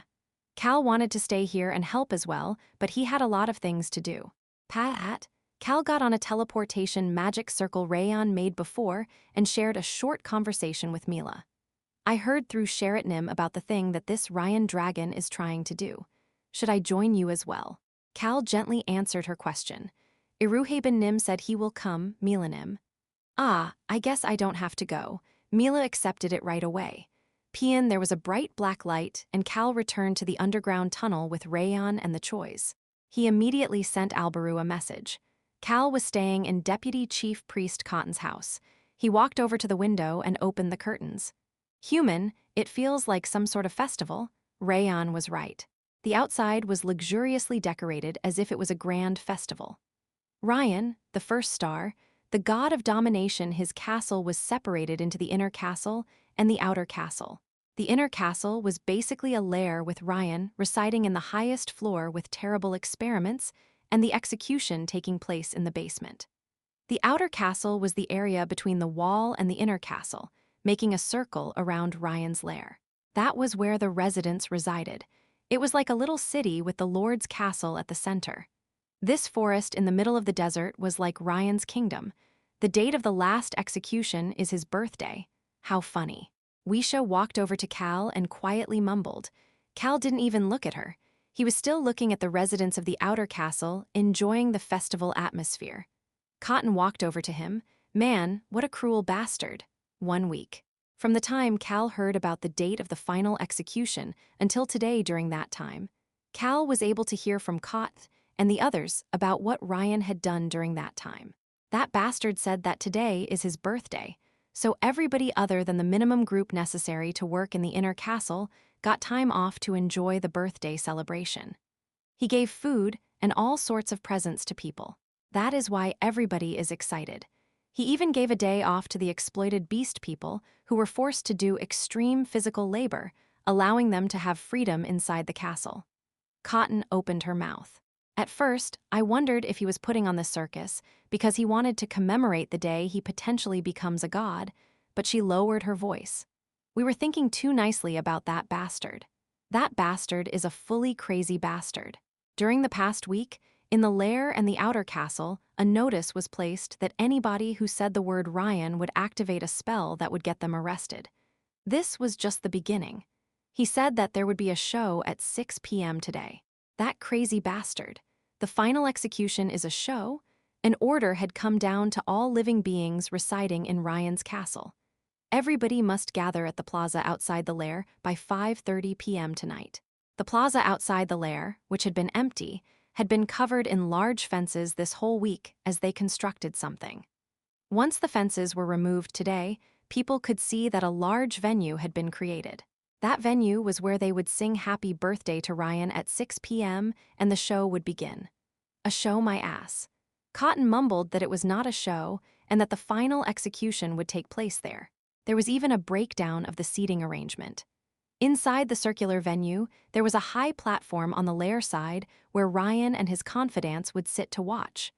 Cal wanted to stay here and help as well, but he had a lot of things to do. Pat, Cal got on a teleportation magic circle Rayon made before and shared a short conversation with Mila. I heard through Sheretnim about the thing that this Ryan dragon is trying to do. Should I join you as well? Cal gently answered her question. Iruhaben Nim said he will come, Mila Nim. Ah, I guess I don't have to go. Mila accepted it right away. Pian, there was a bright black light, and Cal returned to the underground tunnel with Rayon and the Chois. He immediately sent Albaru a message. Cal was staying in Deputy Chief Priest Cotton's house. He walked over to the window and opened the curtains. Human, it feels like some sort of festival. Rayon was right. The outside was luxuriously decorated as if it was a grand festival. Ryan, the first star, the god of domination, his castle was separated into the inner castle and the outer castle. The inner castle was basically a lair with Ryan residing in the highest floor with terrible experiments and the execution taking place in the basement. The outer castle was the area between the wall and the inner castle, making a circle around Ryan's lair. That was where the residents resided. It was like a little city with the Lord's castle at the center. This forest in the middle of the desert was like Ryan's kingdom. The date of the last execution is his birthday. How funny. Weisha walked over to Cal and quietly mumbled. Cal didn't even look at her. He was still looking at the residents of the outer castle, enjoying the festival atmosphere. Cotton walked over to him. Man, what a cruel bastard. 1 week. From the time Cal heard about the date of the final execution until today, during that time, Cal was able to hear from Cotton and the others about what Ryan had done during that time. That bastard said that today is his birthday, so everybody other than the minimum group necessary to work in the inner castle got time off to enjoy the birthday celebration. He gave food and all sorts of presents to people. That is why everybody is excited. He even gave a day off to the exploited beast people who were forced to do extreme physical labor, allowing them to have freedom inside the castle. Cotton opened her mouth. At first, I wondered if he was putting on the circus because he wanted to commemorate the day he potentially becomes a god, but she lowered her voice. We were thinking too nicely about that bastard. That bastard is a fully crazy bastard. During the past week, in the lair and the outer castle, a notice was placed that anybody who said the word Ryan would activate a spell that would get them arrested. This was just the beginning. He said that there would be a show at 6 p.m. today. That crazy bastard. The final execution is a show? An order had come down to all living beings residing in Ryan's castle. Everybody must gather at the plaza outside the lair by 5:30 p.m. tonight. The plaza outside the lair, which had been empty, had been covered in large fences this whole week as they constructed something. Once the fences were removed today, people could see that a large venue had been created. That venue was where they would sing happy birthday to Ryan at 6 p.m. and the show would begin. A show, my ass. Cotton mumbled that it was not a show and that the final execution would take place there. There was even a breakdown of the seating arrangement. Inside the circular venue, there was a high platform on the lair side where Ryan and his confidants would sit to watch.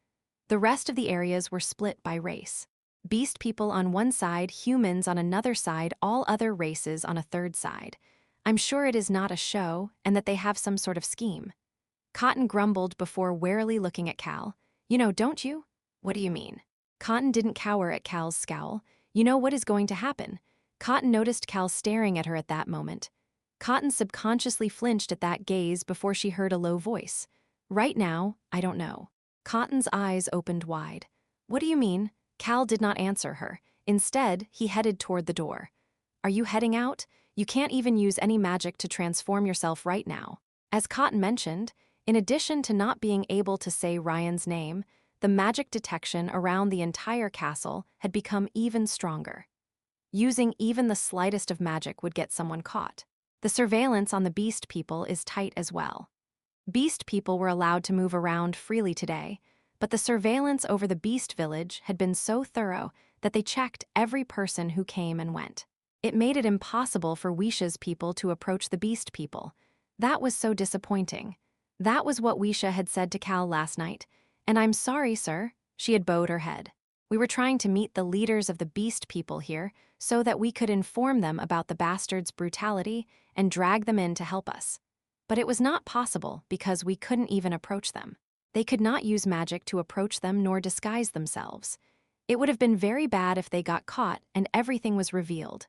The rest of the areas were split by race. Beast people on one side, humans on another side, all other races on a third side. I'm sure it is not a show and that they have some sort of scheme. Cotton grumbled before warily looking at Cal. You know, don't you? What do you mean? Cotton didn't cower at Cal's scowl. You know what is going to happen. Cotton noticed Cal staring at her at that moment. Cotton subconsciously flinched at that gaze before she heard a low voice. Right now, I don't know. Cotton's eyes opened wide. What do you mean? Cal did not answer her. Instead, he headed toward the door. Are you heading out? You can't even use any magic to transform yourself right now. As Cotton mentioned, in addition to not being able to say Ryan's name, the magic detection around the entire castle had become even stronger. Using even the slightest of magic would get someone caught. The surveillance on the beast people is tight as well. Beast people were allowed to move around freely today, but the surveillance over the beast village had been so thorough that they checked every person who came and went. It made it impossible for Wisha's people to approach the beast people. That was so disappointing. That was what Wisha had said to Cal last night. "And I'm sorry, sir," she had bowed her head. "We were trying to meet the leaders of the beast people here so that we could inform them about the bastards' brutality and drag them in to help us. But it was not possible because we couldn't even approach them. They could not use magic to approach them nor disguise themselves. It would have been very bad if they got caught and everything was revealed."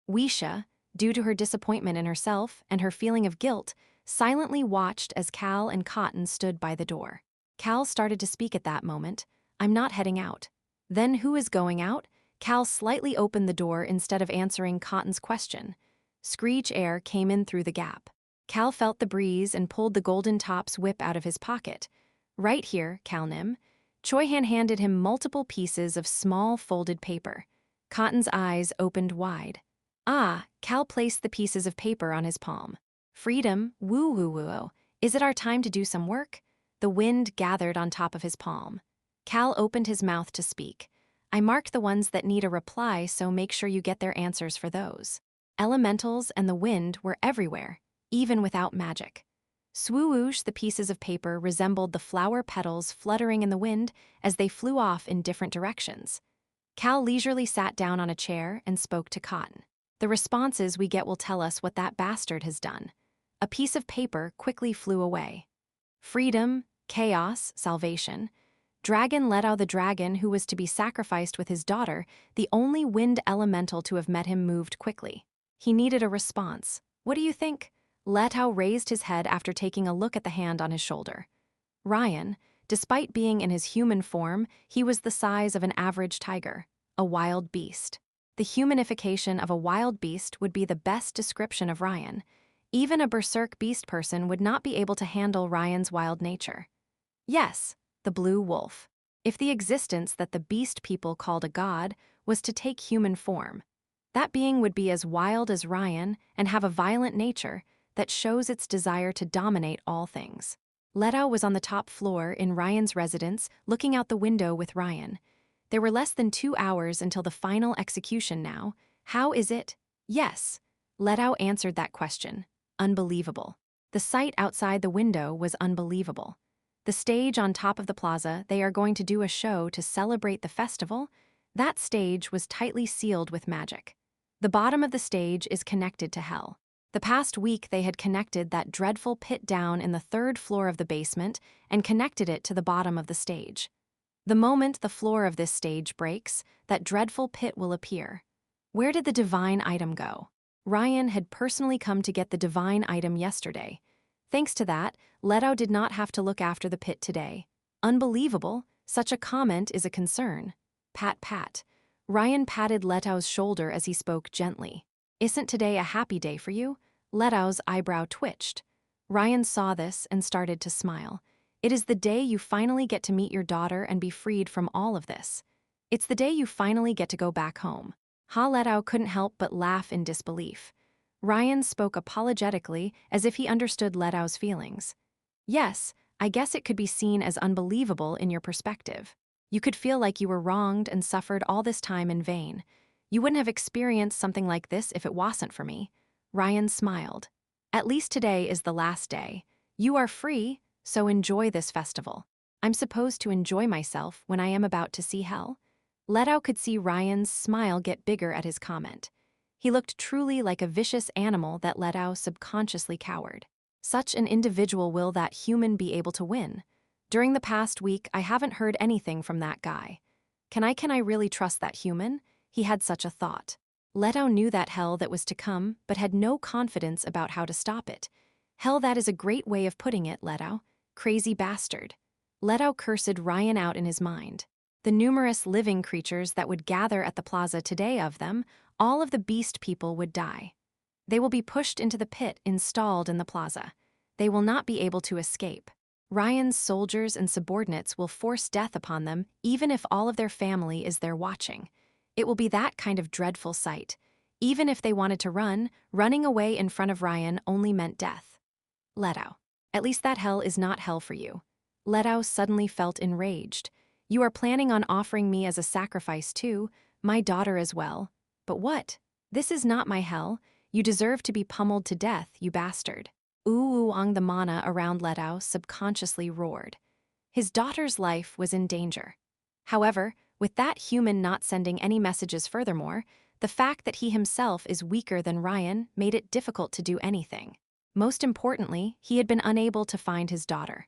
Wisha, due to her disappointment in herself and her feeling of guilt, silently watched as Cal and Cotton stood by the door. Cal started to speak at that moment. "I'm not heading out." "Then who is going out?" Cal slightly opened the door instead of answering Cotton's question. Screech air came in through the gap. Cal felt the breeze and pulled the golden tops whip out of his pocket. "Right here, Calnim." Choi Han handed him multiple pieces of small folded paper. Cotton's eyes opened wide. "Ah," Cal placed the pieces of paper on his palm. "Freedom, woo-woo-woo. Is it our time to do some work?" The wind gathered on top of his palm. Cal opened his mouth to speak. "I marked the ones that need a reply, so make sure you get their answers for those." Elementals and the wind were everywhere, even without magic. Swoosh, the pieces of paper resembled the flower petals fluttering in the wind as they flew off in different directions. Cal leisurely sat down on a chair and spoke to Cotton. "The responses we get will tell us what that bastard has done." A piece of paper quickly flew away. "Freedom, chaos, salvation." Dragon Letao, the dragon who was to be sacrificed with his daughter, the only wind elemental to have met him, moved quickly. He needed a response. "What do you think?" Letao raised his head after taking a look at the hand on his shoulder. Ryan, despite being in his human form, he was the size of an average tiger, a wild beast. The humanification of a wild beast would be the best description of Ryan. Even a berserk beast person would not be able to handle Ryan's wild nature. Yes, the blue wolf. If the existence that the beast people called a god was to take human form, that being would be as wild as Ryan and have a violent nature that shows its desire to dominate all things. Letao was on the top floor in Ryan's residence, looking out the window with Ryan. There were less than 2 hours until the final execution now. "How is it?" "Yes." Letao answered that question. "Unbelievable." The sight outside the window was unbelievable. The stage on top of the plaza, they are going to do a show to celebrate the festival. That stage was tightly sealed with magic. The bottom of the stage is connected to hell. The past week they had connected that dreadful pit down in the 3rd floor of the basement and connected it to the bottom of the stage. The moment the floor of this stage breaks, that dreadful pit will appear. Where did the divine item go? Ryan had personally come to get the divine item yesterday. Thanks to that, Letao did not have to look after the pit today. Unbelievable, such a comment is a concern. Pat pat. Ryan patted Letao's shoulder as he spoke gently. "Isn't today a happy day for you?" Letao's eyebrow twitched. Ryan saw this and started to smile. "It is the day you finally get to meet your daughter and be freed from all of this. It's the day you finally get to go back home." Letao couldn't help but laugh in disbelief. Ryan spoke apologetically as if he understood Letao's feelings. "Yes, I guess it could be seen as unbelievable in your perspective. You could feel like you were wronged and suffered all this time in vain. You wouldn't have experienced something like this if it wasn't for me." Ryan smiled. "At least today is the last day. You are free, so enjoy this festival." "I'm supposed to enjoy myself when I am about to see hell?" Letao could see Ryan's smile get bigger at his comment. He looked truly like a vicious animal that Letao subconsciously cowered. Such an individual will that human be able to win? During the past week, I haven't heard anything from that guy. Can I really trust that human? He had such a thought. Letao knew that hell that was to come, but had no confidence about how to stop it. "Hell, that is a great way of putting it, Letao. Crazy bastard." Letao cursed Ryan out in his mind. The numerous living creatures that would gather at the plaza today, of them, all of the beast people would die. They will be pushed into the pit installed in the plaza. They will not be able to escape. Ryan's soldiers and subordinates will force death upon them even if all of their family is there watching. It will be that kind of dreadful sight. Even if they wanted to run, running away in front of Ryan only meant death. Letao. At least that hell is not hell for you. Letao suddenly felt enraged. You are planning on offering me as a sacrifice too, my daughter as well. But what? This is not my hell. You deserve to be pummeled to death, you bastard. Ang the mana around Letao subconsciously roared. His daughter's life was in danger. However, with that human not sending any messages furthermore, the fact that he himself is weaker than Ryan made it difficult to do anything. Most importantly, he had been unable to find his daughter.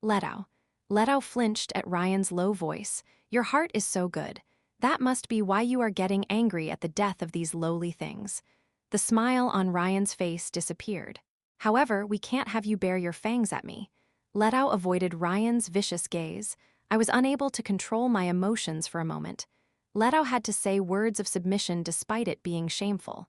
Letao. Letao flinched at Ryan's low voice. Your heart is so good. That must be why you are getting angry at the death of these lowly things. The smile on Ryan's face disappeared. However, we can't have you bare your fangs at me. Letao avoided Ryan's vicious gaze. I was unable to control my emotions for a moment. Letao had to say words of submission despite it being shameful.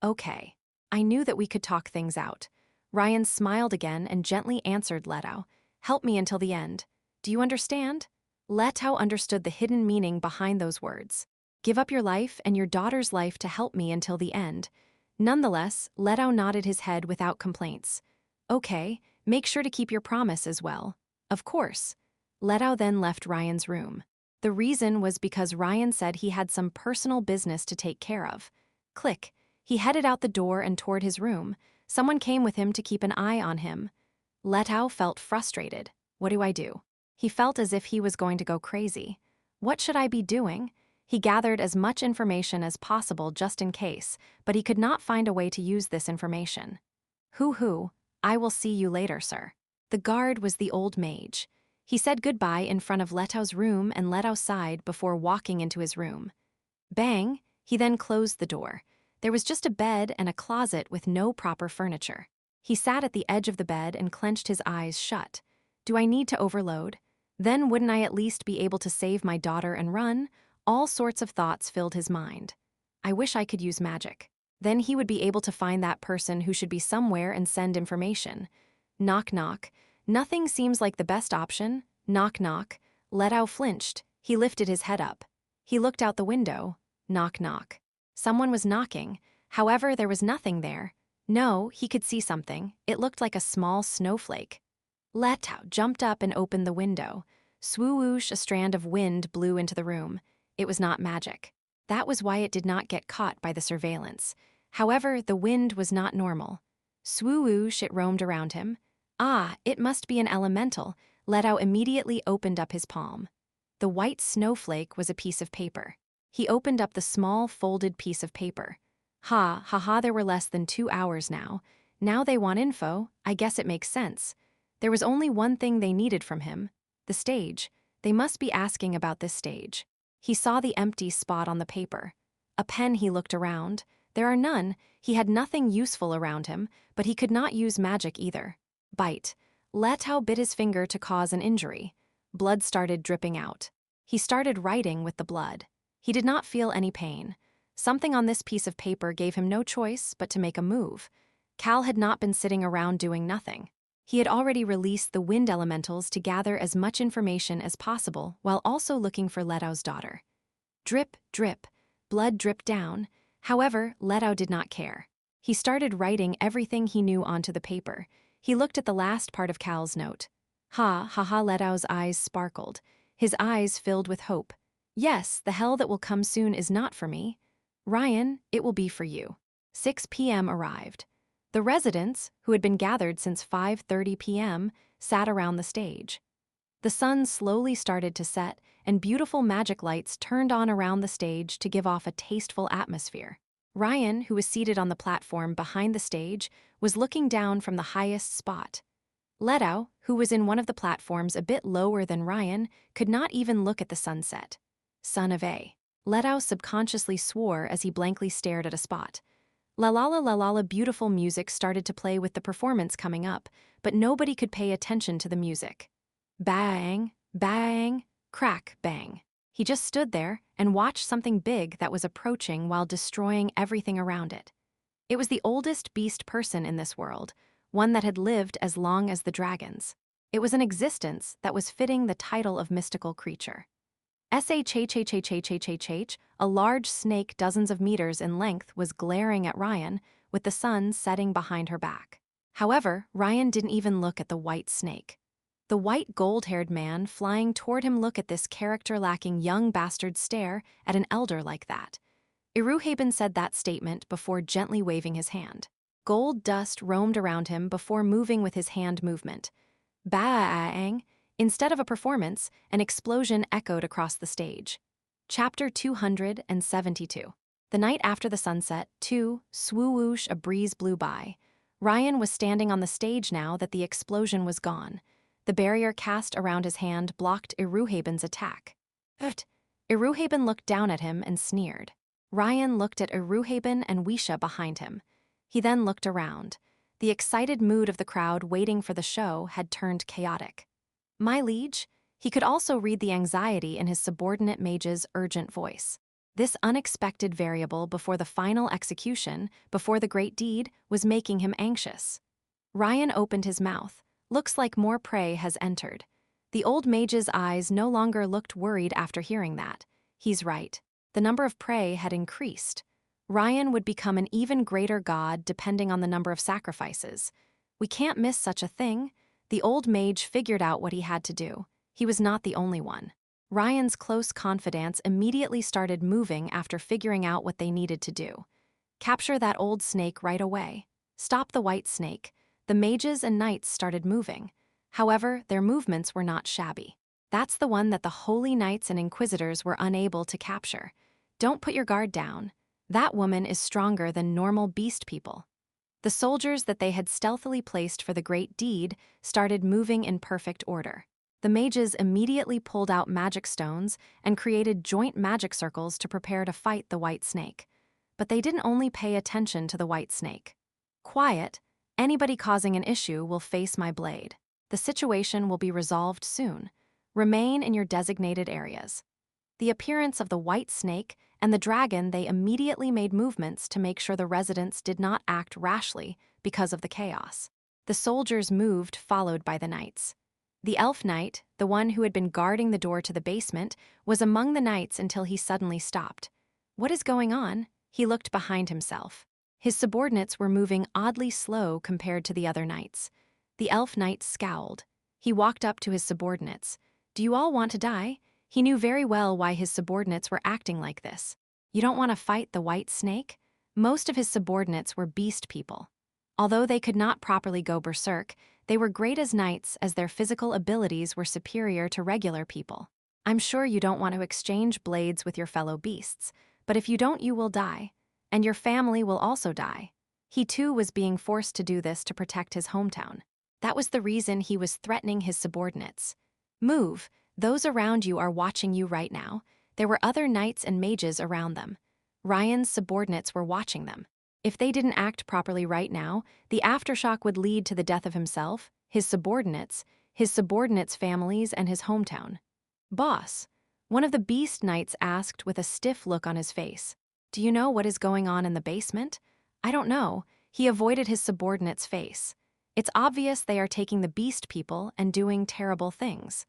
Okay. I knew that we could talk things out. Ryan smiled again and gently answered Letao. Help me until the end. Do you understand? Letao understood the hidden meaning behind those words. Give up your life and your daughter's life to help me until the end. Nonetheless, Letao nodded his head without complaints. Okay, make sure to keep your promise as well. Of course. Letao then left Ryan's room. The reason was because Ryan said he had some personal business to take care of. Click. He headed out the door and toward his room. Someone came with him to keep an eye on him. Letao felt frustrated. What do I do? He felt as if he was going to go crazy. What should I be doing? He gathered as much information as possible just in case, but he could not find a way to use this information. Hoo-hoo, I will see you later, sir. The guard was the old mage. He said goodbye in front of Letao's room and Letao sighed before walking into his room. Bang, he then closed the door. There was just a bed and a closet with no proper furniture. He sat at the edge of the bed and clenched his eyes shut. Do I need to overload? Then wouldn't I at least be able to save my daughter and run? All sorts of thoughts filled his mind. I wish I could use magic. Then he would be able to find that person who should be somewhere and send information. Knock knock. Nothing seems like the best option. Knock knock. Letao flinched. He lifted his head up. He looked out the window. Knock knock. Someone was knocking. However, there was nothing there. No, he could see something. It looked like a small snowflake. Letao jumped up and opened the window. Swoosh, a strand of wind blew into the room. It was not magic. That was why it did not get caught by the surveillance. However, the wind was not normal. Swoosh, it roamed around him. Ah, it must be an elemental. Letao immediately opened up his palm. The white snowflake was a piece of paper. He opened up the small folded piece of paper. Ha, there were less than 2 hours now. Now they want info, I guess it makes sense. There was only one thing they needed from him. The stage. They must be asking about this stage. He saw the empty spot on the paper. A pen. He looked around. There are none. He had nothing useful around him, but he could not use magic either. Bite. Letao bit his finger to cause an injury. Blood started dripping out. He started writing with the blood. He did not feel any pain. Something on this piece of paper gave him no choice but to make a move. Cal had not been sitting around doing nothing. He had already released the wind elementals to gather as much information as possible while also looking for Letao's daughter. Drip, drip. Blood dripped down. However, Letao did not care. He started writing everything he knew onto the paper. He looked at the last part of Cal's note. Letao's eyes sparkled. His eyes filled with hope. Yes, the hell that will come soon is not for me. Ryan, it will be for you. 6 p.m. arrived. The residents, who had been gathered since 5:30 p.m., sat around the stage. The sun slowly started to set, and beautiful magic lights turned on around the stage to give off a tasteful atmosphere. Ryan, who was seated on the platform behind the stage, was looking down from the highest spot. Letao, who was in one of the platforms a bit lower than Ryan, could not even look at the sunset. Son of a. Letao subconsciously swore as he blankly stared at a spot. La la la la la la, beautiful music started to play with the performance coming up, but nobody could pay attention to the music. Bang, bang, crack, bang. He just stood there and watched something big that was approaching while destroying everything around it. It was the oldest beast person in this world, one that had lived as long as the dragons. It was an existence that was fitting the title of mystical creature. A large snake dozens of meters in length was glaring at Ryan, with the sun setting behind her back. However, Ryan didn't even look at the white snake. The white gold-haired man flying toward him looked at this character-lacking young bastard stare at an elder like that. Iruhaben said that statement before gently waving his hand. Gold dust roamed around him before moving with his hand movement. Ba-ang! Instead of a performance, an explosion echoed across the stage. Chapter 272. The night after the sunset, swoosh, a breeze blew by. Ryan was standing on the stage now that the explosion was gone. The barrier cast around his hand blocked Iruhaben's attack. Iruhaben looked down at him and sneered. Ryan looked at Iruhaben and Wisha behind him. He then looked around. The excited mood of the crowd waiting for the show had turned chaotic. My liege? He could also read the anxiety in his subordinate mage's urgent voice. This unexpected variable before the final execution, before the great deed, was making him anxious. Ryan opened his mouth. Looks like more prey has entered. The old mage's eyes no longer looked worried after hearing that. He's right. The number of prey had increased. Ryan would become an even greater god depending on the number of sacrifices. We can't miss such a thing. The old mage figured out what he had to do. He was not the only one. Ryan's close confidants immediately started moving after figuring out what they needed to do. Capture that old snake right away. Stop the white snake. The mages and knights started moving. However, their movements were not shabby. That's the one that the holy knights and inquisitors were unable to capture. Don't put your guard down. That woman is stronger than normal beast people. The soldiers that they had stealthily placed for the great deed started moving in perfect order. The mages immediately pulled out magic stones and created joint magic circles to prepare to fight the white snake. But they didn't only pay attention to the white snake. Quiet. Anybody causing an issue will face my blade. The situation will be resolved soon. Remain in your designated areas. The appearance of the white snake and the dragon, they immediately made movements to make sure the residents did not act rashly because of the chaos. The soldiers moved, followed by the knights. The elf knight, the one who had been guarding the door to the basement, was among the knights until he suddenly stopped. What is going on? He looked behind himself. His subordinates were moving oddly slow compared to the other knights. The elf knight scowled. He walked up to his subordinates. Do you all want to die? He knew very well why his subordinates were acting like this. You don't want to fight the white snake? Most of his subordinates were beast people. Although they could not properly go berserk, they were great as knights as their physical abilities were superior to regular people. I'm sure you don't want to exchange blades with your fellow beasts, but if you don't, you will die. And your family will also die. He too was being forced to do this to protect his hometown. That was the reason he was threatening his subordinates. Move. Those around you are watching you right now. There were other knights and mages around them. Ryan's subordinates were watching them. If they didn't act properly right now, the aftershock would lead to the death of himself, his subordinates families, and his hometown. Boss, one of the beast knights asked with a stiff look on his face. Do you know what is going on in the basement? I don't know. He avoided his subordinate's face. It's obvious they are taking the beast people and doing terrible things.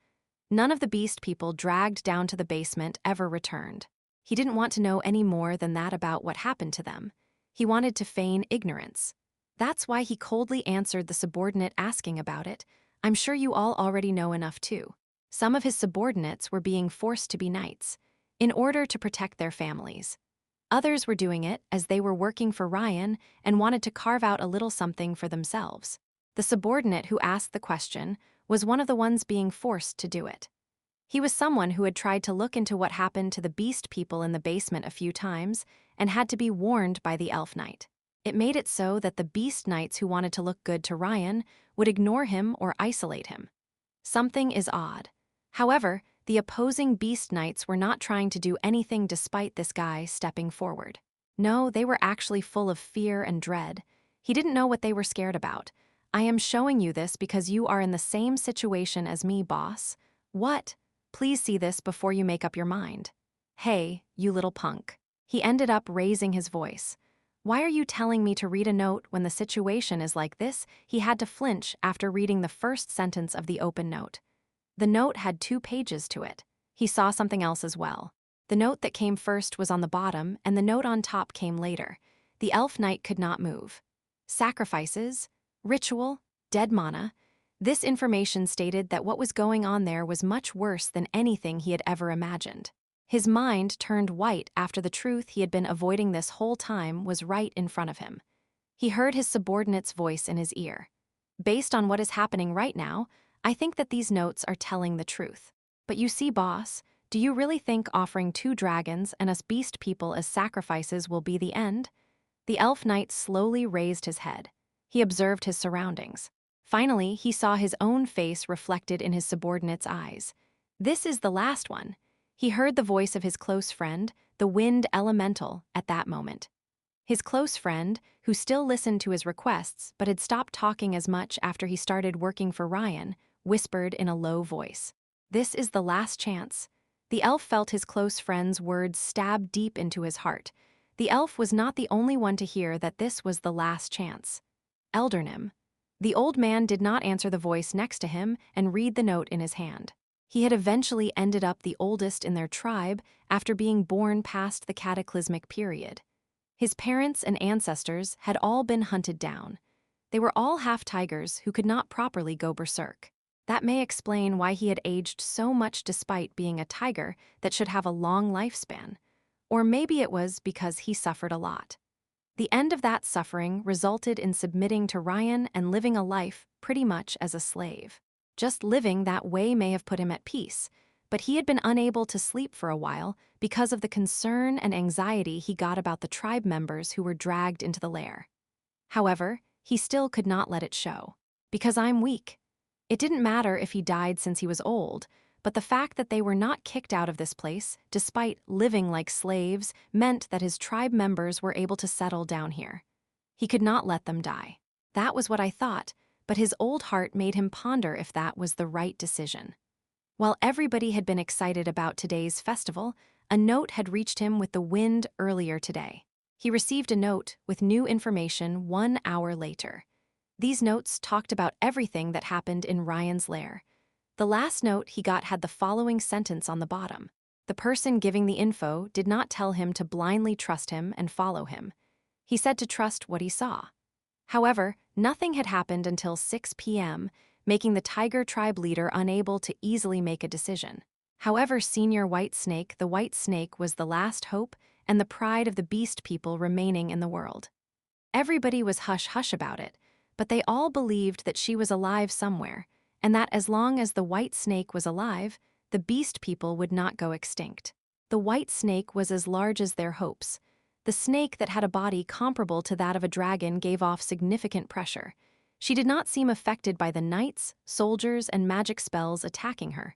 None of the beast people dragged down to the basement ever returned. He didn't want to know any more than that about what happened to them. He wanted to feign ignorance. That's why he coldly answered the subordinate asking about it. I'm sure you all already know enough too. Some of his subordinates were being forced to be knights, in order to protect their families. Others were doing it as they were working for Ryan and wanted to carve out a little something for themselves. The subordinate who asked the question was one of the ones being forced to do it. He was someone who had tried to look into what happened to the beast people in the basement a few times and had to be warned by the elf knight. It made it so that the beast knights who wanted to look good to Ryan would ignore him or isolate him. Something is odd. However, the opposing beast knights were not trying to do anything despite this guy stepping forward. No, they were actually full of fear and dread. He didn't know what they were scared about. I am showing you this because you are in the same situation as me, boss. What? Please see this before you make up your mind. Hey, you little punk. He ended up raising his voice. Why are you telling me to read a note when the situation is like this? He had to flinch after reading the first sentence of the open note. The note had 2 pages to it. He saw something else as well. The note that came first was on the bottom, and the note on top came later. The elf knight could not move. Sacrifices? Ritual, dead mana. This information stated that what was going on there was much worse than anything he had ever imagined. His mind turned white after the truth he had been avoiding this whole time was right in front of him. He heard his subordinate's voice in his ear. Based on what is happening right now, I think that these notes are telling the truth. But you see, boss, do you really think offering 2 dragons and us beast people as sacrifices will be the end? The elf knight slowly raised his head. He observed his surroundings. Finally, he saw his own face reflected in his subordinate's eyes. This is the last one. He heard the voice of his close friend, the wind elemental, at that moment. His close friend, who still listened to his requests but had stopped talking as much after he started working for Ryan, whispered in a low voice. This is the last chance. The elf felt his close friend's words stab deep into his heart. The elf was not the only one to hear that this was the last chance. Eldernim. The old man did not answer the voice next to him and read the note in his hand. He had eventually ended up the oldest in their tribe after being born past the cataclysmic period. His parents and ancestors had all been hunted down. They were all half-tigers who could not properly go berserk. That may explain why he had aged so much despite being a tiger that should have a long lifespan. Or maybe it was because he suffered a lot. The end of that suffering resulted in submitting to Ryan and living a life pretty much as a slave. Just living that way may have put him at peace, but he had been unable to sleep for a while because of the concern and anxiety he got about the tribe members who were dragged into the lair. However, he still could not let it show. Because I'm weak. It didn't matter if he died since he was old, but the fact that they were not kicked out of this place, despite living like slaves, meant that his tribe members were able to settle down here. He could not let them die. That was what I thought, but his old heart made him ponder if that was the right decision. While everybody had been excited about today's festival, a note had reached him with the wind earlier today. He received a note with new information 1 hour later. These notes talked about everything that happened in Ryan's lair. The last note he got had the following sentence on the bottom. The person giving the info did not tell him to blindly trust him and follow him. He said to trust what he saw. However, nothing had happened until 6 p.m., making the tiger tribe leader unable to easily make a decision. However, Senior White Snake, the White Snake, was the last hope and the pride of the beast people remaining in the world. Everybody was hush-hush about it, but they all believed that she was alive somewhere, and that as long as the White Snake was alive, the beast people would not go extinct. The White Snake was as large as their hopes. The snake that had a body comparable to that of a dragon gave off significant pressure. She did not seem affected by the knights, soldiers, and magic spells attacking her.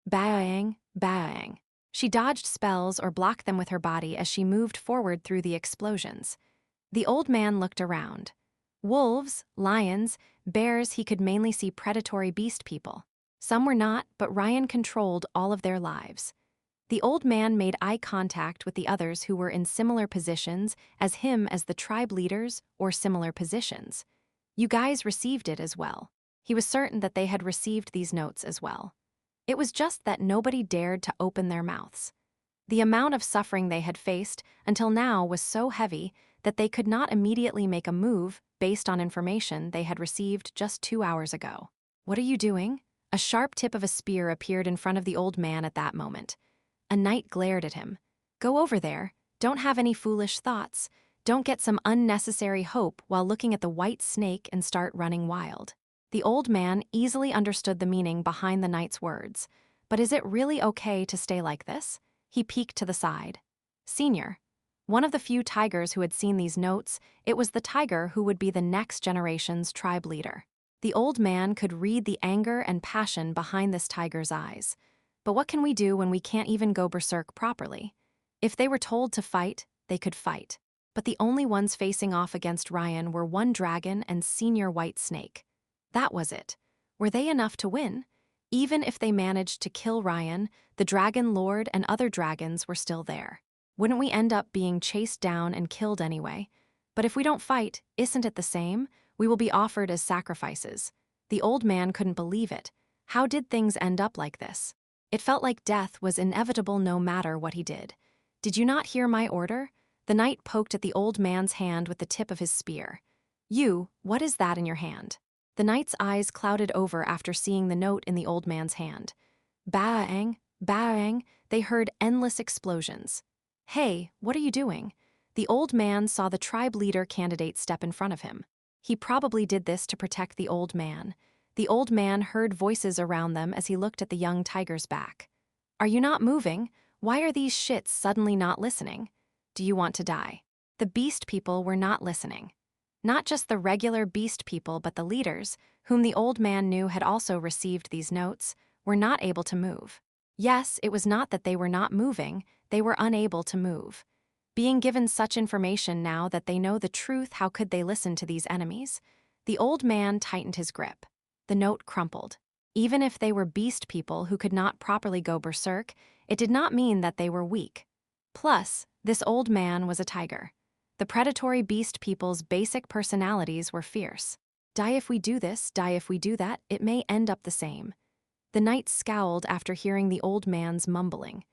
Bang, bang. She dodged spells or blocked them with her body as she moved forward through the explosions. The old man looked around. Wolves, lions, bears, he could mainly see predatory beast people. Some were not, but Ryan controlled all of their lives. The old man made eye contact with the others who were in similar positions as him as the tribe leaders or similar positions. You guys received it as well. He was certain that they had received these notes as well. It was just that nobody dared to open their mouths. The amount of suffering they had faced until now was so heavy that they could not immediately make a move based on information they had received just 2 hours ago. What are you doing? A sharp tip of a spear appeared in front of the old man at that moment. A knight glared at him. Go over there. Don't have any foolish thoughts. Don't get some unnecessary hope while looking at the white snake and start running wild. The old man easily understood the meaning behind the knight's words. But is it really okay to stay like this? He peeked to the side. Senior. One of the few tigers who had seen these notes, it was the tiger who would be the next generation's tribe leader. The old man could read the anger and passion behind this tiger's eyes. But what can we do when we can't even go berserk properly? If they were told to fight, they could fight. But the only ones facing off against Ryan were one dragon and Senior White Snake. That was it. Were they enough to win? Even if they managed to kill Ryan, the Dragon Lord and other dragons were still there. Wouldn't we end up being chased down and killed anyway? But if we don't fight, isn't it the same? We will be offered as sacrifices. The old man couldn't believe it. How did things end up like this? It felt like death was inevitable no matter what he did. Did you not hear my order? The knight poked at the old man's hand with the tip of his spear. You, what is that in your hand? The knight's eyes clouded over after seeing the note in the old man's hand. Bang, bang, they heard endless explosions. Hey, what are you doing? The old man saw the tribe leader candidate step in front of him. He probably did this to protect the old man. The old man heard voices around them as he looked at the young tiger's back. Are you not moving? Why are these shits suddenly not listening? Do you want to die? The beast people were not listening. Not just the regular beast people, but the leaders, whom the old man knew had also received these notes, were not able to move. Yes, it was not that they were not moving, they were unable to move. Being given such information now that they know the truth, how could they listen to these enemies? The old man tightened his grip. The note crumpled. Even if they were beast people who could not properly go berserk, it did not mean that they were weak. Plus, this old man was a tiger. The predatory beast people's basic personalities were fierce. Die if we do this, die if we do that, it may end up the same. The knight scowled after hearing the old man's mumbling.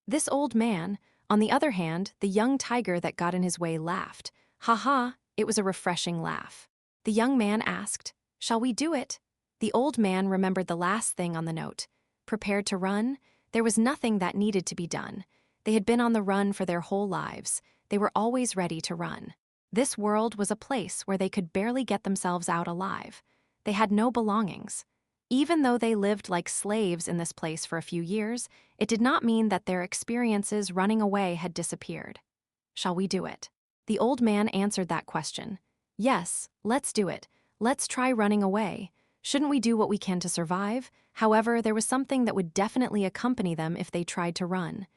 This old man, on the other hand, the young tiger that got in his way laughed. Ha ha, it was a refreshing laugh. The young man asked, "Shall we do it?" The old man remembered the last thing on the note. Prepared to run? There was nothing that needed to be done. They had been on the run for their whole lives. They were always ready to run. This world was a place where they could barely get themselves out alive. They had no belongings. Even though they lived like slaves in this place for a few years, it did not mean that their experiences running away had disappeared. Shall we do it? The old man answered that question. Yes, let's do it. Let's try running away. Shouldn't we do what we can to survive? However, there was something that would definitely accompany them if they tried to run.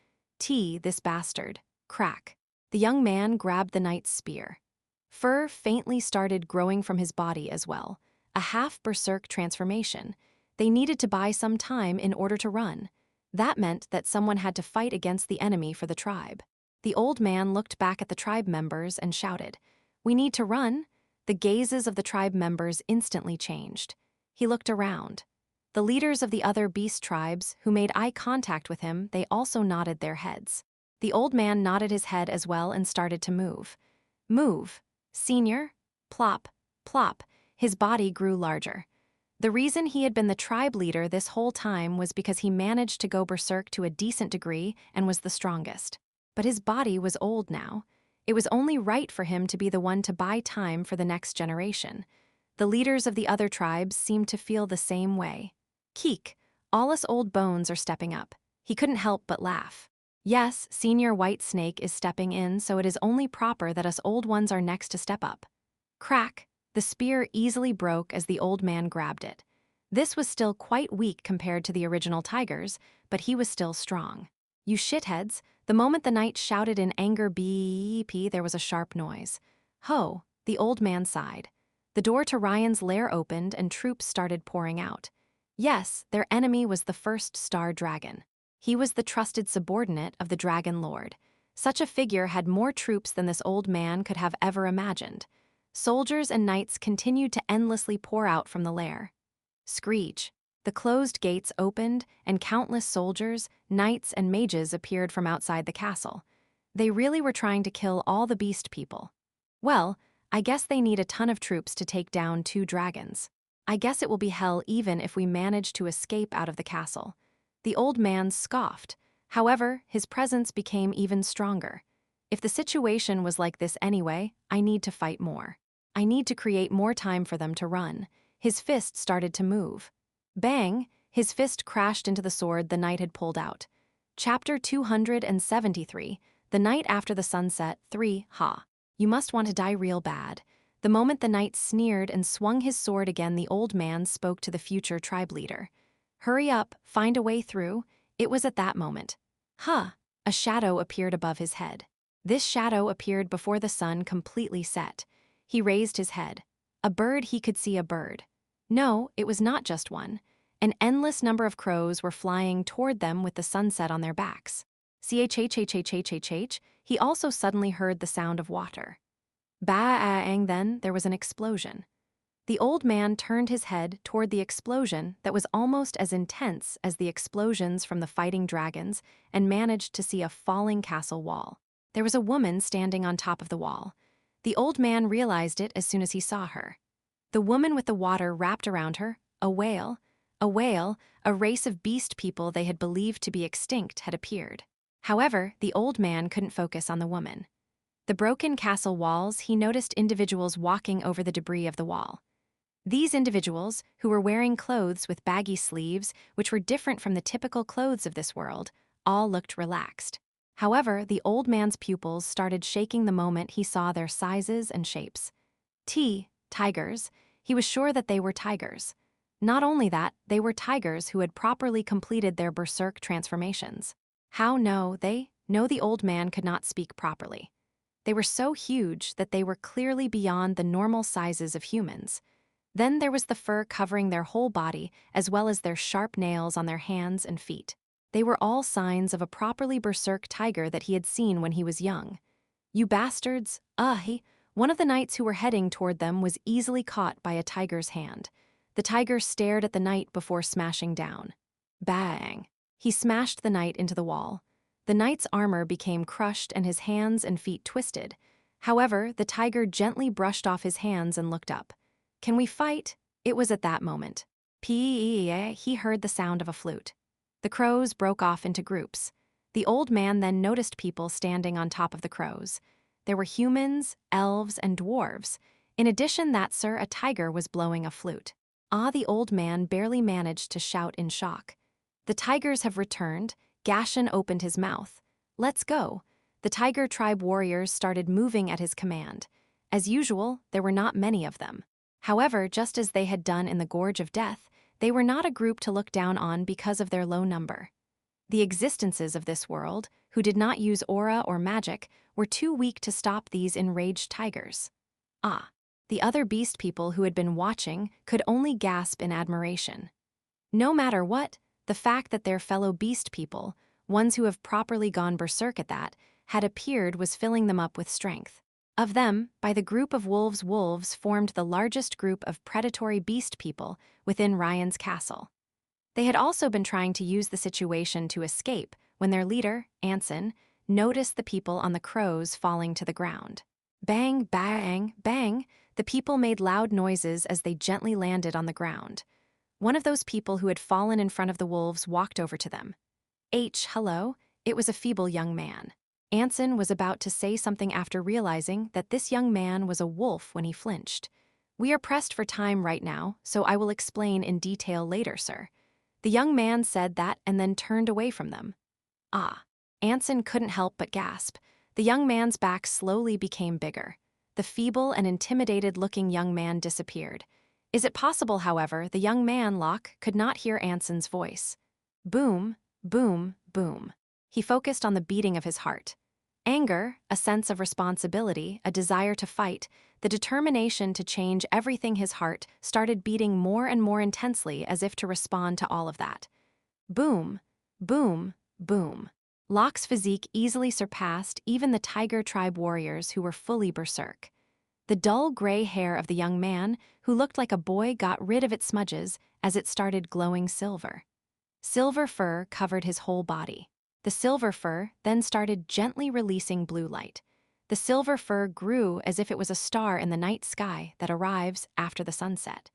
This bastard. Crack. The young man grabbed the knight's spear. Fur faintly started growing from his body as well. A half-berserk transformation. They needed to buy some time in order to run. That meant that someone had to fight against the enemy for the tribe. The old man looked back at the tribe members and shouted, "We need to run." The gazes of the tribe members instantly changed. He looked around. The leaders of the other beast tribes, who made eye contact with him, they also nodded their heads. The old man nodded his head as well and started to move. Move. Senior. Plop. Plop. His body grew larger. The reason he had been the tribe leader this whole time was because he managed to go berserk to a decent degree and was the strongest. But his body was old now. It was only right for him to be the one to buy time for the next generation. The leaders of the other tribes seemed to feel the same way. Keek, all us old bones are stepping up. He couldn't help but laugh. Yes, Senior White Snake is stepping in, so it is only proper that us old ones are next to step up. Crack, the spear easily broke as the old man grabbed it. This was still quite weak compared to the original tigers, but he was still strong. You shitheads, the moment the knight shouted in anger beep, there was a sharp noise. Ho, the old man sighed. The door to Ryan's lair opened and troops started pouring out. Yes, their enemy was the first star dragon. He was the trusted subordinate of the Dragon Lord. Such a figure had more troops than this old man could have ever imagined. Soldiers and knights continued to endlessly pour out from the lair. Screech. The closed gates opened, and countless soldiers, knights, and mages appeared from outside the castle. They really were trying to kill all the beast people. Well, I guess they need a ton of troops to take down 2 dragons. I guess it will be hell even if we manage to escape out of the castle. The old man scoffed. However, his presence became even stronger. If the situation was like this anyway, I need to fight more. I need to create more time for them to run. His fist started to move. Bang! His fist crashed into the sword the knight had pulled out. Chapter 273, The Night After the Sunset 3, Ha. You must want to die real bad. The moment the knight sneered and swung his sword again, the old man spoke to the future tribe leader. Hurry up, find a way through. It was at that moment. Huh! A shadow appeared above his head. This shadow appeared before the sun completely set. He raised his head. A bird, he could see a bird. No, it was not just one. An endless number of crows were flying toward them with the sunset on their backs. Chhhhhhhh, he also suddenly heard the sound of water. Bang, then there was an explosion. The old man turned his head toward the explosion that was almost as intense as the explosions from the fighting dragons and managed to see a falling castle wall. There was a woman standing on top of the wall. The old man realized it as soon as he saw her. The woman with the water wrapped around her, a whale, a race of beast people they had believed to be extinct had appeared. However, the old man couldn't focus on the woman. The broken castle walls, he noticed individuals walking over the debris of the wall. These individuals, who were wearing clothes with baggy sleeves, which were different from the typical clothes of this world, all looked relaxed. However, the old man's pupils started shaking the moment he saw their sizes and shapes. Tigers. He was sure that they were tigers. Not only that, they were tigers who had properly completed their berserk transformations. How no, the old man could not speak properly. They were so huge that they were clearly beyond the normal sizes of humans. Then there was the fur covering their whole body, as well as their sharp nails on their hands and feet. They were all signs of a properly berserk tiger that he had seen when he was young. You bastards, one of the knights who were heading toward them was easily caught by a tiger's hand. The tiger stared at the knight before smashing down. Bang! He smashed the knight into the wall. The knight's armor became crushed and his hands and feet twisted. However, the tiger gently brushed off his hands and looked up. Can we fight? It was at that moment. He heard the sound of a flute. The crows broke off into groups. The old man then noticed people standing on top of the crows. There were humans, elves, and dwarves. In addition that, sir, a tiger was blowing a flute. The old man barely managed to shout in shock. The tigers have returned. Gashan opened his mouth. Let's go. The tiger tribe warriors started moving at his command. As usual, there were not many of them. However, just as they had done in the Gorge of Death, they were not a group to look down on because of their low number. The existences of this world, who did not use aura or magic, were too weak to stop these enraged tigers. The other beast people who had been watching could only gasp in admiration. No matter what, the fact that their fellow beast people, ones who have properly gone berserk at that, had appeared was filling them up with strength. Of them, by the group of wolves formed the largest group of predatory beast people within Ryan's castle. They had also been trying to use the situation to escape when their leader, Anson, noticed the people on the crows falling to the ground. Bang, bang, bang, the people made loud noises as they gently landed on the ground. One of those people who had fallen in front of the wolves walked over to them. Hello, it was a feeble young man. Anson was about to say something after realizing that this young man was a wolf when he flinched. We are pressed for time right now, so I will explain in detail later, sir. The young man said that and then turned away from them. Anson couldn't help but gasp. The young man's back slowly became bigger. The feeble and intimidated-looking young man disappeared. Is it possible, however, the young man, Locke, could not hear Anson's voice? Boom, boom, boom. He focused on the beating of his heart. Anger, a sense of responsibility, a desire to fight, the determination to change everything his heart started beating more and more intensely as if to respond to all of that. Boom, boom, boom. Locke's physique easily surpassed even the tiger tribe warriors who were fully berserk. The dull gray hair of the young man, who looked like a boy, got rid of its smudges as it started glowing silver. Silver fur covered his whole body. The silver fur then started gently releasing blue light. The silver fur grew as if it was a star in the night sky that arrives after the sunset.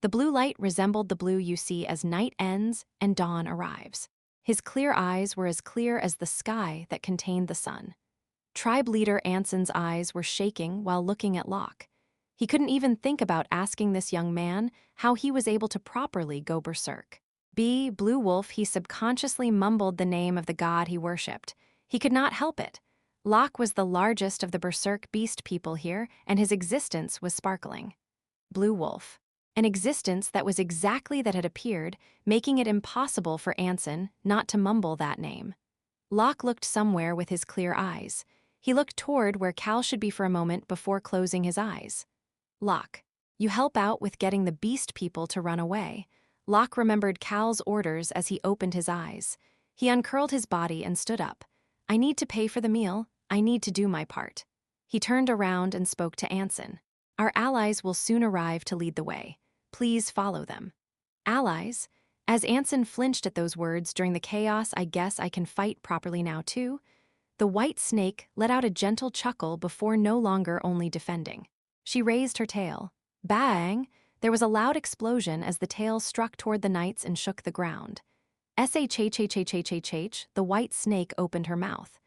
The blue light resembled the blue you see as night ends and dawn arrives. His clear eyes were as clear as the sky that contained the sun. Tribe leader Anson's eyes were shaking while looking at Locke. He couldn't even think about asking this young man how he was able to properly go berserk. Blue Wolf, he subconsciously mumbled the name of the god he worshipped. He could not help it. Locke was the largest of the berserk beast people here, and his existence was sparkling. Blue Wolf. An existence that was exactly that had appeared, making it impossible for Anson not to mumble that name. Locke looked somewhere with his clear eyes. He looked toward where Cal should be for a moment before closing his eyes. Locke, you help out with getting the beast people to run away. Locke remembered Cal's orders as he opened his eyes. He uncurled his body and stood up. I need to pay for the meal. I need to do my part. He turned around and spoke to Anson. Our allies will soon arrive to lead the way. Please follow them. Allies? As Anson flinched at those words during the chaos, I guess I can fight properly now too. The white snake let out a gentle chuckle before no longer only defending. She raised her tail. Bang! There was a loud explosion as the tail struck toward the knights and shook the ground. Shh, the white snake opened her mouth.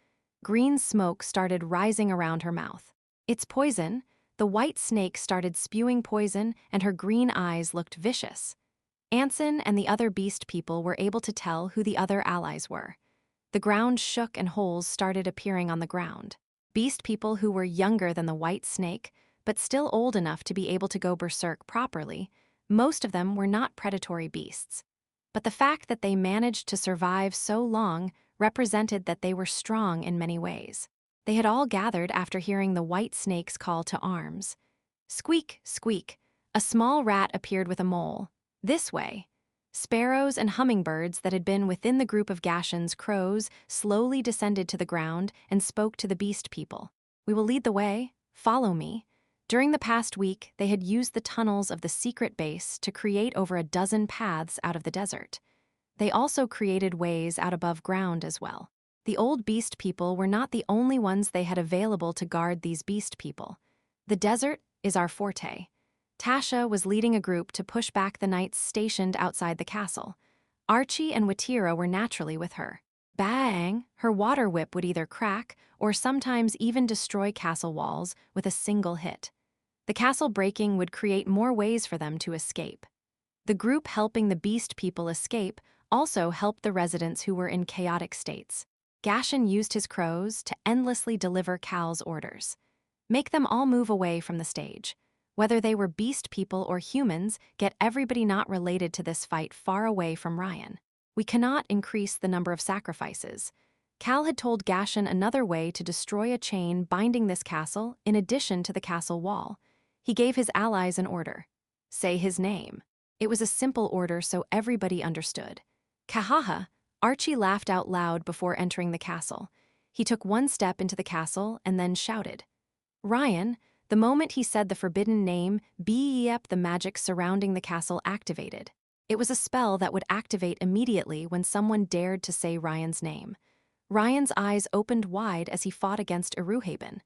Green smoke started rising around her mouth. It's poison. The white snake started spewing poison, and her green eyes looked vicious. Anson and the other beast people were able to tell who the other allies were. The ground shook and holes started appearing on the ground. Beast people who were younger than the white snake, but still old enough to be able to go berserk properly, most of them were not predatory beasts. But the fact that they managed to survive so long represented that they were strong in many ways. They had all gathered after hearing the white snake's call to arms. Squeak, squeak. A small rat appeared with a mole. This way. Sparrows and hummingbirds that had been within the group of Gashan's crows slowly descended to the ground and spoke to the beast people. We will lead the way. Follow me. During the past week, they had used the tunnels of the secret base to create over a dozen paths out of the desert. They also created ways out above ground as well. The old beast people were not the only ones they had available to guard these beast people. The desert is our forte. Tasha was leading a group to push back the knights stationed outside the castle. Archie and Watira were naturally with her. Bang! Her water whip would either crack or sometimes even destroy castle walls with a single hit. The castle breaking would create more ways for them to escape. The group helping the beast people escape also helped the residents who were in chaotic states. Gashan used his crows to endlessly deliver Cal's orders. Make them all move away from the stage. Whether they were beast people or humans, get everybody not related to this fight far away from Ryan. We cannot increase the number of sacrifices. Cal had told Gashan another way to destroy a chain binding this castle in addition to the castle wall. He gave his allies an order. Say his name. It was a simple order so everybody understood. Kahaha! Archie laughed out loud before entering the castle. He took one step into the castle and then shouted. Ryan! The moment he said the forbidden name, Beep, the magic surrounding the castle activated. It was a spell that would activate immediately when someone dared to say Ryan's name. Ryan's eyes opened wide as he fought against Iruhaben.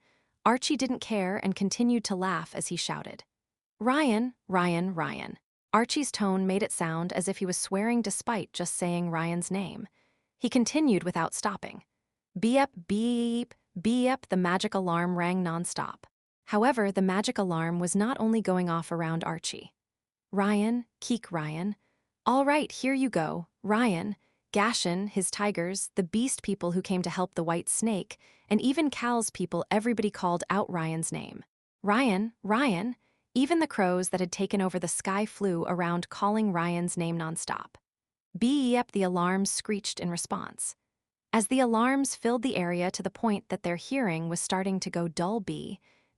Archie didn't care and continued to laugh as he shouted. Ryan, Ryan, Ryan. Archie's tone made it sound as if he was swearing despite just saying Ryan's name. He continued without stopping. Beep, beep, beep, the magic alarm rang nonstop. However, the magic alarm was not only going off around Archie. Ryan, Keek Ryan. All right, here you go, Ryan. Gashan, his tigers, the beast people who came to help the white snake, and even Cal's people, everybody called out Ryan's name. Ryan, Ryan. Even the crows that had taken over the sky flew around calling Ryan's name nonstop. Beep, the alarms screeched in response. As the alarms filled the area to the point that their hearing was starting to go dull,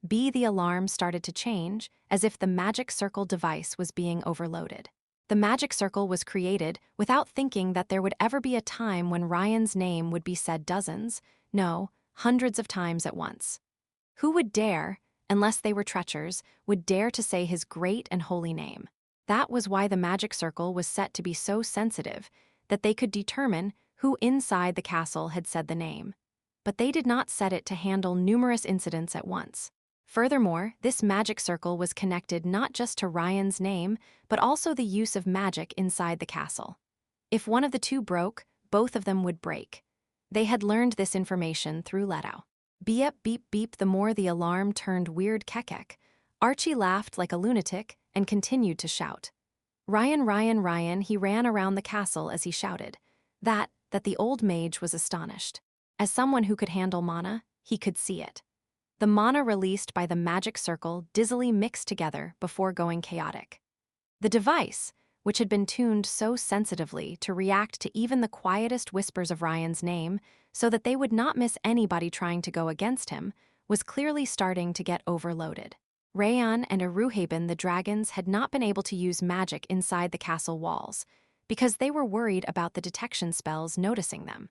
the alarm started to change, as if the magic circle device was being overloaded. The magic circle was created without thinking that there would ever be a time when Ryan's name would be said dozens, no, hundreds of times at once. Who would dare, unless they were treachers, would dare to say his great and holy name? That was why the magic circle was set to be so sensitive that they could determine who inside the castle had said the name. But they did not set it to handle numerous incidents at once. Furthermore, this magic circle was connected not just to Ryan's name, but also the use of magic inside the castle. If one of the two broke, both of them would break. They had learned this information through Leto. Beep, beep, beep, the more the alarm turned weird kekek. Archie laughed like a lunatic and continued to shout. Ryan, Ryan, Ryan, he ran around the castle as he shouted. That the old mage was astonished. As someone who could handle mana, he could see it. The mana released by the magic circle dizzily mixed together before going chaotic. The device, which had been tuned so sensitively to react to even the quietest whispers of Ryan's name so that they would not miss anybody trying to go against him, was clearly starting to get overloaded. Rayan and Iruhaben the dragons had not been able to use magic inside the castle walls because they were worried about the detection spells noticing them.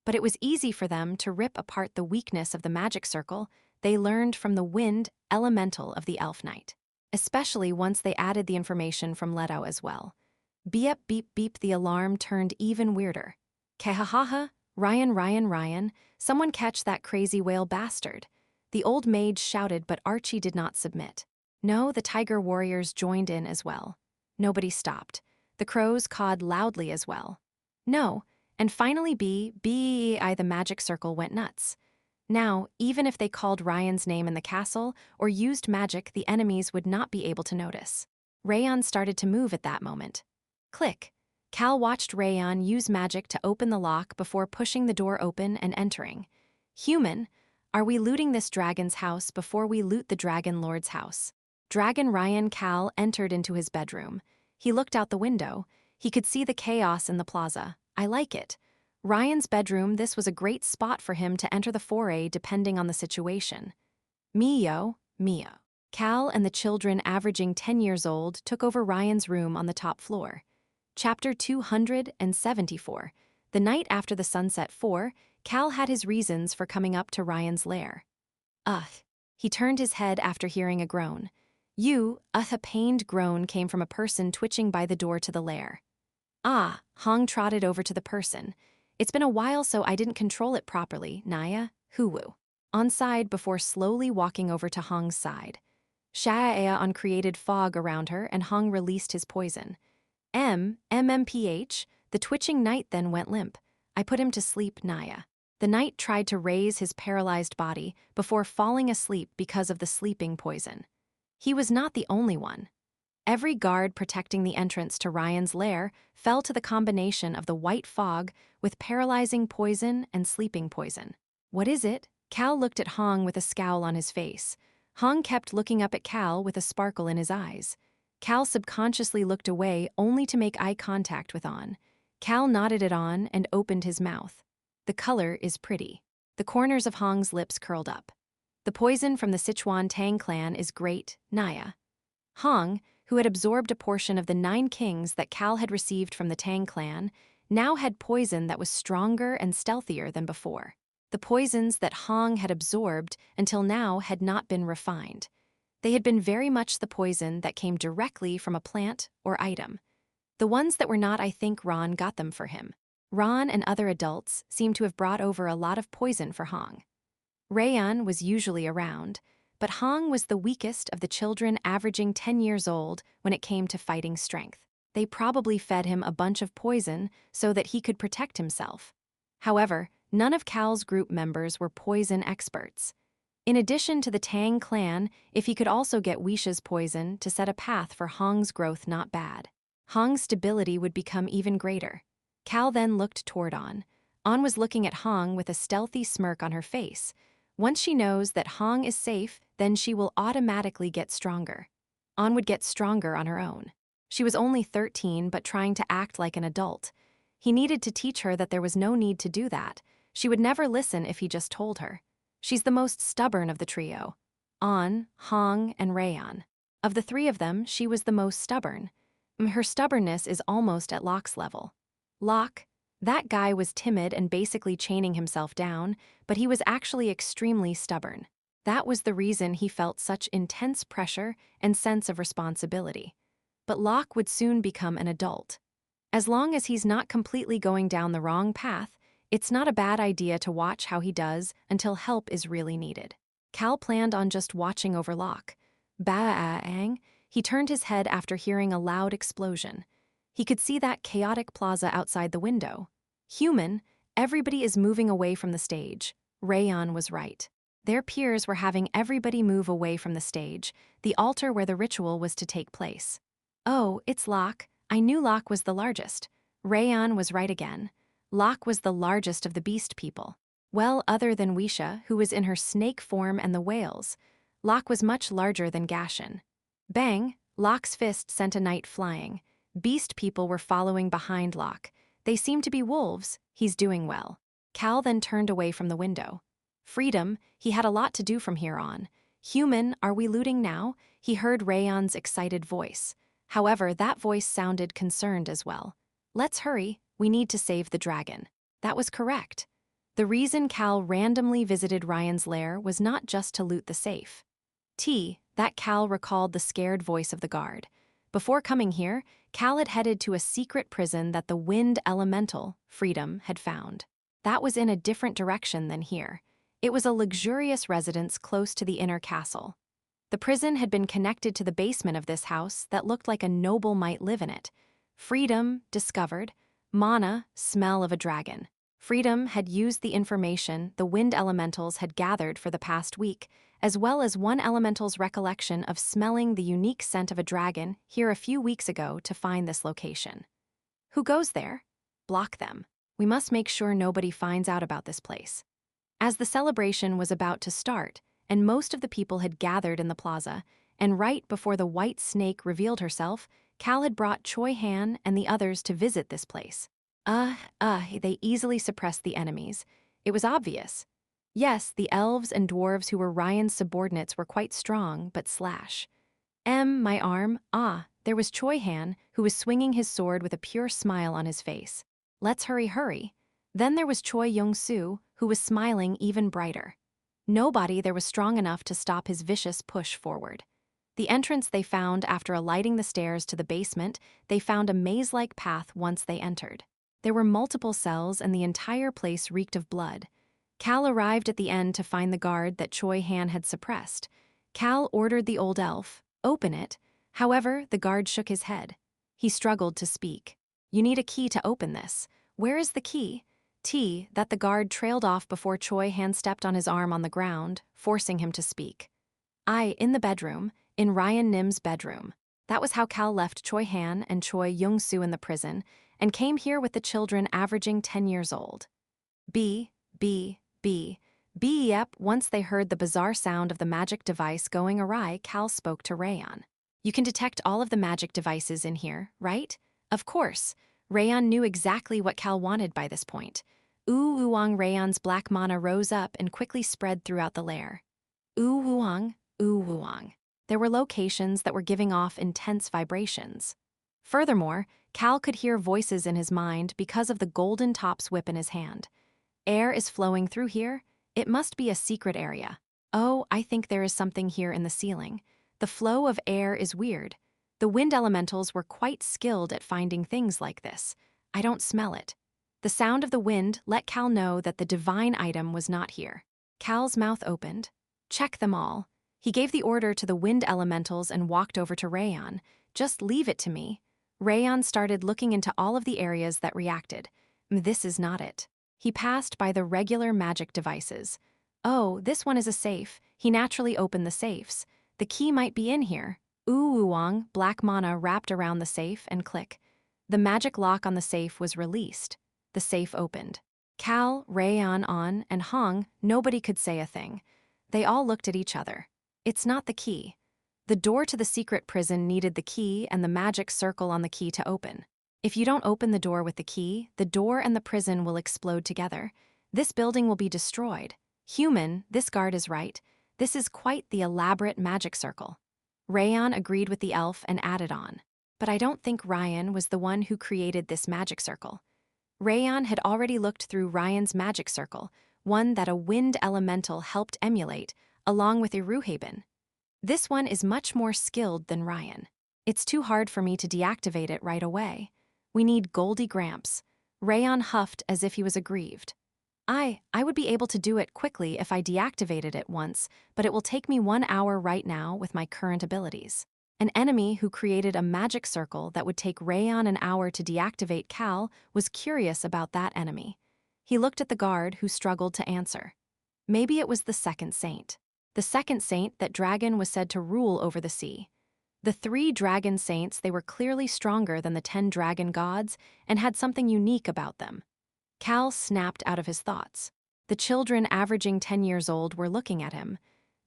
But it was easy for them to rip apart the weakness of the magic circle they learned from the wind elemental of the elf knight, especially once they added the information from Leto as well. Beep, beep, beep, the alarm turned even weirder. Kehahaha, Ryan, Ryan, Ryan, someone catch that crazy whale bastard. The old mage shouted, but Archie did not submit. No, the tiger warriors joined in as well. Nobody stopped. The crows cawed loudly as well. No, and finally B-I the magic circle went nuts. Now, even if they called Ryan's name in the castle or used magic, the enemies would not be able to notice. Rayon started to move at that moment. Click. Cal watched Rayon use magic to open the lock before pushing the door open and entering. Human, are we looting this dragon's house before we loot the Dragon Lord's house? Dragon Ryan Cal entered into his bedroom. He looked out the window. He could see the chaos in the plaza. I like it. Ryan's bedroom, this was a great spot for him to enter the foray depending on the situation. Mio. Cal and the children averaging 10 years old took over Ryan's room on the top floor. Chapter 274. The night after the sunset 4, Cal had his reasons for coming up to Ryan's lair. He turned his head after hearing a groan. A pained groan came from a person twitching by the door to the lair. Hong trotted over to the person. It's been a while, so I didn't control it properly, Naya, Huwu. On side before slowly walking over to Hong's side. Sha'aya created fog around her and Hong released his poison. MMPH, the twitching knight then went limp. I put him to sleep, Naya. The knight tried to raise his paralyzed body before falling asleep because of the sleeping poison. He was not the only one. Every guard protecting the entrance to Ryan's lair fell to the combination of the white fog with paralyzing poison and sleeping poison. What is it? Cal looked at Hong with a scowl on his face. Hong kept looking up at Cal with a sparkle in his eyes. Cal subconsciously looked away only to make eye contact with On. Cal nodded at On and opened his mouth. The color is pretty. The corners of Hong's lips curled up. The poison from the Sichuan Tang clan is great, Naya. Hong, who had absorbed a portion of the 9 kings that Cal had received from the Tang clan, now had poison that was stronger and stealthier than before. The poisons that Hong had absorbed until now had not been refined. They had been very much the poison that came directly from a plant or item. The ones that were not, I think Ron got them for him. Ron and other adults seemed to have brought over a lot of poison for Hong. Rayon was usually around, but Hong was the weakest of the children averaging 10 years old when it came to fighting strength. They probably fed him a bunch of poison so that he could protect himself. However, none of Cal's group members were poison experts. In addition to the Tang clan, if he could also get Wisha's poison to set a path for Hong's growth, not bad. Hong's stability would become even greater. Cal then looked toward On. On was looking at Hong with a stealthy smirk on her face. Once she knows that Hong is safe, then she will automatically get stronger. On would get stronger on her own. She was only 13 but trying to act like an adult. He needed to teach her that there was no need to do that. She would never listen if he just told her. She's the most stubborn of the trio. On, Hong, and Rayon. Of the 3 of them, she was the most stubborn. Her stubbornness is almost at Locke's level. Locke, that guy was timid and basically chaining himself down, but he was actually extremely stubborn. That was the reason he felt such intense pressure and sense of responsibility. But Locke would soon become an adult. As long as he's not completely going down the wrong path, it's not a bad idea to watch how he does until help is really needed. Cal planned on just watching over Locke. Bang! He turned his head after hearing a loud explosion. He could see that chaotic plaza outside the window. Human, everybody is moving away from the stage. Rayon was right. Their peers were having everybody move away from the stage, the altar where the ritual was to take place. Oh, it's Locke. I knew Locke was the largest. Rayon was right again. Locke was the largest of the beast people. Well, other than Wisha, who was in her snake form, and the whales. Locke was much larger than Gashin. Bang! Locke's fist sent a knight flying. Beast people were following behind Locke. They seemed to be wolves. He's doing well. Cal then turned away from the window. Freedom, he had a lot to do from here on. Human, are we looting now? He heard Rayon's excited voice. However, that voice sounded concerned as well. Let's hurry, we need to save the dragon. That was correct. The reason Cal randomly visited Ryan's lair was not just to loot the safe. That Cal recalled the scared voice of the guard. Before coming here, Cal had headed to a secret prison that the wind elemental, Freedom, had found. That was in a different direction than here. It was a luxurious residence close to the inner castle. The prison had been connected to the basement of this house that looked like a noble might live in it. Freedom, discovered. Mana, smell of a dragon. Freedom had used the information the wind elementals had gathered for the past week, as well as one elemental's recollection of smelling the unique scent of a dragon here a few weeks ago to find this location. Who goes there? Block them. We must make sure nobody finds out about this place. As the celebration was about to start, and most of the people had gathered in the plaza, and right before the white snake revealed herself, Cal had brought Choi Han and the others to visit this place. They easily suppressed the enemies. It was obvious. Yes, the elves and dwarves who were Ryan's subordinates were quite strong, but slash. My arm, there was Choi Han, who was swinging his sword with a pure smile on his face. Let's hurry. Then there was Choi Young-soo, who was smiling even brighter. Nobody there was strong enough to stop his vicious push forward. The entrance they found after alighting the stairs to the basement, they found a maze-like path once they entered. There were multiple cells and the entire place reeked of blood. Cal arrived at the end to find the guard that Choi Han had suppressed. Cal ordered the old elf, open it. However, the guard shook his head. He struggled to speak. You need a key to open this. Where is the key? That the guard trailed off before Choi Han stepped on his arm on the ground, forcing him to speak. In the bedroom, in Ryan Nim's bedroom. That was how Cal left Choi Han and Choi Young-soo in the prison, and came here with the children averaging 10 years old. Yep, once they heard the bizarre sound of the magic device going awry, Cal spoke to Rayon. You can detect all of the magic devices in here, right? Of course. Rayon knew exactly what Cal wanted by this point. Ooh-Wong Rayon's black mana rose up and quickly spread throughout the lair. Ooh-Wong. There were locations that were giving off intense vibrations. Furthermore, Cal could hear voices in his mind because of the golden top's whip in his hand. Air is flowing through here. It must be a secret area. Oh, I think there is something here in the ceiling. The flow of air is weird. The wind elementals were quite skilled at finding things like this. I don't smell it. The sound of the wind let Cal know that the divine item was not here. Cal's mouth opened. Check them all. He gave the order to the wind elementals and walked over to Rayon. Just leave it to me. Rayon started looking into all of the areas that reacted. This is not it. He passed by the regular magic devices. Oh, this one is a safe. He naturally opened the safes. The key might be in here. Ooh-Wong, black mana wrapped around the safe and click. The magic lock on the safe was released. The safe opened. Cal, Rayon, and Hong, nobody could say a thing. They all looked at each other. It's not the key. The door to the secret prison needed the key and the magic circle on the key to open. If you don't open the door with the key, the door and the prison will explode together. This building will be destroyed. Human, this guard is right. This is quite the elaborate magic circle. Rayon agreed with the elf and added on. But I don't think Ryan was the one who created this magic circle. Rayon had already looked through Ryan's magic circle, one that a wind elemental helped emulate, along with Iruhaben. This one is much more skilled than Ryan. It's too hard for me to deactivate it right away. We need Goldie Gramps. Rayon huffed as if he was aggrieved. I would be able to do it quickly if I deactivated it once, but it will take me 1 hour right now with my current abilities. An enemy who created a magic circle that would take Rayon an hour to deactivate Cal was curious about that enemy. He looked at the guard who struggled to answer. Maybe it was the second saint. The second saint that dragon was said to rule over the sea. The 3 dragon saints, they were clearly stronger than the 10 dragon gods and had something unique about them. Cal snapped out of his thoughts. The children averaging 10 years old were looking at him.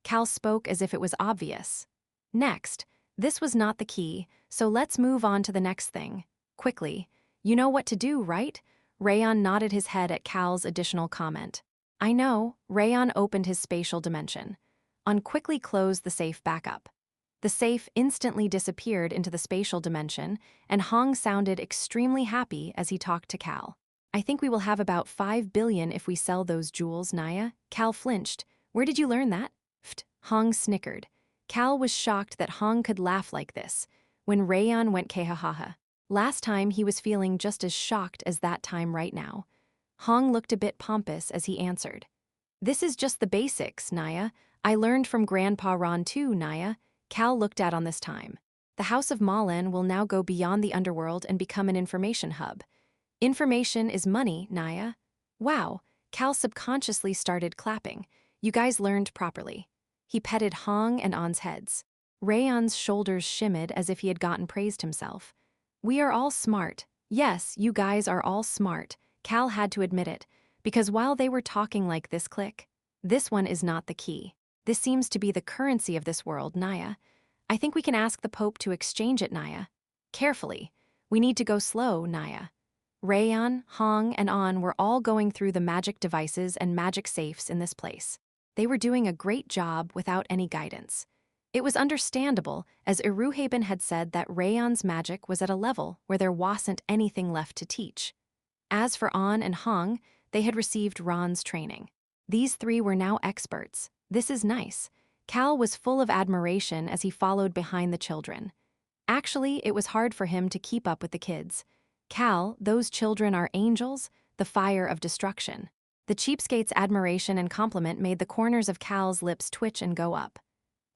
Cal spoke as if it was obvious. Next, this was not the key, so let's move on to the next thing. Quickly. You know what to do, right? Rayon nodded his head at Cal's additional comment. I know. Rayon opened his spatial dimension. Quickly closed the safe back up. The safe instantly disappeared into the spatial dimension, and Hong sounded extremely happy as he talked to Cal. I think we will have about 5 billion if we sell those jewels, Naya. Cal flinched. Where did you learn that? Hong snickered. Cal was shocked that Hong could laugh like this. When Rayon went kehahaha. Last time he was feeling just as shocked as that time right now. Hong looked a bit pompous as he answered. This is just the basics, Naya. I learned from Grandpa Ron too, Naya. Cal looked at on this time. The House of Malin will now go beyond the underworld and become an information hub. Information is money, Naya. Wow, Cal subconsciously started clapping. You guys learned properly. He petted Hong and On's heads. Rayon's shoulders shimmied as if he had gotten praised himself. We are all smart. Yes, you guys are all smart. Cal had to admit it, because while they were talking like this click, this one is not the key. This seems to be the currency of this world, Naya. I think we can ask the Pope to exchange it, Naya. Carefully. We need to go slow, Naya. Rayon, Hong, and On were all going through the magic devices and magic safes in this place. They were doing a great job without any guidance. It was understandable, as Iruhaben had said that Rayon's magic was at a level where there wasn't anything left to teach. As for On and Hong, they had received Ron's training. These three were now experts. This is nice. Cal was full of admiration as he followed behind the children. Actually, it was hard for him to keep up with the kids. Cal, those children are angels, the fire of destruction. The cheapskate's admiration and compliment made the corners of Cal's lips twitch and go up.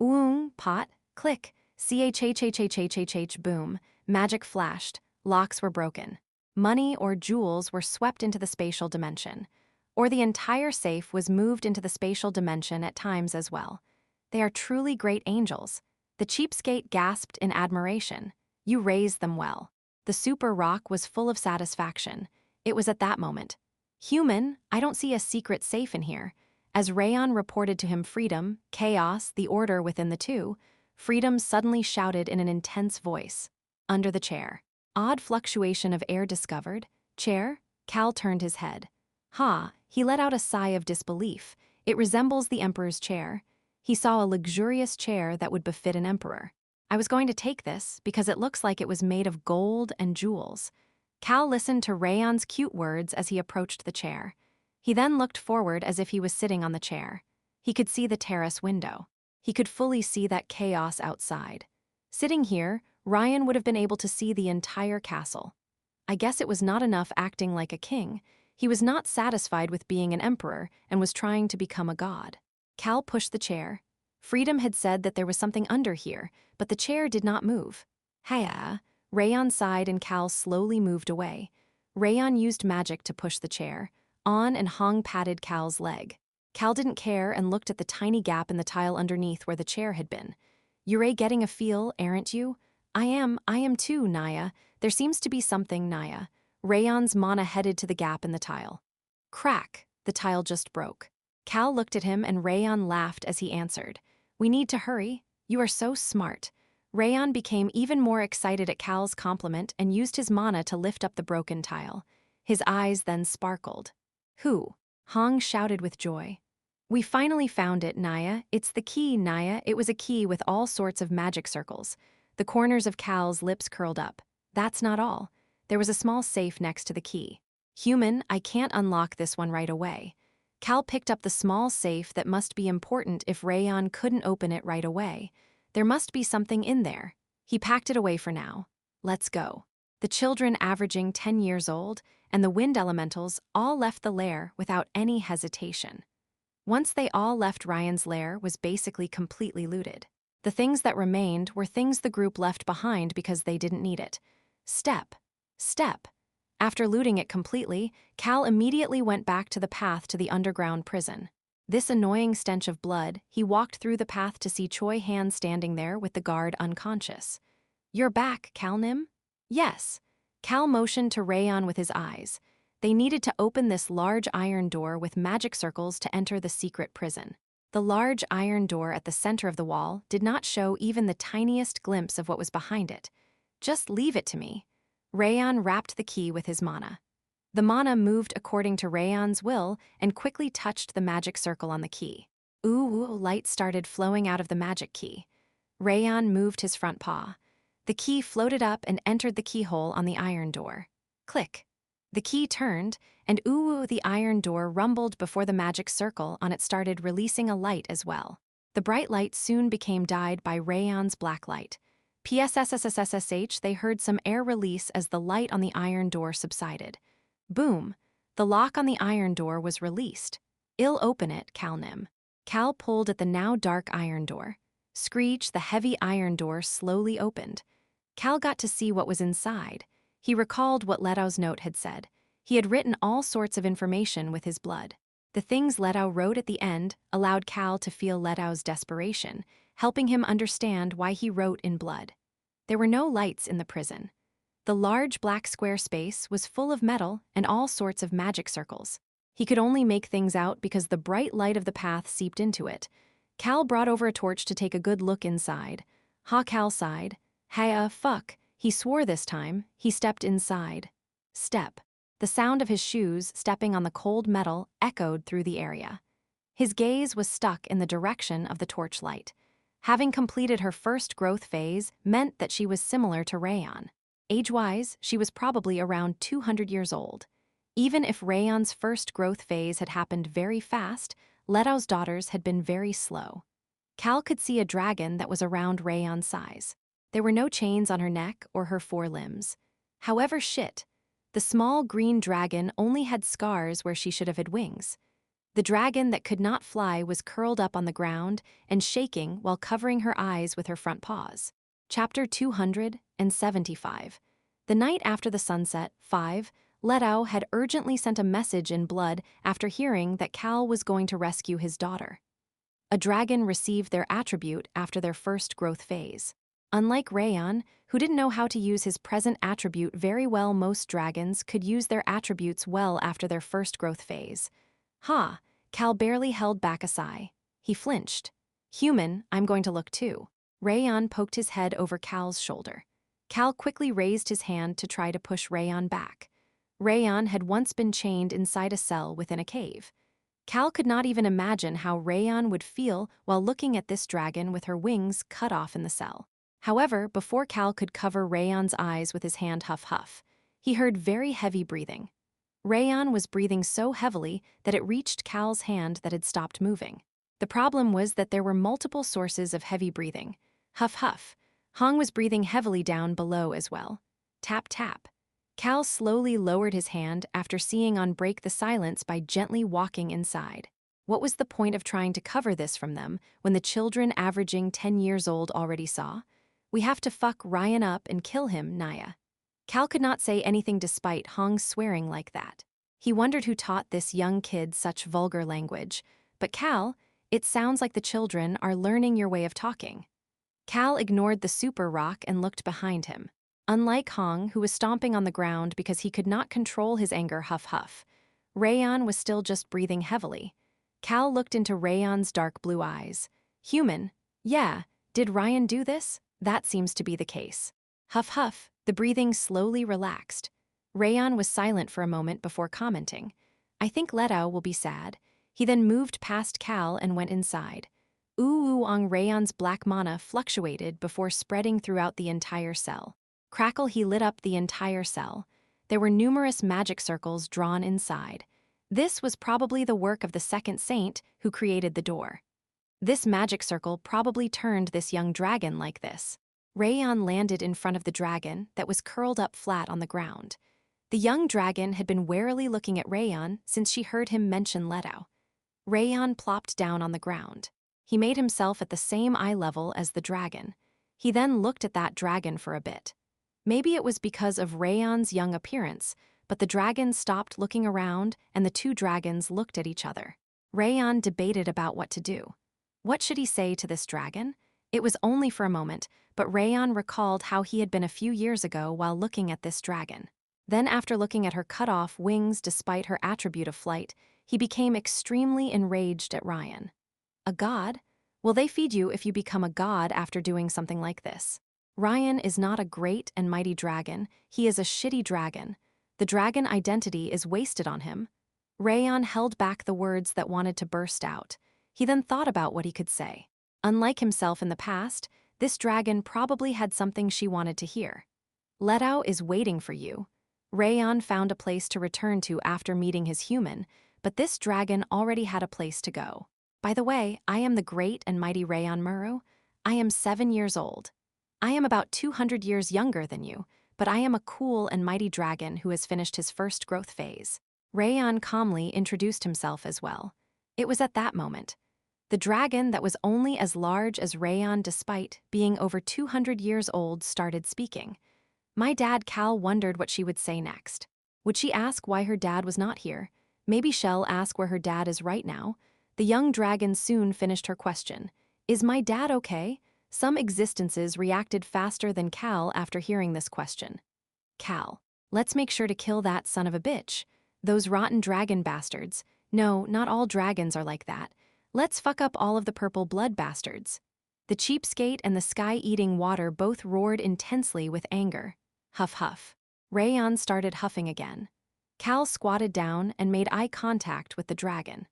Oong, pot, click, chhhhhhhh, boom, magic flashed, locks were broken. Money or jewels were swept into the spatial dimension. Or the entire safe was moved into the spatial dimension at times as well. They are truly great angels. The cheapskate gasped in admiration. You raised them well. The super rock was full of satisfaction. It was at that moment. Human, I don't see a secret safe in here. As Rayon reported to him freedom, chaos, the order within the two, Freedom suddenly shouted in an intense voice. Under the chair. Odd fluctuation of air discovered. Chair? Cal turned his head. Ha, he let out a sigh of disbelief. It resembles the emperor's chair. He saw a luxurious chair that would befit an emperor. I was going to take this because it looks like it was made of gold and jewels. Cal listened to Rayon's cute words as he approached the chair. He then looked forward as if he was sitting on the chair. He could see the terrace window. He could fully see that chaos outside. Sitting here, Ryan would have been able to see the entire castle. I guess it was not enough acting like a king. He was not satisfied with being an emperor and was trying to become a god. Cal pushed the chair. Freedom had said that there was something under here, but the chair did not move. Hiya. Rayon sighed and Cal slowly moved away. Rayon used magic to push the chair. On and Hong patted Cal's leg. Cal didn't care and looked at the tiny gap in the tile underneath where the chair had been. You're getting a feel, aren't you? I am too, Naya. There seems to be something, Naya. Rayon's mana headed to the gap in the tile. Crack, the tile just broke. Cal looked at him and Rayon laughed as he answered. We need to hurry. You are so smart. Rayon became even more excited at Cal's compliment and used his mana to lift up the broken tile. His eyes then sparkled. Who? Hong shouted with joy. We finally found it, Naya. It's the key, Naya. It was a key with all sorts of magic circles. The corners of Cal's lips curled up. That's not all. There was a small safe next to the key. Human, I can't unlock this one right away. Cal picked up the small safe that must be important if Rayon couldn't open it right away. There must be something in there. He packed it away for now. Let's go. The children, averaging 10 years old, and the wind elementals all left the lair without any hesitation. Once they all left, Ryan's lair was basically completely looted. The things that remained were things the group left behind because they didn't need it. Step. After looting it completely, Cal immediately went back to the path to the underground prison. This annoying stench of blood, he walked through the path to see Choi Han standing there with the guard unconscious. You're back, Cal Nim? Yes. Cal motioned to Rayon with his eyes. They needed to open this large iron door with magic circles to enter the secret prison. The large iron door at the center of the wall did not show even the tiniest glimpse of what was behind it. Just leave it to me. Rayon wrapped the key with his mana. The mana moved according to Rayon's will and quickly touched the magic circle on the key. Ooh, light started flowing out of the magic key. Rayon moved his front paw. The key floated up and entered the keyhole on the iron door. Click. The key turned, and the iron door rumbled before the magic circle on it started releasing a light as well. The bright light soon became dyed by Rayon's black light. PSSSSSH, they heard some air release as the light on the iron door subsided. Boom! The lock on the iron door was released. "I'll open it, Calnim." Cal pulled at the now dark iron door. Screech, the heavy iron door slowly opened. Cal got to see what was inside. He recalled what Leto's note had said. He had written all sorts of information with his blood. The things Leto wrote at the end allowed Cal to feel Leto's desperation, helping him understand why he wrote in blood. There were no lights in the prison. The large black square space was full of metal and all sorts of magic circles. He could only make things out because the bright light of the path seeped into it. Cal brought over a torch to take a good look inside. Cal sighed. Fuck. He swore this time. He stepped inside. Step. The sound of his shoes stepping on the cold metal echoed through the area. His gaze was stuck in the direction of the torchlight. Having completed her first growth phase meant that she was similar to Rayon. Age-wise, she was probably around 200 years old. Even if Rayon's first growth phase had happened very fast, Leto's daughters had been very slow. Cal could see a dragon that was around Rayon's size. There were no chains on her neck or her forelimbs. However, the small green dragon only had scars where she should have had wings. The dragon that could not fly was curled up on the ground and shaking while covering her eyes with her front paws. Chapter 275. The night after the sunset, 5, Leto had urgently sent a message in blood after hearing that Cal was going to rescue his daughter. A dragon received their attribute after their first growth phase. Unlike Rayon, who didn't know how to use his present attribute very well, most dragons could use their attributes well after their first growth phase. Cal barely held back a sigh. He flinched. "Human, I'm going to look too." Rayon poked his head over Cal's shoulder. Cal quickly raised his hand to try to push Rayon back. Rayon had once been chained inside a cell within a cave. Cal could not even imagine how Rayon would feel while looking at this dragon with her wings cut off in the cell. However, before Cal could cover Rayon's eyes with his hand huff, he heard very heavy breathing. Rayon was breathing so heavily that it reached Cal's hand that had stopped moving. The problem was that there were multiple sources of heavy breathing. Huff. Hong was breathing heavily down below as well. Tap, tap. Cal slowly lowered his hand after seeing On break the silence by gently walking inside. What was the point of trying to cover this from them when the children averaging 10 years old already saw? "We have to fuck Ryan up and kill him, Naya." Cal could not say anything despite Hong swearing like that. He wondered who taught this young kid such vulgar language. But Cal, it sounds like the children are learning your way of talking. Cal ignored the super rock and looked behind him. Unlike Hong, who was stomping on the ground because he could not control his anger, huff, Rayon was still just breathing heavily. Cal looked into Rayon's dark blue eyes. "Human? Yeah. Did Ryan do this? That seems to be the case." Huff. The breathing slowly relaxed. Rayon was silent for a moment before commenting. "I think Leto will be sad." He then moved past Cal and went inside. Ooh-ong Rayon's black mana fluctuated before spreading throughout the entire cell. Crackle, he lit up the entire cell. There were numerous magic circles drawn inside. This was probably the work of the second saint who created the door. This magic circle probably turned this young dragon like this. Rayon landed in front of the dragon that was curled up flat on the ground. The young dragon had been warily looking at Rayon since she heard him mention Leto. Rayon plopped down on the ground. He made himself at the same eye level as the dragon. He then looked at that dragon for a bit. Maybe it was because of Rayon's young appearance, but the dragon stopped looking around and the two dragons looked at each other. Rayon debated about what to do. What should he say to this dragon? It was only for a moment, but Rayon recalled how he had been a few years ago while looking at this dragon. Then after looking at her cut-off wings despite her attribute of flight, he became extremely enraged at Ryan. "A god? Will they feed you if you become a god after doing something like this? Ryan is not a great and mighty dragon, he is a shitty dragon. The dragon identity is wasted on him." Rayon held back the words that wanted to burst out. He then thought about what he could say. Unlike himself in the past, this dragon probably had something she wanted to hear. "Leto is waiting for you." Rayon found a place to return to after meeting his human, but this dragon already had a place to go. "By the way, I am the great and mighty Rayon Muru. I am 7 years old. I am about 200 years younger than you, but I am a cool and mighty dragon who has finished his first growth phase." Rayon calmly introduced himself as well. It was at that moment. The dragon that was only as large as Rayon despite being over 200 years old started speaking. My dad Cal wondered what she would say next. Would she ask why her dad was not here? Maybe she'll ask where her dad is right now. The young dragon soon finished her question. Is my dad okay? Some existences reacted faster than Cal after hearing this question. Cal, let's make sure to kill that son of a bitch. Those rotten dragon bastards. No, not all dragons are like that. Let's fuck up all of the purple blood bastards. The cheapskate and the sky-eating water both roared intensely with anger. Huff huff. Rayon started huffing again. Cal squatted down and made eye contact with the dragon.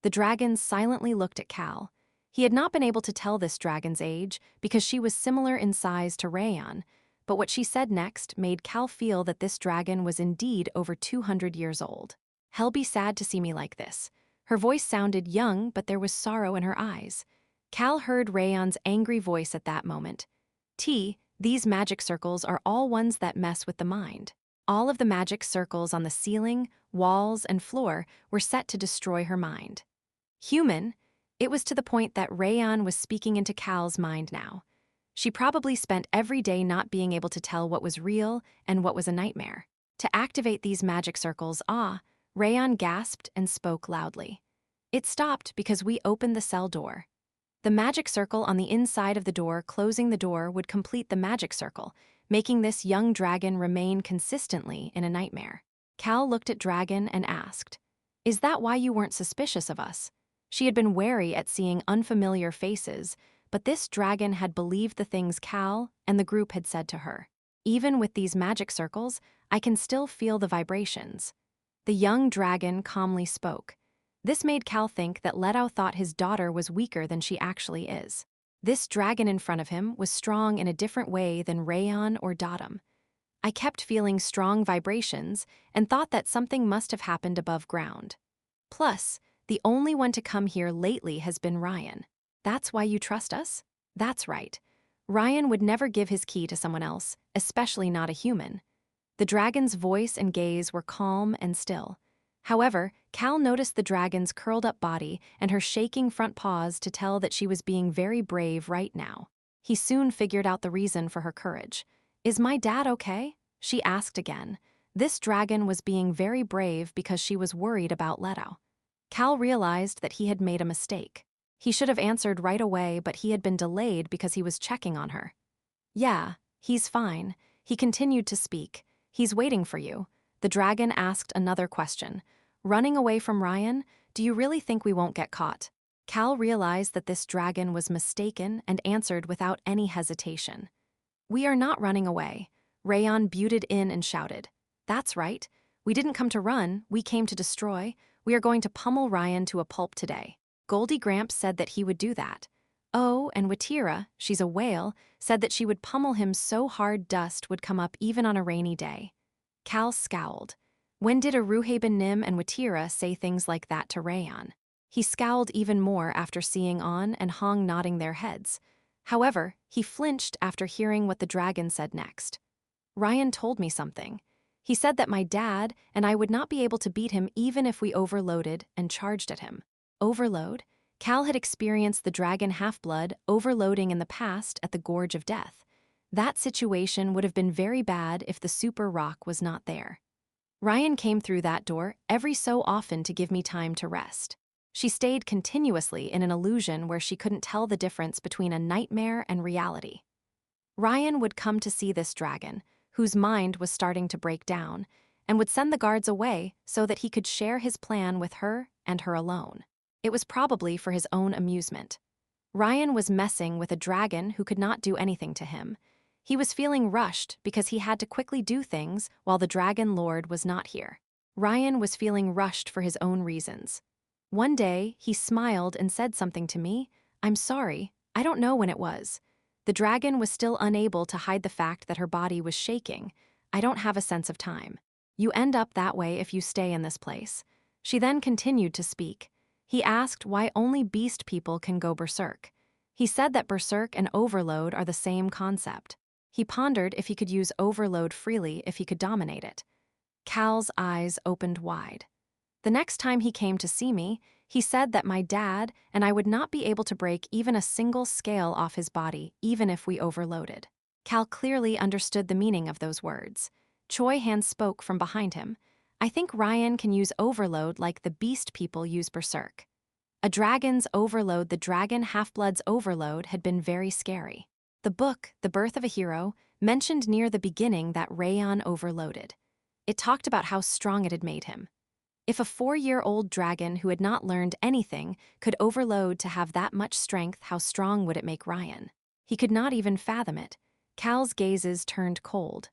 The dragon silently looked at Cal. He had not been able to tell this dragon's age because she was similar in size to Rayon, but what she said next made Cal feel that this dragon was indeed over 200 years old. Hell be sad to see me like this. Her voice sounded young, but there was sorrow in her eyes. Cal heard Rayon's angry voice at that moment. These magic circles are all ones that mess with the mind. All of the magic circles on the ceiling, walls, and floor were set to destroy her mind. Human, it was to the point that Rayon was speaking into Cal's mind now. She probably spent every day not being able to tell what was real and what was a nightmare. To activate these magic circles, Rayon gasped and spoke loudly. It stopped because we opened the cell door. The magic circle on the inside of the door closing the door would complete the magic circle, making this young dragon remain consistently in a nightmare. Cal looked at Dragon and asked, "Is that why you weren't suspicious of us?" She had been wary at seeing unfamiliar faces, but this dragon had believed the things Cal and the group had said to her. Even with these magic circles, I can still feel the vibrations. The young dragon calmly spoke. This made Cal think that Letao thought his daughter was weaker than she actually is. This dragon in front of him was strong in a different way than Rayon or Datum. I kept feeling strong vibrations and thought that something must have happened above ground. Plus, the only one to come here lately has been Ryan. That's why you trust us? That's right. Ryan would never give his key to someone else, especially not a human. The dragon's voice and gaze were calm and still. However, Cal noticed the dragon's curled-up body and her shaking front paws to tell that she was being very brave right now. He soon figured out the reason for her courage. "Is my dad okay?" she asked again. This dragon was being very brave because she was worried about Letao. Cal realized that he had made a mistake. He should have answered right away, but he had been delayed because he was checking on her. "Yeah, he's fine." He continued to speak. "He's waiting for you." The dragon asked another question. "Running away from Ryan? Do you really think we won't get caught?" Cal realized that this dragon was mistaken and answered without any hesitation. "We are not running away." Rayon butted in and shouted. "That's right. We didn't come to run, we came to destroy. We are going to pummel Ryan to a pulp today." Goldie Gramps said that he would do that. Oh, and Watira, she's a whale, said that she would pummel him so hard dust would come up even on a rainy day. Cal scowled. When did Aruhaben Nim and Watira say things like that to Rayon? He scowled even more after seeing On and Hong nodding their heads. However, he flinched after hearing what the dragon said next. "Ryan told me something. He said that my dad and I would not be able to beat him even if we overloaded and charged at him." Overload? Cal had experienced the dragon half-blood overloading in the past at the Gorge of Death. That situation would have been very bad if the super rock was not there. Ryan came through that door every so often to give me time to rest. She stayed continuously in an illusion where she couldn't tell the difference between a nightmare and reality. Ryan would come to see this dragon, whose mind was starting to break down, and would send the guards away so that he could share his plan with her and her alone. It was probably for his own amusement. Ryan was messing with a dragon who could not do anything to him. He was feeling rushed because he had to quickly do things while the Dragon Lord was not here. Ryan was feeling rushed for his own reasons. One day, he smiled and said something to me. "I'm sorry, I don't know when it was." The dragon was still unable to hide the fact that her body was shaking. "I don't have a sense of time. You end up that way if you stay in this place." She then continued to speak. He asked why only beast people can go berserk. He said that berserk and overload are the same concept. He pondered if he could use overload freely if he could dominate it. Cal's eyes opened wide. The next time he came to see me, he said that my dad and I would not be able to break even a single scale off his body, even if we overloaded. Cal clearly understood the meaning of those words. Choi Han spoke from behind him. I think Ryan can use overload like the beast people use berserk. A dragon's overload, the dragon half-blood's overload, had been very scary. The book, The Birth of a Hero, mentioned near the beginning that Rayon overloaded. It talked about how strong it had made him. If a 4-year-old dragon who had not learned anything could overload to have that much strength, how strong would it make Ryan? He could not even fathom it. Cal's gazes turned cold.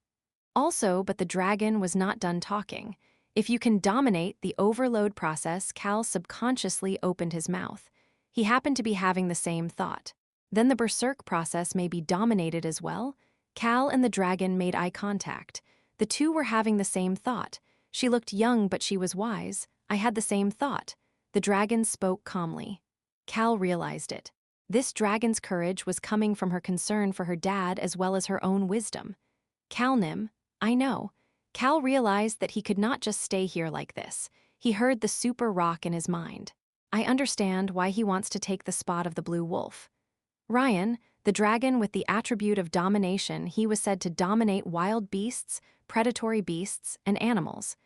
Also, but the dragon was not done talking. If you can dominate the overload process, Cal subconsciously opened his mouth. He happened to be having the same thought. Then the berserk process may be dominated as well? Cal and the dragon made eye contact. The two were having the same thought. She looked young, but she was wise. I had the same thought. The dragon spoke calmly. Cal realized it. This dragon's courage was coming from her concern for her dad as well as her own wisdom. Calnim, I know. Cal realized that he could not just stay here like this. He heard the super rock in his mind. I understand why he wants to take the spot of the blue wolf. Ryan, the dragon with the attribute of domination, he was said to dominate wild beasts, predatory beasts, and animals.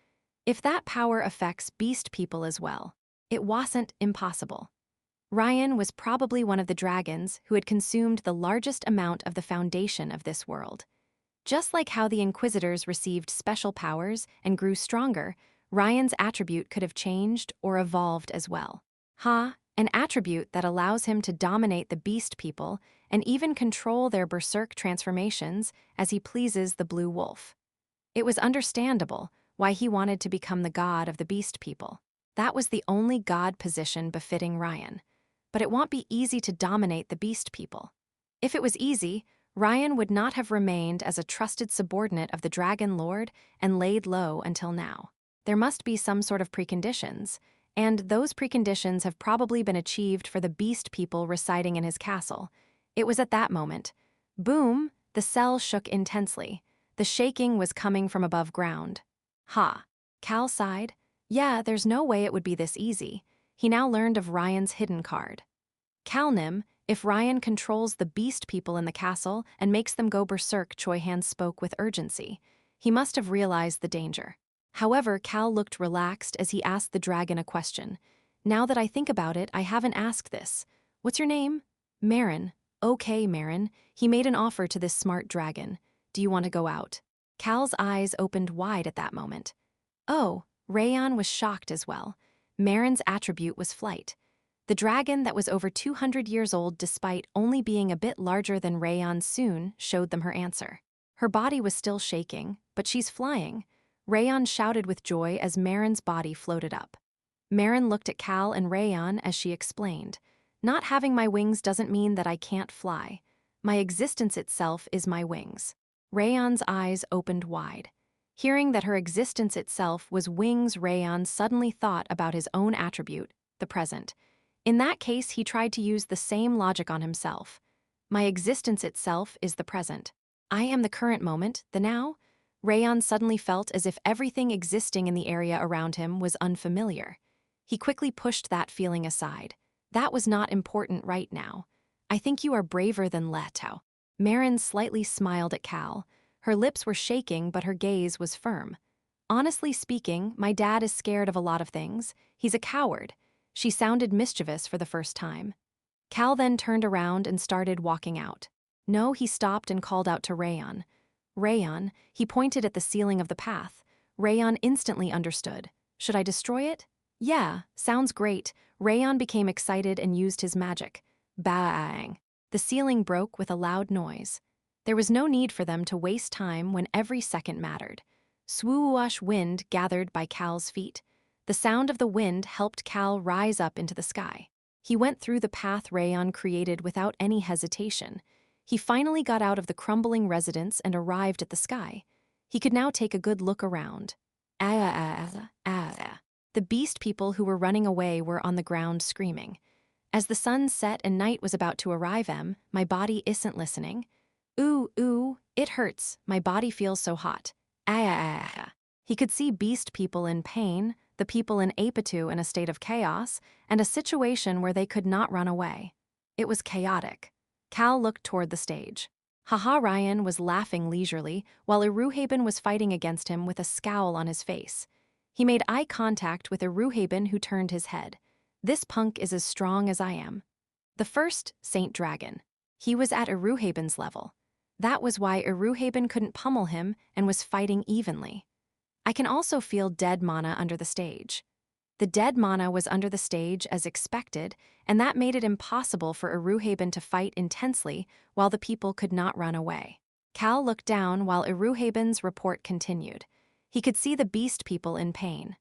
If that power affects beast people as well, it wasn't impossible. Ryan was probably one of the dragons who had consumed the largest amount of the foundation of this world. Just like how the Inquisitors received special powers and grew stronger, Ryan's attribute could have changed or evolved as well. An attribute that allows him to dominate the beast people and even control their berserk transformations as he pleases the blue wolf. It was understandable why he wanted to become the god of the beast people. That was the only god position befitting Ryan. But it won't be easy to dominate the beast people. If it was easy, Ryan would not have remained as a trusted subordinate of the Dragon Lord and laid low until now. There must be some sort of preconditions, and those preconditions have probably been achieved for the beast people residing in his castle. It was at that moment. Boom! The cell shook intensely. The shaking was coming from above ground. Cal sighed. Yeah, there's no way it would be this easy. He now learned of Ryan's hidden card. Calnim, if Ryan controls the beast people in the castle and makes them go berserk, Choi Han spoke with urgency. He must have realized the danger. However, Cal looked relaxed as he asked the dragon a question. Now that I think about it, I haven't asked this. What's your name? Marin. Okay, Marin. He made an offer to this smart dragon. Do you want to go out? Cal's eyes opened wide at that moment. Oh, Rayon was shocked as well. Marin's attribute was flight. The dragon that was over 200 years old, despite only being a bit larger than Rayon, soon showed them her answer. Her body was still shaking, but she's flying. Rayon shouted with joy as Marin's body floated up. Marin looked at Cal and Rayon as she explained, "Not having my wings doesn't mean that I can't fly. My existence itself is my wings." Rayon's eyes opened wide. Hearing that her existence itself was wings, Rayon suddenly thought about his own attribute, the present. In that case, he tried to use the same logic on himself. My existence itself is the present. I am the current moment, the now. Rayon suddenly felt as if everything existing in the area around him was unfamiliar. He quickly pushed that feeling aside. That was not important right now. I think you are braver than Leto. Marin slightly smiled at Cal. Her lips were shaking, but her gaze was firm. Honestly speaking, my dad is scared of a lot of things. He's a coward. She sounded mischievous for the first time. Cal then turned around and started walking out. No, he stopped and called out to Rayon. Rayon, he pointed at the ceiling of the path. Rayon instantly understood. Should I destroy it? Yeah, sounds great. Rayon became excited and used his magic. Bang! The ceiling broke with a loud noise. There was no need for them to waste time when every second mattered. Swoosh wind gathered by Cal's feet. The sound of the wind helped Cal rise up into the sky. He went through the path Rayon created without any hesitation. He finally got out of the crumbling residence and arrived at the sky. He could now take a good look around. The beast people who were running away were on the ground screaming. As the sun set and night was about to arrive, my body isn't listening. Ooh, it hurts. My body feels so hot. He could see beast people in pain, the people in Apitu in a state of chaos, and a situation where they could not run away. It was chaotic. Cal looked toward the stage. Haha Ryan was laughing leisurely, while Iruhaben was fighting against him with a scowl on his face. He made eye contact with Iruhaben, who turned his head. This punk is as strong as I am. The first, Saint Dragon. He was at Iruhaben's level. That was why Iruhaben couldn't pummel him and was fighting evenly. I can also feel dead mana under the stage. The dead mana was under the stage as expected, and that made it impossible for Iruhaben to fight intensely while the people could not run away. Cal looked down while Iruhaben's report continued. He could see the beast people in pain.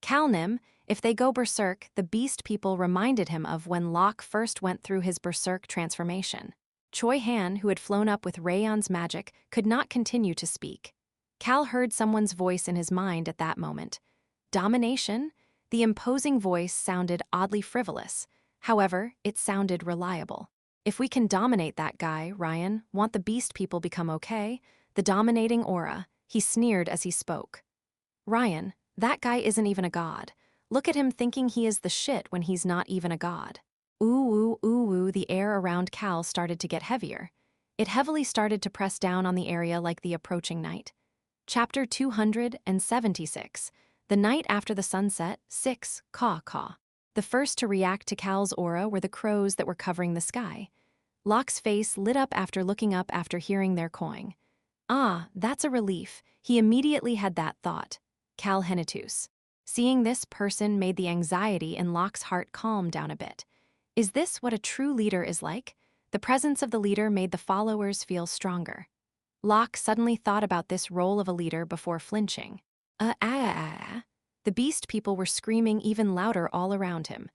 Calnim, if they go berserk, the beast people reminded him of when Locke first went through his berserk transformation. Choi Han, who had flown up with Rayon's magic, could not continue to speak. Cal heard someone's voice in his mind at that moment. Domination? The imposing voice sounded oddly frivolous. However, it sounded reliable. If we can dominate that guy, Ryan, want the beast people become okay? The dominating aura, he sneered as he spoke. Ryan, that guy isn't even a god. Look at him thinking he is the shit when he's not even a god. Ooh, the air around Cal started to get heavier. It heavily started to press down on the area like the approaching night. Chapter 276. The night after the sunset, 6, caw. The first to react to Cal's aura were the crows that were covering the sky. Locke's face lit up after looking up after hearing their cawing. Ah, that's a relief. He immediately had that thought. Cal Henitus. Seeing this person made the anxiety in Locke's heart calm down a bit. Is this what a true leader is like? The presence of the leader made the followers feel stronger. Locke suddenly thought about this role of a leader before flinching. The beast people were screaming even louder all around him.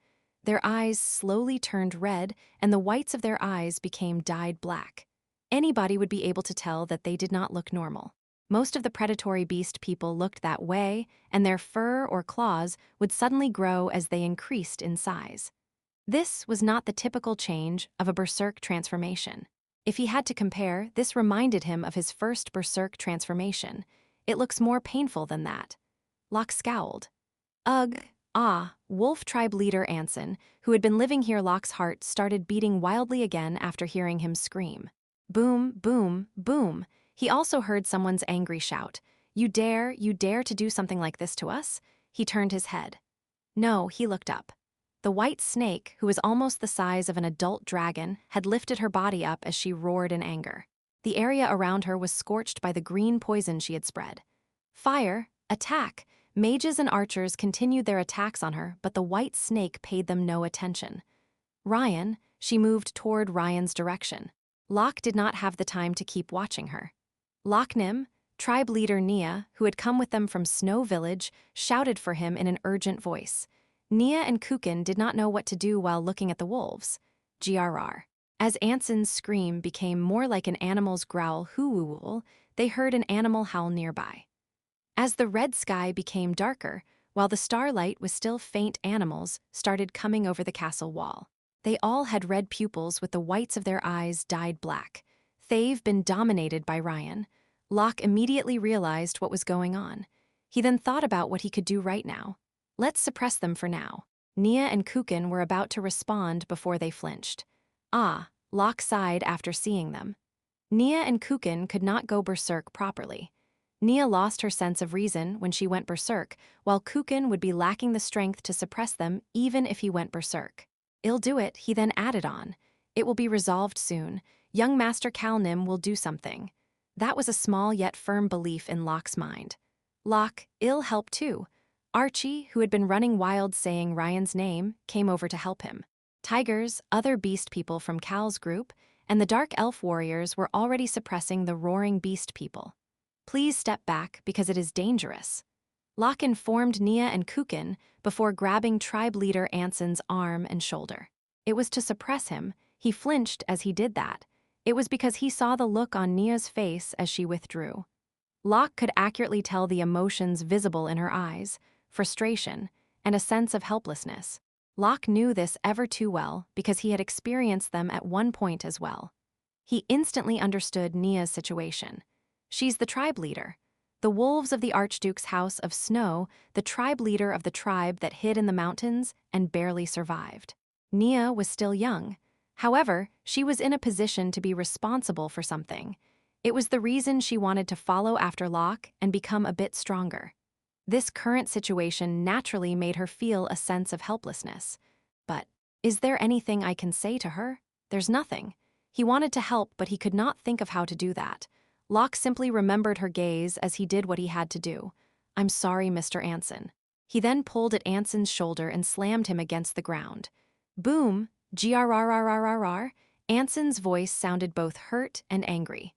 Their eyes slowly turned red, and the whites of their eyes became dyed black. Anybody would be able to tell that they did not look normal. Most of the predatory beast people looked that way, and their fur or claws would suddenly grow as they increased in size. This was not the typical change of a berserk transformation. If he had to compare, this reminded him of his first berserk transformation. It looks more painful than that. Locke scowled. Ugh, Wolf tribe leader Anson, who had been living here. Locke's heart started beating wildly again after hearing him scream. Boom, boom, boom. He also heard someone's angry shout. You dare to do something like this to us? He turned his head. No, he looked up. The white snake, who was almost the size of an adult dragon, had lifted her body up as she roared in anger. The area around her was scorched by the green poison she had spread. Fire! Attack! Mages and archers continued their attacks on her, but the white snake paid them no attention. Ryan, she moved toward Ryan's direction. Locke did not have the time to keep watching her. Lochnim, tribe leader Nia, who had come with them from Snow Village, shouted for him in an urgent voice. Nia and Kukin did not know what to do while looking at the wolves. GRR. As Anson's scream became more like an animal's growl hoo-woo-wool, they heard an animal howl nearby. As the red sky became darker, while the starlight was still faint, animals started coming over the castle wall. They all had red pupils with the whites of their eyes dyed black. They've been dominated by Ryan. Locke immediately realized what was going on. He then thought about what he could do right now. Let's suppress them for now. Nia and Kukin were about to respond before they flinched. Locke sighed after seeing them. Nia and Kukin could not go berserk properly. Nia lost her sense of reason when she went berserk, while Kukin would be lacking the strength to suppress them even if he went berserk. I'll do it, he then added on. It will be resolved soon. Young Master Calnim will do something. That was a small yet firm belief in Locke's mind. Locke, I'll help too. Archie, who had been running wild saying Ryan's name, came over to help him. Tigers, other beast people from Cal's group, and the dark elf warriors were already suppressing the roaring beast people. Please step back because it is dangerous. Locke informed Nia and Kukin before grabbing tribe leader Anson's arm and shoulder. It was to suppress him. He flinched as he did that. It was because he saw the look on Nia's face as she withdrew. Locke could accurately tell the emotions visible in her eyes, frustration, and a sense of helplessness. Locke knew this ever too well because he had experienced them at one point as well. He instantly understood Nia's situation. She's the tribe leader. The wolves of the Archduke's House of Snow, the tribe leader of the tribe that hid in the mountains and barely survived. Nia was still young. However, she was in a position to be responsible for something. It was the reason she wanted to follow after Locke and become a bit stronger. This current situation naturally made her feel a sense of helplessness. But, is there anything I can say to her? There's nothing. He wanted to help, but he could not think of how to do that. Locke simply remembered her gaze as he did what he had to do. "I'm sorry, Mr. Anson." He then pulled at Anson's shoulder and slammed him against the ground. Boom! Grrrrrrrrrr. Anson's voice sounded both hurt and angry.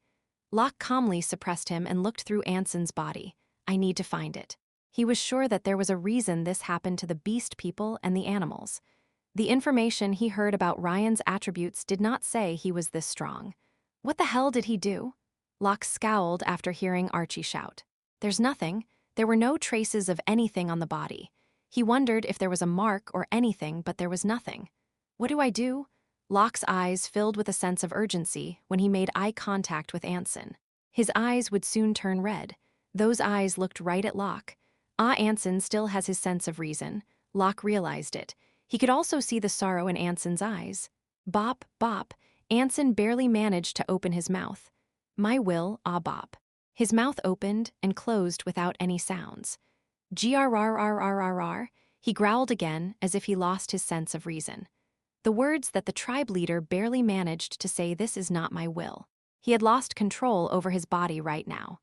Locke calmly suppressed him and looked through Anson's body. "I need to find it." He was sure that there was a reason this happened to the beast people and the animals. The information he heard about Ryan's attributes did not say he was this strong. What the hell did he do? Locke scowled after hearing Archie shout. "There's nothing." There were no traces of anything on the body. He wondered if there was a mark or anything, but there was nothing. "What do I do?" Locke's eyes filled with a sense of urgency when he made eye contact with Anson. His eyes would soon turn red. Those eyes looked right at Locke. Anson still has his sense of reason. Locke realized it. He could also see the sorrow in Anson's eyes. Bop, bop. Anson barely managed to open his mouth. "My will, bop." His mouth opened and closed without any sounds. Grrrrrrrrr. He growled again as if he lost his sense of reason. The words that the tribe leader barely managed to say, "This is not my will." He had lost control over his body right now.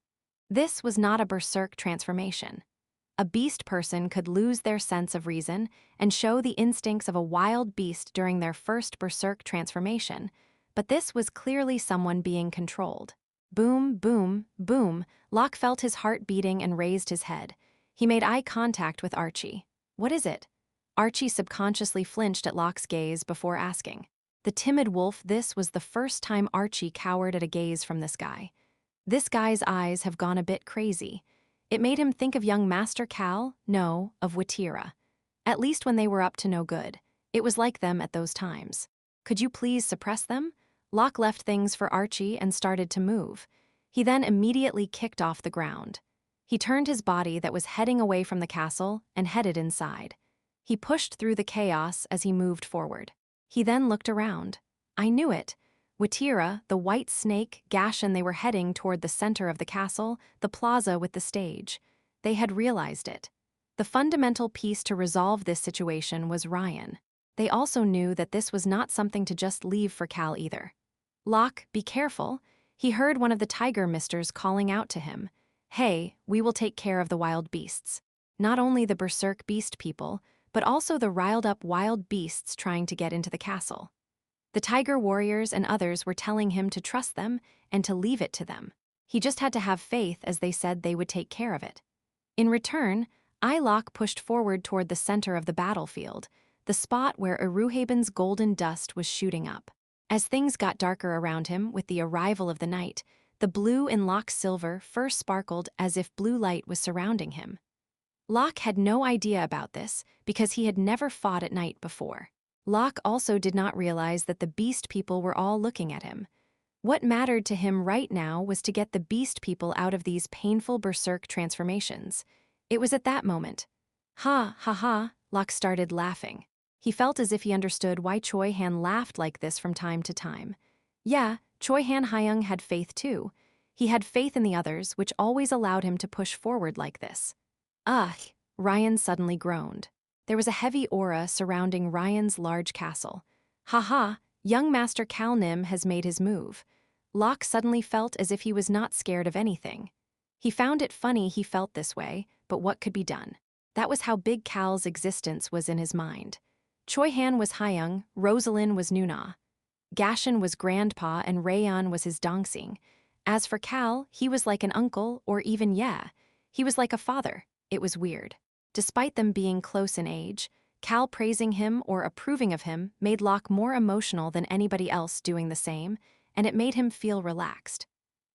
This was not a berserk transformation. A beast person could lose their sense of reason and show the instincts of a wild beast during their first berserk transformation, but this was clearly someone being controlled. Boom, boom, boom. Locke felt his heart beating and raised his head. He made eye contact with Archie. "What is it?" Archie subconsciously flinched at Locke's gaze before asking. The timid wolf, this was the first time Archie cowered at a gaze from this guy. This guy's eyes have gone a bit crazy. It made him think of young Master Cal, no, of Watira. At least when they were up to no good. It was like them at those times. "Could you please suppress them?" Locke left things for Archie and started to move. He then immediately kicked off the ground. He turned his body that was heading away from the castle and headed inside. He pushed through the chaos as he moved forward. He then looked around. I knew it. Watira, the white snake, Gashan, they were heading toward the center of the castle, the plaza with the stage. They had realized it. The fundamental piece to resolve this situation was Ryan. They also knew that this was not something to just leave for Cal either. "Locke, be careful." He heard one of the tiger misters calling out to him. "Hey, we will take care of the wild beasts." Not only the berserk beast people, but also the riled-up wild beasts trying to get into the castle. The tiger warriors and others were telling him to trust them and to leave it to them. He just had to have faith, as they said they would take care of it. In return, Locke pushed forward toward the center of the battlefield, the spot where Eruhaben's golden dust was shooting up. As things got darker around him with the arrival of the night, the blue in Locke's silver first sparkled as if blue light was surrounding him. Locke had no idea about this because he had never fought at night before. Locke also did not realize that the beast people were all looking at him. What mattered to him right now was to get the beast people out of these painful berserk transformations. It was at that moment. Ha, ha, ha, Locke started laughing. He felt as if he understood why Choi Han laughed like this from time to time. Yeah, Choi Han Hyung had faith too. He had faith in the others, which always allowed him to push forward like this. Ugh, Ryan suddenly groaned. There was a heavy aura surrounding Ryan's large castle. Ha, young Master Cal Nim has made his move. Locke suddenly felt as if he was not scared of anything. He found it funny he felt this way, but what could be done? That was how big Cal's existence was in his mind. Choi Han was Hyung, Rosalind was Nuna. Gashan was Grandpa and Rayon was his Dongsing. As for Cal, he was like an uncle, or even he was like a father. It was weird. Despite them being close in age, Cal praising him or approving of him made Locke more emotional than anybody else doing the same, and it made him feel relaxed.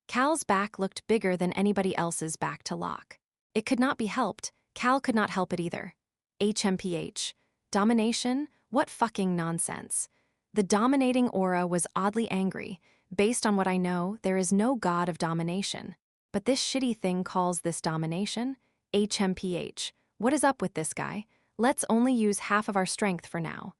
Cal's back looked bigger than anybody else's back to Locke. It could not be helped. Cal could not help it either. HMPH. Domination? What fucking nonsense. The dominating aura was oddly angry. Based on what I know, there is no god of domination. But this shitty thing calls this domination? HMPH. What is up with this guy? Let's only use half of our strength for now.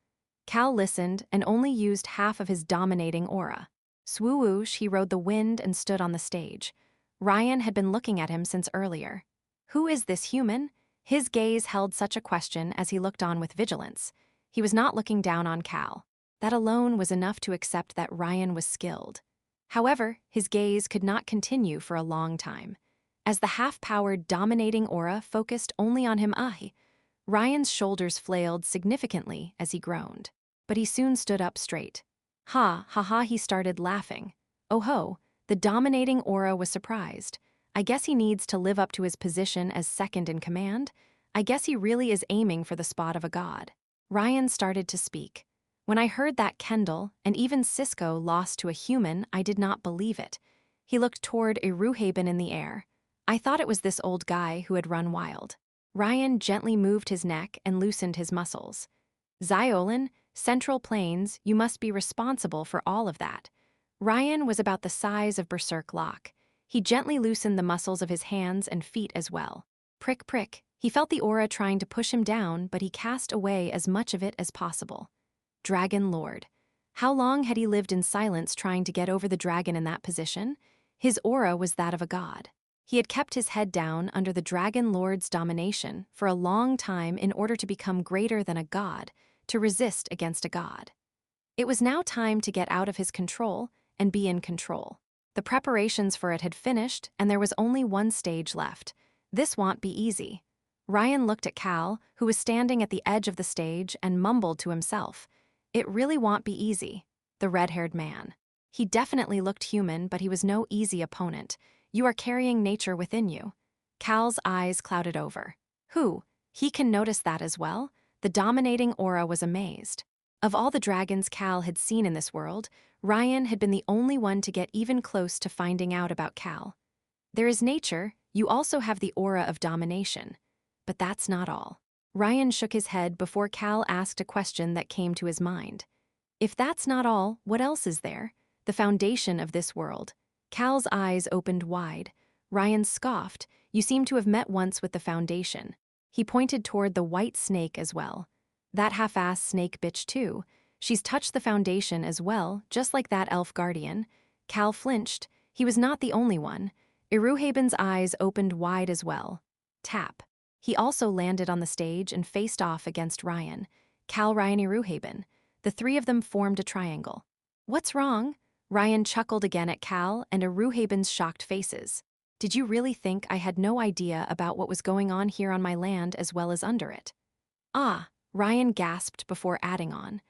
Cal listened and only used half of his dominating aura. Swoosh, he rode the wind and stood on the stage. Ryan had been looking at him since earlier. Who is this human? His gaze held such a question as he looked on with vigilance. He was not looking down on Cal. That alone was enough to accept that Ryan was skilled. However, his gaze could not continue for a long time. As the half-powered, dominating aura focused only on him, Ryan's shoulders flailed significantly as he groaned. But he soon stood up straight. Ha, ha, ha, he started laughing. Oh ho, the dominating aura was surprised. I guess he needs to live up to his position as second in command. I guess he really is aiming for the spot of a god. Ryan started to speak. When I heard that Kendall and even Cisco lost to a human, I did not believe it. He looked toward Iruhaben in the air. I thought it was this old guy who had run wild. Ryan gently moved his neck and loosened his muscles. Xiolin, Central Plains, you must be responsible for all of that. Ryan was about the size of Berserk Locke. He gently loosened the muscles of his hands and feet as well. Prick, prick. He felt the aura trying to push him down, but he cast away as much of it as possible. Dragon Lord. How long had he lived in silence trying to get over the dragon in that position? His aura was that of a god. He had kept his head down under the Dragon Lord's domination for a long time in order to become greater than a god, to resist against a god. It was now time to get out of his control and be in control. The preparations for it had finished, and there was only one stage left. This won't be easy. Ryan looked at Cal, who was standing at the edge of the stage, and mumbled to himself. It really won't be easy. The red-haired man. He definitely looked human, but he was no easy opponent. You are carrying nature within you. Cal's eyes clouded over. Who? He can notice that as well? The dominating aura was amazed. Of all the dragons Cal had seen in this world, Ryan had been the only one to get even close to finding out about Cal. There is nature, you also have the aura of domination. But that's not all. Ryan shook his head before Cal asked a question that came to his mind. If that's not all, what else is there? The foundation of this world. Cal's eyes opened wide. Ryan scoffed. You seem to have met once with the foundation. He pointed toward the white snake as well. That half-ass snake bitch too. She's touched the foundation as well, just like that elf guardian. Cal flinched. He was not the only one. Iruhaben's eyes opened wide as well. Tap. He also landed on the stage and faced off against Ryan. Cal, Ryan, Iruhaben. The three of them formed a triangle. What's wrong? Ryan chuckled again at Cal and Iruhaben's shocked faces. Did you really think I had no idea about what was going on here on my land as well as under it? Ah, Ryan gasped before adding on.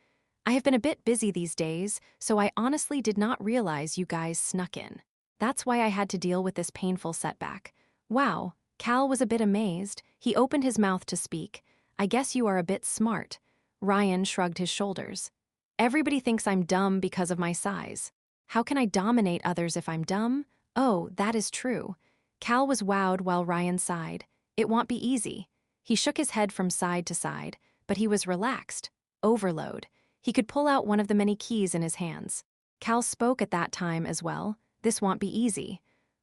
I have been a bit busy these days, so I honestly did not realize you guys snuck in. That's why I had to deal with this painful setback. Wow, Cal was a bit amazed. He opened his mouth to speak. I guess you are a bit smart. Ryan shrugged his shoulders. Everybody thinks I'm dumb because of my size. How can I dominate others if I'm dumb? Oh, that is true. Cal was wowed while Ryan sighed. It won't be easy. He shook his head from side to side, but he was relaxed. Overload. He could pull out one of the many keys in his hands. Cal spoke at that time as well. This won't be easy.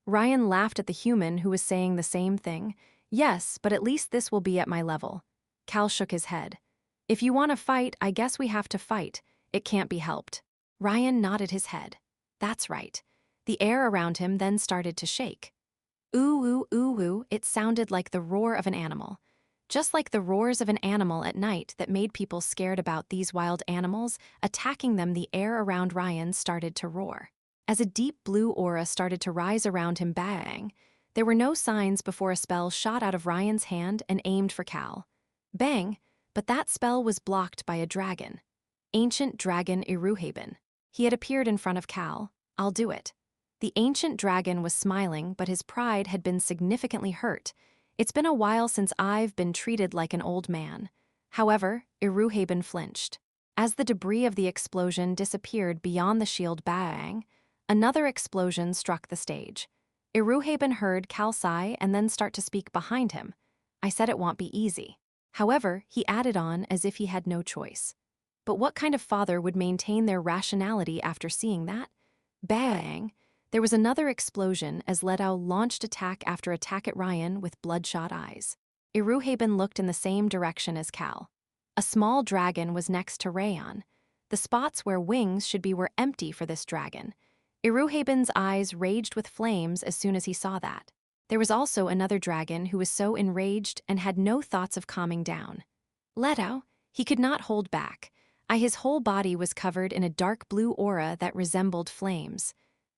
Ryan laughed at the human who was saying the same thing. Yes, but at least this will be at my level. Cal shook his head. If you want to fight, I guess we have to fight. It can't be helped. Ryan nodded his head. That's right. The air around him then started to shake. Ooh, ooh, ooh, ooh, it sounded like the roar of an animal. Just like the roars of an animal at night that made people scared about these wild animals, attacking them, the air around Ryan started to roar. As a deep blue aura started to rise around him, bang, there were no signs before a spell shot out of Ryan's hand and aimed for Cal. Bang, but that spell was blocked by a dragon. Ancient Dragon Iruhaben. He had appeared in front of Cal. I'll do it. The ancient dragon was smiling, but his pride had been significantly hurt. It's been a while since I've been treated like an old man. However, Iruhaben flinched. As the debris of the explosion disappeared beyond the shield, bang, another explosion struck the stage. Iruhaben heard Cal sigh and then start to speak behind him. I said it won't be easy. However, he added on as if he had no choice. But what kind of father would maintain their rationality after seeing that? Bang! There was another explosion as Letao launched attack after attack at Ryan with bloodshot eyes. Iruhaben looked in the same direction as Cal. A small dragon was next to Rayon. The spots where wings should be were empty for this dragon. Iruhaben's eyes raged with flames as soon as he saw that. There was also another dragon who was so enraged and had no thoughts of calming down. Letao, he could not hold back. His whole body was covered in a dark blue aura that resembled flames.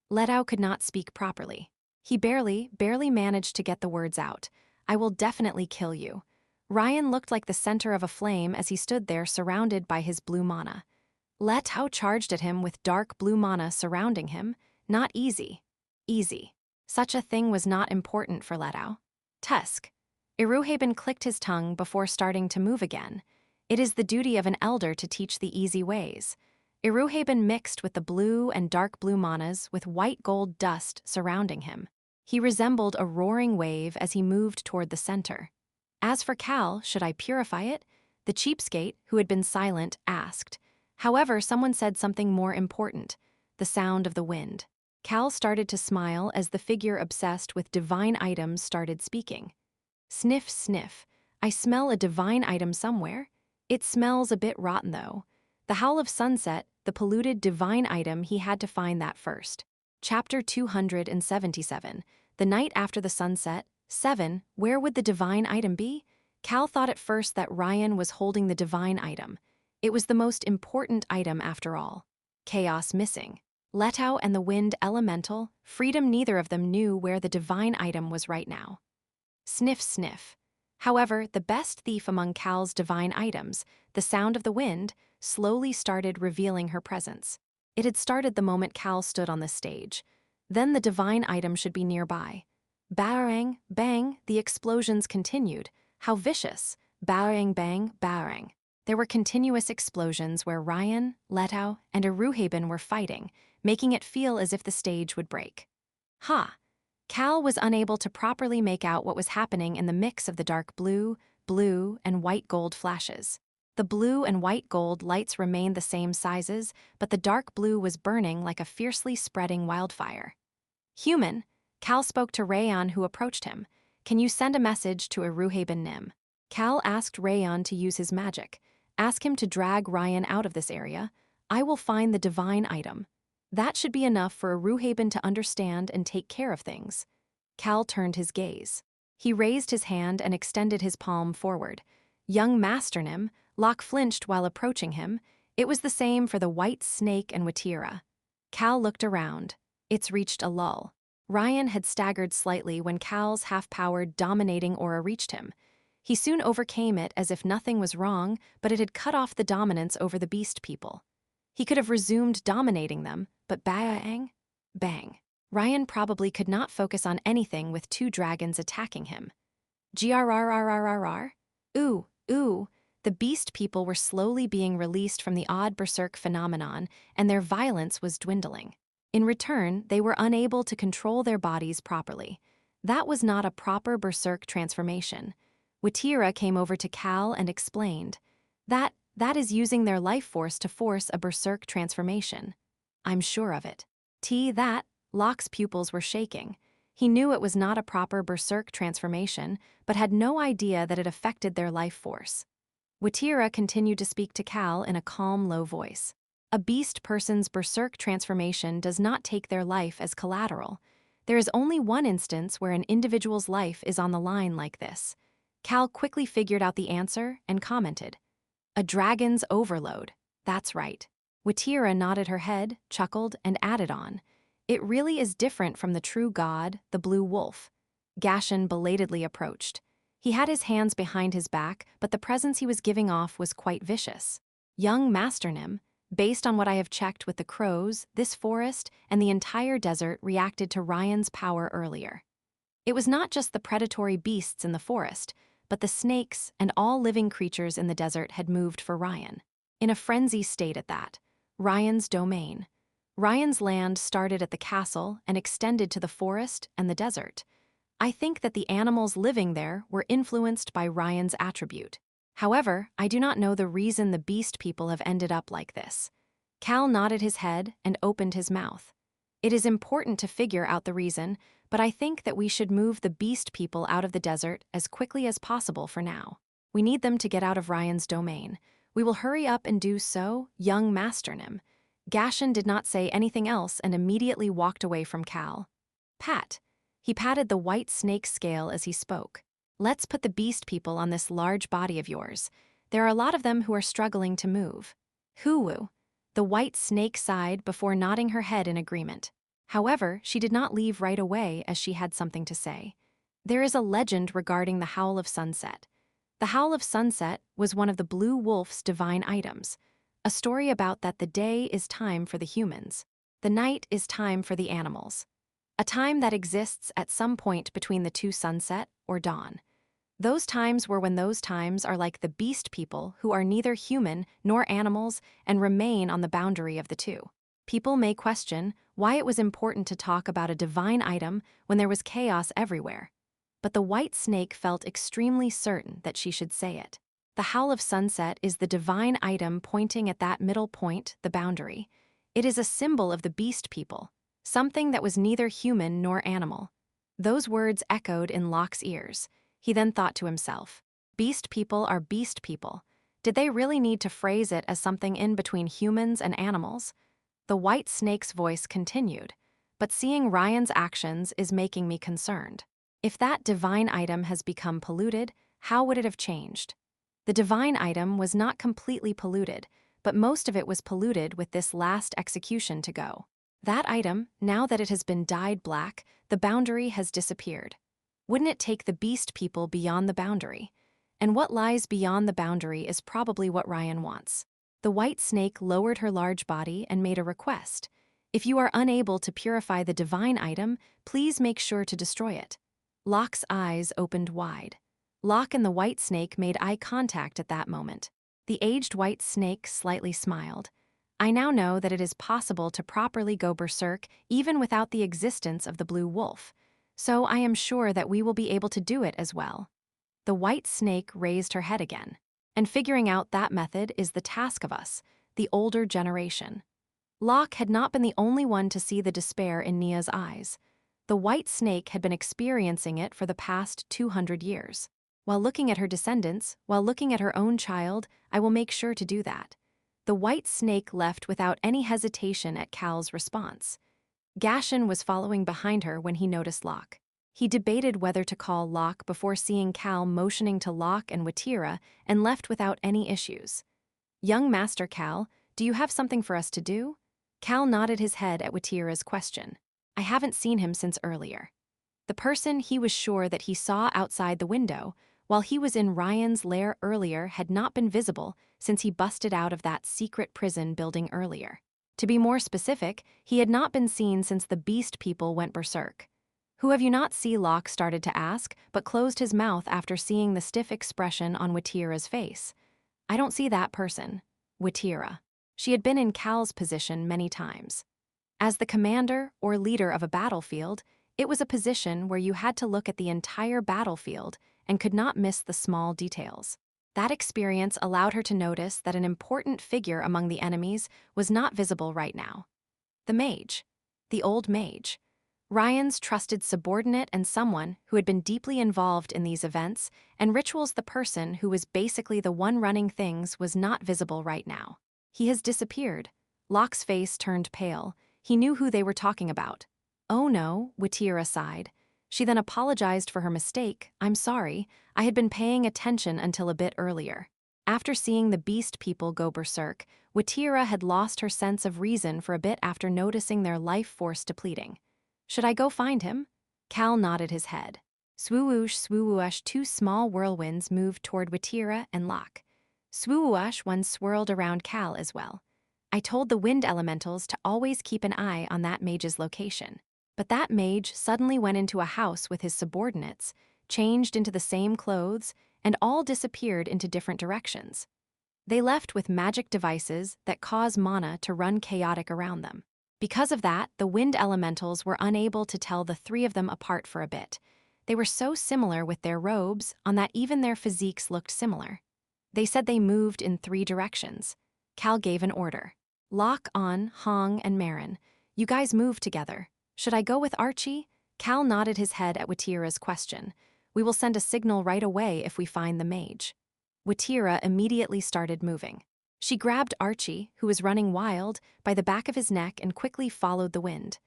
Letao could not speak properly. He barely managed to get the words out. I will definitely kill you. Ryan looked like the center of a flame as he stood there surrounded by his blue mana. Letao charged at him with dark blue mana surrounding him. Not easy. Easy. Such a thing was not important for Letao. Tusk. Iruhaben clicked his tongue before starting to move again. It is the duty of an elder to teach the easy ways. Iruhaben mixed with the blue and dark blue manas with white gold dust surrounding him. He resembled a roaring wave as he moved toward the center. As for Cal, should I purify it? The cheapskate, who had been silent, asked. However, someone said something more important, the sound of the wind. Cal started to smile as the figure obsessed with divine items started speaking. Sniff, sniff. I smell a divine item somewhere. It smells a bit rotten, though. The Howl of Sunset, the polluted divine item, he had to find that first. Chapter 277. The night after the sunset. 7. Where would the divine item be? Cal thought at first that Ryan was holding the divine item. It was the most important item after all. Chaos missing. Letao and the wind elemental, freedom, neither of them knew where the divine item was right now. Sniff, sniff. However, the best thief among Cal's divine items, the sound of the wind, slowly started revealing her presence. It had started the moment Cal stood on the stage. Then the divine item should be nearby. Barang, bang, the explosions continued. How vicious. Barang, bang, barang. There were continuous explosions where Ryan, Letao, and Iruhaben were fighting, making it feel as if the stage would break. Cal was unable to properly make out what was happening in the mix of the dark blue, and white gold flashes. The blue and white gold lights remained the same sizes, but the dark blue was burning like a fiercely spreading wildfire. Human, Cal spoke to Rayon, who approached him. Can you send a message to Iruhaben Nim? Cal asked Rayon to use his magic. Ask him to drag Ryan out of this area. I will find the divine item. That should be enough for Iruhaben to understand and take care of things. Cal turned his gaze. He raised his hand and extended his palm forward. Young Master Nim, Locke flinched while approaching him. It was the same for the white snake and Watira. Cal looked around. It's reached a lull. Ryan had staggered slightly when Cal's half-powered, dominating aura reached him. He soon overcame it as if nothing was wrong, but it had cut off the dominance over the beast people. He could have resumed dominating them, but bang, bang. Ryan probably could not focus on anything with two dragons attacking him. Grrrrrrrrr. Ooh. The beast people were slowly being released from the odd berserk phenomenon, and their violence was dwindling. In return, they were unable to control their bodies properly. That was not a proper berserk transformation. Watira came over to Cal and explained. That is using their life force to force a berserk transformation. I'm sure of it. Locke's pupils were shaking. He knew it was not a proper berserk transformation, but had no idea that it affected their life force. Watira continued to speak to Cal in a calm, low voice. A beast person's berserk transformation does not take their life as collateral. There is only one instance where an individual's life is on the line like this. Cal quickly figured out the answer and commented. A dragon's overload. That's right. Watira nodded her head, chuckled, and added on. It really is different from the true god, the blue wolf. Gashan belatedly approached. He had his hands behind his back, but the presence he was giving off was quite vicious. Young Master Nim, based on what I have checked with the crows, this forest, and the entire desert reacted to Ryan's power earlier. It was not just the predatory beasts in the forest, but the snakes and all living creatures in the desert had moved for Ryan. In a frenzy state at that. Ryan's domain. Ryan's land started at the castle and extended to the forest and the desert. I think that the animals living there were influenced by Ryan's attribute. However, I do not know the reason the beast people have ended up like this. Cal nodded his head and opened his mouth. It is important to figure out the reason, but I think that we should move the beast people out of the desert as quickly as possible for now. We need them to get out of Ryan's domain. We will hurry up and do so, young Master Nim. Gashan did not say anything else and immediately walked away from Cal. Pat. He patted the white snake scale as he spoke. Let's put the beast people on this large body of yours. There are a lot of them who are struggling to move. Hoo-woo. The white snake sighed before nodding her head in agreement. However, she did not leave right away as she had something to say. There is a legend regarding the Howl of Sunset. The Howl of Sunset was one of the Blue Wolf's divine items. A story about that the day is time for the humans. The night is time for the animals. A time that exists at some point between the two sunset or dawn. Those times were when those times are like the beast people who are neither human nor animals and remain on the boundary of the two. People may question why it was important to talk about a divine item when there was chaos everywhere. But the white snake felt extremely certain that she should say it. The Howl of Sunset is the divine item pointing at that middle point, the boundary. It is a symbol of the beast people, something that was neither human nor animal. Those words echoed in Locke's ears. He then thought to himself, beast people are beast people. Did they really need to phrase it as something in between humans and animals? The white snake's voice continued, but seeing Ryan's actions is making me concerned. If that divine item has become polluted, how would it have changed? The divine item was not completely polluted, but most of it was polluted with this last execution to go. That item, now that it has been dyed black, the boundary has disappeared. Wouldn't it take the beast people beyond the boundary? And what lies beyond the boundary is probably what Ryan wants. The white snake lowered her large body and made a request. If you are unable to purify the divine item, please make sure to destroy it. Locke's eyes opened wide. Locke and the white snake made eye contact at that moment. The aged white snake slightly smiled. I now know that it is possible to properly go berserk even without the existence of the blue wolf, so I am sure that we will be able to do it as well. The white snake raised her head again, and figuring out that method is the task of us, the older generation. Locke had not been the only one to see the despair in Nia's eyes. The white snake had been experiencing it for the past 200 years. While looking at her descendants, while looking at her own child, I will make sure to do that. The white snake left without any hesitation at Cal's response. Gashan was following behind her when he noticed Locke. He debated whether to call Locke before seeing Cal motioning to Locke and Watira and left without any issues. Young Master Cal, do you have something for us to do? Cal nodded his head at Watira's question. I haven't seen him since earlier. The person he was sure that he saw outside the window, while he was in Ryan's lair earlier, had not been visible since he busted out of that secret prison building earlier. To be more specific, he had not been seen since the beast people went berserk. Who have you not seen? Locke started to ask, but closed his mouth after seeing the stiff expression on Watira's face. I don't see that person. Watira. She had been in Cal's position many times. As the commander or leader of a battlefield, it was a position where you had to look at the entire battlefield and could not miss the small details. That experience allowed her to notice that an important figure among the enemies was not visible right now. The mage. The old mage. Ryan's trusted subordinate and someone who had been deeply involved in these events and rituals. The person who was basically the one running things was not visible right now. He has disappeared. Locke's face turned pale. He knew who they were talking about. Oh no, Watira sighed. She then apologized for her mistake. I'm sorry, I had been paying attention until a bit earlier. After seeing the beast people go berserk, Watira had lost her sense of reason for a bit after noticing their life force depleting. Should I go find him? Cal nodded his head. Swoosh, two small whirlwinds moved toward Watira and Locke. Swoosh, one swirled around Cal as well. I told the wind elementals to always keep an eye on that mage's location. But that mage suddenly went into a house with his subordinates, changed into the same clothes, and all disappeared into different directions. They left with magic devices that cause mana to run chaotic around them. Because of that, the wind elementals were unable to tell the three of them apart for a bit. They were so similar with their robes on that even their physiques looked similar. They said they moved in 3 directions. Cal gave an order. Lock on, Hong, and Marin. You guys move together. Should I go with Archie? Cal nodded his head at Watira's question. We will send a signal right away if we find the mage. Watira immediately started moving. She grabbed Archie, who was running wild, by the back of his neck and quickly followed the wind.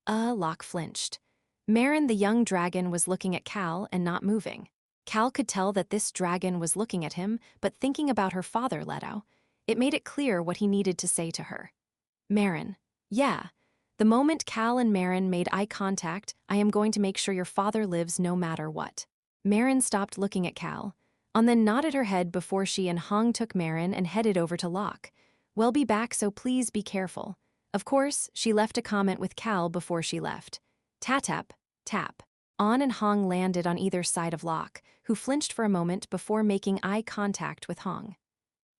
Locke flinched. Marin the young dragon was looking at Cal and not moving. Cal could tell that this dragon was looking at him, but thinking about her father, Leto. It made it clear what he needed to say to her. Marin. Yeah. The moment Cal and Marin made eye contact, I am going to make sure your father lives no matter what. Marin stopped looking at Cal, and then nodded her head before she and Hong took Marin and headed over to Locke. We'll be back, so please be careful. Of course, she left a comment with Cal before she left. Tatap, tap. On and Hong landed on either side of Locke, who flinched for a moment before making eye contact with Hong.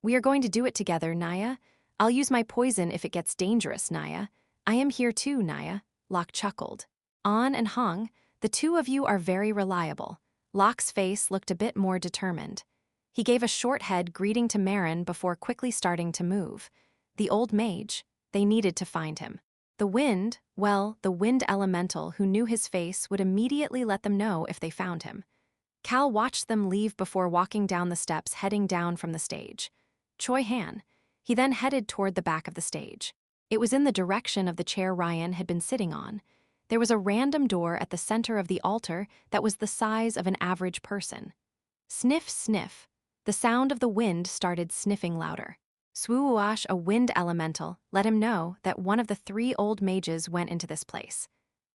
We are going to do it together, Naya. I'll use my poison if it gets dangerous, Naya. I am here too, Naya. Locke chuckled. On and Hong, the two of you are very reliable. Locke's face looked a bit more determined. He gave a short head greeting to Marin before quickly starting to move. The old mage, they needed to find him. The wind, well, the wind elemental who knew his face would immediately let them know if they found him. Cal watched them leave before walking down the steps heading down from the stage. Choi Han. He then headed toward the back of the stage. It was in the direction of the chair Ryan had been sitting on. There was a random door at the center of the altar that was the size of an average person. Sniff, sniff. The sound of the wind started sniffing louder. Swoosh, a wind elemental, let him know that one of the three old mages went into this place.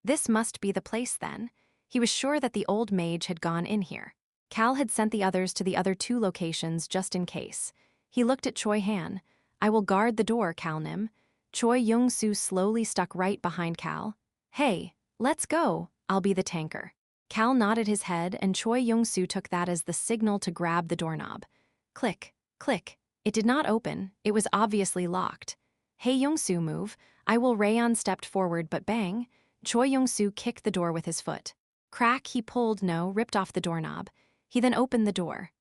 This must be the place then. He was sure that the old mage had gone in here. Cal had sent the others to the other two locations just in case. He looked at Choi Han. I will guard the door, Cal Nim. Choi Young-soo slowly stuck right behind Cal. Hey, let's go. I'll be the tanker. Cal nodded his head and Choi Young-soo took that as the signal to grab the doorknob. Click, click. It did not open. It was obviously locked. Hey, Young-soo, move. I will. Rayon stepped forward, but bang. Choi Young-soo kicked the door with his foot. Crack, he pulled, no, ripped off the doorknob. He then opened the door.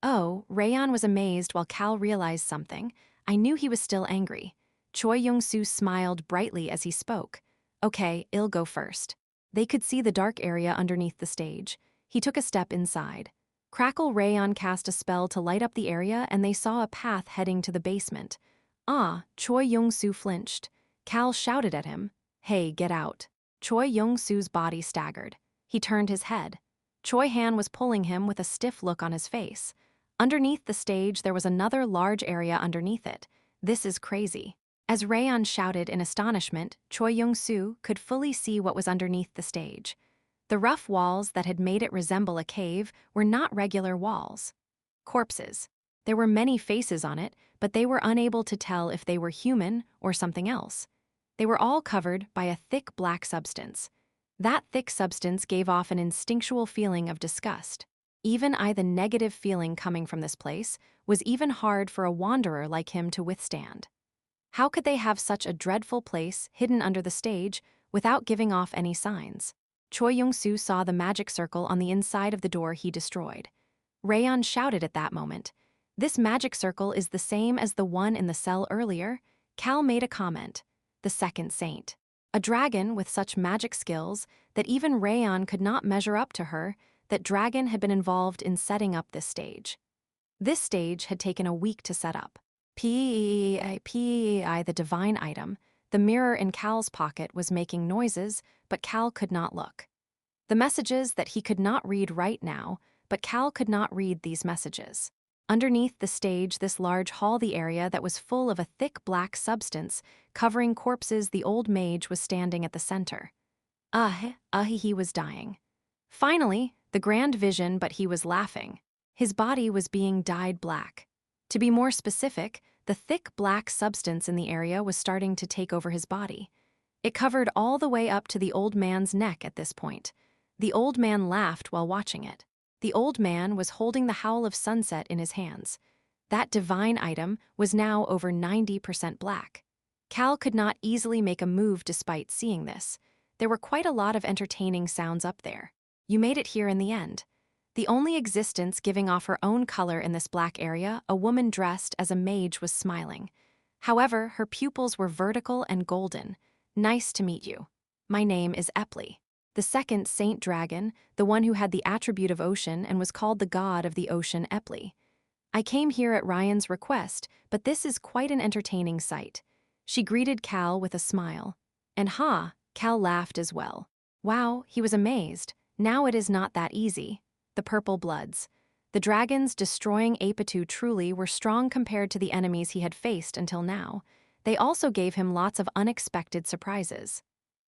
Oh, Rayon was amazed while Cal realized something. I knew he was still angry. Choi Young-soo smiled brightly as he spoke. Okay, I'll go first. They could see the dark area underneath the stage. He took a step inside. Crackle Rayon cast a spell to light up the area and they saw a path heading to the basement. Choi Young-soo flinched. Cal shouted at him. Hey, get out. Choi Young-soo's body staggered. He turned his head. Choi Han was pulling him with a stiff look on his face. Underneath the stage there was another large area underneath it. This is crazy. As Rayon shouted in astonishment, Choi Young-soo could fully see what was underneath the stage. The rough walls that had made it resemble a cave were not regular walls. Corpses. There were many faces on it, but they were unable to tell if they were human or something else. They were all covered by a thick black substance. That thick substance gave off an instinctual feeling of disgust. Even the negative feeling coming from this place was even hard for a wanderer like him to withstand. How could they have such a dreadful place hidden under the stage without giving off any signs? Choi Young-soo saw the magic circle on the inside of the door he destroyed. Rayon shouted at that moment. This magic circle is the same as the one in the cell earlier. Cal made a comment. The second saint. A dragon with such magic skills that even Rayon could not measure up to her, that dragon had been involved in setting up this stage. This stage had taken a week to set up. The divine item, the mirror in Cal's pocket was making noises, but Cal could not look. The messages that he could not read right now, but Cal could not read these messages. Underneath the stage, this large hall, the area that was full of a thick black substance, covering corpses, the old mage was standing at the center. He was dying. Finally, the grand vision, but he was laughing. His body was being dyed black. To be more specific, the thick black substance in the area was starting to take over his body. It covered all the way up to the old man's neck at this point. The old man laughed while watching it. The old man was holding the Howl of Sunset in his hands. That divine item was now over 90% black. Cal could not easily make a move despite seeing this. There were quite a lot of entertaining sounds up there. You made it here in the end. The only existence giving off her own color in this black area, a woman dressed as a mage was smiling. However, her pupils were vertical and golden. Nice to meet you. My name is Epli, the second saint dragon, the one who had the attribute of ocean and was called the god of the ocean Epli. I came here at Ryan's request, but this is quite an entertaining sight. She greeted Cal with a smile. And Cal laughed as well. Wow, he was amazed. Now it is not that easy. The purple bloods. The dragons destroying Apitu truly were strong compared to the enemies he had faced until now. They also gave him lots of unexpected surprises.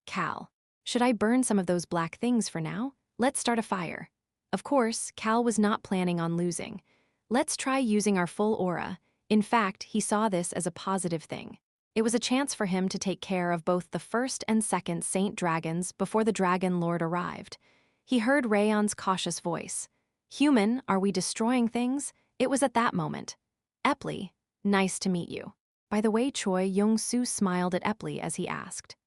Cal, should I burn some of those black things for now? Let's start a fire. Of course, Cal was not planning on losing. Let's try using our full aura. In fact, he saw this as a positive thing. It was a chance for him to take care of both the first and second saint dragons before the dragon lord arrived. He heard Rayon's cautious voice. Human, are we destroying things? It was at that moment. Epli, nice to meet you. By the way, Choi Young-soo smiled at Epli as he asked.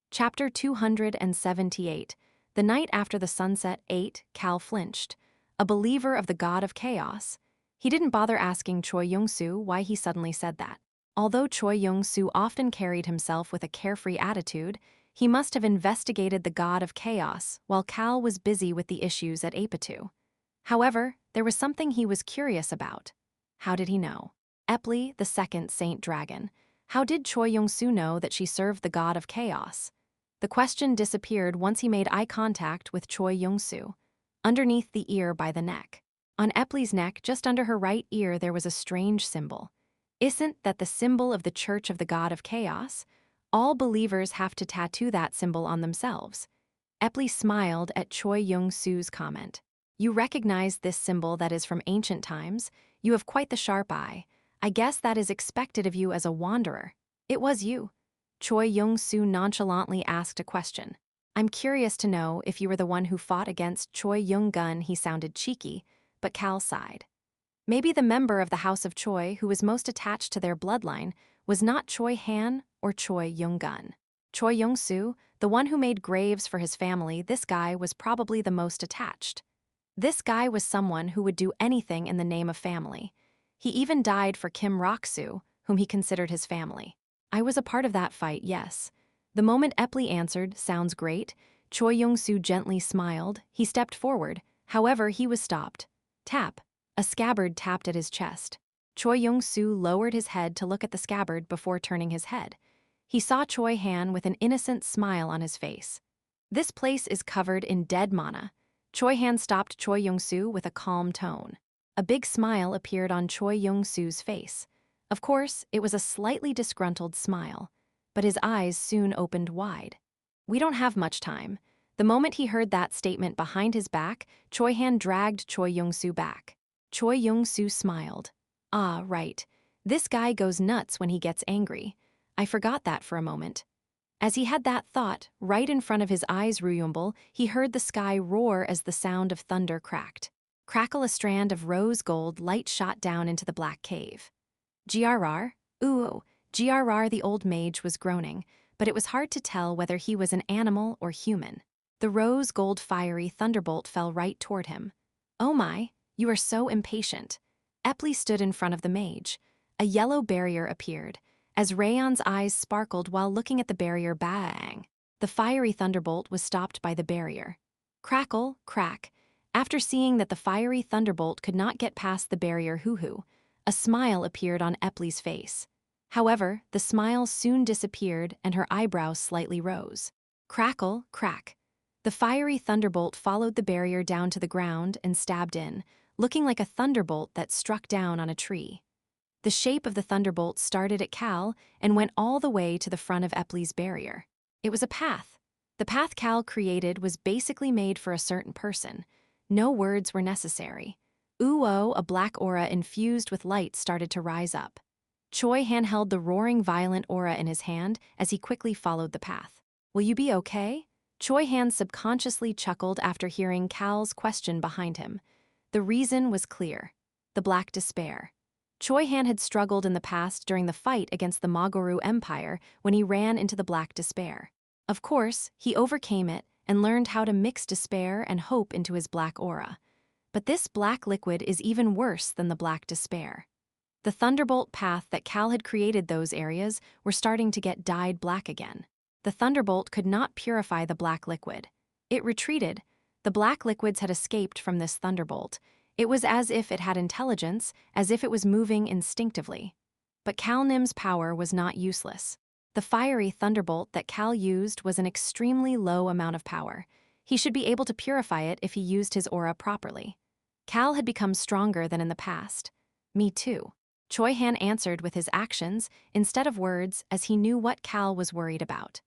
Chapter 278. The night after the sunset 8, Cal flinched. A believer of the god of chaos. He didn't bother asking Choi Young-soo why he suddenly said that. Although Choi Young-soo often carried himself with a carefree attitude, he must have investigated the god of chaos while Cal was busy with the issues at Apitu. However, there was something he was curious about. How did he know? Epli, the second saint dragon. How did Choi Young-soo know that she served the god of chaos? The question disappeared once he made eye contact with Choi Young-soo. Underneath the ear by the neck. On Epli's neck, just under her right ear, there was a strange symbol. Isn't that the symbol of the Church of the God of Chaos? All believers have to tattoo that symbol on themselves. Epli smiled at Choi Young-soo's comment. You recognize this symbol that is from ancient times. You have quite the sharp eye. I guess that is expected of you as a wanderer. It was you. Choi Young-soo nonchalantly asked a question. I'm curious to know if you were the one who fought against Choi Young-gun. He sounded cheeky, but Cal sighed. Maybe the member of the House of Choi who was most attached to their bloodline was not Choi Han or Choi Young-gun. Choi Young-soo, the one who made graves for his family, this guy was probably the most attached. This guy was someone who would do anything in the name of family. He even died for Kim Rok-soo, whom he considered his family. I was a part of that fight, yes. The moment Epli answered, sounds great, Choi Young-soo gently smiled. He stepped forward. However, he was stopped. Tap. A scabbard tapped at his chest. Choi Young-soo lowered his head to look at the scabbard before turning his head. He saw Choi Han with an innocent smile on his face. This place is covered in dead mana. Choi Han stopped Choi Young-soo with a calm tone. A big smile appeared on Choi Young-soo's face. Of course, it was a slightly disgruntled smile, but his eyes soon opened wide. We don't have much time. The moment he heard that statement behind his back, Choi Han dragged Choi Young-soo back. Choi Young-soo smiled. Ah, right. This guy goes nuts when he gets angry. I forgot that for a moment. As he had that thought, right in front of his eyes, Ruyumbal, he heard the sky roar as the sound of thunder cracked. Crackle, a strand of rose gold light shot down into the black cave. GRR? Ooh, GRR, the old mage was groaning, but it was hard to tell whether he was an animal or human. The rose gold fiery thunderbolt fell right toward him. Oh my, you are so impatient. Epli stood in front of the mage. A yellow barrier appeared. As Rayon's eyes sparkled while looking at the barrier, bang! The fiery thunderbolt was stopped by the barrier. Crackle, crack. After seeing that the fiery thunderbolt could not get past the barrier, hoo-hoo, a smile appeared on Epli's face. However, the smile soon disappeared and her eyebrows slightly rose. Crackle, crack. The fiery thunderbolt followed the barrier down to the ground and stabbed in, looking like a thunderbolt that struck down on a tree. The shape of the thunderbolt started at Cal and went all the way to the front of Epli's barrier. It was a path. The path Cal created was basically made for a certain person. No words were necessary. Ooh-oh, a black aura infused with light started to rise up. Choi Han held the roaring violent aura in his hand as he quickly followed the path. Will you be okay? Choi Han subconsciously chuckled after hearing Cal's question behind him. The reason was clear. The Black Despair. Choi Han had struggled in the past during the fight against the Magoru Empire when he ran into the Black Despair. Of course, he overcame it and learned how to mix despair and hope into his black aura. But this black liquid is even worse than the Black Despair. The thunderbolt path that Cal had created, those areas were starting to get dyed black again. The thunderbolt could not purify the black liquid. It retreated. The black liquids had escaped from this thunderbolt. It was as if it had intelligence, as if it was moving instinctively. But Cal Nim's power was not useless. The fiery thunderbolt that Cal used was an extremely low amount of power. He should be able to purify it if he used his aura properly. Cal had become stronger than in the past. Me too. Choi Han answered with his actions instead of words, as he knew what Cal was worried about.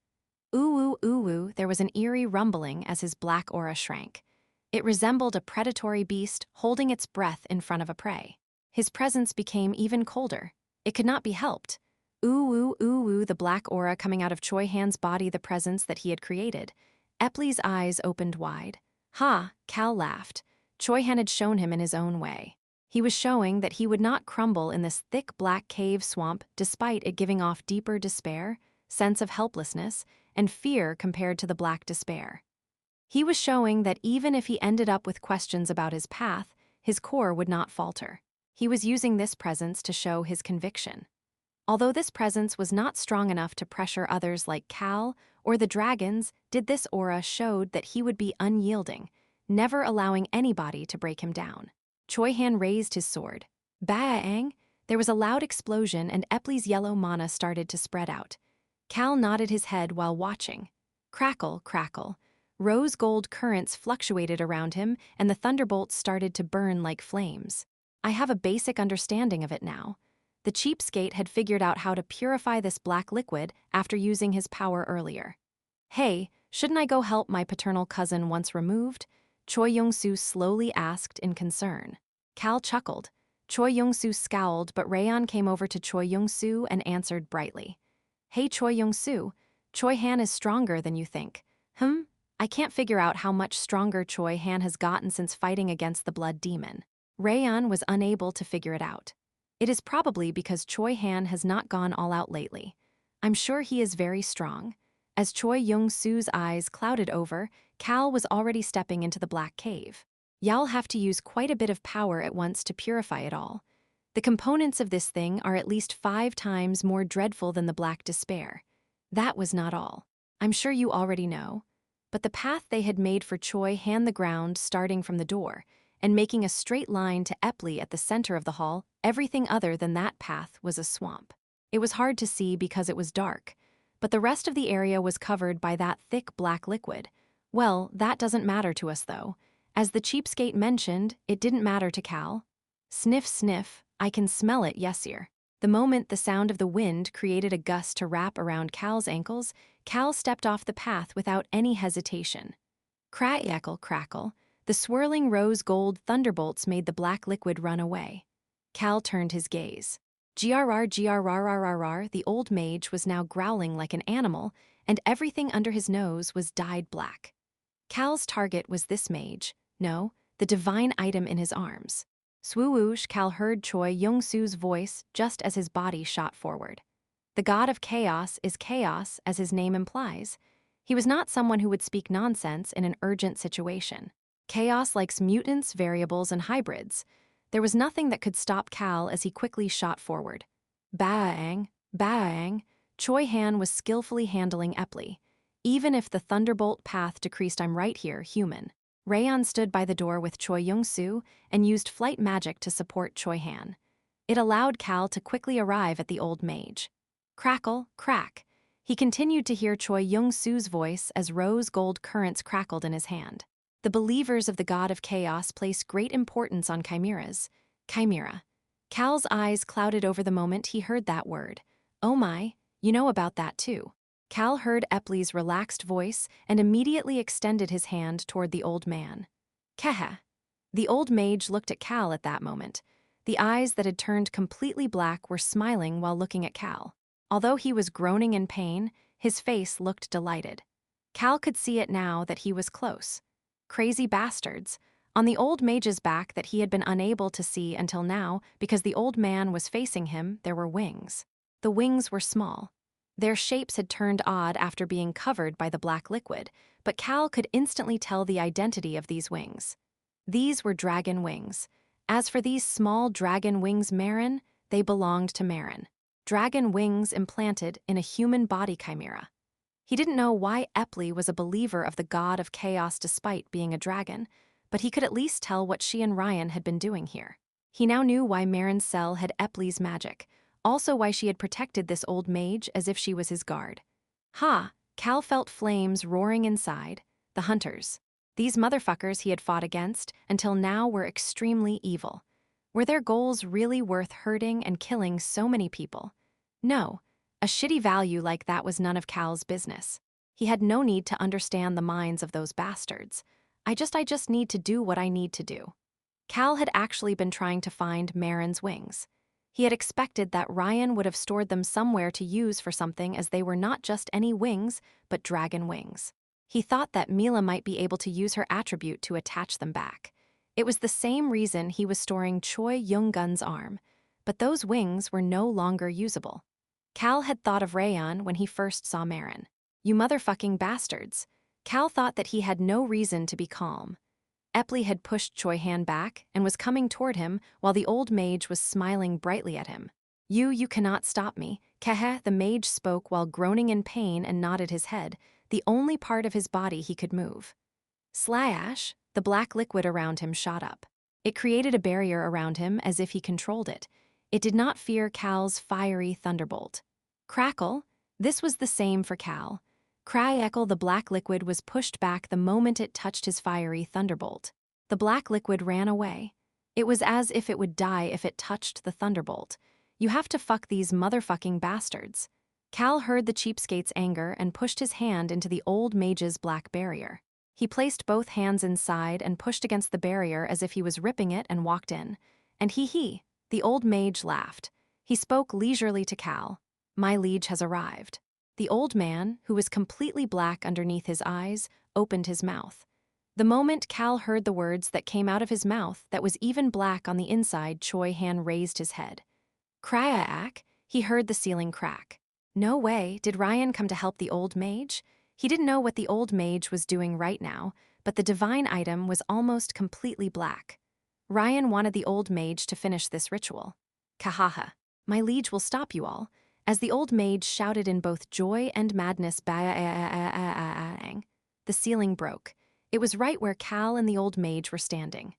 Ooh, there was an eerie rumbling as his black aura shrank. It resembled a predatory beast holding its breath in front of a prey. His presence became even colder. It could not be helped. Ooh, the black aura coming out of Choi Han's body, the presence that he had created. Epley's eyes opened wide. Ha, Cal laughed. Choi Han had shown him in his own way. He was showing that he would not crumble in this thick black cave swamp despite it giving off deeper despair, sense of helplessness, and fear compared to the black despair. He was showing that even if he ended up with questions about his path, his core would not falter. He was using this presence to show his conviction. Although this presence was not strong enough to pressure others like Cal or the dragons, this aura showed that he would be unyielding, never allowing anybody to break him down. Choi Han raised his sword. Bang! There was a loud explosion and Epley's yellow mana started to spread out. Cal nodded his head while watching. Crackle, crackle. Rose gold currents fluctuated around him and the thunderbolts started to burn like flames. I have a basic understanding of it now. The cheapskate had figured out how to purify this black liquid after using his power earlier. Hey, shouldn't I go help my paternal cousin once removed? Choi Young-soo slowly asked in concern. Cal chuckled. Choi Young-soo scowled, but Rayon came over to Choi Young-soo and answered brightly. Hey Choi Young-soo, Choi Han is stronger than you think. I can't figure out how much stronger Choi Han has gotten since fighting against the blood demon. Rayon was unable to figure it out. It is probably because Choi Han has not gone all out lately. I'm sure he is very strong. As Choi Young-soo's eyes clouded over, Cal was already stepping into the black cave. Y'all have to use quite a bit of power at once to purify it all. The components of this thing are at least 5 times more dreadful than the black despair. That was not all. I'm sure you already know. But the path they had made for Choi Han the ground starting from the door, and making a straight line to Epley at the center of the hall, everything other than that path was a swamp. It was hard to see because it was dark, but the rest of the area was covered by that thick black liquid. Well, that doesn't matter to us though. As the cheapskate mentioned, it didn't matter to Cal. Sniff, sniff, I can smell it, yesir. The moment the sound of the wind created a gust to wrap around Cal's ankles, Cal stepped off the path without any hesitation. Crackle, crackle. The swirling rose gold thunderbolts made the black liquid run away. Cal turned his gaze. Grrr, the old mage was now growling like an animal, and everything under his nose was dyed black. Cal's target was this mage, no, the divine item in his arms. Swoosh, Cal heard Choi Young-soo's voice just as his body shot forward. The god of chaos is chaos, as his name implies. He was not someone who would speak nonsense in an urgent situation. Chaos likes mutants, variables, and hybrids. There was nothing that could stop Cal as he quickly shot forward. Bang, bang. Choi Han was skillfully handling Epley. Even if the thunderbolt path decreased, I'm right here, human. Rayon stood by the door with Choi Young-soo and used flight magic to support Choi Han. It allowed Cal to quickly arrive at the old mage. Crackle, crack. He continued to hear Choi Young-soo's voice as rose gold currents crackled in his hand. The believers of the god of chaos place great importance on chimeras. Chimera. Cal's eyes clouded over the moment he heard that word. Oh my, you know about that too. Cal heard Epley's relaxed voice and immediately extended his hand toward the old man. Keha. The old mage looked at Cal at that moment. The eyes that had turned completely black were smiling while looking at Cal. Although he was groaning in pain, his face looked delighted. Cal could see it now that he was close. Crazy bastards. On the old mage's back that he had been unable to see until now because the old man was facing him, there were wings. The wings were small. Their shapes had turned odd after being covered by the black liquid, but Cal could instantly tell the identity of these wings. These were dragon wings. As for these small dragon wings, Marin, they belonged to Marin. Dragon wings implanted in a human body chimera. He didn't know why Epley was a believer of the god of chaos despite being a dragon, but he could at least tell what she and Ryan had been doing here. He now knew why Marin's cell had Epley's magic, also why she had protected this old mage as if she was his guard. Ha! Cal felt flames roaring inside. The hunters. These motherfuckers he had fought against until now were extremely evil. Were their goals really worth hurting and killing so many people? No. A shitty value like that was none of Cal's business. He had no need to understand the minds of those bastards. I just need to do what I need to do. Cal had actually been trying to find Marin's wings. He had expected that Ryan would have stored them somewhere to use for something, as they were not just any wings, but dragon wings. He thought that Mila might be able to use her attribute to attach them back. It was the same reason he was storing Choi Young-gun's arm, but those wings were no longer usable. Cal had thought of Rayon when he first saw Marin. You motherfucking bastards. Cal thought that he had no reason to be calm. Epley had pushed Choi Han back and was coming toward him while the old mage was smiling brightly at him. You cannot stop me. Kehe, the mage spoke while groaning in pain and nodded his head, the only part of his body he could move. Slash, the black liquid around him shot up. It created a barrier around him as if he controlled it. It did not fear Cal's fiery thunderbolt. Crackle, this was the same for Cal. Cry-eckle, the black liquid was pushed back the moment it touched his fiery thunderbolt. The black liquid ran away. It was as if it would die if it touched the thunderbolt. You have to fuck these motherfucking bastards. Cal heard the cheapskate's anger and pushed his hand into the old mage's black barrier. He placed both hands inside and pushed against the barrier as if he was ripping it and walked in. And the old mage laughed. He spoke leisurely to Cal. My liege has arrived. The old man, who was completely black underneath his eyes, opened his mouth. The moment Cal heard the words that came out of his mouth that was even black on the inside, Choi Han raised his head. Cryack, he heard the ceiling crack. No way, did Ryan come to help the old mage? He didn't know what the old mage was doing right now, but the divine item was almost completely black. Ryan wanted the old mage to finish this ritual. Kahaha, my liege will stop you all. As the old mage shouted in both joy and madness, bang, the ceiling broke. It was right where Cal and the old mage were standing.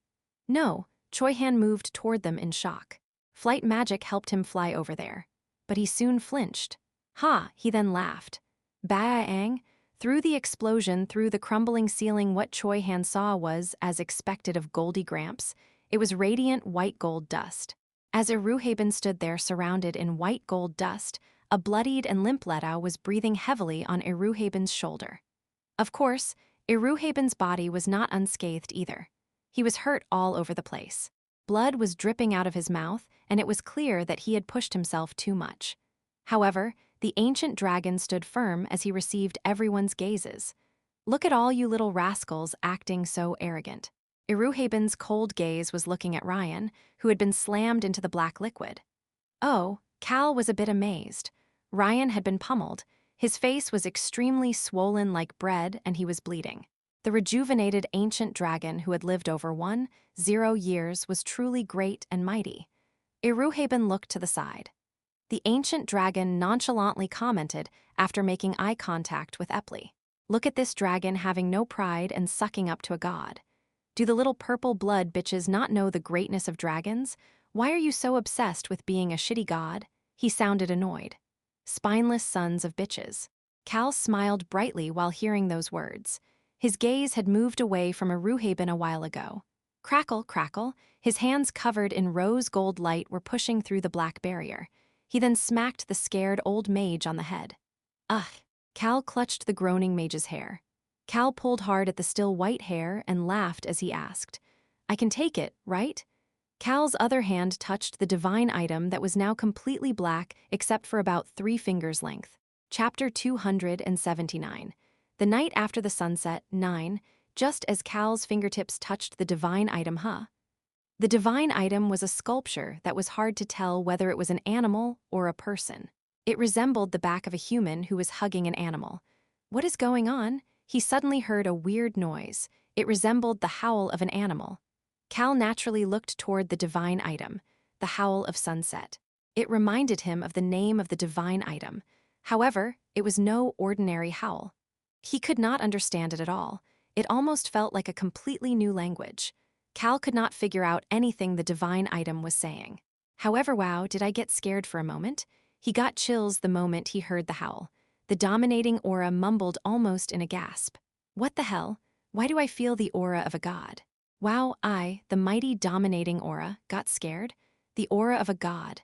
No, Choi Han moved toward them in shock. Flight magic helped him fly over there. But he soon flinched. Ha, he then laughed. Bang, through the explosion, through the crumbling ceiling, what Choi Han saw was, as expected of Goldie Gramps, it was radiant white gold dust. As Iruhaben stood there surrounded in white gold dust, a bloodied and limp Leto was breathing heavily on Iruhaben's shoulder. Of course, Iruhaben's body was not unscathed either. He was hurt all over the place. Blood was dripping out of his mouth, and it was clear that he had pushed himself too much. However, the ancient dragon stood firm as he received everyone's gazes. Look at all you little rascals acting so arrogant. Iruhaben's cold gaze was looking at Ryan, who had been slammed into the black liquid. Oh, Cal was a bit amazed. Ryan had been pummeled. His face was extremely swollen like bread, and he was bleeding. The rejuvenated ancient dragon who had lived over 10 years was truly great and mighty. Iruhaben looked to the side. The ancient dragon nonchalantly commented after making eye contact with Epley. Look at this dragon having no pride and sucking up to a god. Do the little purple blood bitches not know the greatness of dragons? Why are you so obsessed with being a shitty god? He sounded annoyed. Spineless sons of bitches. Cal smiled brightly while hearing those words. His gaze had moved away from Iruhaben a while ago. Crackle, crackle, his hands covered in rose gold light were pushing through the black barrier. He then smacked the scared old mage on the head. Ugh! Cal clutched the groaning mage's hair. Cal pulled hard at the still white hair and laughed as he asked, I can take it, right? Cal's other hand touched the divine item that was now completely black except for about 3 fingers length. Chapter 279. The night after the sunset, 9, just as Cal's fingertips touched the divine item, The divine item was a sculpture that was hard to tell whether it was an animal or a person. It resembled the back of a human who was hugging an animal. What is going on? He suddenly heard a weird noise. It resembled the howl of an animal. Cal naturally looked toward the divine item, the howl of sunset. It reminded him of the name of the divine item. However, It was no ordinary howl. He could not understand it at all. It almost felt like a completely new language. Cal could not figure out anything the divine item was saying. However, wow, did I get scared for a moment? He got chills the moment he heard the howl. The dominating aura mumbled almost in a gasp. What the hell? Why do I feel the aura of a god? Wow, the mighty dominating aura, got scared? The aura of a god.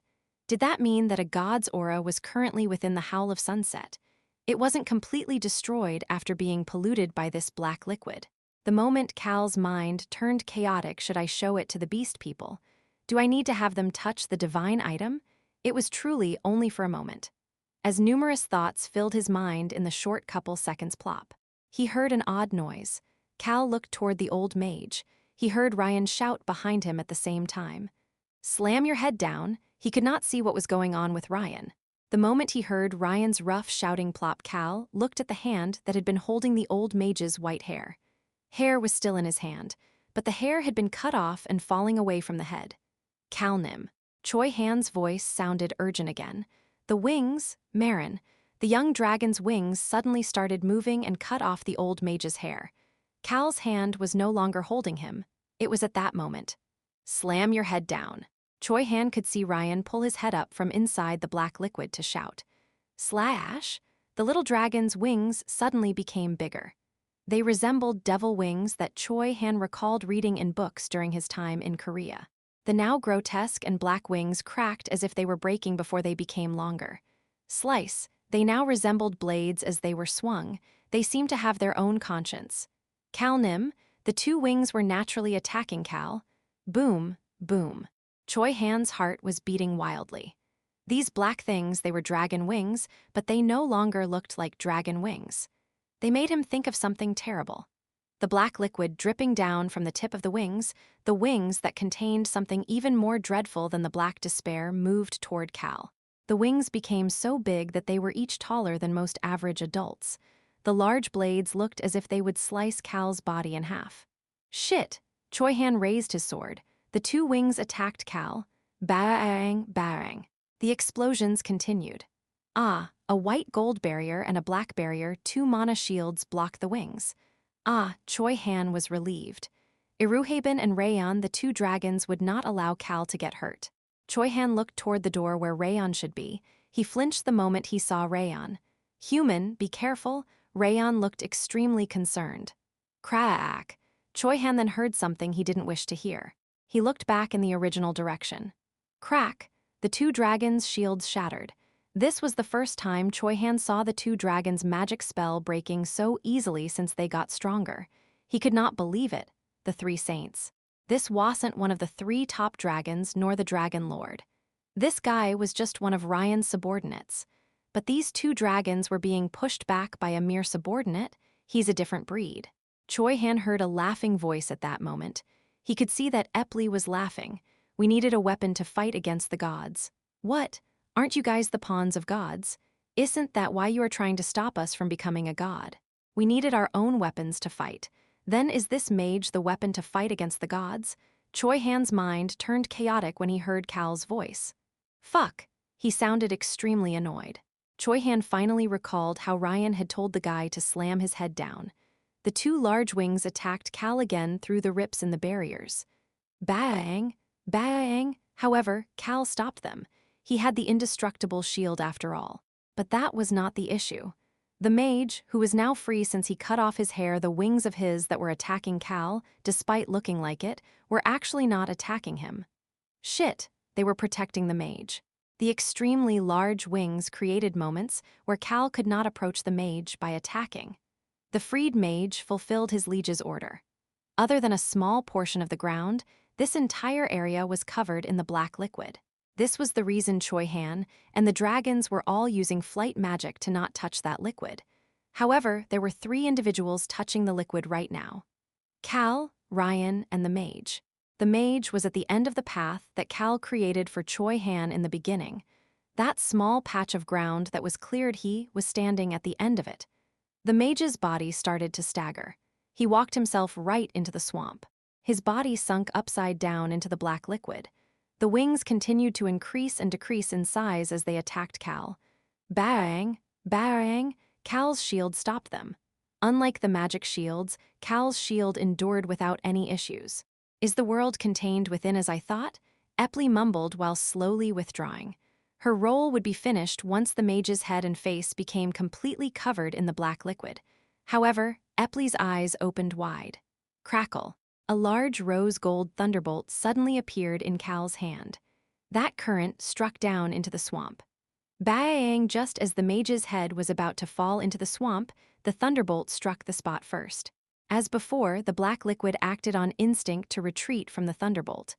Did that mean that a god's aura was currently within the howl of sunset? It wasn't completely destroyed after being polluted by this black liquid. The moment Cal's mind turned chaotic, should I show it to the beast people? Do I need to have them touch the divine item? It was truly only for a moment. As numerous thoughts filled his mind in the short couple seconds plop, he heard an odd noise. Cal looked toward the old mage. He heard Ryan shout behind him at the same time. Slam your head down. He could not see what was going on with Ryan. The moment he heard Ryan's rough shouting plop, Cal looked at the hand that had been holding the old mage's white hair. Hair was still in his hand, but the hair had been cut off and falling away from the head. Calnim. Choi Han's voice sounded urgent again. The wings, Marin. The young dragon's wings suddenly started moving and cut off the old mage's hair. Cal's hand was no longer holding him. It was at that moment. Slam your head down. Choi Han could see Ryan pull his head up from inside the black liquid to shout. Slash! The little dragon's wings suddenly became bigger. They resembled devil wings that Choi Han recalled reading in books during his time in Korea. The now grotesque and black wings cracked as if they were breaking before they became longer. Slice! They now resembled blades as they were swung. They seemed to have their own conscience. Calnim! The two wings were naturally attacking Cal. Boom, boom. Choi Han's heart was beating wildly. These black things, they were dragon wings, but they no longer looked like dragon wings. They made him think of something terrible. The black liquid dripping down from the tip of the wings that contained something even more dreadful than the black despair, moved toward Cal. The wings became so big that they were each taller than most average adults. The large blades looked as if they would slice Cal's body in half. Shit! Choi Han raised his sword. The two wings attacked Cal. Bang, bang. The explosions continued. A white gold barrier and a black barrier, 2 mana shields blocked the wings. Choi Han was relieved. Iruhaben and Rayon, the 2 dragons, would not allow Cal to get hurt. Choi Han looked toward the door where Rayon should be. He flinched the moment he saw Rayon. Human, be careful. Rayon looked extremely concerned. Crack. Choi Han then heard something he didn't wish to hear. He looked back in the original direction. Crack! The 2 dragons' shields shattered. This was the first time Choi Han saw the 2 dragons' magic spell breaking so easily since they got stronger. He could not believe it. The 3 saints. This wasn't one of the 3 top dragons nor the Dragon Lord. This guy was just one of Ryan's subordinates. But these 2 dragons were being pushed back by a mere subordinate. He's a different breed. Choi Han heard a laughing voice at that moment. He could see that Epley was laughing. We needed a weapon to fight against the gods. What? Aren't you guys the pawns of gods? Isn't that why you are trying to stop us from becoming a god? We needed our own weapons to fight. Then is this mage the weapon to fight against the gods? Choi Han's mind turned chaotic when he heard Cal's voice. Fuck! He sounded extremely annoyed. Choi Han finally recalled how Ryan had told the guy to slam his head down. The 2 large wings attacked Cal again through the rips in the barriers. Bang! Bang! However, Cal stopped them. He had the indestructible shield after all. But that was not the issue. The mage, who was now free since he cut off his hair, the wings of his that were attacking Cal, despite looking like it, were actually not attacking him. Shit! They were protecting the mage. The extremely large wings created moments where Cal could not approach the mage by attacking. The freed mage fulfilled his liege's order. Other than a small portion of the ground, this entire area was covered in the black liquid. This was the reason Choi Han and the dragons were all using flight magic to not touch that liquid. However, there were 3 individuals touching the liquid right now. Cal, Ryan, and the mage. The mage was at the end of the path that Cal created for Choi Han in the beginning. That small patch of ground that was cleared, he was standing at the end of it. The mage's body started to stagger. He walked himself right into the swamp. His body sunk upside down into the black liquid. The wings continued to increase and decrease in size as they attacked Cal. Bang! Bang! Cal's shield stopped them. Unlike the magic shields, Cal's shield endured without any issues. Is the world contained within as I thought? Epley mumbled while slowly withdrawing. Her role would be finished once the mage's head and face became completely covered in the black liquid. However, Epley's eyes opened wide. Crackle. A large rose-gold thunderbolt suddenly appeared in Cal's hand. That current struck down into the swamp. Bang! Just as the mage's head was about to fall into the swamp, the thunderbolt struck the spot first. As before, the black liquid acted on instinct to retreat from the thunderbolt.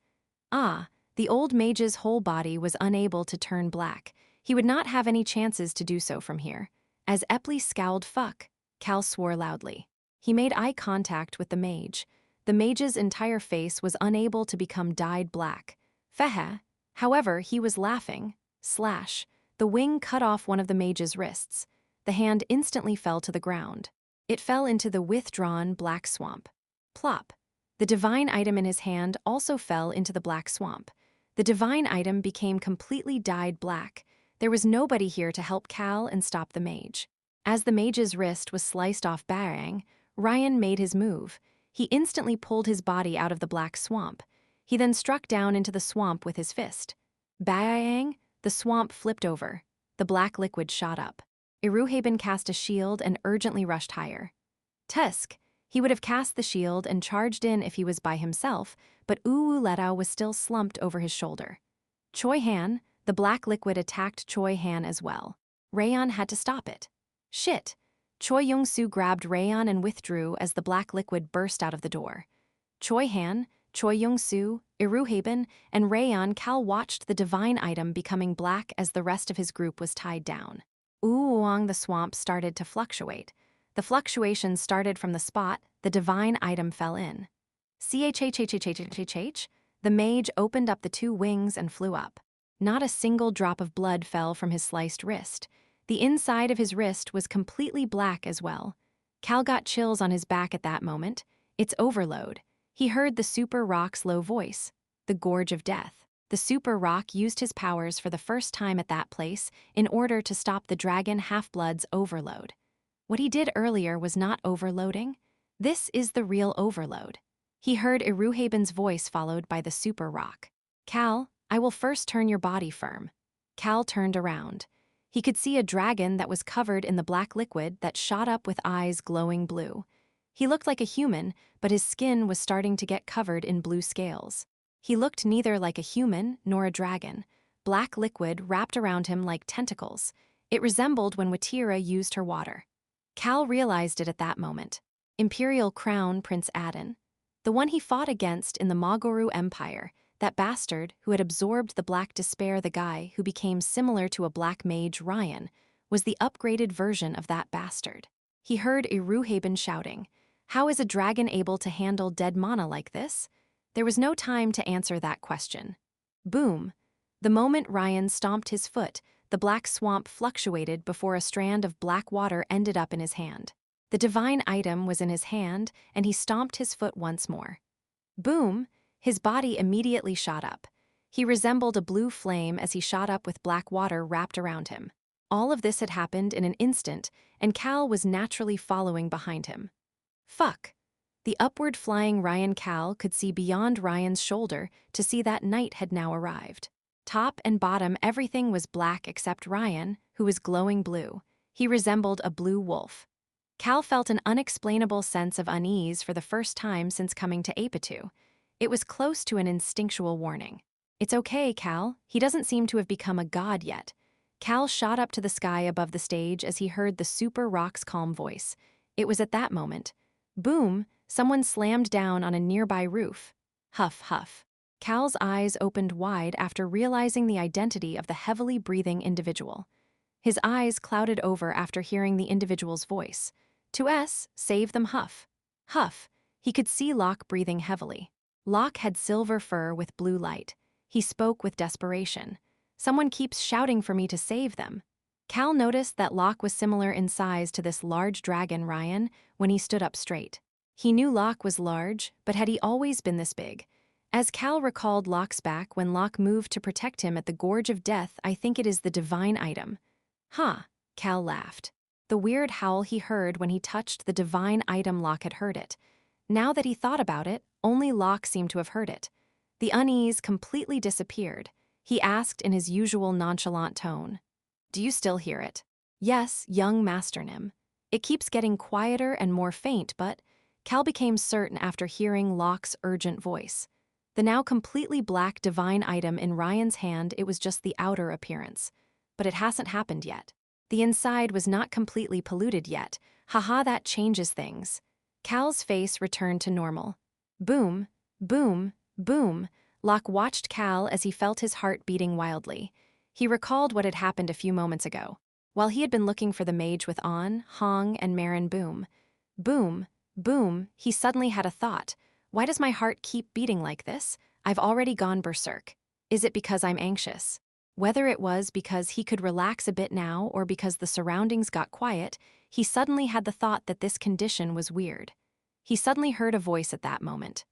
The old mage's whole body was unable to turn black. He would not have any chances to do so from here. As Epley scowled fuck, Cal swore loudly. He made eye contact with the mage. The mage's entire face was unable to become dyed black. Fehe. However, he was laughing. Slash. The wing cut off one of the mage's wrists. The hand instantly fell to the ground. It fell into the withdrawn black swamp. Plop. The divine item in his hand also fell into the black swamp. The divine item became completely dyed black. There was nobody here to help Cal and stop the mage. As the mage's wrist was sliced off Bang, Ryan made his move. He instantly pulled his body out of the black swamp. He then struck down into the swamp with his fist. Bang! The swamp flipped over. The black liquid shot up. Iruhaben cast a shield and urgently rushed higher. Tusk. He would have cast the shield and charged in if he was by himself, but Uwu was still slumped over his shoulder. Choi Han, the black liquid attacked Choi Han as well. Rayon had to stop it. Shit. Choi Young-soo grabbed Rayon and withdrew as the black liquid burst out of the door. Choi Han, Choi Young-soo, Iruhaben, and Rayon Cal watched the divine item becoming black as the rest of his group was tied down. Along the swamp started to fluctuate. The fluctuation started from the spot the divine item fell in. Chhhhhhhhh, the mage opened up the two wings and flew up. Not a single drop of blood fell from his sliced wrist. The inside of his wrist was completely black as well. Cal got chills on his back at that moment. It's overload. He heard the Super Rock's low voice. The Gorge of Death. The Super Rock used his powers for the first time at that place in order to stop the dragon half-blood's overload. What he did earlier was not overloading. This is the real overload. He heard Iruhaben's voice followed by the Super Rock. Cal, I will first turn your body firm. Cal turned around. He could see a dragon that was covered in the black liquid that shot up with eyes glowing blue. He looked like a human, but his skin was starting to get covered in blue scales. He looked neither like a human nor a dragon. Black liquid wrapped around him like tentacles. It resembled when Watira used her water. Cal realized it at that moment. Imperial Crown Prince Adin. The one he fought against in the Magoru Empire, that bastard who had absorbed the Black Despair, the guy who became similar to a black mage Ryan, was the upgraded version of that bastard. He heard Iruhaben shouting, "How is a dragon able to handle dead mana like this?" There was no time to answer that question. Boom! The moment Ryan stomped his foot, the black swamp fluctuated before a strand of black water ended up in his hand. The divine item was in his hand, and he stomped his foot once more. Boom! His body immediately shot up. He resembled a blue flame as he shot up with black water wrapped around him. All of this had happened in an instant, and Cal was naturally following behind him. Fuck! The upward-flying Ryan Cal could see beyond Ryan's shoulder to see that night had now arrived. Top and bottom everything was black except Ryan, who was glowing blue. He resembled a blue wolf. Cal felt an unexplainable sense of unease for the first time since coming to Apatu. It was close to an instinctual warning. It's okay, Cal. He doesn't seem to have become a god yet. Cal shot up to the sky above the stage as he heard the Super Rock's calm voice. It was at that moment. Boom! Someone slammed down on a nearby roof. Huff, huff. Cal's eyes opened wide after realizing the identity of the heavily breathing individual. His eyes clouded over after hearing the individual's voice. To S, save them Huff. Huff. He could see Locke breathing heavily. Locke had silver fur with blue light. He spoke with desperation. Someone keeps shouting for me to save them. Cal noticed that Locke was similar in size to this large dragon Ryan when he stood up straight. He knew Locke was large, but had he always been this big? As Cal recalled Locke's back when Locke moved to protect him at the Gorge of Death, I think it is the divine item. Huh. Cal laughed. The weird howl he heard when he touched the divine item, Locke had heard it. Now that he thought about it, only Locke seemed to have heard it. The unease completely disappeared. He asked in his usual nonchalant tone, "Do you still hear it?" "Yes, young Master Nim. It keeps getting quieter and more faint, but..." Cal became certain after hearing Locke's urgent voice. The now completely black divine item in Ryan's hand, it was just the outer appearance. But it hasn't happened yet. The inside was not completely polluted yet. Haha, that changes things. Cal's face returned to normal. Boom, boom, boom. Locke watched Cal as he felt his heart beating wildly. He recalled what had happened a few moments ago, while he had been looking for the mage with An, Hong, and Marin. Boom, boom, boom, he suddenly had a thought. Why does my heart keep beating like this? I've already gone berserk. Is it because I'm anxious? Whether it was because he could relax a bit now or because the surroundings got quiet, he suddenly had the thought that this condition was weird. He suddenly heard a voice at that moment.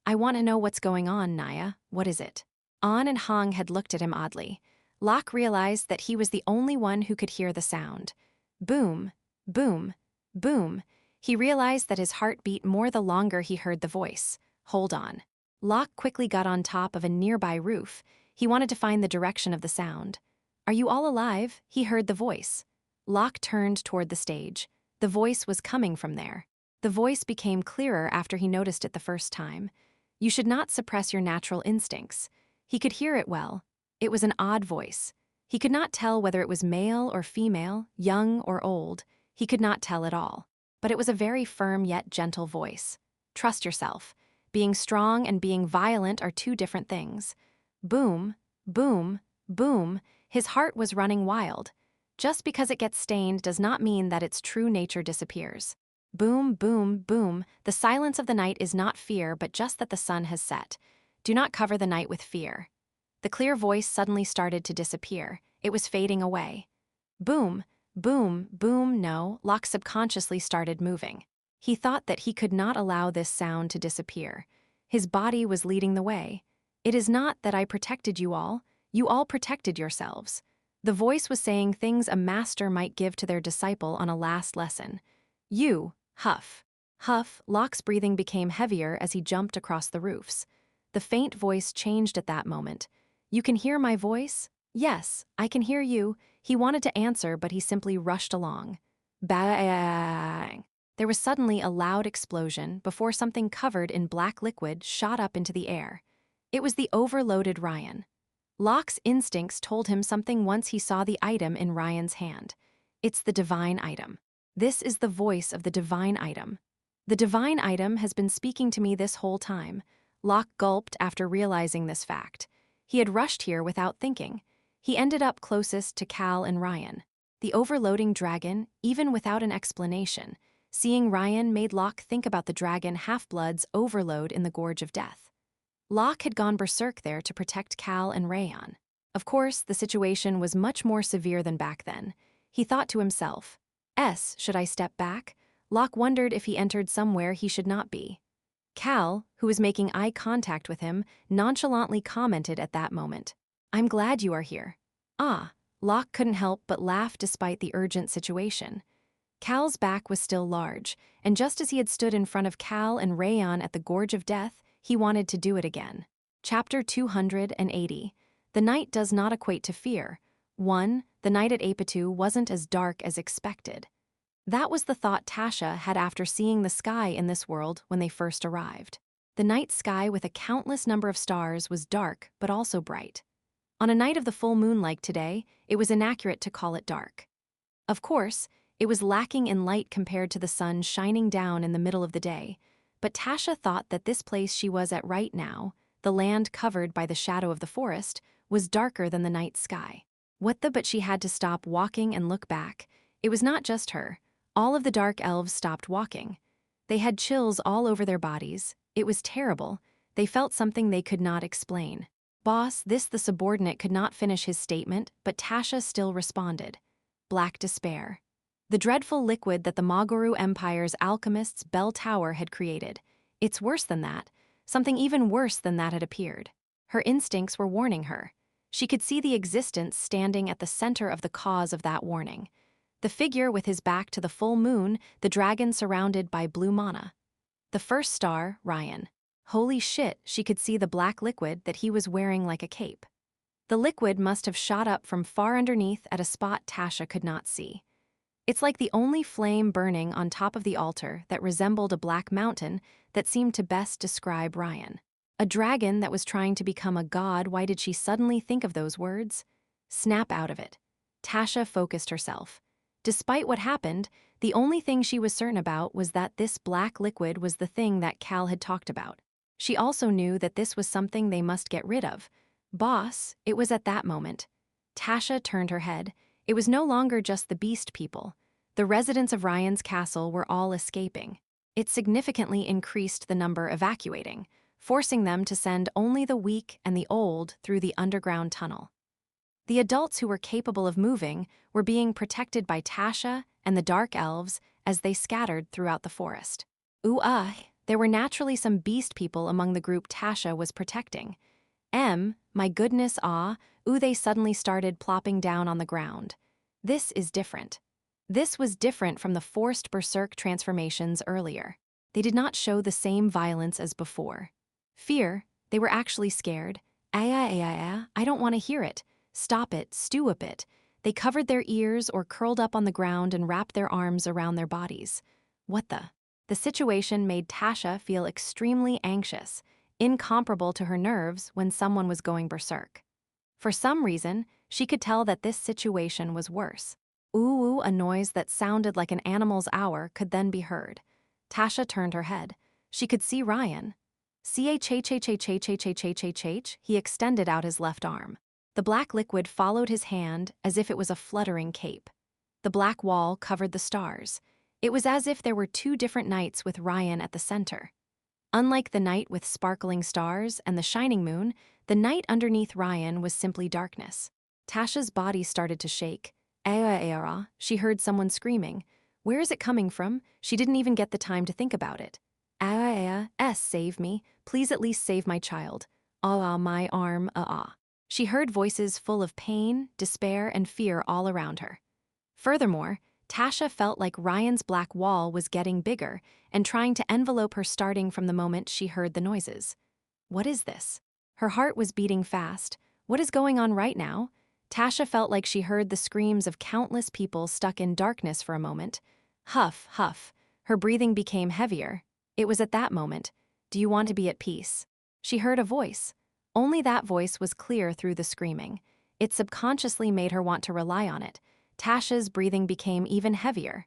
I want to know what's going on, Naya. What is it? An and Hong had looked at him oddly. Locke realized that he was the only one who could hear the sound. Boom, boom, boom. He realized that his heart beat more the longer he heard the voice. Hold on. Locke quickly got on top of a nearby roof. He wanted to find the direction of the sound. Are you all alive? He heard the voice. Locke turned toward the stage. The voice was coming from there. The voice became clearer after he noticed it the first time. You should not suppress your natural instincts. He could hear it well. It was an odd voice. He could not tell whether it was male or female, young or old. He could not tell at all. But it was a very firm yet gentle voice. Trust yourself. Being strong and being violent are two different things. Boom, boom, boom. His heart was running wild. Just because it gets stained does not mean that its true nature disappears. Boom, boom, boom. The silence of the night is not fear, but just that the sun has set. Do not cover the night with fear. The clear voice suddenly started to disappear. It was fading away. Boom, boom, boom. No, Locke subconsciously started moving. He thought that he could not allow this sound to disappear. His body was leading the way. It is not that I protected you all protected yourselves. The voice was saying things a master might give to their disciple on a last lesson. You, huff. Huff, Locke's breathing became heavier as he jumped across the roofs. The faint voice changed at that moment. You can hear my voice? Yes, I can hear you. He wanted to answer, but he simply rushed along. Bang! There was suddenly a loud explosion before something covered in black liquid shot up into the air. It was the overloaded Ryan. Locke's instincts told him something once he saw the item in Ryan's hand. It's the divine item. This is the voice of the divine item. The divine item has been speaking to me this whole time. Locke gulped after realizing this fact. He had rushed here without thinking. He ended up closest to Cal and Ryan. The overloading dragon, even without an explanation. Seeing Ryan made Locke think about the dragon Half-Blood's overload in the Gorge of Death. Locke had gone berserk there to protect Cal and Rayon. Of course, the situation was much more severe than back then. He thought to himself, should I step back? Locke wondered if he entered somewhere he should not be. Cal, who was making eye contact with him, nonchalantly commented at that moment, I'm glad you are here. Locke couldn't help but laugh despite the urgent situation. Cal's back was still large, and just as he had stood in front of Cal and Rayon at the Gorge of Death, he wanted to do it again. Chapter 280. The night does not equate to fear. 1. The night at Apatu wasn't as dark as expected. That was the thought Tasha had after seeing the sky in this world when they first arrived. The night sky with a countless number of stars was dark but also bright. On a night of the full moon like today, it was inaccurate to call it dark. Of course, it was lacking in light compared to the sun shining down in the middle of the day, but Tasha thought that this place she was at right now, the land covered by the shadow of the forest, was darker than the night sky. But she had to stop walking and look back. It was not just her. All of the dark elves stopped walking. They had chills all over their bodies. It was terrible. They felt something they could not explain. Boss, the subordinate could not finish his statement, but Tasha still responded. Black despair. The dreadful liquid that the Maguru Empire's alchemist's bell tower had created. It's worse than that. Something even worse than that had appeared. Her instincts were warning her. She could see the existence standing at the center of the cause of that warning. The figure with his back to the full moon, the dragon surrounded by blue mana. The first star, Ryan. Holy shit, she could see the black liquid that he was wearing like a cape. The liquid must have shot up from far underneath at a spot Tasha could not see. It's like the only flame burning on top of the altar that resembled a black mountain that seemed to best describe Ryan. A dragon that was trying to become a god. Why did she suddenly think of those words? Snap out of it. Tasha focused herself. Despite what happened, the only thing she was certain about was that this black liquid was the thing that Cal had talked about. She also knew that this was something they must get rid of. Boss, it was at that moment. Tasha turned her head. It was no longer just the beast people. The residents of Ryan's castle were all escaping. It significantly increased the number evacuating, forcing them to send only the weak and the old through the underground tunnel. The adults who were capable of moving were being protected by Tasha and the dark elves as they scattered throughout the forest. There were naturally some beast people among the group Tasha was protecting. My goodness, they suddenly started plopping down on the ground. This is different. This was different from the forced berserk transformations earlier. They did not show the same violence as before. Fear, they were actually scared. I don't want to hear it. Stop it, upid. They covered their ears or curled up on the ground and wrapped their arms around their bodies. What the? The situation made Tasha feel extremely anxious, incomparable to her nerves when someone was going berserk. For some reason, she could tell that this situation was worse. A noise that sounded like an animal's hour could then be heard. Tasha turned her head. She could see Ryan. He extended out his left arm. The black liquid followed his hand as if it was a fluttering cape. The black wall covered the stars. It was as if there were two different nights with Ryan at the center. Unlike the night with sparkling stars and the shining moon, the night underneath Ryan was simply darkness. Tasha's body started to shake. She heard someone screaming. Where is it coming from? She didn't even get the time to think about it. Save me. Please at least save my child. My arm, She heard voices full of pain, despair, and fear all around her. Furthermore, Tasha felt like Ryan's black wall was getting bigger and trying to envelope her starting from the moment she heard the noises. What is this? Her heart was beating fast. What is going on right now? Tasha felt like she heard the screams of countless people stuck in darkness for a moment. Huff, huff. Her breathing became heavier. It was at that moment. Do you want to be at peace? She heard a voice. Only that voice was clear through the screaming. It subconsciously made her want to rely on it. Tasha's breathing became even heavier.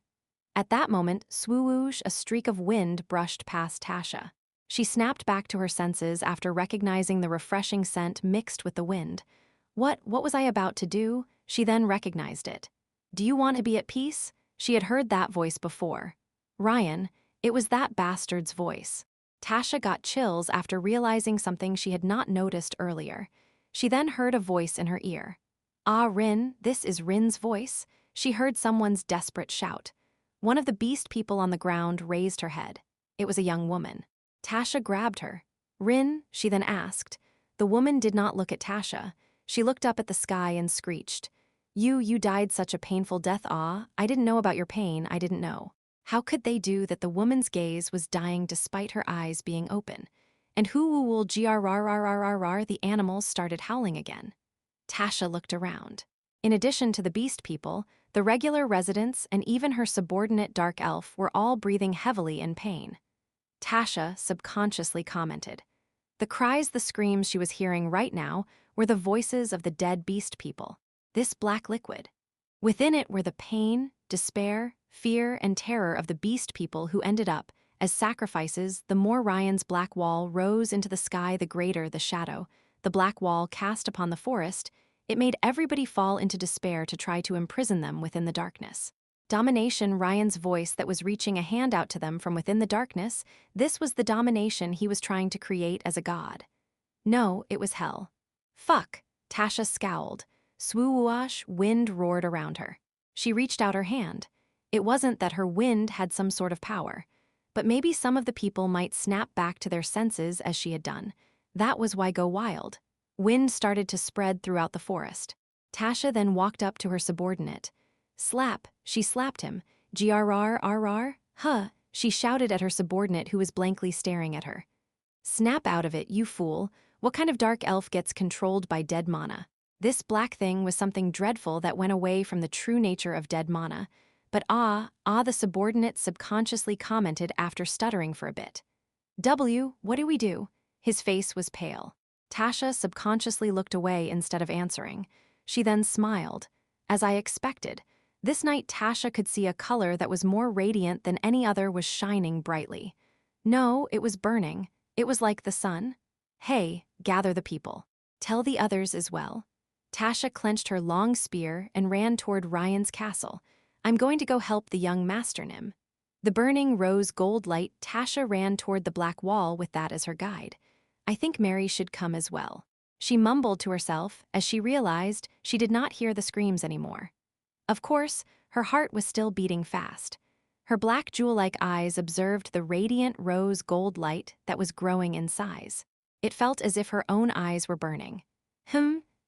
At that moment, swoosh, a streak of wind brushed past Tasha. She snapped back to her senses after recognizing the refreshing scent mixed with the wind. What was I about to do? She then recognized it. Do you want to be at peace? She had heard that voice before. Ryan, it was that bastard's voice. Tasha got chills after realizing something she had not noticed earlier. She then heard a voice in her ear. Rin, this is Rin's voice. She heard someone's desperate shout. One of the beast people on the ground raised her head. It was a young woman. Tasha grabbed her. Rin, she then asked. The woman did not look at Tasha. She looked up at the sky and screeched. You died such a painful death. I didn't know about your pain, I didn't know. How could they do that? The woman's gaze was dying despite her eyes being open. And who will grrrrrrrrr, the animals started howling again. Tasha looked around. In addition to the beast people, the regular residents and even her subordinate dark elf were all breathing heavily in pain. Tasha subconsciously commented. The cries, the screams she was hearing right now were the voices of the dead beast people. This black liquid. Within it were the pain, despair, fear, and terror of the beast people who ended up, as sacrifices. The more Ryan's black wall rose into the sky, the greater the shadow. The black wall cast upon the forest, it made everybody fall into despair to try to imprison them within the darkness. Domination, Ryan's voice that was reaching a hand out to them from within the darkness, this was the domination he was trying to create as a god. No, it was hell. Fuck, Tasha scowled. Swoosh, wind roared around her. She reached out her hand. It wasn't that her wind had some sort of power, but maybe some of the people might snap back to their senses as she had done. That was why go wild. Wind started to spread throughout the forest. Tasha then walked up to her subordinate. Slap, she slapped him. Grrrr, huh, she shouted at her subordinate who was blankly staring at her. Snap out of it, you fool. What kind of dark elf gets controlled by dead mana? This black thing was something dreadful that went away from the true nature of dead mana. But the subordinate subconsciously commented after stuttering for a bit. What do we do? His face was pale. Tasha subconsciously looked away instead of answering. She then smiled. As I expected, this night Tasha could see a color that was more radiant than any other was shining brightly. No, it was burning. It was like the sun. Hey, gather the people. Tell the others as well. Tasha clenched her long spear and ran toward Ryan's castle. I'm going to go help the young master Nim. The burning rose gold light, Tasha ran toward the black wall with that as her guide. I think Mary should come as well. She mumbled to herself as she realized she did not hear the screams anymore. Of course, her heart was still beating fast. Her black jewel-like eyes observed the radiant rose gold light that was growing in size. It felt as if her own eyes were burning.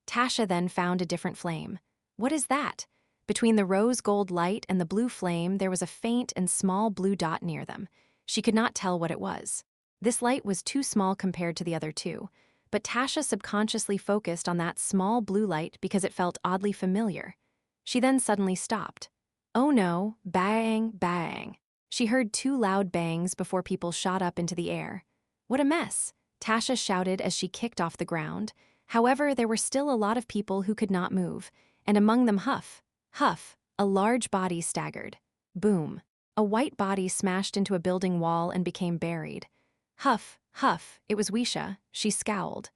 Tasha then found a different flame. What is that? Between the rose gold light and the blue flame, there was a faint and small blue dot near them. She could not tell what it was. This light was too small compared to the other two, but Tasha subconsciously focused on that small blue light because it felt oddly familiar. She then suddenly stopped. Oh no, bang, bang. She heard two loud bangs before people shot up into the air. What a mess, Tasha shouted as she kicked off the ground. However, there were still a lot of people who could not move, and among them Huff, a large body staggered. Boom. A white body smashed into a building wall and became buried. Huff, it was Wisha. She scowled.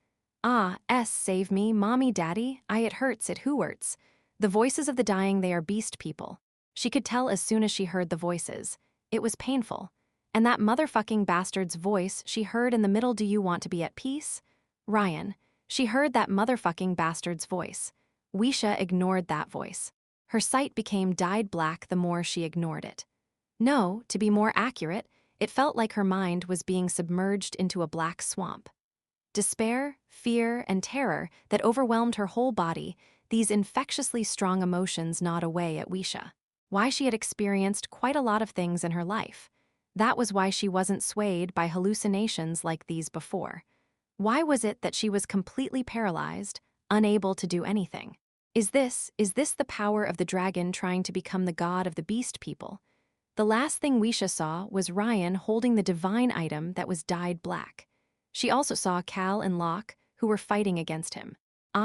Save me, mommy, daddy, it hurts, it hurts. The voices of the dying, they are beast people. She could tell as soon as she heard the voices. It was painful. And that motherfucking bastard's voice she heard in the middle, do you want to be at peace? Ryan. She heard that motherfucking bastard's voice. Wisha ignored that voice. Her sight became dyed black the more she ignored it. No, to be more accurate, it felt like her mind was being submerged into a black swamp. Despair, fear, and terror that overwhelmed her whole body, these infectiously strong emotions gnawed away at Wisha. Why she had experienced quite a lot of things in her life. That was why she wasn't swayed by hallucinations like these before. Why was it that she was completely paralyzed, unable to do anything? Is this the power of the dragon trying to become the god of the beast people? The last thing Wisha saw was Ryan holding the divine item that was dyed black. She also saw Cal and Locke, who were fighting against him.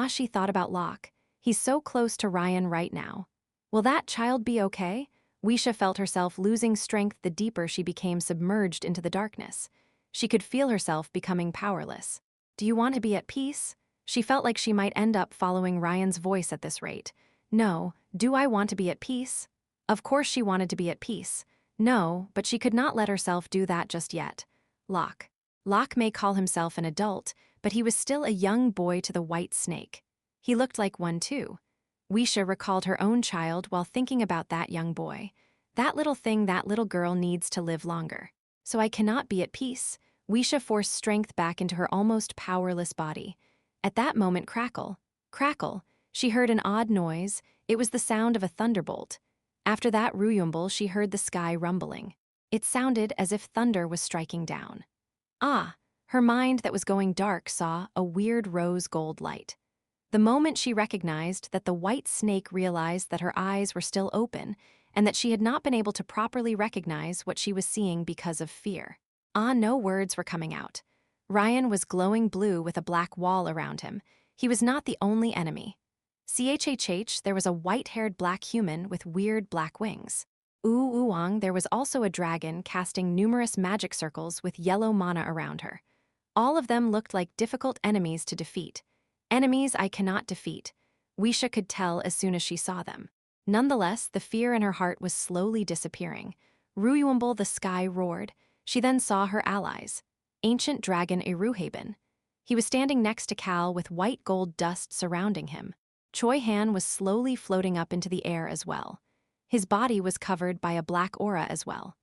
She thought about Locke. He's so close to Ryan right now. Will that child be okay? Wisha felt herself losing strength the deeper she became submerged into the darkness. She could feel herself becoming powerless. Do you want to be at peace? She felt like she might end up following Ryan's voice at this rate. No, do I want to be at peace? Of course she wanted to be at peace. No, but she could not let herself do that just yet. Locke. Locke may call himself an adult, but he was still a young boy to the white snake. He looked like one too. Wisha recalled her own child while thinking about that young boy. That little thing, that little girl needs to live longer. So I cannot be at peace. Wisha forced strength back into her almost powerless body. At that moment, crackle, she heard an odd noise. It was the sound of a thunderbolt. After that ruyumble, she heard the sky rumbling. It sounded as if thunder was striking down. Her mind that was going dark saw a weird rose gold light. The moment she recognized that the white snake realized that her eyes were still open and that she had not been able to properly recognize what she was seeing because of fear. No words were coming out. Ryan was glowing blue with a black wall around him. He was not the only enemy. There was a white-haired black human with weird black wings. There was also a dragon casting numerous magic circles with yellow mana around her. All of them looked like difficult enemies to defeat. Enemies I cannot defeat. Wisha could tell as soon as she saw them. Nonetheless, the fear in her heart was slowly disappearing. Ruyumble the sky roared. She then saw her allies. Ancient dragon Eruhaben. He was standing next to Cal with white gold dust surrounding him. Choi Han was slowly floating up into the air as well. His body was covered by a black aura as well.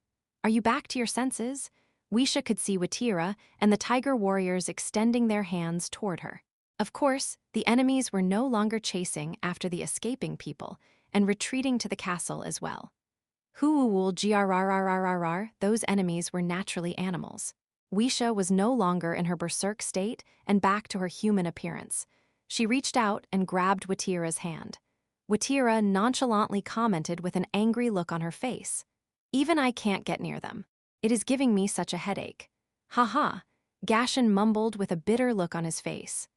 Are you back to your senses? Wisha could see Watira and the tiger warriors extending their hands toward her. Of course, the enemies were no longer chasing after the escaping people and retreating to the castle as well. Huuul grrrrrrrr, those enemies were naturally animals. Weisha was no longer in her berserk state and back to her human appearance. She reached out and grabbed Watira's hand. Watira nonchalantly commented with an angry look on her face. Even I can't get near them. It is giving me such a headache. Ha. Gashin mumbled with a bitter look on his face.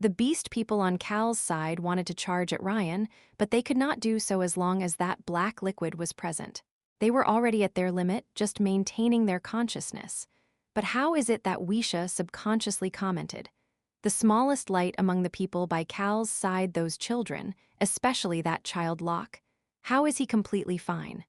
The beast people on Cal's side wanted to charge at Ryan, but they could not do so as long as that black liquid was present. They were already at their limit, just maintaining their consciousness. But how is it that Weisha subconsciously commented? The smallest light among the people by Cal's side, those children, especially that child Locke. How is he completely fine?